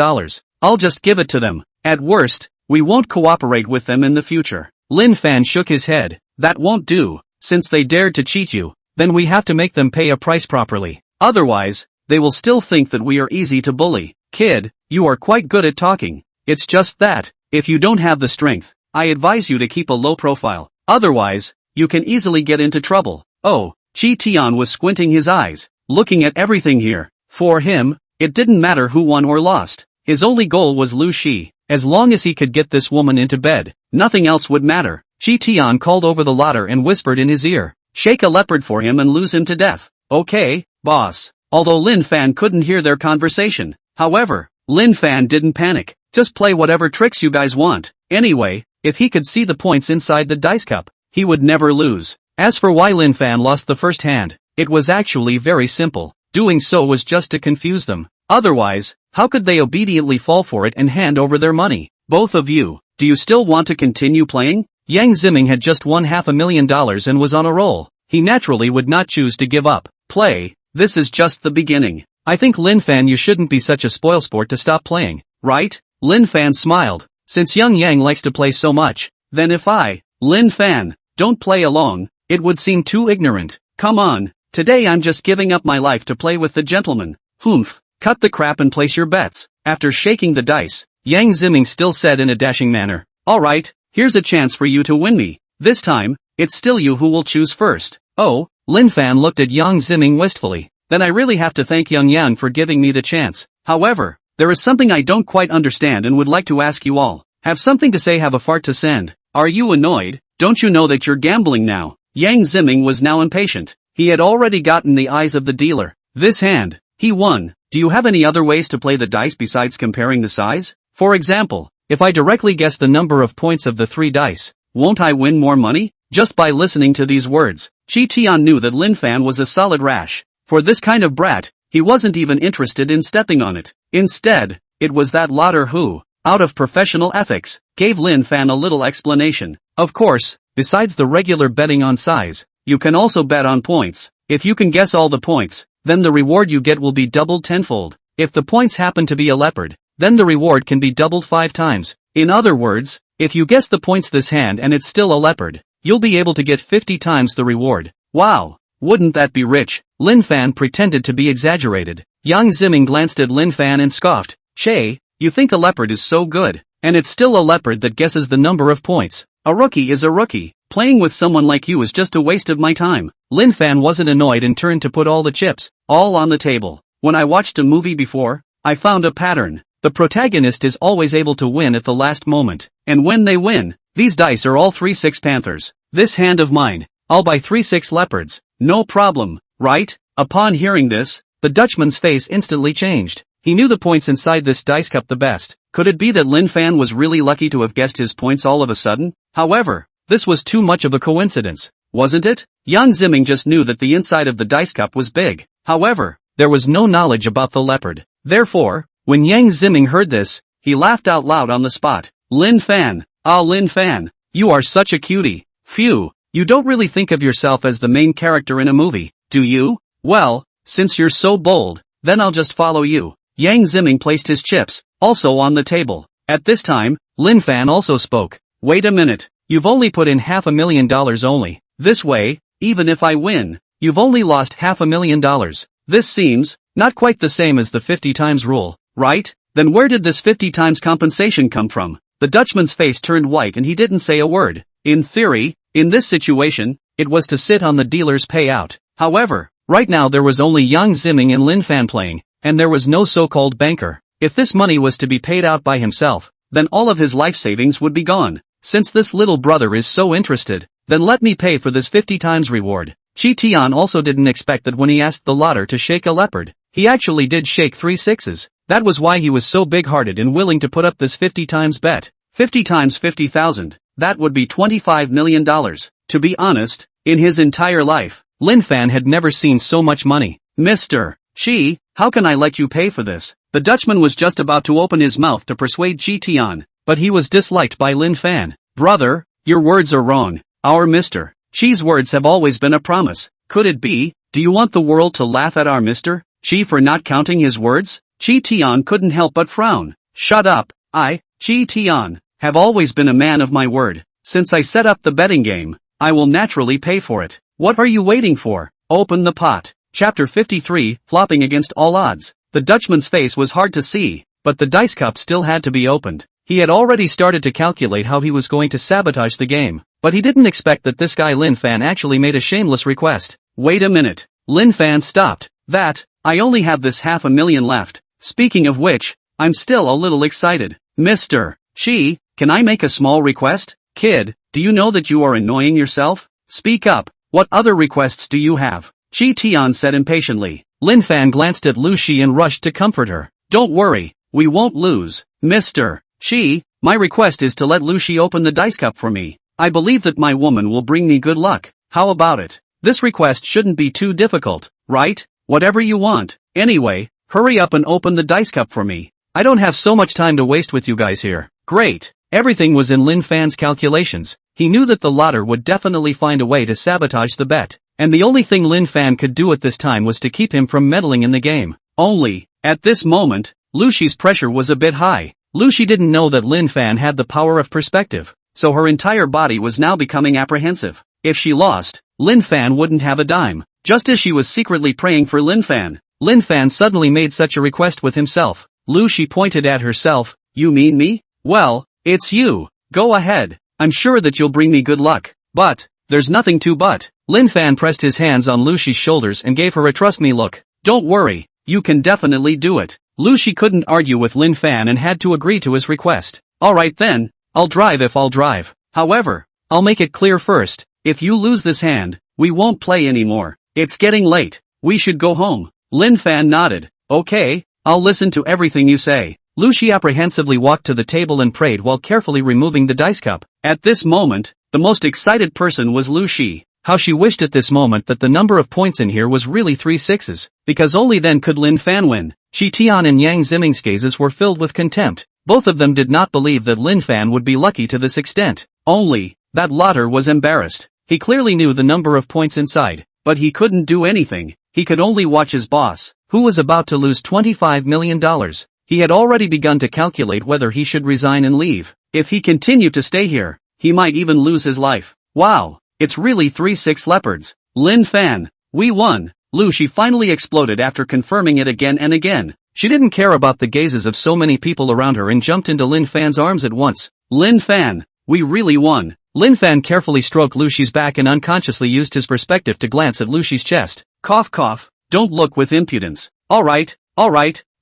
I'll just give it to them. At worst, we won't cooperate with them in the future. Lin Fan shook his head. That won't do. Since they dared to cheat you, then we have to make them pay a price properly. Otherwise, they will still think that we are easy to bully. Kid, you are quite good at talking. It's just that, if you don't have the strength, I advise you to keep a low profile. Otherwise, you can easily get into trouble. Oh, Chi Tian was squinting his eyes, looking at everything here. For him, it didn't matter who won or lost. His only goal was Lu Shi. As long as he could get this woman into bed, nothing else would matter. Chi Tian called over the ladder and whispered in his ear. Shake a leopard for him and lose him to death. Okay, boss. Although Lin Fan couldn't hear their conversation. However, Lin Fan didn't panic. Just play whatever tricks you guys want. Anyway, if he could see the points inside the dice cup, he would never lose. As for why Lin Fan lost the first hand, it was actually very simple. Doing so was just to confuse them. Otherwise, how could they obediently fall for it and hand over their money? Both of you, do you still want to continue playing? Yang Ziming had just won $500,000 and was on a roll. He naturally would not choose to give up. Play, this is just the beginning. I think Lin Fan, you shouldn't be such a spoilsport to stop playing, right? Lin Fan smiled. Since Young Yang likes to play so much, then if I, Lin Fan, don't play along, it would seem too ignorant. Come on, today I'm just giving up my life to play with the gentleman. Humph, cut the crap and place your bets. After shaking the dice, Yang Ziming still said in a dashing manner, alright, here's a chance for you to win me. This time, it's still you who will choose first. Oh, Lin Fan looked at Yang Ziming wistfully. Then I really have to thank Young Yang for giving me the chance. However, there is something I don't quite understand and would like to ask you all. Have something to say, have a fart to send. Are you annoyed? Don't you know that you're gambling now? Yang Ziming was now impatient. He had already gotten the eyes of the dealer. This hand, he won. Do you have any other ways to play the dice besides comparing the size? For example, if I directly guess the number of points of the 3 dice, won't I win more money? Just by listening to these words, Chi Tian knew that Lin Fan was a solid rash. For this kind of brat, he wasn't even interested in stepping on it. Instead, it was that lotter who, out of professional ethics, gave Lin Fan a little explanation. Of course, besides the regular betting on size, you can also bet on points. If you can guess all the points, then the reward you get will be doubled tenfold. If the points happen to be a leopard, then the reward can be doubled 5 times. In other words, if you guess the points this hand and it's still a leopard, you'll be able to get 50 times the reward. Wow, wouldn't that be rich? Lin Fan pretended to be exaggerated. Yang Ziming glanced at Lin Fan and scoffed. Che, you think a leopard is so good, and it's still a leopard that guesses the number of points. A rookie is a rookie. Playing with someone like you is just a waste of my time. Lin Fan wasn't annoyed and turned to put all the chips, all on the table. When I watched a movie before, I found a pattern. The protagonist is always able to win at the last moment. And when they win, these dice are all 3-6 panthers. This hand of mine, I'll buy 3-6 leopards. No problem, right? Upon hearing this, the Dutchman's face instantly changed. He knew the points inside this dice cup the best. Could it be that Lin Fan was really lucky to have guessed his points all of a sudden? However, this was too much of a coincidence, wasn't it? Yang Ziming just knew that the inside of the dice cup was big. However, there was no knowledge about the leopard. Therefore, when Yang Ziming heard this, he laughed out loud on the spot. Lin Fan, Lin Fan, you are such a cutie. Phew, you don't really think of yourself as the main character in a movie, do you? Well, since you're so bold, then I'll just follow you. Yang Ziming placed his chips, also on the table. At this time, Lin Fan also spoke. Wait a minute, you've only put in $500,000 only. This way, even if I win, you've only lost $500,000. This seems, not quite the same as the 50 times rule, right? Then where did this 50 times compensation come from? The Dutchman's face turned white and he didn't say a word. In theory, in this situation, it was to sit on the dealer's payout. However, right now there was only Yang Ziming and Lin Fan playing, and there was no so-called banker. If this money was to be paid out by himself, then all of his life savings would be gone. Since this little brother is so interested, then let me pay for this 50 times reward. Chi Tian also didn't expect that when he asked the lotter to shake a leopard, he actually did shake 3 6s. That was why he was so big-hearted and willing to put up this 50 times bet. 50 times 50,000, that would be $25 million. To be honest, in his entire life, Lin Fan had never seen so much money. Mr. Chi, how can I let you pay for this? The Dutchman was just about to open his mouth to persuade Chi Tian, but he was disliked by Lin Fan. Brother, your words are wrong. Our Mr. Chi's words have always been a promise. Could it be? Do you want the world to laugh at our Mr. Chi for not counting his words? Chi Tian couldn't help but frown. Shut up. I, Chi Tian, have always been a man of my word. Since I set up the betting game, I will naturally pay for it. What are you waiting for? Open the pot. Chapter 53, Flopping Against All Odds. The Dutchman's face was hard to see, but the dice cup still had to be opened. He had already started to calculate how he was going to sabotage the game, but he didn't expect that this guy Lin Fan actually made a shameless request. Wait a minute. Lin Fan stopped. I only have this $500,000 left. Speaking of which, I'm still a little excited. Mr. Chi, can I make a small request? Kid, do you know that you are annoying yourself? Speak up. What other requests do you have? Chi Tian said impatiently. Lin Fan glanced at Lu Shi and rushed to comfort her. Don't worry, we won't lose, Mr. Shi. My request is to let Lu Shi open the dice cup for me. I believe that my woman will bring me good luck. How about it? This request shouldn't be too difficult, right? Whatever you want. Anyway, hurry up and open the dice cup for me. I don't have so much time to waste with you guys here. Great. Everything was in Lin Fan's calculations. He knew that the latter would definitely find a way to sabotage the bet, and the only thing Lin Fan could do at this time was to keep him from meddling in the game. Only, at this moment, Lu Shi's pressure was a bit high. Lu Shi didn't know that Lin Fan had the power of perspective, so her entire body was now becoming apprehensive. If she lost, Lin Fan wouldn't have a dime. Just as she was secretly praying for Lin Fan suddenly made such a request with himself. Lu Shi pointed at herself. You mean me? Well, it's you. Go ahead. I'm sure that you'll bring me good luck. But, there's nothing to but. Lin Fan pressed his hands on Lu Shi's shoulders and gave her a trust me look. Don't worry, you can definitely do it. Lu Shi couldn't argue with Lin Fan and had to agree to his request. Alright then, I'll drive if I'll drive. However, I'll make it clear first, if you lose this hand, we won't play anymore. It's getting late. We should go home. Lin Fan nodded. Okay, I'll listen to everything you say. Lu Shi apprehensively walked to the table and prayed while carefully removing the dice cup. At this moment, the most excited person was Lu Shi. How she wished at this moment that the number of points in here was really 3 sixes, because only then could Lin Fan win. Chi Tian and Yang Ziming's gazes were filled with contempt. Both of them did not believe that Lin Fan would be lucky to this extent. Only, that latter was embarrassed. He clearly knew the number of points inside, but he couldn't do anything. He could only watch his boss, who was about to lose $25 million. He had already begun to calculate whether he should resign and leave. If he continued to stay here, he might even lose his life. Wow, it's really 3-6 leopards. Lin Fan, we won. Lu Shi finally exploded after confirming it again and again. She didn't care about the gazes of so many people around her and jumped into Lin Fan's arms at once. Lin Fan, we really won. Lin Fan carefully stroked Lu Shi's back and unconsciously used his perspective to glance at Lu Shi's chest. Cough cough, don't look with impudence. Alright,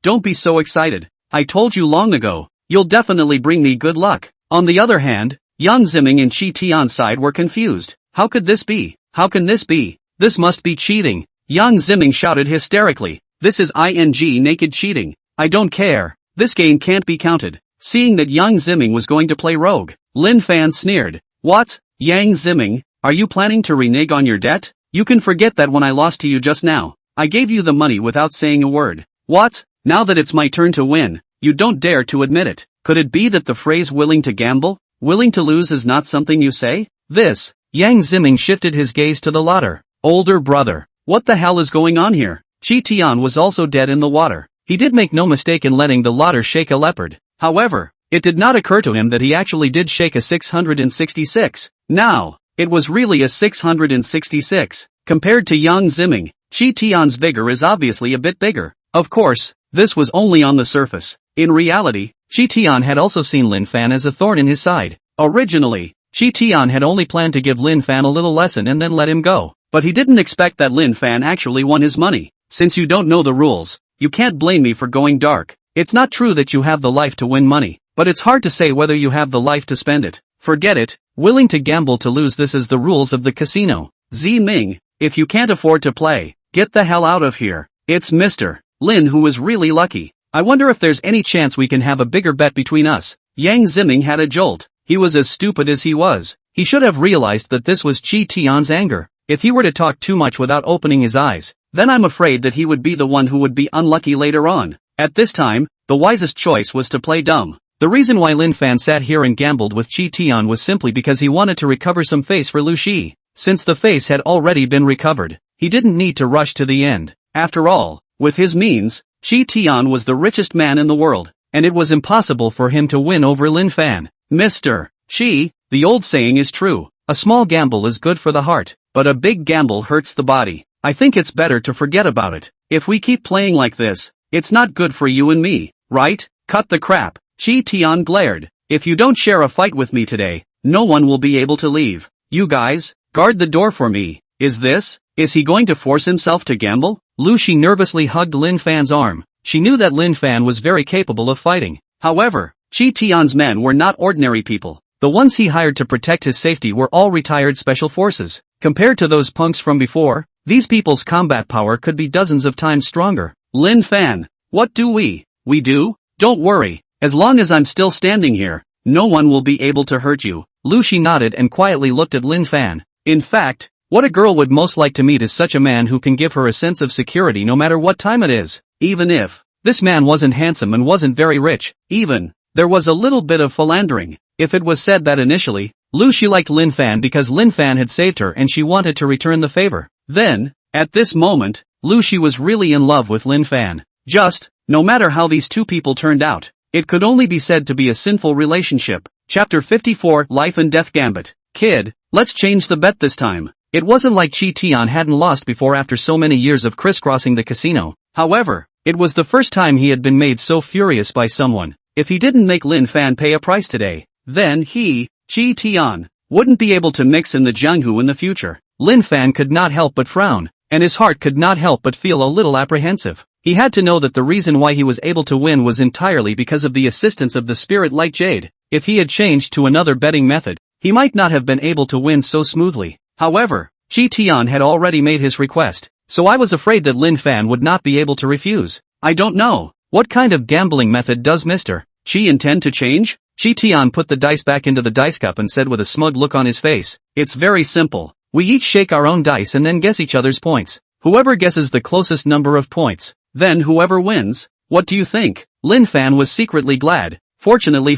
don't be so excited. I told you long ago, you'll definitely bring me good luck. On the other hand, Yang Ziming and Chi Tian's side were confused. How could this be? How can this be? This must be cheating. Yang Ziming shouted hysterically. This is naked cheating. I don't care. This game can't be counted. Seeing that Yang Ziming was going to play rogue, Lin Fan sneered. What? Yang Ziming, are you planning to renege on your debt? You can forget that when I lost to you just now, I gave you the money without saying a word. What? Now that it's my turn to win, you don't dare to admit it. Could it be that the phrase willing to gamble, willing to lose is not something you say? This. Yang Ziming shifted his gaze to the latter. Older brother. What the hell is going on here? Chi Tian was also dead in the water. He did make no mistake in letting the latter shake a leopard. However, it did not occur to him that he actually did shake a 666. Now, it was really a 666. Compared to Yang Ziming, Chi Tian's vigor is obviously a bit bigger. Of course, this was only on the surface. In reality, Chi Tian had also seen Lin Fan as a thorn in his side. Originally, Chi Tian had only planned to give Lin Fan a little lesson and then let him go. But he didn't expect that Lin Fan actually won his money. Since you don't know the rules, you can't blame me for going dark. It's not true that you have the life to win money, but it's hard to say whether you have the life to spend it. Forget it, willing to gamble to lose. This is the rules of the casino. Ming, if you can't afford to play, get the hell out of here. It's Mr. Lin who is really lucky. I wonder if there's any chance we can have a bigger bet between us. Yang Ziming had a jolt. He was as stupid as he was. He should have realized that this was Chi Tian's anger. If he were to talk too much without opening his eyes, then I'm afraid that he would be the one who would be unlucky later on. At this time, the wisest choice was to play dumb. The reason why Lin Fan sat here and gambled with Chi Tian was simply because he wanted to recover some face for Lu Shi. Since the face had already been recovered, he didn't need to rush to the end. After all, with his means, Chi Tian was the richest man in the world, and it was impossible for him to win over Lin Fan. Mr. Chi, the old saying is true. A small gamble is good for the heart, but a big gamble hurts the body. I think it's better to forget about it. If we keep playing like this, it's not good for you and me, right? Cut the crap. Chi Tian glared. If you don't share a fight with me today, no one will be able to leave. You guys, guard the door for me. Is he going to force himself to gamble? Lu Shi nervously hugged Lin Fan's arm. She knew that Lin Fan was very capable of fighting. However, Chi Tian's men were not ordinary people. The ones he hired to protect his safety were all retired special forces. Compared to those punks from before, these people's combat power could be dozens of times stronger. Lin Fan, what do we do? Don't worry, as long as I'm still standing here, no one will be able to hurt you. Lu Shi nodded and quietly looked at Lin Fan. In fact, what a girl would most like to meet is such a man who can give her a sense of security no matter what time it is. Even if this man wasn't handsome and wasn't very rich, even there was a little bit of philandering. If it was said that initially, Lu Shi liked Lin Fan because Lin Fan had saved her and she wanted to return the favor, then, at this moment, Lu Shi was really in love with Lin Fan. No matter how these two people turned out, it could only be said to be a sinful relationship. Chapter 54 Life and Death Gambit. Kid, let's change the bet this time. It wasn't like Chi Tian hadn't lost before after so many years of crisscrossing the casino. However, it was the first time he had been made so furious by someone. If he didn't make Lin Fan pay a price today, then he, Chi Tian, wouldn't be able to mix in the Jianghu in the future. Lin Fan could not help but frown, and his heart could not help but feel a little apprehensive. He had to know that the reason why he was able to win was entirely because of the assistance of the spirit like Jade. If he had changed to another betting method, he might not have been able to win so smoothly. However, Chi Tian had already made his request, so I was afraid that Lin Fan would not be able to refuse. I don't know. What kind of gambling method does Mr. Chi intend to change? Chi Tian put the dice back into the dice cup and said with a smug look on his face, it's very simple. We each shake our own dice and then guess each other's points. Whoever guesses the closest number of points, then whoever wins. What do you think? Lin Fan was secretly glad. Fortunately,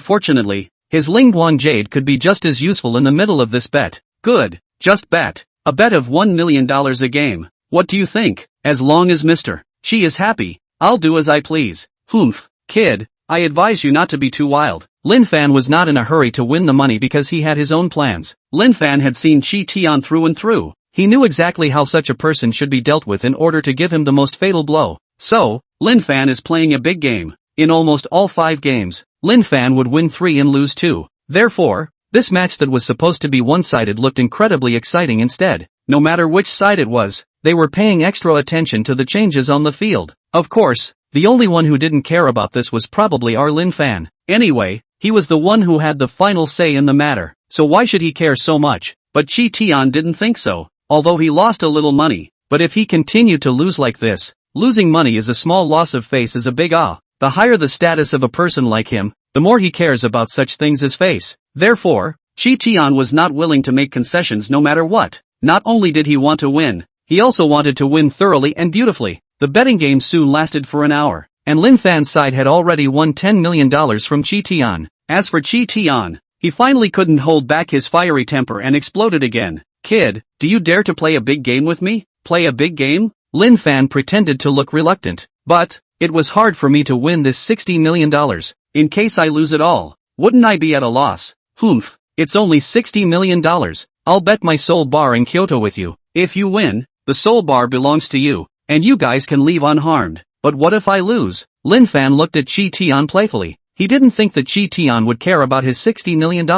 his Lingguang Jade could be just as useful in the middle of this bet. Good. Just bet. A bet of $1 million a game. What do you think? As long as Mr. Chi is happy, I'll do as I please. Humph. Kid, I advise you not to be too wild. Lin Fan was not in a hurry to win the money because he had his own plans. Lin Fan had seen Chi Tian through and through. He knew exactly how such a person should be dealt with in order to give him the most fatal blow. So, Lin Fan is playing a big game. In almost all 5 games, Lin Fan would win 3 and lose 2. Therefore, this match that was supposed to be one-sided looked incredibly exciting instead. No matter which side it was, they were paying extra attention to the changes on the field. Of course, the only one who didn't care about this was probably our Lin Fan. Anyway, he was the one who had the final say in the matter, so why should he care so much? But Chi Tian didn't think so, although he lost a little money. But if he continued to lose like this, losing money is a small loss of face is a big The higher the status of a person like him, the more he cares about such things as face. Therefore, Chi Tian was not willing to make concessions no matter what. Not only did he want to win, he also wanted to win thoroughly and beautifully. The betting game soon lasted for an hour, and Lin Fan's side had already won $10 million from Chi Tian. As for Chi Tian, he finally couldn't hold back his fiery temper and exploded again. Kid, do you dare to play a big game with me? Play a big game? Lin Fan pretended to look reluctant. But, it was hard for me to win this $60 million. In case I lose it all, wouldn't I be at a loss? Humph, it's only $60 million. I'll bet my soul bar in Kyoto with you. If you win, the soul bar belongs to you, and you guys can leave unharmed. But what if I lose? Lin Fan looked at Chi Tian playfully. He didn't think that Chi Tian would care about his $60 million.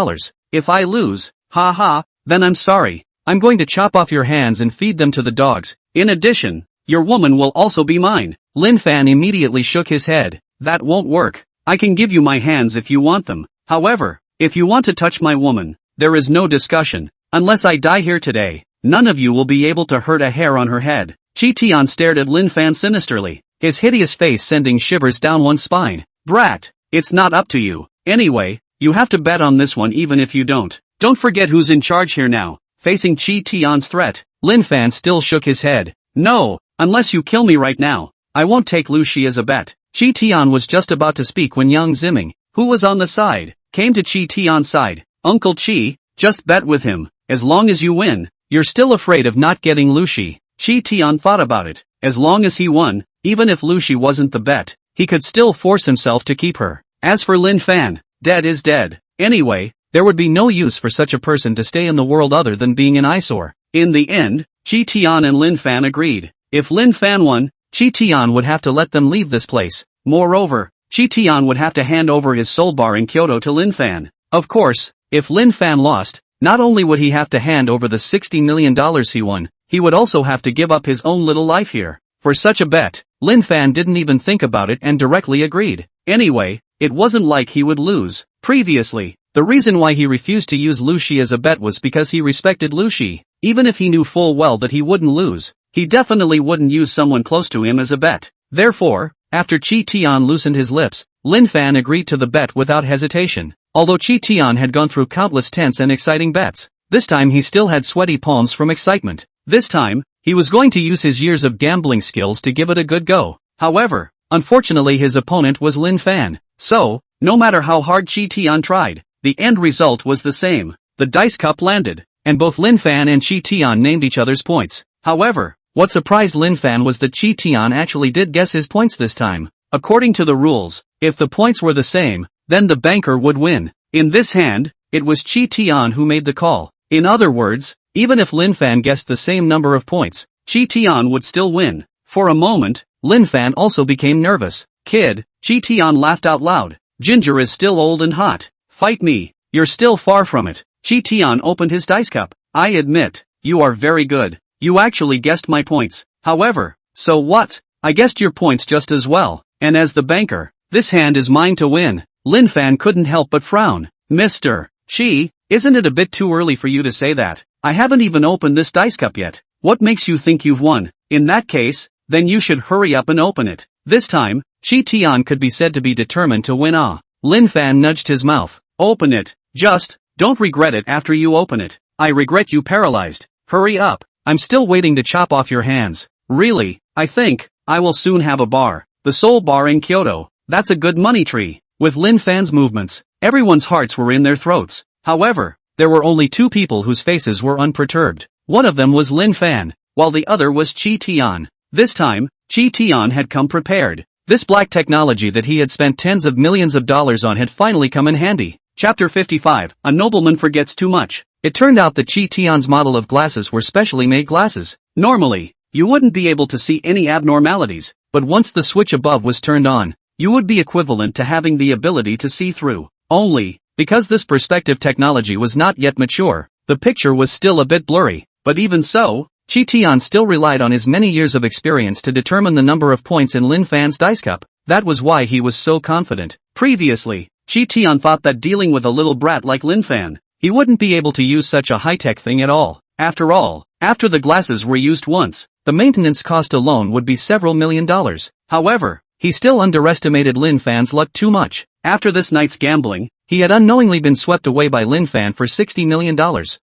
If I lose, then I'm sorry. I'm going to chop off your hands and feed them to the dogs. In addition, your woman will also be mine. Lin Fan immediately shook his head. That won't work. I can give you my hands if you want them. However, if you want to touch my woman, there is no discussion. Unless I die here today, none of you will be able to hurt a hair on her head. Chi Tian stared at Lin Fan sinisterly, his hideous face sending shivers down one's spine. Brat, it's not up to you. Anyway, you have to bet on this one even if you don't. Don't forget who's in charge here now. Facing Chi Tian's threat, Lin Fan still shook his head. No, unless you kill me right now, I won't take Lu Shi as a bet. Chi Tian was just about to speak when Yang Ziming, who was on the side, came to Chi Tian's side. Uncle Chi, just bet with him. As long as you win, you're still afraid of not getting Lu Shi. Chi Tian thought about it. As long as he won, even if Lu Shi wasn't the bet, he could still force himself to keep her. As for Lin Fan, dead is dead. Anyway, there would be no use for such a person to stay in the world other than being an eyesore. In the end, Chi Tian and Lin Fan agreed. If Lin Fan won, Chi Tian would have to let them leave this place. Moreover, Chi Tian would have to hand over his soul bar in Kyoto to Lin Fan. Of course, if Lin Fan lost, not only would he have to hand over the $60 million he won, he would also have to give up his own little life here. For such a bet, Lin Fan didn't even think about it and directly agreed. Anyway, it wasn't like he would lose. Previously, The reason why he refused to use Lu Shi as a bet was because he respected Lu Shi. Even if he knew full well that he wouldn't lose, he definitely wouldn't use someone close to him as a bet. Therefore, after Chi Tian loosened his lips, Lin Fan agreed to the bet without hesitation. Although Chi Tian had gone through countless tense and exciting bets, this time he still had sweaty palms from excitement. This time, he was going to use his years of gambling skills to give it a good go. However, unfortunately his opponent was Lin Fan. So, no matter how hard Chi Tian tried, the end result was the same. The dice cup landed, and both Lin Fan and Chi Tian named each other's points. However, what surprised Lin Fan was that Chi Tian actually did guess his points this time. According to the rules, if the points were the same, then the banker would win. In this hand, it was Chi Tian who made the call. In other words, even if Lin Fan guessed the same number of points, Chi Tian would still win. For a moment, Lin Fan also became nervous. Kid, Chi Tian laughed out loud. Ginger is still old and hot. Fight me. You're still far from it. Chi Tian opened his dice cup. I admit, you are very good. You actually guessed my points. However, so what? I guessed your points just as well. And as the banker, this hand is mine to win. Lin Fan couldn't help but frown. Mr. Chi, isn't it a bit too early for you to say that? I haven't even opened this dice cup yet. What makes you think you've won? In that case, then you should hurry up and open it. This time, Chi Tian could be said to be determined to win. Lin Fan nudged his mouth. Open it. Just, don't regret it after you open it. I regret you paralyzed. Hurry up. I'm still waiting to chop off your hands. Really, I think, I will soon have a bar. The Seoul bar in Kyoto. That's a good money tree. With Lin Fan's movements, everyone's hearts were in their throats. However, there were only two people whose faces were unperturbed. One of them was Lin Fan, while the other was Chi Tian. This time, Chi Tian had come prepared. This black technology that he had spent tens of millions of dollars on had finally come in handy. Chapter 55, A Nobleman Forgets Too Much. It turned out that Chi Tian's model of glasses were specially made glasses. Normally, you wouldn't be able to see any abnormalities, but once the switch above was turned on, you would be equivalent to having the ability to see through. Only, because this perspective technology was not yet mature, the picture was still a bit blurry. But even so, Chi Tian still relied on his many years of experience to determine the number of points in Lin Fan's dice cup. That was why he was so confident. Previously, Chi Tian thought that dealing with a little brat like Lin Fan, he wouldn't be able to use such a high-tech thing at all. After all, after the glasses were used once, the maintenance cost alone would be several $1 million. However, he still underestimated Lin Fan's luck too much. After this night's gambling, he had unknowingly been swept away by Lin Fan for $60 million.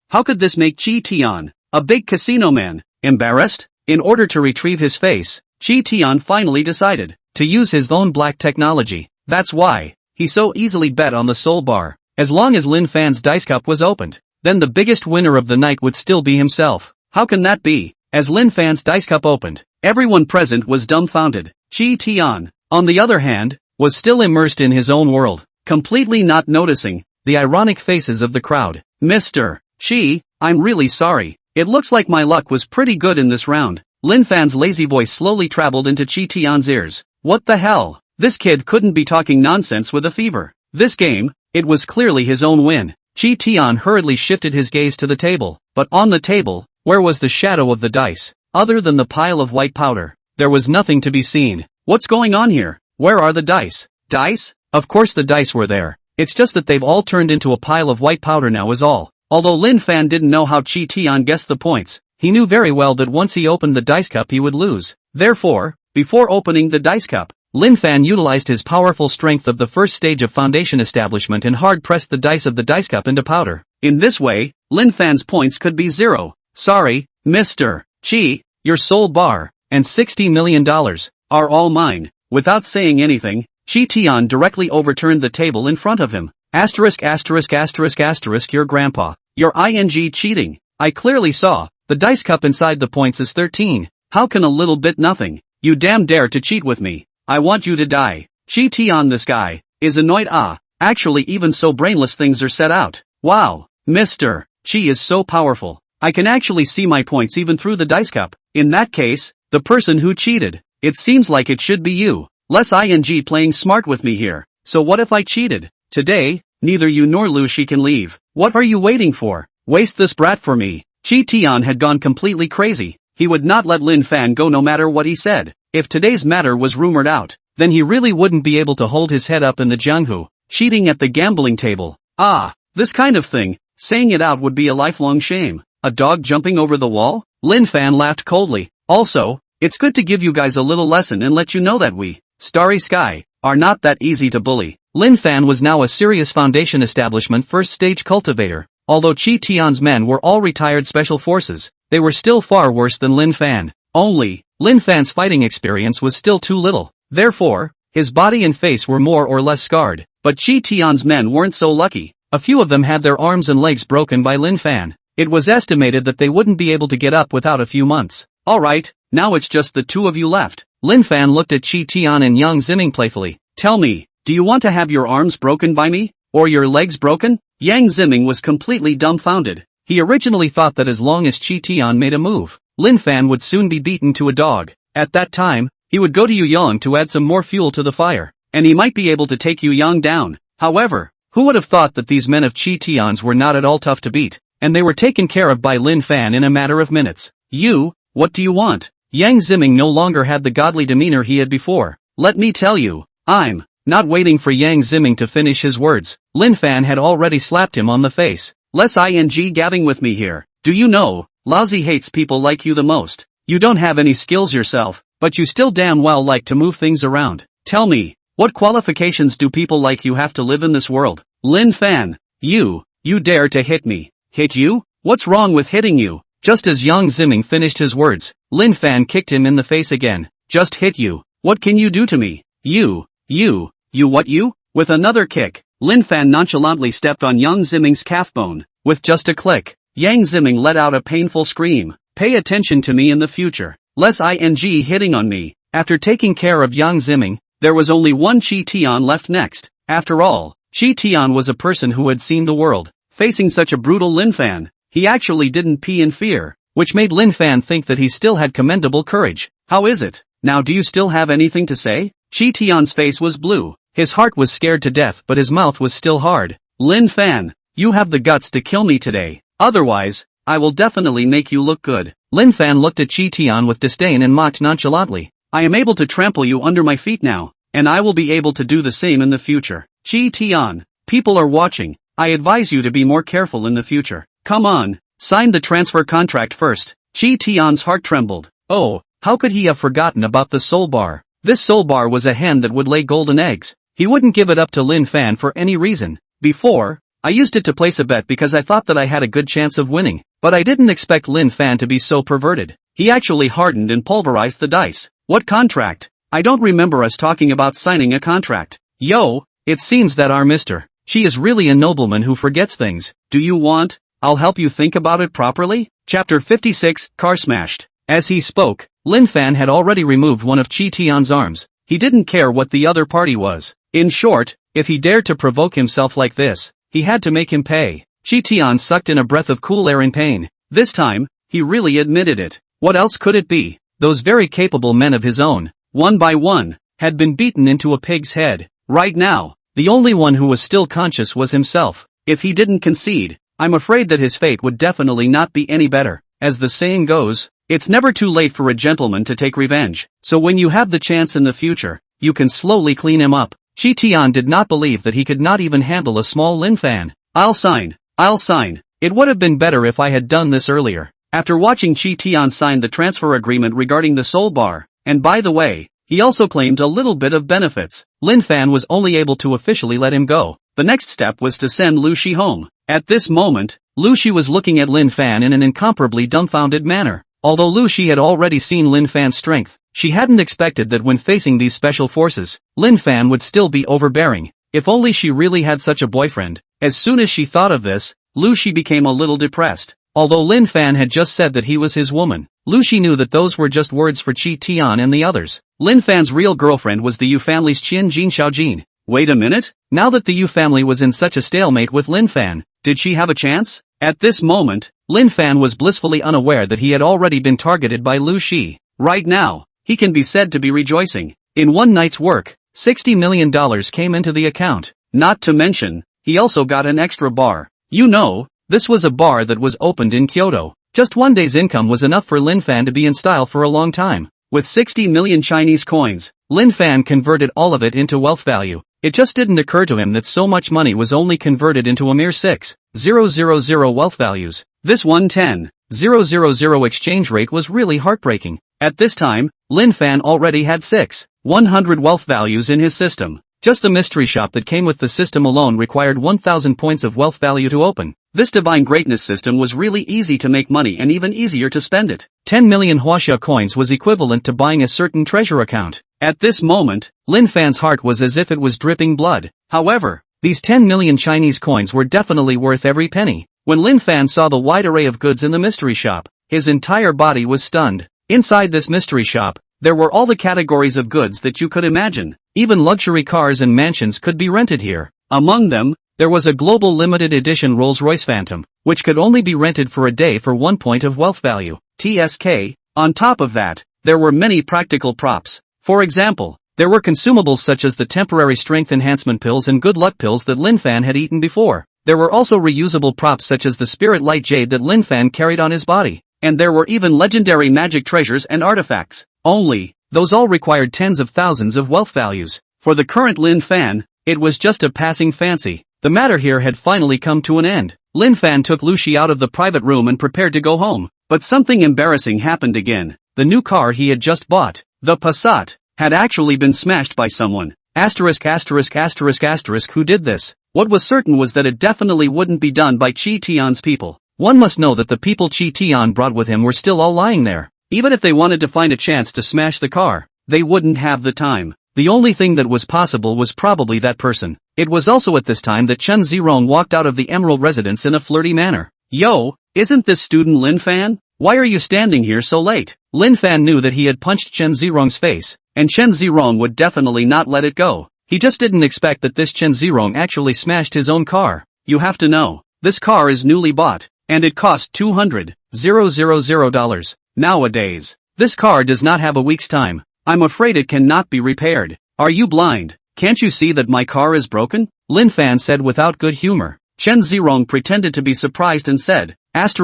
How could this make Chi Tian, a big casino man, embarrassed? In order to retrieve his face, Chi Tian finally decided to use his own black technology. That's why he so easily bet on the Seoul bar. As long as Lin Fan's dice cup was opened, then the biggest winner of the night would still be himself. How can that be? As Lin Fan's dice cup opened, everyone present was dumbfounded. Chi Tian, on the other hand, was still immersed in his own world, completely not noticing the ironic faces of the crowd. Mr. Chi, I'm really sorry. It looks like my luck was pretty good in this round. Lin Fan's lazy voice slowly traveled into Chi Tian's ears. What the hell? This kid couldn't be talking nonsense with a fever. This game, it was clearly his own win. Chi Tian hurriedly shifted his gaze to the table, but on the table, where was the shadow of the dice? Other than the pile of white powder, there was nothing to be seen. What's going on here? Where are the dice? Dice? Of course the dice were there. It's just that they've all turned into a pile of white powder now is all. Although Lin Fan didn't know how Chi Tian guessed the points, he knew very well that once he opened the dice cup he would lose. Therefore, before opening the dice cup, Lin Fan utilized his powerful strength of the first stage of foundation establishment and hard-pressed the dice of the dice cup into powder. In this way, Lin Fan's points could be 0. Sorry, Mr. Chi, your Seoul bar, and $60 million, are all mine. Without saying anything, Chi Tian directly overturned the table in front of him. Asterisk asterisk asterisk asterisk your grandpa. You're cheating. I clearly saw. The dice cup inside the points is 13. How can a little bit nothing? You damn dare to cheat with me. I want you to die. Chi Tian, this guy is annoyed. Actually even so brainless things are set out. Wow. Mr. Chi is so powerful. I can actually see my points even through the dice cup. In that case, the person who cheated, it seems like it should be you. Less playing smart with me here. So what if I cheated? Today, neither you nor Lu Shi can leave. What are you waiting for? Waste this brat for me. Chi Tian had gone completely crazy. He would not let Lin Fan go no matter what he said. If today's matter was rumored out, then he really wouldn't be able to hold his head up in the Jianghu. Cheating at the gambling table. Ah, this kind of thing, saying it out would be a lifelong shame. A dog jumping over the wall? Lin Fan laughed coldly. Also, it's good to give you guys a little lesson and let you know that we, Starry Sky, are not that easy to bully. Lin Fan was now a serious Foundation Establishment first stage cultivator. Although Chi Tian's men were all retired special forces, they were still far worse than Lin Fan. Only, Lin Fan's fighting experience was still too little. Therefore, his body and face were more or less scarred. But Chi Tian's men weren't so lucky. A few of them had their arms and legs broken by Lin Fan. It was estimated that they wouldn't be able to get up without a few months. Alright, now it's just the two of you left. Lin Fan looked at Chi Tian and Yang Ziming playfully. Tell me, do you want to have your arms broken by me? Or your legs broken? Yang Ziming was completely dumbfounded. He originally thought that as long as Chi Tian made a move, Lin Fan would soon be beaten to a dog. At that time, he would go to Yu Yang to add some more fuel to the fire, and he might be able to take Yu Yang down. However, who would have thought that these men of Chi Tian's were not at all tough to beat, and they were taken care of by Lin Fan in a matter of minutes. You, what do you want? Yang Ziming no longer had the godly demeanor he had before. Let me tell you, I'm not waiting for Yang Ziming to finish his words. Lin Fan had already slapped him on the face. Less ing gabbing with me here. Do you know, Lousy hates people like you the most. You don't have any skills yourself, but you still damn well like to move things around. Tell me, what qualifications do people like you have to live in this world? Lin Fan, you dare to hit me. Hit you? What's wrong with hitting you? Just as Yang Ziming finished his words, Lin Fan kicked him in the face again. Just hit you. What can you do to me? You what you? With another kick, Lin Fan nonchalantly stepped on Yang Ziming's calf bone. With just a click, Yang Ziming let out a painful scream. Pay attention to me in the future. Less ing hitting on me. After taking care of Yang Ziming, there was only one Chi Tian left next. After all, Chi Tian was a person who had seen the world. Facing such a brutal Lin Fan, he actually didn't pee in fear, which made Lin Fan think that he still had commendable courage. How is it? Now do you still have anything to say? Chi Tian's face was blue. His heart was scared to death but his mouth was still hard. Lin Fan, you have the guts to kill me today. Otherwise, I will definitely make you look good. Lin Fan looked at Chi Tian with disdain and mocked nonchalantly. I am able to trample you under my feet now, and I will be able to do the same in the future. Chi Tian, people are watching. I advise you to be more careful in the future. Come on, sign the transfer contract first. Chi Tian's heart trembled. Oh, how could he have forgotten about the soul bar? This soul bar was a hen that would lay golden eggs. He wouldn't give it up to Lin Fan for any reason. Before, I used it to place a bet because I thought that I had a good chance of winning, but I didn't expect Lin Fan to be so perverted. He actually hardened and pulverized the dice. What contract? I don't remember us talking about signing a contract. Yo, it seems that our Mr. She is really a nobleman who forgets things. Do you want? I'll help you think about it properly? Chapter 56, Car Smashed. As he spoke, Lin Fan had already removed one of Chi Tian's arms. He didn't care what the other party was. In short, if he dared to provoke himself like this, he had to make him pay. Chi Tian sucked in a breath of cool air in pain. This time, he really admitted it. What else could it be? Those very capable men of his own, one by one, had been beaten into a pig's head. Right now, the only one who was still conscious was himself. If he didn't concede, I'm afraid that his fate would definitely not be any better. As the saying goes, it's never too late for a gentleman to take revenge. So when you have the chance in the future, you can slowly clean him up. Chi Tian did not believe that he could not even handle a small Lin Fan. I'll sign. It would have been better if I had done this earlier. After watching Chi Tian sign the transfer agreement regarding the soul bar, and by the way, he also claimed a little bit of benefits, Lin Fan was only able to officially let him go. The next step was to send Lu Shi home. At this moment, Lu Shi was looking at Lin Fan in an incomparably dumbfounded manner. Although Lu Shi had already seen Lin Fan's strength, she hadn't expected that when facing these special forces, Lin Fan would still be overbearing. If only she really had such a boyfriend. As soon as she thought of this, Lu Shi became a little depressed. Although Lin Fan had just said that he was his woman, Lu Shi knew that those were just words for Chi Tian and the others. Lin Fan's real girlfriend was the Yu family's Qin Jin Xiaojin. Wait a minute? Now that the Yu family was in such a stalemate with Lin Fan, did she have a chance? At this moment, Lin Fan was blissfully unaware that he had already been targeted by Lu Shi. Right now, he can be said to be rejoicing. In one night's work, $60 million came into the account. Not to mention, he also got an extra bar. You know, this was a bar that was opened in Kyoto. Just one day's income was enough for Lin Fan to be in style for a long time. With 60 million Chinese coins, Lin Fan converted all of it into wealth value. It just didn't occur to him that so much money was only converted into a mere 6,000 wealth values. This 110,000 exchange rate was really heartbreaking. At this time, Lin Fan already had 6,100 wealth values in his system. Just the mystery shop that came with the system alone required 1,000 points of wealth value to open. This divine greatness system was really easy to make money and even easier to spend it. 10 million huaxia coins was equivalent to buying a certain treasure account. At this moment, Lin Fan's heart was as if it was dripping blood. However, these 10 million Chinese coins were definitely worth every penny. When Lin Fan saw the wide array of goods in the mystery shop, his entire body was stunned. Inside this mystery shop, there were all the categories of goods that you could imagine. Even luxury cars and mansions could be rented here. Among them, there was a global limited edition Rolls-Royce Phantom, which could only be rented for a day for 1 point of wealth value. TSK. On top of that, there were many practical props. For example, there were consumables such as the temporary strength enhancement pills and good luck pills that Lin Fan had eaten before. There were also reusable props such as the spirit light jade that Lin Fan carried on his body. And there were even legendary magic treasures and artifacts. Only, those all required tens of thousands of wealth values. For the current Lin Fan, it was just a passing fancy. The matter here had finally come to an end. Lin Fan took Lu Shi out of the private room and prepared to go home. But something embarrassing happened again. The new car he had just bought, the Passat, had actually been smashed by someone. Who did this? What was certain was that it definitely wouldn't be done by Chi Tian's people. One must know that the people Chi Tian brought with him were still all lying there. Even if they wanted to find a chance to smash the car, they wouldn't have the time. The only thing that was possible was probably that person. It was also at this time that Chen Zirong walked out of the Emerald residence in a flirty manner. Yo, isn't this student Lin Fan? Why are you standing here so late? Lin Fan knew that he had punched Chen Zirong's face, and Chen Zirong would definitely not let it go. He just didn't expect that this Chen Zirong actually smashed his own car. You have to know, this car is newly bought, and it cost $200,000. Nowadays, this car does not have a week's time. I'm afraid it cannot be repaired. Are you blind? Can't you see that my car is broken? Lin Fan said without good humor. Chen Zirong pretended to be surprised and said, What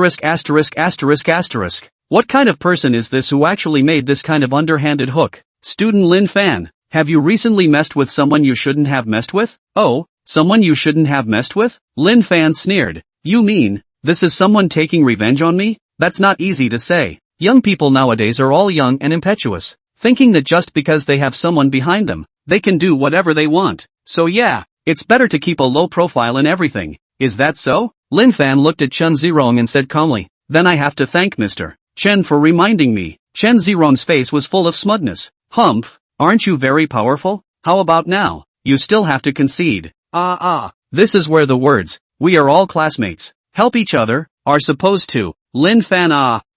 kind of person is this who actually made this kind of underhanded hook? Student Lin Fan, have you recently messed with someone you shouldn't have messed with? Oh, someone you shouldn't have messed with? Lin Fan sneered. You mean, this is someone taking revenge on me? That's not easy to say. Young people nowadays are all young and impetuous, thinking that just because they have someone behind them, they can do whatever they want. So yeah, it's better to keep a low profile in everything. Is that so? Lin Fan looked at Chen Zirong and said calmly, Then I have to thank Mr. Chen for reminding me. Chen Zirong's face was full of smugness. Humph, aren't you very powerful? How about now? You still have to concede. This is where the words, we are all classmates, help each other, are supposed to. Lin Fan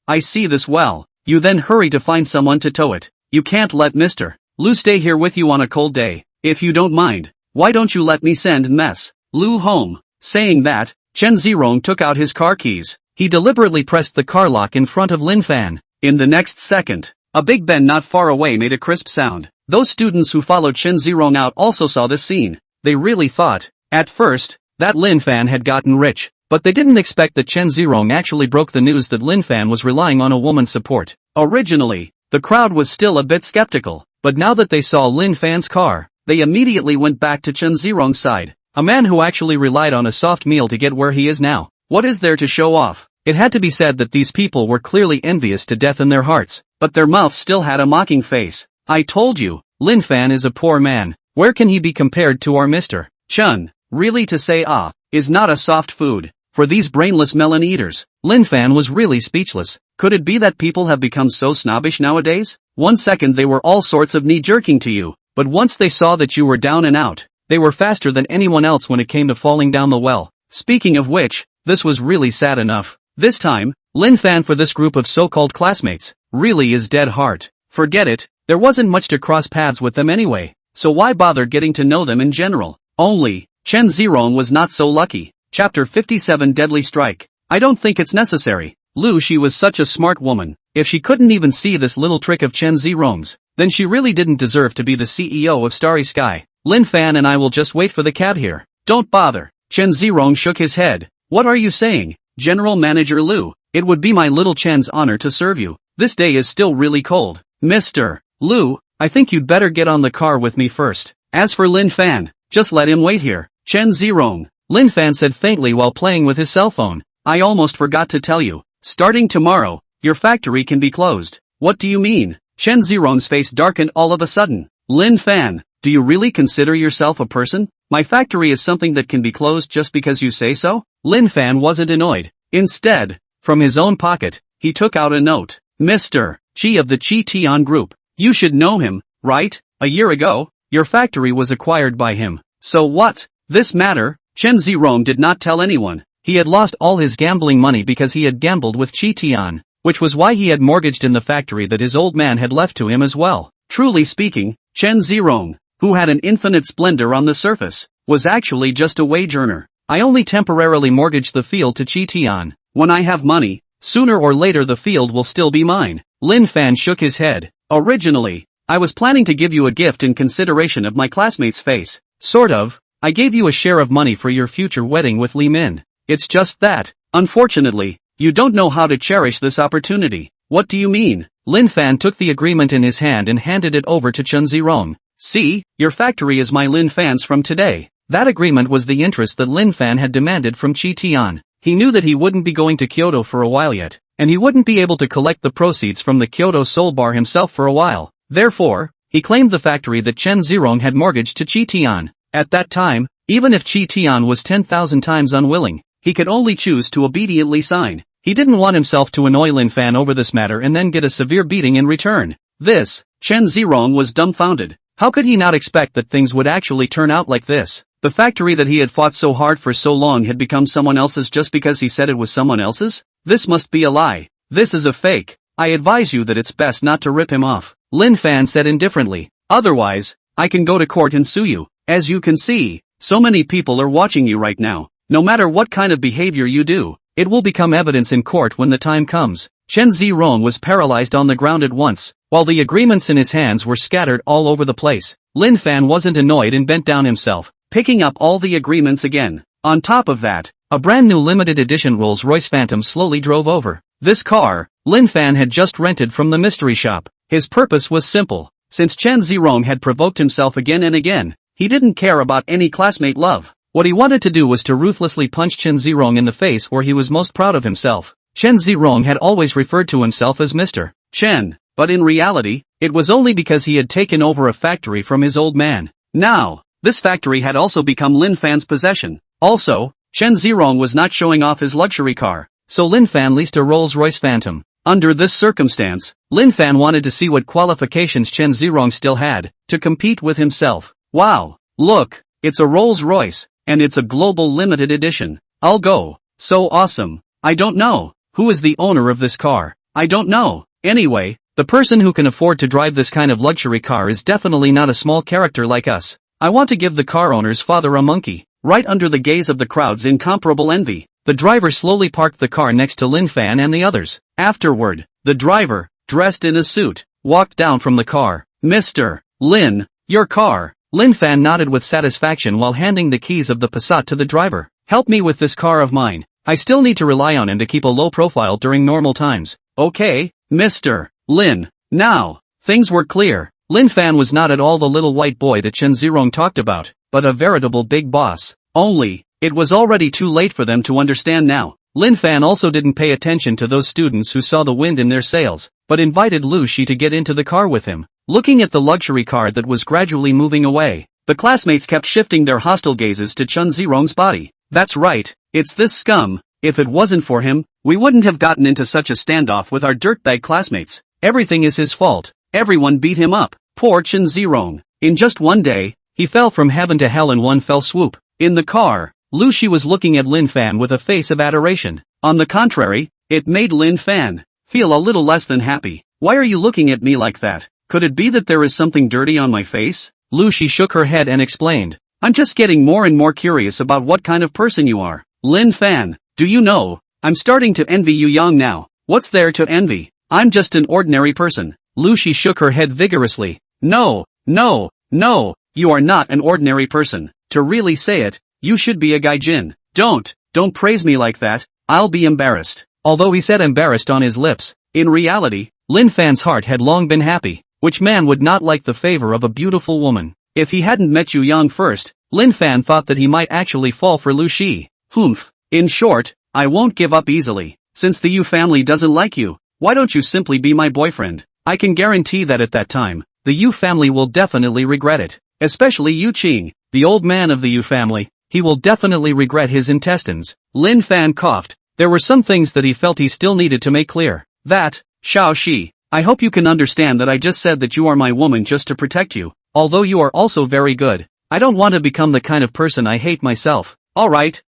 I see this well. You then hurry to find someone to tow it. You can't let Mr. Lu stay here with you on a cold day. If you don't mind, why don't you let me send Mess Lu home? Saying that, Chen Zirong took out his car keys. He deliberately pressed the car lock in front of Lin Fan. In the next second, a big Ben not far away made a crisp sound. Those students who followed Chen Zirong out also saw this scene. They really thought, at first, that Lin Fan had gotten rich. But they didn't expect that Chen Zirong actually broke the news that Lin Fan was relying on a woman's support. Originally, the crowd was still a bit skeptical, but now that they saw Lin Fan's car, they immediately went back to Chen Zirong's side. A man who actually relied on a soft meal to get where he is now. What is there to show off? It had to be said that these people were clearly envious to death in their hearts, but their mouths still had a mocking face. I told you, Lin Fan is a poor man. Where can he be compared to our Mr. Chen? Really to say is not a soft food. For these brainless melon eaters, Lin Fan was really speechless. Could it be that people have become so snobbish nowadays? 1 second they were all sorts of knee-jerking to you, but once they saw that you were down and out, they were faster than anyone else when it came to falling down the well. Speaking of which, this was really sad enough. This time, Lin Fan for this group of so-called classmates, really is dead heart. Forget it, there wasn't much to cross paths with them anyway, so why bother getting to know them in general? Only, Chen Zirong was not so lucky. Chapter 57 Deadly Strike. I don't think it's necessary. Lu Shi was such a smart woman. If she couldn't even see this little trick of Chen Zirong's, then she really didn't deserve to be the CEO of Starry Sky. Lin Fan and I will just wait for the cab here. Don't bother. Chen Zirong shook his head. What are you saying, General Manager Lu? It would be my little Chen's honor to serve you. This day is still really cold. Mr. Lu, I think you'd better get on the car with me first. As for Lin Fan, just let him wait here. Chen Zirong, Lin Fan said faintly while playing with his cell phone. I almost forgot to tell you. Starting tomorrow, your factory can be closed. What do you mean? Chen Zirong's face darkened all of a sudden. Lin Fan, do you really consider yourself a person? My factory is something that can be closed just because you say so? Lin Fan wasn't annoyed. Instead, from his own pocket, he took out a note. Mr. Chi of the Chi Tian Group. You should know him, right? A year ago, your factory was acquired by him. So what? This matter? Chen Zirong did not tell anyone. He had lost all his gambling money because he had gambled with Chi Tian, which was why he had mortgaged in the factory that his old man had left to him as well. Truly speaking, Chen Zirong, who had an infinite splendor on the surface, was actually just a wage earner. I only temporarily mortgaged the field to Chi Tian. When I have money, sooner or later the field will still be mine. Lin Fan shook his head. Originally, I was planning to give you a gift in consideration of my classmate's face. Sort of. I gave you a share of money for your future wedding with Li Min. It's just that, unfortunately, you don't know how to cherish this opportunity. What do you mean? Lin Fan took the agreement in his hand and handed it over to Chen Zirong. See, your factory is my Lin Fan's from today. That agreement was the interest that Lin Fan had demanded from Chi Tian. He knew that he wouldn't be going to Kyoto for a while yet, and he wouldn't be able to collect the proceeds from the Kyoto Soul Bar himself for a while. Therefore, he claimed the factory that Chen Zirong had mortgaged to Chi Tian. At that time, even if Chi Tian was 10,000 times unwilling, he could only choose to obediently sign. He didn't want himself to annoy Lin Fan over this matter and then get a severe beating in return. Chen Zirong was dumbfounded. How could he not expect that things would actually turn out like this? The factory that he had fought so hard for so long had become someone else's just because he said it was someone else's? This must be a lie. This is a fake. I advise you that it's best not to rip him off. Lin Fan said indifferently. Otherwise, I can go to court and sue you. As you can see, so many people are watching you right now. No matter what kind of behavior you do, it will become evidence in court when the time comes. Chen Zirong was paralyzed on the ground at once, while the agreements in his hands were scattered all over the place. Lin Fan wasn't annoyed and bent down himself, picking up all the agreements again. On top of that, a brand new limited edition Rolls-Royce Phantom slowly drove over. This car, Lin Fan had just rented from the mystery shop. His purpose was simple. Since Chen Zirong had provoked himself again and again, he didn't care about any classmate love. What he wanted to do was to ruthlessly punch Chen Zirong in the face where he was most proud of himself. Chen Zirong had always referred to himself as Mr. Chen, but in reality, it was only because he had taken over a factory from his old man. Now, this factory had also become Lin Fan's possession. Also, Chen Zirong was not showing off his luxury car, so Lin Fan leased a Rolls-Royce Phantom. Under this circumstance, Lin Fan wanted to see what qualifications Chen Zirong still had to compete with himself. Wow, look, it's a Rolls-Royce, and it's a global limited edition. I'll go. So awesome. I don't know. Who is the owner of this car? I don't know. Anyway, the person who can afford to drive this kind of luxury car is definitely not a small character like us. I want to give the car owner's father a monkey. Right under the gaze of the crowd's incomparable envy, the driver slowly parked the car next to Lin Fan and the others. Afterward, the driver, dressed in a suit, walked down from the car. Mr. Lin, your car. Lin Fan nodded with satisfaction while handing the keys of the Passat to the driver. Help me with this car of mine. I still need to rely on him to keep a low profile during normal times. Okay, Mr. Lin. Now, things were clear. Lin Fan was not at all the little white boy that Chen Zirong talked about, but a veritable big boss. Only, it was already too late for them to understand now. Lin Fan also didn't pay attention to those students who saw the wind in their sails, but invited Lu Shi to get into the car with him. Looking at the luxury car that was gradually moving away, the classmates kept shifting their hostile gazes to Chen Zirong's body. That's right, it's this scum. If it wasn't for him, we wouldn't have gotten into such a standoff with our dirtbag classmates. Everything is his fault. Everyone beat him up. Poor Chen Zirong. In just one day, he fell from heaven to hell in one fell swoop. In the car, Lu Shi was looking at Lin Fan with a face of adoration. On the contrary, it made Lin Fan feel a little less than happy. Why are you looking at me like that? Could it be that there is something dirty on my face? Lu Shi shook her head and explained. I'm just getting more and more curious about what kind of person you are. Lin Fan, do you know, I'm starting to envy you young now. What's there to envy? I'm just an ordinary person. Lu Shi shook her head vigorously. No, you are not an ordinary person. To really say it, you should be a gaijin. Don't praise me like that, I'll be embarrassed. Although he said embarrassed on his lips, in reality, Lin Fan's heart had long been happy. Which man would not like the favor of a beautiful woman? If he hadn't met Yu Yang first, Lin Fan thought that he might actually fall for Lu Shi. Humph. In short, I won't give up easily. Since the Yu family doesn't like you, why don't you simply be my boyfriend? I can guarantee that at that time, the Yu family will definitely regret it. Especially Yu Qing, the old man of the Yu family. He will definitely regret his intestines. Lin Fan coughed. There were some things that he felt he still needed to make clear. That, Xiao Shi, I hope you can understand that I just said that you are my woman just to protect you. Although you are also very good. I don't want to become the kind of person I hate myself. Alright.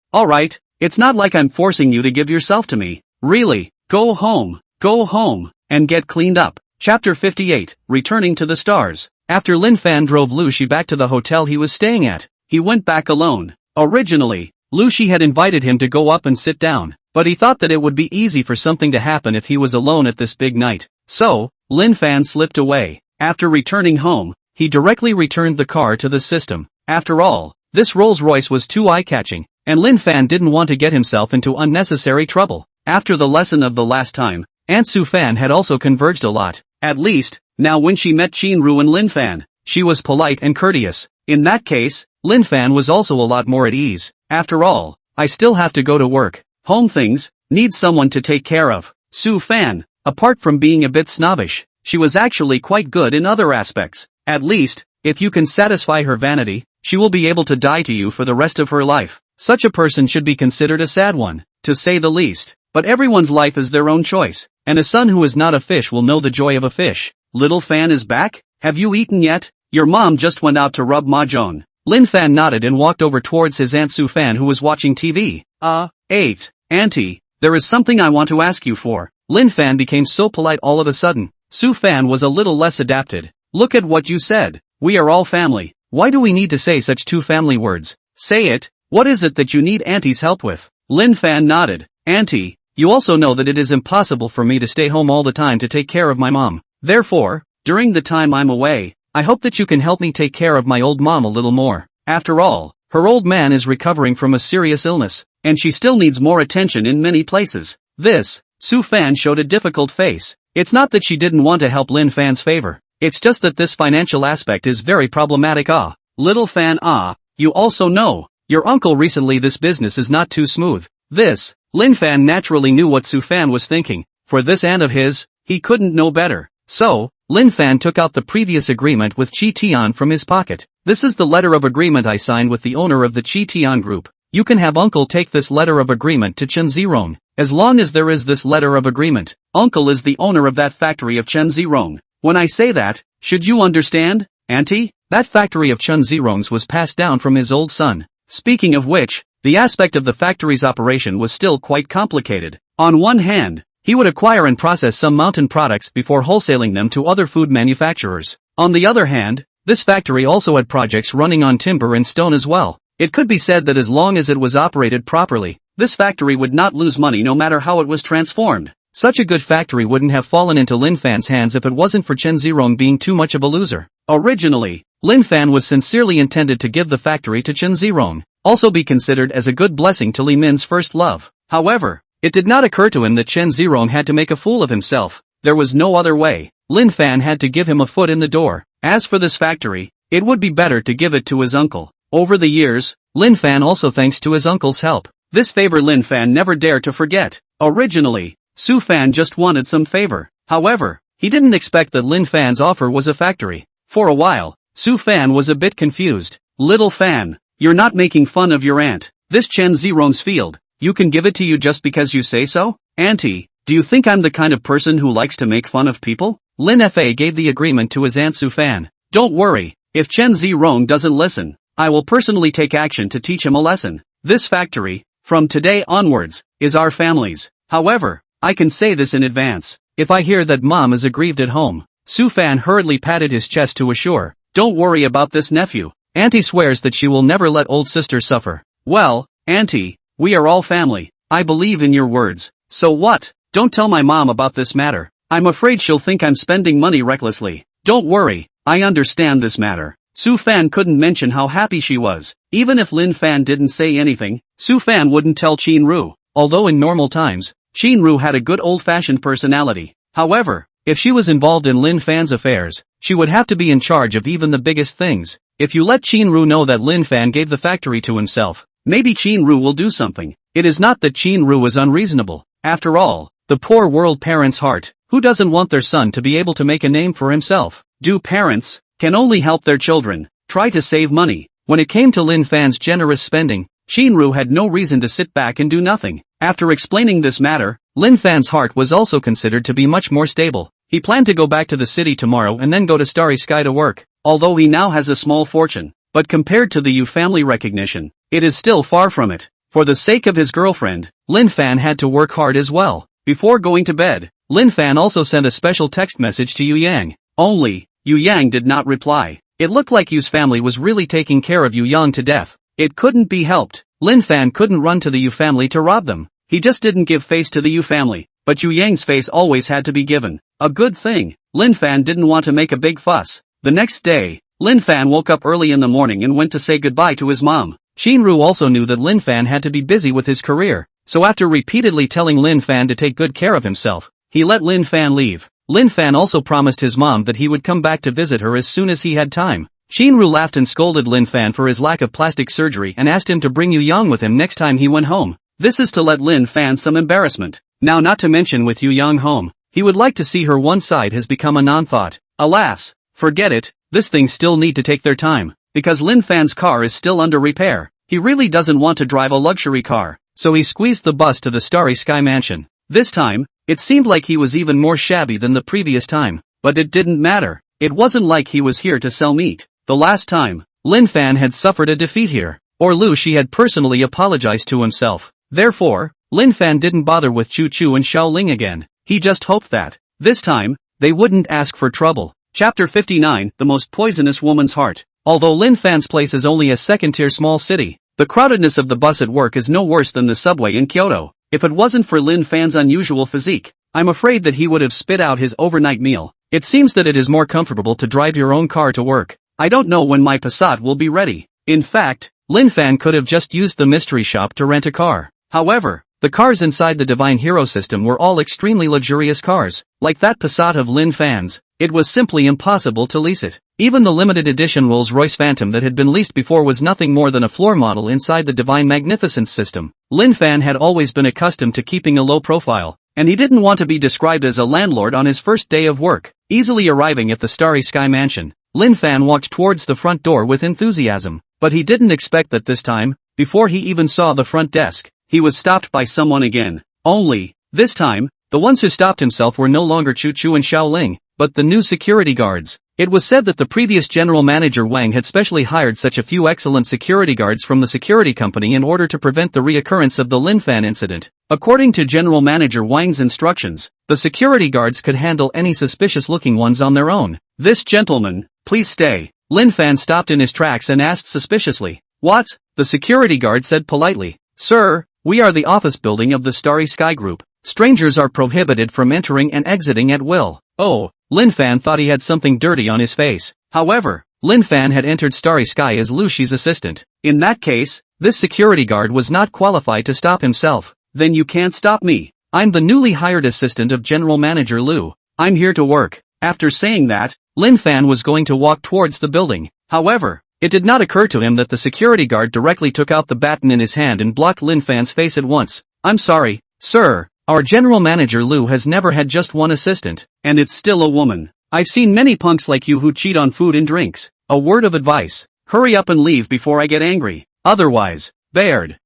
It's not like I'm forcing you to give yourself to me. Really, go home, and get cleaned up. Chapter 58, Returning to the Stars. After Lin Fan drove Lu Shi back to the hotel he was staying at, he went back alone. Originally, Lu Shi had invited him to go up and sit down, but he thought that it would be easy for something to happen if he was alone at this big night. So, Lin Fan slipped away. After returning home, he directly returned the car to the system. After all, this Rolls-Royce was too eye-catching, and Lin Fan didn't want to get himself into unnecessary trouble. After the lesson of the last time, Aunt Su Fan had also converged a lot. At least, now when she met Qin Ru and Lin Fan, she was polite and courteous. In that case, Lin Fan was also a lot more at ease. After all, I still have to go to work. Home things, need someone to take care of. Su Fan, apart from being a bit snobbish, she was actually quite good in other aspects. At least, if you can satisfy her vanity, she will be able to die to you for the rest of her life. Such a person should be considered a sad one, to say the least. But everyone's life is their own choice, and a son who is not a fish will know the joy of a fish. Little Fan is back? Have you eaten yet? Your mom just went out to rub mahjong. Lin Fan nodded and walked over towards his Aunt Su Fan who was watching TV. Ate. Auntie, there is something I want to ask you for. Lin Fan became so polite all of a sudden. Su Fan was a little less adapted. Look at what you said. We are all family. Why do we need to say such two family words? Say it. What is it that you need Auntie's help with? Lin Fan nodded. Auntie, you also know that it is impossible for me to stay home all the time to take care of my mom. Therefore, during the time I'm away, I hope that you can help me take care of my old mom a little more. After all, her old man is recovering from a serious illness, and she still needs more attention in many places. Su Fan showed a difficult face. It's not that she didn't want to help Lin Fan's favor. It's just that this financial aspect is very problematic. Little Fan, you also know, your uncle recently this business is not too smooth. Lin Fan naturally knew what Su Fan was thinking. For this aunt of his, he couldn't know better. So, Lin Fan took out the previous agreement with Chi Tian from his pocket. This is the letter of agreement I signed with the owner of the Chi Tian group. You can have uncle take this letter of agreement to Chen Zirong. As long as there is this letter of agreement, uncle is the owner of that factory of Chen Zirong. When I say that, should you understand, auntie? That factory of Chen Zirong's was passed down from his old son. Speaking of which, the aspect of the factory's operation was still quite complicated. On one hand, he would acquire and process some mountain products before wholesaling them to other food manufacturers. On the other hand, this factory also had projects running on timber and stone as well. It could be said that as long as it was operated properly, this factory would not lose money no matter how it was transformed. Such a good factory wouldn't have fallen into Lin Fan's hands if it wasn't for Chen Zirong being too much of a loser. Originally, Lin Fan was sincerely intended to give the factory to Chen Zirong, also be considered as a good blessing to Li Min's first love. However, it did not occur to him that Chen Zirong had to make a fool of himself. There was no other way. Lin Fan had to give him a foot in the door. As for this factory, it would be better to give it to his uncle. Over the years, Lin Fan also thanks to his uncle's help. This favor Lin Fan never dared to forget. Originally, Su Fan just wanted some favor. However, he didn't expect that Lin Fan's offer was a factory. For a while, Su Fan was a bit confused. Little Fan, you're not making fun of your aunt. This Chen Zirong's field, you can give it to you just because you say so? Auntie, do you think I'm the kind of person who likes to make fun of people? Lin Fa gave the agreement to his Aunt Su Fan. Don't worry, if Chen Zirong doesn't listen, I will personally take action to teach him a lesson. This factory, from today onwards, is our family's. However, I can say this in advance. If I hear that mom is aggrieved at home, Su Fan hurriedly patted his chest to assure, don't worry about this nephew. Auntie swears that she will never let old sister suffer. Well, Auntie, we are all family. I believe in your words. So what? Don't tell my mom about this matter. I'm afraid she'll think I'm spending money recklessly. Don't worry, I understand this matter. Su Fan couldn't mention how happy she was. Even if Lin Fan didn't say anything, Su Fan wouldn't tell Qin Ru. Although in normal times, Qin Ru had a good old-fashioned personality. However, if she was involved in Lin Fan's affairs, she would have to be in charge of even the biggest things. If you let Chinru know that Lin Fan gave the factory to himself, maybe Chinru will do something. It is not that Chinru is unreasonable. After all, the poor world parent's heart, who doesn't want their son to be able to make a name for himself? Do parents can only help their children try to save money? When it came to Lin Fan's generous spending, Chinru had no reason to sit back and do nothing. After explaining this matter, Lin Fan's heart was also considered to be much more stable. He planned to go back to the city tomorrow and then go to Starry Sky to work, although he now has a small fortune. But compared to the Yu family recognition, it is still far from it. For the sake of his girlfriend, Lin Fan had to work hard as well. Before going to bed, Lin Fan also sent a special text message to Yu Yang. Only, Yu Yang did not reply. It looked like Yu's family was really taking care of Yu Yang to death. It couldn't be helped. Lin Fan couldn't run to the Yu family to rob them. He just didn't give face to the Yu family, but Yu Yang's face always had to be given. A good thing. Lin Fan didn't want to make a big fuss. The next day, Lin Fan woke up early in the morning and went to say goodbye to his mom. Chinru also knew that Lin Fan had to be busy with his career, so after repeatedly telling Lin Fan to take good care of himself, he let Lin Fan leave. Lin Fan also promised his mom that he would come back to visit her as soon as he had time. Chinru laughed and scolded Lin Fan for his lack of plastic surgery and asked him to bring Yu Yang with him next time he went home. This is to let Lin Fan some embarrassment. Now, not to mention with Yu Yang home, he would like to see her. One side has become a non-thought. Alas, forget it, this thing still need to take their time, because Lin Fan's car is still under repair. He really doesn't want to drive a luxury car, so he squeezed the bus to the Starry Sky mansion. This time, it seemed like he was even more shabby than the previous time, but it didn't matter. It wasn't like he was here to sell meat. The last time, Lin Fan had suffered a defeat here, or Lu Shi had personally apologized to himself. Therefore, Lin Fan didn't bother with Chu Chu and Xiaoling again. He just hoped that, this time, they wouldn't ask for trouble. Chapter 59, The Most Poisonous Woman's Heart. Although Lin Fan's place is only a second-tier small city, the crowdedness of the bus at work is no worse than the subway in Kyoto. If it wasn't for Lin Fan's unusual physique, I'm afraid that he would have spit out his overnight meal. It seems that it is more comfortable to drive your own car to work. I don't know when my Passat will be ready. In fact, Lin Fan could have just used the mystery shop to rent a car. However, the cars inside the Divine Hero system were all extremely luxurious cars. Like that Passat of Lin Fan's, it was simply impossible to lease it. Even the limited edition Rolls-Royce Phantom that had been leased before was nothing more than a floor model inside the Divine Magnificence system. Lin Fan had always been accustomed to keeping a low profile, and he didn't want to be described as a landlord on his first day of work. Easily arriving at the Starry Sky mansion, Lin Fan walked towards the front door with enthusiasm, but he didn't expect that this time, before he even saw the front desk, he was stopped by someone again. Only, this time, the ones who stopped himself were no longer Chu Chu and Xiaoling, but the new security guards. It was said that the previous general manager Wang had specially hired such a few excellent security guards from the security company in order to prevent the reoccurrence of the Lin Fan incident. According to General Manager Wang's instructions, the security guards could handle any suspicious-looking ones on their own. This gentleman, please stay. Lin Fan stopped in his tracks and asked suspiciously. What? The security guard said politely. Sir, we are the office building of the Starry Sky Group. Strangers are prohibited from entering and exiting at will. Oh, Lin Fan thought he had something dirty on his face. However, Lin Fan had entered Starry Sky as Lu Shi's assistant. In that case, this security guard was not qualified to stop himself. Then you can't stop me. I'm the newly hired assistant of General Manager Lu. I'm here to work. After saying that, Lin Fan was going to walk towards the building. However, it did not occur to him that the security guard directly took out the baton in his hand and blocked Lin Fan's face at once. I'm sorry, sir. Our general manager Lu has never had just one assistant, and it's still a woman. I've seen many punks like you who cheat on food and drinks. A word of advice. Hurry up and leave before I get angry. Otherwise, Baird.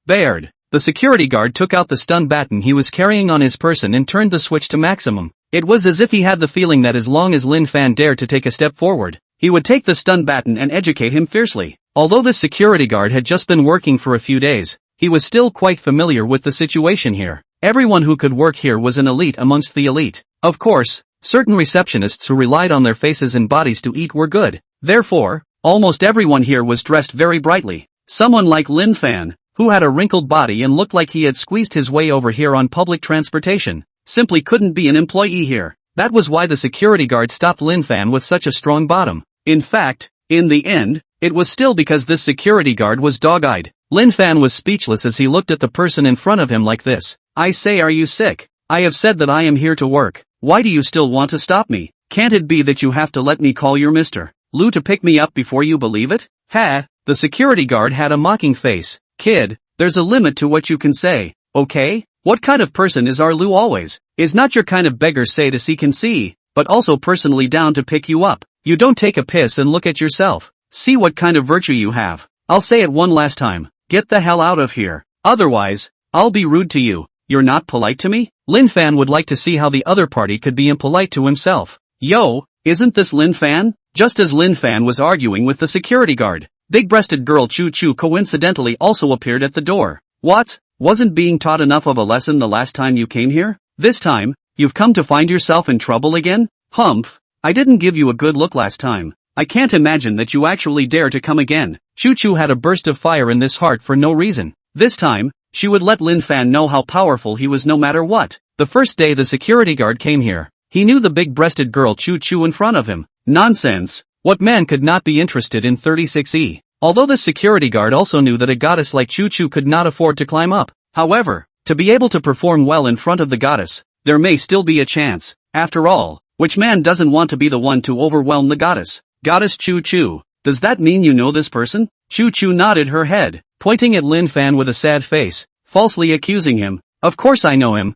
The security guard took out the stun baton he was carrying on his person and turned the switch to maximum. It was as if he had the feeling that as long as Lin Fan dared to take a step forward, he would take the stun baton and educate him fiercely. Although the security guard had just been working for a few days, he was still quite familiar with the situation here. Everyone who could work here was an elite amongst the elite. Of course, certain receptionists who relied on their faces and bodies to eat were good. Therefore, almost everyone here was dressed very brightly. Someone like Lin Fan, who had a wrinkled body and looked like he had squeezed his way over here on public transportation, simply couldn't be an employee here. That was why the security guard stopped Lin Fan with such a strong bottom. In fact, in the end, it was still because this security guard was dog-eyed. Lin Fan was speechless as he looked at the person in front of him like this. I say, are you sick? I have said that I am here to work. Why do you still want to stop me? Can't it be that you have to let me call your mister? Lu to pick me up before you believe it? Ha! The security guard had a mocking face. Kid, there's a limit to what you can say, okay? What kind of person is our Lu always? Is not your kind of beggar say to see can see, but also personally down to pick you up. You don't take a piss and look at yourself. See what kind of virtue you have. I'll say it one last time. Get the hell out of here. Otherwise, I'll be rude to you. You're not polite to me? Lin Fan would like to see how the other party could be impolite to himself. Yo, isn't this Lin Fan? Just as Lin Fan was arguing with the security guard, big-breasted girl Chu Chu coincidentally also appeared at the door. What? Wasn't being taught enough of a lesson the last time you came here? This time, you've come to find yourself in trouble again? Humph. I didn't give you a good look last time. I can't imagine that you actually dare to come again. Chu Chu had a burst of fire in this heart for no reason. This time, she would let Lin Fan know how powerful he was no matter what. The first day the security guard came here, he knew the big-breasted girl Chu Chu in front of him. Nonsense. What man could not be interested in 36E? Although the security guard also knew that a goddess like Chu Chu could not afford to climb up. However, to be able to perform well in front of the goddess, there may still be a chance. After all, which man doesn't want to be the one to overwhelm the goddess? Goddess Chu Chu, does that mean you know this person? Chu Chu nodded her head, pointing at Lin Fan with a sad face, falsely accusing him. Of course I know him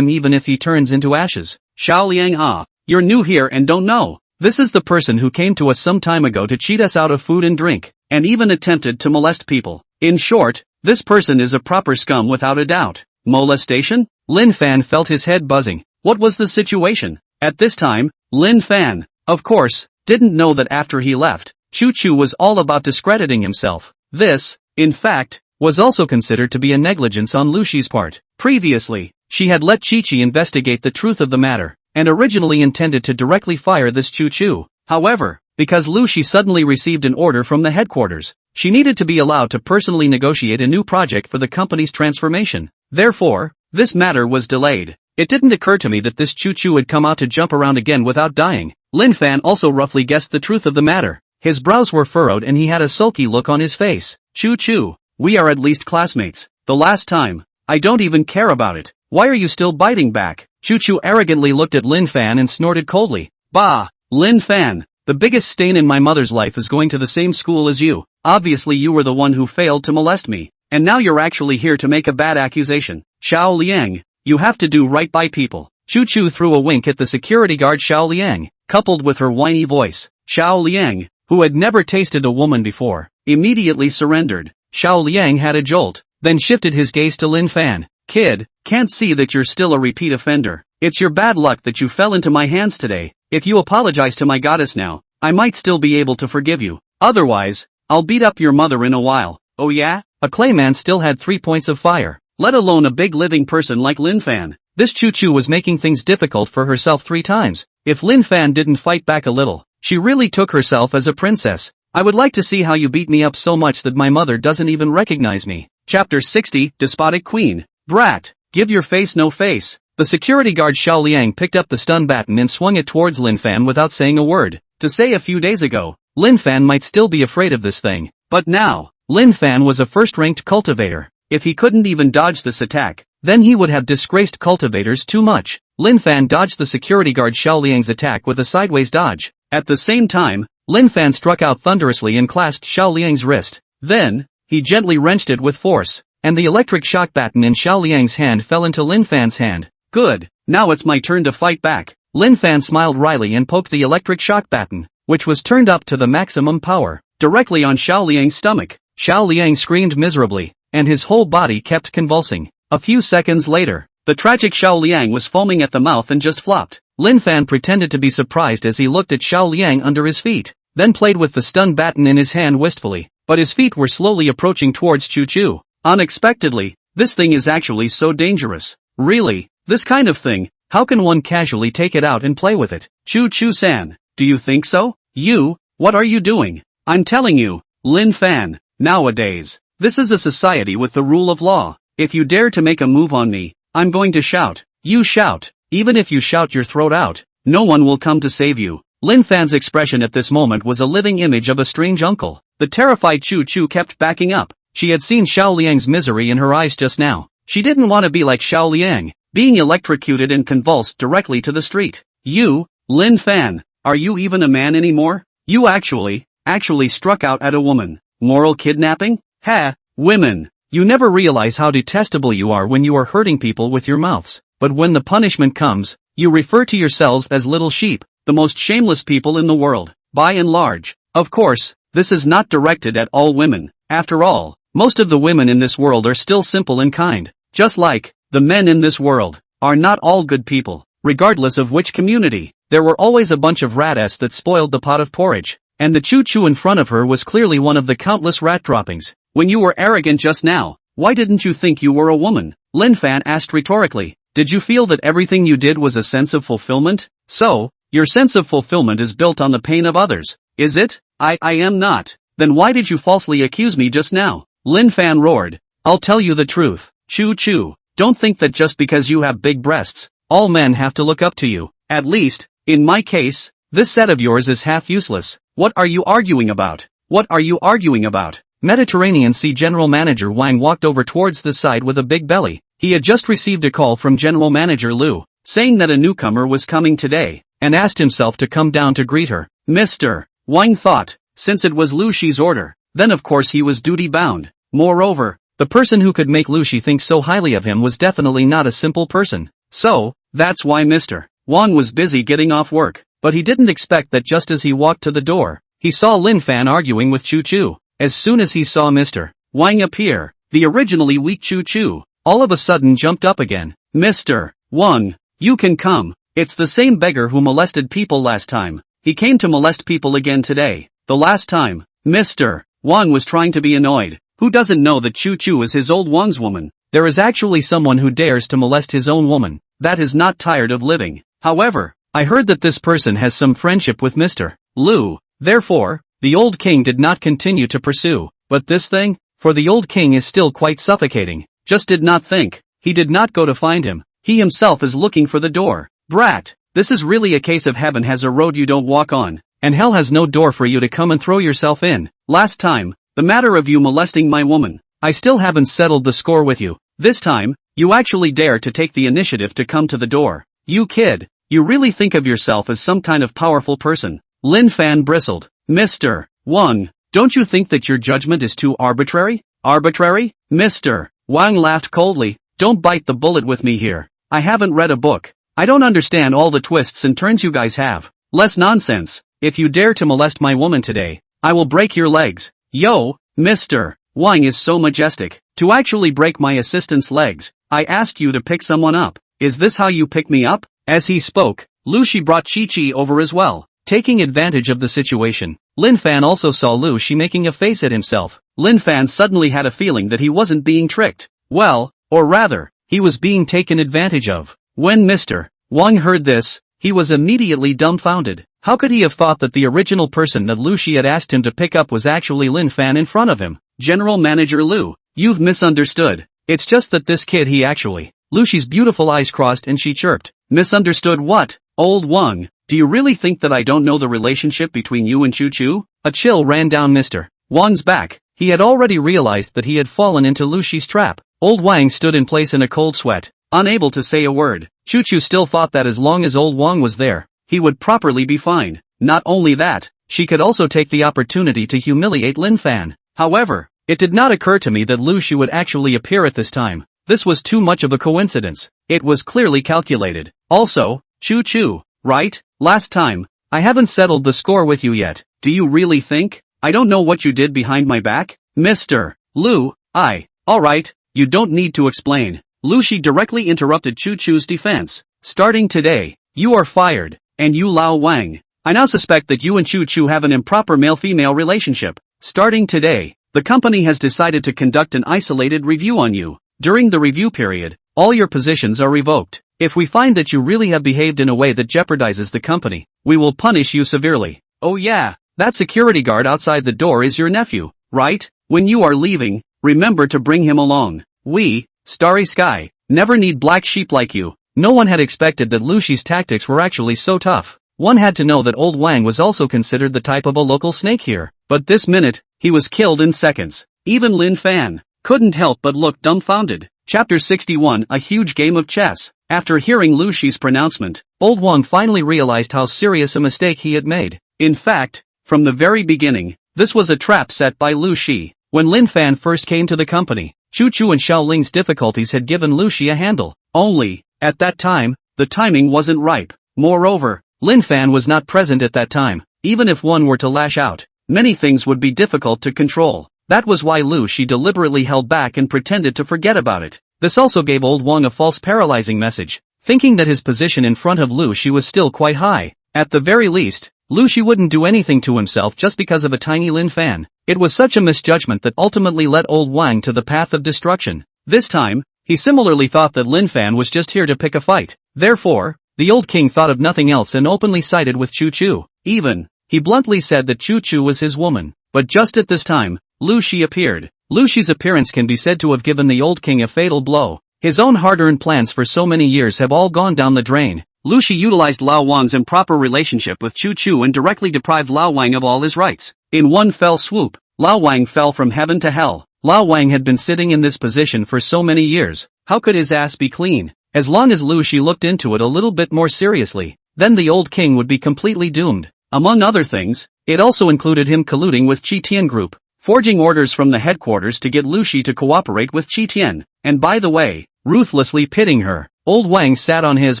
even if he turns into ashes. Xiao Liang, you're new here and don't know. This is the person who came to us some time ago to cheat us out of food and drink, and even attempted to molest people. In short, this person is a proper scum without a doubt. Molestation? Lin Fan felt his head buzzing. What was the situation? At this time, Lin Fan, of course, didn't know that after he left, Chu Chu was all about discrediting himself. This, in fact, was also considered to be a negligence on Lu Shi's part. Previously, she had let Chi Chi investigate the truth of the matter, and originally intended to directly fire this Chu Chu. However, because Lu Shi suddenly received an order from the headquarters, she needed to be allowed to personally negotiate a new project for the company's transformation. Therefore, this matter was delayed. It didn't occur to me that this Chu Chu would come out to jump around again without dying. Lin Fan also roughly guessed the truth of the matter. His brows were furrowed and he had a sulky look on his face. Chu Chu, we are at least classmates. The last time, I don't even care about it. Why are you still biting back? Chu Chu arrogantly looked at Lin Fan and snorted coldly. Bah, Lin Fan, the biggest stain in my mother's life is going to the same school as you. Obviously you were the one who failed to molest me, and now you're actually here to make a bad accusation. Xiao Liang, you have to do right by people. Chu Chu threw a wink at the security guard Xiao Liang, coupled with her whiny voice. Xiao Liang, who had never tasted a woman before, immediately surrendered. Xiao Liang had a jolt, then shifted his gaze to Lin Fan. Kid, can't see that you're still a repeat offender. It's your bad luck that you fell into my hands today. If you apologize to my goddess now, I might still be able to forgive you. Otherwise, I'll beat up your mother in a while. Oh yeah? A clayman still had 3 points of fire, let alone a big living person like Lin Fan. This Chu Chu was making things difficult for herself 3 times. If Lin Fan didn't fight back a little, she really took herself as a princess. I would like to see how you beat me up so much that my mother doesn't even recognize me. Chapter 60, Despotic Queen. Brat, give your face no face. The security guard Xiao Liang picked up the stun baton and swung it towards Lin Fan without saying a word. To say a few days ago, Lin Fan might still be afraid of this thing, but now, Lin Fan was a first-ranked cultivator. If he couldn't even dodge this attack, then he would have disgraced cultivators too much. Lin Fan dodged the security guard Xiao Liang's attack with a sideways dodge. At the same time, Lin Fan struck out thunderously and clasped Xiao Liang's wrist. Then, he gently wrenched it with force, and the electric shock baton in Xiao Liang's hand fell into Lin Fan's hand. Good, now it's my turn to fight back. Lin Fan smiled wryly and poked the electric shock baton, which was turned up to the maximum power, directly on Xiao Liang's stomach. Xiao Liang screamed miserably, and his whole body kept convulsing. A few seconds later, the tragic Xiao Liang was foaming at the mouth and just flopped. Lin Fan pretended to be surprised as he looked at Xiao Liang under his feet, then played with the stun baton in his hand wistfully, but his feet were slowly approaching towards Chu Chu. Unexpectedly, this thing is actually so dangerous. Really, this kind of thing, how can one casually take it out and play with it? Chu Chu-san, do you think so? You, what are you doing? I'm telling you, Lin Fan, nowadays, this is a society with the rule of law. If you dare to make a move on me, I'm going to shout. You shout. Even if you shout your throat out, no one will come to save you. Lin Fan's expression at this moment was a living image of a strange uncle. The terrified Chu Chu kept backing up. She had seen Xiao Liang's misery in her eyes just now. She didn't want to be like Xiao Liang, being electrocuted and convulsed directly to the street. You, Lin Fan, are you even a man anymore? You actually struck out at a woman. Moral kidnapping? Ha! Women! You never realize how detestable you are when you are hurting people with your mouths, but when the punishment comes, you refer to yourselves as little sheep, the most shameless people in the world, by and large. Of course, this is not directed at all women. After all, most of the women in this world are still simple and kind, just like the men in this world are not all good people. Regardless of which community, there were always a bunch of rat-ass that spoiled the pot of porridge, and the choo-choo in front of her was clearly one of the countless rat droppings. When you were arrogant just now, why didn't you think you were a woman? Lin Fan asked rhetorically. Did you feel that everything you did was a sense of fulfillment? So, your sense of fulfillment is built on the pain of others, is it? I am not. Then why did you falsely accuse me just now? Lin Fan roared. I'll tell you the truth. Choo-choo. Don't think that just because you have big breasts, all men have to look up to you. At least, in my case, this set of yours is half useless. What are you arguing about? What are you arguing about? Mediterranean Sea General Manager Wang walked over towards the side with a big belly. He had just received a call from General Manager Lu, saying that a newcomer was coming today, and asked himself to come down to greet her. Mr. Wang thought, since it was Lu Shi's order, then of course he was duty-bound. Moreover, the person who could make Lu Shi think so highly of him was definitely not a simple person. So, that's why Mr. Wang was busy getting off work, but he didn't expect that just as he walked to the door, he saw Lin Fan arguing with Choo-choo. As soon as he saw Mr. Wang appear, the originally weak Choo-choo all of a sudden jumped up again. Mr. Wang, you can come. It's the same beggar who molested people last time. He came to molest people again today. The last time, Mr. Wang was trying to be annoyed. Who doesn't know that Choo-choo is his old Wang's woman? There is actually someone who dares to molest his own woman, that is not tired of living. However, I heard that this person has some friendship with Mr. Lu. Therefore, the old king did not continue to pursue. But this thing, for the old king is still quite suffocating. Just did not think. He did not go to find him. He himself is looking for the door. Brat, this is really a case of heaven has a road you don't walk on, and hell has no door for you to come and throw yourself in. Last time, the matter of you molesting my woman, I still haven't settled the score with you. This time, you actually dare to take the initiative to come to the door. You kid, you really think of yourself as some kind of powerful person. Lin Fan bristled. Mr. Wang, don't you think that your judgment is too arbitrary? Arbitrary? Mr. Wang laughed coldly. Don't bite the bullet with me here. I haven't read a book. I don't understand all the twists and turns you guys have. Less nonsense. If you dare to molest my woman today, I will break your legs. Yo, Mr. Wang is so majestic. To actually break my assistant's legs, I asked you to pick someone up. Is this how you pick me up? As he spoke, Lu Shi brought Chi-Chi over as well. Taking advantage of the situation, Lin Fan also saw Lu Shi making a face at himself. Lin Fan suddenly had a feeling that he wasn't being tricked. Well, or rather, he was being taken advantage of. When Mr. Wang heard this, he was immediately dumbfounded. How could he have thought that the original person that Lu Shi had asked him to pick up was actually Lin Fan in front of him? General Manager Lu, you've misunderstood. It's just that this kid he actually... Lu Shi's beautiful eyes crossed and she chirped. Misunderstood what? Old Wang, do you really think that I don't know the relationship between you and Choo-choo? A chill ran down Mr. Wang's back. He had already realized that he had fallen into Lu Shi's trap. Old Wang stood in place in a cold sweat, unable to say a word. Choo-choo still thought that as long as old Wang was there, he would properly be fine. Not only that, she could also take the opportunity to humiliate Lin Fan. However, it did not occur to me that Lu Shi would actually appear at this time. This was too much of a coincidence. It was clearly calculated. Also, Choo-choo, right? Last time, I haven't settled the score with you yet. Do you really think I don't know what you did behind my back? Mr. Lu, alright, you don't need to explain. Lu Shi directly interrupted Choo-choo's defense. Starting today, you are fired, and you Lao Wang. I now suspect that you and Choo-choo have an improper male-female relationship. Starting today, the company has decided to conduct an isolated review on you. During the review period, all your positions are revoked. If we find that you really have behaved in a way that jeopardizes the company, we will punish you severely. Oh yeah, that security guard outside the door is your nephew, right? When you are leaving, remember to bring him along. We, Starry Sky, never need black sheep like you. No one had expected that Lu Shi's tactics were actually so tough. One had to know that old Wang was also considered the type of a local snake here. But this minute, he was killed in seconds. Even Lin Fan couldn't help but look dumbfounded. Chapter 61, A Huge Game of Chess. After hearing Lu Shi's pronouncement, old Wang finally realized how serious a mistake he had made. In fact, from the very beginning, this was a trap set by Lu Shi. When Lin Fan first came to the company, Chu Chu and Xiao Ling's difficulties had given Lu Shi a handle. Only, at that time, the timing wasn't ripe. Moreover, Lin Fan was not present at that time. Even if one were to lash out, many things would be difficult to control. That was why Lu Shi deliberately held back and pretended to forget about it. This also gave Old Wang a false paralyzing message, thinking that his position in front of Lu Shi was still quite high. At the very least, Lu Shi wouldn't do anything to himself just because of a tiny Lin Fan. It was such a misjudgment that ultimately led Old Wang to the path of destruction. This time, he similarly thought that Lin Fan was just here to pick a fight. Therefore, the old king thought of nothing else and openly sided with Chu Chu. He bluntly said that Chu Chu was his woman. But just at this time, Lu Shi appeared. Lu Shi's appearance can be said to have given the old king a fatal blow. His own hard-earned plans for so many years have all gone down the drain. Lu Shi utilized Lao Wang's improper relationship with Chu Chu and directly deprived Lao Wang of all his rights. In one fell swoop, Lao Wang fell from heaven to hell. Lao Wang had been sitting in this position for so many years. How could his ass be clean? As long as Lu Shi looked into it a little bit more seriously, then the old king would be completely doomed. Among other things, it also included him colluding with Qi Tian Group, forging orders from the headquarters to get Lu Shi to cooperate with Qi Tian, and by the way, ruthlessly pitting her. Old Wang sat on his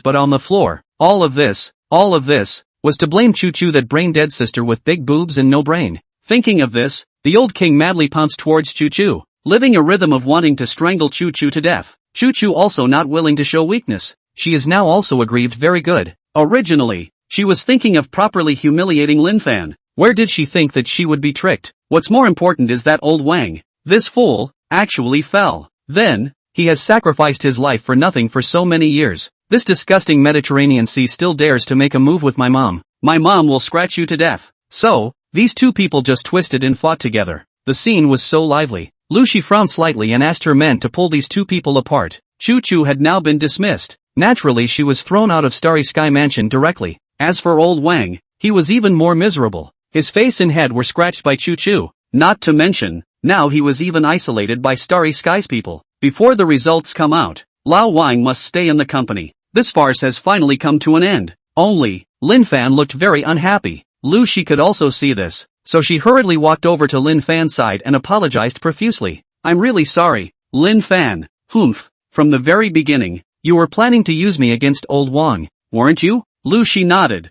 butt on the floor. All of this, was to blame Chu Chu, that brain-dead sister with big boobs and no brain. Thinking of this, the old king madly pounced towards Chu Chu, living a rhythm of wanting to strangle Chu Chu to death. Chu Chu also not willing to show weakness. She is now also aggrieved. Very good. Originally, she was thinking of properly humiliating Lin Fan. Where did she think that she would be tricked? What's more important is that Old Wang, this fool, actually fell. Then, he has sacrificed his life for nothing for so many years. This disgusting Mediterranean sea still dares to make a move with my mom. My mom will scratch you to death. So, these two people just twisted and fought together. The scene was so lively. Lu Shi frowned slightly and asked her men to pull these two people apart. Chu Chu had now been dismissed. Naturally, she was thrown out of Starry Sky Mansion directly. As for Old Wang, he was even more miserable. His face and head were scratched by Chu Chu. Not to mention, now he was even isolated by Starry Sky's people. Before the results come out, Lao Wang must stay in the company. This farce has finally come to an end. Only, Lin Fan looked very unhappy. Lu Shi could also see this, so she hurriedly walked over to Lin Fan's side and apologized profusely. I'm really sorry, Lin Fan. Humph. From the very beginning, you were planning to use me against Old Wang, weren't you? Lu Shi nodded.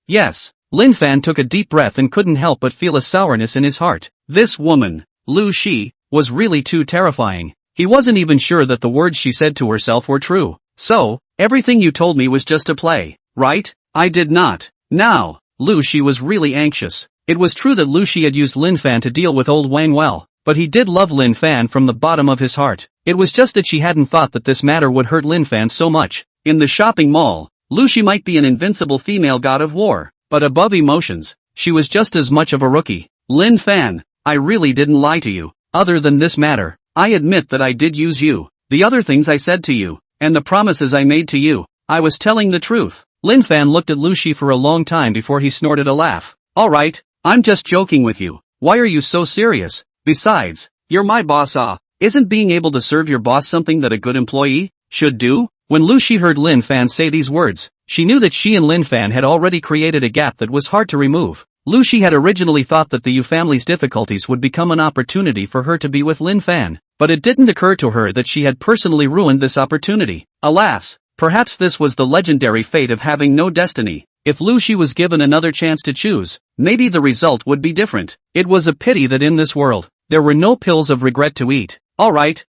Yes. Lin Fan took a deep breath and couldn't help but feel a sourness in his heart. This woman, Lu Shi, was really too terrifying. He wasn't even sure that the words she said to herself were true. So, everything you told me was just a play, right? I did not. Now, Lu Shi was really anxious. It was true that Lu Shi had used Lin Fan to deal with Old Wang well, but he did love Lin Fan from the bottom of his heart. It was just that she hadn't thought that this matter would hurt Lin Fan so much. In the shopping mall, Lu Shi might be an invincible female god of war, but above emotions, she was just as much of a rookie. Lin Fan, I really didn't lie to you. Other than this matter, I admit that I did use you. The other things I said to you, and the promises I made to you, I was telling the truth. Lin Fan looked at Lu Shi for a long time before he snorted a laugh. Alright, I'm just joking with you. Why are you so serious? Besides, you're my boss. Isn't being able to serve your boss something that a good employee should do? When Lu Shi heard Lin Fan say these words, she knew that she and Lin Fan had already created a gap that was hard to remove. Lu Shi had originally thought that the Yu family's difficulties would become an opportunity for her to be with Lin Fan, but it didn't occur to her that she had personally ruined this opportunity. Alas, perhaps this was the legendary fate of having no destiny. If Lu Shi was given another chance to choose, maybe the result would be different. It was a pity that in this world, there were no pills of regret to eat. Alright,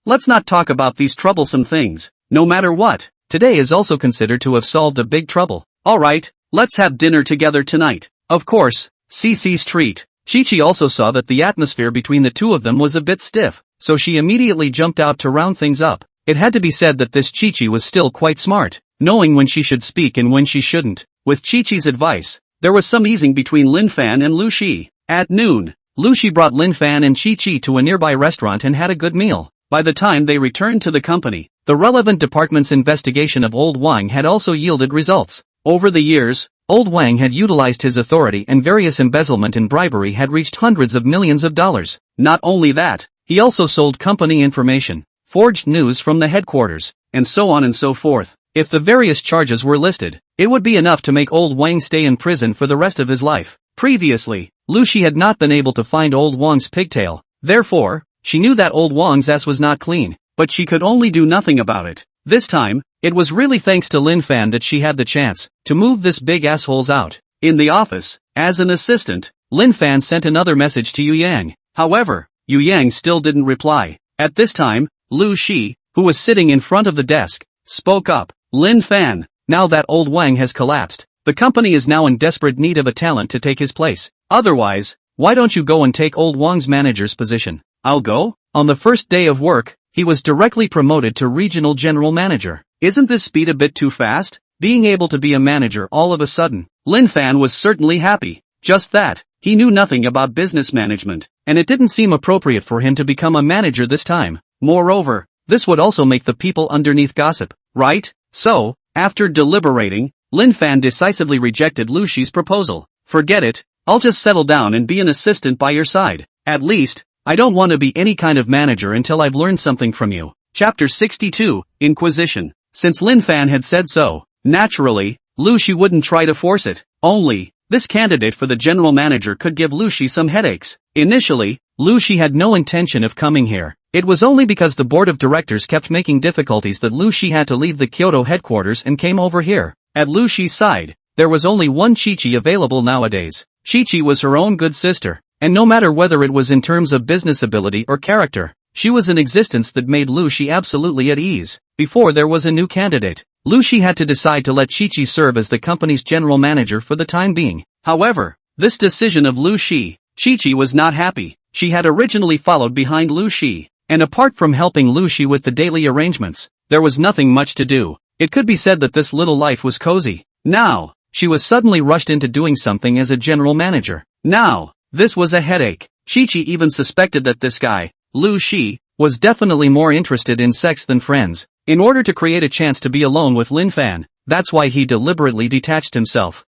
let's not talk about these troublesome things. No matter what, today is also considered to have solved a big trouble. Alright, let's have dinner together tonight. Of course, Cici's treat. Chi-Chi also saw that the atmosphere between the two of them was a bit stiff, so she immediately jumped out to round things up. It had to be said that this Chi-Chi was still quite smart, knowing when she should speak and when she shouldn't. With Chi-Chi's advice, there was some easing between Lin Fan and Lu Shi. At noon, Lu Shi brought Lin Fan and Chi-Chi to a nearby restaurant and had a good meal. By the time they returned to the company, the relevant department's investigation of Old Wang had also yielded results. Over the years, Old Wang had utilized his authority and various embezzlement and bribery had reached hundreds of millions of dollars. Not only that, he also sold company information, forged news from the headquarters, and so on and so forth. If the various charges were listed, it would be enough to make Old Wang stay in prison for the rest of his life. Previously, Lu Shi had not been able to find old Wang's pigtail, therefore, she knew that old Wang's ass was not clean, but she could only do nothing about it. This time, it was really thanks to Lin Fan that she had the chance to move this big assholes out. In the office, as an assistant, Lin Fan sent another message to Yu Yang. However, Yu Yang still didn't reply. At this time, Lu Shi, who was sitting in front of the desk, spoke up. Lin Fan, now that old Wang has collapsed, the company is now in desperate need of a talent to take his place. Otherwise, why don't you go and take old Wang's manager's position? I'll go? On the first day of work, he was directly promoted to regional general manager. Isn't this speed a bit too fast? Being able to be a manager all of a sudden. Lin Fan was certainly happy. Just that, he knew nothing about business management, and it didn't seem appropriate for him to become a manager this time. Moreover, this would also make the people underneath gossip, right? So, after deliberating, Lin Fan decisively rejected Lu Shi's proposal. Forget it, I'll just settle down and be an assistant by your side. At least, I don't want to be any kind of manager until I've learned something from you. Chapter 62, Inquisition. Since Lin Fan had said so, naturally, Lu Shi wouldn't try to force it. Only, this candidate for the general manager could give Lu Shi some headaches. Initially, Lu Shi had no intention of coming here. It was only because the board of directors kept making difficulties that Lu Shi had to leave the Kyoto headquarters and came over here. At Lu Shi's side, there was only one Chi-Chi available nowadays. Chi-Chi was her own good sister, and no matter whether it was in terms of business ability or character, she was an existence that made Lu Shi absolutely at ease. Before there was a new candidate, Lu Shi had to decide to let Chi-Chi serve as the company's general manager for the time being. However, this decision of Lu Shi, Chi-Chi was not happy. She had originally followed behind Lu Shi, and apart from helping Lu Shi with the daily arrangements, there was nothing much to do. It could be said that this little life was cozy. Now, she was suddenly rushed into doing something as a general manager. Now, this was a headache. Chi-Chi even suspected that this guy, Lu Shi, was definitely more interested in sex than friends. In order to create a chance to be alone with Lin Fan, that's why he deliberately detached himself.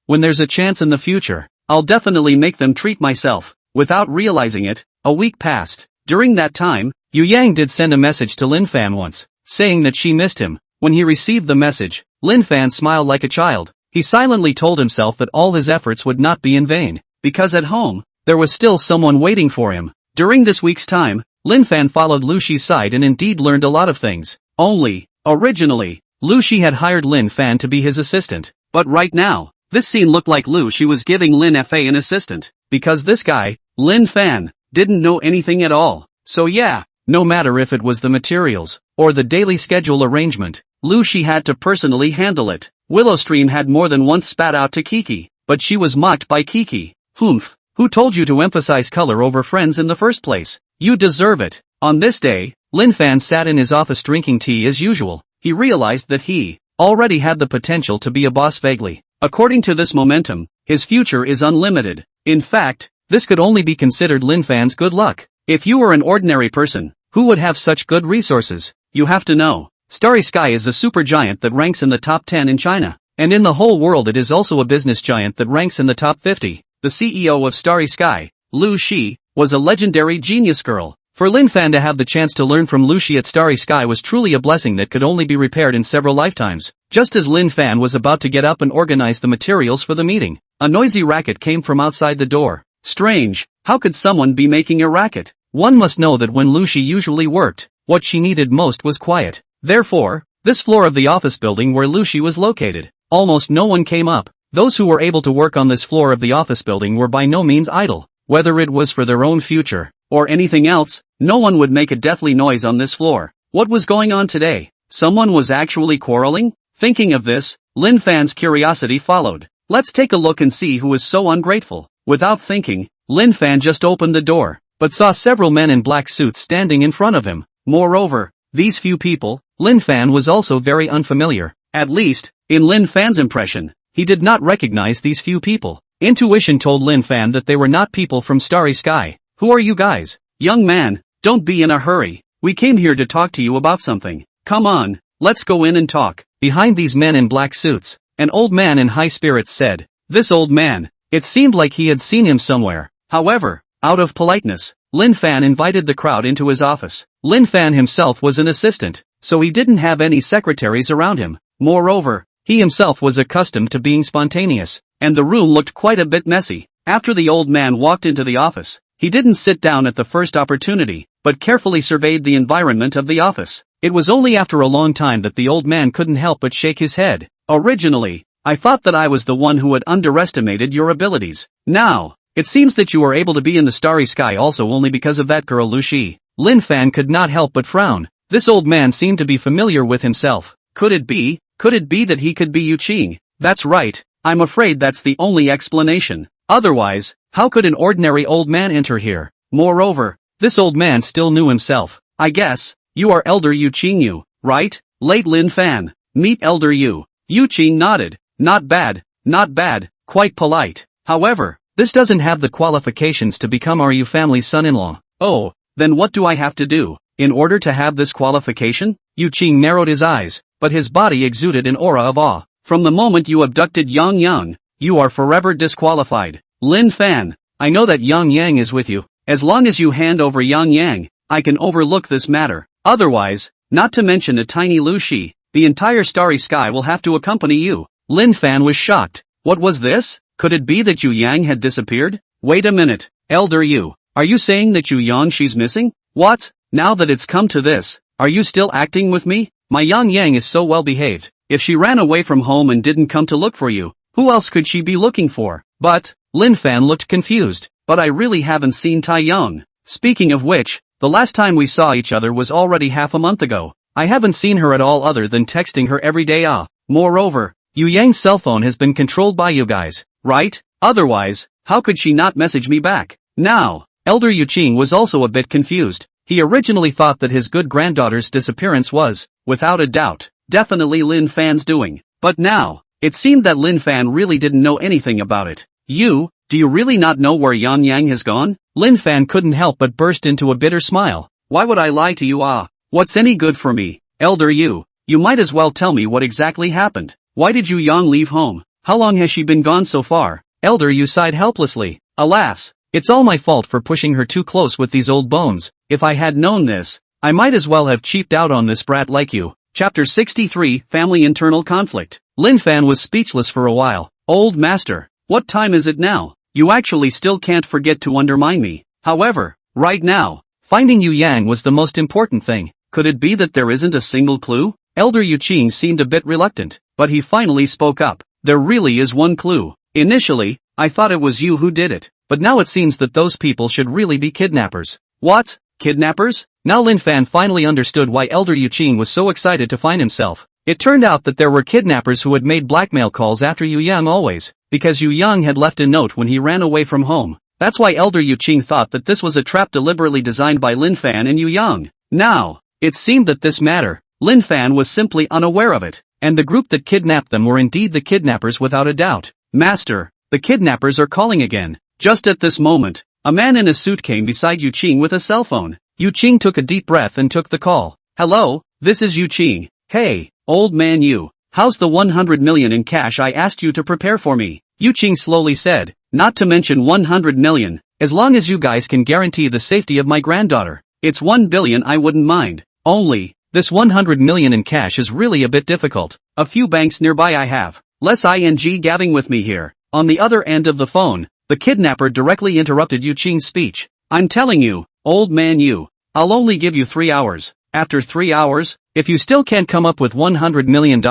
When there's a chance in the future, I'll definitely make them treat myself. Without realizing it, a week passed. During that time, Yu Yang did send a message to Lin Fan once, saying that she missed him. When he received the message, Lin Fan smiled like a child. He silently told himself that all his efforts would not be in vain, because at home, there was still someone waiting for him. During this week's time, Lin Fan followed Lu Shi's side and indeed learned a lot of things. Only, originally, Lu Shi had hired Lin Fan to be his assistant. But right now, this scene looked like Lu Shi was giving Lin Fa an assistant. Because this guy, Lin Fan, didn't know anything at all. So yeah, no matter if it was the materials, or the daily schedule arrangement, Lu Shi had to personally handle it. Willowstream had more than once spat out to Kiki, but she was mocked by Kiki. Who told you to emphasize color over friends in the first place? You deserve it. On this day, Lin Fan sat in his office drinking tea as usual. He realized that he already had the potential to be a boss vaguely. According to this momentum, his future is unlimited. In fact, this could only be considered Lin Fan's good luck. If you were an ordinary person, who would have such good resources? You have to know. Starry Sky is a supergiant that ranks in the top 10 in China. And in the whole world it is also a business giant that ranks in the top 50. The CEO of Starry Sky, Lu Shi, was a legendary genius girl. For Lin Fan to have the chance to learn from Lu Shi at Starry Sky was truly a blessing that could only be repaired in several lifetimes. Just as Lin Fan was about to get up and organize the materials for the meeting, a noisy racket came from outside the door. Strange, how could someone be making a racket? One must know that when Lu Shi usually worked, what she needed most was quiet. Therefore, this floor of the office building where Lu Shi was located, almost no one came up. Those who were able to work on this floor of the office building were by no means idle. Whether it was for their own future, or anything else, no one would make a deathly noise on this floor. What was going on today? Someone was actually quarreling? Thinking of this, Lin Fan's curiosity followed. Let's take a look and see who is so ungrateful. Without thinking, Lin Fan just opened the door, but saw several men in black suits standing in front of him. Moreover, these few people, Lin Fan was also very unfamiliar. At least, in Lin Fan's impression, he did not recognize these few people. Intuition told Lin Fan that they were not people from Starry Sky. Who are you guys? Young man, don't be in a hurry. We came here to talk to you about something. Come on, let's go in and talk. Behind these men in black suits, an old man in high spirits said. This old man, it seemed like he had seen him somewhere. However, out of politeness, Lin Fan invited the crowd into his office. Lin Fan himself was an assistant, so he didn't have any secretaries around him. Moreover, he himself was accustomed to being spontaneous. and the room looked quite a bit messy. After the old man walked into the office, he didn't sit down at the first opportunity, but carefully surveyed the environment of the office. It was only after a long time that the old man couldn't help but shake his head. Originally, I thought that I was the one who had underestimated your abilities. Now, it seems that you were able to be in the starry sky also only because of that girl Lu Shi. Lin Fan could not help but frown. This old man seemed to be familiar with himself. Could it be that he could be Yu Qing? That's right, I'm afraid that's the only explanation. Otherwise, how could an ordinary old man enter here? Moreover, this old man still knew himself. I guess, you are Elder Yu Qing Yu, right? Late Lin Fan. Meet Elder Yu. Yu Qing nodded. Not bad, quite polite. However, this doesn't have the qualifications to become our Yu family's son-in-law. Oh, then what do I have to do in order to have this qualification? Yu Qing narrowed his eyes, but his body exuded an aura of awe. From the moment you abducted Yang Yang, you are forever disqualified. Lin Fan, I know that Yang Yang is with you. As long as you hand over Yang Yang, I can overlook this matter. Otherwise, not to mention a tiny Lu Shi, the entire starry sky will have to accompany you. Lin Fan was shocked. What was this? Could it be that Yu Yang had disappeared? Wait a minute, Elder Yu, are you saying that Yu Yang she's missing? What? Now that it's come to this, are you still acting with me? My Yang Yang is so well behaved. If she ran away from home and didn't come to look for you, who else could she be looking for? But, Lin Fan looked confused. But I really haven't seen Tai Yang. Speaking of which, the last time we saw each other was already half a month ago. I haven't seen her at all other than texting her every day. Moreover, Yu Yang's cell phone has been controlled by you guys, right? Otherwise, how could she not message me back? Now, Elder Yu Qing was also a bit confused. He originally thought that his good granddaughter's disappearance was, without a doubt, definitely Lin Fan's doing. But now, it seemed that Lin Fan really didn't know anything about it. Do you really not know where Yang Yang has gone? Lin Fan couldn't help but burst into a bitter smile. Why would I lie to you? What's any good for me? Elder Yu, you might as well tell me what exactly happened. Why did Yu Yang leave home? How long has she been gone so far? Elder Yu sighed helplessly. Alas, it's all my fault for pushing her too close with these old bones. If I had known this, I might as well have cheaped out on this brat like you. Chapter 63, Family Internal Conflict. Lin Fan was speechless for a while. Old master, what time is it now? You actually still can't forget to undermine me. However, right now, finding Yu Yang was the most important thing. Could it be that there isn't a single clue? Elder Yu Qing seemed a bit reluctant, but he finally spoke up. There really is one clue. Initially, I thought it was you who did it, but now it seems that those people should really be kidnappers. What? Kidnappers? Now Lin Fan finally understood why Elder Yu Qing was so excited to find himself. It turned out that there were kidnappers who had made blackmail calls after Yu Yang always, because Yu Yang had left a note when he ran away from home. That's why Elder Yu Qing thought that this was a trap deliberately designed by Lin Fan and Yu Yang. Now, it seemed that this matter, Lin Fan was simply unaware of it, and the group that kidnapped them were indeed the kidnappers without a doubt. Master, the kidnappers are calling again. Just at this moment, a man in a suit came beside Yu Qing with a cell phone. Yu Qing took a deep breath and took the call. Hello, this is Yu Qing. Hey, old man Yu, how's the 100 million in cash I asked you to prepare for me? Yu Qing slowly said, not to mention 100 million, as long as you guys can guarantee the safety of my granddaughter. It's 1 billion I wouldn't mind. Only, this 100 million in cash is really a bit difficult. A few banks nearby I have. Less ing gabbing with me here. On the other end of the phone, the kidnapper directly interrupted Yu Qing's speech. I'm telling you, old man Yu, I'll only give you 3 hours. After 3 hours, if you still can't come up with $100 million,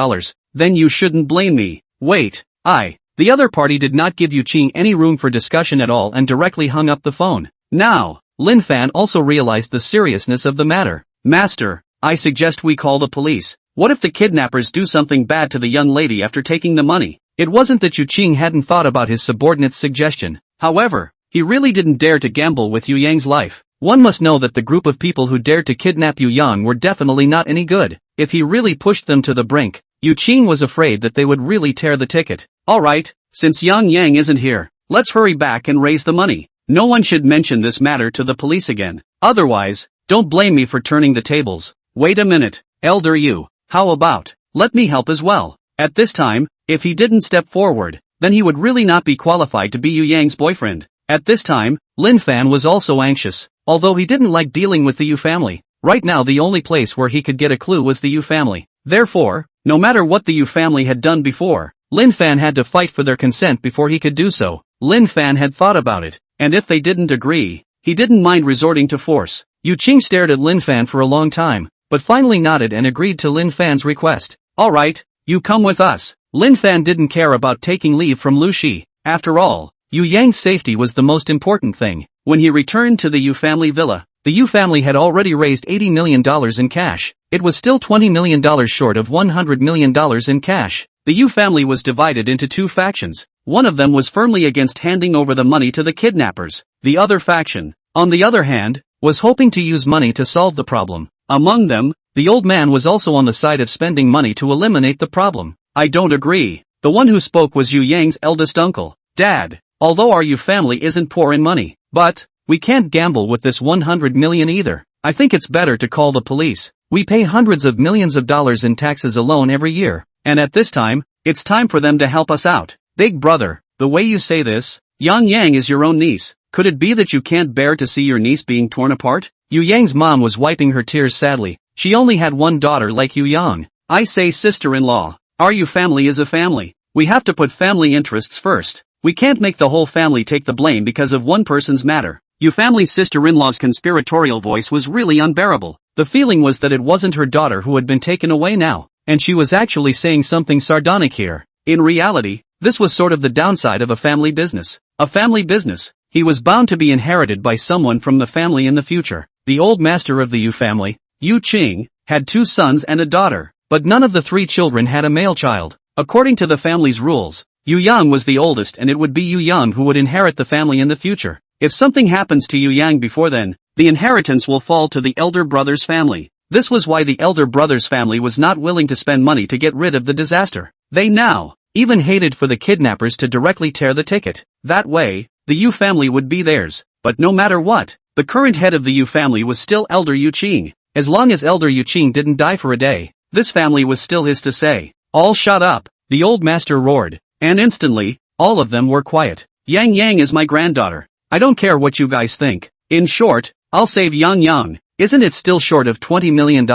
then you shouldn't blame me. Wait, the other party did not give Yu Qing any room for discussion at all and directly hung up the phone. Now, Lin Fan also realized the seriousness of the matter. Master, I suggest we call the police. What if the kidnappers do something bad to the young lady after taking the money? It wasn't that Yu Qing hadn't thought about his subordinate's suggestion. However, he really didn't dare to gamble with Yu Yang's life. One must know that the group of people who dared to kidnap Yu Yang were definitely not any good. If he really pushed them to the brink, Yu Qing was afraid that they would really tear the ticket. Alright, since Yang Yang isn't here, let's hurry back and raise the money. No one should mention this matter to the police again. Otherwise, don't blame me for turning the tables. Wait a minute, Elder Yu, how about, let me help as well. At this time, if he didn't step forward, then he would really not be qualified to be Yu Yang's boyfriend. At this time, Lin Fan was also anxious, although he didn't like dealing with the Yu family. Right now the only place where he could get a clue was the Yu family. Therefore, no matter what the Yu family had done before, Lin Fan had to fight for their consent before he could do so. Lin Fan had thought about it, and if they didn't agree, he didn't mind resorting to force. Yu Qing stared at Lin Fan for a long time, but finally nodded and agreed to Lin Fan's request. Alright, you come with us. Lin Fan didn't care about taking leave from Lu Shi. After all, Yu Yang's safety was the most important thing. When he returned to the Yu family villa, the Yu family had already raised $80 million in cash. It was still $20 million short of $100 million in cash. The Yu family was divided into two factions. One of them was firmly against handing over the money to the kidnappers. The other faction, on the other hand, was hoping to use money to solve the problem. Among them, the old man was also on the side of spending money to eliminate the problem. I don't agree. The one who spoke was Yu Yang's eldest uncle. Dad, although our Yu family isn't poor in money, but we can't gamble with this 100 million either. I think it's better to call the police. We pay hundreds of millions of dollars in taxes alone every year, and at this time, it's time for them to help us out. Big brother, the way you say this, Yang Yang is your own niece. Could it be that you can't bear to see your niece being torn apart? Yu Yang's mom was wiping her tears sadly. She only had one daughter like Yu Yang. I say sister-in-law. Our Yu family is a family. We have to put family interests first. We can't make the whole family take the blame because of one person's matter. Yu family's sister-in-law's conspiratorial voice was really unbearable. The feeling was that it wasn't her daughter who had been taken away now, and she was actually saying something sardonic here. In reality, this was sort of the downside of a family business. A family business. He was bound to be inherited by someone from the family in the future. The old master of the Yu family, Yu Qing, had 2 sons and a daughter, but none of the 3 children had a male child. According to the family's rules, Yu Yang was the oldest and it would be Yu Yang who would inherit the family in the future. If something happens to Yu Yang before then, the inheritance will fall to the elder brother's family. This was why the elder brother's family was not willing to spend money to get rid of the disaster. They now even hated for the kidnappers to directly tear the ticket. That way, the Yu family would be theirs. But no matter what, the current head of the Yu family was still Elder Yu Qing. As long as Elder Yu Qing didn't die for a day, this family was still his to say. All shut up, the old master roared, and instantly, all of them were quiet. Yang Yang is my granddaughter. I don't care what you guys think. In short, I'll save Yang Yang. Isn't it still short of $20 million?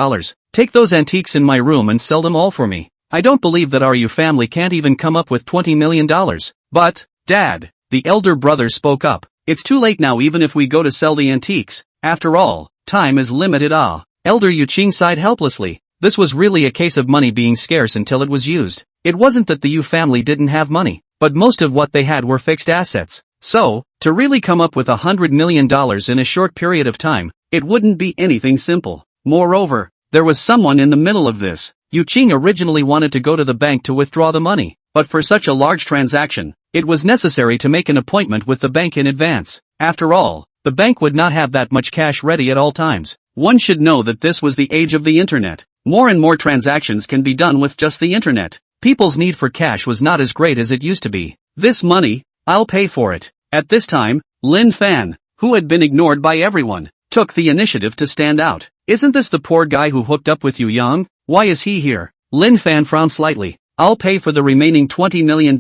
Take those antiques in my room and sell them all for me. I don't believe that our Yu family can't even come up with $20 million. But, Dad, the elder brother spoke up. It's too late now even if we go to sell the antiques. After all, time is limited. Elder Yu Qing sighed helplessly. This was really a case of money being scarce until it was used. It wasn't that the Yu family didn't have money, but most of what they had were fixed assets. So, to really come up with $100 million in a short period of time, it wouldn't be anything simple. Moreover, there was someone in the middle of this. Yu Qing originally wanted to go to the bank to withdraw the money, but for such a large transaction, it was necessary to make an appointment with the bank in advance. After all, the bank would not have that much cash ready at all times. One should know that this was the age of the internet. More and more transactions can be done with just the internet. People's need for cash was not as great as it used to be. This money, I'll pay for it. At this time, Lin Fan, who had been ignored by everyone, took the initiative to stand out. Isn't this the poor guy who hooked up with Yu Yang? Why is he here? Lin Fan frowned slightly. I'll pay for the remaining $20 million.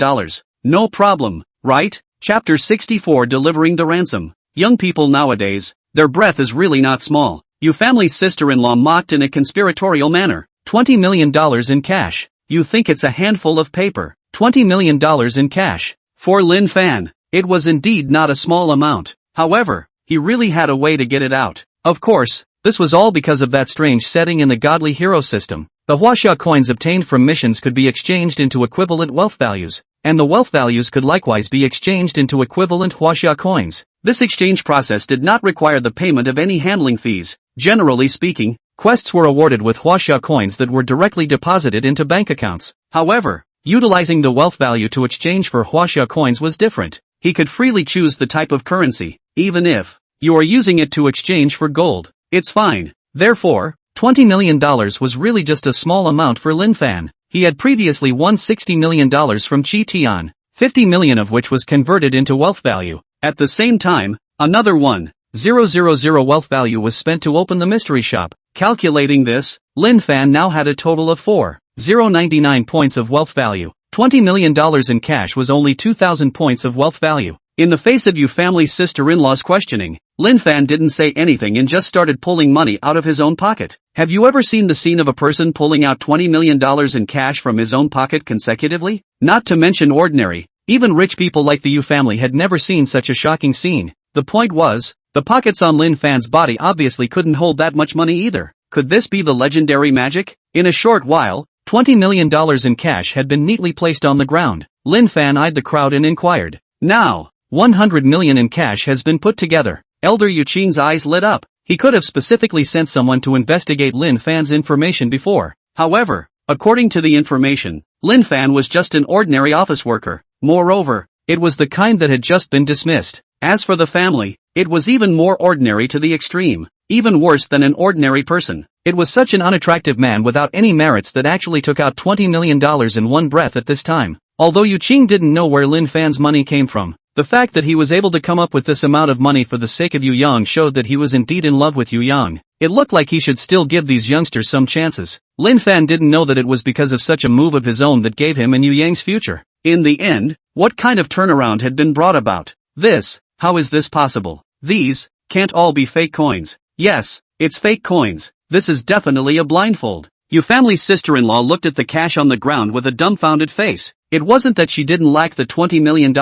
No problem, right? Chapter 64 Delivering the Ransom. Young people nowadays, their breath is really not small. Yu family's sister-in-law mocked in a conspiratorial manner. $20 million in cash. You think it's a handful of paper. $20 million in cash. For Lin Fan, it was indeed not a small amount. However, he really had a way to get it out. Of course, this was all because of that strange setting in the godly hero system. The huaxia coins obtained from missions could be exchanged into equivalent wealth values, and the wealth values could likewise be exchanged into equivalent huaxia coins. This exchange process did not require the payment of any handling fees. Generally speaking, quests were awarded with huaxia coins that were directly deposited into bank accounts. However, utilizing the wealth value to exchange for huaxia coins was different. He could freely choose the type of currency, even if you are using it to exchange for gold. It's fine. Therefore, $20 million was really just a small amount for Lin Fan. He had previously won $60 million from Qi Tian, $50 million of which was converted into wealth value. At the same time, another 1,000 wealth value was spent to open the mystery shop. Calculating this, Lin Fan now had a total of 4,099 points of wealth value. $20 million in cash was only 2,000 points of wealth value. In the face of Yu family's sister-in-law's questioning, Lin Fan didn't say anything and just started pulling money out of his own pocket. Have you ever seen the scene of a person pulling out $20 million in cash from his own pocket consecutively? Not to mention ordinary, even rich people like the Yu family had never seen such a shocking scene. The point was, the pockets on Lin Fan's body obviously couldn't hold that much money either. Could this be the legendary magic? In a short while, $20 million in cash had been neatly placed on the ground. Lin Fan eyed the crowd and inquired. Now, 100 million in cash has been put together. Elder Yu Qing's eyes lit up. He could have specifically sent someone to investigate Lin Fan's information before. However, according to the information, Lin Fan was just an ordinary office worker. Moreover, it was the kind that had just been dismissed. As for the family, it was even more ordinary to the extreme. Even worse than an ordinary person. It was such an unattractive man without any merits that actually took out $20 million in one breath at this time. Although Yu Qing didn't know where Lin Fan's money came from, the fact that he was able to come up with this amount of money for the sake of Yu Yang showed that he was indeed in love with Yu Yang. It looked like he should still give these youngsters some chances. Lin Fan didn't know that it was because of such a move of his own that gave him and Yu Yang's future. In the end, what kind of turnaround had been brought about? How is this possible? These can't all be fake coins. Yes, it's fake coins. This is definitely a blindfold. Yu family's sister-in-law looked at the cash on the ground with a dumbfounded face. It wasn't that she didn't lack the $20 million.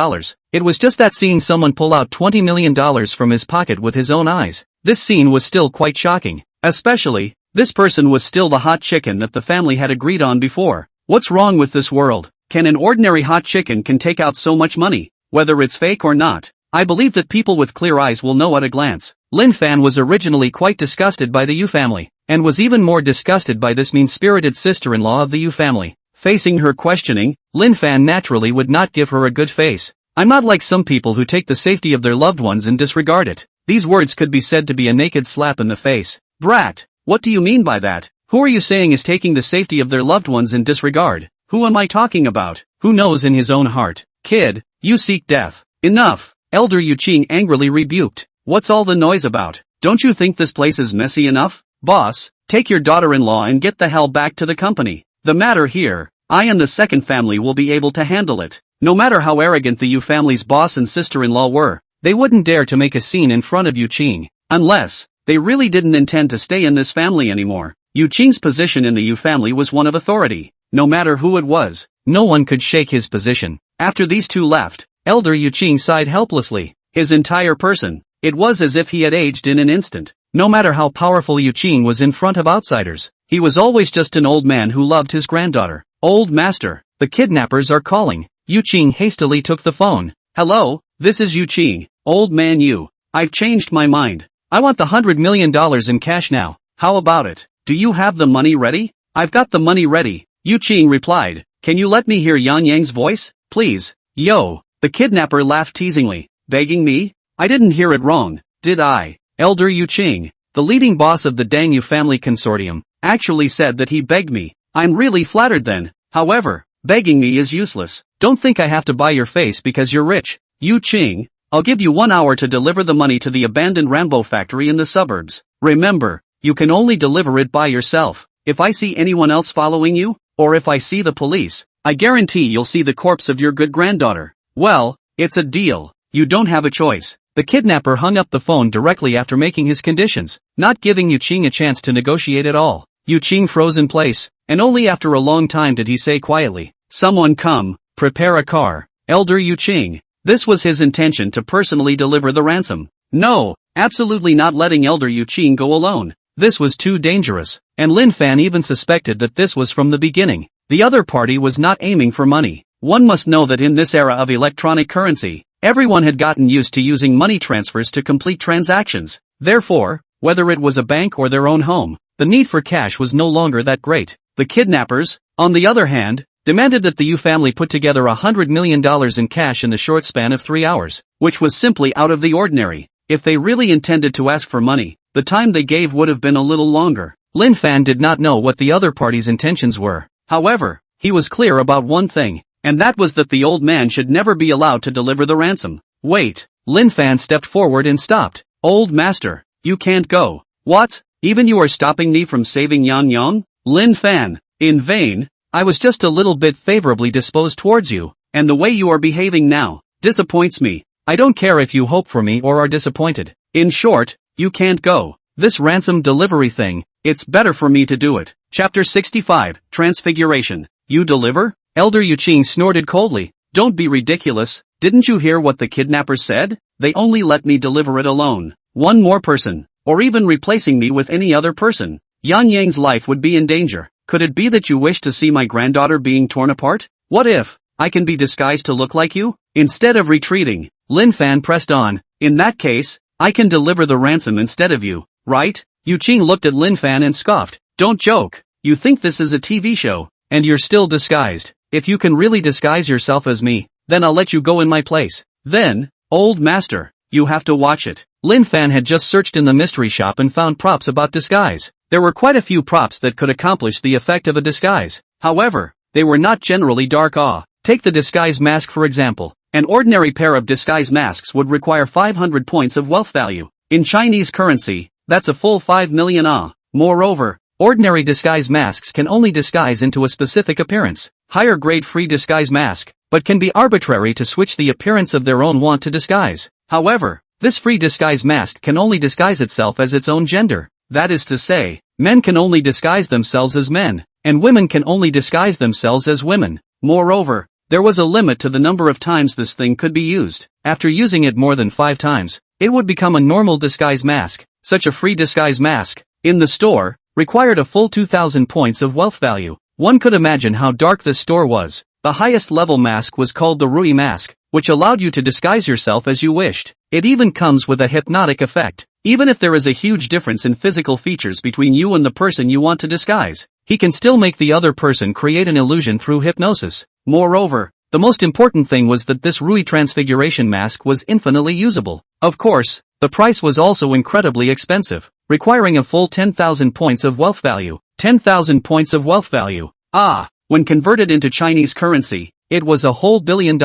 It was just that seeing someone pull out $20 million from his pocket with his own eyes. This scene was still quite shocking. Especially, this person was still the hot chicken that the family had agreed on before. What's wrong with this world? Can an ordinary hot chicken can take out so much money, whether it's fake or not? I believe that people with clear eyes will know at a glance. Lin Fan was originally quite disgusted by the Yu family, and was even more disgusted by this mean-spirited sister-in-law of the Yu family. Facing her questioning, Lin Fan naturally would not give her a good face. I'm not like some people who take the safety of their loved ones and disregard it. These words could be said to be a naked slap in the face. Brat, what do you mean by that? Who are you saying is taking the safety of their loved ones in disregard? Who am I talking about? Who knows in his own heart? Kid, you seek death. Enough. Elder Yu Qing angrily rebuked. What's all the noise about? Don't you think this place is messy enough? Boss, take your daughter-in-law and get the hell back to the company. The matter here, I and the second family will be able to handle it. No matter how arrogant the Yu family's boss and sister-in-law were, they wouldn't dare to make a scene in front of Yu Qing. Unless, they really didn't intend to stay in this family anymore. Yu Qing's position in the Yu family was one of authority. No matter who it was, no one could shake his position. After these two left, Elder Yu Qing sighed helplessly. His entire person, it was as if he had aged in an instant. No matter how powerful Yu Qing was in front of outsiders, he was always just an old man who loved his granddaughter. Old master, the kidnappers are calling. Yu Qing hastily took the phone. Hello, this is Yu Qing. Old man Yu, I've changed my mind. I want the $100 million in cash now. How about it? Do you have the money ready? I've got the money ready, Yu Qing replied. Can you let me hear Yang Yang's voice, please? Yo. The kidnapper laughed teasingly. Begging me? I didn't hear it wrong, did I? Elder Yu Qing, the leading boss of the Dang Yu family consortium, actually said that he begged me. I'm really flattered then. However, begging me is useless. Don't think I have to buy your face because you're rich. Yu Qing, I'll give you 1 hour to deliver the money to the abandoned Rambo factory in the suburbs. Remember, you can only deliver it by yourself. If I see anyone else following you, or if I see the police, I guarantee you'll see the corpse of your good granddaughter. Well, it's a deal. You don't have a choice. The kidnapper hung up the phone directly after making his conditions, not giving Yu Qing a chance to negotiate at all. Yu Qing froze in place, and only after a long time did he say quietly, Someone come, prepare a car. Elder Yu Qing. This was his intention to personally deliver the ransom. No, absolutely not letting Elder Yu Qing go alone. This was too dangerous, and Lin Fan even suspected that this was from the beginning. The other party was not aiming for money. One must know that in this era of electronic currency, everyone had gotten used to using money transfers to complete transactions. Therefore, whether it was a bank or their own home, the need for cash was no longer that great. The kidnappers, on the other hand, demanded that the Yu family put together $100 million in cash in the short span of 3 hours, which was simply out of the ordinary. If they really intended to ask for money, the time they gave would have been a little longer. Lin Fan did not know what the other party's intentions were. However, he was clear about one thing, and that was that the old man should never be allowed to deliver the ransom. Wait, Lin Fan stepped forward and stopped. Old master, you can't go. What? Even you are stopping me from saving Yang Yang? Lin Fan, in vain. I was just a little bit favorably disposed towards you, and the way you are behaving now disappoints me. I don't care if you hope for me or are disappointed. In short, you can't go. This ransom delivery thing, it's better for me to do it. Chapter 65, Transfiguration. You deliver? Elder Yuqing snorted coldly. Don't be ridiculous, didn't you hear what the kidnappers said? They only let me deliver it alone. One more person, or even replacing me with any other person. Yang Yang's life would be in danger. Could it be that you wish to see my granddaughter being torn apart? What if I can be disguised to look like you? Instead of retreating, Lin Fan pressed on. In that case, I can deliver the ransom instead of you, right? Yuqing looked at Lin Fan and scoffed. Don't joke. You think this is a TV show, and you're still disguised. If you can really disguise yourself as me, then I'll let you go in my place. Then, old master, you have to watch it. Lin Fan had just searched in the mystery shop and found props about disguise. There were quite a few props that could accomplish the effect of a disguise. However, they were not generally dark awe. Take the disguise mask for example. An ordinary pair of disguise masks would require 500 points of wealth value. In Chinese currency, that's a full 5 million ah. Moreover, ordinary disguise masks can only disguise into a specific appearance. Higher grade free disguise mask, but can be arbitrary to switch the appearance of their own want to disguise. However, this free disguise mask can only disguise itself as its own gender. That is to say, men can only disguise themselves as men, and women can only disguise themselves as women. Moreover, there was a limit to the number of times this thing could be used. After using it more than 5 times, it would become a normal disguise mask. Such a free disguise mask, in the store, required a full 2,000 points of wealth value. One could imagine how dark this store was. The highest level mask was called the Rui mask, which allowed you to disguise yourself as you wished. It even comes with a hypnotic effect. Even if there is a huge difference in physical features between you and the person you want to disguise, he can still make the other person create an illusion through hypnosis. Moreover, the most important thing was that this Rui transfiguration mask was infinitely usable. Of course, the price was also incredibly expensive, requiring a full 10,000 points of wealth value. 10,000 points of wealth value. When converted into Chinese currency, it was a whole $1 billion.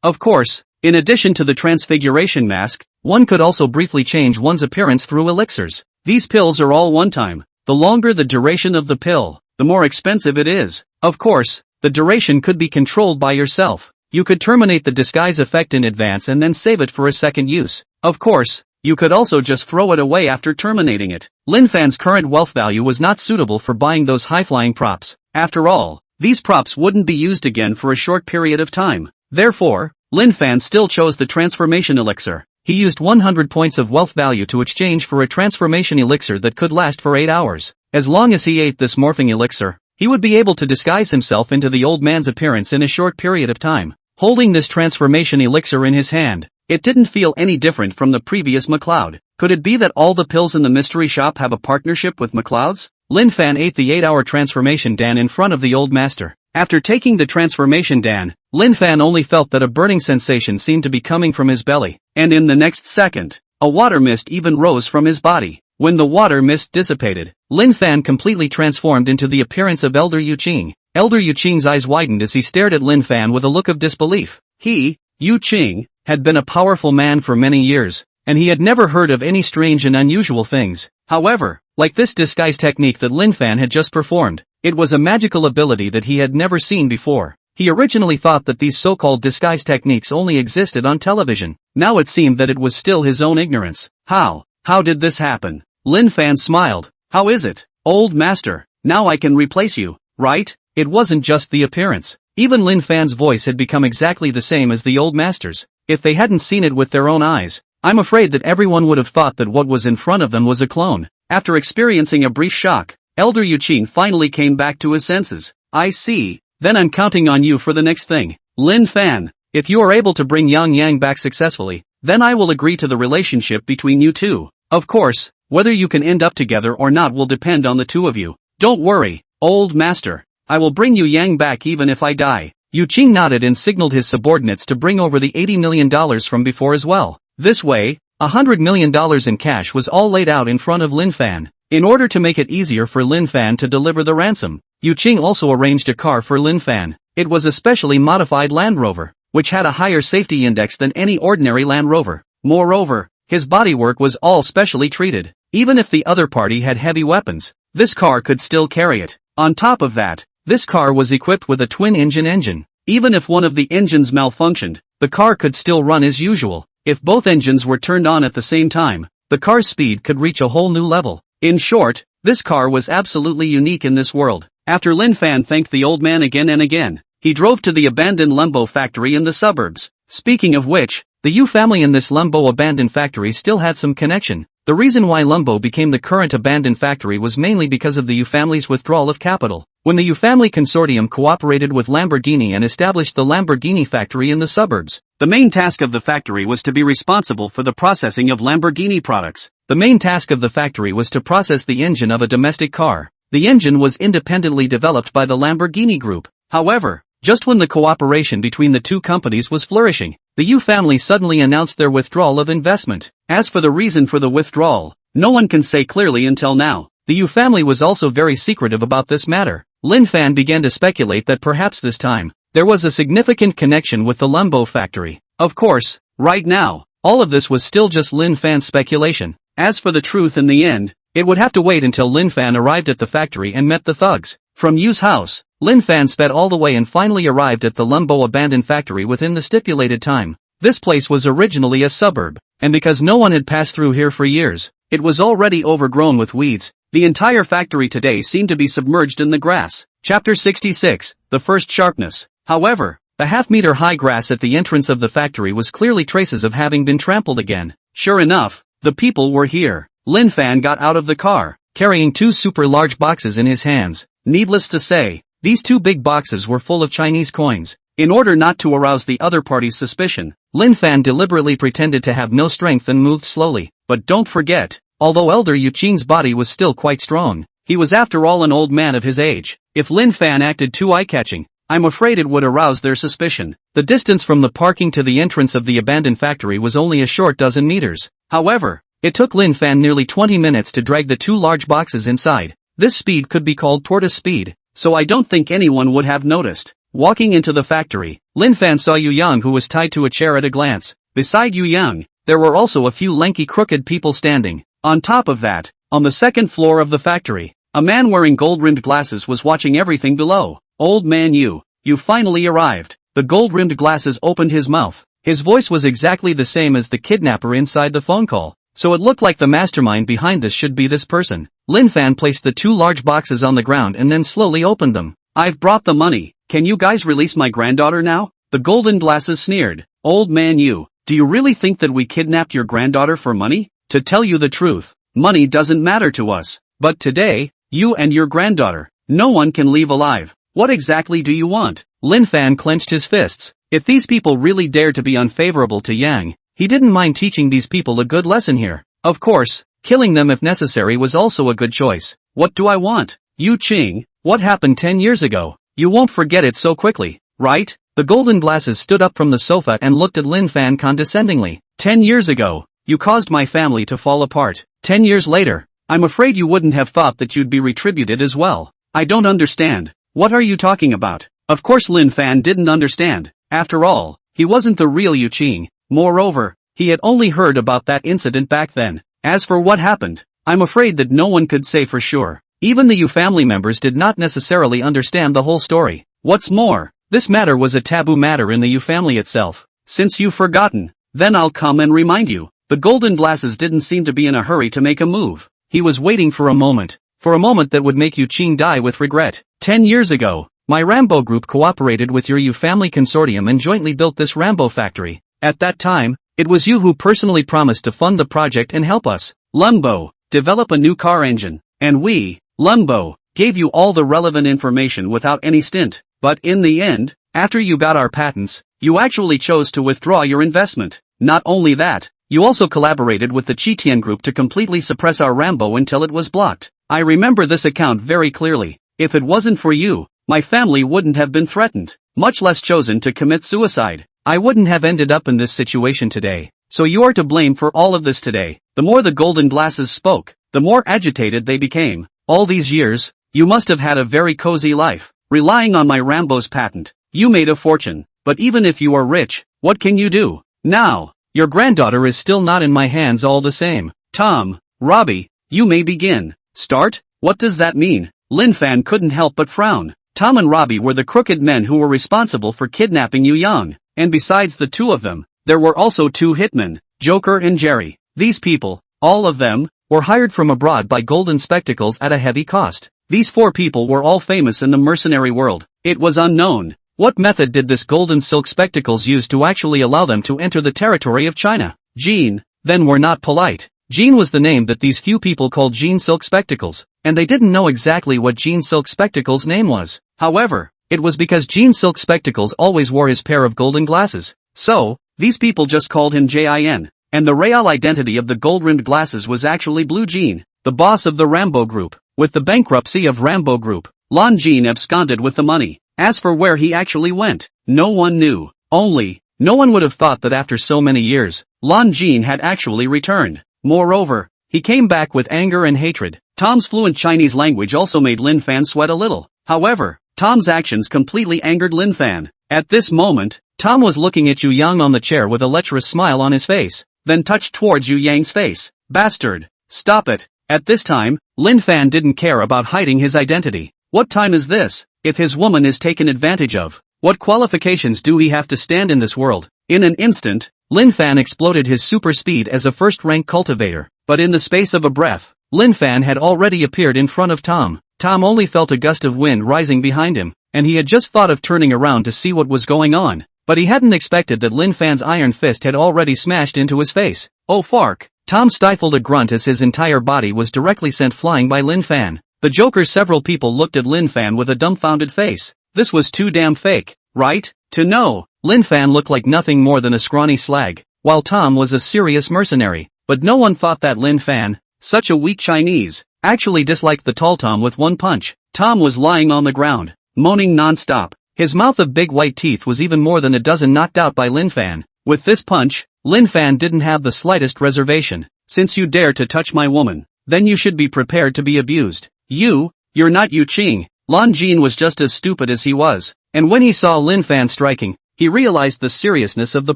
Of course, in addition to the transfiguration mask, one could also briefly change one's appearance through elixirs. These pills are all one time. The longer the duration of the pill, the more expensive it is. Of course, the duration could be controlled by yourself. You could terminate the disguise effect in advance and then save it for a second use. Of course, you could also just throw it away after terminating it. Lin Fan's current wealth value was not suitable for buying those high-flying props. After all, these props wouldn't be used again for a short period of time. Therefore, Lin Fan still chose the transformation elixir. He used 100 points of wealth value to exchange for a transformation elixir that could last for 8 hours. As long as he ate this morphing elixir, he would be able to disguise himself into the old man's appearance in a short period of time. Holding this transformation elixir in his hand, it didn't feel any different from the previous McCloud. Could it be that all the pills in the mystery shop have a partnership with McCloud's? Lin Fan ate the 8-hour transformation dan in front of the old master. After taking the transformation dan, Lin Fan only felt that a burning sensation seemed to be coming from his belly, and in the next second, a water mist even rose from his body. When the water mist dissipated, Lin Fan completely transformed into the appearance of Elder Yuqing. Elder Yuqing's eyes widened as he stared at Lin Fan with a look of disbelief. He, Yuqing, had been a powerful man for many years, and he had never heard of any strange and unusual things. However, like this disguise technique that Lin Fan had just performed, it was a magical ability that he had never seen before. He originally thought that these so-called disguise techniques only existed on television. Now it seemed that it was still his own ignorance. How did this happen? Lin Fan smiled. How is it, old master? Now I can replace you, right? It wasn't just the appearance. Even Lin Fan's voice had become exactly the same as the old master's. If they hadn't seen it with their own eyes, I'm afraid that everyone would have thought that what was in front of them was a clone. After experiencing a brief shock, Elder Yuqing finally came back to his senses. I see. Then I'm counting on you for the next thing. Lin Fan, if you are able to bring Yang Yang back successfully, then I will agree to the relationship between you two. Of course, whether you can end up together or not will depend on the two of you. Don't worry, old master. I will bring you Yang back even if I die. Yuqing nodded and signaled his subordinates to bring over the $80 million from before as well. This way, $100 million in cash was all laid out in front of Lin Fan. In order to make it easier for Lin Fan to deliver the ransom, Yuqing also arranged a car for Lin Fan. It was a specially modified Land Rover, which had a higher safety index than any ordinary Land Rover. Moreover, his bodywork was all specially treated. Even if the other party had heavy weapons, this car could still carry it. On top of that, this car was equipped with a twin-engine engine. Even if one of the engines malfunctioned, the car could still run as usual. If both engines were turned on at the same time, the car's speed could reach a whole new level. In short, this car was absolutely unique in this world. After Lin Fan thanked the old man again and again, he drove to the abandoned Lembo factory in the suburbs. Speaking of which, the Yu family and this Lembo abandoned factory still had some connection. The reason why Lembo became the current abandoned factory was mainly because of the Yu family's withdrawal of capital. When the Yu family consortium cooperated with Lamborghini and established the Lamborghini factory in the suburbs, the main task of the factory was to be responsible for the processing of Lamborghini products. The main task of the factory was to process the engine of a domestic car. The engine was independently developed by the Lamborghini group. However, just when the cooperation between the two companies was flourishing, the Yu family suddenly announced their withdrawal of investment. As for the reason for the withdrawal, no one can say clearly until now. The Yu family was also very secretive about this matter. Lin Fan began to speculate that perhaps this time, there was a significant connection with the Lembo factory. Of course, right now, all of this was still just Lin Fan's speculation. As for the truth in the end, it would have to wait until Lin Fan arrived at the factory and met the thugs. From Yu's house, Lin Fan sped all the way and finally arrived at the Lembo abandoned factory within the stipulated time. This place was originally a suburb, and because no one had passed through here for years, it was already overgrown with weeds. The entire factory today seemed to be submerged in the grass. Chapter 66, The First Sharpness. However, the half-meter high grass at the entrance of the factory was clearly traces of having been trampled again. Sure enough, the people were here. Lin Fan got out of the car, carrying two super large boxes in his hands. Needless to say, these two big boxes were full of Chinese coins. In order not to arouse the other party's suspicion, Lin Fan deliberately pretended to have no strength and moved slowly. But don't forget, although elder Yu Qing's body was still quite strong, he was after all an old man of his age. If Lin Fan acted too eye-catching, I'm afraid it would arouse their suspicion. The distance from the parking to the entrance of the abandoned factory was only a short dozen meters. However, it took Lin Fan nearly 20 minutes to drag the two large boxes inside. This speed could be called tortoise speed, so I don't think anyone would have noticed. Walking into the factory, Lin Fan saw Yu Yang, who was tied to a chair at a glance. Beside Yu Yang, there were also a few lanky crooked people standing. On top of that, on the second floor of the factory, a man wearing gold-rimmed glasses was watching everything below. Old man Yu, you finally arrived. The gold-rimmed glasses opened his mouth. His voice was exactly the same as the kidnapper inside the phone call, so it looked like the mastermind behind this should be this person. Lin Fan placed the two large boxes on the ground and then slowly opened them. I've brought the money. Can you guys release my granddaughter now? The golden glasses sneered. Old man Yu, do you really think that we kidnapped your granddaughter for money? To tell you the truth, money doesn't matter to us. But today, you and your granddaughter, no one can leave alive. What exactly do you want? Lin Fan clenched his fists. If these people really dared to be unfavorable to Yang, he didn't mind teaching these people a good lesson here. Of course, killing them if necessary was also a good choice. What do I want? Yu Qing, what happened 10 years ago? You won't forget it so quickly, right? The golden glasses stood up from the sofa and looked at Lin Fan condescendingly. 10 years ago, you caused my family to fall apart. 10 years later, I'm afraid you wouldn't have thought that you'd be retributed as well. I don't understand. What are you talking about? Of course Lin Fan didn't understand. After all, he wasn't the real Yu Qing. Moreover, he had only heard about that incident back then. As for what happened, I'm afraid that no one could say for sure. Even the Yu family members did not necessarily understand the whole story. What's more, this matter was a taboo matter in the Yu family itself. Since you've forgotten, then I'll come and remind you. The golden glasses didn't seem to be in a hurry to make a move. He was waiting for a moment that would make Yu Qing die with regret. 10 years ago, my Rambo group cooperated with your Yu family consortium and jointly built this Rambo factory. At that time, it was you who personally promised to fund the project and help us, Lembo, develop a new car engine. And we, Lembo, gave you all the relevant information without any stint. But in the end, after you got our patents, you actually chose to withdraw your investment. Not only that, you also collaborated with the Chitian group to completely suppress our Rambo until it was blocked. I remember this account very clearly. If it wasn't for you, my family wouldn't have been threatened, much less chosen to commit suicide. I wouldn't have ended up in this situation today. So you are to blame for all of this today. The more the golden glasses spoke, the more agitated they became. All these years, you must have had a very cozy life, relying on my Rambo's patent. You made a fortune, but even if you are rich, what can you do? Now, your granddaughter is still not in my hands all the same. Tom, Robbie, you may begin. Start? What does that mean? Lin Fan couldn't help but frown. Tom and Robbie were the crooked men who were responsible for kidnapping Yu Yang, and besides the two of them, There were also 2 hitmen, Joker and Jerry. These people, all of them, were hired from abroad by Golden Spectacles at a heavy cost. These 4 people were all famous in the mercenary world. It was unknown. What method did this Golden Silk Spectacles use to actually allow them to enter the territory of China? Jean, then were not polite. Jean was the name that these few people called Jean Silk Spectacles, and they didn't know exactly what Jean Silk Spectacles' name was. However, it was because Jean Silk Spectacles always wore his pair of golden glasses. So, these people just called him Jin, and the real identity of the gold-rimmed glasses was actually Blue Jean, the boss of the Rambo Group. With the bankruptcy of Rambo Group, Lon Jean absconded with the money. As for where he actually went, no one knew. No one would have thought that after so many years, Lon Jean had actually returned. Moreover, he came back with anger and hatred. Tom's fluent Chinese language also made Lin Fan sweat a little. However, Tom's actions completely angered Lin Fan. At this moment, Tom was looking at Yu Yang on the chair with a lecherous smile on his face, then touched towards Yu Yang's face. Bastard! Stop it! At this time, Lin Fan didn't care about hiding his identity. What time is this? If his woman is taken advantage of, what qualifications do he have to stand in this world? In an instant, Lin Fan exploded his super speed as a first-rank cultivator, but in the space of a breath, Lin Fan had already appeared in front of Tom. Tom only felt a gust of wind rising behind him, and he had just thought of turning around to see what was going on, but he hadn't expected that Lin Fan's iron fist had already smashed into his face. Oh fark! Tom stifled a grunt as his entire body was directly sent flying by Lin Fan. The Joker's several people looked at Lin Fan with a dumbfounded face. This was too damn fake, right? To know, Lin Fan looked like nothing more than a scrawny slag, while Tom was a serious mercenary. But no one thought that Lin Fan, such a weak Chinese, actually disliked the tall Tom with one punch. Tom was lying on the ground, moaning non-stop. His mouth of big white teeth was even more than a dozen knocked out by Lin Fan. With this punch, Lin Fan didn't have the slightest reservation. Since you dare to touch my woman, then you should be prepared to be abused. You're not Yu Qing. Lon Jean was just as stupid as he was, and when he saw Lin Fan striking, he realized the seriousness of the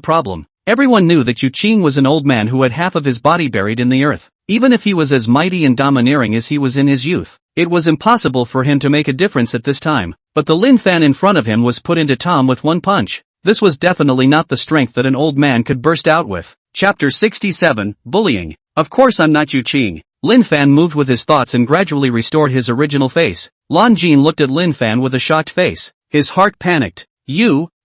problem. Everyone knew that Yu Qing was an old man who had half of his body buried in the earth. Even if he was as mighty and domineering as he was in his youth, it was impossible for him to make a difference at this time. But the Lin Fan in front of him was put into Tom with one punch. This was definitely not the strength that an old man could burst out with. Chapter 67, Bullying. Of course I'm not Yu Qing. Lin Fan moved with his thoughts and gradually restored his original face. Lon Jean looked at Lin Fan with a shocked face. His heart panicked.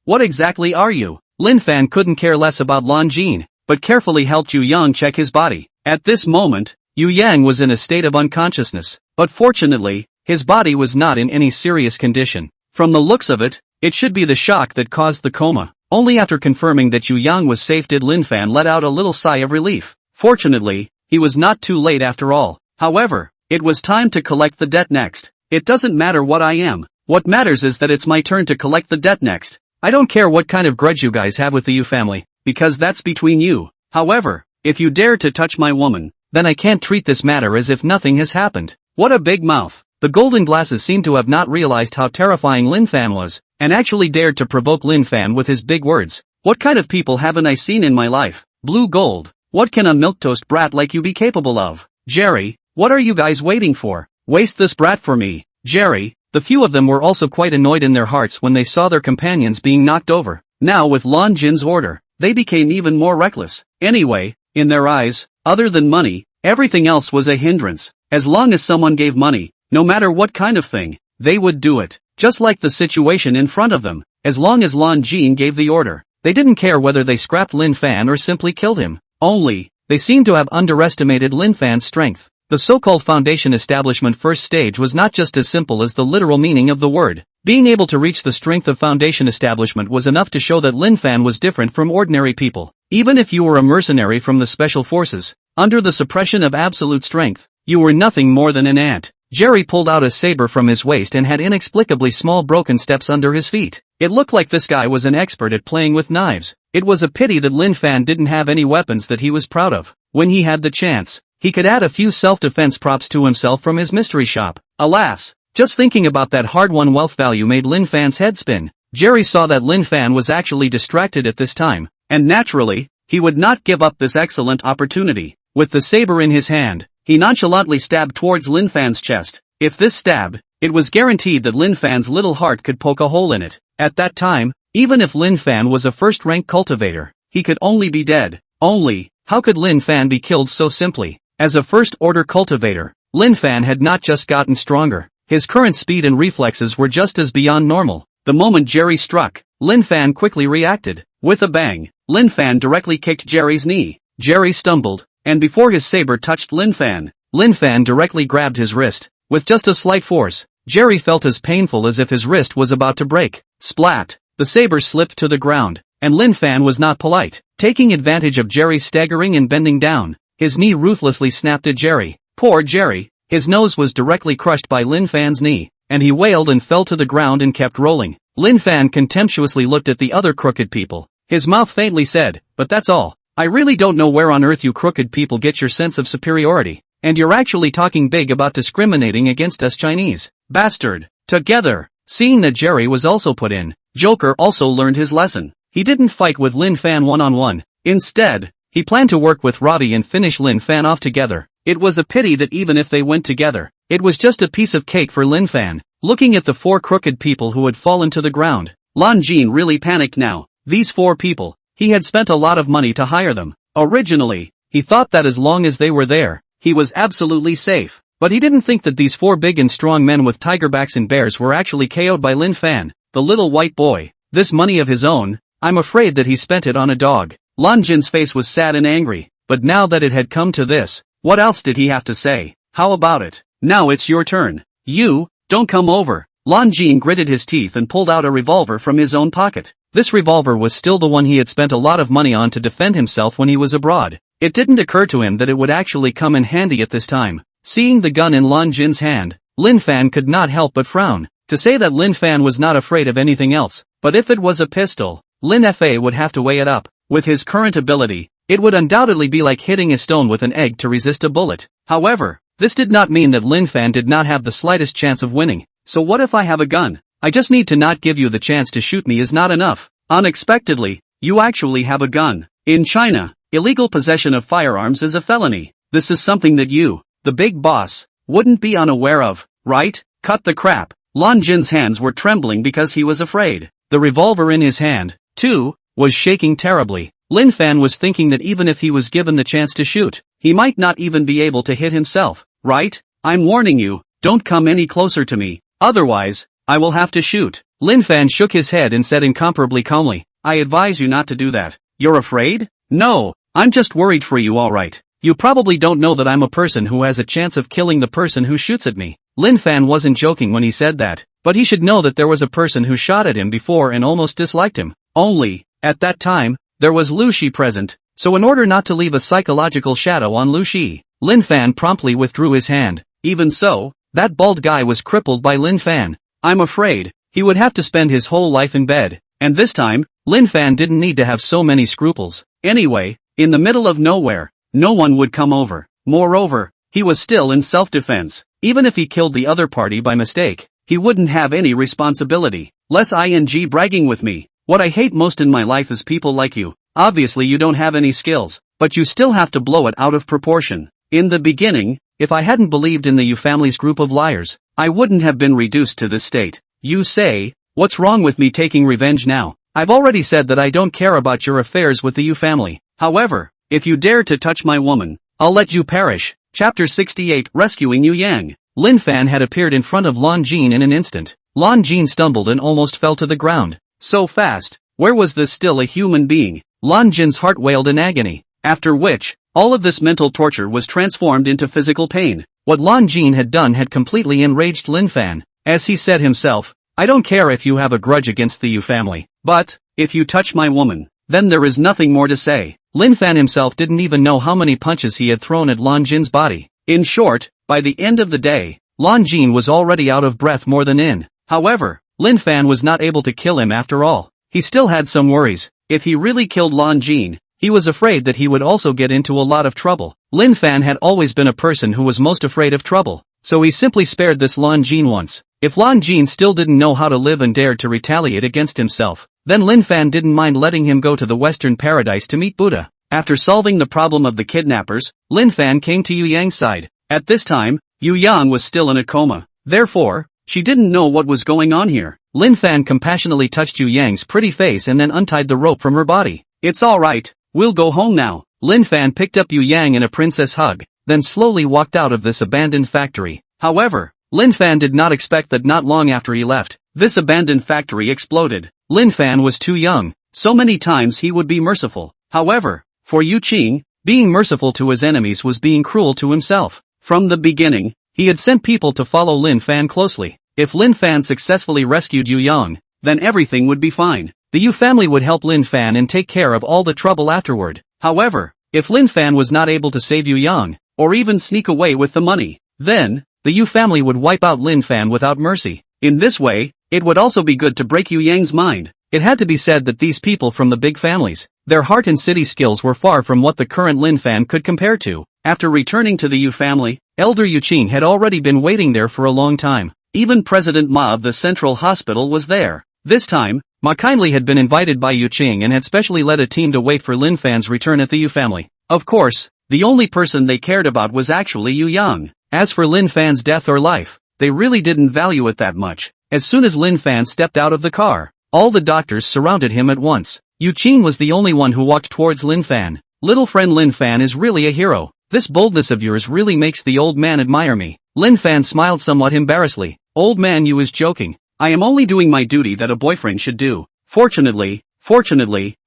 What exactly are you? Lin Fan couldn't care less about Lon Jean, but carefully helped Yu Yang check his body. At this moment, Yu Yang was in a state of unconsciousness, but fortunately, his body was not in any serious condition. From the looks of it, it should be the shock that caused the coma. Only after confirming that Yu Yang was safe did Lin Fan let out a little sigh of relief. Fortunately, he was not too late after all. However, it was time to collect the debt next. It doesn't matter what I am. What matters is that it's my turn to collect the debt next. I don't care what kind of grudge you guys have with the Yu family, because that's between you. However, if you dare to touch my woman, then I can't treat this matter as if nothing has happened. What a big mouth. The golden glasses seemed to have not realized how terrifying Lin Fan was, and actually dared to provoke Lin Fan with his big words. What kind of people haven't I seen in my life? Blue gold. What can a milquetoast brat like you be capable of? Jerry, what are you guys waiting for? Waste this brat for me. Jerry. The few of them were also quite annoyed in their hearts when they saw their companions being knocked over. Now with Lon Jin's order, they became even more reckless. Anyway, in their eyes, other than money, everything else was a hindrance. As long as someone gave money, no matter what kind of thing, they would do it. Just like the situation in front of them, as long as Lon Jin gave the order, they didn't care whether they scrapped Lin Fan or simply killed him. Only, they seemed to have underestimated Lin Fan's strength. The so-called foundation establishment first stage was not just as simple as the literal meaning of the word. Being able to reach the strength of foundation establishment was enough to show that Lin Fan was different from ordinary people. Even if you were a mercenary from the special forces, under the suppression of absolute strength, you were nothing more than an ant. Jerry pulled out a saber from his waist and had inexplicably small broken steps under his feet. It looked like this guy was an expert at playing with knives. It was a pity that Lin Fan didn't have any weapons that he was proud of. When he had the chance, he could add a few self-defense props to himself from his mystery shop. Alas, just thinking about that hard-won wealth value made Lin Fan's head spin. Jerry saw that Lin Fan was actually distracted at this time, and naturally, he would not give up this excellent opportunity. With the saber in his hand, he nonchalantly stabbed towards Lin Fan's chest. If this stabbed, it was guaranteed that Lin Fan's little heart could poke a hole in it. At that time, even if Lin Fan was a first-rank cultivator, he could only be dead. Only, how could Lin Fan be killed so simply? As a first-order cultivator, Lin Fan had not just gotten stronger. His current speed and reflexes were just as beyond normal. The moment Jerry struck, Lin Fan quickly reacted. With a bang, Lin Fan directly kicked Jerry's knee. Jerry stumbled, and before his saber touched Lin Fan directly grabbed his wrist. With just a slight force, Jerry felt as painful as if his wrist was about to break. Splat! The saber slipped to the ground, and Lin Fan was not polite. Taking advantage of Jerry's staggering and bending down, his knee ruthlessly snapped at Jerry. Poor Jerry! His nose was directly crushed by Lin Fan's knee, and he wailed and fell to the ground and kept rolling. Lin Fan contemptuously looked at the other crooked people. His mouth faintly said, "But that's all. I really don't know where on earth you crooked people get your sense of superiority. And you're actually talking big about discriminating against us Chinese. Bastard." Together, seeing that Jerry was also put in, Joker also learned his lesson. He didn't fight with Lin Fan one-on-one. Instead, he planned to work with Roddy and finish Lin Fan off together. It was a pity that even if they went together, it was just a piece of cake for Lin Fan. Looking at the 4 crooked people who had fallen to the ground, Lin Jin really panicked now. These 4 people, he had spent a lot of money to hire them. Originally, he thought that as long as they were there, he was absolutely safe. But he didn't think that these 4 big and strong men with tigerbacks and bears were actually KO'd by Lin Fan, the little white boy. This money of his own, I'm afraid that he spent it on a dog. Lin Jin's face was sad and angry, but now that it had come to this, what else did he have to say? How about it? Now it's your turn. You, don't come over. Lin Jin gritted his teeth and pulled out a revolver from his own pocket. This revolver was still the one he had spent a lot of money on to defend himself when he was abroad. It didn't occur to him that it would actually come in handy at this time. Seeing the gun in Lin Jin's hand, Lin Fan could not help but frown. To say that Lin Fan was not afraid of anything else, but if it was a pistol, Lin Fa would have to weigh it up. With his current ability, it would undoubtedly be like hitting a stone with an egg to resist a bullet. However, this did not mean that Lin Fan did not have the slightest chance of winning. So what if I have a gun? I just need to not give you the chance to shoot me is not enough. Unexpectedly, you actually have a gun. In China, illegal possession of firearms is a felony. This is something that you, the big boss, wouldn't be unaware of, right? Cut the crap. Lin Jin's hands were trembling because he was afraid. The revolver in his hand, too, was shaking terribly. Lin Fan was thinking that even if he was given the chance to shoot, he might not even be able to hit himself, right? I'm warning you, don't come any closer to me, otherwise, I will have to shoot. Lin Fan shook his head and said incomparably calmly, I advise you not to do that. You're afraid? No, I'm just worried for you alright. You probably don't know that I'm a person who has a chance of killing the person who shoots at me. Lin Fan wasn't joking when he said that, but he should know that there was a person who shot at him before and almost disliked him. Only, at that time, there was Lu Shi present, so in order not to leave a psychological shadow on Lu Shi, Lin Fan promptly withdrew his hand. Even so, that bald guy was crippled by Lin Fan. I'm afraid, he would have to spend his whole life in bed, and this time, Lin Fan didn't need to have so many scruples. Anyway, in the middle of nowhere, no one would come over. Moreover, he was still in self-defense. Even if he killed the other party by mistake, he wouldn't have any responsibility. Less ing bragging with me. What I hate most in my life is people like you. Obviously you don't have any skills, but you still have to blow it out of proportion. In the beginning, if I hadn't believed in the Yu family's group of liars, I wouldn't have been reduced to this state. You say, what's wrong with me taking revenge now? I've already said that I don't care about your affairs with the Yu family. However, if you dare to touch my woman, I'll let you perish. Chapter 68 Rescuing Yu Yang. Lin Fan had appeared in front of Lin Jin in an instant. Lin Jin stumbled and almost fell to the ground. So fast, where was this still a human being? Lin Jin's heart wailed in agony, after which, all of this mental torture was transformed into physical pain. What Lin Jin had done had completely enraged Lin Fan. As he said himself, I don't care if you have a grudge against the Yu family, but, if you touch my woman, then there is nothing more to say. Lin Fan himself didn't even know how many punches he had thrown at Lin Jin's body. In short, by the end of the day, Lin Jin was already out of breath more than in. However, Lin Fan was not able to kill him after all. He still had some worries. If he really killed Lin Jin, he was afraid that he would also get into a lot of trouble. Lin Fan had always been a person who was most afraid of trouble, so he simply spared this Lin Jin once. If Lin Jin still didn't know how to live and dared to retaliate against himself, then Lin Fan didn't mind letting him go to the Western Paradise to meet Buddha. After solving the problem of the kidnappers, Lin Fan came to Yu Yang's side. At this time, Yu Yang was still in a coma. Therefore, she didn't know what was going on here. Lin Fan compassionately touched Yu Yang's pretty face and then untied the rope from her body. It's alright, we'll go home now. Lin Fan picked up Yu Yang in a princess hug, then slowly walked out of this abandoned factory. However, Lin Fan did not expect that not long after he left, this abandoned factory exploded. Lin Fan was too young, so many times he would be merciful. However, for Yu Qing, being merciful to his enemies was being cruel to himself. From the beginning, he had sent people to follow Lin Fan closely. If Lin Fan successfully rescued Yu Yang, then everything would be fine. The Yu family would help Lin Fan and take care of all the trouble afterward. However, if Lin Fan was not able to save Yu Yang, or even sneak away with the money, then the Yu family would wipe out Lin Fan without mercy. In this way, it would also be good to break Yu Yang's mind. It had to be said that these people from the big families, their heart and city skills were far from what the current Lin Fan could compare to. After returning to the Yu family, Elder Yu Qing had already been waiting there for a long time. Even President Ma of the Central Hospital was there. This time, Ma kindly had been invited by Yu Qing and had specially led a team to wait for Lin Fan's return at the Yu family. Of course, the only person they cared about was actually Yu Yang. As for Lin Fan's death or life, they really didn't value it that much. As soon as Lin Fan stepped out of the car, all the doctors surrounded him at once. Yu Qing was the only one who walked towards Lin Fan. Little friend Lin Fan is really a hero. This boldness of yours really makes the old man admire me. Lin Fan smiled somewhat embarrassedly. Old man, you is joking. I am only doing my duty that a boyfriend should do. Fortunately,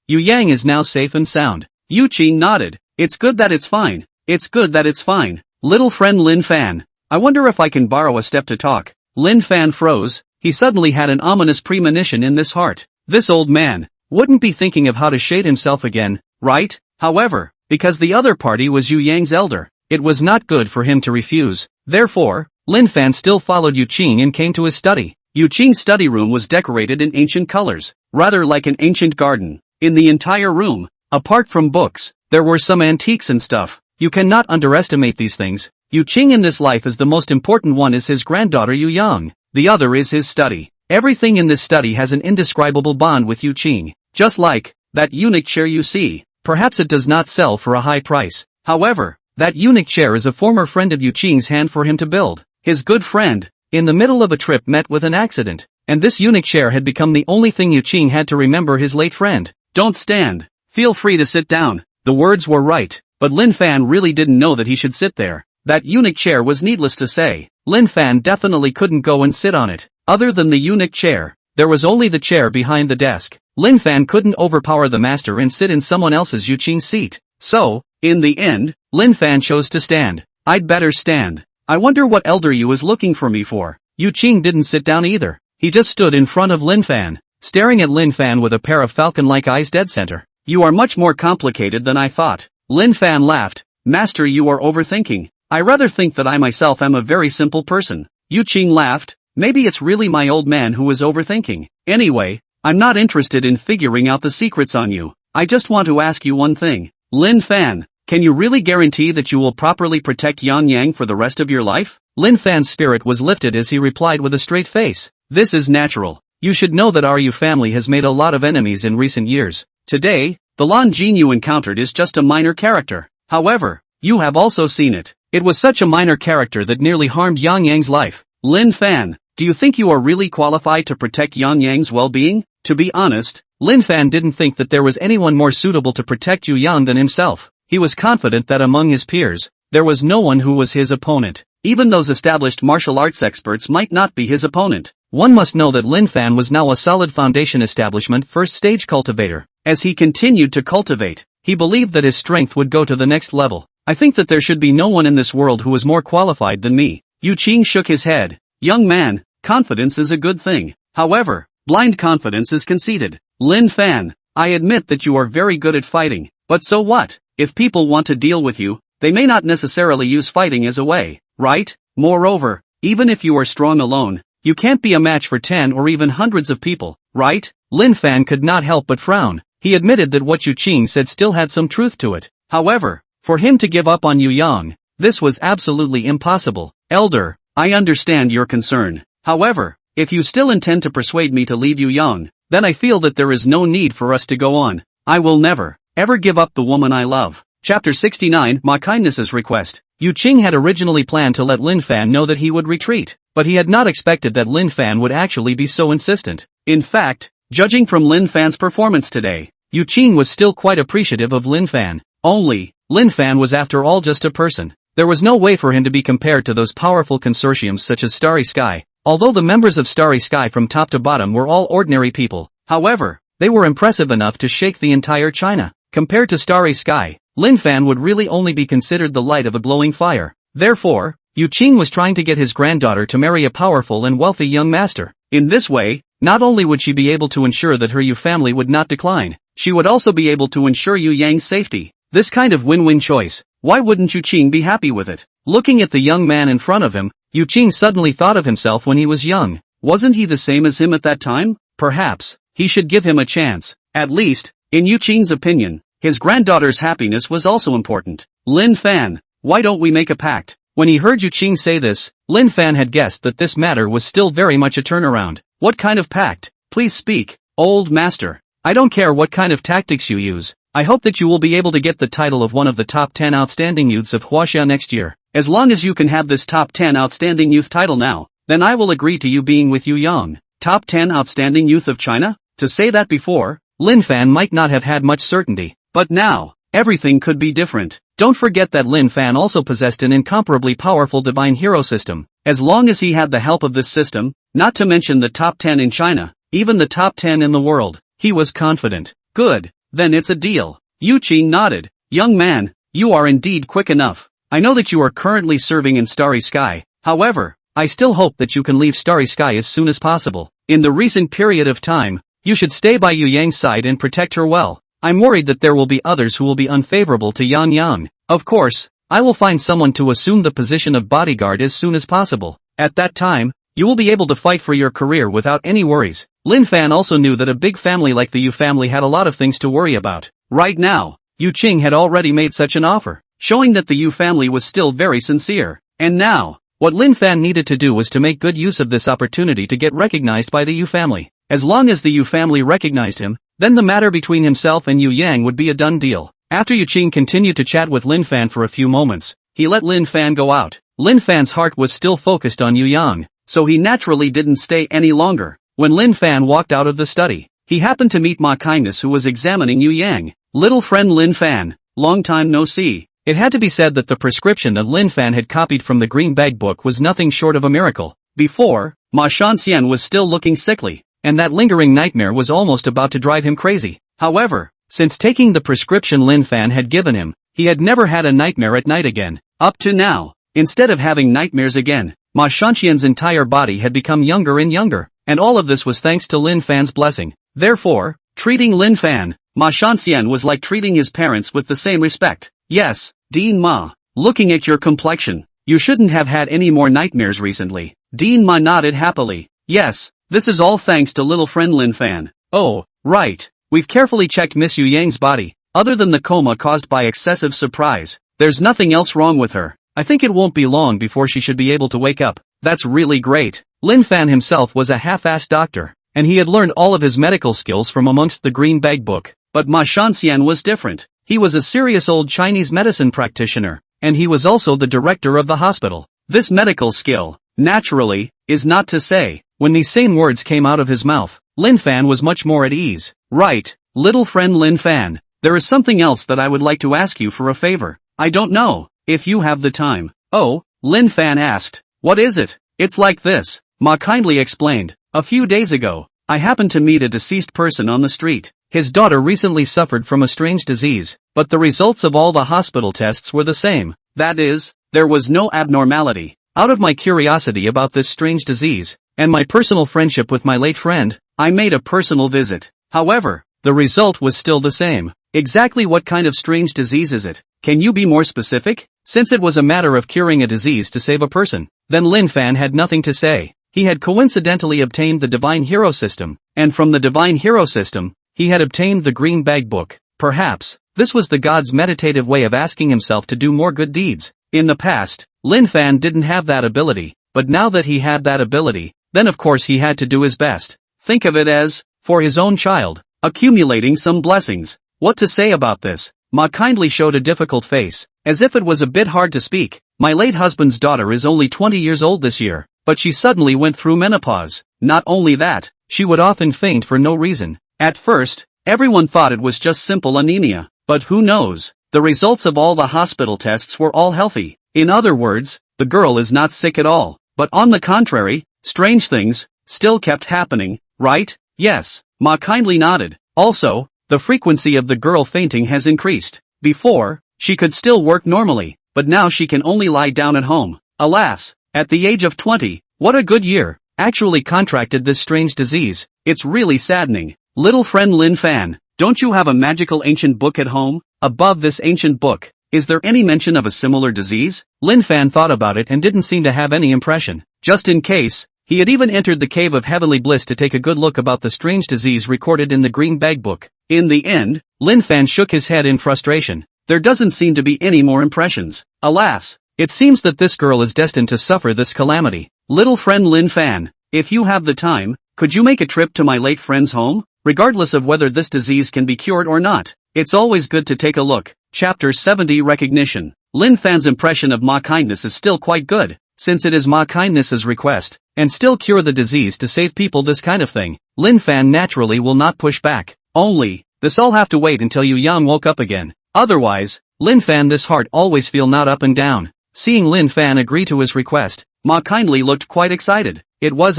Yu Yang is now safe and sound. Yu Qing nodded. It's good that it's fine. It's good that it's fine. Little friend Lin Fan. I wonder if I can borrow a step to talk. Lin Fan froze. He suddenly had an ominous premonition in this heart. This old man wouldn't be thinking of how to shade himself again, right? However, because the other party was Yu Yang's elder, it was not good for him to refuse. Therefore, Lin Fan still followed Yu Qing and came to his study. Yu Qing's study room was decorated in ancient colors, rather like an ancient garden. In the entire room, apart from books, there were some antiques and stuff. You cannot underestimate these things. Yu Qing in this life is the most important one is his granddaughter Yu Yang. The other is his study. Everything in this study has an indescribable bond with Yu Qing. Just like that eunuch chair you see. Perhaps it does not sell for a high price. However, that eunuch chair is a former friend of Yu Qing's hand for him to build. His good friend, in the middle of a trip, met with an accident, and this eunuch chair had become the only thing Yu Qing had to remember his late friend. Don't stand. Feel free to sit down. The words were right, but Lin Fan really didn't know that he should sit there. That eunuch chair was needless to say. Lin Fan definitely couldn't go and sit on it. Other than the eunuch chair, there was only the chair behind the desk. Lin Fan couldn't overpower the master and sit in someone else's Yu Qing seat. So, in the end, Lin Fan chose to stand. I'd better stand. I wonder what Elder Yu is looking for me for. Yu Qing didn't sit down either. He just stood in front of Lin Fan, staring at Lin Fan with a pair of falcon-like eyes dead center. You are much more complicated than I thought. Lin Fan laughed. Master, you are overthinking. I rather think that I myself am a very simple person. Yu Qing laughed. Maybe it's really my old man who is overthinking. Anyway, I'm not interested in figuring out the secrets on you. I just want to ask you one thing. Lin Fan, can you really guarantee that you will properly protect Yan Yang for the rest of your life? Lin Fan's spirit was lifted as he replied with a straight face. This is natural. You should know that our Yu family has made a lot of enemies in recent years. Today, the Lan Jin you encountered is just a minor character. However, you have also seen it. It was such a minor character that nearly harmed Yang Yang's life. Lin Fan, do you think you are really qualified to protect Yang Yang's well-being? To be honest, Lin Fan didn't think that there was anyone more suitable to protect Yu Yang than himself. He was confident that among his peers, there was no one who was his opponent. Even those established martial arts experts might not be his opponent. One must know that Lin Fan was now a solid foundation establishment first-stage cultivator. As he continued to cultivate, he believed that his strength would go to the next level. I think that there should be no one in this world who is more qualified than me. Yu Qing shook his head. Young man, confidence is a good thing. However, blind confidence is conceited. Lin Fan, I admit that you are very good at fighting, but so what? If people want to deal with you, they may not necessarily use fighting as a way, right? Moreover, even if you are strong alone, you can't be a match for 10 or even hundreds of people, right? Lin Fan could not help but frown. He admitted that what Yu Qing said still had some truth to it. However, for him to give up on Yu Yang, this was absolutely impossible. Elder, I understand your concern. However, if you still intend to persuade me to leave Yu Yang, then I feel that there is no need for us to go on. I will never, ever give up the woman I love. Chapter 69, Ma Kindness's Request. Yu Qing had originally planned to let Lin Fan know that he would retreat, but he had not expected that Lin Fan would actually be so insistent. In fact, judging from Lin Fan's performance today, Yu Qing was still quite appreciative of Lin Fan. Only, Lin Fan was after all just a person. There was no way for him to be compared to those powerful consortiums such as Starry Sky. Although the members of Starry Sky from top to bottom were all ordinary people, however, they were impressive enough to shake the entire China. Compared to Starry Sky, Lin Fan would really only be considered the light of a glowing fire. Therefore, Yu Qing was trying to get his granddaughter to marry a powerful and wealthy young master. In this way, not only would she be able to ensure that her Yu family would not decline, she would also be able to ensure Yu Yang's safety. This kind of win-win choice, why wouldn't Yu Qing be happy with it? Looking at the young man in front of him, Yu Qing suddenly thought of himself when he was young. Wasn't he the same as him at that time? Perhaps, he should give him a chance. At least, in Yu Qing's opinion, his granddaughter's happiness was also important. Lin Fan, why don't we make a pact? When he heard Yu Qing say this, Lin Fan had guessed that this matter was still very much a turnaround. What kind of pact? Please speak, old master. I don't care what kind of tactics you use. I hope that you will be able to get the title of one of the top 10 outstanding youths of Huaxia next year. As long as you can have this top 10 outstanding youth title now, then I will agree to you being with Yu Yang. Top 10 outstanding youth of China? To say that before, Lin Fan might not have had much certainty. But now, everything could be different. Don't forget that Lin Fan also possessed an incomparably powerful divine hero system. As long as he had the help of this system, not to mention the top 10 in China, even the top 10 in the world, he was confident. Good, then it's a deal. Yu Qing nodded. Young man, you are indeed quick enough. I know that you are currently serving in Starry Sky, however, I still hope that you can leave Starry Sky as soon as possible. In the recent period of time, you should stay by Yu Yang's side and protect her well. I'm worried that there will be others who will be unfavorable to Yang Yang. Of course, I will find someone to assume the position of bodyguard as soon as possible. At that time, you will be able to fight for your career without any worries. Lin Fan also knew that a big family like the Yu family had a lot of things to worry about. Right now, Yu Qing had already made such an offer, showing that the Yu family was still very sincere. And now, what Lin Fan needed to do was to make good use of this opportunity to get recognized by the Yu family. As long as the Yu family recognized him, then the matter between himself and Yu Yang would be a done deal. After Yu Qing continued to chat with Lin Fan for a few moments, he let Lin Fan go out. Lin Fan's heart was still focused on Yu Yang, so he naturally didn't stay any longer. When Lin Fan walked out of the study, he happened to meet Ma Kindness, who was examining Yu Yang. Little friend Lin Fan, long time no see. It had to be said that the prescription that Lin Fan had copied from the Green Bag book was nothing short of a miracle. Before, Ma Shanxian was still looking sickly, and that lingering nightmare was almost about to drive him crazy. However, since taking the prescription Lin Fan had given him, he had never had a nightmare at night again. Up to now, instead of having nightmares again, Ma Shanxian's entire body had become younger and younger, and all of this was thanks to Lin Fan's blessing. Therefore, treating Lin Fan, Ma Shanxian was like treating his parents with the same respect. Yes, Dean Ma, looking at your complexion, you shouldn't have had any more nightmares recently. Dean Ma nodded happily. Yes, this is all thanks to little friend Lin Fan. Oh, right. We've carefully checked Miss Yu Yang's body. Other than the coma caused by excessive surprise, there's nothing else wrong with her. I think it won't be long before she should be able to wake up. That's really great. Lin Fan himself was a half-assed doctor, and he had learned all of his medical skills from amongst the Green Bag book. But Ma Shanxian was different. He was a serious old Chinese medicine practitioner, and he was also the director of the hospital. This medical skill, naturally, is not to say. When these same words came out of his mouth, Lin Fan was much more at ease. Right, little friend Lin Fan, there is something else that I would like to ask you for a favor. I don't know if you have the time. Oh, Lin Fan asked. What is it? It's like this, Ma kindly explained. A few days ago, I happened to meet a deceased person on the street. His daughter recently suffered from a strange disease, but the results of all the hospital tests were the same. That is, there was no abnormality. Out of my curiosity about this strange disease, and my personal friendship with my late friend, I made a personal visit. However, the result was still the same. Exactly what kind of strange disease is it? Can you be more specific? Since it was a matter of curing a disease to save a person, then Lin Fan had nothing to say. He had coincidentally obtained the Divine Hero System, and from the Divine Hero System, he had obtained the Green Bag book. Perhaps, this was the god's meditative way of asking himself to do more good deeds. In the past, Lin Fan didn't have that ability, but now that he had that ability, then of course he had to do his best. Think of it as, for his own child, accumulating some blessings. What to say about this? Ma kindly showed a difficult face, as if it was a bit hard to speak. My late husband's daughter is only 20 years old this year, but she suddenly went through menopause. Not only that, she would often faint for no reason. At first, Everyone thought it was just simple anemia, but who knows? The results of all the hospital tests were all healthy. In other words, the girl is not sick at all. But on the contrary, strange things still kept happening, right? Yes, Ma kindly nodded. Also, the frequency of the girl fainting has increased. Before, she could still work normally, but now she can only lie down at home. Alas, at the age of 20, what a good year, actually contracted this strange disease. It's really saddening. Little friend Lin Fan, don't you have a magical ancient book at home? Above this ancient book, is there any mention of a similar disease? Lin Fan thought about it and didn't seem to have any impression. Just in case, he had even entered the cave of heavenly bliss to take a good look about the strange disease recorded in the green bag book. In the end, Lin Fan shook his head in frustration. There doesn't seem to be any more impressions. Alas, it seems that this girl is destined to suffer this calamity. Little friend Lin Fan, if you have the time, could you make a trip to my late friend's home? Regardless of whether this disease can be cured or not, it's always good to take a look. Chapter 70 Recognition. Lin Fan's impression of Ma kindness is still quite good, since it is Ma kindness's request, and still cure the disease to save people this kind of thing. Lin Fan naturally will not push back. Only, this all have to wait until Yu Yang woke up again. Otherwise, Lin Fan this heart always feel not up and down. Seeing Lin Fan agree to his request, Ma kindly looked quite excited. It was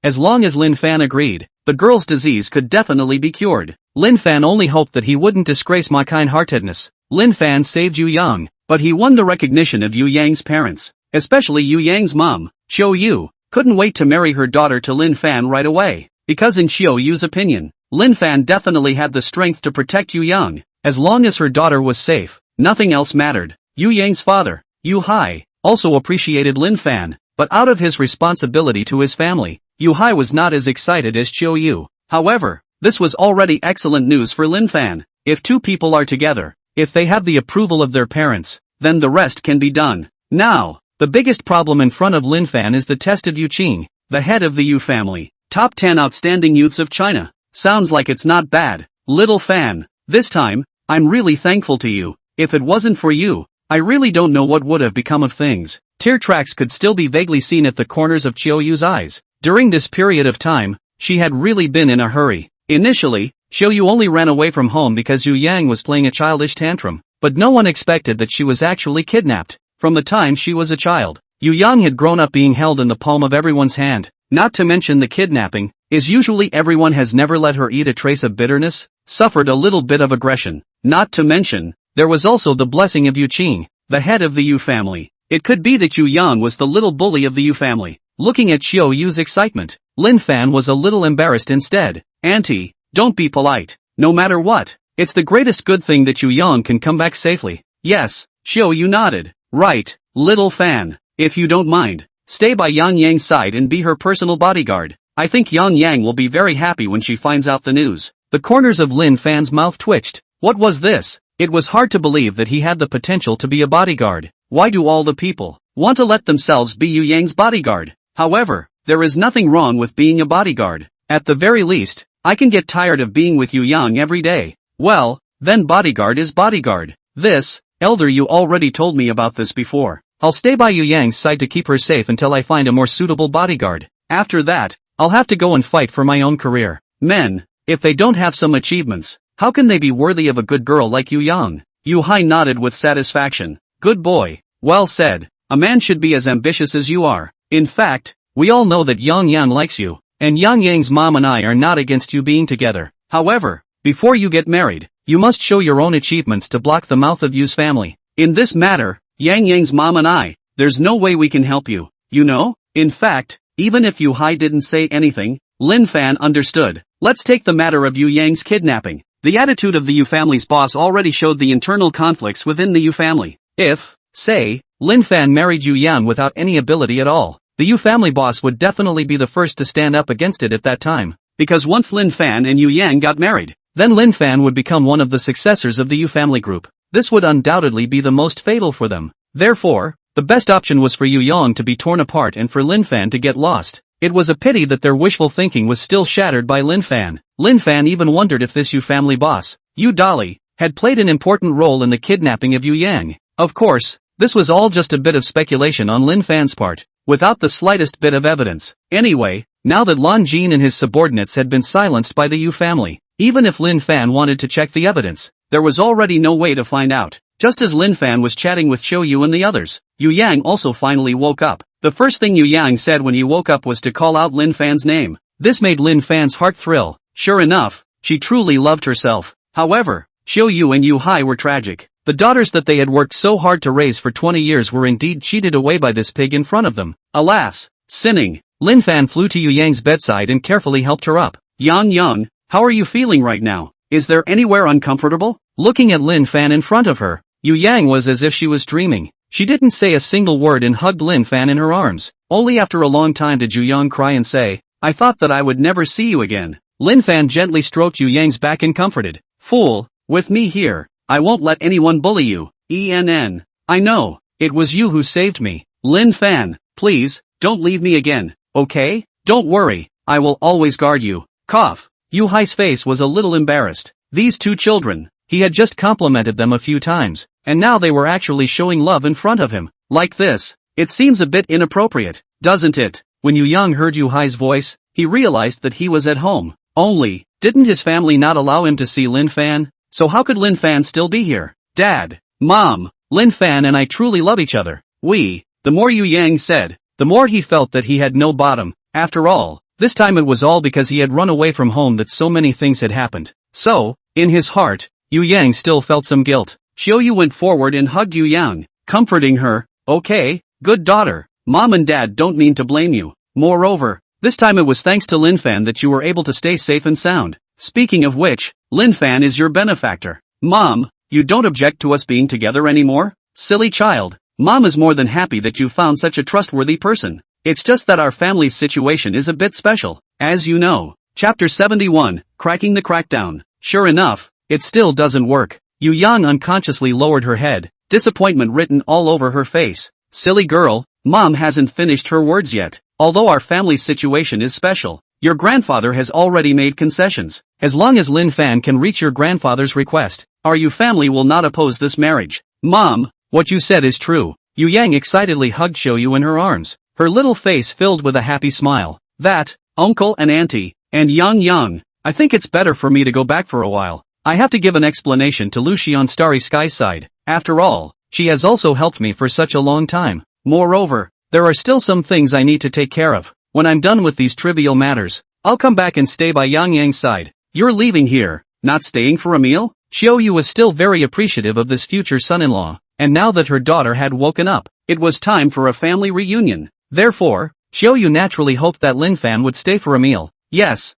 as long as Lin Fan agreed, the girl's disease could definitely be cured. Lin Fan only hoped that he wouldn't disgrace Ma kind-heartedness. Lin Fan saved Yu Yang, but he won the recognition of Yu Yang's parents, especially Yu Yang's mom, Xiao Yu, couldn't wait to marry her daughter to Lin Fan right away, because in Xiao Yu's opinion, Lin Fan definitely had the strength to protect Yu Yang. As long as her daughter was safe, nothing else mattered. Yu Yang's father, Yu Hai, also appreciated Lin Fan, but out of his responsibility to his family, Yu Hai was not as excited as Xiao Yu. However, this was already excellent news for Lin Fan. If two people are together, if they have the approval of their parents, then the rest can be done. Now, the biggest problem in front of Lin Fan is the test of Yu Qing, the head of the Yu family. Top 10 outstanding youths of China. Sounds like it's not bad. Little Fan, this time, I'm really thankful to you. If it wasn't for you, I really don't know what would have become of things. Tear tracks could still be vaguely seen at the corners of Xiao Yu's eyes. During this period of time, she had really been in a hurry. Initially, Xiao Yu only ran away from home because Yu Yang was playing a childish tantrum, but no one expected that she was actually kidnapped. From the time she was a child, Yu Yang had grown up being held in the palm of everyone's hand. Not to mention the kidnapping, is usually everyone has never let her eat a trace of bitterness, suffered a little bit of aggression. Not to mention, there was also the blessing of Yu Qing, the head of the Yu family. It could be that Yu Yang was the little bully of the Yu family. Looking at Xiao Yu's excitement, Lin Fan was a little embarrassed instead. Auntie, don't be polite. No matter what, it's the greatest good thing that Yu Yang can come back safely. Yes, Xiao Yu nodded. Right, Little Fan, if you don't mind, stay by Yang Yang's side and be her personal bodyguard. I think Yang Yang will be very happy when she finds out the news. The corners of Lin Fan's mouth twitched. What was this? It was hard to believe that he had the potential to be a bodyguard. Why do all the people want to let themselves be Yu Yang's bodyguard? However, there is nothing wrong with being a bodyguard. At the very least, I can get tired of being with Yu Yang every day. Well, then bodyguard is bodyguard. This, elder, you already told me about this before. I'll stay by Yu Yang's side to keep her safe until I find a more suitable bodyguard. After that, I'll have to go and fight for my own career. Men, if they don't have some achievements, how can they be worthy of a good girl like Yu Yang? Yu Hai nodded with satisfaction. Good boy. Well said. A man should be as ambitious as you are. In fact, we all know that Yang Yang likes you, and Yang Yang's mom and I are not against you being together. However, before you get married, you must show your own achievements to block the mouth of Yu's family. In this matter, Yang Yang's mom and I, there's no way we can help you, you know? In fact, even if Yu Hai didn't say anything, Lin Fan understood. Let's take the matter of Yu Yang's kidnapping. The attitude of the Yu family's boss already showed the internal conflicts within the Yu family. If, say, Lin Fan married Yu Yang without any ability at all, the Yu family boss would definitely be the first to stand up against it at that time. Because once Lin Fan and Yu Yang got married, then Lin Fan would become one of the successors of the Yu family group. This would undoubtedly be the most fatal for them. Therefore, the best option was for Yu Yang to be torn apart and for Lin Fan to get lost. It was a pity that their wishful thinking was still shattered by Lin Fan. Lin Fan even wondered if this Yu family boss, Yu Dali, had played an important role in the kidnapping of Yu Yang. Of course, this was all just a bit of speculation on Lin Fan's part, without the slightest bit of evidence. Anyway, now that Lan Jin and his subordinates had been silenced by the Yu family, Even if Lin Fan wanted to check the evidence, there was already no way to find out. Just as Lin Fan was chatting with Xiao Yu and the others, Yu Yang also finally woke up. The first thing Yu Yang said when he woke up was to call out Lin Fan's name. This made Lin Fan's heart thrill. Sure enough, she truly loved herself. However, Xiao Yu and Yu Hai were tragic. The daughters that they had worked so hard to raise for 20 years were indeed cheated away by this pig in front of them. Alas, sinning, Lin Fan flew to Yu Yang's bedside and carefully helped her up. Yang, how are you feeling right now? Is there anywhere uncomfortable? Looking at Lin Fan in front of her, Yu Yang was as if she was dreaming. She didn't say a single word and hugged Lin Fan in her arms. Only after a long time did Yu Yang cry and say, I thought that I would never see you again. Lin Fan gently stroked Yu Yang's back and comforted. Fool, with me here, I won't let anyone bully you. I know, it was you who saved me. Lin Fan, please, don't leave me again, okay? Don't worry, I will always guard you. Cough. Yu Hai's face was a little embarrassed. These two children, he had just complimented them a few times, and now they were actually showing love in front of him. Like this, it seems a bit inappropriate, doesn't it? When Yu Yang heard Yu Hai's voice, he realized that he was at home. Only, didn't his family not allow him to see Lin Fan? So how could Lin Fan still be here? Dad, Mom, Lin Fan and I truly love each other. The more Yu Yang said, the more he felt that he had no bottom. After all, this time it was all because he had run away from home that so many things had happened. So, in his heart, Yu Yang still felt some guilt. Xiao Yu went forward and hugged Yu Yang, comforting her. Okay, good daughter, Mom and Dad don't mean to blame you. Moreover, this time it was thanks to Lin Fan that you were able to stay safe and sound. Speaking of which, Lin Fan is your benefactor. Mom, you don't object to us being together anymore? Silly child, Mom is more than happy that you found such a trustworthy person. It's just that our family's situation is a bit special, as you know. Chapter 71, Cracking the Crackdown. Sure enough, it still doesn't work. Yu Yang unconsciously lowered her head, disappointment written all over her face. Silly girl, Mom hasn't finished her words yet. Although our family's situation is special, your grandfather has already made concessions. As long as Lin Fan can reach your grandfather's request, our Yu family will not oppose this marriage. Mom, what you said is true. Yu Yang excitedly hugged Xiao Yu in her arms, her little face filled with a happy smile. That, Uncle and Auntie, and Yang, I think it's better for me to go back for a while. I have to give an explanation to Lucy on Starry Sky's side. After all, she has also helped me for such a long time. Moreover, there are still some things I need to take care of. When I'm done with these trivial matters, I'll come back and stay by Yang's side. You're leaving here, not staying for a meal? Xiao Yu was still very appreciative of this future son-in-law, and now that her daughter had woken up, it was time for a family reunion. Therefore, Xiao Yu naturally hoped that Lin Fan would stay for a meal. Yes,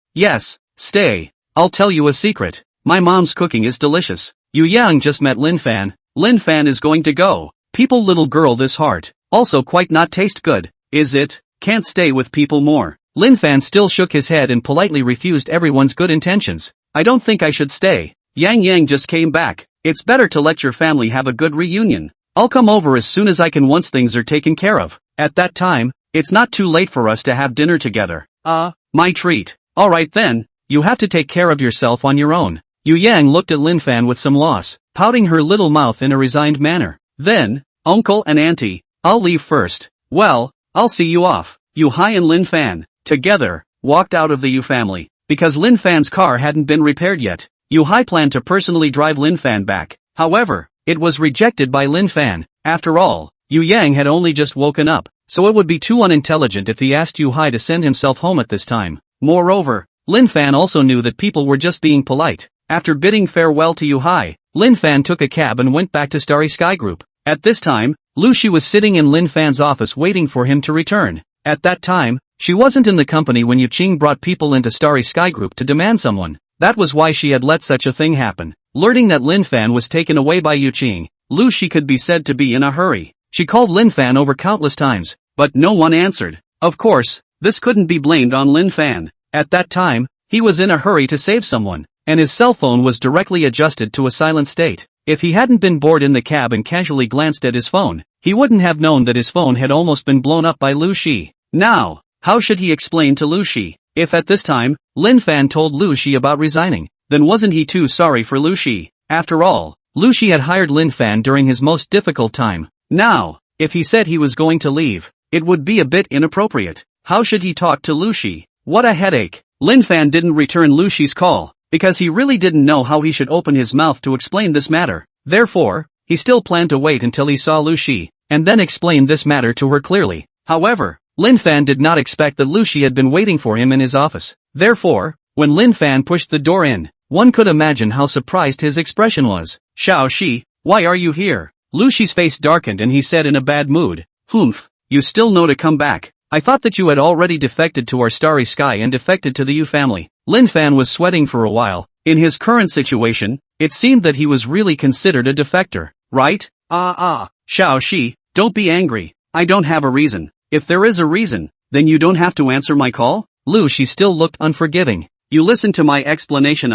stay. I'll tell you a secret. My mom's cooking is delicious. Yu Yang just met Lin Fan. Lin Fan is going to go. People little girl this heart. Also quite not taste good, is it? Can't stay with people more. Lin Fan still shook his head and politely refused everyone's good intentions. I don't think I should stay. Yang just came back. It's better to let your family have a good reunion. I'll come over as soon as I can once things are taken care of. At that time, it's not too late for us to have dinner together. My treat. Alright then, you have to take care of yourself on your own. Yu Yang looked at Lin Fan with some loss, pouting her little mouth in a resigned manner. Then, Uncle and Auntie, I'll leave first. Well, I'll see you off. Yu Hai and Lin Fan, together, walked out of the Yu family. Because Lin Fan's car hadn't been repaired yet, Yu Hai planned to personally drive Lin Fan back. However, it was rejected by Lin Fan. After all, Yu Yang had only just woken up, so it would be too unintelligent if he asked Yu Hai to send himself home at this time. Moreover, Lin Fan also knew that people were just being polite. After bidding farewell to Yu Hai, Lin Fan took a cab and went back to Starry Sky Group. At this time, Lu Shi was sitting in Lin Fan's office waiting for him to return. At that time, she wasn't in the company when Yu Qing brought people into Starry Sky Group to demand someone. That was why she had let such a thing happen. Learning that Lin Fan was taken away by Yu Qing, Lu Shi could be said to be in a hurry. She called Lin Fan over countless times, but no one answered. Of course, this couldn't be blamed on Lin Fan. At that time, he was in a hurry to save someone, and his cell phone was directly adjusted to a silent state. If he hadn't been bored in the cab and casually glanced at his phone, he wouldn't have known that his phone had almost been blown up by Lu Shi. Now, how should he explain to Lu Shi? If at this time, Lin Fan told Lu Shi about resigning, then wasn't he too sorry for Lu Shi? After all, Lu Shi had hired Lin Fan during his most difficult time. Now, if he said he was going to leave, it would be a bit inappropriate. How should he talk to Lu Shi? What a headache. Lin Fan didn't return Lu Shi's call, because he really didn't know how he should open his mouth to explain this matter. Therefore, he still planned to wait until he saw Lu Shi, and then explain this matter to her clearly. However, Lin Fan did not expect that Lu Shi had been waiting for him in his office. Therefore, when Lin Fan pushed the door in, one could imagine how surprised his expression was. Xiao Shi, why are you here? Lu Shi's face darkened and he said in a bad mood, Humph, you still know to come back. I thought that you had already defected to our Starry Sky and defected to the Yu family. Lin Fan was sweating for a while. In his current situation, it seemed that he was really considered a defector, right? Xiao Shi, don't be angry. I don't have a reason. If there is a reason, then you don't have to answer my call? Lu Shi still looked unforgiving. You listen to my explanation.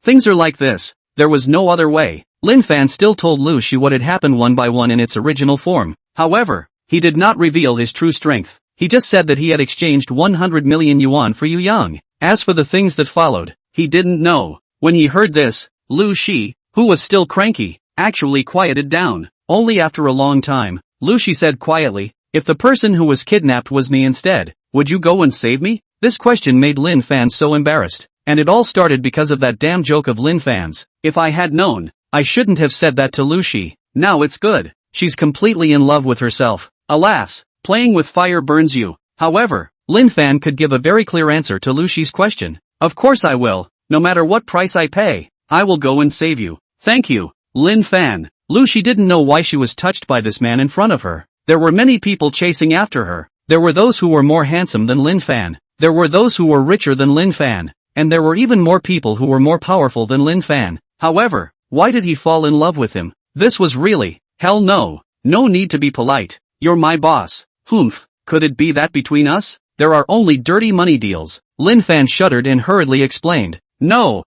Things are like this. There was no other way. Lin Fan still told Lu Shi what had happened one by one in its original form. However, he did not reveal his true strength. He just said that he had exchanged 100 million yuan for Yu Yang. As for the things that followed, he didn't know. When he heard this, Lu Shi, who was still cranky, actually quieted down. Only after a long time, Lu Shi said quietly, if the person who was kidnapped was me instead, would you go and save me? This question made Lin Fan so embarrassed. And it all started because of that damn joke of Lin Fan's. If I had known, I shouldn't have said that to Lu Shi. Now it's good. She's completely in love with herself. Alas, playing with fire burns you. However, Lin Fan could give a very clear answer to Lu Shi's question. Of course I will. No matter what price I pay, I will go and save you. Thank you, Lin Fan. Lu Shi didn't know why she was touched by this man in front of her. There were many people chasing after her. There were those who were more handsome than Lin Fan. There were those who were richer than Lin Fan. And there were even more people who were more powerful than Lin Fan. However, why did he fall in love with him? This was really, hell no. No need to be polite. You're my boss. Humph, could it be that between us, there are only dirty money deals? Lin Fan shuddered and hurriedly explained. No,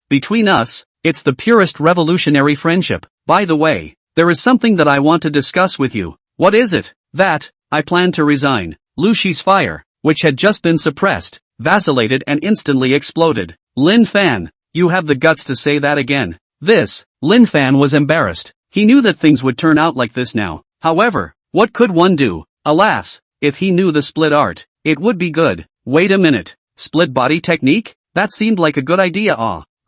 between us, it's the purest revolutionary friendship. By the way, there is something that I want to discuss with you. What is it? That, I plan to resign. Lu Shi's fire, which had just been suppressed, vacillated and instantly exploded. Lin Fan, you have the guts to say that again. Lin Fan was embarrassed. He knew that things would turn out like this now. However, what could one do? Alas, if he knew the split art, it would be good. Wait a minute. Split body technique? That seemed like a good idea.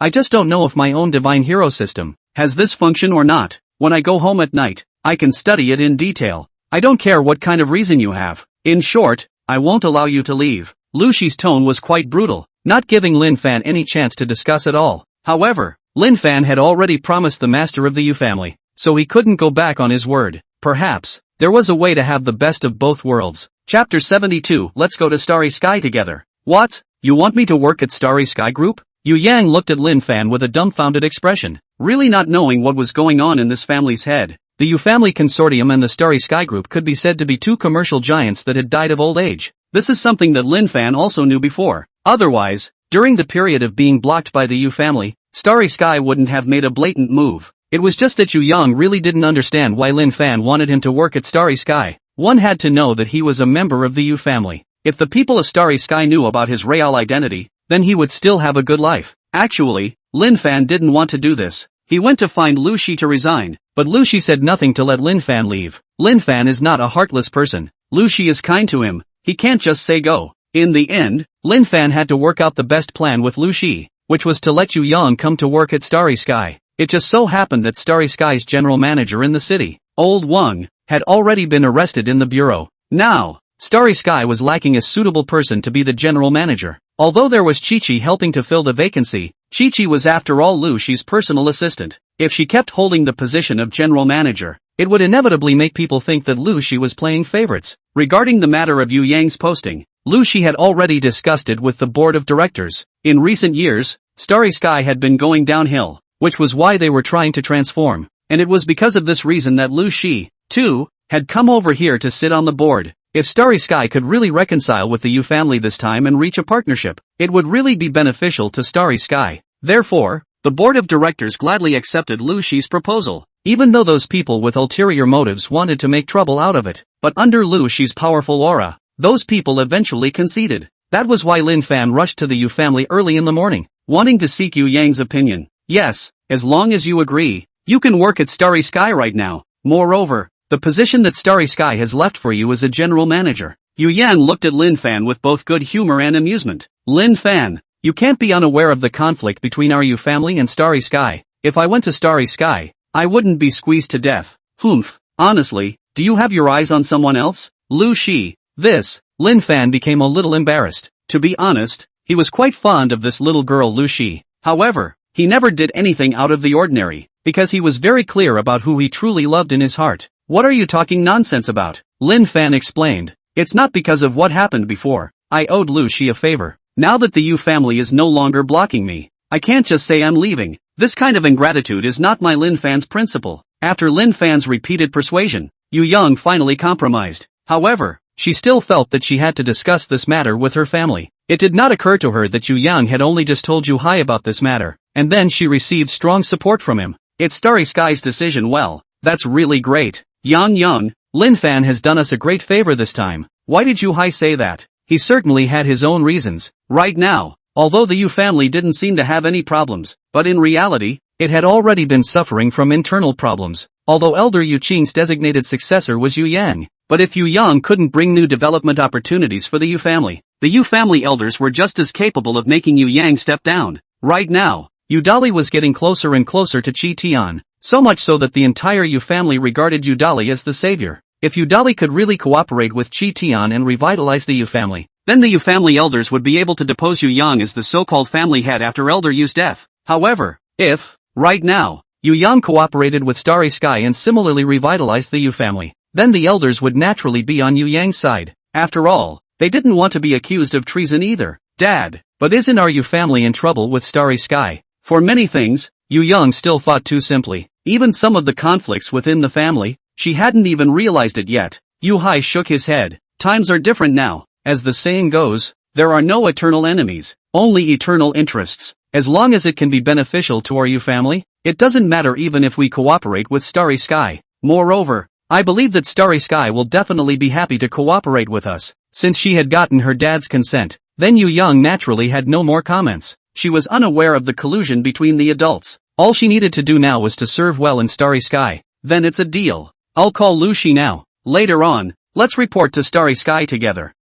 I just don't know if my own divine hero system has this function or not. When I go home at night, I can study it in detail. I don't care what kind of reason you have. In short, I won't allow you to leave. Lu Shi's tone was quite brutal, not giving Lin Fan any chance to discuss at all. However, Lin Fan had already promised the master of the Yu family, so he couldn't go back on his word. Perhaps, there was a way to have the best of both worlds. Chapter 72. Let's go to Starry Sky together. What? You want me to work at Starry Sky Group? Yu Yang looked at Lin Fan with a dumbfounded expression, really not knowing what was going on in this family's head. The Yu family consortium and the Starry Sky Group could be said to be two commercial giants that had died of old age. This is something that Lin Fan also knew before. Otherwise, during the period of being blocked by the Yu family, Starry Sky wouldn't have made a blatant move. It was just that Yu Yang really didn't understand why Lin Fan wanted him to work at Starry Sky. One had to know that he was a member of the Yu family. If the people of Starry Sky knew about his real identity, then he would still have a good life. Actually, Lin Fan didn't want to do this. He went to find Lu Shi to resign, but Lu Shi said nothing to let Lin Fan leave. Lin Fan is not a heartless person. Lu Shi is kind to him. He can't just say go. In the end, Lin Fan had to work out the best plan with Lu Shi, which was to let Yu Yang come to work at Starry Sky. It just so happened that Starry Sky's general manager in the city, Old Wang, had already been arrested in the bureau. Now, Starry Sky was lacking a suitable person to be the general manager. Although there was Chi-Chi helping to fill the vacancy, Chi-Chi was after all Lu Shi's personal assistant. If she kept holding the position of general manager, it would inevitably make people think that Lu Shi was playing favorites. Regarding the matter of Yu Yang's posting, Lu Shi had already discussed it with the board of directors. In recent years, Starry Sky had been going downhill, which was why they were trying to transform. And it was because of this reason that Lu Shi, too, had come over here to sit on the board. If Starry Sky could really reconcile with the Yu family this time and reach a partnership, it would really be beneficial to Starry Sky. Therefore, the board of directors gladly accepted Lu Shi's proposal, even though those people with ulterior motives wanted to make trouble out of it. But under Lu Shi's powerful aura, those people eventually conceded. That was why Lin Fan rushed to the Yu family early in the morning, wanting to seek Yu Yang's opinion. Yes, as long as you agree, you can work at Starry Sky right now. Moreover, the position that Starry Sky has left for you is a general manager. Yu Yang looked at Lin Fan with both good humor and amusement. Lin Fan, You can't be unaware of the conflict between our Yu family and Starry Sky. If I went to Starry Sky, I wouldn't be squeezed to death. Humph. Honestly, do you have your eyes on someone else? Lu Shi. Lin Fan became a little embarrassed. To be honest, he was quite fond of this little girl Lu Shi. However, he never did anything out of the ordinary, because he was very clear about who he truly loved in his heart. What are you talking nonsense about? Lin Fan explained. It's not because of what happened before. I owed Lu Shi a favor. Now that the Yu family is no longer blocking me, I can't just say I'm leaving. This kind of ingratitude is not my Lin Fan's principle. After Lin Fan's repeated persuasion, Yu Yang finally compromised. However, she still felt that she had to discuss this matter with her family. It did not occur to her that Yu Yang had only just told Yu Hai about this matter, and then she received strong support from him. It's Starry Sky's decision. Well, that's really great. Yang, Lin Fan has done us a great favor this time. Why did Yu Hai say that? He certainly had his own reasons. Right now, although the Yu family didn't seem to have any problems, but in reality, it had already been suffering from internal problems. Although Elder Yu Qing's designated successor was Yu Yang, but if Yu Yang couldn't bring new development opportunities for the Yu family elders were just as capable of making Yu Yang step down. Right now, Yu Dali was getting closer and closer to Qi Tian, so much so that the entire Yu family regarded Yu Dali as the savior. If Yu Dali could really cooperate with Qi Tian and revitalize the Yu family, then the Yu family elders would be able to depose Yu Yang as the so-called family head after Elder Yu's death. However, if, right now, Yu Yang cooperated with Starry Sky and similarly revitalized the Yu family, then the elders would naturally be on Yu Yang's side. After all, they didn't want to be accused of treason either. Dad, but isn't our Yu family in trouble with Starry Sky? For many things, Yu Yang still thought too simply. Even some of the conflicts within the family, she hadn't even realized it yet. Yu Hai shook his head. Times are different now. As the saying goes, there are no eternal enemies, only eternal interests. As long as it can be beneficial to our Yu family, it doesn't matter even if we cooperate with Starry Sky. Moreover, I believe that Starry Sky will definitely be happy to cooperate with us. Since she had gotten her dad's consent, then Yu Yang naturally had no more comments. She was unaware of the collusion between the adults. All she needed to do now was to serve well in Starry Sky. Then it's a deal. I'll call Lu Shi now. Later on, let's report to Starry Sky together.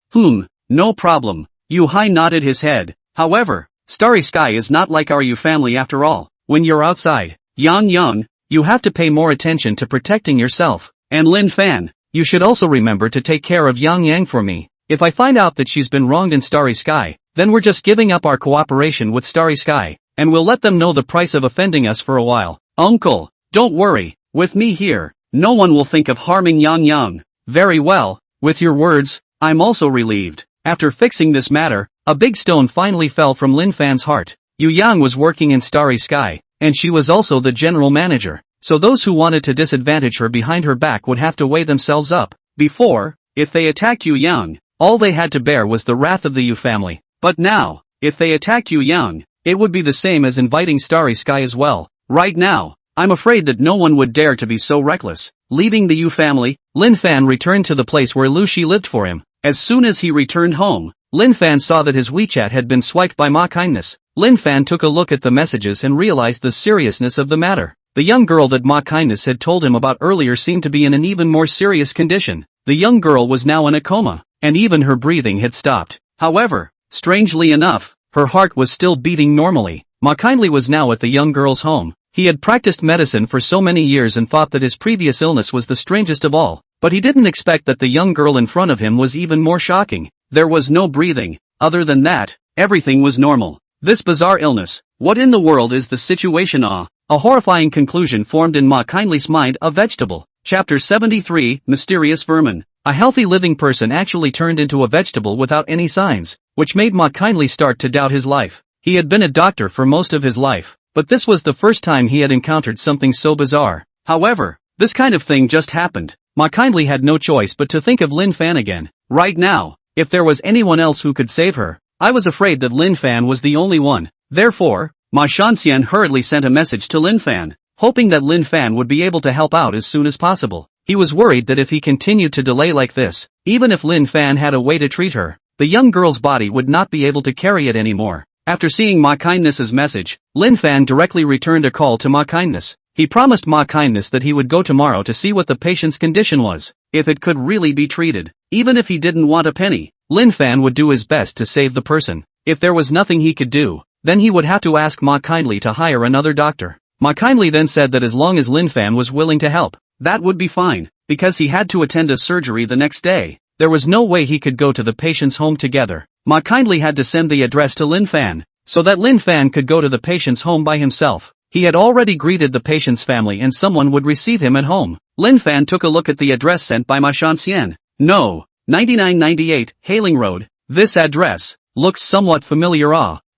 No problem. Yu Hai nodded his head. However, Starry Sky is not like our Yu family after all. When you're outside, Yang, you have to pay more attention to protecting yourself. And Lin Fan, you should also remember to take care of Yang for me. If I find out that she's been wronged in Starry Sky, then we're just giving up our cooperation with Starry Sky, and we'll let them know the price of offending us for a while. Uncle, don't worry, with me here, no one will think of harming Yang. Very well, with your words, I'm also relieved. After fixing this matter, a big stone finally fell from Lin Fan's heart. Yu Yang was working in Starry Sky, and she was also the general manager, so those who wanted to disadvantage her behind her back would have to weigh themselves up. Before, if they attacked Yu Yang, all they had to bear was the wrath of the Yu family. But now, if they attacked Yu Yang, it would be the same as inviting Starry Sky as well. Right now, I'm afraid that no one would dare to be so reckless. Leaving the Yu family, Lin Fan returned to the place where Lu Shi lived for him. As soon as he returned home, Lin Fan saw that his WeChat had been swiped by Ma Kindness. Lin Fan took a look at the messages and realized the seriousness of the matter. The young girl that Ma Kindness had told him about earlier seemed to be in an even more serious condition. The young girl was now in a coma, and even her breathing had stopped. However, strangely enough, her heart was still beating normally. Ma Kindly was now at the young girl's home. He had practiced medicine for so many years and thought that his previous illness was the strangest of all, but he didn't expect that the young girl in front of him was even more shocking. There was no breathing. Other than that, everything was normal. This bizarre illness, what in the world is the situation? A horrifying conclusion formed in Ma Kindly's mind. A vegetable. Chapter 73, Mysterious Vermin. A healthy living person actually turned into a vegetable without any signs, which made Ma Kindly start to doubt his life. He had been a doctor for most of his life, but this was the first time he had encountered something so bizarre. However, this kind of thing just happened. Ma Kindly had no choice but to think of Lin Fan again. Right now, if there was anyone else who could save her, I was afraid that Lin Fan was the only one. Therefore, Ma Shanxian hurriedly sent a message to Lin Fan, hoping that Lin Fan would be able to help out as soon as possible. He was worried that if he continued to delay like this, even if Lin Fan had a way to treat her, the young girl's body would not be able to carry it anymore. After seeing Ma Kindness's message, Lin Fan directly returned a call to Ma Kindness. He promised Ma Kindness that he would go tomorrow to see what the patient's condition was, if it could really be treated. Even if he didn't want a penny, Lin Fan would do his best to save the person. If there was nothing he could do, then he would have to ask Ma kindly to hire another doctor. Ma kindly then said that as long as Lin Fan was willing to help, that would be fine, because he had to attend a surgery the next day. There was no way he could go to the patient's home together. Ma kindly had to send the address to Lin Fan, so that Lin Fan could go to the patient's home by himself. He had already greeted the patient's family and someone would receive him at home. Lin Fan took a look at the address sent by Ma Shanxian. No, 9998, Hailing Road. This address looks somewhat familiar.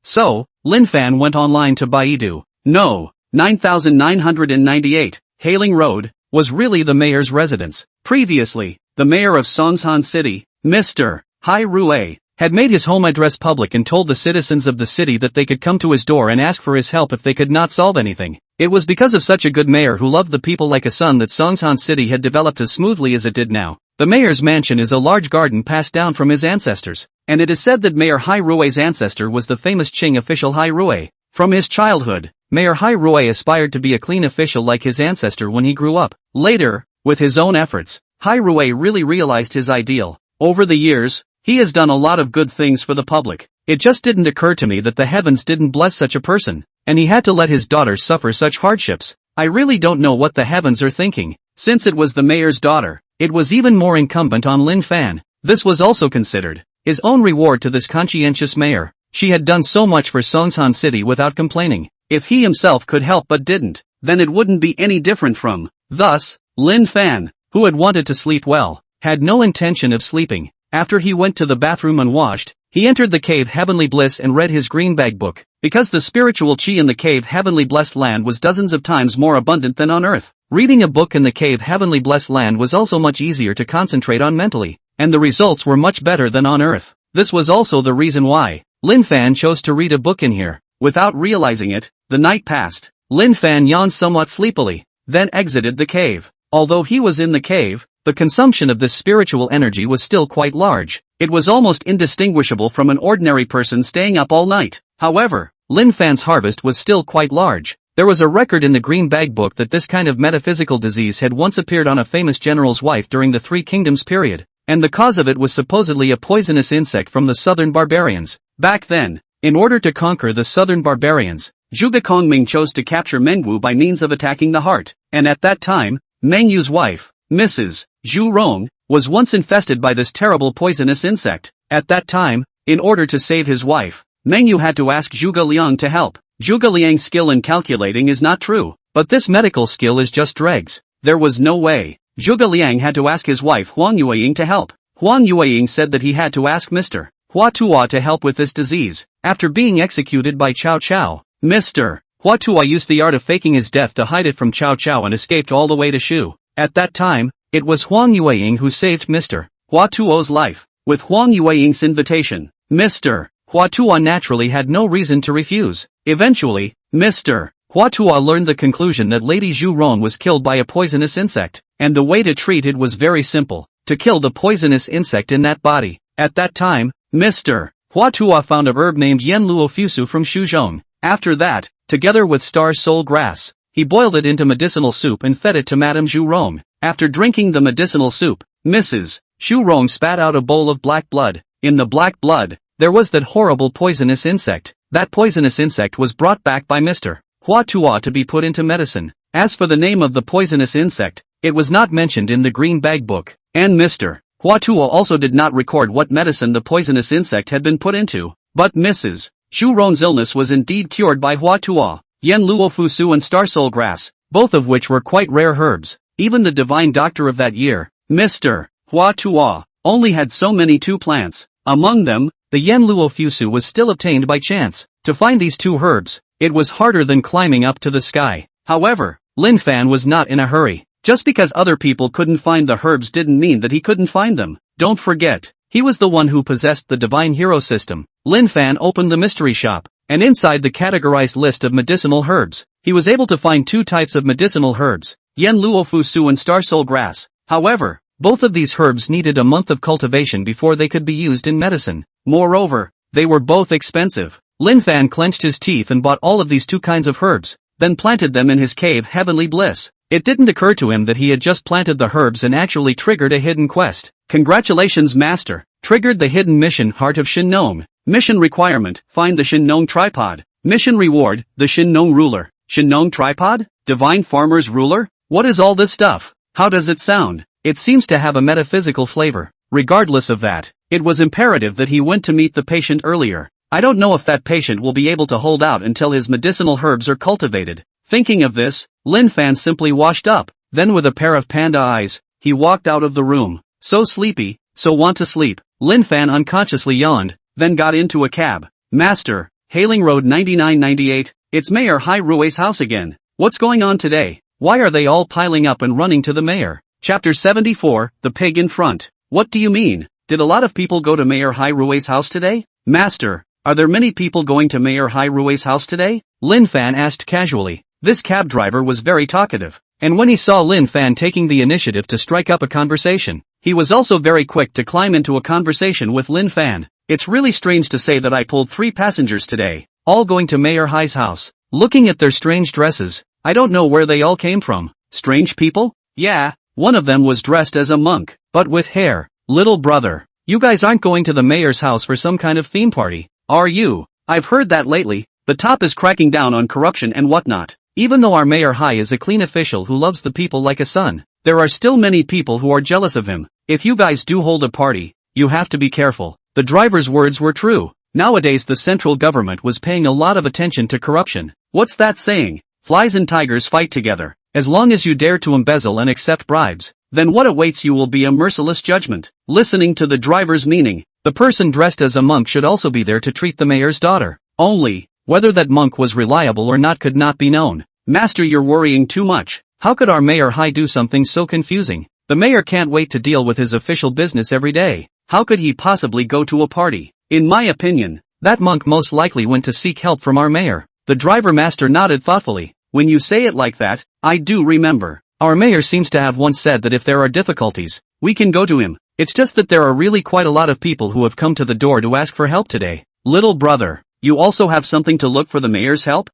So, Lin Fan went online to Baidu. No, 9998, Hailing Road, was really the mayor's residence. Previously, the mayor of Songshan City, Mr. Hai Rue, had made his home address public and told the citizens of the city that they could come to his door and ask for his help if they could not solve anything. It was because of such a good mayor who loved the people like a son that Songshan City had developed as smoothly as it did now. The mayor's mansion is a large garden passed down from his ancestors, and it is said that Mayor Hai Rue's ancestor was the famous Qing official Hai Rue. From his childhood, Mayor Hai Rue aspired to be a clean official like his ancestor when he grew up. Later, with his own efforts, Hai Rue really realized his ideal. Over the years, he has done a lot of good things for the public. It just didn't occur to me that the heavens didn't bless such a person, and he had to let his daughter suffer such hardships. I really don't know what the heavens are thinking. Since it was the mayor's daughter, it was even more incumbent on Lin Fan. This was also considered his own reward to this conscientious mayor. She had done so much for Songshan City without complaining. If he himself could help but didn't, then it wouldn't be any different from. Thus, Lin Fan, who had wanted to sleep well, had no intention of sleeping. After he went to the bathroom and washed, he entered the cave Heavenly Bliss and read his green bag book, because the spiritual chi in the cave Heavenly Blessed Land was dozens of times more abundant than on Earth. Reading a book in the cave Heavenly Blessed Land was also much easier to concentrate on mentally, and the results were much better than on Earth. This was also the reason why Lin Fan chose to read a book in here. Without realizing it, the night passed. Lin Fan yawned somewhat sleepily, then exited the cave. Although he was in the cave, the consumption of this spiritual energy was still quite large. It was almost indistinguishable from an ordinary person staying up all night. However, Lin Fan's harvest was still quite large. There was a record in the Green Bag Book that this kind of metaphysical disease had once appeared on a famous general's wife during the Three Kingdoms period, and the cause of it was supposedly a poisonous insect from the southern barbarians. Back then, in order to conquer the southern barbarians, Zhuge Kongming chose to capture Mengwu by means of attacking the heart, and at that time, Mengyu's wife, Mrs. Zhu Rong, was once infested by this terrible poisonous insect. At that time, in order to save his wife, Mengyu had to ask Zhuge Liang to help. Zhuge Liang's skill in calculating is not true, but this medical skill is just dregs. There was no way. Zhuge Liang had to ask his wife Huang Yueying to help. Huang Yueying said that he had to ask Mr. Hua Tuo to help with this disease. After being executed by Cao Cao, Mr. Hua Tuo used the art of faking his death to hide it from Cao Cao and escaped all the way to Shu. At that time, it was Huang Yueying who saved Mr. Hua Tuo's life. With Huang Yueying's invitation, Mr. Hua Tuo naturally had no reason to refuse. Eventually, Mr. Hua Tuo learned the conclusion that Lady Zhu Ron was killed by a poisonous insect, and the way to treat it was very simple: to kill the poisonous insect in that body. At that time, Mr. Hua Tuo found a herb named Yen Luo Fusu from Shuzhong. After that, together with star soul grass, he boiled it into medicinal soup and fed it to Madame Zhu Rong. After drinking the medicinal soup, Mrs. Zhu Rong spat out a bowl of black blood. In the black blood, there was that horrible poisonous insect. That poisonous insect was brought back by Mr. Hua Tuo to be put into medicine. As for the name of the poisonous insect, it was not mentioned in the Green Bag Book, and Mr. Hua Tuo also did not record what medicine the poisonous insect had been put into. But Mrs. Zhu Rong's illness was indeed cured by Hua Tuo, Yen Luo Fusu and Starsoul grass, both of which were quite rare herbs. Even the divine doctor of that year, Mr. Hua Tuo, only had so many two plants. Among them, the Yen Luo Fusu was still obtained by chance. To find these two herbs, it was harder than climbing up to the sky. However, Lin Fan was not in a hurry. Just because other people couldn't find the herbs didn't mean that he couldn't find them. Don't forget, he was the one who possessed the divine hero system. Lin Fan opened the mystery shop, and inside the categorized list of medicinal herbs, he was able to find two types of medicinal herbs, Yen Luo Fusu and Starsoul grass. However, both of these herbs needed a month of cultivation before they could be used in medicine. Moreover, they were both expensive. Lin Fan clenched his teeth and bought all of these two kinds of herbs, then planted them in his cave Heavenly Bliss. It didn't occur to him that he had just planted the herbs and actually triggered a hidden quest. Congratulations, Master! Triggered the hidden mission Heart of Shin Nome. Mission requirement, find the Shinnong tripod. Mission reward, the Shinnong ruler. Shinnong tripod? Divine farmer's ruler? What is all this stuff? How does it sound? It seems to have a metaphysical flavor. Regardless of that, it was imperative that he went to meet the patient earlier. I don't know if that patient will be able to hold out until his medicinal herbs are cultivated. Thinking of this, Lin Fan simply washed up. Then with a pair of panda eyes, he walked out of the room. So sleepy, so want to sleep. Lin Fan unconsciously yawned, then got into a cab. Master, hailing road 9998, it's Mayor Hai Rue's house again. What's going on today? Why are they all piling up and running to the mayor? Chapter 74, The Pig in Front. What do you mean? Did a lot of people go to Mayor Hai Rue's house today? Master, are there many people going to Mayor Hai Rue's house today? Lin Fan asked casually. This cab driver was very talkative, and when he saw Lin Fan taking the initiative to strike up a conversation, he was also very quick to climb into a conversation with Lin Fan. It's really strange to say that I pulled 3 passengers today, all going to Mayor Hai's house. Looking at their strange dresses, I don't know where they all came from. Strange people? Yeah, one of them was dressed as a monk, but with hair. Little brother, you guys aren't going to the mayor's house for some kind of theme party, are you? I've heard that lately, the top is cracking down on corruption and whatnot. Even though our Mayor Hai is a clean official who loves the people like a son, there are still many people who are jealous of him. If you guys do hold a party, you have to be careful. The driver's words were true. Nowadays the central government was paying a lot of attention to corruption. What's that saying? Flies and tigers fight together. As long as you dare to embezzle and accept bribes, then what awaits you will be a merciless judgment. Listening to the driver's meaning, the person dressed as a monk should also be there to treat the mayor's daughter. Only, whether that monk was reliable or not could not be known. Master, you're worrying too much. How could our Mayor Hai do something so confusing? The mayor can't wait to deal with his official business every day. How could he possibly go to a party? In my opinion, that monk most likely went to seek help from our mayor. The driver master nodded thoughtfully. When you say it like that, I do remember. Our mayor seems to have once said that if there are difficulties, we can go to him. It's just that there are really quite a lot of people who have come to the door to ask for help today. Little brother, you also have something to look for the mayor's help?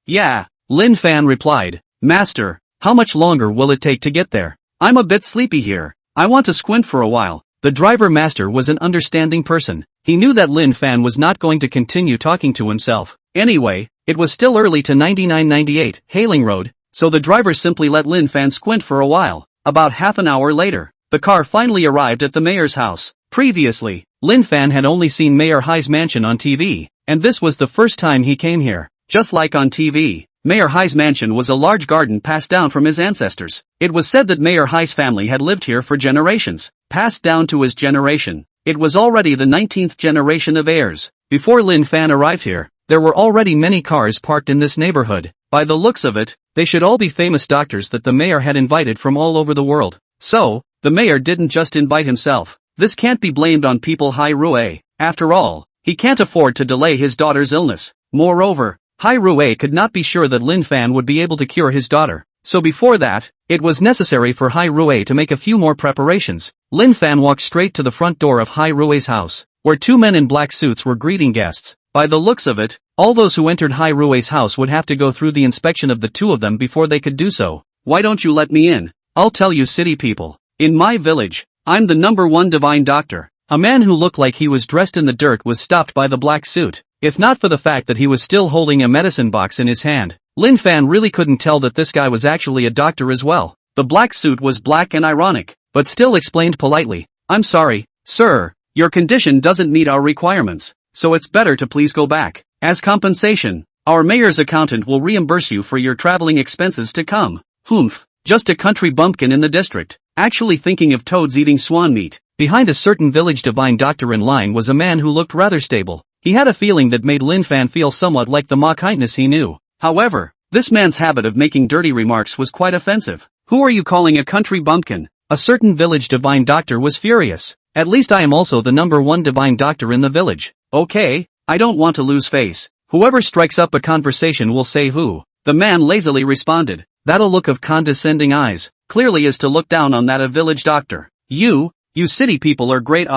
Yeah. Lin Fan replied. Master, how much longer will it take to get there? I'm a bit sleepy here. I want to squint for a while. The driver master was an understanding person. He knew that Lin Fan was not going to continue talking to himself. Anyway, it was still early to 9998 Hailing Road, so the driver simply let Lin Fan squint for a while. About half an hour later, the car finally arrived at the mayor's house. Previously, Lin Fan had only seen Mayor Hai's mansion on TV, and this was the first time he came here. Just like on TV, Mayor Hai's mansion was a large garden passed down from his ancestors. It was said that Mayor Hai's family had lived here for generations, passed down to his generation. It was already the 19th generation of heirs. Before Lin Fan arrived here, there were already many cars parked in this neighborhood. By the looks of it, they should all be famous doctors that the mayor had invited from all over the world. So, the mayor didn't just invite himself. This can't be blamed on people Hai Rue. After all, he can't afford to delay his daughter's illness. Moreover, Hai Rue could not be sure that Lin Fan would be able to cure his daughter. So before that, it was necessary for Hai Rue to make a few more preparations. Lin Fan walked straight to the front door of Hai Rue's house, where 2 men in black suits were greeting guests. By the looks of it, all those who entered Hai Rue's house would have to go through the inspection of the 2 of them before they could do so. Why don't you let me in? I'll tell you, city people. In my village, I'm the #1 divine doctor. A man who looked like he was dressed in the dirt was stopped by the black suit. If not for the fact that he was still holding a medicine box in his hand, Lin Fan really couldn't tell that this guy was actually a doctor as well. The black suit was black and ironic, but still explained politely, I'm sorry, sir, your condition doesn't meet our requirements, so it's better to please go back. As compensation, our mayor's accountant will reimburse you for your traveling expenses to come. Humph, just a country bumpkin in the district, actually thinking of toads eating swan meat. Behind a certain village divine doctor in line was a man who looked rather stable. He had a feeling that made Lin Fan feel somewhat like the mock-kindness he knew. However, this man's habit of making dirty remarks was quite offensive. Who are you calling a country bumpkin? A certain village divine doctor was furious. At least I am also the #1 divine doctor in the village. Okay, I don't want to lose face. Whoever strikes up a conversation will say who. The man lazily responded. That a look of condescending eyes, clearly is to look down on that a village doctor. You city people are great.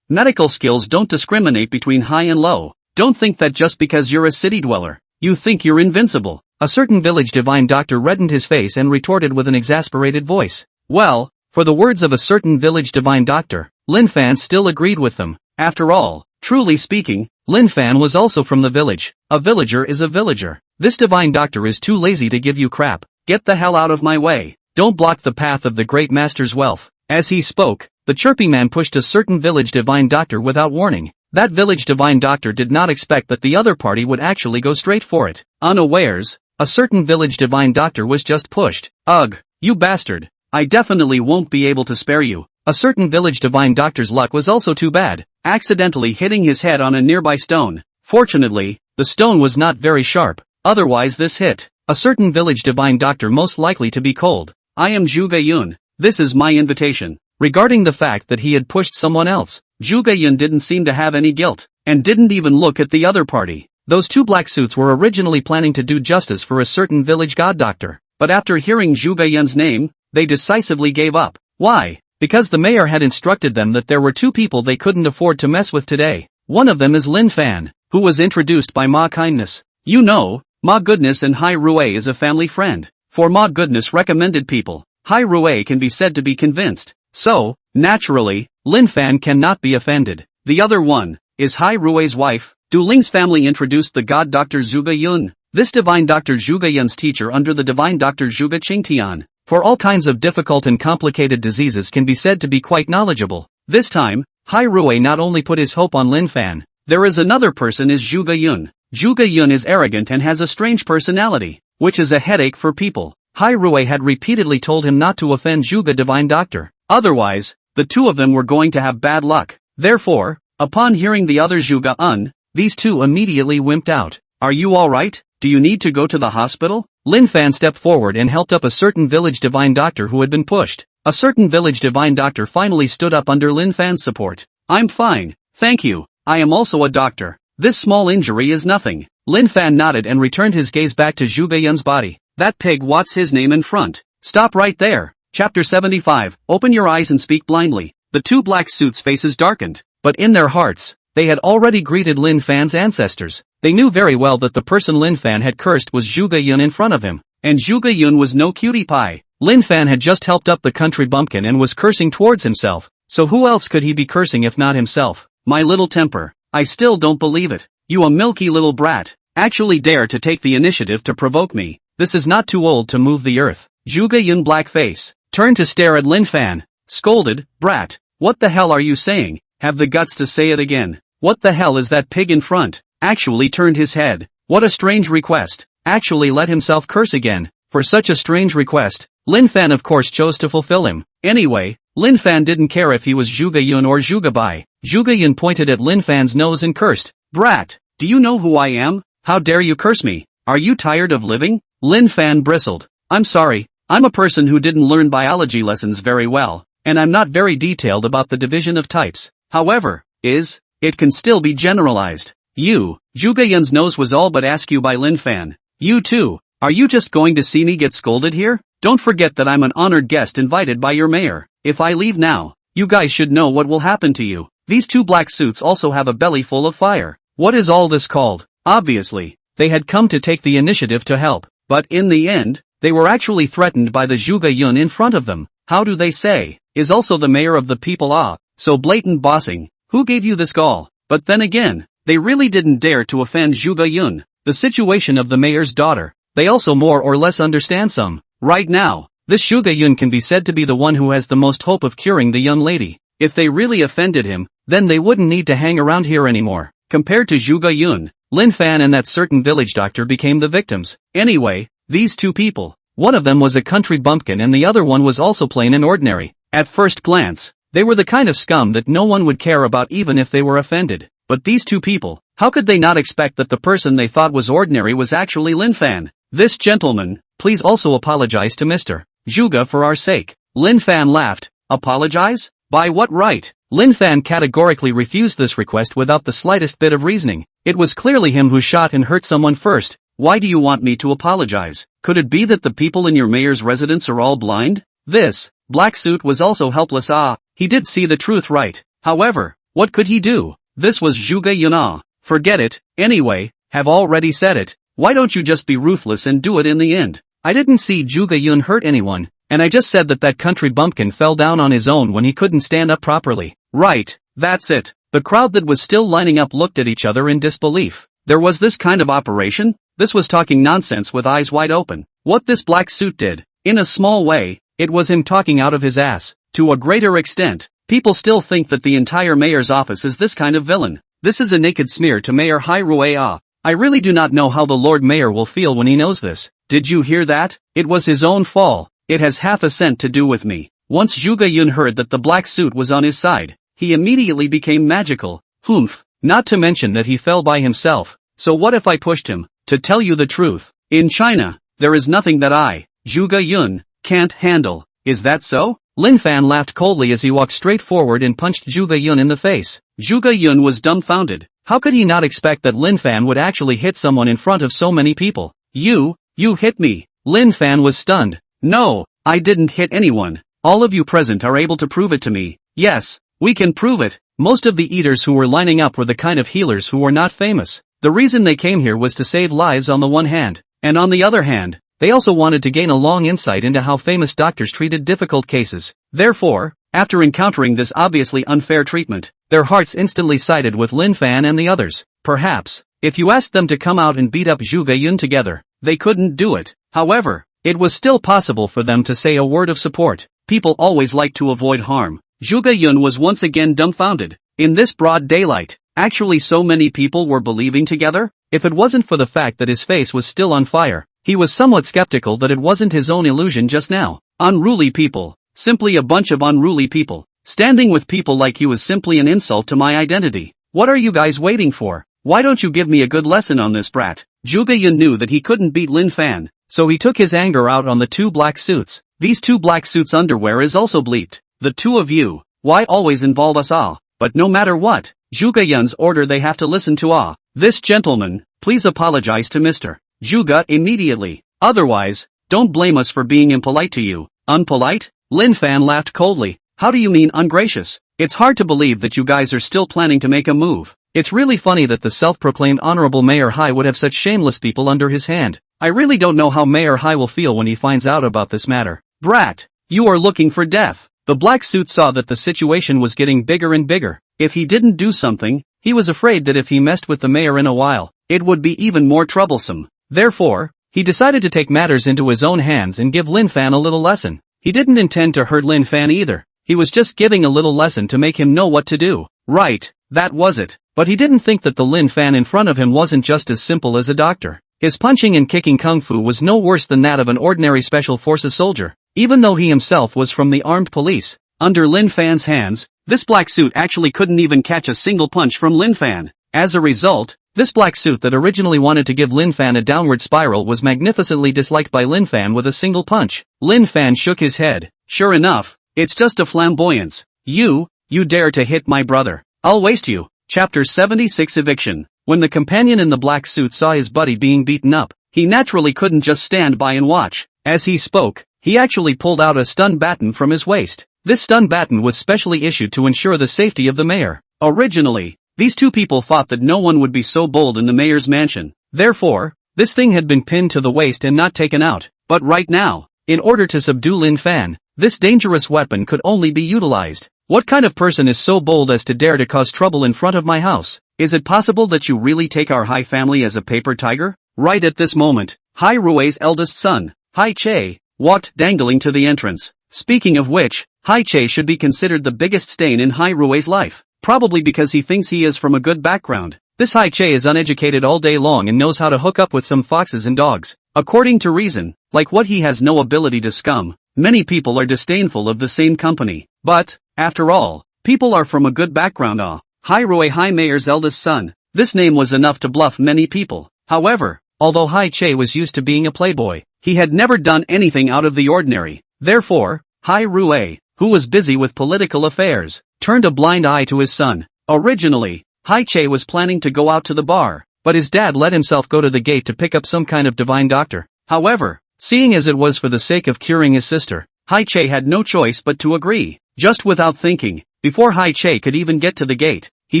Medical skills don't discriminate between high and low. Don't think that just because you're a city dweller, you think you're invincible. A certain village divine doctor reddened his face and retorted with an exasperated voice. Well, for the words of a certain village divine doctor, Lin Fan still agreed with them. After all, truly speaking, Lin Fan was also from the village. A villager is a villager. This divine doctor is too lazy to give you crap. Get the hell out of my way. Don't block the path of the great master's wealth. As he spoke, the chirping man pushed a certain village divine doctor without warning. That village divine doctor did not expect that the other party would actually go straight for it. Unawares, a certain village divine doctor was just pushed. Ugh, you bastard. I definitely won't be able to spare you. A certain village divine doctor's luck was also too bad, accidentally hitting his head on a nearby stone. Fortunately, the stone was not very sharp, otherwise this hit a certain village divine doctor most likely to be cold. I am Zhu Yun. This is my invitation. Regarding the fact that he had pushed someone else, Zhu Yun didn't seem to have any guilt, and didn't even look at the other party. Those two black suits were originally planning to do justice for a certain village god doctor, but after hearing Zhu Yun's name, they decisively gave up. Why? Because the mayor had instructed them that there were two people they couldn't afford to mess with today. One of them is Lin Fan, who was introduced by Ma Kindness. You know, Ma Goodness and Hai Rue is a family friend. For Ma Goodness recommended people, Hai Rue can be said to be convinced. So, naturally, Lin Fan cannot be offended. The other one is Hai Rue's wife. Du Ling's family introduced the god Dr. Zhuge Yun. This divine Dr. Zhuge Yun's teacher under the divine Dr. Zhuge Qingtian. For all kinds of difficult and complicated diseases can be said to be quite knowledgeable. This time, Hai Rue not only put his hope on Lin Fan. There is another person is Zhuge Yun. Zhuge Yun is arrogant and has a strange personality, which is a headache for people. Hai Rue had repeatedly told him not to offend Zhuge divine doctor. Otherwise, the two of them were going to have bad luck. Therefore, upon hearing the other Zhuge these two immediately wimped out. Are you alright? Do you need to go to the hospital? Lin Fan stepped forward and helped up a certain village divine doctor who had been pushed. A certain village divine doctor finally stood up under Lin Fan's support. I'm fine, thank you. I am also a doctor. This small injury is nothing. Lin Fan nodded and returned his gaze back to Zhuge Yun's body. That pig, what's his name in front? Stop right there. Chapter 75, Open your eyes and speak blindly. The two black suits' faces darkened, but in their hearts, they had already greeted Lin Fan's ancestors. They knew very well that the person Lin Fan had cursed was Zhuge Yun in front of him, and Zhuge Yun was no cutie pie. Lin Fan had just helped up the country bumpkin and was cursing towards himself, so who else could he be cursing if not himself? My little temper. I still don't believe it. You a milky little brat, actually dare to take the initiative to provoke me. This is not too old to move the earth. Zhuge Yun black face turned to stare at Lin Fan, scolded, brat, what the hell are you saying? Have the guts to say it again. What the hell is that pig in front? Actually turned his head. What a strange request. Actually let himself curse again. For such a strange request, Lin Fan of course chose to fulfill him. Anyway, Lin Fan didn't care if he was Zhuge Yun or Zhuge Bai. Zhuge Yun pointed at Lin Fan's nose and cursed. Brat, do you know who I am? How dare you curse me? Are you tired of living? Lin Fan bristled. I'm sorry, I'm a person who didn't learn biology lessons very well, and I'm not very detailed about the division of types. However, it can still be generalized. You, Zhuge Yun's nose was all but askew by Lin Fan. You too, are you just going to see me get scolded here? Don't forget that I'm an honored guest invited by your mayor. If I leave now, you guys should know what will happen to you. These two black suits also have a belly full of fire. What is all this called? Obviously, they had come to take the initiative to help, but in the end, they were actually threatened by the Zhuge Yun in front of them. How do they say? Is also the mayor of the people so blatant bossing. Who gave you this gall? But then again, they really didn't dare to offend Zhuge Yun. The situation of the mayor's daughter, they also more or less understand some. Right now, this Zhuge Yun can be said to be the one who has the most hope of curing the young lady. If they really offended him, then they wouldn't need to hang around here anymore. Compared to Zhuge Yun, Lin Fan and that certain village doctor became the victims. Anyway, these two people, one of them was a country bumpkin and the other one was also plain and ordinary. At first glance, they were the kind of scum that no one would care about even if they were offended. But these two people, how could they not expect that the person they thought was ordinary was actually Lin Fan? This gentleman, please also apologize to Mr. Zhuge for our sake. Lin Fan laughed. Apologize? By what right? Lin Fan categorically refused this request without the slightest bit of reasoning. It was clearly him who shot and hurt someone first. Why do you want me to apologize? Could it be that the people in your mayor's residence are all blind? This black suit was also helpless. He did see the truth right. However, what could he do? This was Zhuge Yun. Forget it. Anyway, have already said it. Why don't you just be ruthless and do it in the end? I didn't see Zhuge Yun hurt anyone, and I just said that country bumpkin fell down on his own when he couldn't stand up properly. Right, that's it. The crowd that was still lining up looked at each other in disbelief. There was this kind of operation? This was talking nonsense with eyes wide open. What this black suit did, in a small way, it was him talking out of his ass. To a greater extent, people still think that the entire mayor's office is this kind of villain. This is a naked smear to Mayor Hai Rui. I really do not know how the Lord Mayor will feel when he knows this. Did you hear that? It was his own fall. It has half a cent to do with me. Once Zhuge Yun heard that the black suit was on his side, he immediately became magical. Humph. Not to mention that he fell by himself. So what if I pushed him? To tell you the truth, in China, there is nothing that I, Zhuge Yun, can't handle. Is that so? Lin Fan laughed coldly as he walked straight forward and punched Zhuge Yun in the face. Zhuge Yun was dumbfounded. How could he not expect that Lin Fan would actually hit someone in front of so many people? You hit me. Lin Fan was stunned. No, I didn't hit anyone. All of you present are able to prove it to me. Yes, we can prove it. Most of the eaters who were lining up were the kind of healers who were not famous. The reason they came here was to save lives on the one hand, and on the other hand, they also wanted to gain a long insight into how famous doctors treated difficult cases. Therefore, after encountering this obviously unfair treatment, their hearts instantly sided with Lin Fan and the others. Perhaps, if you asked them to come out and beat up Zhuge Yun together, they couldn't do it. However, it was still possible for them to say a word of support. People always like to avoid harm. Zhuge Yun was once again dumbfounded. In this broad daylight, actually so many people were believing together? If it wasn't for the fact that his face was still on fire, he was somewhat skeptical that it wasn't his own illusion just now. Unruly people. Simply a bunch of unruly people. Standing with people like you is simply an insult to my identity. What are you guys waiting for? Why don't you give me a good lesson on this brat? Zhuge Yun knew that he couldn't beat Lin Fan, so he took his anger out on the two black suits. These two black suits' underwear is also bleeped. The two of you, why always involve us all? But no matter what, Zhuge Yun's order they have to listen to. This gentleman, please apologize to Mr. Zhuge immediately. Otherwise, don't blame us for being impolite to you. Unpolite? Lin Fan laughed coldly. How do you mean ungracious? It's hard to believe that you guys are still planning to make a move. It's really funny that the self-proclaimed Honorable Mayor Hai would have such shameless people under his hand. I really don't know how Mayor Hai will feel when he finds out about this matter. Brat, you are looking for death. The black suit saw that the situation was getting bigger and bigger. If he didn't do something, he was afraid that if he messed with the mayor in a while, it would be even more troublesome. Therefore, he decided to take matters into his own hands and give Lin Fan a little lesson. He didn't intend to hurt Lin Fan either. He was just giving a little lesson to make him know what to do. Right, that was it. But he didn't think that the Lin Fan in front of him wasn't just as simple as a doctor. His punching and kicking kung fu was no worse than that of an ordinary special forces soldier. Even though he himself was from the armed police, under Lin Fan's hands, this black suit actually couldn't even catch a single punch from Lin Fan. As a result, this black suit that originally wanted to give Lin Fan a downward spiral was magnificently disliked by Lin Fan with a single punch. Lin Fan shook his head. Sure enough, it's just a flamboyance. You dare to hit my brother. I'll waste you. Chapter 76 Eviction. When the companion in the black suit saw his buddy being beaten up, he naturally couldn't just stand by and watch. As he spoke, he actually pulled out a stun baton from his waist. This stun baton was specially issued to ensure the safety of the mayor. Originally, these two people thought that no one would be so bold in the mayor's mansion. Therefore, this thing had been pinned to the waist and not taken out. But right now, in order to subdue Lin Fan, this dangerous weapon could only be utilized. What kind of person is so bold as to dare to cause trouble in front of my house? Is it possible that you really take our Hai family as a paper tiger? Right at this moment, Hai Rui's eldest son, Hai Che, walked dangling to the entrance. Speaking of which, Hai Che should be considered the biggest stain in Hai Rui's life. Probably because he thinks he is from a good background. This Hai Che is uneducated all day long and knows how to hook up with some foxes and dogs. According to reason, like what he has no ability to scum. Many people are disdainful of the same company. But, after all, people are from a good background. Hai Rui Hai Mayor's eldest son. This name was enough to bluff many people. However, although Hai Che was used to being a playboy, he had never done anything out of the ordinary. Therefore, Hai Rui, who was busy with political affairs, turned a blind eye to his son. Originally, Hai Che was planning to go out to the bar, but his dad let himself go to the gate to pick up some kind of divine doctor. However, seeing as it was for the sake of curing his sister, Hai Che had no choice but to agree. Just without thinking, before Hai Che could even get to the gate, he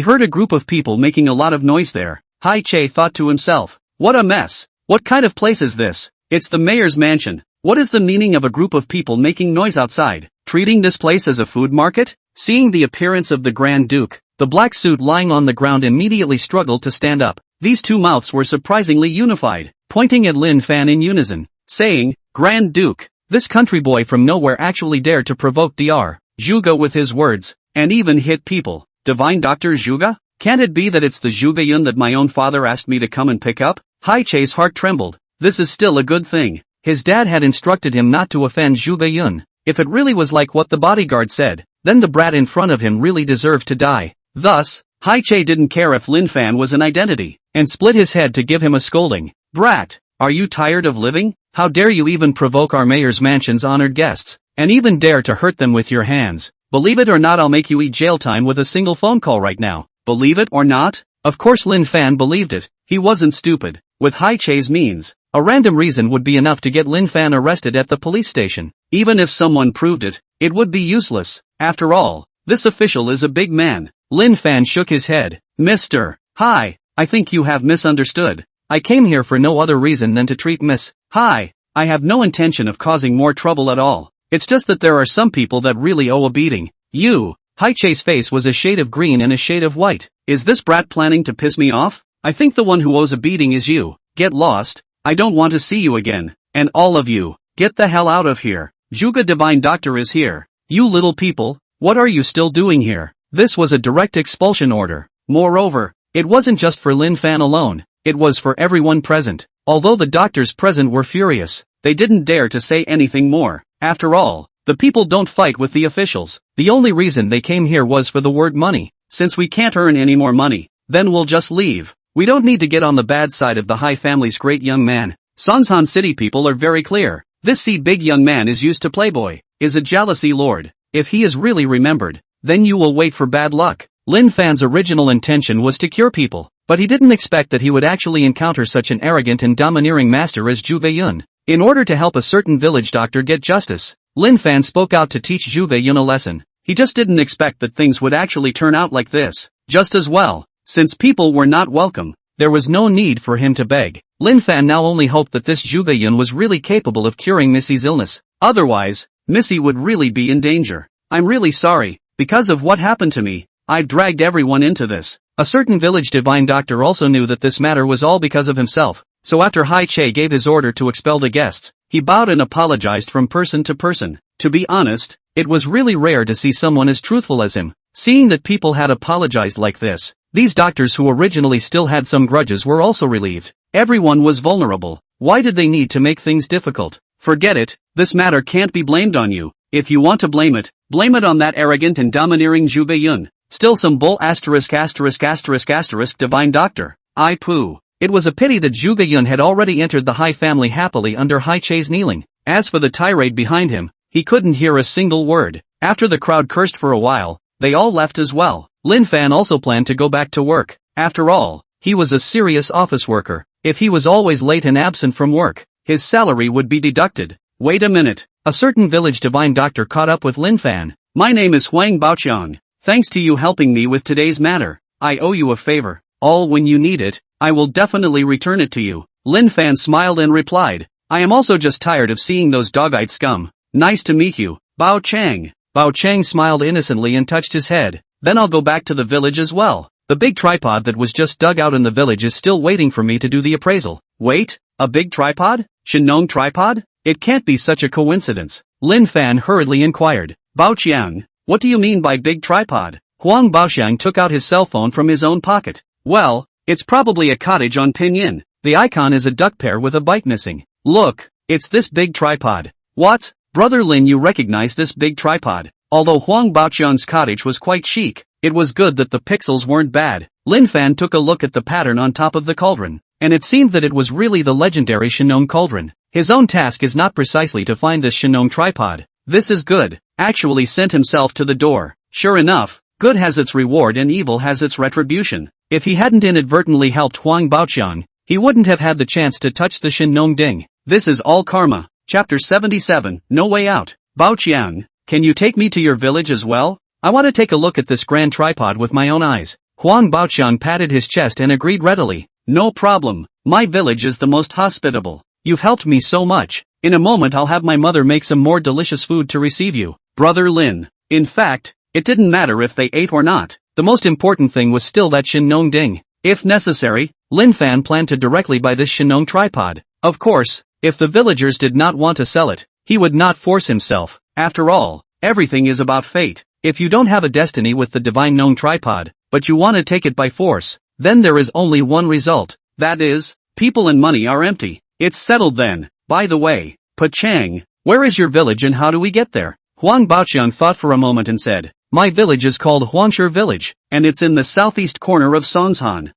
heard a group of people making a lot of noise there. Hai Che thought to himself, what a mess! What kind of place is this? It's the mayor's mansion. What is the meaning of a group of people making noise outside? Treating this place as a food market? Seeing the appearance of the Grand Duke, The black suit lying on the ground immediately struggled to stand up. These two mouths were surprisingly unified, pointing at Lin Fan in unison, saying, "Grand Duke." This country boy from nowhere actually dared to provoke Dr. Zhuge with his words, and even hit people. Divine Dr. Zhuge? Can't it be that it's the Zhuge Yun that my own father asked me to come and pick up? Hai Che's heart trembled. This is still a good thing. His dad had instructed him not to offend Zhuge Yun. If it really was like what the bodyguard said, then the brat in front of him really deserved to die. Thus, Hai Che didn't care if Lin Fan was an identity, and split his head to give him a scolding. "Brat, are you tired of living? How dare you even provoke our mayor's mansion's honored guests, and even dare to hurt them with your hands? Believe it or not, I'll make you eat jail time with a single phone call right now. Believe it or not?" Of course Lin Fan believed it. He wasn't stupid. With Hai Che's means, a random reason would be enough to get Lin Fan arrested at the police station. Even if someone proved it, it would be useless. After all, this official is a big man. Lin Fan shook his head. "Mr. Hai, I think you have misunderstood. I came here for no other reason than to treat Miss Hai. I have no intention of causing more trouble at all. It's just that there are some people that really owe a beating. You." Hai Che's face was a shade of green and a shade of white. "Is this brat planning to piss me off? I think the one who owes a beating is you. Get lost. I don't want to see you again. And all of you, get the hell out of here. Zhuge Divine Doctor is here. You little people, what are you still doing here?" This was a direct expulsion order. Moreover, it wasn't just for Lin Fan alone, it was for everyone present. Although the doctors present were furious, they didn't dare to say anything more. After all, the people don't fight with the officials. The only reason they came here was for the word money. Since we can't earn any more money, then we'll just leave. We don't need to get on the bad side of the Hai family's great young man. Sansan City people are very clear. This big young man is used to playboy, is a jealousy lord. If he is really remembered, then you will wait for bad luck. Lin Fan's original intention was to cure people, but he didn't expect that he would actually encounter such an arrogant and domineering master as Zhuge Yun. In order to help a certain village doctor get justice, Lin Fan spoke out to teach Zhuge Yun a lesson. He just didn't expect that things would actually turn out like this. Just as well, since people were not welcome, there was no need for him to beg. Lin Fan now only hoped that this Zhuge Yun was really capable of curing Missy's illness. Otherwise, Missy would really be in danger. "I'm really sorry, because of what happened to me, I've dragged everyone into this." A certain village divine doctor also knew that this matter was all because of himself, so after Hai Che gave his order to expel the guests, he bowed and apologized from person to person. To be honest, it was really rare to see someone as truthful as him. Seeing that people had apologized like this, these doctors who originally still had some grudges were also relieved. Everyone was vulnerable. Why did they need to make things difficult? Forget it, this matter can't be blamed on you. If you want to blame it on that arrogant and domineering Zhuge Yun. Still some bull ***** divine doctor. I poo. It was a pity that Zhuge Yun had already entered the Hai family happily under Hai Che's kneeling. As for the tirade behind him, he couldn't hear a single word. After the crowd cursed for a while, they all left as well. Lin Fan also planned to go back to work. After all, he was a serious office worker. If he was always late and absent from work, his salary would be deducted. Wait a minute. A certain village divine doctor caught up with Lin Fan. "My name is Huang Baoqiang. Thanks to you helping me with today's matter, I owe you a favor. All when you need it, I will definitely return it to you." Lin Fan smiled and replied, "I am also just tired of seeing those dog-eyed scum. Nice to meet you, Bao Chang." Bao Chang smiled innocently and touched his head. "Then I'll go back to the village as well. The big tripod that was just dug out in the village is still waiting for me to do the appraisal." "Wait, a big tripod? Shenong tripod? It can't be such a coincidence." Lin Fan hurriedly inquired. "Bao Qiang, what do you mean by big tripod?" Huang Baoxiang took out his cell phone from his own pocket. "Well, it's probably a cottage on Pinyin. The icon is a duck pair with a bite missing. Look, it's this big tripod." "What? Brother Lin, you recognize this big tripod?" Although Huang Baoxiang's cottage was quite chic, it was good that the pixels weren't bad. Lin Fan took a look at the pattern on top of the cauldron, and it seemed that it was really the legendary Shenong cauldron. His own task is not precisely to find this Shenong tripod. This is good. Actually sent himself to the door. Sure enough, good has its reward and evil has its retribution. If he hadn't inadvertently helped Huang Baoqiang, he wouldn't have had the chance to touch the Shenong ding. This is all karma. Chapter 77, No Way Out. "Baoqiang, can you take me to your village as well? I want to take a look at this grand tripod with my own eyes." Huang Baoqiang patted his chest and agreed readily. "No problem. My village is the most hospitable. You've helped me so much. In a moment I'll have my mother make some more delicious food to receive you, Brother Lin. In fact, It didn't matter if they ate or not. The most important thing was still that Shinong ding. If necessary, Lin Fan planned to directly buy this Shinong tripod. Of course, if the villagers did not want to sell it, he would not force himself. After all, everything is about fate. If you don't have a destiny with the divine known tripod, but you want to take it by force, then there is only one result. That is, people and money are empty. It's settled then. By the way, Pachang, where is your village and how do we get there? Huang Baoqiang thought for a moment and said, my village is called Huangshi Village, and it's in the southeast corner of Songshan.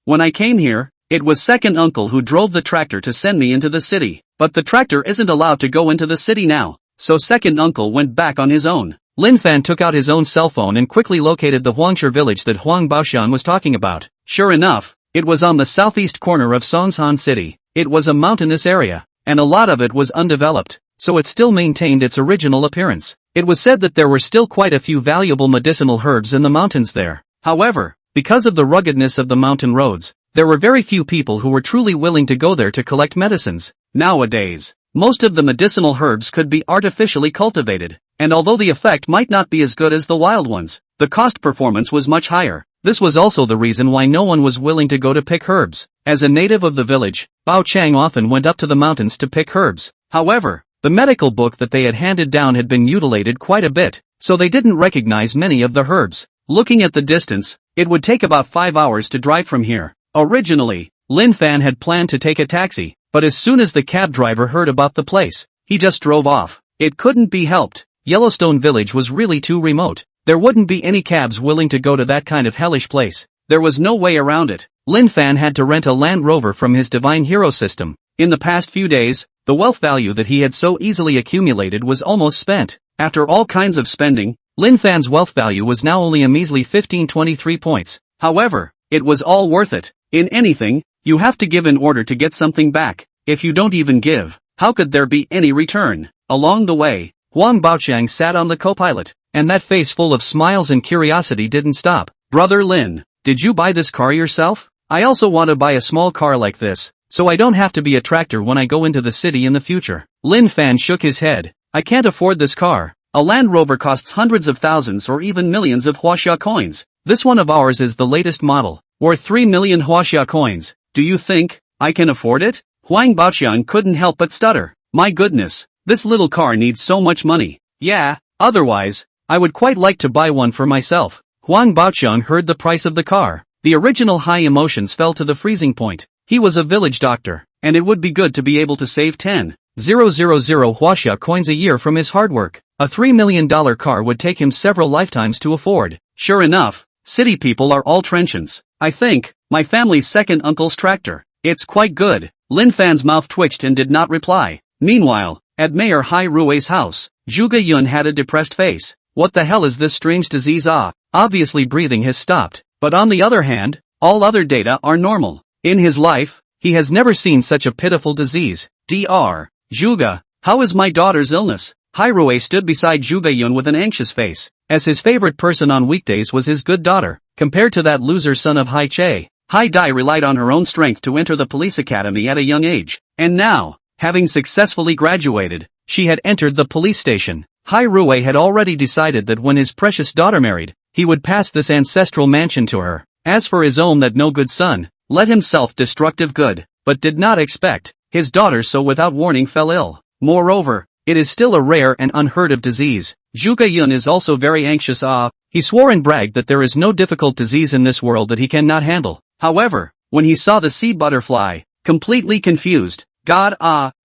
When I came here, it was second uncle who drove the tractor to send me into the city. But the tractor isn't allowed to go into the city now, so second uncle went back on his own. Lin Fan took out his own cell phone and quickly located the Huangshi village that Huang Baoqiang was talking about. Sure enough, it was on the southeast corner of Songshan City. It was a mountainous area, and a lot of it was undeveloped, so it still maintained its original appearance. It was said that there were still quite a few valuable medicinal herbs in the mountains there. However, because of the ruggedness of the mountain roads, there were very few people who were truly willing to go there to collect medicines. Nowadays, most of the medicinal herbs could be artificially cultivated, and although the effect might not be as good as the wild ones, the cost performance was much higher. This was also the reason why no one was willing to go to pick herbs. As a native of the village, Bao Chang often went up to the mountains to pick herbs. However, the medical book that they had handed down had been mutilated quite a bit, so they didn't recognize many of the herbs. Looking at the distance, it would take about 5 hours to drive from here. Originally, Lin Fan had planned to take a taxi, but as soon as the cab driver heard about the place, he just drove off. It couldn't be helped. Yellowstone Village was really too remote. There wouldn't be any cabs willing to go to that kind of hellish place. There was no way around it. Lin Fan had to rent a Land Rover from his Divine Hero system. In the past few days, the wealth value that he had so easily accumulated was almost spent. After all kinds of spending, Lin Fan's wealth value was now only a measly 1523 points. However, it was all worth it. In anything, you have to give in order to get something back. If you don't even give, how could there be any return? Along the way, Huang Baoqiang sat on the co-pilot, and that face full of smiles and curiosity didn't stop. Brother Lin, did you buy this car yourself? I also want to buy a small car like this, so I don't have to be a tractor when I go into the city in the future. Lin Fan shook his head. I can't afford this car. A Land Rover costs hundreds of thousands or even millions of Huaxia coins. This one of ours is the latest model, worth 3 million Huaxia coins. Do you think I can afford it? Huang Baoqiang couldn't help but stutter. My goodness, this little car needs so much money. Yeah, otherwise, I would quite like to buy one for myself. Huang Baoqiang heard the price of the car. The original high emotions fell to the freezing point. He was a village doctor, and it would be good to be able to save 10,000 Huaxia coins a year from his hard work. A $3 million car would take him several lifetimes to afford. Sure enough, city people are all trenchants. I think, my family's second uncle's tractor. It's quite good. Lin Fan's mouth twitched and did not reply. Meanwhile, at Mayor Hai Rui's house, Zhuge Yun had a depressed face. What the hell is this strange disease? Obviously breathing has stopped. But on the other hand, all other data are normal. In his life, he has never seen such a pitiful disease. Dr. Zhuge, how is my daughter's illness? Hai Rui stood beside Zhuge Yun with an anxious face, as his favorite person on weekdays was his good daughter. Compared to that loser son of Hai Che, Hai Dai relied on her own strength to enter the police academy at a young age. And now, having successfully graduated, she had entered the police station. Hai Rui had already decided that when his precious daughter married, he would pass this ancestral mansion to her. As for his own that no good son, let himself destructive good, but did not expect, his daughter so without warning fell ill. Moreover, it is still a rare and unheard of disease. Zhuge Yun is also very anxious. He swore and bragged that there is no difficult disease in this world that he cannot handle. However, when he saw the sea butterfly, completely confused, God,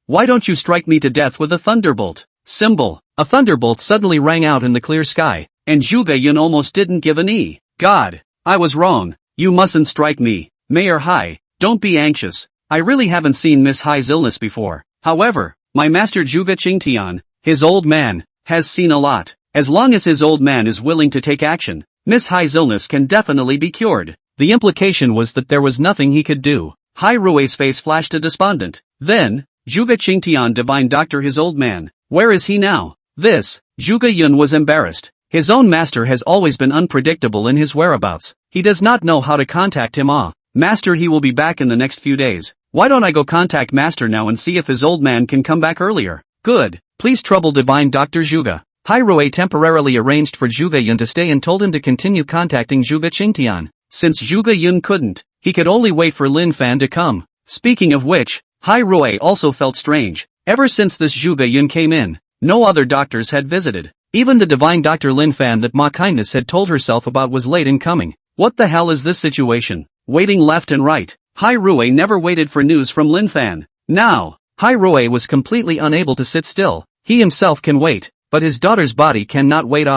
why don't you strike me to death with a thunderbolt? Symbol. A thunderbolt suddenly rang out in the clear sky, and Zhuge Yun almost didn't give an E. God, I was wrong. You mustn't strike me. Mayor Hai, don't be anxious. I really haven't seen Miss Hai's illness before. However, my master Zhuge Qingtian, his old man, has seen a lot. As long as his old man is willing to take action, Miss Hai's illness can definitely be cured. The implication was that there was nothing he could do. Hai Rui's face flashed a despondent. Then, Zhuge Qingtian divine doctor his old man. Where is he now? Zhuge Yun was embarrassed. His own master has always been unpredictable in his whereabouts. He does not know how to contact him. Master, he will be back in the next few days. Why don't I go contact Master now and see if his old man can come back earlier? Good. Please trouble divine Dr. Zhuge. Rui temporarily arranged for Zhuge Yun to stay and told him to continue contacting Zhuge Qingtian. Since Zhuge Yun couldn't, he could only wait for Lin Fan to come. Speaking of which, Rui also felt strange. Ever since this Zhuge Yun came in, no other doctors had visited. Even the divine Dr. Lin Fan that Ma Kindness had told herself about was late in coming. What the hell is this situation? Waiting left and right. Rui never waited for news from Lin Fan. Now, Rui was completely unable to sit still. He himself can wait, but his daughter's body cannot wait.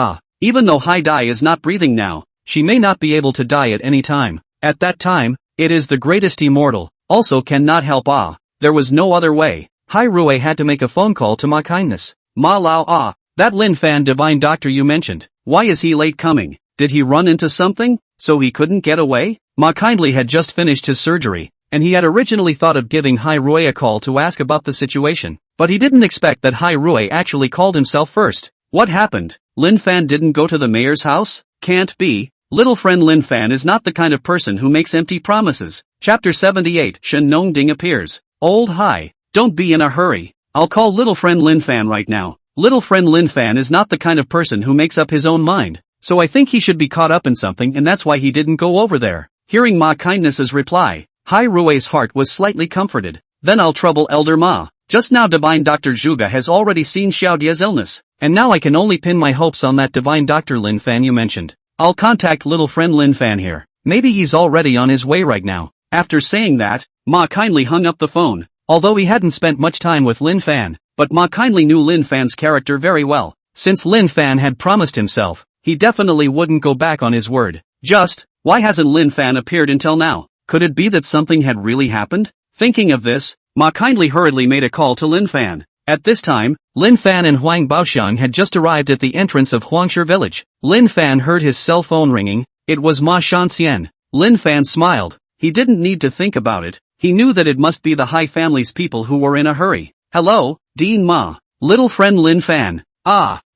Even though Dai is not breathing now, she may not be able to die at any time. At that time, it is the greatest immortal, also cannot help. There was no other way. Rui had to make a phone call to Ma Kindness. Ma Lao, that Lin Fan divine doctor you mentioned, why is he late coming? Did he run into something, so he couldn't get away? Ma Kindly had just finished his surgery, and he had originally thought of giving Rui a call to ask about the situation, but he didn't expect that Rui actually called himself first. What happened? Lin Fan didn't go to the mayor's house? Can't be. Little friend Lin Fan is not the kind of person who makes empty promises. Chapter 78 Shen Nong Ding appears. Old Hai, don't be in a hurry. I'll call little friend Lin Fan right now. Little friend Lin Fan is not the kind of person who makes up his own mind, so I think he should be caught up in something and that's why he didn't go over there. Hearing Ma Kindness's reply, Rui's heart was slightly comforted. Then I'll trouble Elder Ma. Just now divine Dr. Zhuge has already seen Xiao Dia's illness, and now I can only pin my hopes on that divine Dr. Lin Fan you mentioned. I'll contact little friend Lin Fan here. Maybe he's already on his way right now. After saying that, Ma Kindly hung up the phone. Although he hadn't spent much time with Lin Fan, but Ma Kindly knew Lin Fan's character very well. Since Lin Fan had promised himself, he definitely wouldn't go back on his word. Why hasn't Lin Fan appeared until now? Could it be that something had really happened? Thinking of this, Ma Kindly hurriedly made a call to Lin Fan. At this time, Lin Fan and Huang Baoxiang had just arrived at the entrance of Huangshi village. Lin Fan heard his cell phone ringing. It was Ma Shanxian. Lin Fan smiled. He didn't need to think about it. He knew that it must be the Hai family's people who were in a hurry. Hello, Dean Ma. Little friend Lin Fan.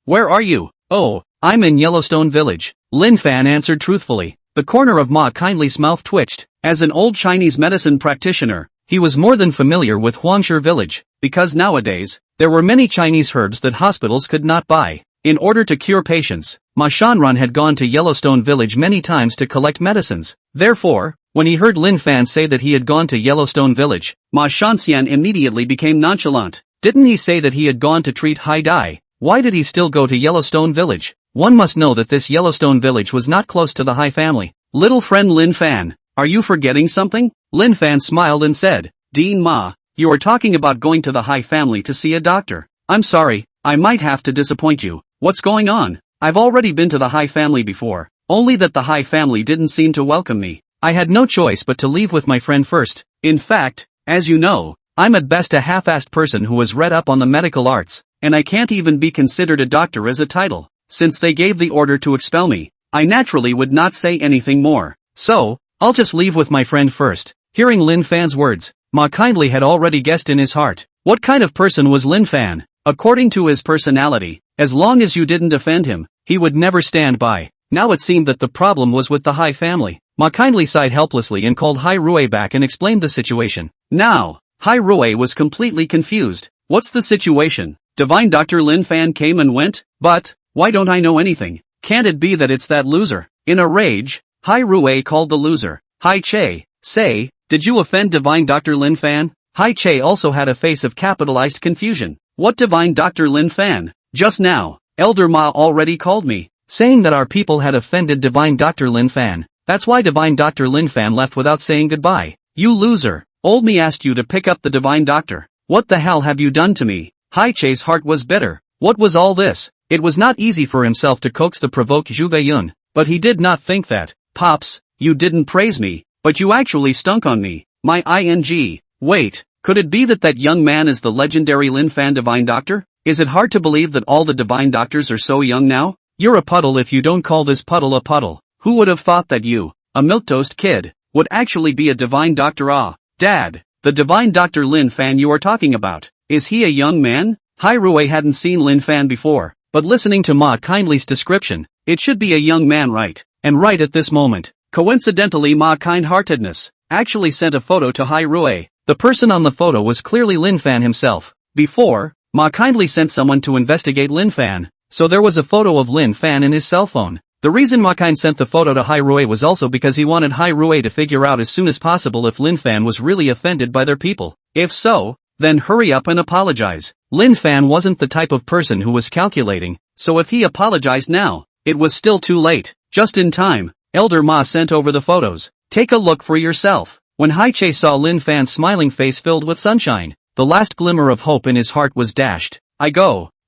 Where are you? Oh, I'm in Yellowstone village. Lin Fan answered truthfully. The corner of Ma Kindly's mouth twitched. As an old Chinese medicine practitioner, he was more than familiar with Huangshi village, because nowadays, there were many Chinese herbs that hospitals could not buy. In order to cure patients, Ma Shanran had gone to Yellowstone village many times to collect medicines. Therefore, when he heard Lin Fan say that he had gone to Yellowstone village, Ma Shanxian immediately became nonchalant. Didn't he say that he had gone to treat Hai Dai? Why did he still go to Yellowstone village? One must know that this Yellowstone village was not close to the Hai family. Little friend Lin Fan, are you forgetting something? Lin Fan smiled and said, Dean Ma, you are talking about going to the Hai family to see a doctor. I'm sorry, I might have to disappoint you. What's going on? I've already been to the Hai family before, only that the Hai family didn't seem to welcome me. I had no choice but to leave with my friend first. In fact, as you know, I'm at best a half-assed person who has read up on the medical arts, and I can't even be considered a doctor as a title. Since they gave the order to expel me, I naturally would not say anything more. So, I'll just leave with my friend first. Hearing Lin Fan's words, Ma Kindly had already guessed in his heart. What kind of person was Lin Fan? According to his personality, as long as you didn't offend him, he would never stand by. Now it seemed that the problem was with the Hai family. Ma Kindly sighed helplessly and called Rui back and explained the situation. Now, Rui was completely confused. What's the situation? Divine Dr. Lin Fan came and went? But, why don't I know anything? Can't it be that it's that loser? In a rage, Rui called the loser. Hai Che, say, did you offend Divine Dr. Lin Fan? Hai Che also had a face of capitalized confusion. What Divine Dr. Lin Fan? Just now, Elder Ma already called me, saying that our people had offended Divine Dr. Lin Fan. That's why Divine Dr. Lin Fan left without saying goodbye. You loser. Old me asked you to pick up the Divine Doctor. What the hell have you done to me? Hai Che's heart was bitter. What was all this? It was not easy for himself to coax the provoked Zhuge Yun, but he did not think that. Pops, you didn't praise me, but you actually stunk on me. My ing. Wait, could it be that that young man is the legendary Lin Fan Divine Doctor? Is it hard to believe that all the Divine Doctors are so young now? You're a puddle if you don't call this puddle a puddle. Who would have thought that you, a milquetoast kid, would actually be a Divine Doctor? Dad, the Divine Dr. Lin Fan you are talking about, is he a young man? Rui hadn't seen Lin Fan before, but listening to Ma Kindly's description, it should be a young man, right? And right at this moment, coincidentally Ma Kindheartedness actually sent a photo to Rui. The person on the photo was clearly Lin Fan himself. Before, Ma Kindly sent someone to investigate Lin Fan, so there was a photo of Lin Fan in his cell phone. The reason Makine sent the photo to Hai Rui was also because he wanted Hai Rui to figure out as soon as possible if Lin Fan was really offended by their people. If so, then hurry up and apologize. Lin Fan wasn't the type of person who was calculating, so if he apologized now, it was still too late. Just in time, Elder Ma sent over the photos. Take a look for yourself. When Hai Che saw Lin Fan's smiling face filled with sunshine, the last glimmer of hope in his heart was dashed.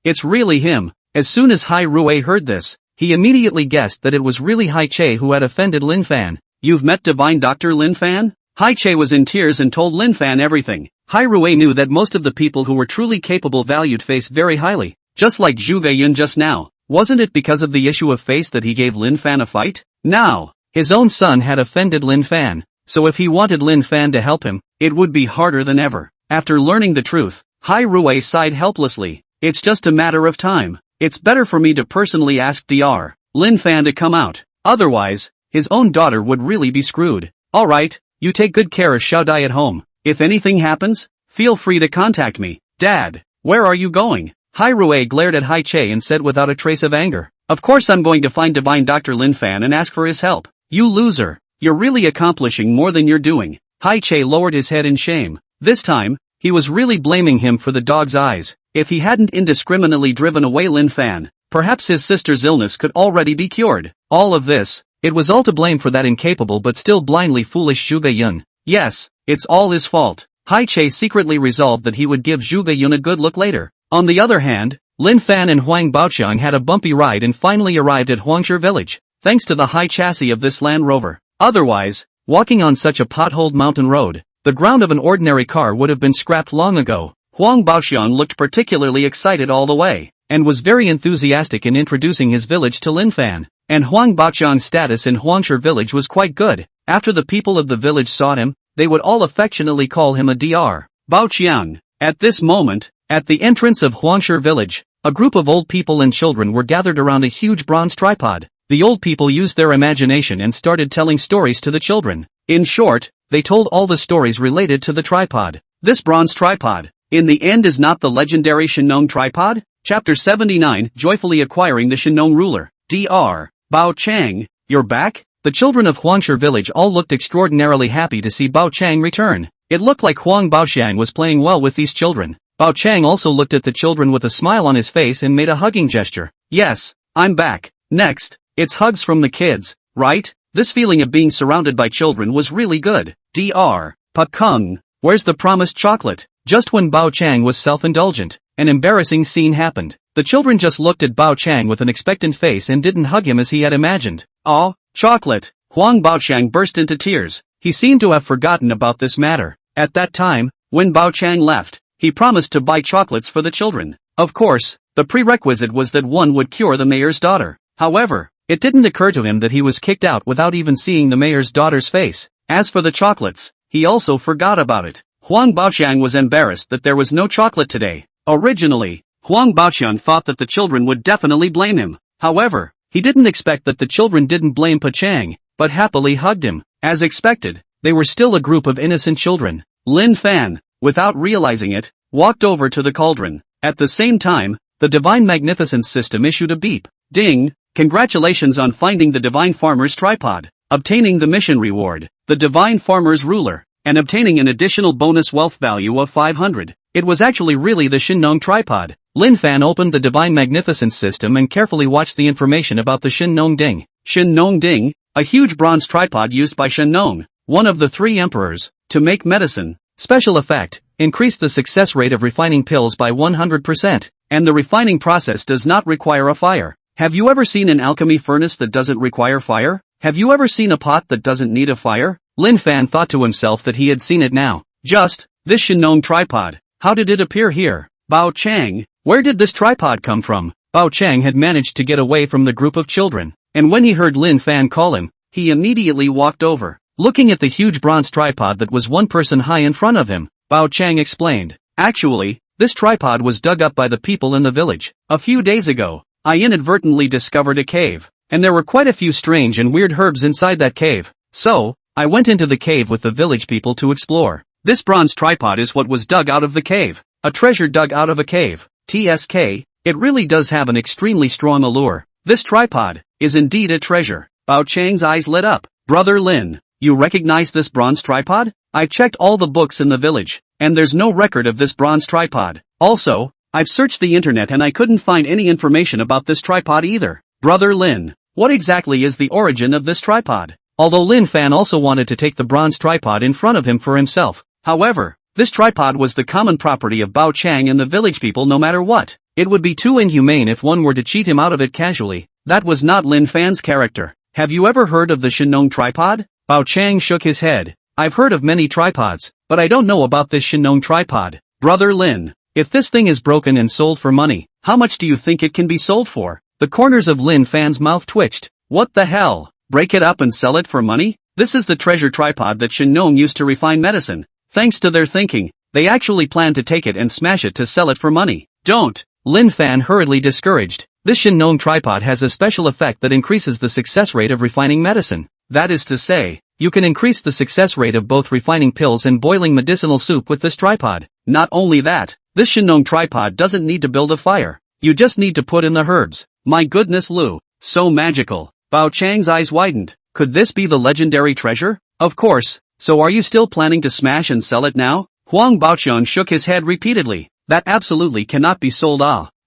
It's really him. As soon as Hai Rui heard this, he immediately guessed that it was really Hai Che who had offended Lin Fan. You've met Divine Dr. Lin Fan? Hai Che was in tears and told Lin Fan everything. Hai Rui knew that most of the people who were truly capable valued face very highly, just like Zhuge Yun just now. Wasn't it because of the issue of face that he gave Lin Fan a fight? Now, his own son had offended Lin Fan, so if he wanted Lin Fan to help him, it would be harder than ever. After learning the truth, Hai Rui sighed helplessly. It's just a matter of time. It's better for me to personally ask Dr. Lin Fan to come out. Otherwise, his own daughter would really be screwed. Alright, you take good care of Xiao Dai at home. If anything happens, feel free to contact me. Dad, where are you going? Hai Rui glared at Hai Che and said without a trace of anger. Of course I'm going to find Divine Dr. Lin Fan and ask for his help. You loser. You're really accomplishing more than you're doing. Hai Che lowered his head in shame. This time, he was really blaming him for the dog's eyes. If he hadn't indiscriminately driven away Lin Fan, perhaps his sister's illness could already be cured. All of this, it was all to blame for that incapable but still blindly foolish Zhuge Yun. Yes, it's all his fault. Hai Che secretly resolved that he would give Zhuge Yun a good look later. On the other hand, Lin Fan and Huang Baoqiang had a bumpy ride and finally arrived at Huangshe village, thanks to the high chassis of this Land Rover. Otherwise, walking on such a potholed mountain road, the ground of an ordinary car would have been scrapped long ago. Huang Baoqiang looked particularly excited all the way, and was very enthusiastic in introducing his village to Lin Fan. And Huang Baoqiang's status in Huangshe village was quite good. After the people of the village saw him, they would all affectionately call him a Dr. Baoqiang. At this moment, at the entrance of Huangshe village, a group of old people and children were gathered around a huge bronze tripod. The old people used their imagination and started telling stories to the children. In short, they told all the stories related to the tripod. This bronze tripod, in the end, is not the legendary Shenong tripod? Chapter 79, Joyfully Acquiring the Shenong Ruler. Dr. Bao Chang, you're back? The children of Huangshe village all looked extraordinarily happy to see Bao Chang return. It looked like Huang Baoqiang was playing well with these children. Bao Chang also looked at the children with a smile on his face and made a hugging gesture. Yes, I'm back. Next, it's hugs from the kids, right? This feeling of being surrounded by children was really good. Dr. Pa Kung, where's the promised chocolate? Just when Bao Chang was self-indulgent, an embarrassing scene happened. The children just looked at Bao Chang with an expectant face and didn't hug him as he had imagined. Oh, chocolate! Huang Baoqiang burst into tears. He seemed to have forgotten about this matter. At that time, when Bao Chang left, he promised to buy chocolates for the children. Of course, the prerequisite was that one would cure the mayor's daughter. However, it didn't occur to him that he was kicked out without even seeing the mayor's daughter's face. As for the chocolates, he also forgot about it. Huang Baoqiang was embarrassed that there was no chocolate today. Originally, Huang Baoqiang thought that the children would definitely blame him. However, he didn't expect that the children didn't blame Pa Chang, but happily hugged him. As expected, they were still a group of innocent children. Lin Fan, without realizing it, walked over to the cauldron. At the same time, the Divine Magnificence system issued a beep. Ding! Congratulations on finding the Divine Farmer's tripod, obtaining the mission reward, the Divine Farmer's ruler, and obtaining an additional bonus wealth value of 500. It was actually really the Shenong tripod. Lin Fan opened the Divine Magnificence system and carefully watched the information about the Shenong Ding. Shenong Ding, a huge bronze tripod used by Shenong, one of the 3 emperors, to make medicine. Special effect, increased the success rate of refining pills by 100%, and the refining process does not require a fire. Have you ever seen an alchemy furnace that doesn't require fire? Have you ever seen a pot that doesn't need a fire? Lin Fan thought to himself that he had seen it now. Just, this Shenong tripod. How did it appear here? Bao Chang, where did this tripod come from? Bao Chang had managed to get away from the group of children, and when he heard Lin Fan call him, he immediately walked over. Looking at the huge bronze tripod that was 1 person high in front of him, Bao Chang explained. Actually, this tripod was dug up by the people in the village. A few days ago, I inadvertently discovered a cave, and there were quite a few strange and weird herbs inside that cave. So, I went into the cave with the village people to explore. This bronze tripod is what was dug out of the cave. A treasure dug out of a cave. TSK, It really does have an extremely strong allure. This tripod is indeed a treasure. Bao Chang's eyes lit up. Brother Lin, you recognize this bronze tripod? I've checked all the books in the village, and there's no record of this bronze tripod. Also, I've searched the internet and I couldn't find any information about this tripod either. Brother Lin, what exactly is the origin of this tripod? Although Lin Fan also wanted to take the bronze tripod in front of him for himself. However, this tripod was the common property of Bao Chang and the village people no matter what. It would be too inhumane if one were to cheat him out of it casually. That was not Lin Fan's character. Have you ever heard of the Shinong tripod? Bao Chang shook his head. I've heard of many tripods, but I don't know about this Shinong tripod. Brother Lin, if this thing is broken and sold for money, how much do you think it can be sold for? The corners of Lin Fan's mouth twitched. What the hell? Break it up and sell it for money? This is the treasure tripod that Shinong used to refine medicine. Thanks to their thinking, they actually plan to take it and smash it to sell it for money. Don't! Lin Fan hurriedly discouraged. This Shinong tripod has a special effect that increases the success rate of refining medicine. That is to say, you can increase the success rate of both refining pills and boiling medicinal soup with this tripod. Not only that, this Shinong tripod doesn't need to build a fire. You just need to put in the herbs. My goodness Lu, so magical. Bao Chang's eyes widened. Could this be the legendary treasure? Of course. So are you still planning to smash and sell it now? Huang Baoqian shook his head repeatedly. That absolutely cannot be sold.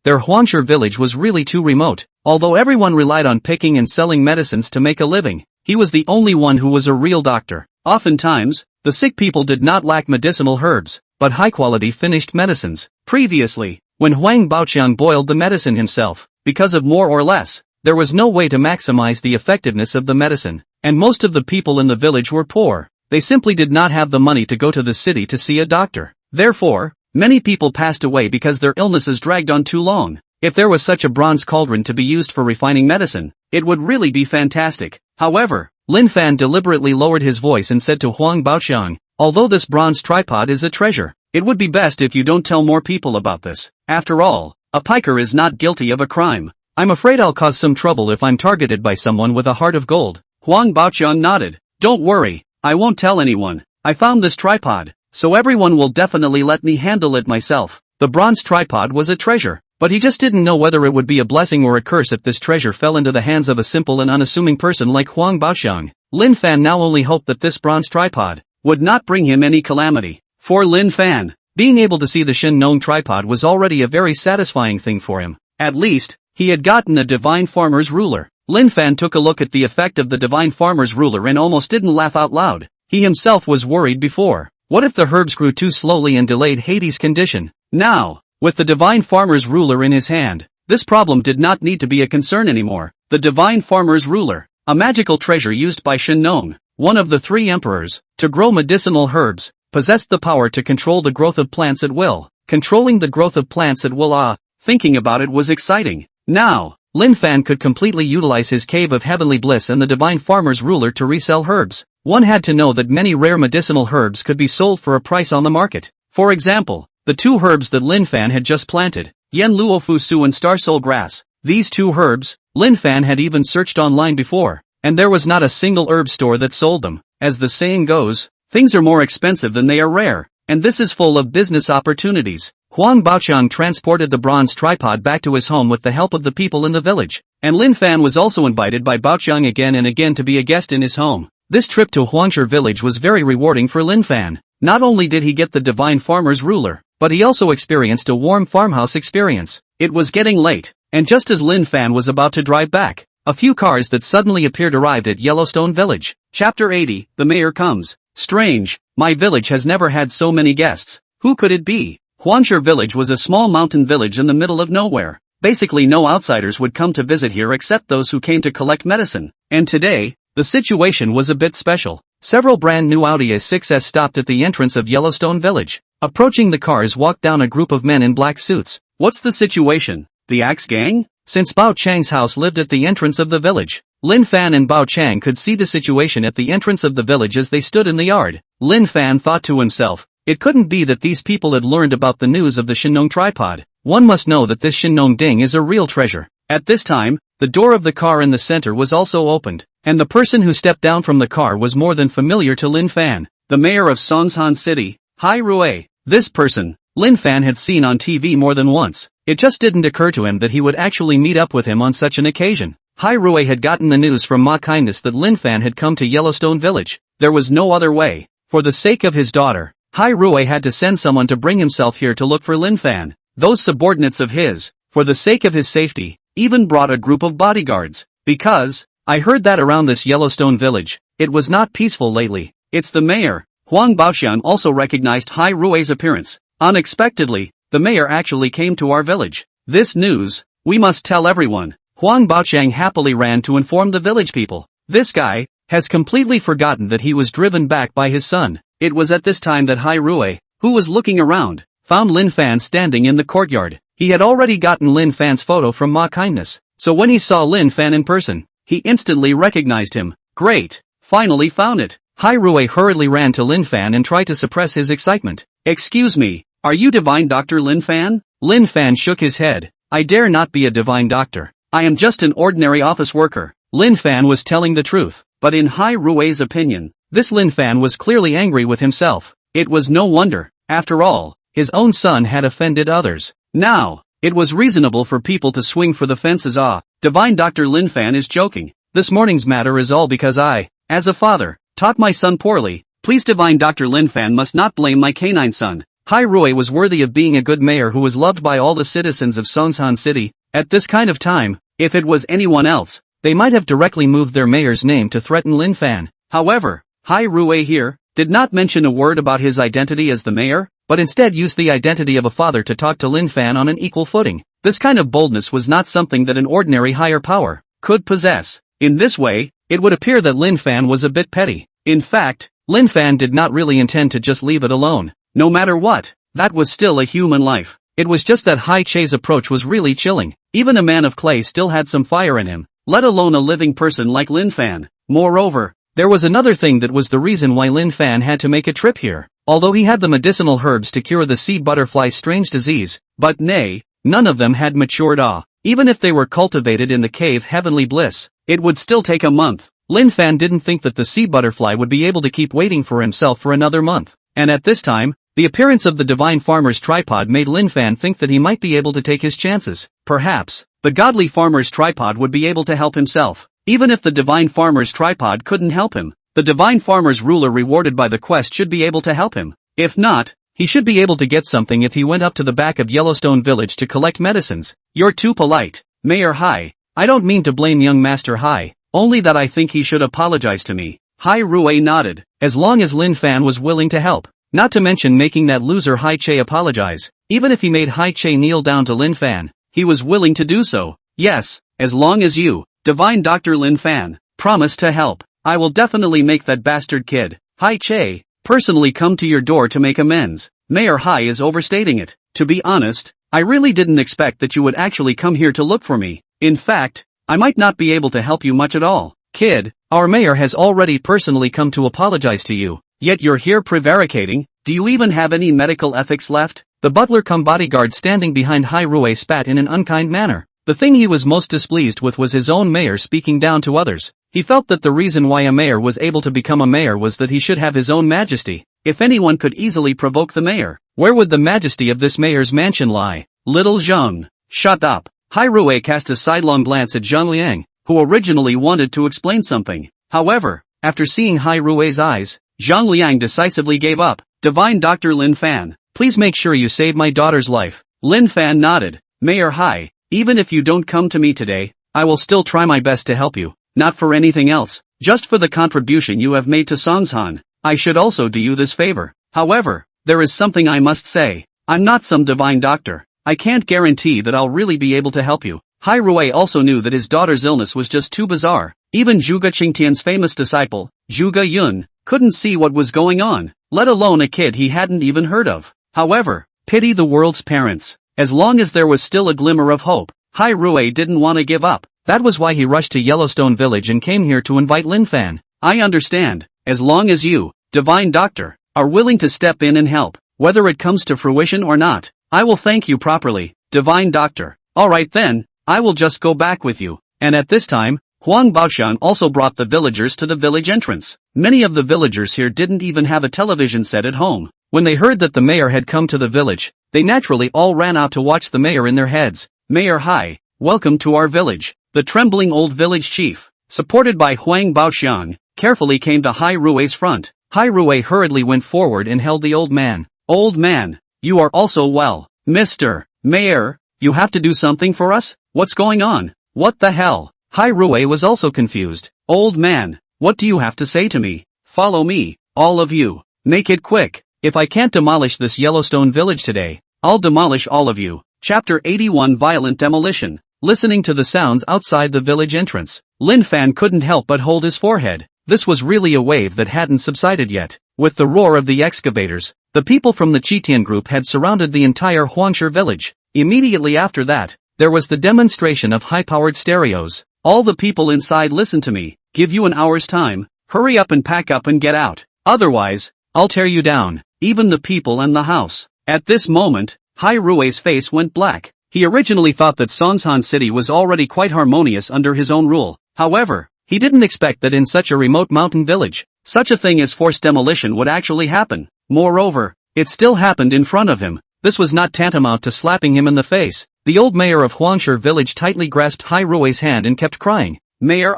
Their Huangshe village was really too remote. Although everyone relied on picking and selling medicines to make a living, he was the only one who was a real doctor. Oftentimes, the sick people did not lack medicinal herbs, but high-quality finished medicines. Previously, when Huang Baoqian boiled the medicine himself, because of more or less, there was no way to maximize the effectiveness of the medicine, and most of the people in the village were poor. They simply did not have the money to go to the city to see a doctor. Therefore, many people passed away because their illnesses dragged on too long. If there was such a bronze cauldron to be used for refining medicine, it would really be fantastic. However, Lin Fan deliberately lowered his voice and said to Huang Baoqian, although this bronze tripod is a treasure, it would be best if you don't tell more people about this. After all, a piker is not guilty of a crime. I'm afraid I'll cause some trouble if I'm targeted by someone with a heart of gold. Huang Baoqian nodded. Don't worry, I won't tell anyone. I found this tripod, so everyone will definitely let me handle it myself. The bronze tripod was a treasure, but he just didn't know whether it would be a blessing or a curse if this treasure fell into the hands of a simple and unassuming person like Huang Baoqian. Lin Fan now only hoped that this bronze tripod would not bring him any calamity. For Lin Fan, being able to see the Shinong tripod was already a very satisfying thing for him. At least, he had gotten a divine farmer's ruler. Lin Fan took a look at the effect of the divine farmer's ruler and almost didn't laugh out loud. He himself was worried before. What if the herbs grew too slowly and delayed Hades' condition? Now, with the divine farmer's ruler in his hand, this problem did not need to be a concern anymore. The divine farmer's ruler, a magical treasure used by Shinong, one of the three emperors, to grow medicinal herbs, possessed the power to control the growth of plants at will. Controlling the growth of plants at will, thinking about it was exciting. Now, Lin Fan could completely utilize his cave of heavenly bliss and the divine farmer's ruler to resell herbs. One had to know that many rare medicinal herbs could be sold for a price on the market. For example, the two herbs that Lin Fan had just planted, Yen Luofu Su and Star Soul Grass. These two herbs, Lin Fan had even searched online before, and there was not a single herb store that sold them. As the saying goes, things are more expensive than they are rare, and this is full of business opportunities. Huang Baoqian transported the bronze tripod back to his home with the help of the people in the village, and Lin Fan was also invited by Baoqian again and again to be a guest in his home. This trip to Huangshe village was very rewarding for Lin Fan. Not only did he get the divine farmer's ruler, but he also experienced a warm farmhouse experience. It was getting late, and just as Lin Fan was about to drive back, a few cars that suddenly appeared arrived at Yellowstone Village. Chapter 80, The Mayor Comes. Strange, my village has never had so many guests. Who could it be? Huangshe village was a small mountain village in the middle of nowhere. Basically no outsiders would come to visit here except those who came to collect medicine. And today, the situation was a bit special. Several brand new Audi A6s stopped at the entrance of Yellowstone Village. Approaching the cars walked down a group of men in black suits. What's the situation? The Axe Gang? Since Bao Chang's house lived at the entrance of the village, Lin Fan and Bao Chang could see the situation at the entrance of the village as they stood in the yard. Lin Fan thought to himself, it couldn't be that these people had learned about the news of the Shinong tripod. One must know that this Shinong ding is a real treasure. At this time, the door of the car in the center was also opened, and the person who stepped down from the car was more than familiar to Lin Fan, the mayor of Songshan City, Hai Rui. This person, Lin Fan had seen on TV more than once. It just didn't occur to him that he would actually meet up with him on such an occasion. Hai Rui had gotten the news from Ma Kindness that Lin Fan had come to Yellowstone Village. There was no other way. For the sake of his daughter, Hai Rui had to send someone to bring himself here to look for Lin Fan. Those subordinates of his, for the sake of his safety, even brought a group of bodyguards. Because, I heard that around this Yellowstone Village, it was not peaceful lately. It's the mayor. Huang Baoxian also recognized Hai Rui's appearance. Unexpectedly, the mayor actually came to our village. This news, we must tell everyone. Huang Baoxiang happily ran to inform the village people. This guy has completely forgotten that he was driven back by his son. It was at this time that Hai Rui, who was looking around, found Lin Fan standing in the courtyard. He had already gotten Lin Fan's photo from Ma Kindness, so when he saw Lin Fan in person, he instantly recognized him. Great! Finally found it! Hai Rui hurriedly ran to Lin Fan and tried to suppress his excitement. Excuse me, are you Divine Doctor Lin Fan? Lin Fan shook his head. I dare not be a divine doctor. I am just an ordinary office worker. Lin Fan was telling the truth, but in Hai Rui's opinion, this Lin Fan was clearly angry with himself. It was no wonder. After all, his own son had offended others. Now, it was reasonable for people to swing for the fences. Divine Doctor Lin Fan is joking. This morning's matter is all because I, as a father, taught my son poorly. Please Divine Doctor Lin Fan must not blame my canine son. Hai Rui was worthy of being a good mayor who was loved by all the citizens of Songshan City. At this kind of time, if it was anyone else, they might have directly moved their mayor's name to threaten Lin Fan. However, Hai Rui here did not mention a word about his identity as the mayor, but instead used the identity of a father to talk to Lin Fan on an equal footing. This kind of boldness was not something that an ordinary higher power could possess. In this way, it would appear that Lin Fan was a bit petty. In fact, Lin Fan did not really intend to just leave it alone. No matter what, that was still a human life. It was just that Hai Che's approach was really chilling. Even a man of clay still had some fire in him, let alone a living person like Lin Fan. Moreover, there was another thing that was the reason why Lin Fan had to make a trip here. Although he had the medicinal herbs to cure the sea butterfly's strange disease, but nay, none of them had matured. Even if they were cultivated in the cave Heavenly Bliss, it would still take a month. Lin Fan didn't think that the sea butterfly would be able to keep waiting for himself for another month. And at this time, the appearance of the Divine Farmer's tripod made Lin Fan think that he might be able to take his chances. Perhaps, the Godly Farmer's tripod would be able to help himself. Even if the Divine Farmer's tripod couldn't help him, the Divine Farmer's ruler rewarded by the quest should be able to help him. If not, he should be able to get something if he went up to the back of Yellowstone Village to collect medicines. You're too polite, Mayor Hai. I don't mean to blame young Master Hai, only that I think he should apologize to me. Hai Rui nodded, as long as Lin Fan was willing to help. Not to mention making that loser Hai Che apologize. Even if he made Hai Che kneel down to Lin Fan, he was willing to do so. Yes, as long as you, Divine Doctor Lin Fan, promise to help, I will definitely make that bastard kid, Hai Che, personally come to your door to make amends. Mayor Hai is overstating it. To be honest, I really didn't expect that you would actually come here to look for me. In fact, I might not be able to help you much at all. Kid, our mayor has already personally come to apologize to you. Yet you're here prevaricating. Do you even have any medical ethics left? The butler cum bodyguard standing behind Hai Rui spat in an unkind manner. The thing he was most displeased with was his own mayor speaking down to others. He felt that the reason why a mayor was able to become a mayor was that he should have his own majesty. If anyone could easily provoke the mayor, where would the majesty of this mayor's mansion lie? Little Zheng, shut up. Hai Rui cast a sidelong glance at Zhang Liang, who originally wanted to explain something. However, after seeing Hai Rui's eyes, Zhang Liang decisively gave up. Divine Doctor Lin Fan, please make sure you save my daughter's life. Lin Fan nodded. Mayor Hai, even if you don't come to me today, I will still try my best to help you. Not for anything else, just for the contribution you have made to Songshan. I should also do you this favor. However, there is something I must say. I'm not some divine doctor. I can't guarantee that I'll really be able to help you. Hai Rui also knew that his daughter's illness was just too bizarre. Even Zhuge Qingtian's famous disciple, Zhuge Yun, couldn't see what was going on, let alone a kid he hadn't even heard of. However, pity the world's parents. As long as there was still a glimmer of hope, Hai Rui didn't want to give up. That was why he rushed to Yellowstone Village and came here to invite Lin Fan. I understand, as long as you, Divine Doctor, are willing to step in and help, whether it comes to fruition or not, I will thank you properly, Divine Doctor. Alright then, I will just go back with you. And at this time, Huang Baoshan also brought the villagers to the village entrance. Many of the villagers here didn't even have a television set at home. When they heard that the mayor had come to the village, they naturally all ran out to watch the mayor in their heads. Mayor, hi, welcome to our village. The trembling old village chief, supported by Huang Baoshan, carefully came to Hai Rui's front. Hai Rui hurriedly went forward and held the old man. Old man, you are also well. Mr. Mayor, you have to do something for us? What's going on? What the hell? Hai Rui was also confused. Old man, what do you have to say to me? Follow me, all of you. Make it quick. If I can't demolish this Yellowstone village today, I'll demolish all of you. Chapter 81 Violent Demolition. Listening to the sounds outside the village entrance, Lin Fan couldn't help but hold his forehead. This was really a wave that hadn't subsided yet. With the roar of the excavators, the people from the Chitian group had surrounded the entire Huangshe village. Immediately after that, there was the demonstration of high-powered stereos. All the people inside listen to me. Give you an hour's time. Hurry up and pack up and get out. Otherwise, I'll tear you down. Even the people and the house. At this moment, Hai Rui's face went black. He originally thought that Songshan City was already quite harmonious under his own rule. However, he didn't expect that in such a remote mountain village, such a thing as forced demolition would actually happen. Moreover, it still happened in front of him. This was not tantamount to slapping him in the face. The old mayor of Huangshe village tightly grasped Hai Rui's hand and kept crying. Mayor,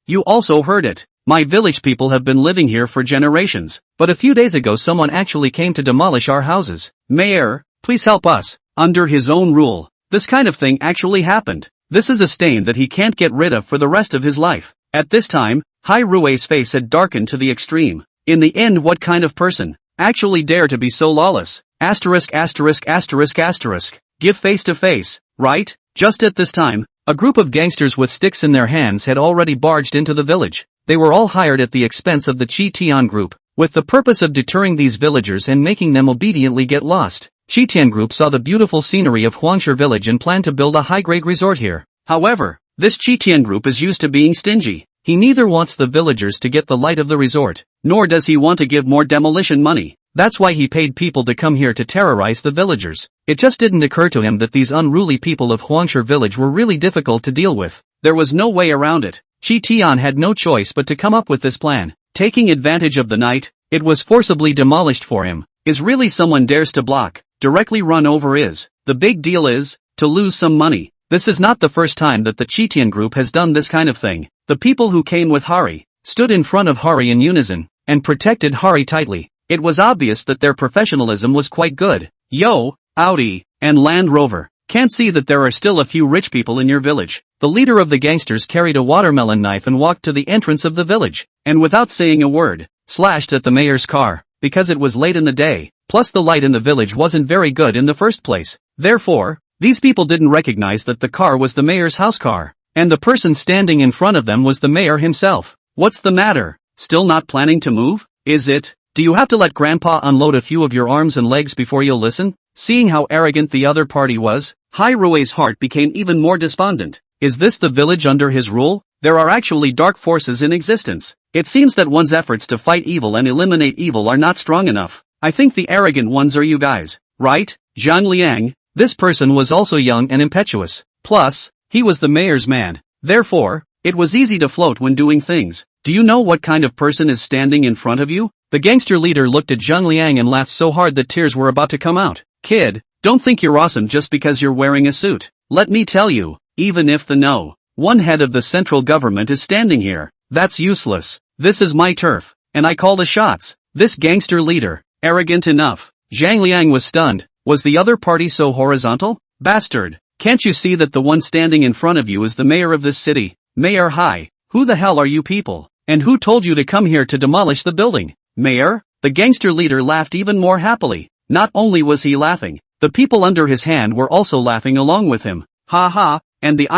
you also heard it. My village people have been living here for generations, but a few days ago someone actually came to demolish our houses. Mayor, please help us. Under his own rule, this kind of thing actually happened. This is a stain that he can't get rid of for the rest of his life. At this time, Hai Rui's face had darkened to the extreme. In the end, what kind of person actually dare to be so lawless? Asterisk. Give face to face, right? Just at this time, a group of gangsters with sticks in their hands had already barged into the village. They were all hired at the expense of the Chi Tian group, with the purpose of deterring these villagers and making them obediently get lost. Chi Tian group saw the beautiful scenery of Huangshe village and planned to build a high-grade resort here. However, this Chi Tian group is used to being stingy. He neither wants the villagers to get the light of the resort, nor does he want to give more demolition money. That's why he paid people to come here to terrorize the villagers. It just didn't occur to him that these unruly people of Huangshe village were really difficult to deal with. There was no way around it. Chi Tian had no choice but to come up with this plan. Taking advantage of the night, it was forcibly demolished for him. Is really someone dares to block, directly run over is. The big deal is, to lose some money. This is not the first time that the Chitian group has done this kind of thing. The people who came with Hari, stood in front of Hari in unison, and protected Hari tightly. It was obvious that their professionalism was quite good. Yo, Audi, and Land Rover. Can't see that there are still a few rich people in your village. The leader of the gangsters carried a watermelon knife and walked to the entrance of the village, and without saying a word, slashed at the mayor's car, because it was late in the day, plus the light in the village wasn't very good in the first place. Therefore, these people didn't recognize that the car was the mayor's house car, and the person standing in front of them was the mayor himself. What's the matter? Still not planning to move? Is it? Do you have to let Grandpa unload a few of your arms and legs before you'll listen? Seeing how arrogant the other party was, Hai Rui's heart became even more despondent. Is this the village under his rule? There are actually dark forces in existence. It seems that one's efforts to fight evil and eliminate evil are not strong enough. I think the arrogant ones are you guys, right? Zhang Liang, this person was also young and impetuous. Plus, he was the mayor's man. Therefore, it was easy to float when doing things. Do you know what kind of person is standing in front of you? The gangster leader looked at Zhang Liang and laughed so hard that tears were about to come out. Kid, don't think you're awesome just because you're wearing a suit. Let me tell you, even if one head of the central government is standing here, that's useless. This is my turf, and I call the shots. This gangster leader, arrogant enough. Zhang Liang was stunned. Was the other party so horizontal? Bastard, can't you see that the one standing in front of you is the mayor of this city? Mayor, hi, who the hell are you people? And who told you to come here to demolish the building? Mayor? The gangster leader laughed even more happily. Not only was he laughing, the people under his hand were also laughing along with him. Ha ha, and the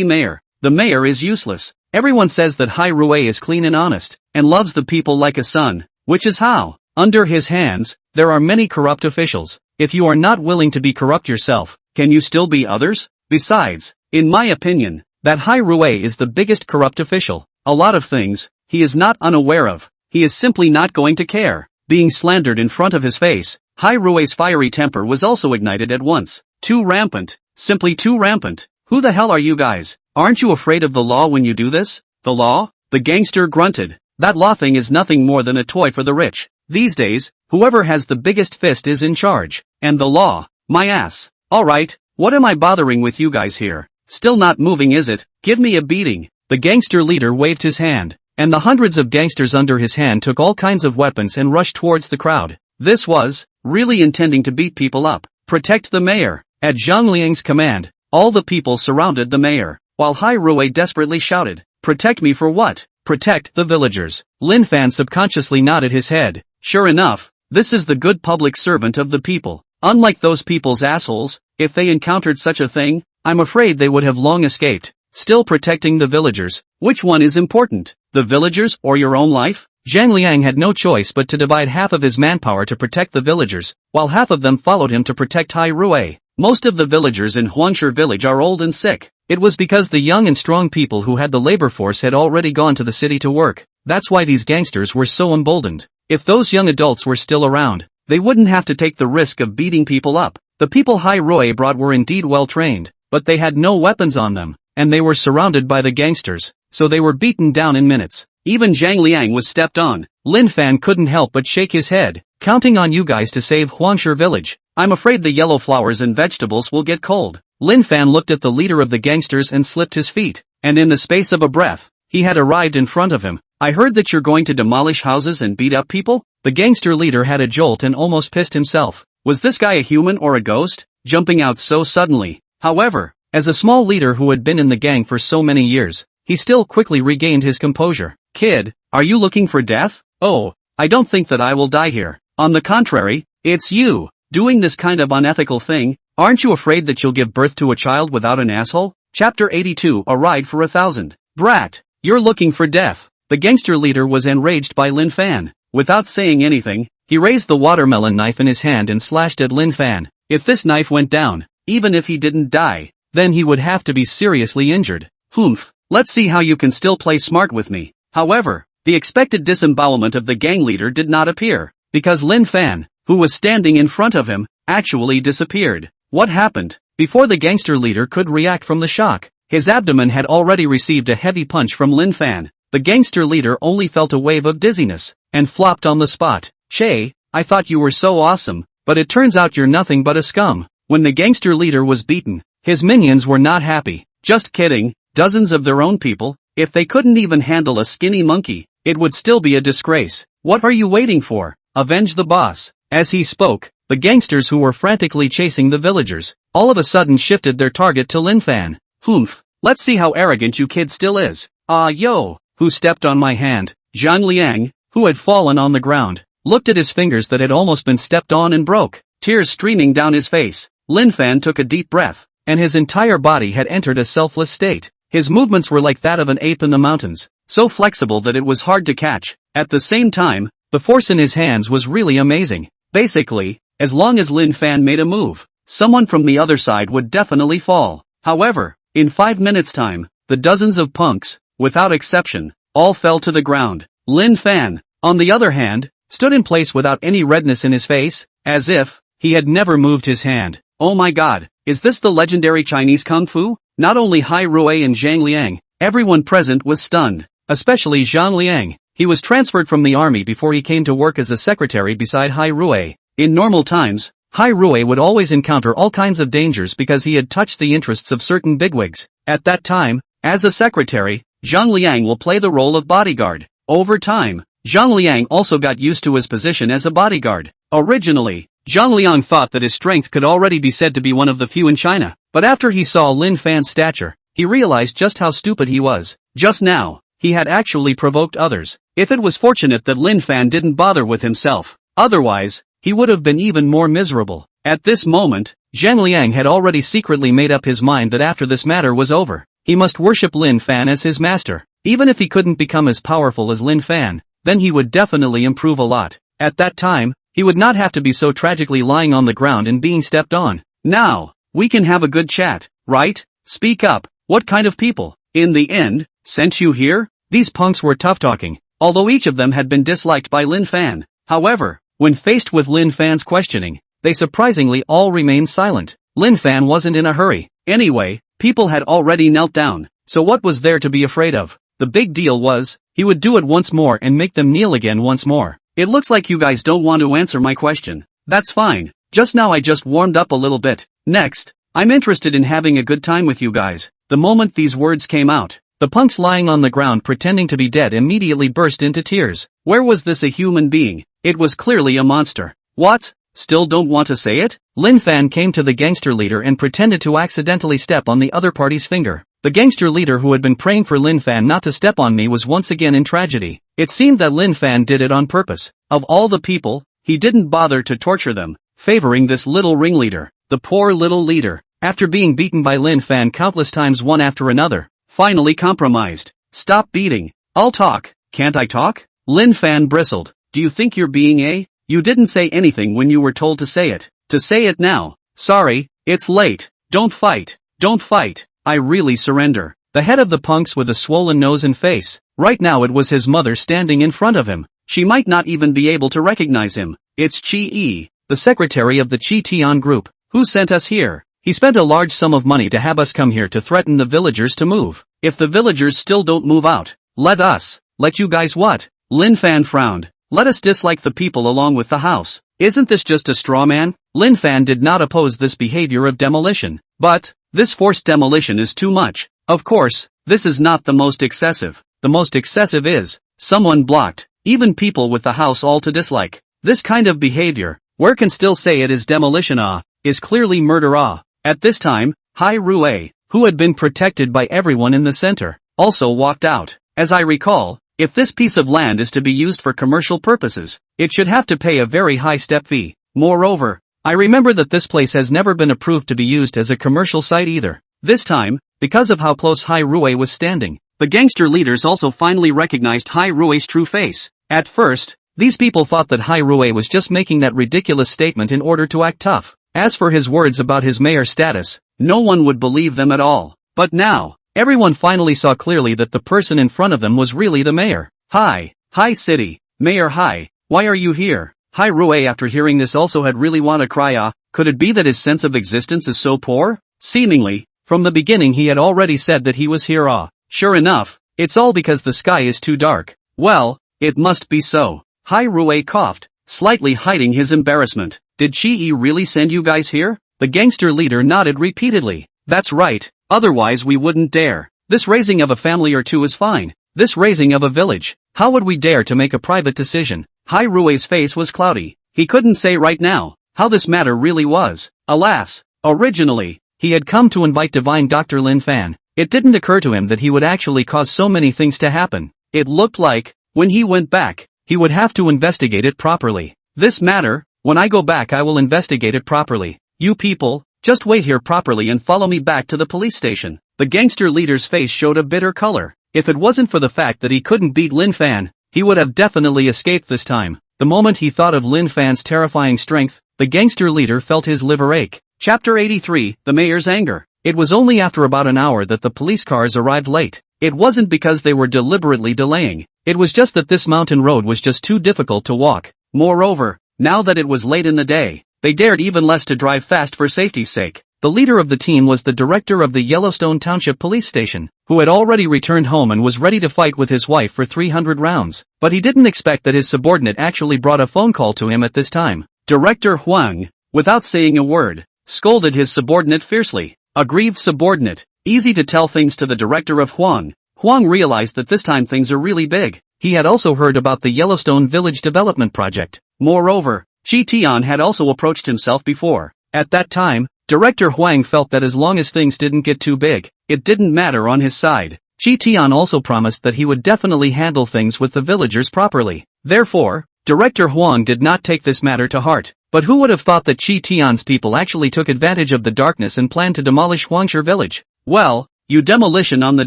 mayor. The mayor is useless. Everyone says that Hai Rui is clean and honest, and loves the people like a son, which is how. Under his hands, there are many corrupt officials. If you are not willing to be corrupt yourself, can you still be others? Besides, in my opinion, that Hai Rui is the biggest corrupt official. A lot of things, he is not unaware of. He is simply not going to care. Being slandered in front of his face, Hai Rui's fiery temper was also ignited at once. Too rampant. Simply too rampant. Who the hell are you guys? Aren't you afraid of the law when you do this? The law? The gangster grunted. That law thing is nothing more than a toy for the rich. These days, whoever has the biggest fist is in charge. And the law? My ass. Alright, what am I bothering with you guys here? Still not moving, is it? Give me a beating. The gangster leader waved his hand, and the hundreds of gangsters under his hand took all kinds of weapons and rushed towards the crowd. This was really intending to beat people up. Protect the mayor. At Zhang Liang's command, all the people surrounded the mayor, while Hai Rui desperately shouted, "Protect me for what?" "Protect the villagers." Lin Fan subconsciously nodded his head. Sure enough, this is the good public servant of the people. Unlike those people's assholes, if they encountered such a thing, I'm afraid they would have long escaped. Still protecting the villagers. Which one is important? The villagers or your own life? Zhang Liang had no choice but to divide half of his manpower to protect the villagers, while half of them followed him to protect Hai Rui. Most of the villagers in Huangshe village are old and sick. It was because the young and strong people who had the labor force had already gone to the city to work. That's why these gangsters were so emboldened. If those young adults were still around, they wouldn't have to take the risk of beating people up. The people Hai Rui brought were indeed well trained, but they had no weapons on them, and they were surrounded by the gangsters, so they were beaten down in minutes. Even Zhang Liang was stepped on. Lin Fan couldn't help but shake his head. Counting on you guys to save Huangshe village. I'm afraid the yellow flowers and vegetables will get cold. Lin Fan looked at the leader of the gangsters and slipped his feet, and in the space of a breath, he had arrived in front of him. I heard that you're going to demolish houses and beat up people? The gangster leader had a jolt and almost pissed himself. Was this guy a human or a ghost, jumping out so suddenly? However, as a small leader who had been in the gang for so many years, he still quickly regained his composure. Kid, are you looking for death? Oh, I don't think that I will die here. On the contrary, it's you, doing this kind of unethical thing. Aren't you afraid that you'll give birth to a child without an asshole? Chapter 82, A Ride for 1,000. Brat, you're looking for death. The gangster leader was enraged by Lin Fan. Without saying anything, he raised the watermelon knife in his hand and slashed at Lin Fan. If this knife went down, even if he didn't die, then he would have to be seriously injured. Humph, let's see how you can still play smart with me. However, the expected disembowelment of the gang leader did not appear, because Lin Fan, who was standing in front of him, actually disappeared. What happened? Before the gangster leader could react from the shock, his abdomen had already received a heavy punch from Lin Fan. The gangster leader only felt a wave of dizziness, and flopped on the spot. Che, I thought you were so awesome, but it turns out you're nothing but a scum. When the gangster leader was beaten, his minions were not happy. Just kidding, dozens of their own people. If they couldn't even handle a skinny monkey, it would still be a disgrace. What are you waiting for? Avenge the boss. As he spoke, the gangsters who were frantically chasing the villagers, all of a sudden shifted their target to Lin Fan. Humph, let's see how arrogant you kid still is. Ah yo, who stepped on my hand? Zhang Liang, who had fallen on the ground, looked at his fingers that had almost been stepped on and broke, tears streaming down his face. Lin Fan took a deep breath, and his entire body had entered a selfless state. His movements were like that of an ape in the mountains, so flexible that it was hard to catch. At the same time, the force in his hands was really amazing. Basically, as long as Lin Fan made a move, someone from the other side would definitely fall. However, in 5 minutes' time, the dozens of punks, without exception, all fell to the ground. Lin Fan, on the other hand, stood in place without any redness in his face, as if he had never moved his hand. Oh my god, is this the legendary Chinese Kung Fu? Not only Hai Rui and Zhang Liang, everyone present was stunned, especially Zhang Liang. He was transferred from the army before he came to work as a secretary beside Hai Rui. In normal times, Hai Rui would always encounter all kinds of dangers because he had touched the interests of certain bigwigs. At that time, as a secretary, Zhang Liang will play the role of bodyguard. Over time, Zhang Liang also got used to his position as a bodyguard. Originally, Zhang Liang thought that his strength could already be said to be one of the few in China, but after he saw Lin Fan's stature, he realized just how stupid he was. Just now, he had actually provoked others. If it was fortunate that Lin Fan didn't bother with himself, otherwise, he would have been even more miserable. At this moment, Zhang Liang had already secretly made up his mind that after this matter was over, he must worship Lin Fan as his master. Even if he couldn't become as powerful as Lin Fan, then he would definitely improve a lot. At that time, he would not have to be so tragically lying on the ground and being stepped on. Now, we can have a good chat, right? Speak up. What kind of people, in the end, sent you here? These punks were tough talking, although each of them had been disliked by Lin Fan. However, when faced with Lin Fan's questioning, they surprisingly all remained silent. Lin Fan wasn't in a hurry. Anyway, people had already knelt down, so what was there to be afraid of? The big deal was, he would do it once more and make them kneel again once more. It looks like you guys don't want to answer my question. That's fine. Just now I just warmed up a little bit. Next, I'm interested in having a good time with you guys. The moment these words came out, the punks lying on the ground pretending to be dead immediately burst into tears. Where was this a human being? It was clearly a monster. What? Still don't want to say it? Lin Fan came to the gangster leader and pretended to accidentally step on the other party's finger. The gangster leader who had been praying for Lin Fan not to step on me was once again in tragedy. It seemed that Lin Fan did it on purpose. Of all the people, he didn't bother to torture them, favoring this little ringleader. The poor little leader, after being beaten by Lin Fan countless times one after another, finally compromised. Stop beating. I'll talk. Can't I talk? Lin Fan bristled. Do you think you're being a? You didn't say anything when you were told to say it. To say it now. Sorry, it's late. Don't fight. Don't fight. I really surrender. The head of the punks with a swollen nose and face. Right now it was his mother standing in front of him. She might not even be able to recognize him. It's Chi-E, the secretary of the Chi-Tian group. Who sent us here? He spent a large sum of money to have us come here to threaten the villagers to move. If the villagers still don't move out, let you guys what? Lin Fan frowned. Let us dislike the people along with the house. Isn't this just a straw man? Lin Fan did not oppose this behavior of demolition. But, this forced demolition is too much. Of course, this is not the most excessive. The most excessive is, someone blocked, even people with the house all to dislike. This kind of behavior, where can still say it is demolition is clearly murder At this time, Hai Rue, who had been protected by everyone in the center, also walked out. As I recall, if this piece of land is to be used for commercial purposes, it should have to pay a very high step fee. Moreover, I remember that this place has never been approved to be used as a commercial site either. This time, because of how close Hai Rue was standing, the gangster leaders also finally recognized Hai Rue's true face. At first, these people thought that Hai Rue was just making that ridiculous statement in order to act tough. As for his words about his mayor status, no one would believe them at all. But now, everyone finally saw clearly that the person in front of them was really the mayor. Hi City, Mayor Hai, why are you here? Hai Rue after hearing this also had really want to cry could it be that his sense of existence is so poor? Seemingly, from the beginning he had already said that he was here Sure enough, it's all because the sky is too dark. Well, it must be so. Hai Rue coughed, slightly hiding his embarrassment. Did Chi-E really send you guys here? The gangster leader nodded repeatedly. That's right, otherwise we wouldn't dare. This raising of a family or two is fine. This raising of a village, how would we dare to make a private decision? Hai Rue's face was cloudy. He couldn't say right now how this matter really was. Alas, originally, he had come to invite divine Dr. Lin Fan. It didn't occur to him that he would actually cause so many things to happen. It looked like, when he went back, he would have to investigate it properly. This matter, when I go back I will investigate it properly. You people, just wait here properly and follow me back to the police station. The gangster leader's face showed a bitter color. If it wasn't for the fact that he couldn't beat Lin Fan, he would have definitely escaped this time. The moment he thought of Lin Fan's terrifying strength, the gangster leader felt his liver ache. Chapter 83, The Mayor's Anger. It was only after about an hour that the police cars arrived late. It wasn't because they were deliberately delaying. It was just that this mountain road was just too difficult to walk. Moreover, now that it was late in the day, they dared even less to drive fast for safety's sake. The leader of the team was the director of the Yellowstone Township Police Station, who had already returned home and was ready to fight with his wife for 300 rounds. But he didn't expect that his subordinate actually brought a phone call to him at this time. Director Huang, without saying a word, scolded his subordinate fiercely. Aggrieved subordinate, easy to tell things to the director of Huang. Huang realized that this time things are really big. He had also heard about the Yellowstone Village Development Project. Moreover, Chi Tian had also approached himself before. At that time, Director Huang felt that as long as things didn't get too big, it didn't matter on his side. Chi Tian also promised that he would definitely handle things with the villagers properly. Therefore, Director Huang did not take this matter to heart. But who would have thought that Chi Tian's people actually took advantage of the darkness and planned to demolish Huangshi village? Well, you demolition on the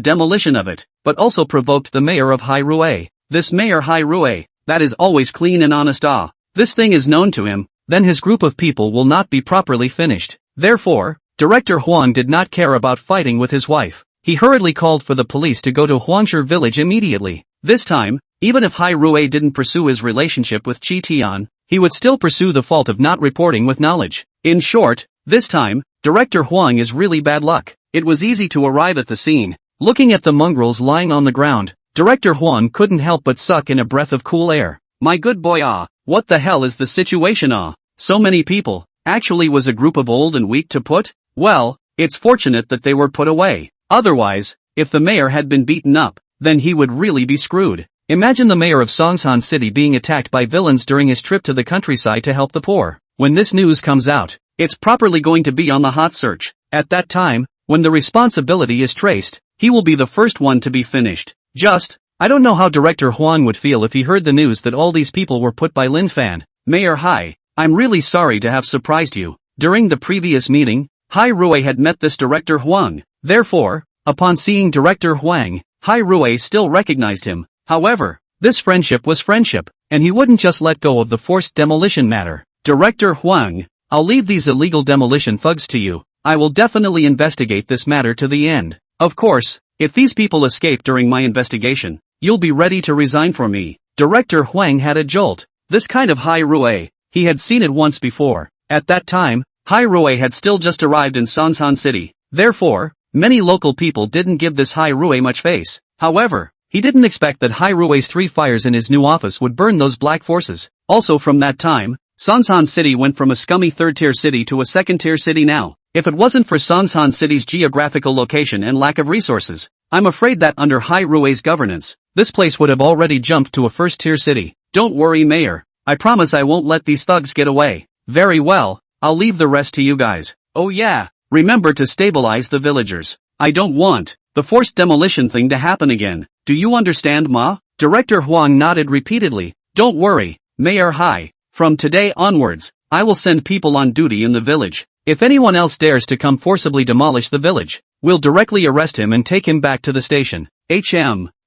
demolition of it, but also provoked the mayor of Hai Rue. This mayor Hai Rue, that is always clean and honest This thing is known to him, then his group of people will not be properly finished. Therefore, Director Huang did not care about fighting with his wife. He hurriedly called for the police to go to Huangshi village immediately. This time, even if Hai Rue didn't pursue his relationship with Chi Tian, he would still pursue the fault of not reporting with knowledge. In short, this time, Director Huang is really bad luck. It was easy to arrive at the scene. Looking at the mongrels lying on the ground, Director Huang couldn't help but suck in a breath of cool air. My good boy, what the hell is the situation? So many people. Actually was a group of old and weak to put? Well, it's fortunate that they were put away. Otherwise, if the mayor had been beaten up, then he would really be screwed. Imagine the mayor of Songsan City being attacked by villains during his trip to the countryside to help the poor. When this news comes out, it's properly going to be on the hot search. At that time, when the responsibility is traced, he will be the first one to be finished. I don't know how Director Huang would feel if he heard the news that all these people were put by Lin Fan. Mayor Hai, I'm really sorry to have surprised you. During the previous meeting, Hai Rui had met this Director Huang. Therefore, upon seeing Director Huang, Hai Rui still recognized him. However, this friendship was friendship, and he wouldn't just let go of the forced demolition matter. Director Huang, I'll leave these illegal demolition thugs to you. I will definitely investigate this matter to the end. Of course, if these people escape during my investigation, you'll be ready to resign for me. Director Huang had a jolt. This kind of Hai Rui, he had seen it once before. At that time, Hai Rui had still just arrived in Songsan City. Therefore, many local people didn't give this Hai Rui much face. However, he didn't expect that Hai Rui's 3 fires in his new office would burn those black forces. Also from that time, Songsan City went from a scummy 3rd-tier city to a 2nd-tier city now. If it wasn't for Songsan City's geographical location and lack of resources, I'm afraid that under Hai Rui's governance, this place would have already jumped to a 1st-tier city. Don't worry, Mayor. I promise I won't let these thugs get away. Very well, I'll leave the rest to you guys. Oh yeah, remember to stabilize the villagers. I don't want the forced demolition thing to happen again. Do you understand, Ma? Director Huang nodded repeatedly. Don't worry, Mayor Hai. From today onwards, I will send people on duty in the village. If anyone else dares to come forcibly demolish the village, we'll directly arrest him and take him back to the station.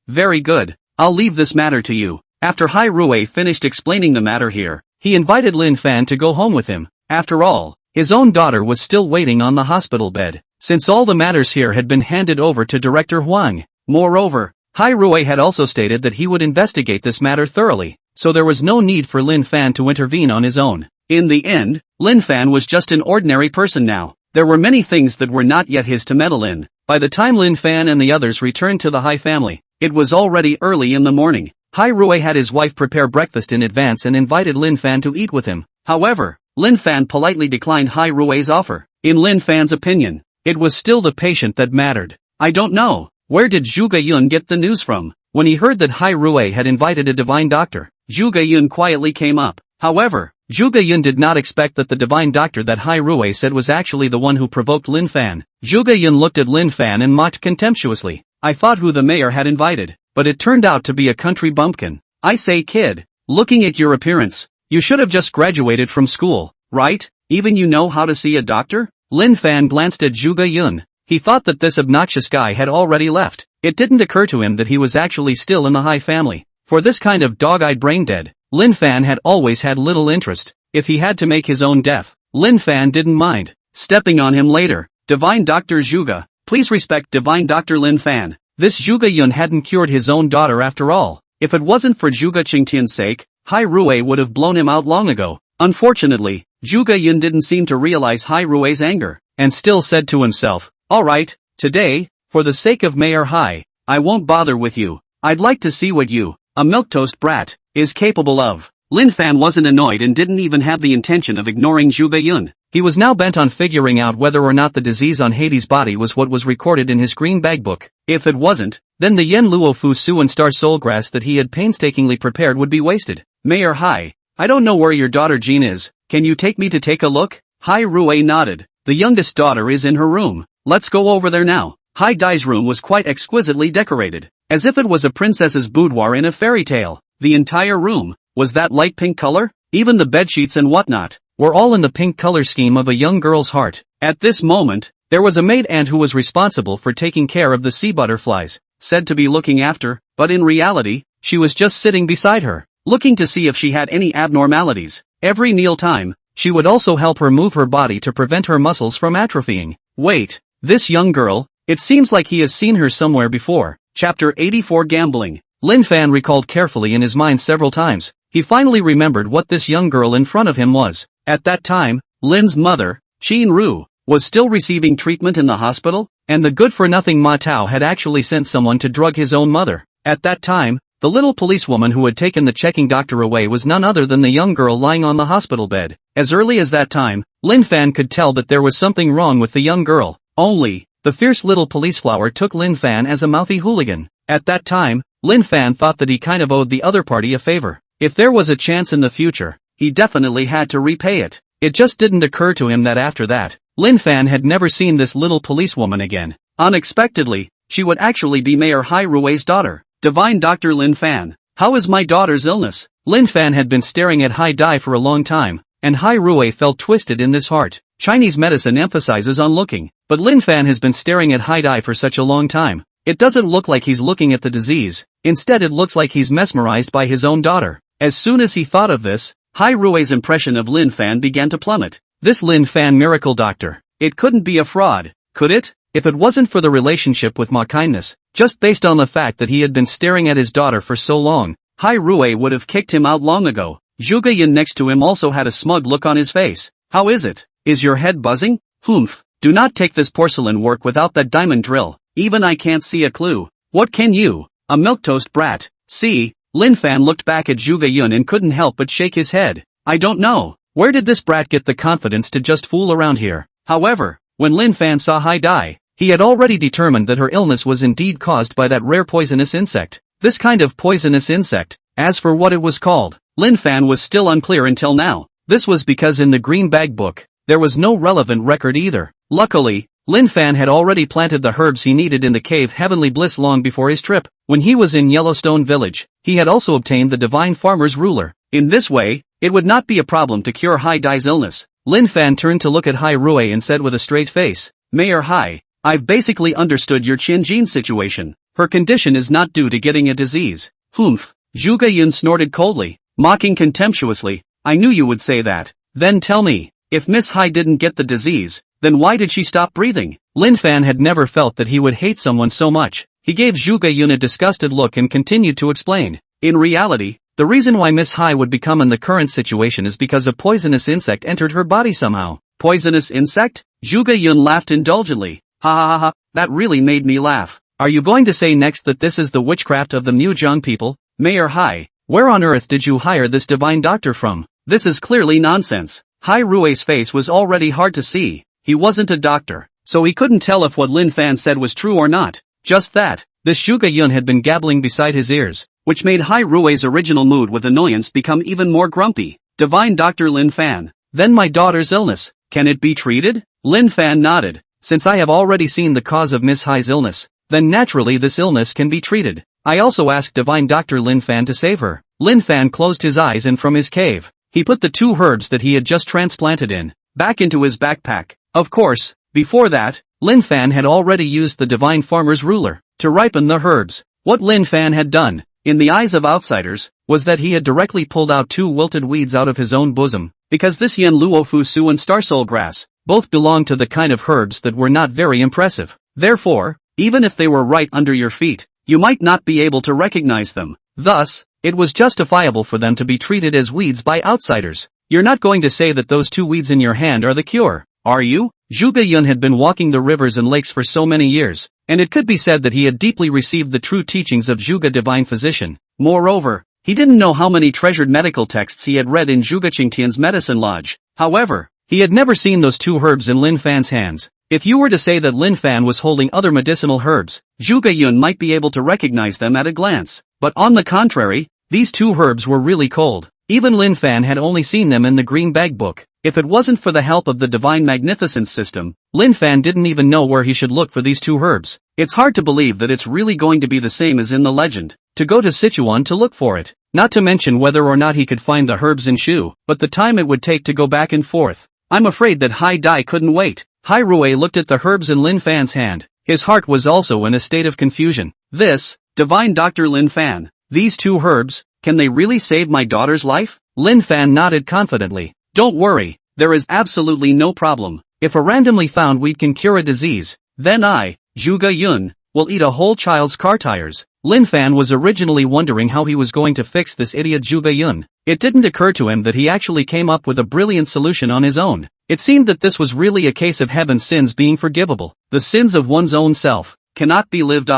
Very good. I'll leave this matter to you. After Hai Rui finished explaining the matter here, he invited Lin Fan to go home with him. After all, his own daughter was still waiting on the hospital bed, since all the matters here had been handed over to Director Huang. Moreover, Hai Rui had also stated that he would investigate this matter thoroughly, so there was no need for Lin Fan to intervene on his own. In the end, Lin Fan was just an ordinary person now. There were many things that were not yet his to meddle in. By the time Lin Fan and the others returned to the Hai family, it was already early in the morning. Hai Rui had his wife prepare breakfast in advance and invited Lin Fan to eat with him. However, Lin Fan politely declined Hai Rui's offer. In Lin Fan's opinion, it was still the patient that mattered. I don't know, where did Zhuge Yun get the news from? When he heard that Hai Rui had invited a divine doctor, Zhuge Yun quietly came up. However, Zhuge Yun did not expect that the divine doctor that Hai Rui said was actually the one who provoked Lin Fan. Zhuge Yun looked at Lin Fan and mocked contemptuously. I thought who the mayor had invited, but it turned out to be a country bumpkin. I say, kid, looking at your appearance, you should have just graduated from school, right? Even you know how to see a doctor? Lin Fan glanced at Zhuge Yun. He thought that this obnoxious guy had already left. It didn't occur to him that he was actually still in the Hai family. For this kind of dog-eyed brain-dead, Lin Fan had always had little interest. If he had to make his own death, Lin Fan didn't mind stepping on him later. Divine Dr. Zhuge, please respect Divine Dr. Lin Fan. This Zhuge Yun hadn't cured his own daughter after all. If it wasn't for Zhuge Qingtian's sake, Hai Rui would have blown him out long ago. Unfortunately, Zhuge Yun didn't seem to realize Hai Rui's anger, and still said to himself, alright, today, for the sake of Mayor Hai, I won't bother with you. I'd like to see what you, a milquetoast brat, is capable of. Lin Fan wasn't annoyed and didn't even have the intention of ignoring Zhuge Yun. He was now bent on figuring out whether or not the disease on Hades' body was what was recorded in his green bag book. If it wasn't, then the Yen Luo Fu Su and Star Soul Grass that he had painstakingly prepared would be wasted. Mayor Hai, I don't know where your daughter Jean is. Can you take me to take a look? Hai Rui nodded. The youngest daughter is in her room. Let's go over there now. Hai Dai's room was quite exquisitely decorated, as if it was a princess's boudoir in a fairy tale. The entire room was that light pink color. Even the bedsheets and whatnot were all in the pink color scheme of a young girl's heart. At this moment, there was a maid aunt who was responsible for taking care of the sea butterflies, said to be looking after, but in reality, she was just sitting beside her, looking to see if she had any abnormalities. Every meal time, she would also help her move her body to prevent her muscles from atrophying. Wait, this young girl, it seems like he has seen her somewhere before. Chapter 84 Gambling. Lin Fan recalled carefully in his mind several times. He finally remembered what this young girl in front of him was. At that time, Lin's mother, Qin Ru, was still receiving treatment in the hospital, and the good-for-nothing Ma Tao had actually sent someone to drug his own mother. At that time, the little policewoman who had taken the checking doctor away was none other than the young girl lying on the hospital bed. As early as that time, Lin Fan could tell that there was something wrong with the young girl. Only, the fierce little police flower took Lin Fan as a mouthy hooligan. At that time, Lin Fan thought that he kind of owed the other party a favor. If there was a chance in the future, he definitely had to repay it. It just didn't occur to him that after that, Lin Fan had never seen this little policewoman again. Unexpectedly, she would actually be Mayor Hai Rui's daughter. Divine Dr. Lin Fan. How is my daughter's illness? Lin Fan had been staring at Hai Dai for a long time, and Hai Rui felt twisted in this heart. Chinese medicine emphasizes on looking, but Lin Fan has been staring at Hai Dai for such a long time. It doesn't look like he's looking at the disease, instead it looks like he's mesmerized by his own daughter. As soon as he thought of this, Hai Rui's impression of Lin Fan began to plummet. This Lin Fan miracle doctor. It couldn't be a fraud, could it? If it wasn't for the relationship with Ma Kindness, just based on the fact that he had been staring at his daughter for so long, Hai Rui would have kicked him out long ago. Zhuge Yin next to him also had a smug look on his face. How is it? Is your head buzzing? Humph. Do not take this porcelain work without that diamond drill. Even I can't see a clue. What can you? A milquetoast brat. See? Lin Fan looked back at Zhuge Yun and couldn't help but shake his head. I don't know. Where did this brat get the confidence to just fool around here? However, when Lin Fan saw Hai Dai, he had already determined that her illness was indeed caused by that rare poisonous insect. This kind of poisonous insect, as for what it was called, Lin Fan was still unclear until now. This was because in the green bag book, there was no relevant record either. Luckily, Lin Fan had already planted the herbs he needed in the cave Heavenly Bliss long before his trip. When he was in Yellowstone Village, he had also obtained the Divine Farmer's Ruler. In this way, it would not be a problem to cure Hai Dai's illness. Lin Fan turned to look at Hai Rui and said with a straight face, Mayor Hai, I've basically understood your Qin Jin situation. Her condition is not due to getting a disease. Humph. Zhuge Yun snorted coldly, mocking contemptuously. I knew you would say that. Then tell me, if Miss Hai didn't get the disease, then why did she stop breathing? Lin Fan had never felt that he would hate someone so much. He gave Zhuge Yun a disgusted look and continued to explain. In reality, the reason why Miss Hai would become in the current situation is because a poisonous insect entered her body somehow. Poisonous insect? Zhuge Yun laughed indulgently. Ha ha ha ha, that really made me laugh. Are you going to say next that this is the witchcraft of the Mujiang people? Mayor Hai, where on earth did you hire this divine doctor from? This is clearly nonsense. Hai Rui's face was already hard to see. He wasn't a doctor, so he couldn't tell if what Lin Fan said was true or not. Just that, this Zhuge Yun had been gabbling beside his ears, which made Hai Rui's original mood with annoyance become even more grumpy. Divine Dr. Lin Fan. Then my daughter's illness, can it be treated? Lin Fan nodded. Since I have already seen the cause of Miss Hai's illness, then naturally this illness can be treated. I also asked Divine Dr. Lin Fan to save her. Lin Fan closed his eyes and from his cave, he put the 2 herbs that he had just transplanted back into his backpack. Of course, before that, Lin Fan had already used the Divine Farmer's Ruler to ripen the herbs. What Lin Fan had done, in the eyes of outsiders, was that he had directly pulled out 2 wilted weeds out of his own bosom, because this Yen Luofu Su and Starsoul grass both belonged to the kind of herbs that were not very impressive. Therefore, even if they were right under your feet, you might not be able to recognize them. Thus, it was justifiable for them to be treated as weeds by outsiders. You're not going to say that those 2 weeds in your hand are the cure, are you? Zhuge Yun had been walking the rivers and lakes for so many years, and it could be said that he had deeply received the true teachings of Zhuge Divine Physician. Moreover, he didn't know how many treasured medical texts he had read in Zhuge Qingtian's medicine lodge. However, he had never seen those 2 herbs in Lin Fan's hands. If you were to say that Lin Fan was holding other medicinal herbs, Zhuge Yun might be able to recognize them at a glance. But on the contrary, these 2 herbs were really cold. Even Lin Fan had only seen them in the green bag book. If it wasn't for the help of the Divine Magnificence system, Lin Fan didn't even know where he should look for these 2 herbs. It's hard to believe that it's really going to be the same as in the legend, to go to Sichuan to look for it. Not to mention whether or not he could find the herbs in Shu, but the time it would take to go back and forth. I'm afraid that Hai Dai couldn't wait. Hai Rui looked at the herbs in Lin Fan's hand. His heart was also in a state of confusion. This, Divine Dr. Lin Fan, these 2 herbs, can they really save my daughter's life? Lin Fan nodded confidently. Don't worry, there is absolutely no problem. If a randomly found weed can cure a disease, then I, Zhuge Yun, will eat a whole child's car tires. Lin Fan was originally wondering how he was going to fix this idiot Zhuge Yun. It didn't occur to him that he actually came up with a brilliant solution on his own. It seemed that this was really a case of heaven's sins being forgivable. The sins of one's own self cannot be lived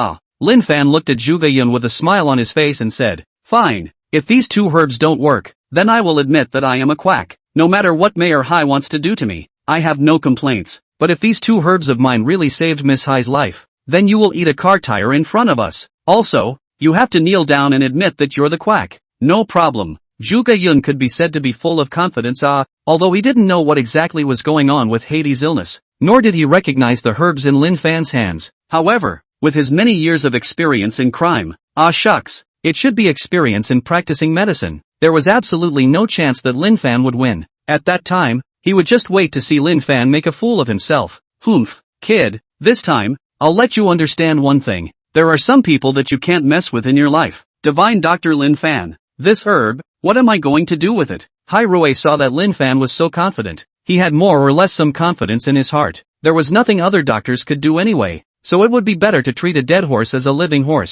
Lin Fan looked at Zhuge Yun with a smile on his face and said, "Fine, if these two herbs don't work, then I will admit that I am a quack. No matter what Mayor Hai wants to do to me, I have no complaints. But if these two herbs of mine really saved Miss Hai's life, then you will eat a car tire in front of us. Also, you have to kneel down and admit that you're the quack." "No problem." Zhuge Yun could be said to be full of confidence, although he didn't know what exactly was going on with Hades' illness, nor did he recognize the herbs in Lin Fan's hands. However, with his many years of experience in crime, shucks, it should be experience in practicing medicine, there was absolutely no chance that Lin Fan would win. At that time, he would just wait to see Lin Fan make a fool of himself. "Humph, kid, this time, I'll let you understand one thing. There are some people that you can't mess with in your life. Divine Dr. Lin Fan. This herb, what am I going to do with it?" Hai Rui saw that Lin Fan was so confident. He had more or less some confidence in his heart. There was nothing other doctors could do anyway, so it would be better to treat a dead horse as a living horse.